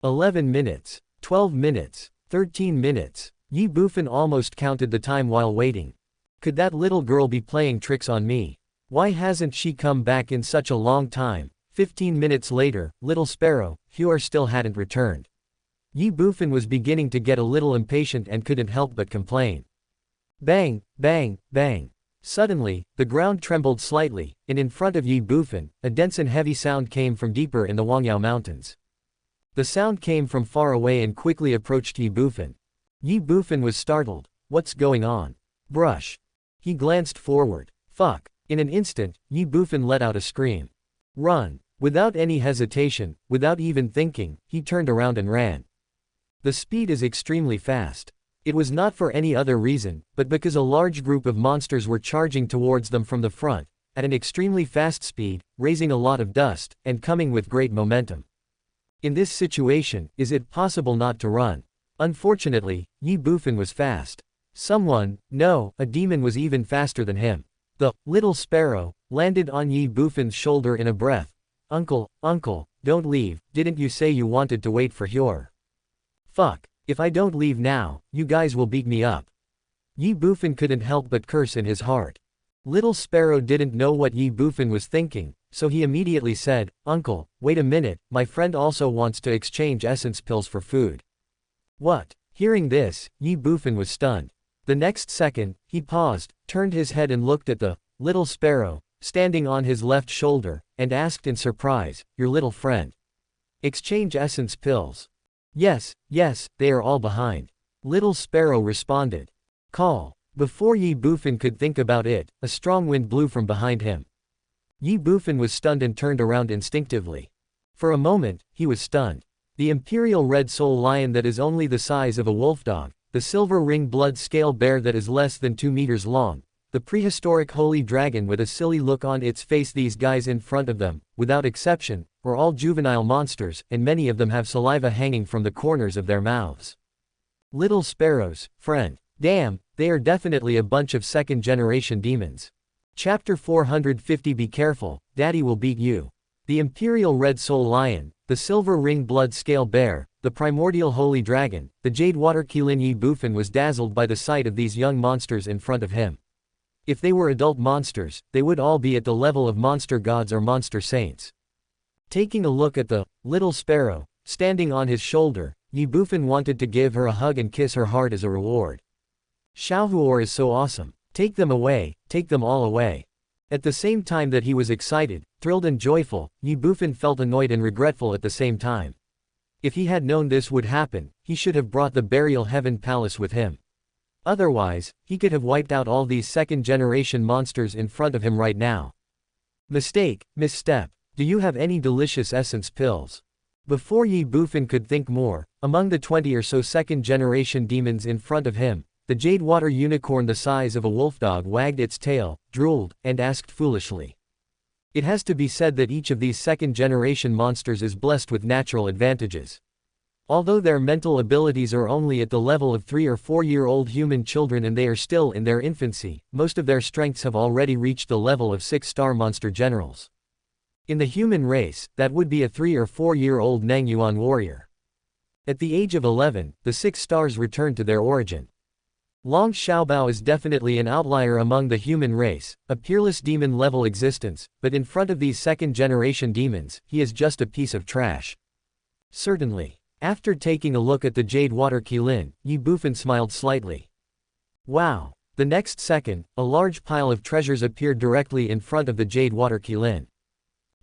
11 minutes, 12 minutes, 13 minutes. Ye Bufan almost counted the time while waiting. Could that little girl be playing tricks on me? Why hasn't she come back in such a long time? 15 minutes later, little sparrow, Huor, still hadn't returned. Ye Bufan was beginning to get a little impatient and couldn't help but complain. Bang, bang, bang. Suddenly, the ground trembled slightly, and in front of Ye Bufan, a dense and heavy sound came from deeper in the Wangyao Mountains. The sound came from far away and quickly approached Ye Bufan. Ye Bufan was startled. What's going on? Brush. He glanced forward. Fuck. In an instant, Ye Bufan let out a scream. Run. Without any hesitation, without even thinking, he turned around and ran. The speed is extremely fast. It was not for any other reason, but because a large group of monsters were charging towards them from the front, at an extremely fast speed, raising a lot of dust, and coming with great momentum. In this situation, is it possible not to run? Unfortunately, Ye Bufan was fast. No, a demon was even faster than him. The little sparrow landed on Ye Bufan's shoulder in a breath. Uncle, don't leave, didn't you say you wanted to wait for Hyur? Fuck. If I don't leave now, you guys will beat me up. Ye Bufan couldn't help but curse in his heart. Little Sparrow didn't know what Ye Bufan was thinking, so he immediately said, Uncle, wait a minute, my friend also wants to exchange essence pills for food. What? Hearing this, Ye Bufan was stunned. The next second, he paused, turned his head and looked at the little sparrow, standing on his left shoulder, and asked in surprise, your little friend. Exchange essence pills. Yes, they are all behind. Little Sparrow responded. Call. Before Ye Bufan could think about it, a strong wind blew from behind him. Ye Bufan was stunned and turned around instinctively. For a moment, he was stunned. The imperial red soul lion that is only the size of a wolfdog, the silver ring blood scale bear that is less than 2 meters long, the prehistoric holy dragon with a silly look on its face, these guys in front of them, without exception, were all juvenile monsters, and many of them have saliva hanging from the corners of their mouths. Little Sparrow's friend. Damn, they are definitely a bunch of second-generation demons. Chapter 450. Be careful, Daddy will beat you. The imperial red soul lion, the silver ring blood scale bear, the primordial holy dragon, the jade water Qilin. Ye Bufan was dazzled by the sight of these young monsters in front of him. If they were adult monsters, they would all be at the level of monster gods or monster saints. Taking a look at the little sparrow standing on his shoulder, Ye Bufan wanted to give her a hug and kiss her hard as a reward. Xiaohuor is so awesome. Take them away, take them all away. At the same time that he was excited, thrilled and joyful, Ye Bufan felt annoyed and regretful at the same time. If he had known this would happen, he should have brought the burial heaven palace with him. Otherwise, he could have wiped out all these second-generation monsters in front of him right now. Misstep. Do you have any delicious essence pills? Before Ye Bufan could think more, among the 20 or so second-generation demons in front of him, the jade water unicorn the size of a wolfdog wagged its tail, drooled, and asked foolishly. It has to be said that each of these second-generation monsters is blessed with natural advantages. Although their mental abilities are only at the level of 3 or 4-year-old human children and they are still in their infancy, most of their strengths have already reached the level of 6-star monster generals. In the human race, that would be a 3 or 4-year-old Nangyuan warrior. At the age of 11, the 6 stars return to their origin. Long Xiaobao is definitely an outlier among the human race, a peerless demon-level existence, but in front of these second-generation demons, he is just a piece of trash. Certainly. After taking a look at the jade water Qilin, Ye Bufan smiled slightly. Wow. The next second, a large pile of treasures appeared directly in front of the jade water Qilin.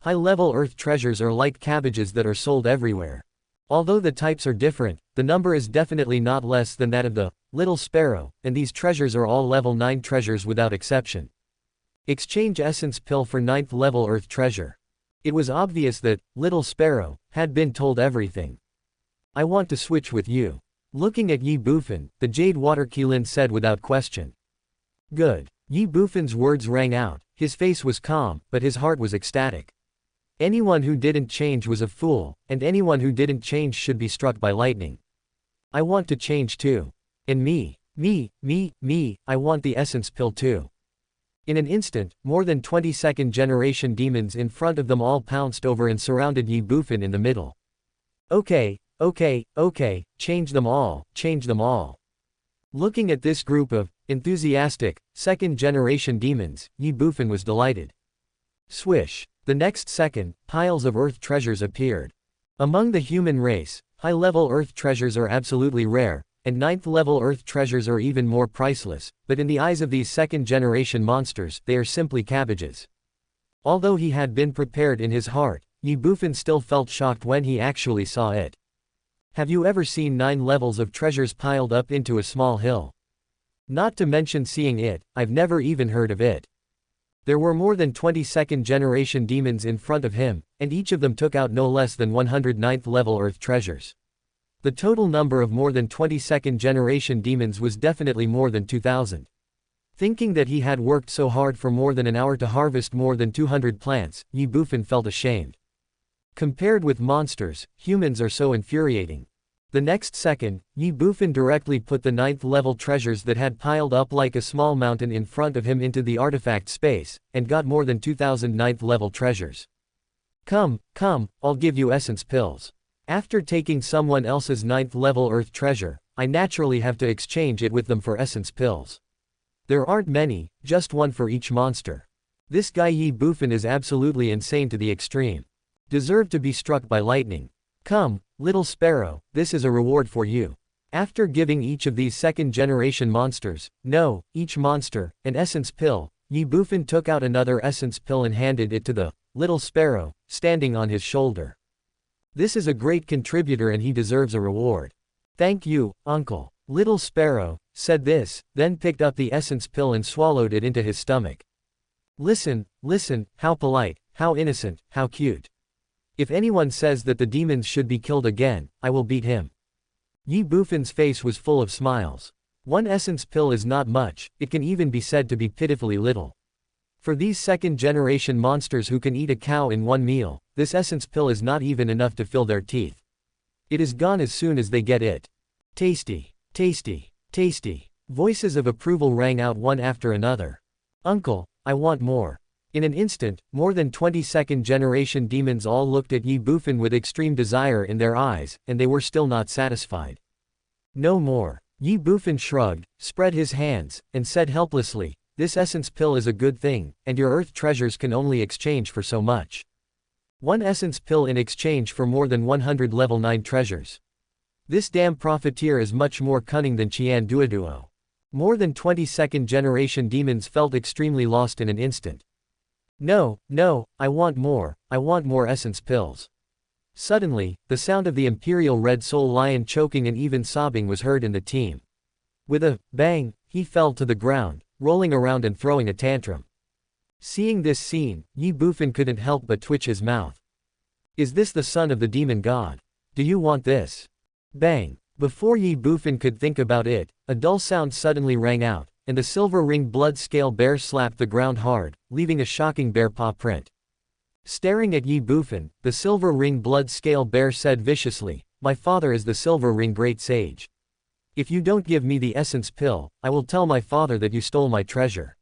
High-level earth treasures are like cabbages that are sold everywhere. Although the types are different, the number is definitely not less than that of the little sparrow, and these treasures are all level 9 treasures without exception. Exchange essence pill for 9th level earth treasure. It was obvious that little sparrow had been told everything. I want to switch with you. Looking at Ye Bufan, the jade water Qilin said without question. Good. Ye Bufan's words rang out, his face was calm, but his heart was ecstatic. Anyone who didn't change was a fool, and anyone who didn't change should be struck by lightning. I want to change too. And me, I want the essence pill too. In an instant, more than 20 second-generation demons in front of them all pounced over and surrounded Ye Bufan in the middle. Okay, change them all. Looking at this group of enthusiastic, second-generation demons, Ye Bufan was delighted. Swish. The next second, piles of earth treasures appeared. Among the human race, high-level earth treasures are absolutely rare, and 9th level earth treasures are even more priceless, but in the eyes of these second generation monsters, they are simply cabbages. Although he had been prepared in his heart, Ye Bufan still felt shocked when he actually saw it. Have you ever seen 9 levels of treasures piled up into a small hill? Not to mention seeing it, I've never even heard of it. There were more than 20 second generation demons in front of him, and each of them took out no less than 109th level earth treasures. The total number of more than 20 second generation demons was definitely more than 2,000. Thinking that he had worked so hard for more than an hour to harvest more than 200 plants, Ye Bufan felt ashamed. Compared with monsters, humans are so infuriating. The next second, Ye Bufan directly put the 9th level treasures that had piled up like a small mountain in front of him into the artifact space, and got more than 2,000 9th level treasures. Come, I'll give you essence pills. After taking someone else's 9th level earth treasure, I naturally have to exchange it with them for essence pills. There aren't many, just one for each monster. This guy Ye Bufan is absolutely insane to the extreme. Deserved to be struck by lightning. Come, little sparrow, this is a reward for you. After giving each of these second generation monsters, each monster, an essence pill, Ye Bufan took out another essence pill and handed it to the little sparrow, standing on his shoulder. This is a great contributor and he deserves a reward. Thank you, uncle. Little sparrow said this, then picked up the essence pill and swallowed it into his stomach. Listen, how polite, how innocent, how cute. If anyone says that the demons should be killed again, I will beat him. Ye Bufan's face was full of smiles. One essence pill is not much, it can even be said to be pitifully little. For these second generation monsters who can eat a cow in one meal, this essence pill is not even enough to fill their teeth. It is gone as soon as they get it. Tasty, tasty, tasty. Voices of approval rang out one after another. Uncle, I want more. In an instant, more than 20 second generation demons all looked at Ye Bufan with extreme desire in their eyes, and they were still not satisfied. No more. Ye Bufan shrugged, spread his hands, and said helplessly, this essence pill is a good thing, and your earth treasures can only exchange for so much. One essence pill in exchange for more than 100 level 9 treasures. This damn profiteer is much more cunning than Qian Duoduo. More than 20 second generation demons felt extremely lost in an instant. No, I want more essence pills. Suddenly, the sound of the Imperial Red Soul Lion choking and even sobbing was heard in the team. With a bang, he fell to the ground, rolling around and throwing a tantrum. Seeing this scene, Ye Bufan couldn't help but twitch his mouth. Is this the son of the demon god? Do you want this? Bang! Before Ye Bufan could think about it, a dull sound suddenly rang out, and the silver-ringed blood-scale bear slapped the ground hard, leaving a shocking bear paw print. Staring at Ye Bufan, the silver-ringed blood-scale bear said viciously, my father is the silver-ringed great sage. If you don't give me the essence pill, I will tell my father that you stole my treasure.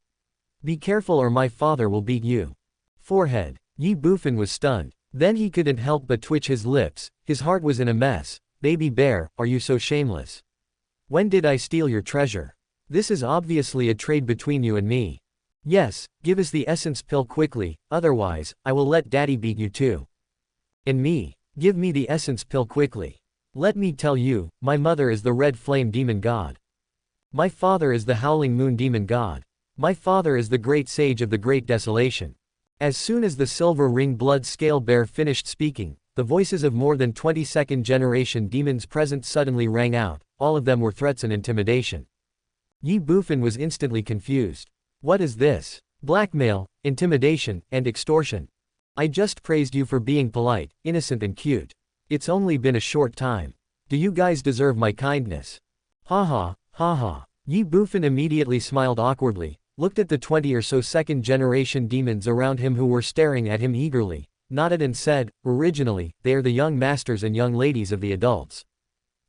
Be careful or my father will beat you. Forehead. Ye Bufan was stunned. Then he couldn't help but twitch his lips, his heart was in a mess. Baby bear, are you so shameless? When did I steal your treasure? This is obviously a trade between you and me. Yes, give us the essence pill quickly, otherwise, I will let daddy beat you too. And me. Give me the essence pill quickly. Let me tell you, my mother is the red flame demon god. My father is the howling moon demon god. My father is the great sage of the great desolation. As soon as the silver-ringed blood-scale bear finished speaking, the voices of more than 20 second generation demons present suddenly rang out, all of them were threats and intimidation. Ye Bufan was instantly confused. What is this? Blackmail, intimidation, and extortion. I just praised you for being polite, innocent and cute. It's only been a short time. Do you guys deserve my kindness? Ha ha. Ye Bufan immediately smiled awkwardly, looked at the 20 or so second generation demons around him who were staring at him eagerly, nodded and said, originally, they are the young masters and young ladies of the adults.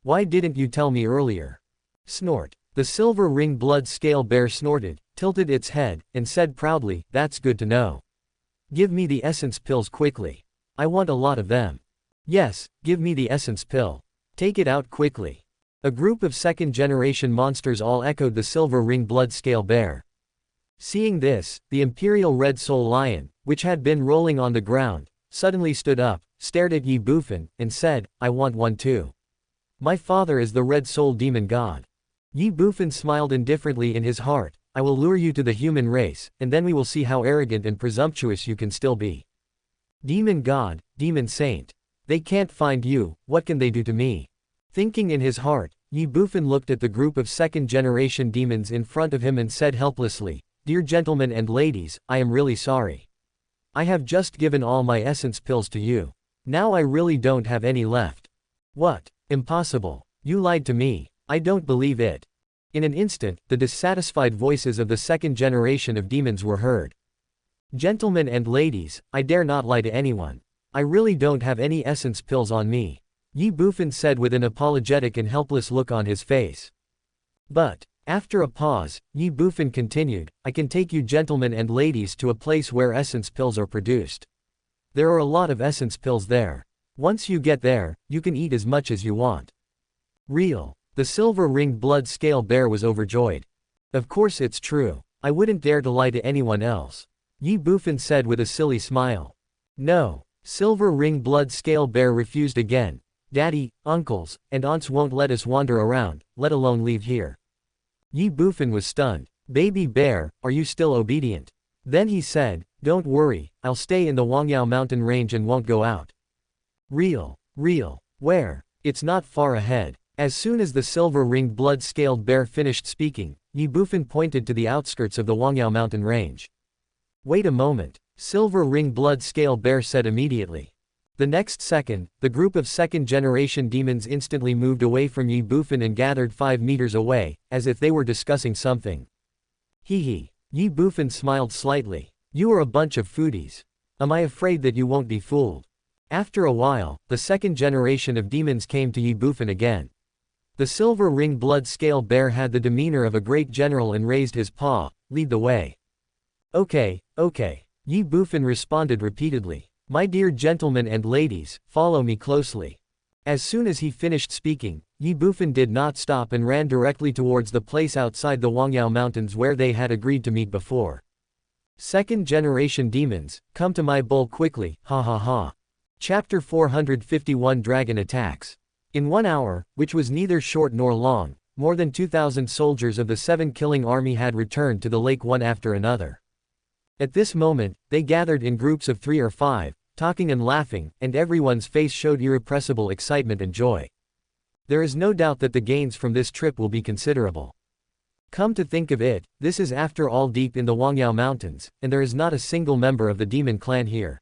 Why didn't you tell me earlier? Snort. The silver-ringed blood-scale bear snorted, tilted its head, and said proudly, that's good to know. Give me the essence pills quickly. I want a lot of them. Yes, give me the essence pill. Take it out quickly. A group of second-generation monsters all echoed the silver-ringed blood-scale bear. Seeing this, the Imperial Red Soul Lion, which had been rolling on the ground, suddenly stood up, stared at Ye Bufan, and said, I want one too. My father is the Red Soul Demon God. Ye Bufan smiled indifferently in his heart. I will lure you to the human race, and then we will see how arrogant and presumptuous you can still be. Demon God, Demon Saint. They can't find you, what can they do to me? Thinking in his heart, Ye Bufan looked at the group of second-generation demons in front of him and said helplessly, Dear gentlemen and ladies, I am really sorry. I have just given all my essence pills to you. Now I really don't have any left. What? Impossible. You lied to me. I don't believe it. In an instant, the dissatisfied voices of the second generation of demons were heard. Gentlemen and ladies, I dare not lie to anyone. I really don't have any essence pills on me. Ye Bufan said with an apologetic and helpless look on his face. But, after a pause, Ye Bufan continued, I can take you gentlemen and ladies to a place where essence pills are produced. There are a lot of essence pills there. Once you get there, you can eat as much as you want. Real. The silver-ringed blood scale bear was overjoyed. Of course it's true. I wouldn't dare to lie to anyone else. Ye Bufan said with a silly smile. No. Silver-ringed blood scale bear refused again. Daddy, uncles, and aunts won't let us wander around, let alone leave here. Ye Bufan was stunned. Baby bear, are you still obedient? Then he said, Don't worry, I'll stay in the Wangyao mountain range and won't go out. Real. Where? It's not far ahead. As soon as the silver-ringed blood-scaled bear finished speaking, Ye Bufan pointed to the outskirts of the Wangyao mountain range. Wait a moment, silver-ringed blood-scale bear said immediately. The next second, the group of second-generation demons instantly moved away from Ye Bufan and gathered 5 meters away, as if they were discussing something. Hee. Ye Bufan smiled slightly. You are a bunch of foodies. Am I afraid that you won't be fooled? After a while, the second generation of demons came to Ye Bufan again. The silver-ringed blood-scale bear had the demeanor of a great general and raised his paw, lead the way. Okay. Ye Bufan responded repeatedly. My dear gentlemen and ladies, follow me closely. As soon as he finished speaking, Ye Bufan did not stop and ran directly towards the place outside the Wangyao Mountains where they had agreed to meet before. Second-generation demons, come to my bowl quickly, ha ha ha. Chapter 451 Dragon Attacks. In 1 hour, which was neither short nor long, more than 2,000 soldiers of the 7 Killing Army had returned to the lake one after another. At this moment, they gathered in groups of 3 or 5, talking and laughing, and everyone's face showed irrepressible excitement and joy. There is no doubt that the gains from this trip will be considerable. Come to think of it, this is after all deep in the Wangyao Mountains, and there is not a single member of the demon clan here.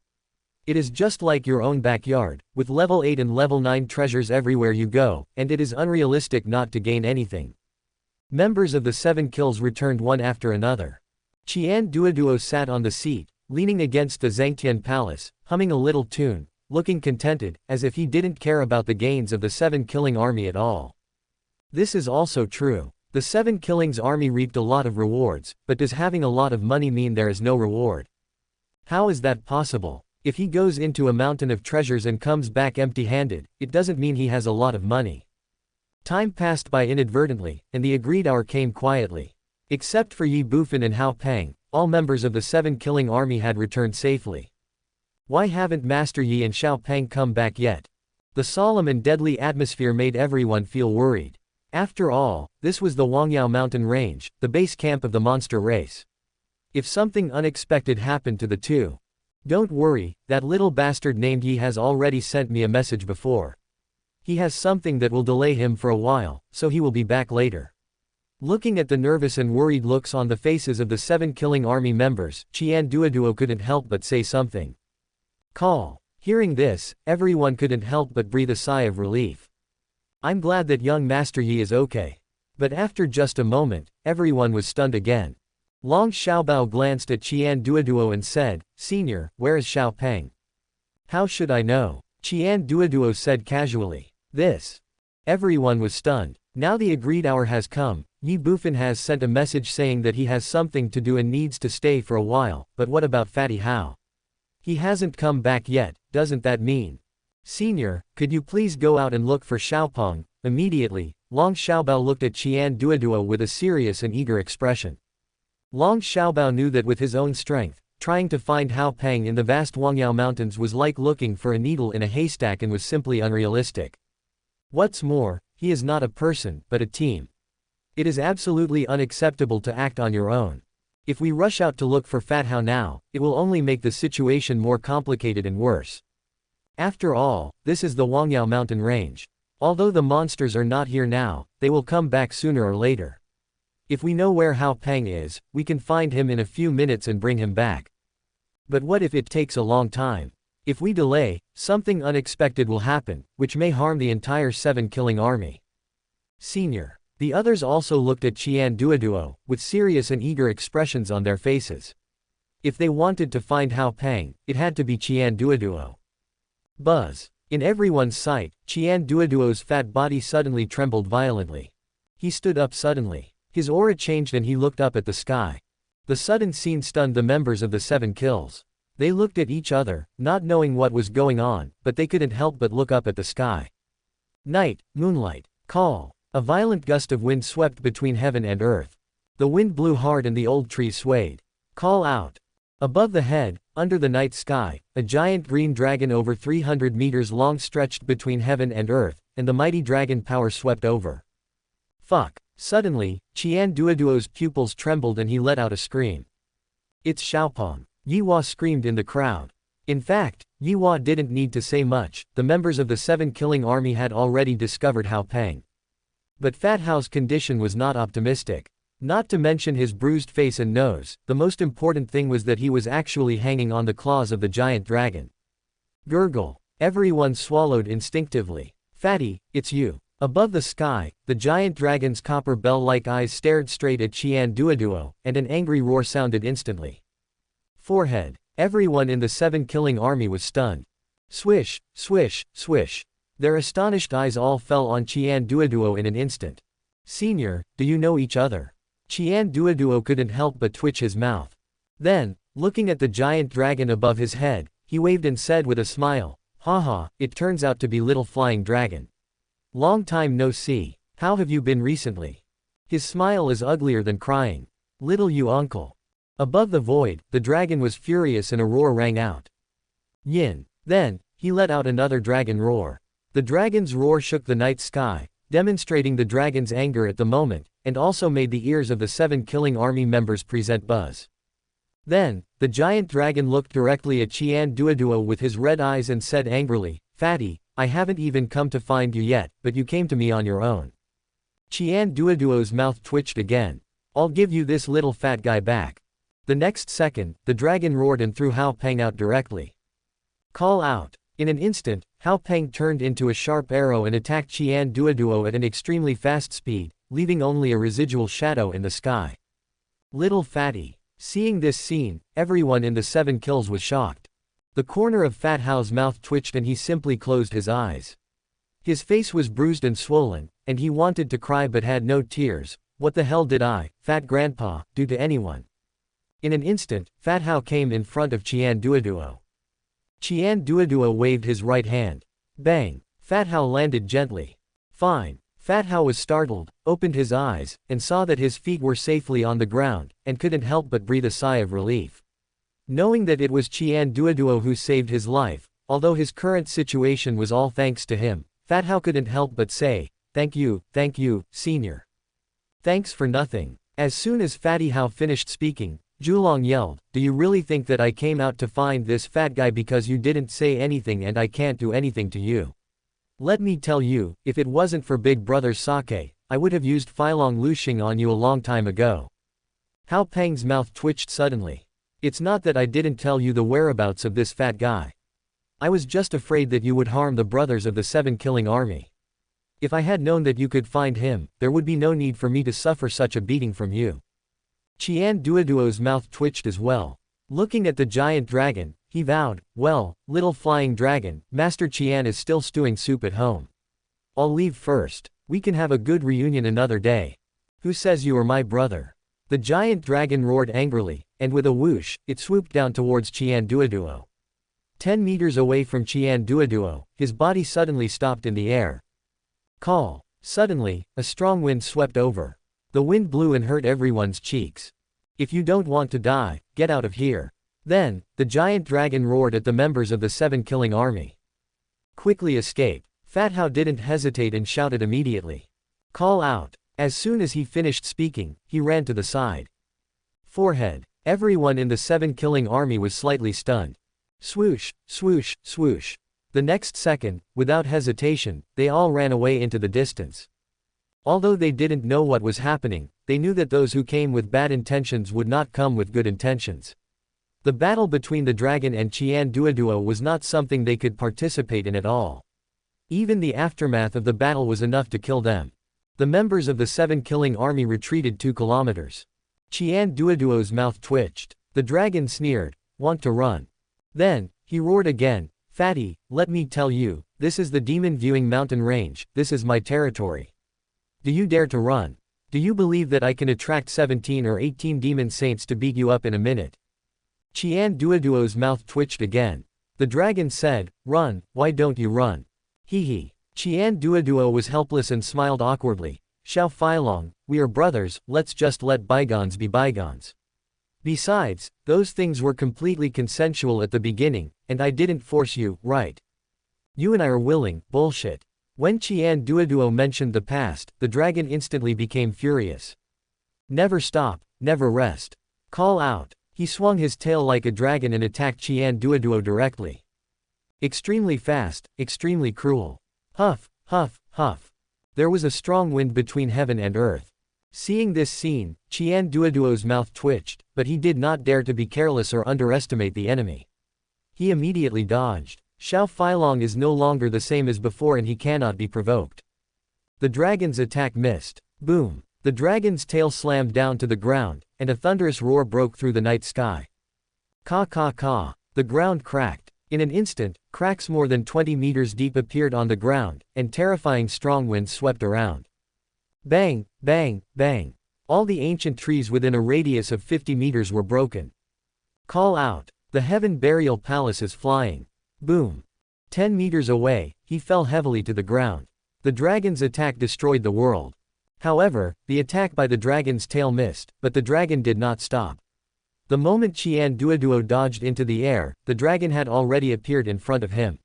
It is just like your own backyard, with level 8 and level 9 treasures everywhere you go, and it is unrealistic not to gain anything. Members of the 7 kills returned one after another. Qian Duoduo sat on the seat, leaning against the Zhangtian Palace, humming a little tune, looking contented, as if he didn't care about the gains of the 7 Killing Army at all. This is also true. The 7 Killings Army reaped a lot of rewards, but does having a lot of money mean there is no reward? How is that possible? If he goes into a mountain of treasures and comes back empty-handed, it doesn't mean he has a lot of money. Time passed by inadvertently, and the agreed hour came quietly. Except for Ye Bufan and Hao Peng, all members of the 7 Killing Army had returned safely. Why haven't Master Yi and Xiao Peng come back yet? The solemn and deadly atmosphere made everyone feel worried. After all, this was the Wangyao mountain range, the base camp of the monster race. If something unexpected happened to the two, don't worry, that little bastard named Yi has already sent me a message before. He has something that will delay him for a while, so he will be back later. Looking at the nervous and worried looks on the faces of the 7 Killing Army members, Qian Duoduo couldn't help but say something. Call. Hearing this, everyone couldn't help but breathe a sigh of relief. I'm glad that young Master Yi is okay. But after just a moment, everyone was stunned again. Long Xiaobao glanced at Qian Duoduo and said, Senior, where is Xiao Peng? How should I know? Qian Duoduo said casually. This. Everyone was stunned. Now the agreed hour has come. Ye Bufan has sent a message saying that he has something to do and needs to stay for a while, but what about Fatty Hao? He hasn't come back yet, doesn't that mean? Senior, could you please go out and look for Xiaopeng? Immediately, Long Xiaobao looked at Qian Duoduo with a serious and eager expression. Long Xiaobao knew that with his own strength, trying to find Hao Peng in the vast Wangyao Mountains was like looking for a needle in a haystack and was simply unrealistic. What's more, he is not a person, but a team. It is absolutely unacceptable to act on your own. If we rush out to look for Fat Hao now, it will only make the situation more complicated and worse. After all, this is the Wangyao mountain range. Although the monsters are not here now, they will come back sooner or later. If we know where Hao Peng is, we can find him in a few minutes and bring him back. But what if it takes a long time? If we delay, something unexpected will happen, which may harm the entire 7-killing army. Senior. The others also looked at Qian Duoduo, with serious and eager expressions on their faces. If they wanted to find Hao Peng, it had to be Qian Duoduo. Buzz. In everyone's sight, Qian Duoduo's fat body suddenly trembled violently. He stood up suddenly. His aura changed and he looked up at the sky. The sudden scene stunned the members of the 7 kills. They looked at each other, not knowing what was going on, but they couldn't help but look up at the sky. Night, moonlight, call. A violent gust of wind swept between heaven and earth. The wind blew hard and the old trees swayed. Call out. Above the head, under the night sky, a giant green dragon over 300 meters long stretched between heaven and earth, and the mighty dragon power swept over. Fuck. Suddenly, Qian Duoduo's pupils trembled and he let out a scream. It's Xiaopeng. Ye Hua screamed in the crowd. In fact, Ye Hua didn't need to say much, the members of the 7-killing army had already discovered Hao Peng. But Fat Hao's condition was not optimistic. Not to mention his bruised face and nose, the most important thing was that he was actually hanging on the claws of the giant dragon. Gurgle. Everyone swallowed instinctively. Fatty, it's you. Above the sky, the giant dragon's copper bell-like eyes stared straight at Qian Duoduo, and an angry roar sounded instantly. Forehead. Everyone in the 7-killing army was stunned. Swish, swish, swish. Their astonished eyes all fell on Qian Duoduo in an instant. Senior, do you know each other? Qian Duoduo couldn't help but twitch his mouth. Then, looking at the giant dragon above his head, he waved and said with a smile, haha, it turns out to be little flying dragon. Long time no see. How have you been recently? His smile is uglier than crying. Little you uncle. Above the void, the dragon was furious and a roar rang out. Yin. Then, he let out another dragon roar. The dragon's roar shook the night sky, demonstrating the dragon's anger at the moment, and also made the ears of the 7-killing army members present buzz. Then, the giant dragon looked directly at Qian Duoduo with his red eyes and said angrily, Fatty, I haven't even come to find you yet, but you came to me on your own. Qian Duoduo's mouth twitched again. I'll give you this little fat guy back. The next second, the dragon roared and threw Hao Peng out directly. Call out. In an instant, Hao Peng turned into a sharp arrow and attacked Qian Duoduo at an extremely fast speed, leaving only a residual shadow in the sky. Little fatty. Seeing this scene, everyone in the 7 kills was shocked. The corner of Fat Hao's mouth twitched and he simply closed his eyes. His face was bruised and swollen, and he wanted to cry but had no tears. What the hell did I, Fat Grandpa, do to anyone? In an instant, Fat Hao came in front of Qian Duoduo. Qian Duoduo waved his right hand. Bang! Fat Hao landed gently. Fine. Fat Hao was startled, opened his eyes, and saw that his feet were safely on the ground, and couldn't help but breathe a sigh of relief. Knowing that it was Qian Duoduo who saved his life, although his current situation was all thanks to him, Fat Hao couldn't help but say, thank you, senior. Thanks for nothing. As soon as Fatty Hao finished speaking, Zhulong yelled, do you really think that I came out to find this fat guy because you didn't say anything and I can't do anything to you? Let me tell you, if it wasn't for Big Brother's sake, I would have used Filong Luxing on you a long time ago. Hao Peng's mouth twitched suddenly. It's not that I didn't tell you the whereabouts of this fat guy. I was just afraid that you would harm the brothers of the 7-killing army. If I had known that you could find him, there would be no need for me to suffer such a beating from you. Qian Duoduo's mouth twitched as well. Looking at the giant dragon, he vowed, well, little flying dragon, Master Qian is still stewing soup at home. I'll leave first. We can have a good reunion another day. Who says you are my brother? The giant dragon roared angrily, and with a whoosh, it swooped down towards Qian Duoduo. 10 meters away from Qian Duoduo, his body suddenly stopped in the air. Call. Suddenly, a strong wind swept over. The wind blew and hurt everyone's cheeks. If you don't want to die, get out of here. Then, the giant dragon roared at the members of the 7-killing army. Quickly escape. Fat Hao didn't hesitate and shouted immediately. Call out. As soon as he finished speaking, he ran to the side. Forehead. Everyone in the 7 killing army was slightly stunned. Swoosh, swoosh, swoosh. The next second, without hesitation, they all ran away into the distance. Although they didn't know what was happening, they knew that those who came with bad intentions would not come with good intentions. The battle between the dragon and Qian Duoduo was not something they could participate in at all. Even the aftermath of the battle was enough to kill them. The members of the 7 killing army retreated 2 kilometers. Qian Duoduo's mouth twitched. The dragon sneered, "Want to run?" Then, he roared again, "Fatty, let me tell you, this is the demon viewing mountain range, this is my territory. Do you dare to run? Do you believe that I can attract 17 or 18 demon saints to beat you up in a minute?" Qian Duoduo's mouth twitched again. The dragon said, "Run, why don't you run?" Hee. Qian Duoduo was helpless and smiled awkwardly. "Xiao Feilong, we are brothers, let's just let bygones be bygones. Besides, those things were completely consensual at the beginning, and I didn't force you, right? You and I are willing, bullshit." When Qian Duoduo mentioned the past, the dragon instantly became furious. "Never stop, never rest. Call out." He swung his tail like a dragon and attacked Qian Duoduo directly. Extremely fast, extremely cruel. Huff, huff, huff. There was a strong wind between heaven and earth. Seeing this scene, Qian Duoduo's mouth twitched, but he did not dare to be careless or underestimate the enemy. He immediately dodged. Xiao Feilong is no longer the same as before and he cannot be provoked. The dragon's attack missed. Boom. The dragon's tail slammed down to the ground, and a thunderous roar broke through the night sky. Ka ka ka. The ground cracked. In an instant, cracks more than 20 meters deep appeared on the ground, and terrifying strong winds swept around. Bang, bang, bang. All the ancient trees within a radius of 50 meters were broken. Call out. The heaven burial palace is flying. Boom. 10 meters away, he fell heavily to the ground. The dragon's attack destroyed the world. However, the attack by the dragon's tail missed, but the dragon did not stop. The moment Qian Duoduo dodged into the air, the dragon had already appeared in front of him.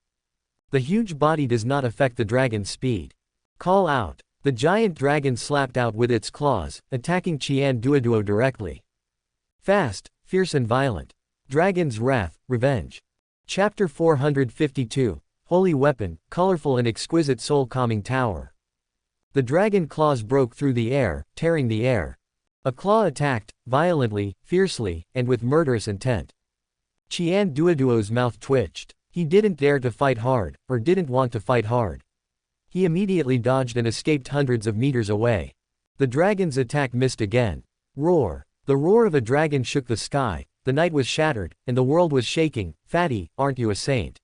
The huge body does not affect the dragon's speed. Call out. The giant dragon slapped out with its claws, attacking Qian Duoduo directly. Fast, fierce and violent. Dragon's Wrath, Revenge. Chapter 452. Holy Weapon, Colorful and Exquisite Soul-Calming Tower. The dragon claws broke through the air, tearing the air. A claw attacked, violently, fiercely, and with murderous intent. Qian Duoduo's mouth twitched. He didn't dare to fight hard, or didn't want to fight hard. He immediately dodged and escaped hundreds of meters away. The dragon's attack missed again. Roar. The roar of a dragon shook the sky, the night was shattered, and the world was shaking. Fatty, aren't you a saint?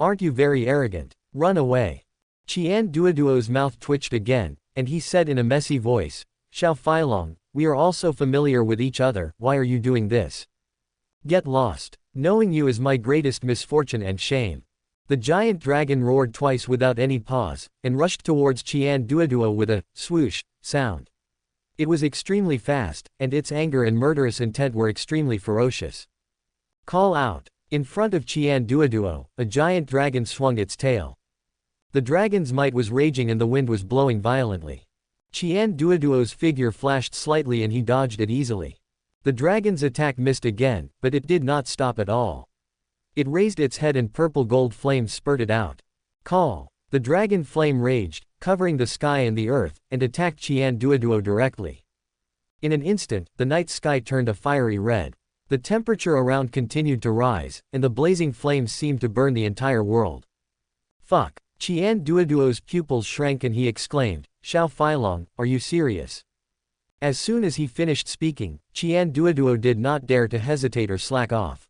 Aren't you very arrogant? Run away. Qian Duoduo's mouth twitched again, and he said in a messy voice, Xiao Feilong, we are all so familiar with each other, why are you doing this? Get lost. Knowing you is my greatest misfortune and shame. The giant dragon roared twice without any pause, and rushed towards Qian Duoduo with a swoosh sound. It was extremely fast, and its anger and murderous intent were extremely ferocious. Call out. In front of Qian Duoduo, a giant dragon swung its tail. The dragon's might was raging and the wind was blowing violently. Qian Duoduo's figure flashed slightly and he dodged it easily. The dragon's attack missed again, but it did not stop at all. It raised its head and purple gold flames spurted out. Call. The dragon flame raged, covering the sky and the earth, and attacked Qian Duoduo directly. In an instant, the night sky turned a fiery red. The temperature around continued to rise, and the blazing flames seemed to burn the entire world. Fuck. Qian Duoduo's pupils shrank and he exclaimed, Xiao Feilong, are you serious? As soon as he finished speaking, Qian Duoduo did not dare to hesitate or slack off.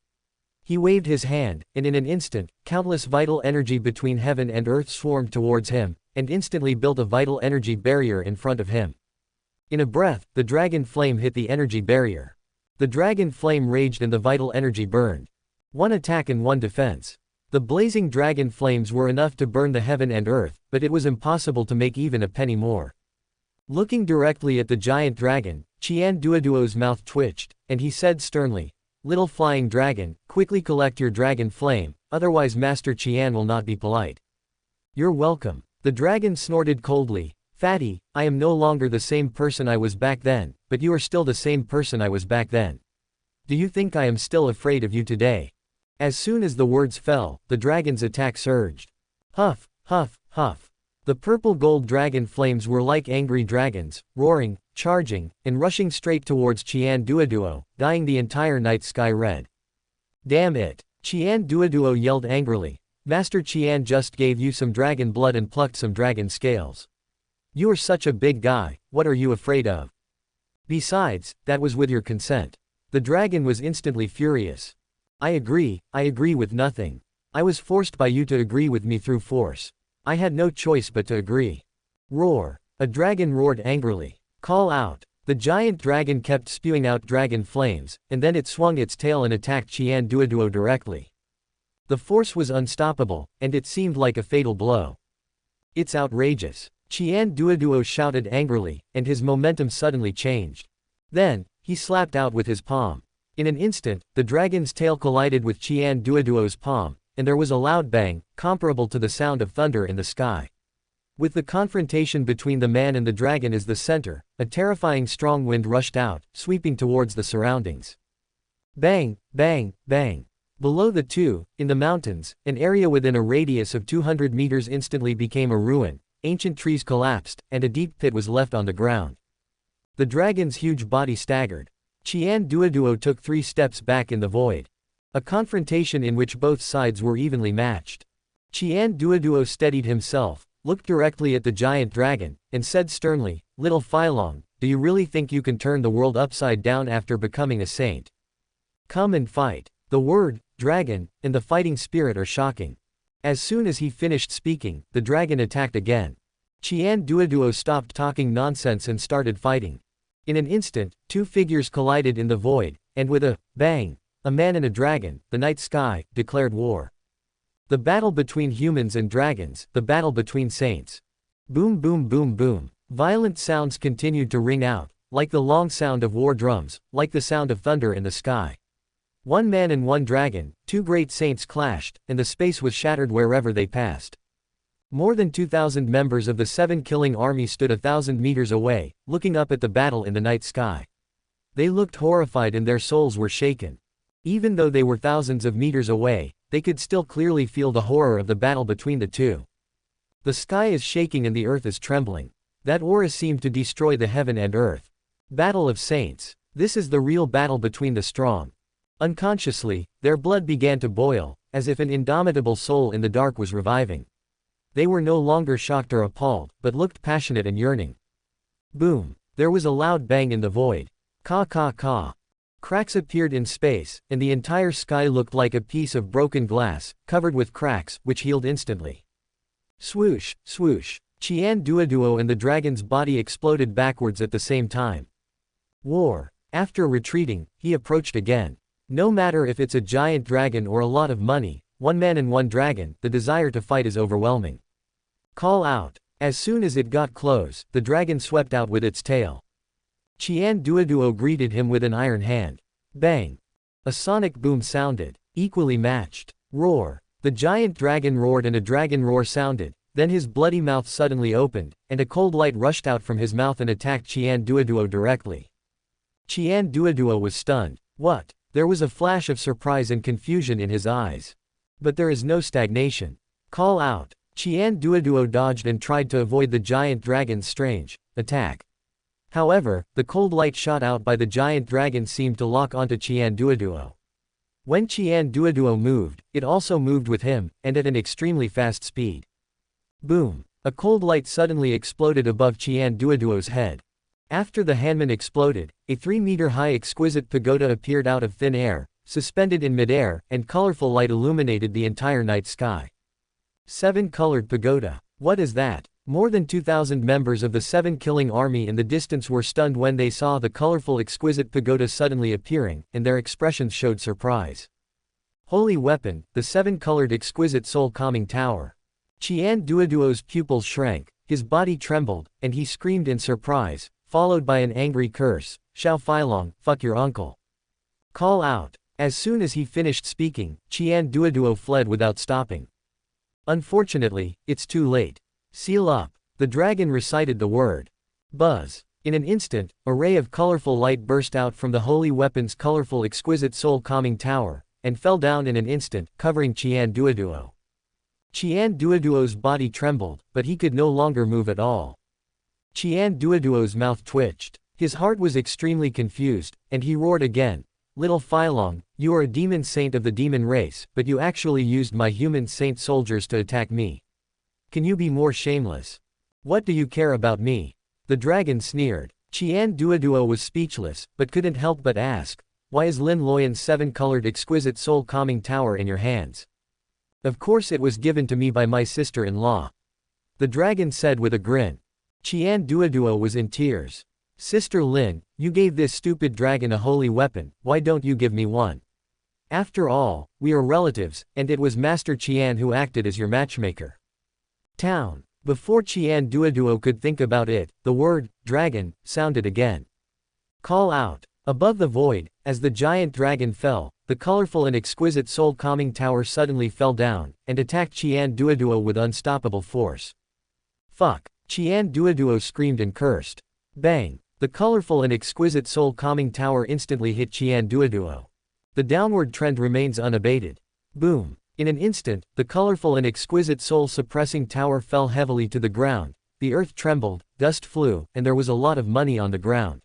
He waved his hand, and in an instant, countless vital energy between heaven and earth swarmed towards him, and instantly built a vital energy barrier in front of him. In a breath, the dragon flame hit the energy barrier. The dragon flame raged and the vital energy burned. One attack and one defense. The blazing dragon flames were enough to burn the heaven and earth, but it was impossible to make even a penny more. Looking directly at the giant dragon, Qian Duoduo's mouth twitched, and he said sternly, Little flying dragon, quickly collect your dragon flame, otherwise Master Qian will not be polite. You're welcome. The dragon snorted coldly. Fatty, I am no longer the same person I was back then, but you are still the same person I was back then. Do you think I am still afraid of you today? As soon as the words fell, the dragon's attack surged. Huff, huff, huff. The purple gold dragon flames were like angry dragons, roaring, charging, and rushing straight towards Qian Duoduo, dyeing the entire night sky red. Damn it! Qian Duoduo yelled angrily. Master Qian just gave you some dragon blood and plucked some dragon scales. You are such a big guy, what are you afraid of? Besides, that was with your consent. The dragon was instantly furious. I agree with nothing. I was forced by you to agree with me through force. I had no choice but to agree. Roar. A dragon roared angrily. Call out. The giant dragon kept spewing out dragon flames, and then it swung its tail and attacked Qian Duoduo directly. The force was unstoppable, and it seemed like a fatal blow. It's outrageous. Qian Duoduo shouted angrily, and his momentum suddenly changed. Then, he slapped out with his palm. In an instant, the dragon's tail collided with Qian Duoduo's palm, and there was a loud bang, comparable to the sound of thunder in the sky. With the confrontation between the man and the dragon as the center, a terrifying strong wind rushed out, sweeping towards the surroundings. Bang, bang, bang. Below the two, in the mountains, an area within a radius of 200 meters instantly became a ruin, ancient trees collapsed, and a deep pit was left on the ground. The dragon's huge body staggered. Qian Duoduo took 3 steps back in the void. A confrontation in which both sides were evenly matched. Qian Duoduo steadied himself, looked directly at the giant dragon, and said sternly, "Little Phylong, do you really think you can turn the world upside down after becoming a saint? Come and fight." The word, dragon, and the fighting spirit are shocking. As soon as he finished speaking, the dragon attacked again. Qian Duoduo stopped talking nonsense and started fighting. In an instant, 2 figures collided in the void, and with a bang, a man and a dragon, the night sky, declared war. The battle between humans and dragons, the battle between saints. Boom boom boom boom. Violent sounds continued to ring out, like the long sound of war drums, like the sound of thunder in the sky. 1 man and 1 dragon, 2 great saints clashed, and the space was shattered wherever they passed. More than 2,000 members of the 7 killing army stood 1,000 meters away, looking up at the battle in the night sky. They looked horrified and their souls were shaken. Even though they were thousands of meters away, they could still clearly feel the horror of the battle between the two. The sky is shaking and the earth is trembling. That aura seemed to destroy the heaven and earth. Battle of Saints. This is the real battle between the strong. Unconsciously, their blood began to boil, as if an indomitable soul in the dark was reviving. They were no longer shocked or appalled, but looked passionate and yearning. Boom. There was a loud bang in the void. Ka ka ka. Cracks appeared in space, and the entire sky looked like a piece of broken glass, covered with cracks, which healed instantly. Swoosh, swoosh. Qian Duoduo and the dragon's body exploded backwards at the same time. War. After retreating, he approached again. No matter if it's a giant dragon or a lot of money, 1 man and 1 dragon, the desire to fight is overwhelming. Call out. As soon as it got close, the dragon swept out with its tail. Qian Duoduo greeted him with an iron hand. Bang. A sonic boom sounded, equally matched. Roar. The giant dragon roared and a dragon roar sounded, then his bloody mouth suddenly opened, and a cold light rushed out from his mouth and attacked Qian Duoduo directly. Qian Duoduo was stunned. What? There was a flash of surprise and confusion in his eyes. But there is no stagnation. Call out. Qian Duoduo dodged and tried to avoid the giant dragon's strange attack. However, the cold light shot out by the giant dragon seemed to lock onto Qian Duoduo. When Qian Duoduo moved, it also moved with him, and at an extremely fast speed. Boom. A cold light suddenly exploded above Qian Duoduo's head. After the Hanman exploded, a 3-meter-high exquisite pagoda appeared out of thin air, suspended in midair, and colorful light illuminated the entire night sky. 7-colored pagoda. What is that? More than 2,000 members of the 7 killing army in the distance were stunned when they saw the colorful exquisite pagoda suddenly appearing, and their expressions showed surprise. Holy weapon, the 7-colored exquisite soul-calming tower. Qian Duoduo's pupils shrank, his body trembled, and he screamed in surprise, followed by an angry curse. Xiao Feilong, fuck your uncle. Call out. As soon as he finished speaking, Qian Duoduo fled without stopping. Unfortunately, it's too late. Seal up. The dragon recited the word. Buzz. In an instant, a ray of colorful light burst out from the holy weapon's colorful exquisite soul-calming tower, and fell down in an instant, covering Qian Duoduo. Qian Duoduo's body trembled, but he could no longer move at all. Qian Duoduo's mouth twitched. His heart was extremely confused, and he roared again. Little Phylong, you are a demon saint of the demon race, but you actually used my human saint soldiers to attack me. Can you be more shameless? What do you care about me? The dragon sneered. Qian Duoduo was speechless, but couldn't help but ask, why is Lin Loyan's seven-colored exquisite soul-calming tower in your hands? Of course it was given to me by my sister-in-law. The dragon said with a grin. Qian Duoduo was in tears. Sister Lin, you gave this stupid dragon a holy weapon, why don't you give me one? After all, we are relatives, and it was Master Qian who acted as your matchmaker. Town. Before Qian Duoduo could think about it, the word, dragon, sounded again. Call out. Above the void, as the giant dragon fell, the colorful and exquisite soul-calming tower suddenly fell down, and attacked Qian Duoduo with unstoppable force. Fuck. Qian Duoduo screamed and cursed. Bang. The colorful and exquisite soul-calming tower instantly hit Qian Duoduo. The downward trend remains unabated. Boom. In an instant, the colorful and exquisite soul-suppressing tower fell heavily to the ground, the earth trembled, dust flew, and there was a lot of money on the ground.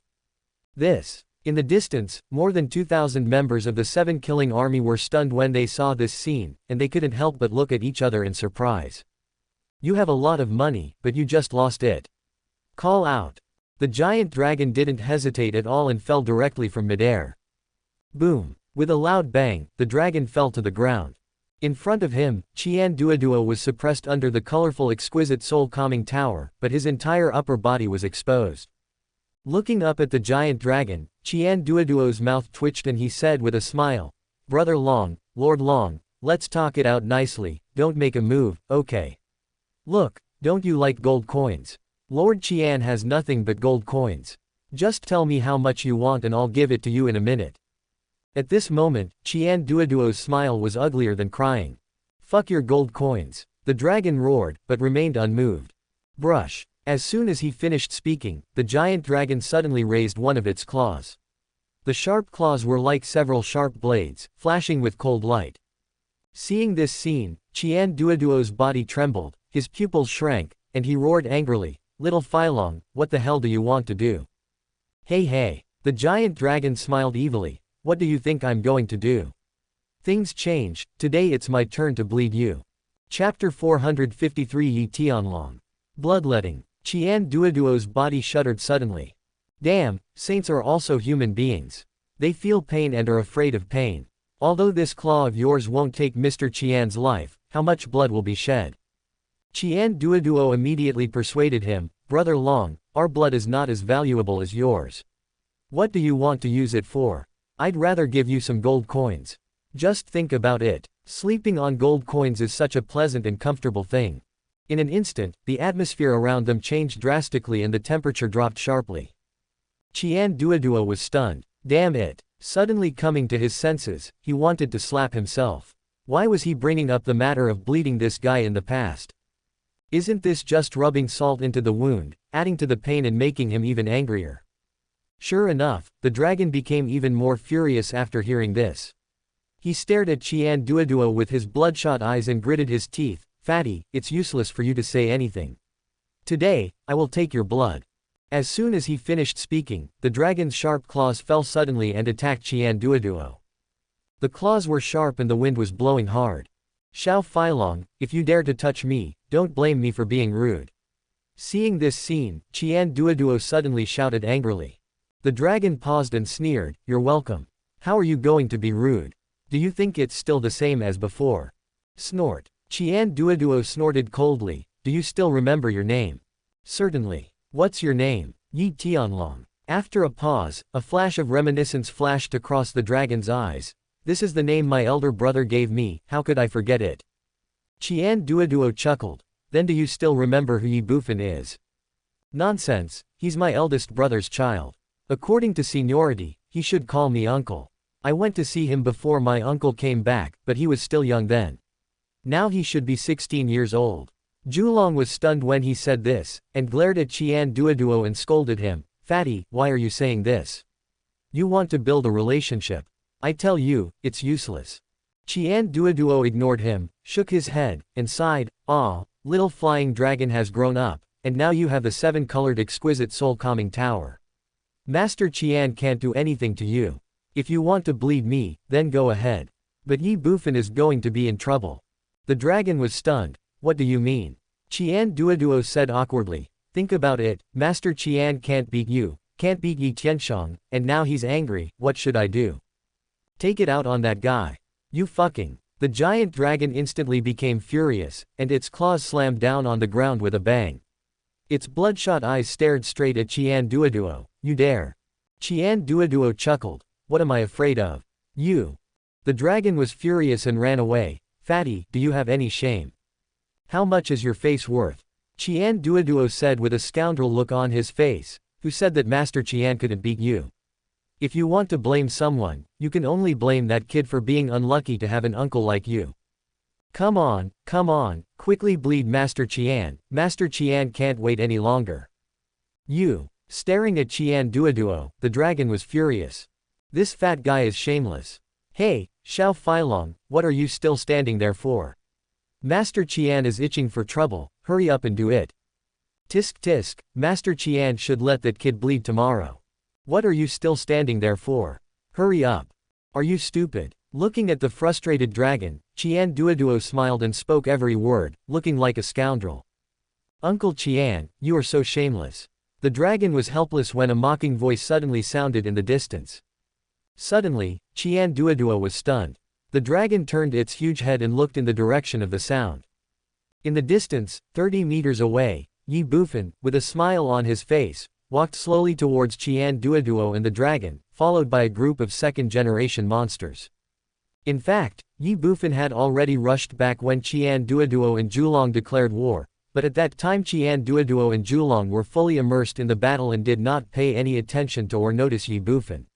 In the distance, more than 2,000 members of the Seven Killing Army were stunned when they saw this scene, and they couldn't help but look at each other in surprise. You have a lot of money, but you just lost it. Call out. The giant dragon didn't hesitate at all and fell directly from midair. Boom. With a loud bang, the dragon fell to the ground. In front of him, Qian Duoduo was suppressed under the colorful exquisite soul-calming tower, but his entire upper body was exposed. Looking up at the giant dragon, Qian Duoduo's mouth twitched and he said with a smile, Brother Long, Lord Long, let's talk it out nicely, don't make a move, okay? Look, don't you like gold coins? Lord Qian has nothing but gold coins. Just tell me how much you want and I'll give it to you in a minute. At this moment, Qian Duoduo's smile was uglier than crying. Fuck your gold coins. The dragon roared, but remained unmoved. Brush. As soon as he finished speaking, the giant dragon suddenly raised one of its claws. The sharp claws were like several sharp blades, flashing with cold light. Seeing this scene, Qian Duoduo's body trembled, his pupils shrank, and he roared angrily, Little Phylong, what the hell do you want to do? Hey. The giant dragon smiled evilly, what do you think I'm going to do? Things change, today it's my turn to bleed you. Chapter 453 Ye Tianlong. Bloodletting. Qian Duoduo's body shuddered suddenly. Damn, saints are also human beings. They feel pain and are afraid of pain. Although this claw of yours won't take Mr. Qian's life, how much blood will be shed? Qian Duoduo immediately persuaded him, Brother Long, our blood is not as valuable as yours. What do you want to use it for? I'd rather give you some gold coins. Just think about it. Sleeping on gold coins is such a pleasant and comfortable thing. In an instant, the atmosphere around them changed drastically and the temperature dropped sharply. Qian Duoduo was stunned. Damn it. Suddenly coming to his senses, he wanted to slap himself. Why was he bringing up the matter of bleeding this guy in the past? Isn't this just rubbing salt into the wound, adding to the pain and making him even angrier? Sure enough, the dragon became even more furious after hearing this. He stared at Qian Duoduo with his bloodshot eyes and gritted his teeth. Fatty, it's useless for you to say anything. Today, I will take your blood. As soon as he finished speaking, the dragon's sharp claws fell suddenly and attacked Qian Duoduo. The claws were sharp and the wind was blowing hard. Xiao Phylong, if you dare to touch me, don't blame me for being rude. Seeing this scene, Qian Duoduo suddenly shouted angrily. The dragon paused and sneered, You're welcome. How are you going to be rude? Do you think it's still the same as before? Snort. Qian Duoduo snorted coldly, Do you still remember your name? Certainly. What's your name? Ye Tianlong. After a pause, a flash of reminiscence flashed across the dragon's eyes. This is the name my elder brother gave me, how could I forget it? Qian Duoduo chuckled. Then do you still remember who Ye Bufan is? Nonsense, he's my eldest brother's child. According to seniority, he should call me uncle. I went to see him before my uncle came back, but he was still young then. Now he should be 16 years old. Julong was stunned when he said this, and glared at Qian Duoduo and scolded him. Fatty, why are you saying this? You want to build a relationship. I tell you, it's useless. Qian Duoduo ignored him, shook his head, and sighed. Ah, little flying dragon has grown up, and now you have the 7-colored exquisite soul-calming tower. Master Qian can't do anything to you. If you want to bleed me, then go ahead. But Ye Bufan is going to be in trouble. The dragon was stunned. What do you mean? Qian Duoduo said awkwardly. Think about it, Master Qian can't beat you, can't beat Yi Tianshang, and now he's angry. What should I do? Take it out on that guy. You fucking. The giant dragon instantly became furious, and its claws slammed down on the ground with a bang. Its bloodshot eyes stared straight at Qian Duoduo. You dare. Qian Duoduo chuckled. What am I afraid of? You. The dragon was furious and ran away. Fatty, do you have any shame? How much is your face worth? Qian Duoduo said with a scoundrel look on his face. Who said that Master Qian couldn't beat you? If you want to blame someone, you can only blame that kid for being unlucky to have an uncle like you. Come on, quickly bleed Master Qian. Master Qian can't wait any longer. You. Staring at Qian Duoduo, the dragon was furious. This fat guy is shameless. Hey, Xiao Feilong, what are you still standing there for? Master Qian is itching for trouble, hurry up and do it. Tisk tisk, Master Qian should let that kid bleed tomorrow. What are you still standing there for? Hurry up. Are you stupid? Looking at the frustrated dragon, Qian Duoduo smiled and spoke every word, looking like a scoundrel. Uncle Qian, you are so shameless. The dragon was helpless when a mocking voice suddenly sounded in the distance. Suddenly, Qian Duoduo was stunned. The dragon turned its huge head and looked in the direction of the sound. In the distance, 30 meters away, Ye Bufan, with a smile on his face, walked slowly towards Qian Duoduo and the dragon, followed by a group of second-generation monsters. In fact, Ye Bufan had already rushed back when Qian Duoduo and Julong declared war, but at that time Qian Duoduo and Julong were fully immersed in the battle and did not pay any attention to or notice Ye Bufan.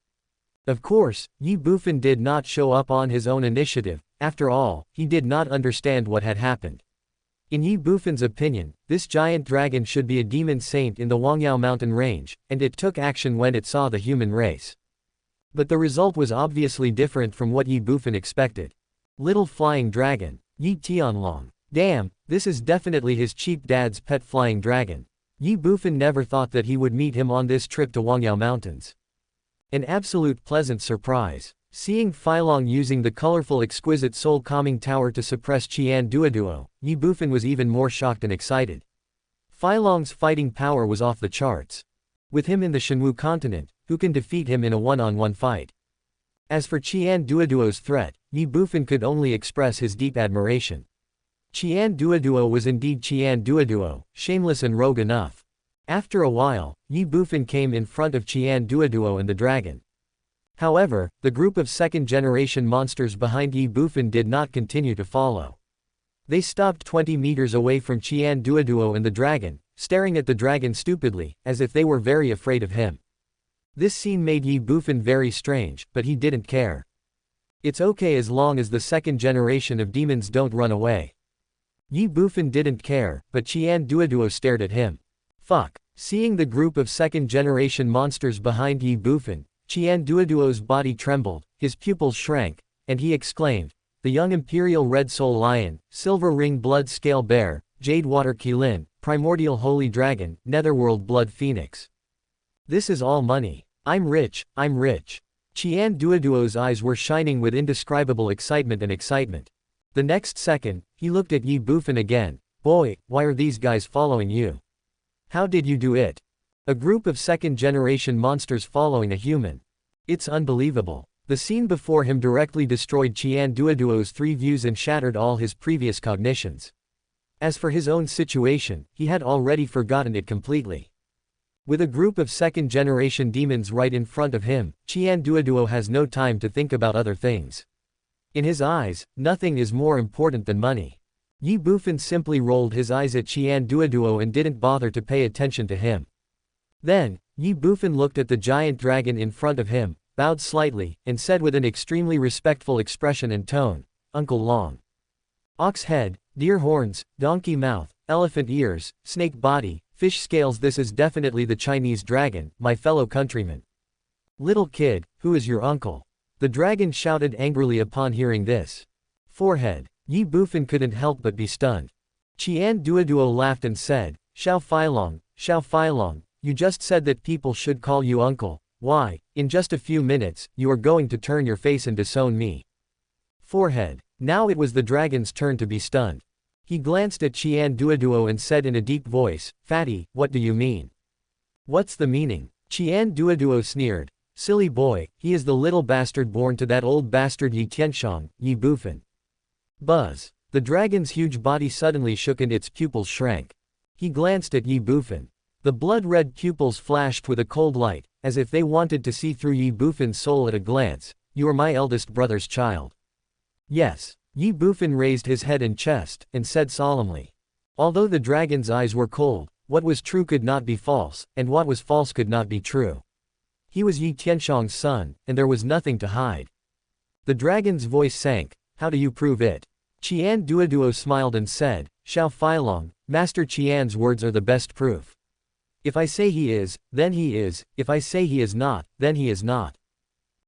Of course, Ye Bufan did not show up on his own initiative. After all, he did not understand what had happened. In Ye Bufan's opinion, this giant dragon should be a demon saint in the Wangyao mountain range, and it took action when it saw the human race. But the result was obviously different from what Ye Bufan expected. Little flying dragon. Yi Tianlong. Damn, this is definitely his cheap dad's pet flying dragon. Ye Bufan never thought that he would meet him on this trip to Wangyao Mountains. An absolute pleasant surprise. Seeing Feilong using the colorful exquisite soul-calming tower to suppress Qian Duoduo, Ye Bufan was even more shocked and excited. Feilong's fighting power was off the charts. With him in the Shenwu continent, who can defeat him in a one-on-one fight? As for Qian Duoduo's threat, Ye Bufan could only express his deep admiration. Qian Duoduo was indeed Qian Duoduo, shameless and rogue enough. After a while, Ye Bufan came in front of Qian Duoduo and the dragon. However, the group of second-generation monsters behind Ye Bufan did not continue to follow. They stopped 20 meters away from Qian Duoduo and the dragon, staring at the dragon stupidly, as if they were very afraid of him. This scene made Ye Bufan very strange, but he didn't care. It's okay as long as the second generation of demons don't run away. Ye Bufan didn't care, but Qian Duoduo stared at him. Fuck. Seeing the group of second-generation monsters behind Ye Bufan, Qian Duoduo's body trembled, his pupils shrank, and he exclaimed, the young imperial red soul lion, silver ring blood scale bear, jade water Qilin, primordial holy dragon, netherworld blood phoenix. This is all money. I'm rich, I'm rich. Qian Duoduo's eyes were shining with indescribable excitement and excitement. The next second, he looked at Ye Bufan again. Boy, why are these guys following you? How did you do it? A group of second-generation monsters following a human. It's unbelievable. The scene before him directly destroyed Qian Duoduo's 3 views and shattered all his previous cognitions. As for his own situation, he had already forgotten it completely. With a group of second-generation demons right in front of him, Qian Duoduo has no time to think about other things. In his eyes, nothing is more important than money. Ye Bufan simply rolled his eyes at Qian Duoduo and didn't bother to pay attention to him. Then, Ye Bufan looked at the giant dragon in front of him, bowed slightly, and said with an extremely respectful expression and tone, Uncle Long. Ox head, deer horns, donkey mouth, elephant ears, snake body, fish scales. This is definitely the Chinese dragon, my fellow countrymen. Little kid, who is your uncle? The dragon shouted angrily upon hearing this. Forehead. Ye Bufan couldn't help but be stunned. Qian Duoduo laughed and said, Xiao Feilong, you just said that people should call you uncle. Why, in just a few minutes, you are going to turn your face and disown me. Forehead. Now it was the dragon's turn to be stunned. He glanced at Qian Duoduo and said in a deep voice, Fatty, what do you mean? What's the meaning? Qian Duoduo sneered. Silly boy, he is the little bastard born to that old bastard Ye Tianshang, Ye Bufan. Buzz. The dragon's huge body suddenly shook and its pupils shrank. He glanced at Ye Bufan. The blood-red pupils flashed with a cold light, as if they wanted to see through Ye Bufan's soul at a glance. You are my eldest brother's child. Yes. Ye Bufan raised his head and chest, and said solemnly. Although the dragon's eyes were cold, what was true could not be false, and what was false could not be true. He was Ye Tianshang's son, and there was nothing to hide. The dragon's voice sank. How do you prove it? Qian Duoduo smiled and said, Xiao Feilong, Master Qian's words are the best proof. If I say he is, then he is, if I say he is not, then he is not.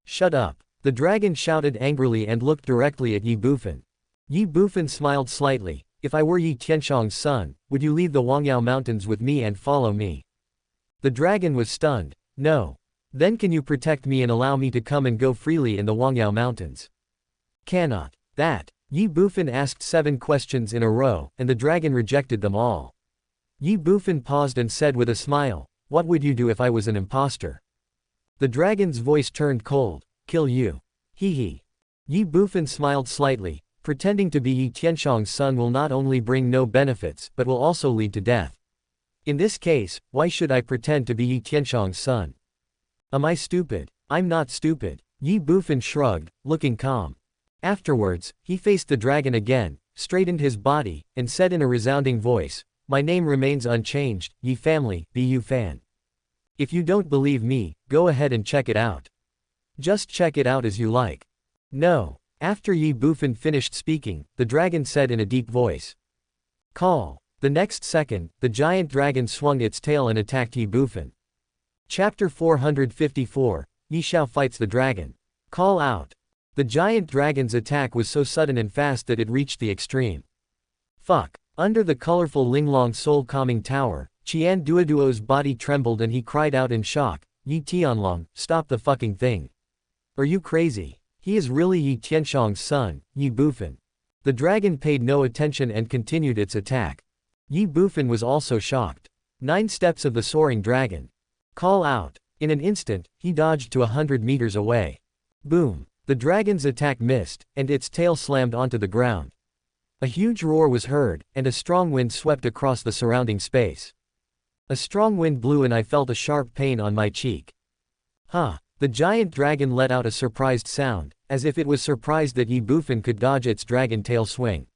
Shut up. The dragon shouted angrily and looked directly at Ye Bufan. Ye Bufan smiled slightly. If I were Ye Tianshang's son, would you leave the Wangyao Mountains with me and follow me? The dragon was stunned. No. Then can you protect me and allow me to come and go freely in the Wangyao Mountains? Cannot. That. Ye Bufan asked 7 questions in a row, and the dragon rejected them all. Ye Bufan paused and said with a smile, What would you do if I was an imposter? The dragon's voice turned cold. Kill you. Hee hee. Ye Bufan smiled slightly. Pretending to be Ye Tianshang's son will not only bring no benefits, but will also lead to death. In this case, why should I pretend to be Ye Tianshang's son? Am I stupid? I'm not stupid. Ye Bufan shrugged, looking calm. Afterwards, he faced the dragon again, straightened his body, and said in a resounding voice, My name remains unchanged, Ye family, Bufan. If you don't believe me, go ahead and check it out. Just check it out as you like. No. After Ye Bufan finished speaking, the dragon said in a deep voice. Call. The next second, the giant dragon swung its tail and attacked Ye Bufan. Chapter 454, Ye Xiao fights the dragon. Call out. The giant dragon's attack was so sudden and fast that it reached the extreme. Fuck. Under the colorful Linglong soul calming tower, Qian Duoduo's body trembled and he cried out in shock, Ye Tianlong, stop the fucking thing. Are you crazy? He is really Ye Tianshang's son, Ye Bufan. The dragon paid no attention and continued its attack. Ye Bufan was also shocked. 9 steps of the soaring dragon. Call out. In an instant, he dodged to 100 meters away. Boom. The dragon's attack missed, and its tail slammed onto the ground. A huge roar was heard, and a strong wind swept across the surrounding space. A strong wind blew and I felt a sharp pain on my cheek. Huh. The giant dragon let out a surprised sound, as if it was surprised that Ye Bufan could dodge its dragon tail swing.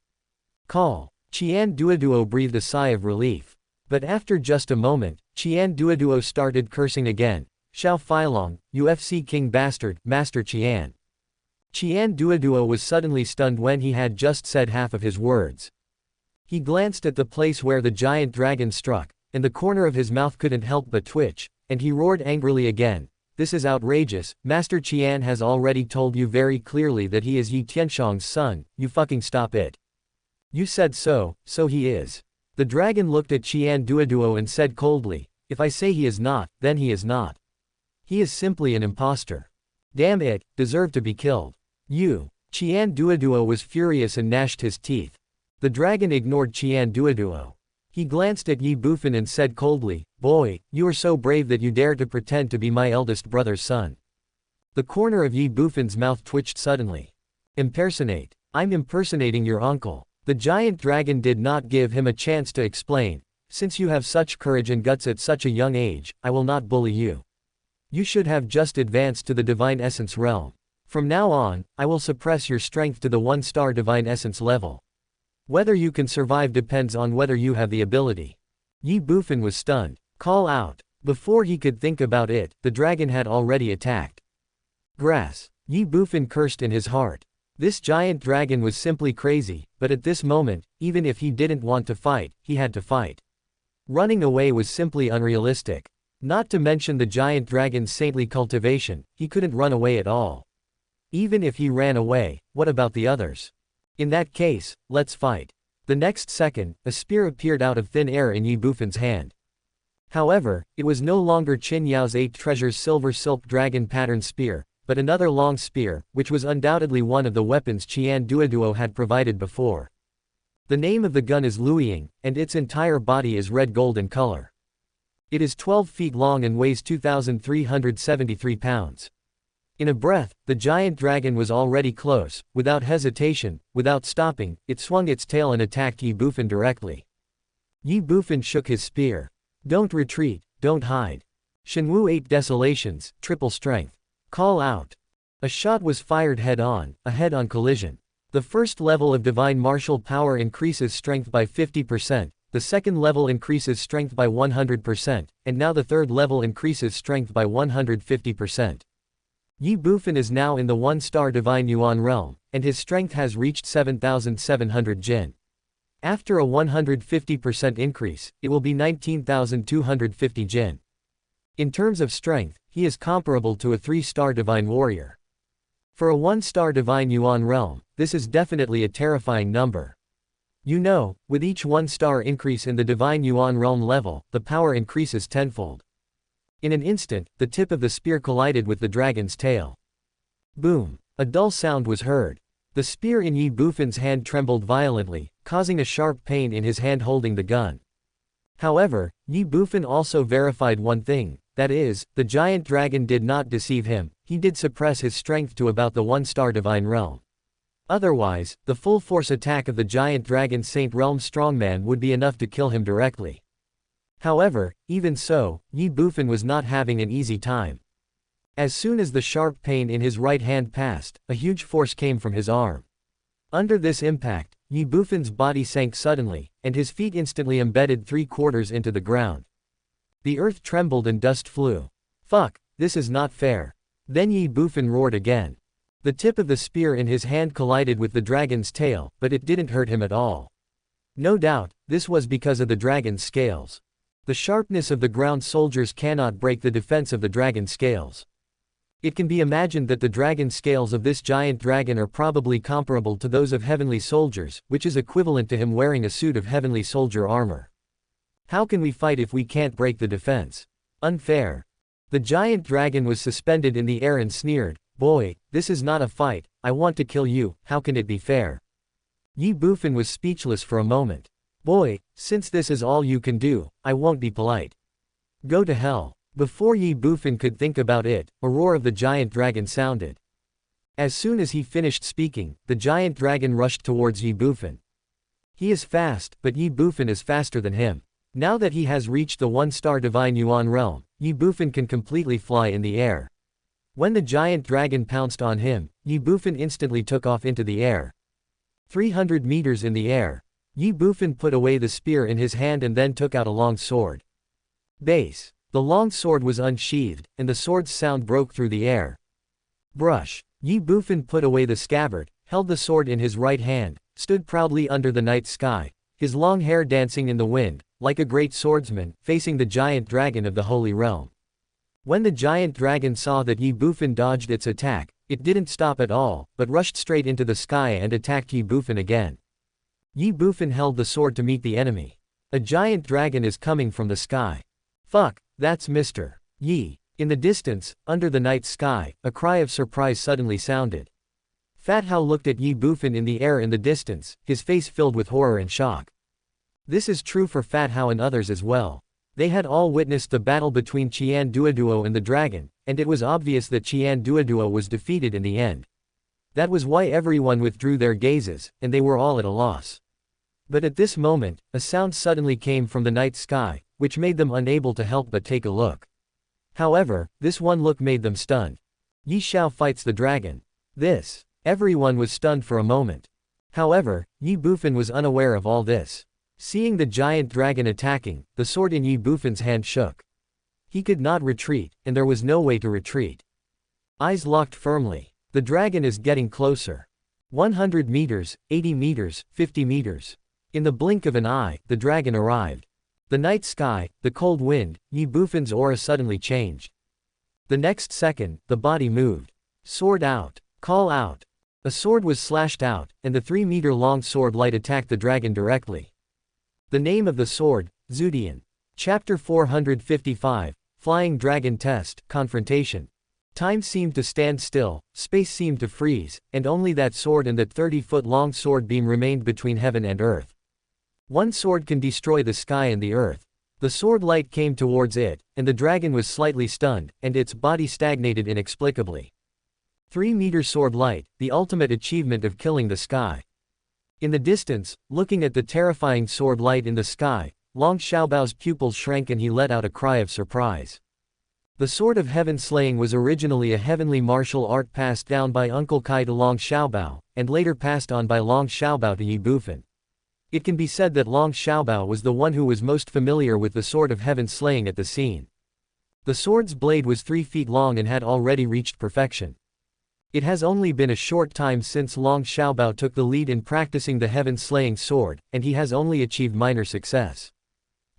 Call. Qian Duoduo breathed a sigh of relief. But after just a moment, Qian Duoduo started cursing again. Xiao Feilong, UFC king bastard, Master Qian. Qian Duoduo was suddenly stunned when he had just said half of his words. He glanced at the place where the giant dragon struck, and the corner of his mouth couldn't help but twitch, and he roared angrily again. This is outrageous. Master Qian has already told you very clearly that he is Ye Tianshang's son. You fucking stop it. You said so, so he is. The dragon looked at Qian Duoduo and said coldly, If I say he is not, then he is not. He is simply an imposter. Damn it, deserve to be killed. You. Qian Duoduo was furious and gnashed his teeth. The dragon ignored Qian Duoduo. He glanced at Ye Bufan and said coldly, Boy, you are so brave that you dare to pretend to be my eldest brother's son. The corner of Ye Bufan's mouth twitched suddenly. Impersonate. I'm impersonating your uncle. The giant dragon did not give him a chance to explain. Since you have such courage and guts at such a young age, I will not bully you. You should have just advanced to the Divine Essence realm. From now on, I will suppress your strength to the 1-star Divine Essence level. Whether you can survive depends on whether you have the ability. Ye Bufan was stunned. Call out. Before he could think about it, the dragon had already attacked. Grass. Ye Bufan cursed in his heart. This giant dragon was simply crazy, but at this moment, even if he didn't want to fight, he had to fight. Running away was simply unrealistic. Not to mention the giant dragon's saintly cultivation, he couldn't run away at all. Even if he ran away, what about the others? In that case, let's fight. The next second, a spear appeared out of thin air in Ye Bufan's hand. However, it was no longer Qin Yao's 8 treasures silver silk dragon pattern spear, but another long spear, which was undoubtedly one of the weapons Qian Duoduo had provided before. The name of the gun is Luiying, and its entire body is red gold in color. It is 12 feet long and weighs 2,373 pounds. In a breath, the giant dragon was already close. Without hesitation, without stopping, it swung its tail and attacked Ye Bufan directly. Ye Bufan shook his spear. Don't retreat, don't hide. Shenwu 8 Desolations, triple strength. Call out. A shot was fired head-on, a head-on collision. The first level of divine martial power increases strength by 50%, the second level increases strength by 100%, and now the third level increases strength by 150%. Ye Bufan is now in the 1-star Divine Yuan realm, and his strength has reached 7,700 Jin. After a 150% increase, it will be 19,250 Jin. In terms of strength, he is comparable to a 3-star Divine Warrior. For a 1-star Divine Yuan realm, this is definitely a terrifying number. You know, with each 1-star increase in the Divine Yuan realm level, the power increases tenfold. In an instant, the tip of the spear collided with the dragon's tail. Boom! A dull sound was heard. The spear in Ye Bufan's hand trembled violently, causing a sharp pain in his hand holding the gun. However, Ye Bufan also verified one thing, that is, the giant dragon did not deceive him, he did suppress his strength to about the 1-star divine realm. Otherwise, the full-force attack of the giant dragon Saint Realm strongman would be enough to kill him directly. However, even so, Ye Bufan was not having an easy time. As soon as the sharp pain in his right hand passed, a huge force came from his arm. Under this impact, Ye Bufan's body sank suddenly, and his feet instantly embedded 3/4 into the ground. The earth trembled and dust flew. Fuck, this is not fair. Then Ye Bufan roared again. The tip of the spear in his hand collided with the dragon's tail, but it didn't hurt him at all. No doubt, this was because of the dragon's scales. The sharpness of the ground soldiers cannot break the defense of the dragon's scales. It can be imagined that the dragon scales of this giant dragon are probably comparable to those of heavenly soldiers, which is equivalent to him wearing a suit of heavenly soldier armor. How can we fight if we can't break the defense? Unfair. The giant dragon was suspended in the air and sneered, "Boy, this is not a fight, I want to kill you, how can it be fair?" Ye Bufan was speechless for a moment. "Boy, since this is all you can do, I won't be polite. Go to hell." Before Ye Bufan could think about it, a roar of the giant dragon sounded. As soon as he finished speaking, the giant dragon rushed towards Ye Bufan. He is fast, but Ye Bufan is faster than him. Now that he has reached the 1-star Divine Yuan realm, Ye Bufan can completely fly in the air. When the giant dragon pounced on him, Ye Bufan instantly took off into the air. 300 meters in the air. Ye Bufan put away the spear in his hand and then took out a long sword. Base. The long sword was unsheathed, and the sword's sound broke through the air. Brush. Ye Bufan put away the scabbard, held the sword in his right hand, stood proudly under the night sky, his long hair dancing in the wind, like a great swordsman, facing the giant dragon of the Holy Realm. When the giant dragon saw that Ye Bufan dodged its attack, it didn't stop at all, but rushed straight into the sky and attacked Ye Bufan again. Ye Bufan held the sword to meet the enemy. A giant dragon is coming from the sky. Fuck, that's Mr. Yi. In the distance, under the night sky, a cry of surprise suddenly sounded. Fat Hao looked at Ye Bufan in the air in the distance, his face filled with horror and shock. This is true for Fat Hao and others as well. They had all witnessed the battle between Qian Duoduo and the dragon, and it was obvious that Qian Duoduo was defeated in the end. That was why everyone withdrew their gazes, and they were all at a loss. But at this moment, a sound suddenly came from the night sky, which made them unable to help but take a look. However, this one look made them stunned. Ye Xiao fights the dragon. This. Everyone was stunned for a moment. However, Ye Bufan was unaware of all this. Seeing the giant dragon attacking, the sword in Ye Bufan's hand shook. He could not retreat, and there was no way to retreat. Eyes locked firmly. The dragon is getting closer. 100 meters, 80 meters, 50 meters. In the blink of an eye, the dragon arrived. The night sky, the cold wind, Ye Bufan's aura suddenly changed. The next second, the body moved. Sword out. Call out. A sword was slashed out, and the 3-meter-long sword light attacked the dragon directly. The name of the sword, Zudian. Chapter 455, Flying Dragon Test, Confrontation. Time seemed to stand still, space seemed to freeze, and only that sword and that 30-foot-long sword beam remained between heaven and earth. One sword can destroy the sky and the earth. The sword light came towards it, and the dragon was slightly stunned, and its body stagnated inexplicably. 3-meter sword light, the ultimate achievement of killing the sky. In the distance, looking at the terrifying sword light in the sky, Long Xiaobao's pupils shrank and he let out a cry of surprise. The Sword of Heaven slaying was originally a heavenly martial art passed down by Uncle Kai to Long Xiaobao, and later passed on by Long Xiaobao to Ye Bufan. It can be said that Long Xiaobao was the one who was most familiar with the Sword of Heaven slaying at the scene. The sword's blade was 3 feet long and had already reached perfection. It has only been a short time since Long Xiaobao took the lead in practicing the heaven-slaying sword, and he has only achieved minor success.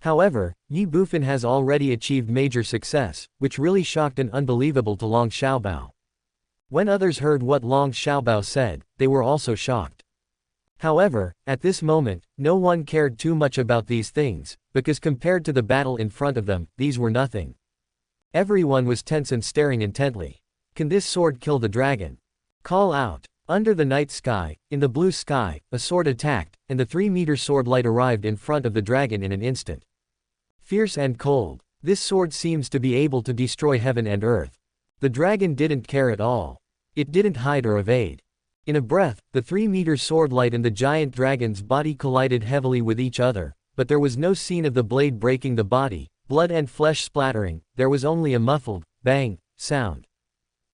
However, Ye Bufan has already achieved major success, which really shocked and unbelievable to Long Xiaobao. When others heard what Long Xiaobao said, they were also shocked. However, at this moment, no one cared too much about these things, because compared to the battle in front of them, these were nothing. Everyone was tense and staring intently. Can this sword kill the dragon? Call out. Under the night sky, in the blue sky, a sword attacked, and the 3-meter sword light arrived in front of the dragon in an instant. Fierce and cold. This sword seems to be able to destroy heaven and earth. The dragon didn't care at all. It didn't hide or evade. In a breath, the 3-meter sword light and the giant dragon's body collided heavily with each other, but there was no scene of the blade breaking the body, blood and flesh splattering, there was only a muffled, bang, sound.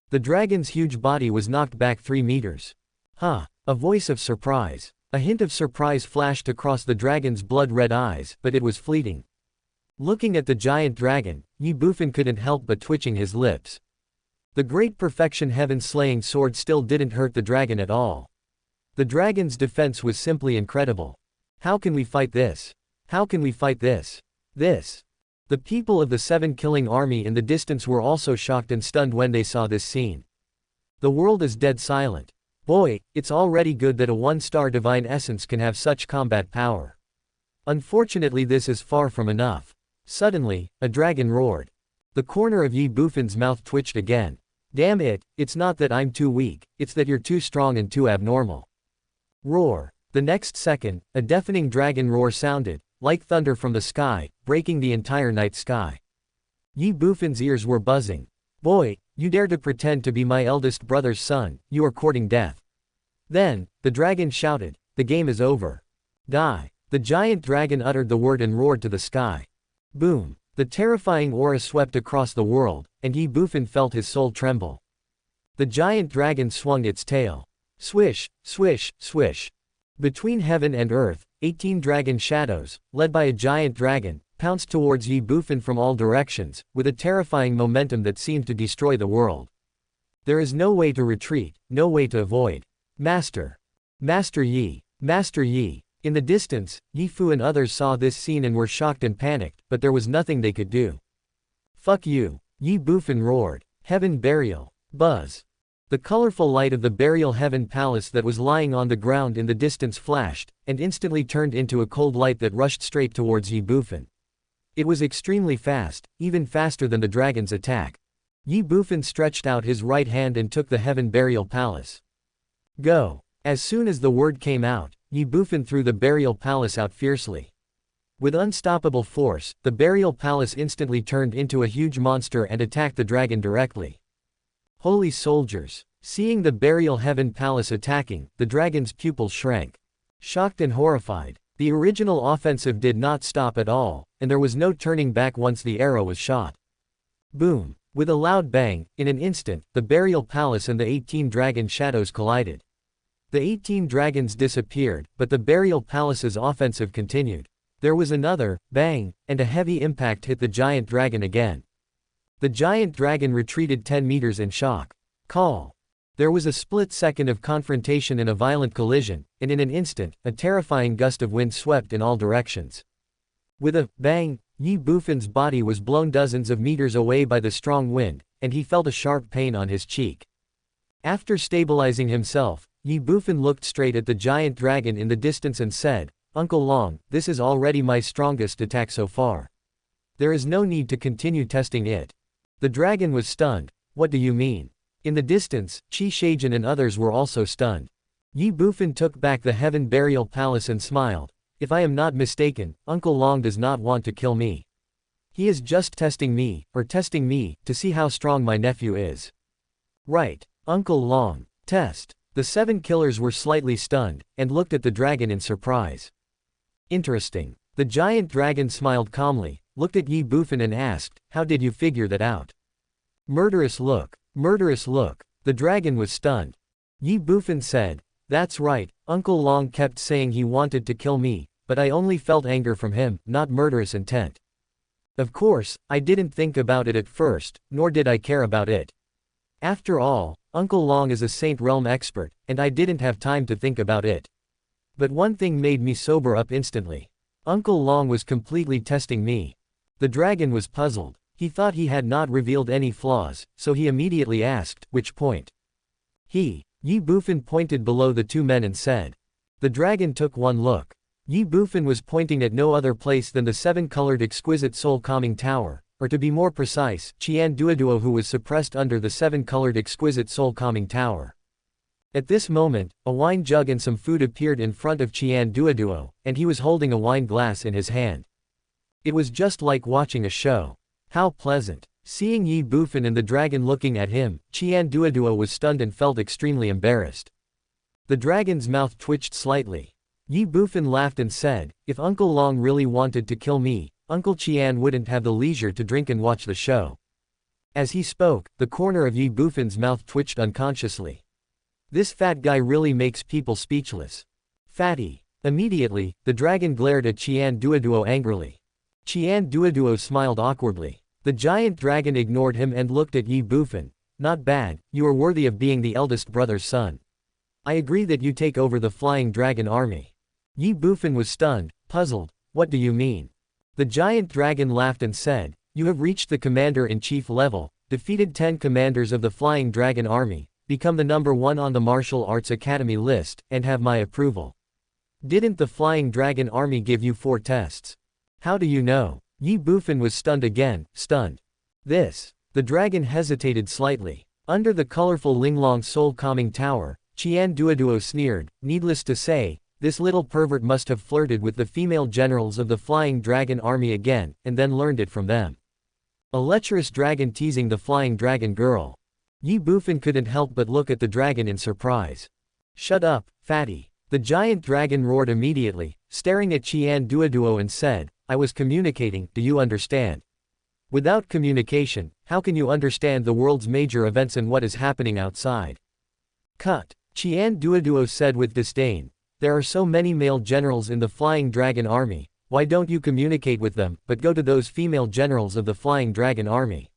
The dragon's huge body was knocked back 3 meters. Huh. A voice of surprise. A hint of surprise flashed across the dragon's blood-red eyes, but it was fleeting. Looking at the giant dragon, Ye Bufan couldn't help but twitching his lips. The great perfection heaven-slaying sword still didn't hurt the dragon at all. The dragon's defense was simply incredible. How can we fight this? How can we fight this? This. The people of the 7-killing army in the distance were also shocked and stunned when they saw this scene. The world is dead silent. Boy, it's already good that a 1-star divine essence can have such combat power. Unfortunately, this is far from enough. Suddenly, a dragon roared. The corner of Ye Bufan's mouth twitched again. Damn it, it's not that I'm too weak, it's that you're too strong and too abnormal. Roar. The next second, a deafening dragon roar sounded, like thunder from the sky, breaking the entire night sky. Ye Bufan's ears were buzzing. Boy, you dare to pretend to be my eldest brother's son, you are courting death. Then, the dragon shouted, the game is over. Die. The giant dragon uttered the word and roared to the sky. Boom. The terrifying aura swept across the world, and Ye Bufan felt his soul tremble. The giant dragon swung its tail. Swish, swish, swish. Between heaven and earth, 18 dragon shadows, led by a giant dragon, pounced towards Ye Bufan from all directions, with a terrifying momentum that seemed to destroy the world. There is no way to retreat, no way to avoid. Master. Master Yi. Master Yi. In the distance, Ye Fu and others saw this scene and were shocked and panicked, but there was nothing they could do. Fuck you. Ye Bufan roared. Heaven burial. Buzz. The colorful light of the burial heaven palace that was lying on the ground in the distance flashed, and instantly turned into a cold light that rushed straight towards Ye Bufan. It was extremely fast, even faster than the dragon's attack. Ye Bufan stretched out his right hand and took the heaven burial palace. Go. As soon as the word came out, Ye Bufan threw the burial palace out fiercely. With unstoppable force, the burial palace instantly turned into a huge monster and attacked the dragon directly. Holy soldiers! Seeing the burial heaven palace attacking, the dragon's pupils shrank. Shocked and horrified, the original offensive did not stop at all, and there was no turning back once the arrow was shot. Boom! With a loud bang, in an instant, the burial palace and the 18 dragon shadows collided. The 18 dragons disappeared, but the burial palace's offensive continued. There was another bang, and a heavy impact hit the giant dragon again. The giant dragon retreated 10 meters in shock. Call. There was a split second of confrontation and a violent collision, and in an instant, a terrifying gust of wind swept in all directions. With a bang, Ye Bufan's body was blown dozens of meters away by the strong wind, and he felt a sharp pain on his cheek. After stabilizing himself, Ye Bufan looked straight at the giant dragon in the distance and said, "Uncle Long, this is already my strongest attack so far. There is no need to continue testing it." The dragon was stunned. "What do you mean?" In the distance, Qi Shaijin and others were also stunned. Ye Bufan took back the Heaven Burial Palace and smiled. "If I am not mistaken, Uncle Long does not want to kill me. He is just testing me, to see how strong my nephew is." "Right, Uncle Long. Test." The 7 killers were slightly stunned, and looked at the dragon in surprise. "Interesting." The giant dragon smiled calmly, looked at Ye Bufan and asked, "How did you figure that out?" "Murderous look. Murderous look." The dragon was stunned. Ye Bufan said, "That's right, Uncle Long kept saying he wanted to kill me, but I only felt anger from him, not murderous intent. Of course, I didn't think about it at first, nor did I care about it. After all, Uncle Long is a Saint Realm expert, and I didn't have time to think about it. But one thing made me sober up instantly. Uncle Long was completely testing me." The dragon was puzzled. He thought he had not revealed any flaws, so he immediately asked, "Which point?" Ye Bufan pointed below the 2 men and said. The dragon took one look. Ye Bufan was pointing at no other place than the 7-colored exquisite soul-calming tower, or to be more precise, Qian Duoduo, who was suppressed under the 7-colored exquisite soul-calming tower. At this moment, a wine jug and some food appeared in front of Qian Duoduo, and he was holding a wine glass in his hand. It was just like watching a show. How pleasant. Seeing Ye Bufan and the dragon looking at him, Qian Duoduo was stunned and felt extremely embarrassed. The dragon's mouth twitched slightly. Ye Bufan laughed and said, "If Uncle Long really wanted to kill me, Uncle Qian wouldn't have the leisure to drink and watch the show." As he spoke, the corner of Ye Bufan's mouth twitched unconsciously. "This fat guy really makes people speechless. Fatty." Immediately, the dragon glared at Qian Duoduo angrily. Qian Duoduo smiled awkwardly. The giant dragon ignored him and looked at Ye Bufan. "Not bad, you are worthy of being the eldest brother's son. I agree that you take over the flying dragon army." Ye Bufan was stunned, puzzled. "What do you mean?" The giant dragon laughed and said, "You have reached the commander-in-chief level, defeated 10 commanders of the flying dragon army, become the number 1 on the martial arts academy list, and have my approval. Didn't the flying dragon army give you 4 tests? How do you know?" Ye Bufan was stunned again, stunned. The dragon hesitated slightly. Under the colorful Linglong soul-calming tower, Qian Duoduo sneered, "Needless to say, this little pervert must have flirted with the female generals of the flying dragon army again, and then learned it from them. A lecherous dragon teasing the flying dragon girl." Ye Bufan couldn't help but look at the dragon in surprise. "Shut up, fatty." The giant dragon roared immediately, staring at Qian Duoduo and said, "I was communicating, do you understand? Without communication, how can you understand the world's major events and what is happening outside?" "Cut," Qian Duoduo said with disdain. "There are so many male generals in the flying dragon army, why don't you communicate with them, but go to those female generals of the flying dragon army?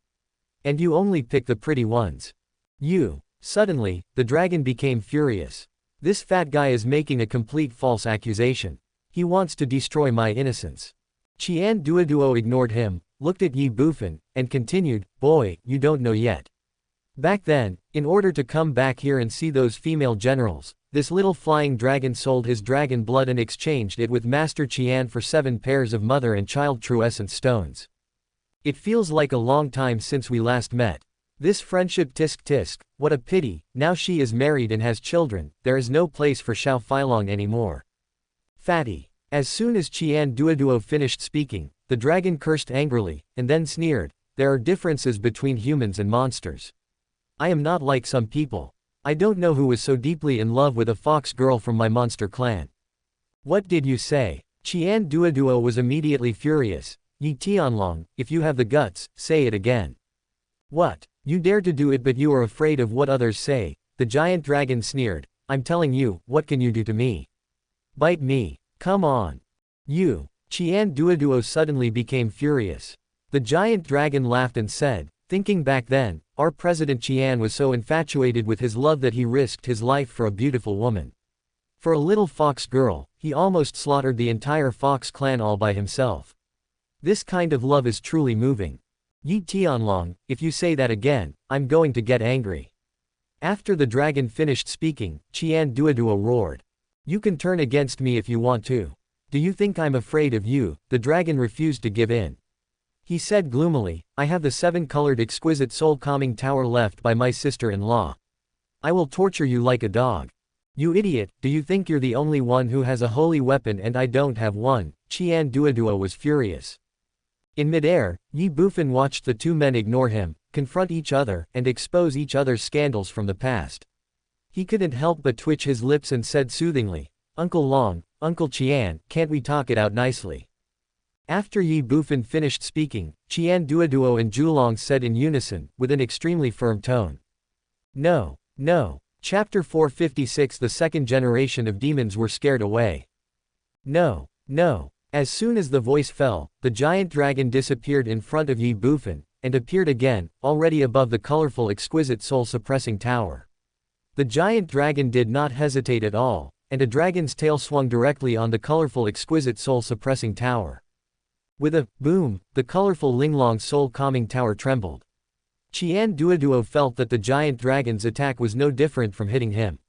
And you only pick the pretty ones. You." Suddenly, the dragon became furious. "This fat guy is making a complete false accusation. He wants to destroy my innocence." Qian Duoduo ignored him, looked at Ye Bufan, and continued, "Boy, you don't know yet. Back then, in order to come back here and see those female generals, this little flying dragon sold his dragon blood and exchanged it with Master Qian for 7 pairs of mother and child true essence stones. It feels like a long time since we last met. This friendship tisk tisk, what a pity, now she is married and has children, there is no place for Xiao Feilong anymore. Fatty." As soon as Qian Duoduo finished speaking, the dragon cursed angrily, and then sneered, "There are differences between humans and monsters. I am not like some people. I don't know who was so deeply in love with a fox girl from my monster clan." "What did you say?" Qian Duoduo was immediately furious. "Ye Tianlong, if you have the guts, say it again." "What? You dare to do it but you are afraid of what others say," the giant dragon sneered. "I'm telling you, what can you do to me? Bite me. Come on. You." Qian Duoduo suddenly became furious. The giant dragon laughed and said, Thinking back then, our President Qian was so infatuated with his love that he risked his life for a beautiful woman. For a little fox girl, he almost slaughtered the entire fox clan all by himself. This kind of love is truly moving. Yi Tianlong, if you say that again, I'm going to get angry. After the dragon finished speaking, Qian Duoduo roared. You can turn against me if you want to. Do you think I'm afraid of you? The dragon refused to give in. He said gloomily, I have the 7-colored exquisite soul-calming tower left by my sister-in-law. I will torture you like a dog. You idiot, do you think you're the only one who has a holy weapon and I don't have one? Qian Duoduo was furious. In midair, Ye Bufan watched the two men ignore him, confront each other, and expose each other's scandals from the past. He couldn't help but twitch his lips and said soothingly, Uncle Long, Uncle Qian, can't we talk it out nicely? After Ye Bufan finished speaking, Qian Duoduo and Julong said in unison, with an extremely firm tone. No, no. Chapter 456 The second generation of demons were scared away. No, no. As soon as the voice fell, the giant dragon disappeared in front of Ye Bufan, and appeared again, already above the colorful exquisite soul-suppressing tower. The giant dragon did not hesitate at all, and a dragon's tail swung directly on the colorful exquisite soul-suppressing tower. With a boom, the colorful Linglong soul-calming tower trembled. Qian Duoduo felt that the giant dragon's attack was no different from hitting him.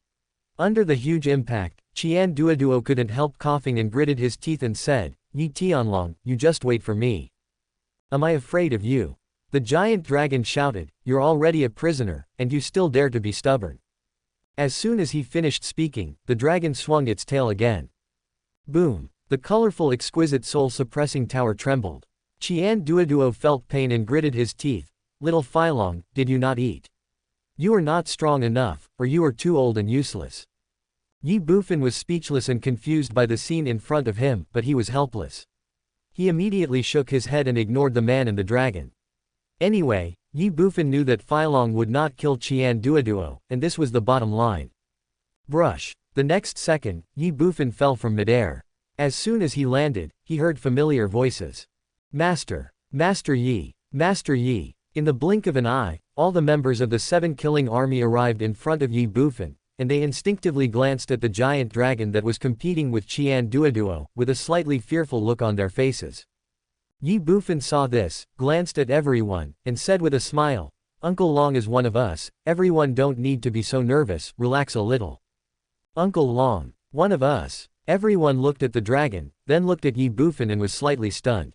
Under the huge impact, Qian Duoduo couldn't help coughing and gritted his teeth and said, Yi Tianlong, you just wait for me. Am I afraid of you? The giant dragon shouted, you're already a prisoner, and you still dare to be stubborn. As soon as he finished speaking, the dragon swung its tail again. Boom. The colorful exquisite soul-suppressing tower trembled. Qian Duoduo felt pain and gritted his teeth. Little Philong, did you not eat? You are not strong enough, or you are too old and useless. Ye Bufan was speechless and confused by the scene in front of him, but he was helpless. He immediately shook his head and ignored the man and the dragon. Anyway, Ye Bufan knew that Philong would not kill Qian Duoduo, and this was the bottom line. Brush. The next second, Ye Bufan fell from midair. As soon as he landed, he heard familiar voices. Master! Master Yi! Master Yi! In the blink of an eye, all the members of the 7-killing army arrived in front of Ye Bufan, and they instinctively glanced at the giant dragon that was competing with Qian Duoduo, with a slightly fearful look on their faces. Ye Bufan saw this, glanced at everyone, and said with a smile, Uncle Long is one of us, everyone don't need to be so nervous, relax a little. Uncle Long, one of us. Everyone looked at the dragon, then looked at Ye Bufan and was slightly stunned.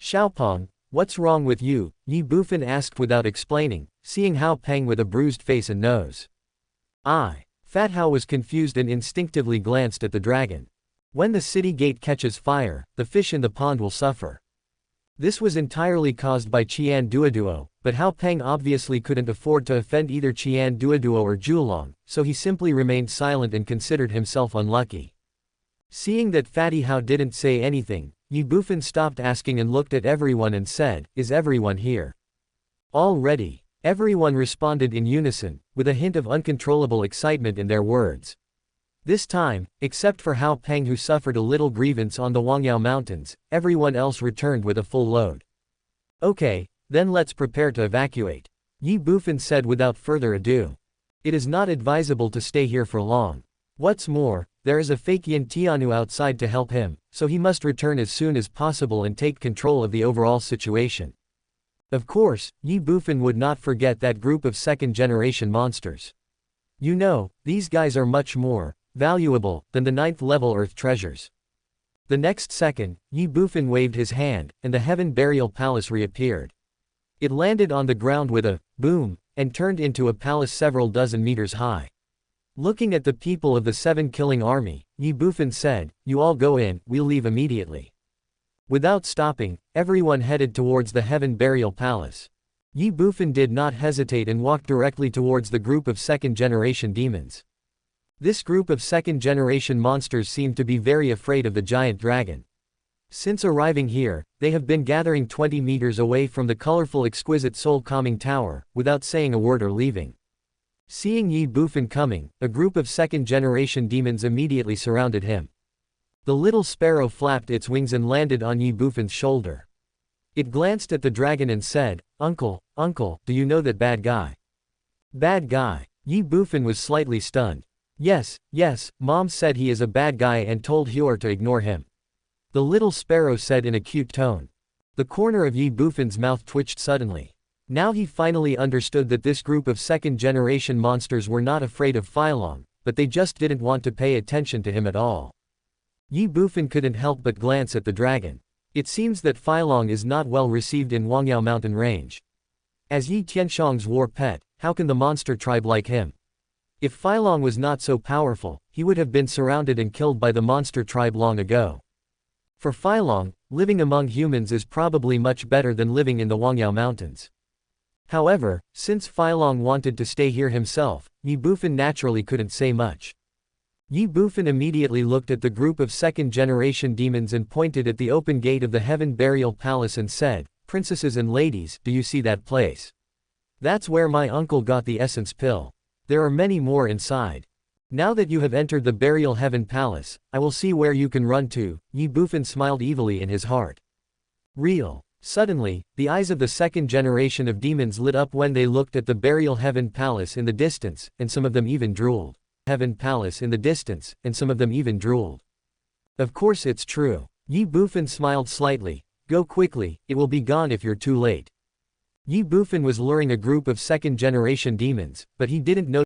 Xiaopeng, what's wrong with you? Ye Bufan asked without explaining, seeing Hao Peng with a bruised face and nose. Fat Hao was confused and instinctively glanced at the dragon. When the city gate catches fire, the fish in the pond will suffer. This was entirely caused by Qian Duoduo, but Hao Peng obviously couldn't afford to offend either Qian Duoduo or Julong, so he simply remained silent and considered himself unlucky. Seeing that Fatty Hao didn't say anything, Ye Bufan stopped asking and looked at everyone and said, Is everyone here? All ready. Everyone responded in unison, with a hint of uncontrollable excitement in their words. This time, except for Hao Peng who suffered a little grievance on the Wangyao Mountains, everyone else returned with a full load. Okay, then let's prepare to evacuate. Ye Bufan said without further ado. It is not advisable to stay here for long. What's more, there is a fake Yin Tianu outside to help him, so he must return as soon as possible and take control of the overall situation. Of course, Ye Bufan would not forget that group of second-generation monsters. You know, these guys are much more valuable than the 9th-level Earth treasures. The next second, Ye Bufan waved his hand, and the Heaven Burial Palace reappeared. It landed on the ground with a boom, and turned into a palace several dozen meters high. Looking at the people of the 7-killing army, Ye Bufan said, You all go in, we'll leave immediately. Without stopping, everyone headed towards the Heaven Burial Palace. Ye Bufan did not hesitate and walked directly towards the group of second-generation demons. This group of second-generation monsters seemed to be very afraid of the giant dragon. Since arriving here, they have been gathering 20 meters away from the colorful exquisite soul-calming tower, without saying a word or leaving. Seeing Ye Bufan coming, a group of second-generation demons immediately surrounded him. The little sparrow flapped its wings and landed on Ye Bufan's shoulder. It glanced at the dragon and said, Uncle, do you know that bad guy? Bad guy. Ye Bufan was slightly stunned. Yes, Mom said he is a bad guy and told Hyor to ignore him. The little sparrow said in a cute tone. The corner of Ye Bufan's mouth twitched suddenly. Now he finally understood that this group of second-generation monsters were not afraid of Phylong, but they just didn't want to pay attention to him at all. Ye Bufan couldn't help but glance at the dragon. It seems that Phylong is not well received in Wangyao mountain range. As Yi Tianxiang's war pet, how can the monster tribe like him? If Phylong was not so powerful, he would have been surrounded and killed by the monster tribe long ago. For Phylong, living among humans is probably much better than living in the Wangyao mountains. However, since Phylong wanted to stay here himself, Ye Bufan naturally couldn't say much. Ye Bufan immediately looked at the group of second-generation demons and pointed at the open gate of the Heaven Burial Palace and said, "Princesses and ladies, do you see that place? That's where my uncle got the essence pill. There are many more inside. Now that you have entered the Burial Heaven Palace, I will see where you can run to." Ye Bufan smiled evilly in his heart. Real. Suddenly, the eyes of the second generation of demons lit up when they looked at the Burial Heaven Palace in the distance, and some of them even drooled. Heaven Palace in the distance, and some of them even drooled. Of course it's true. Ye Bufan smiled slightly. Go quickly, it will be gone if you're too late. Ye Bufan was luring a group of second-generation demons, but he didn't know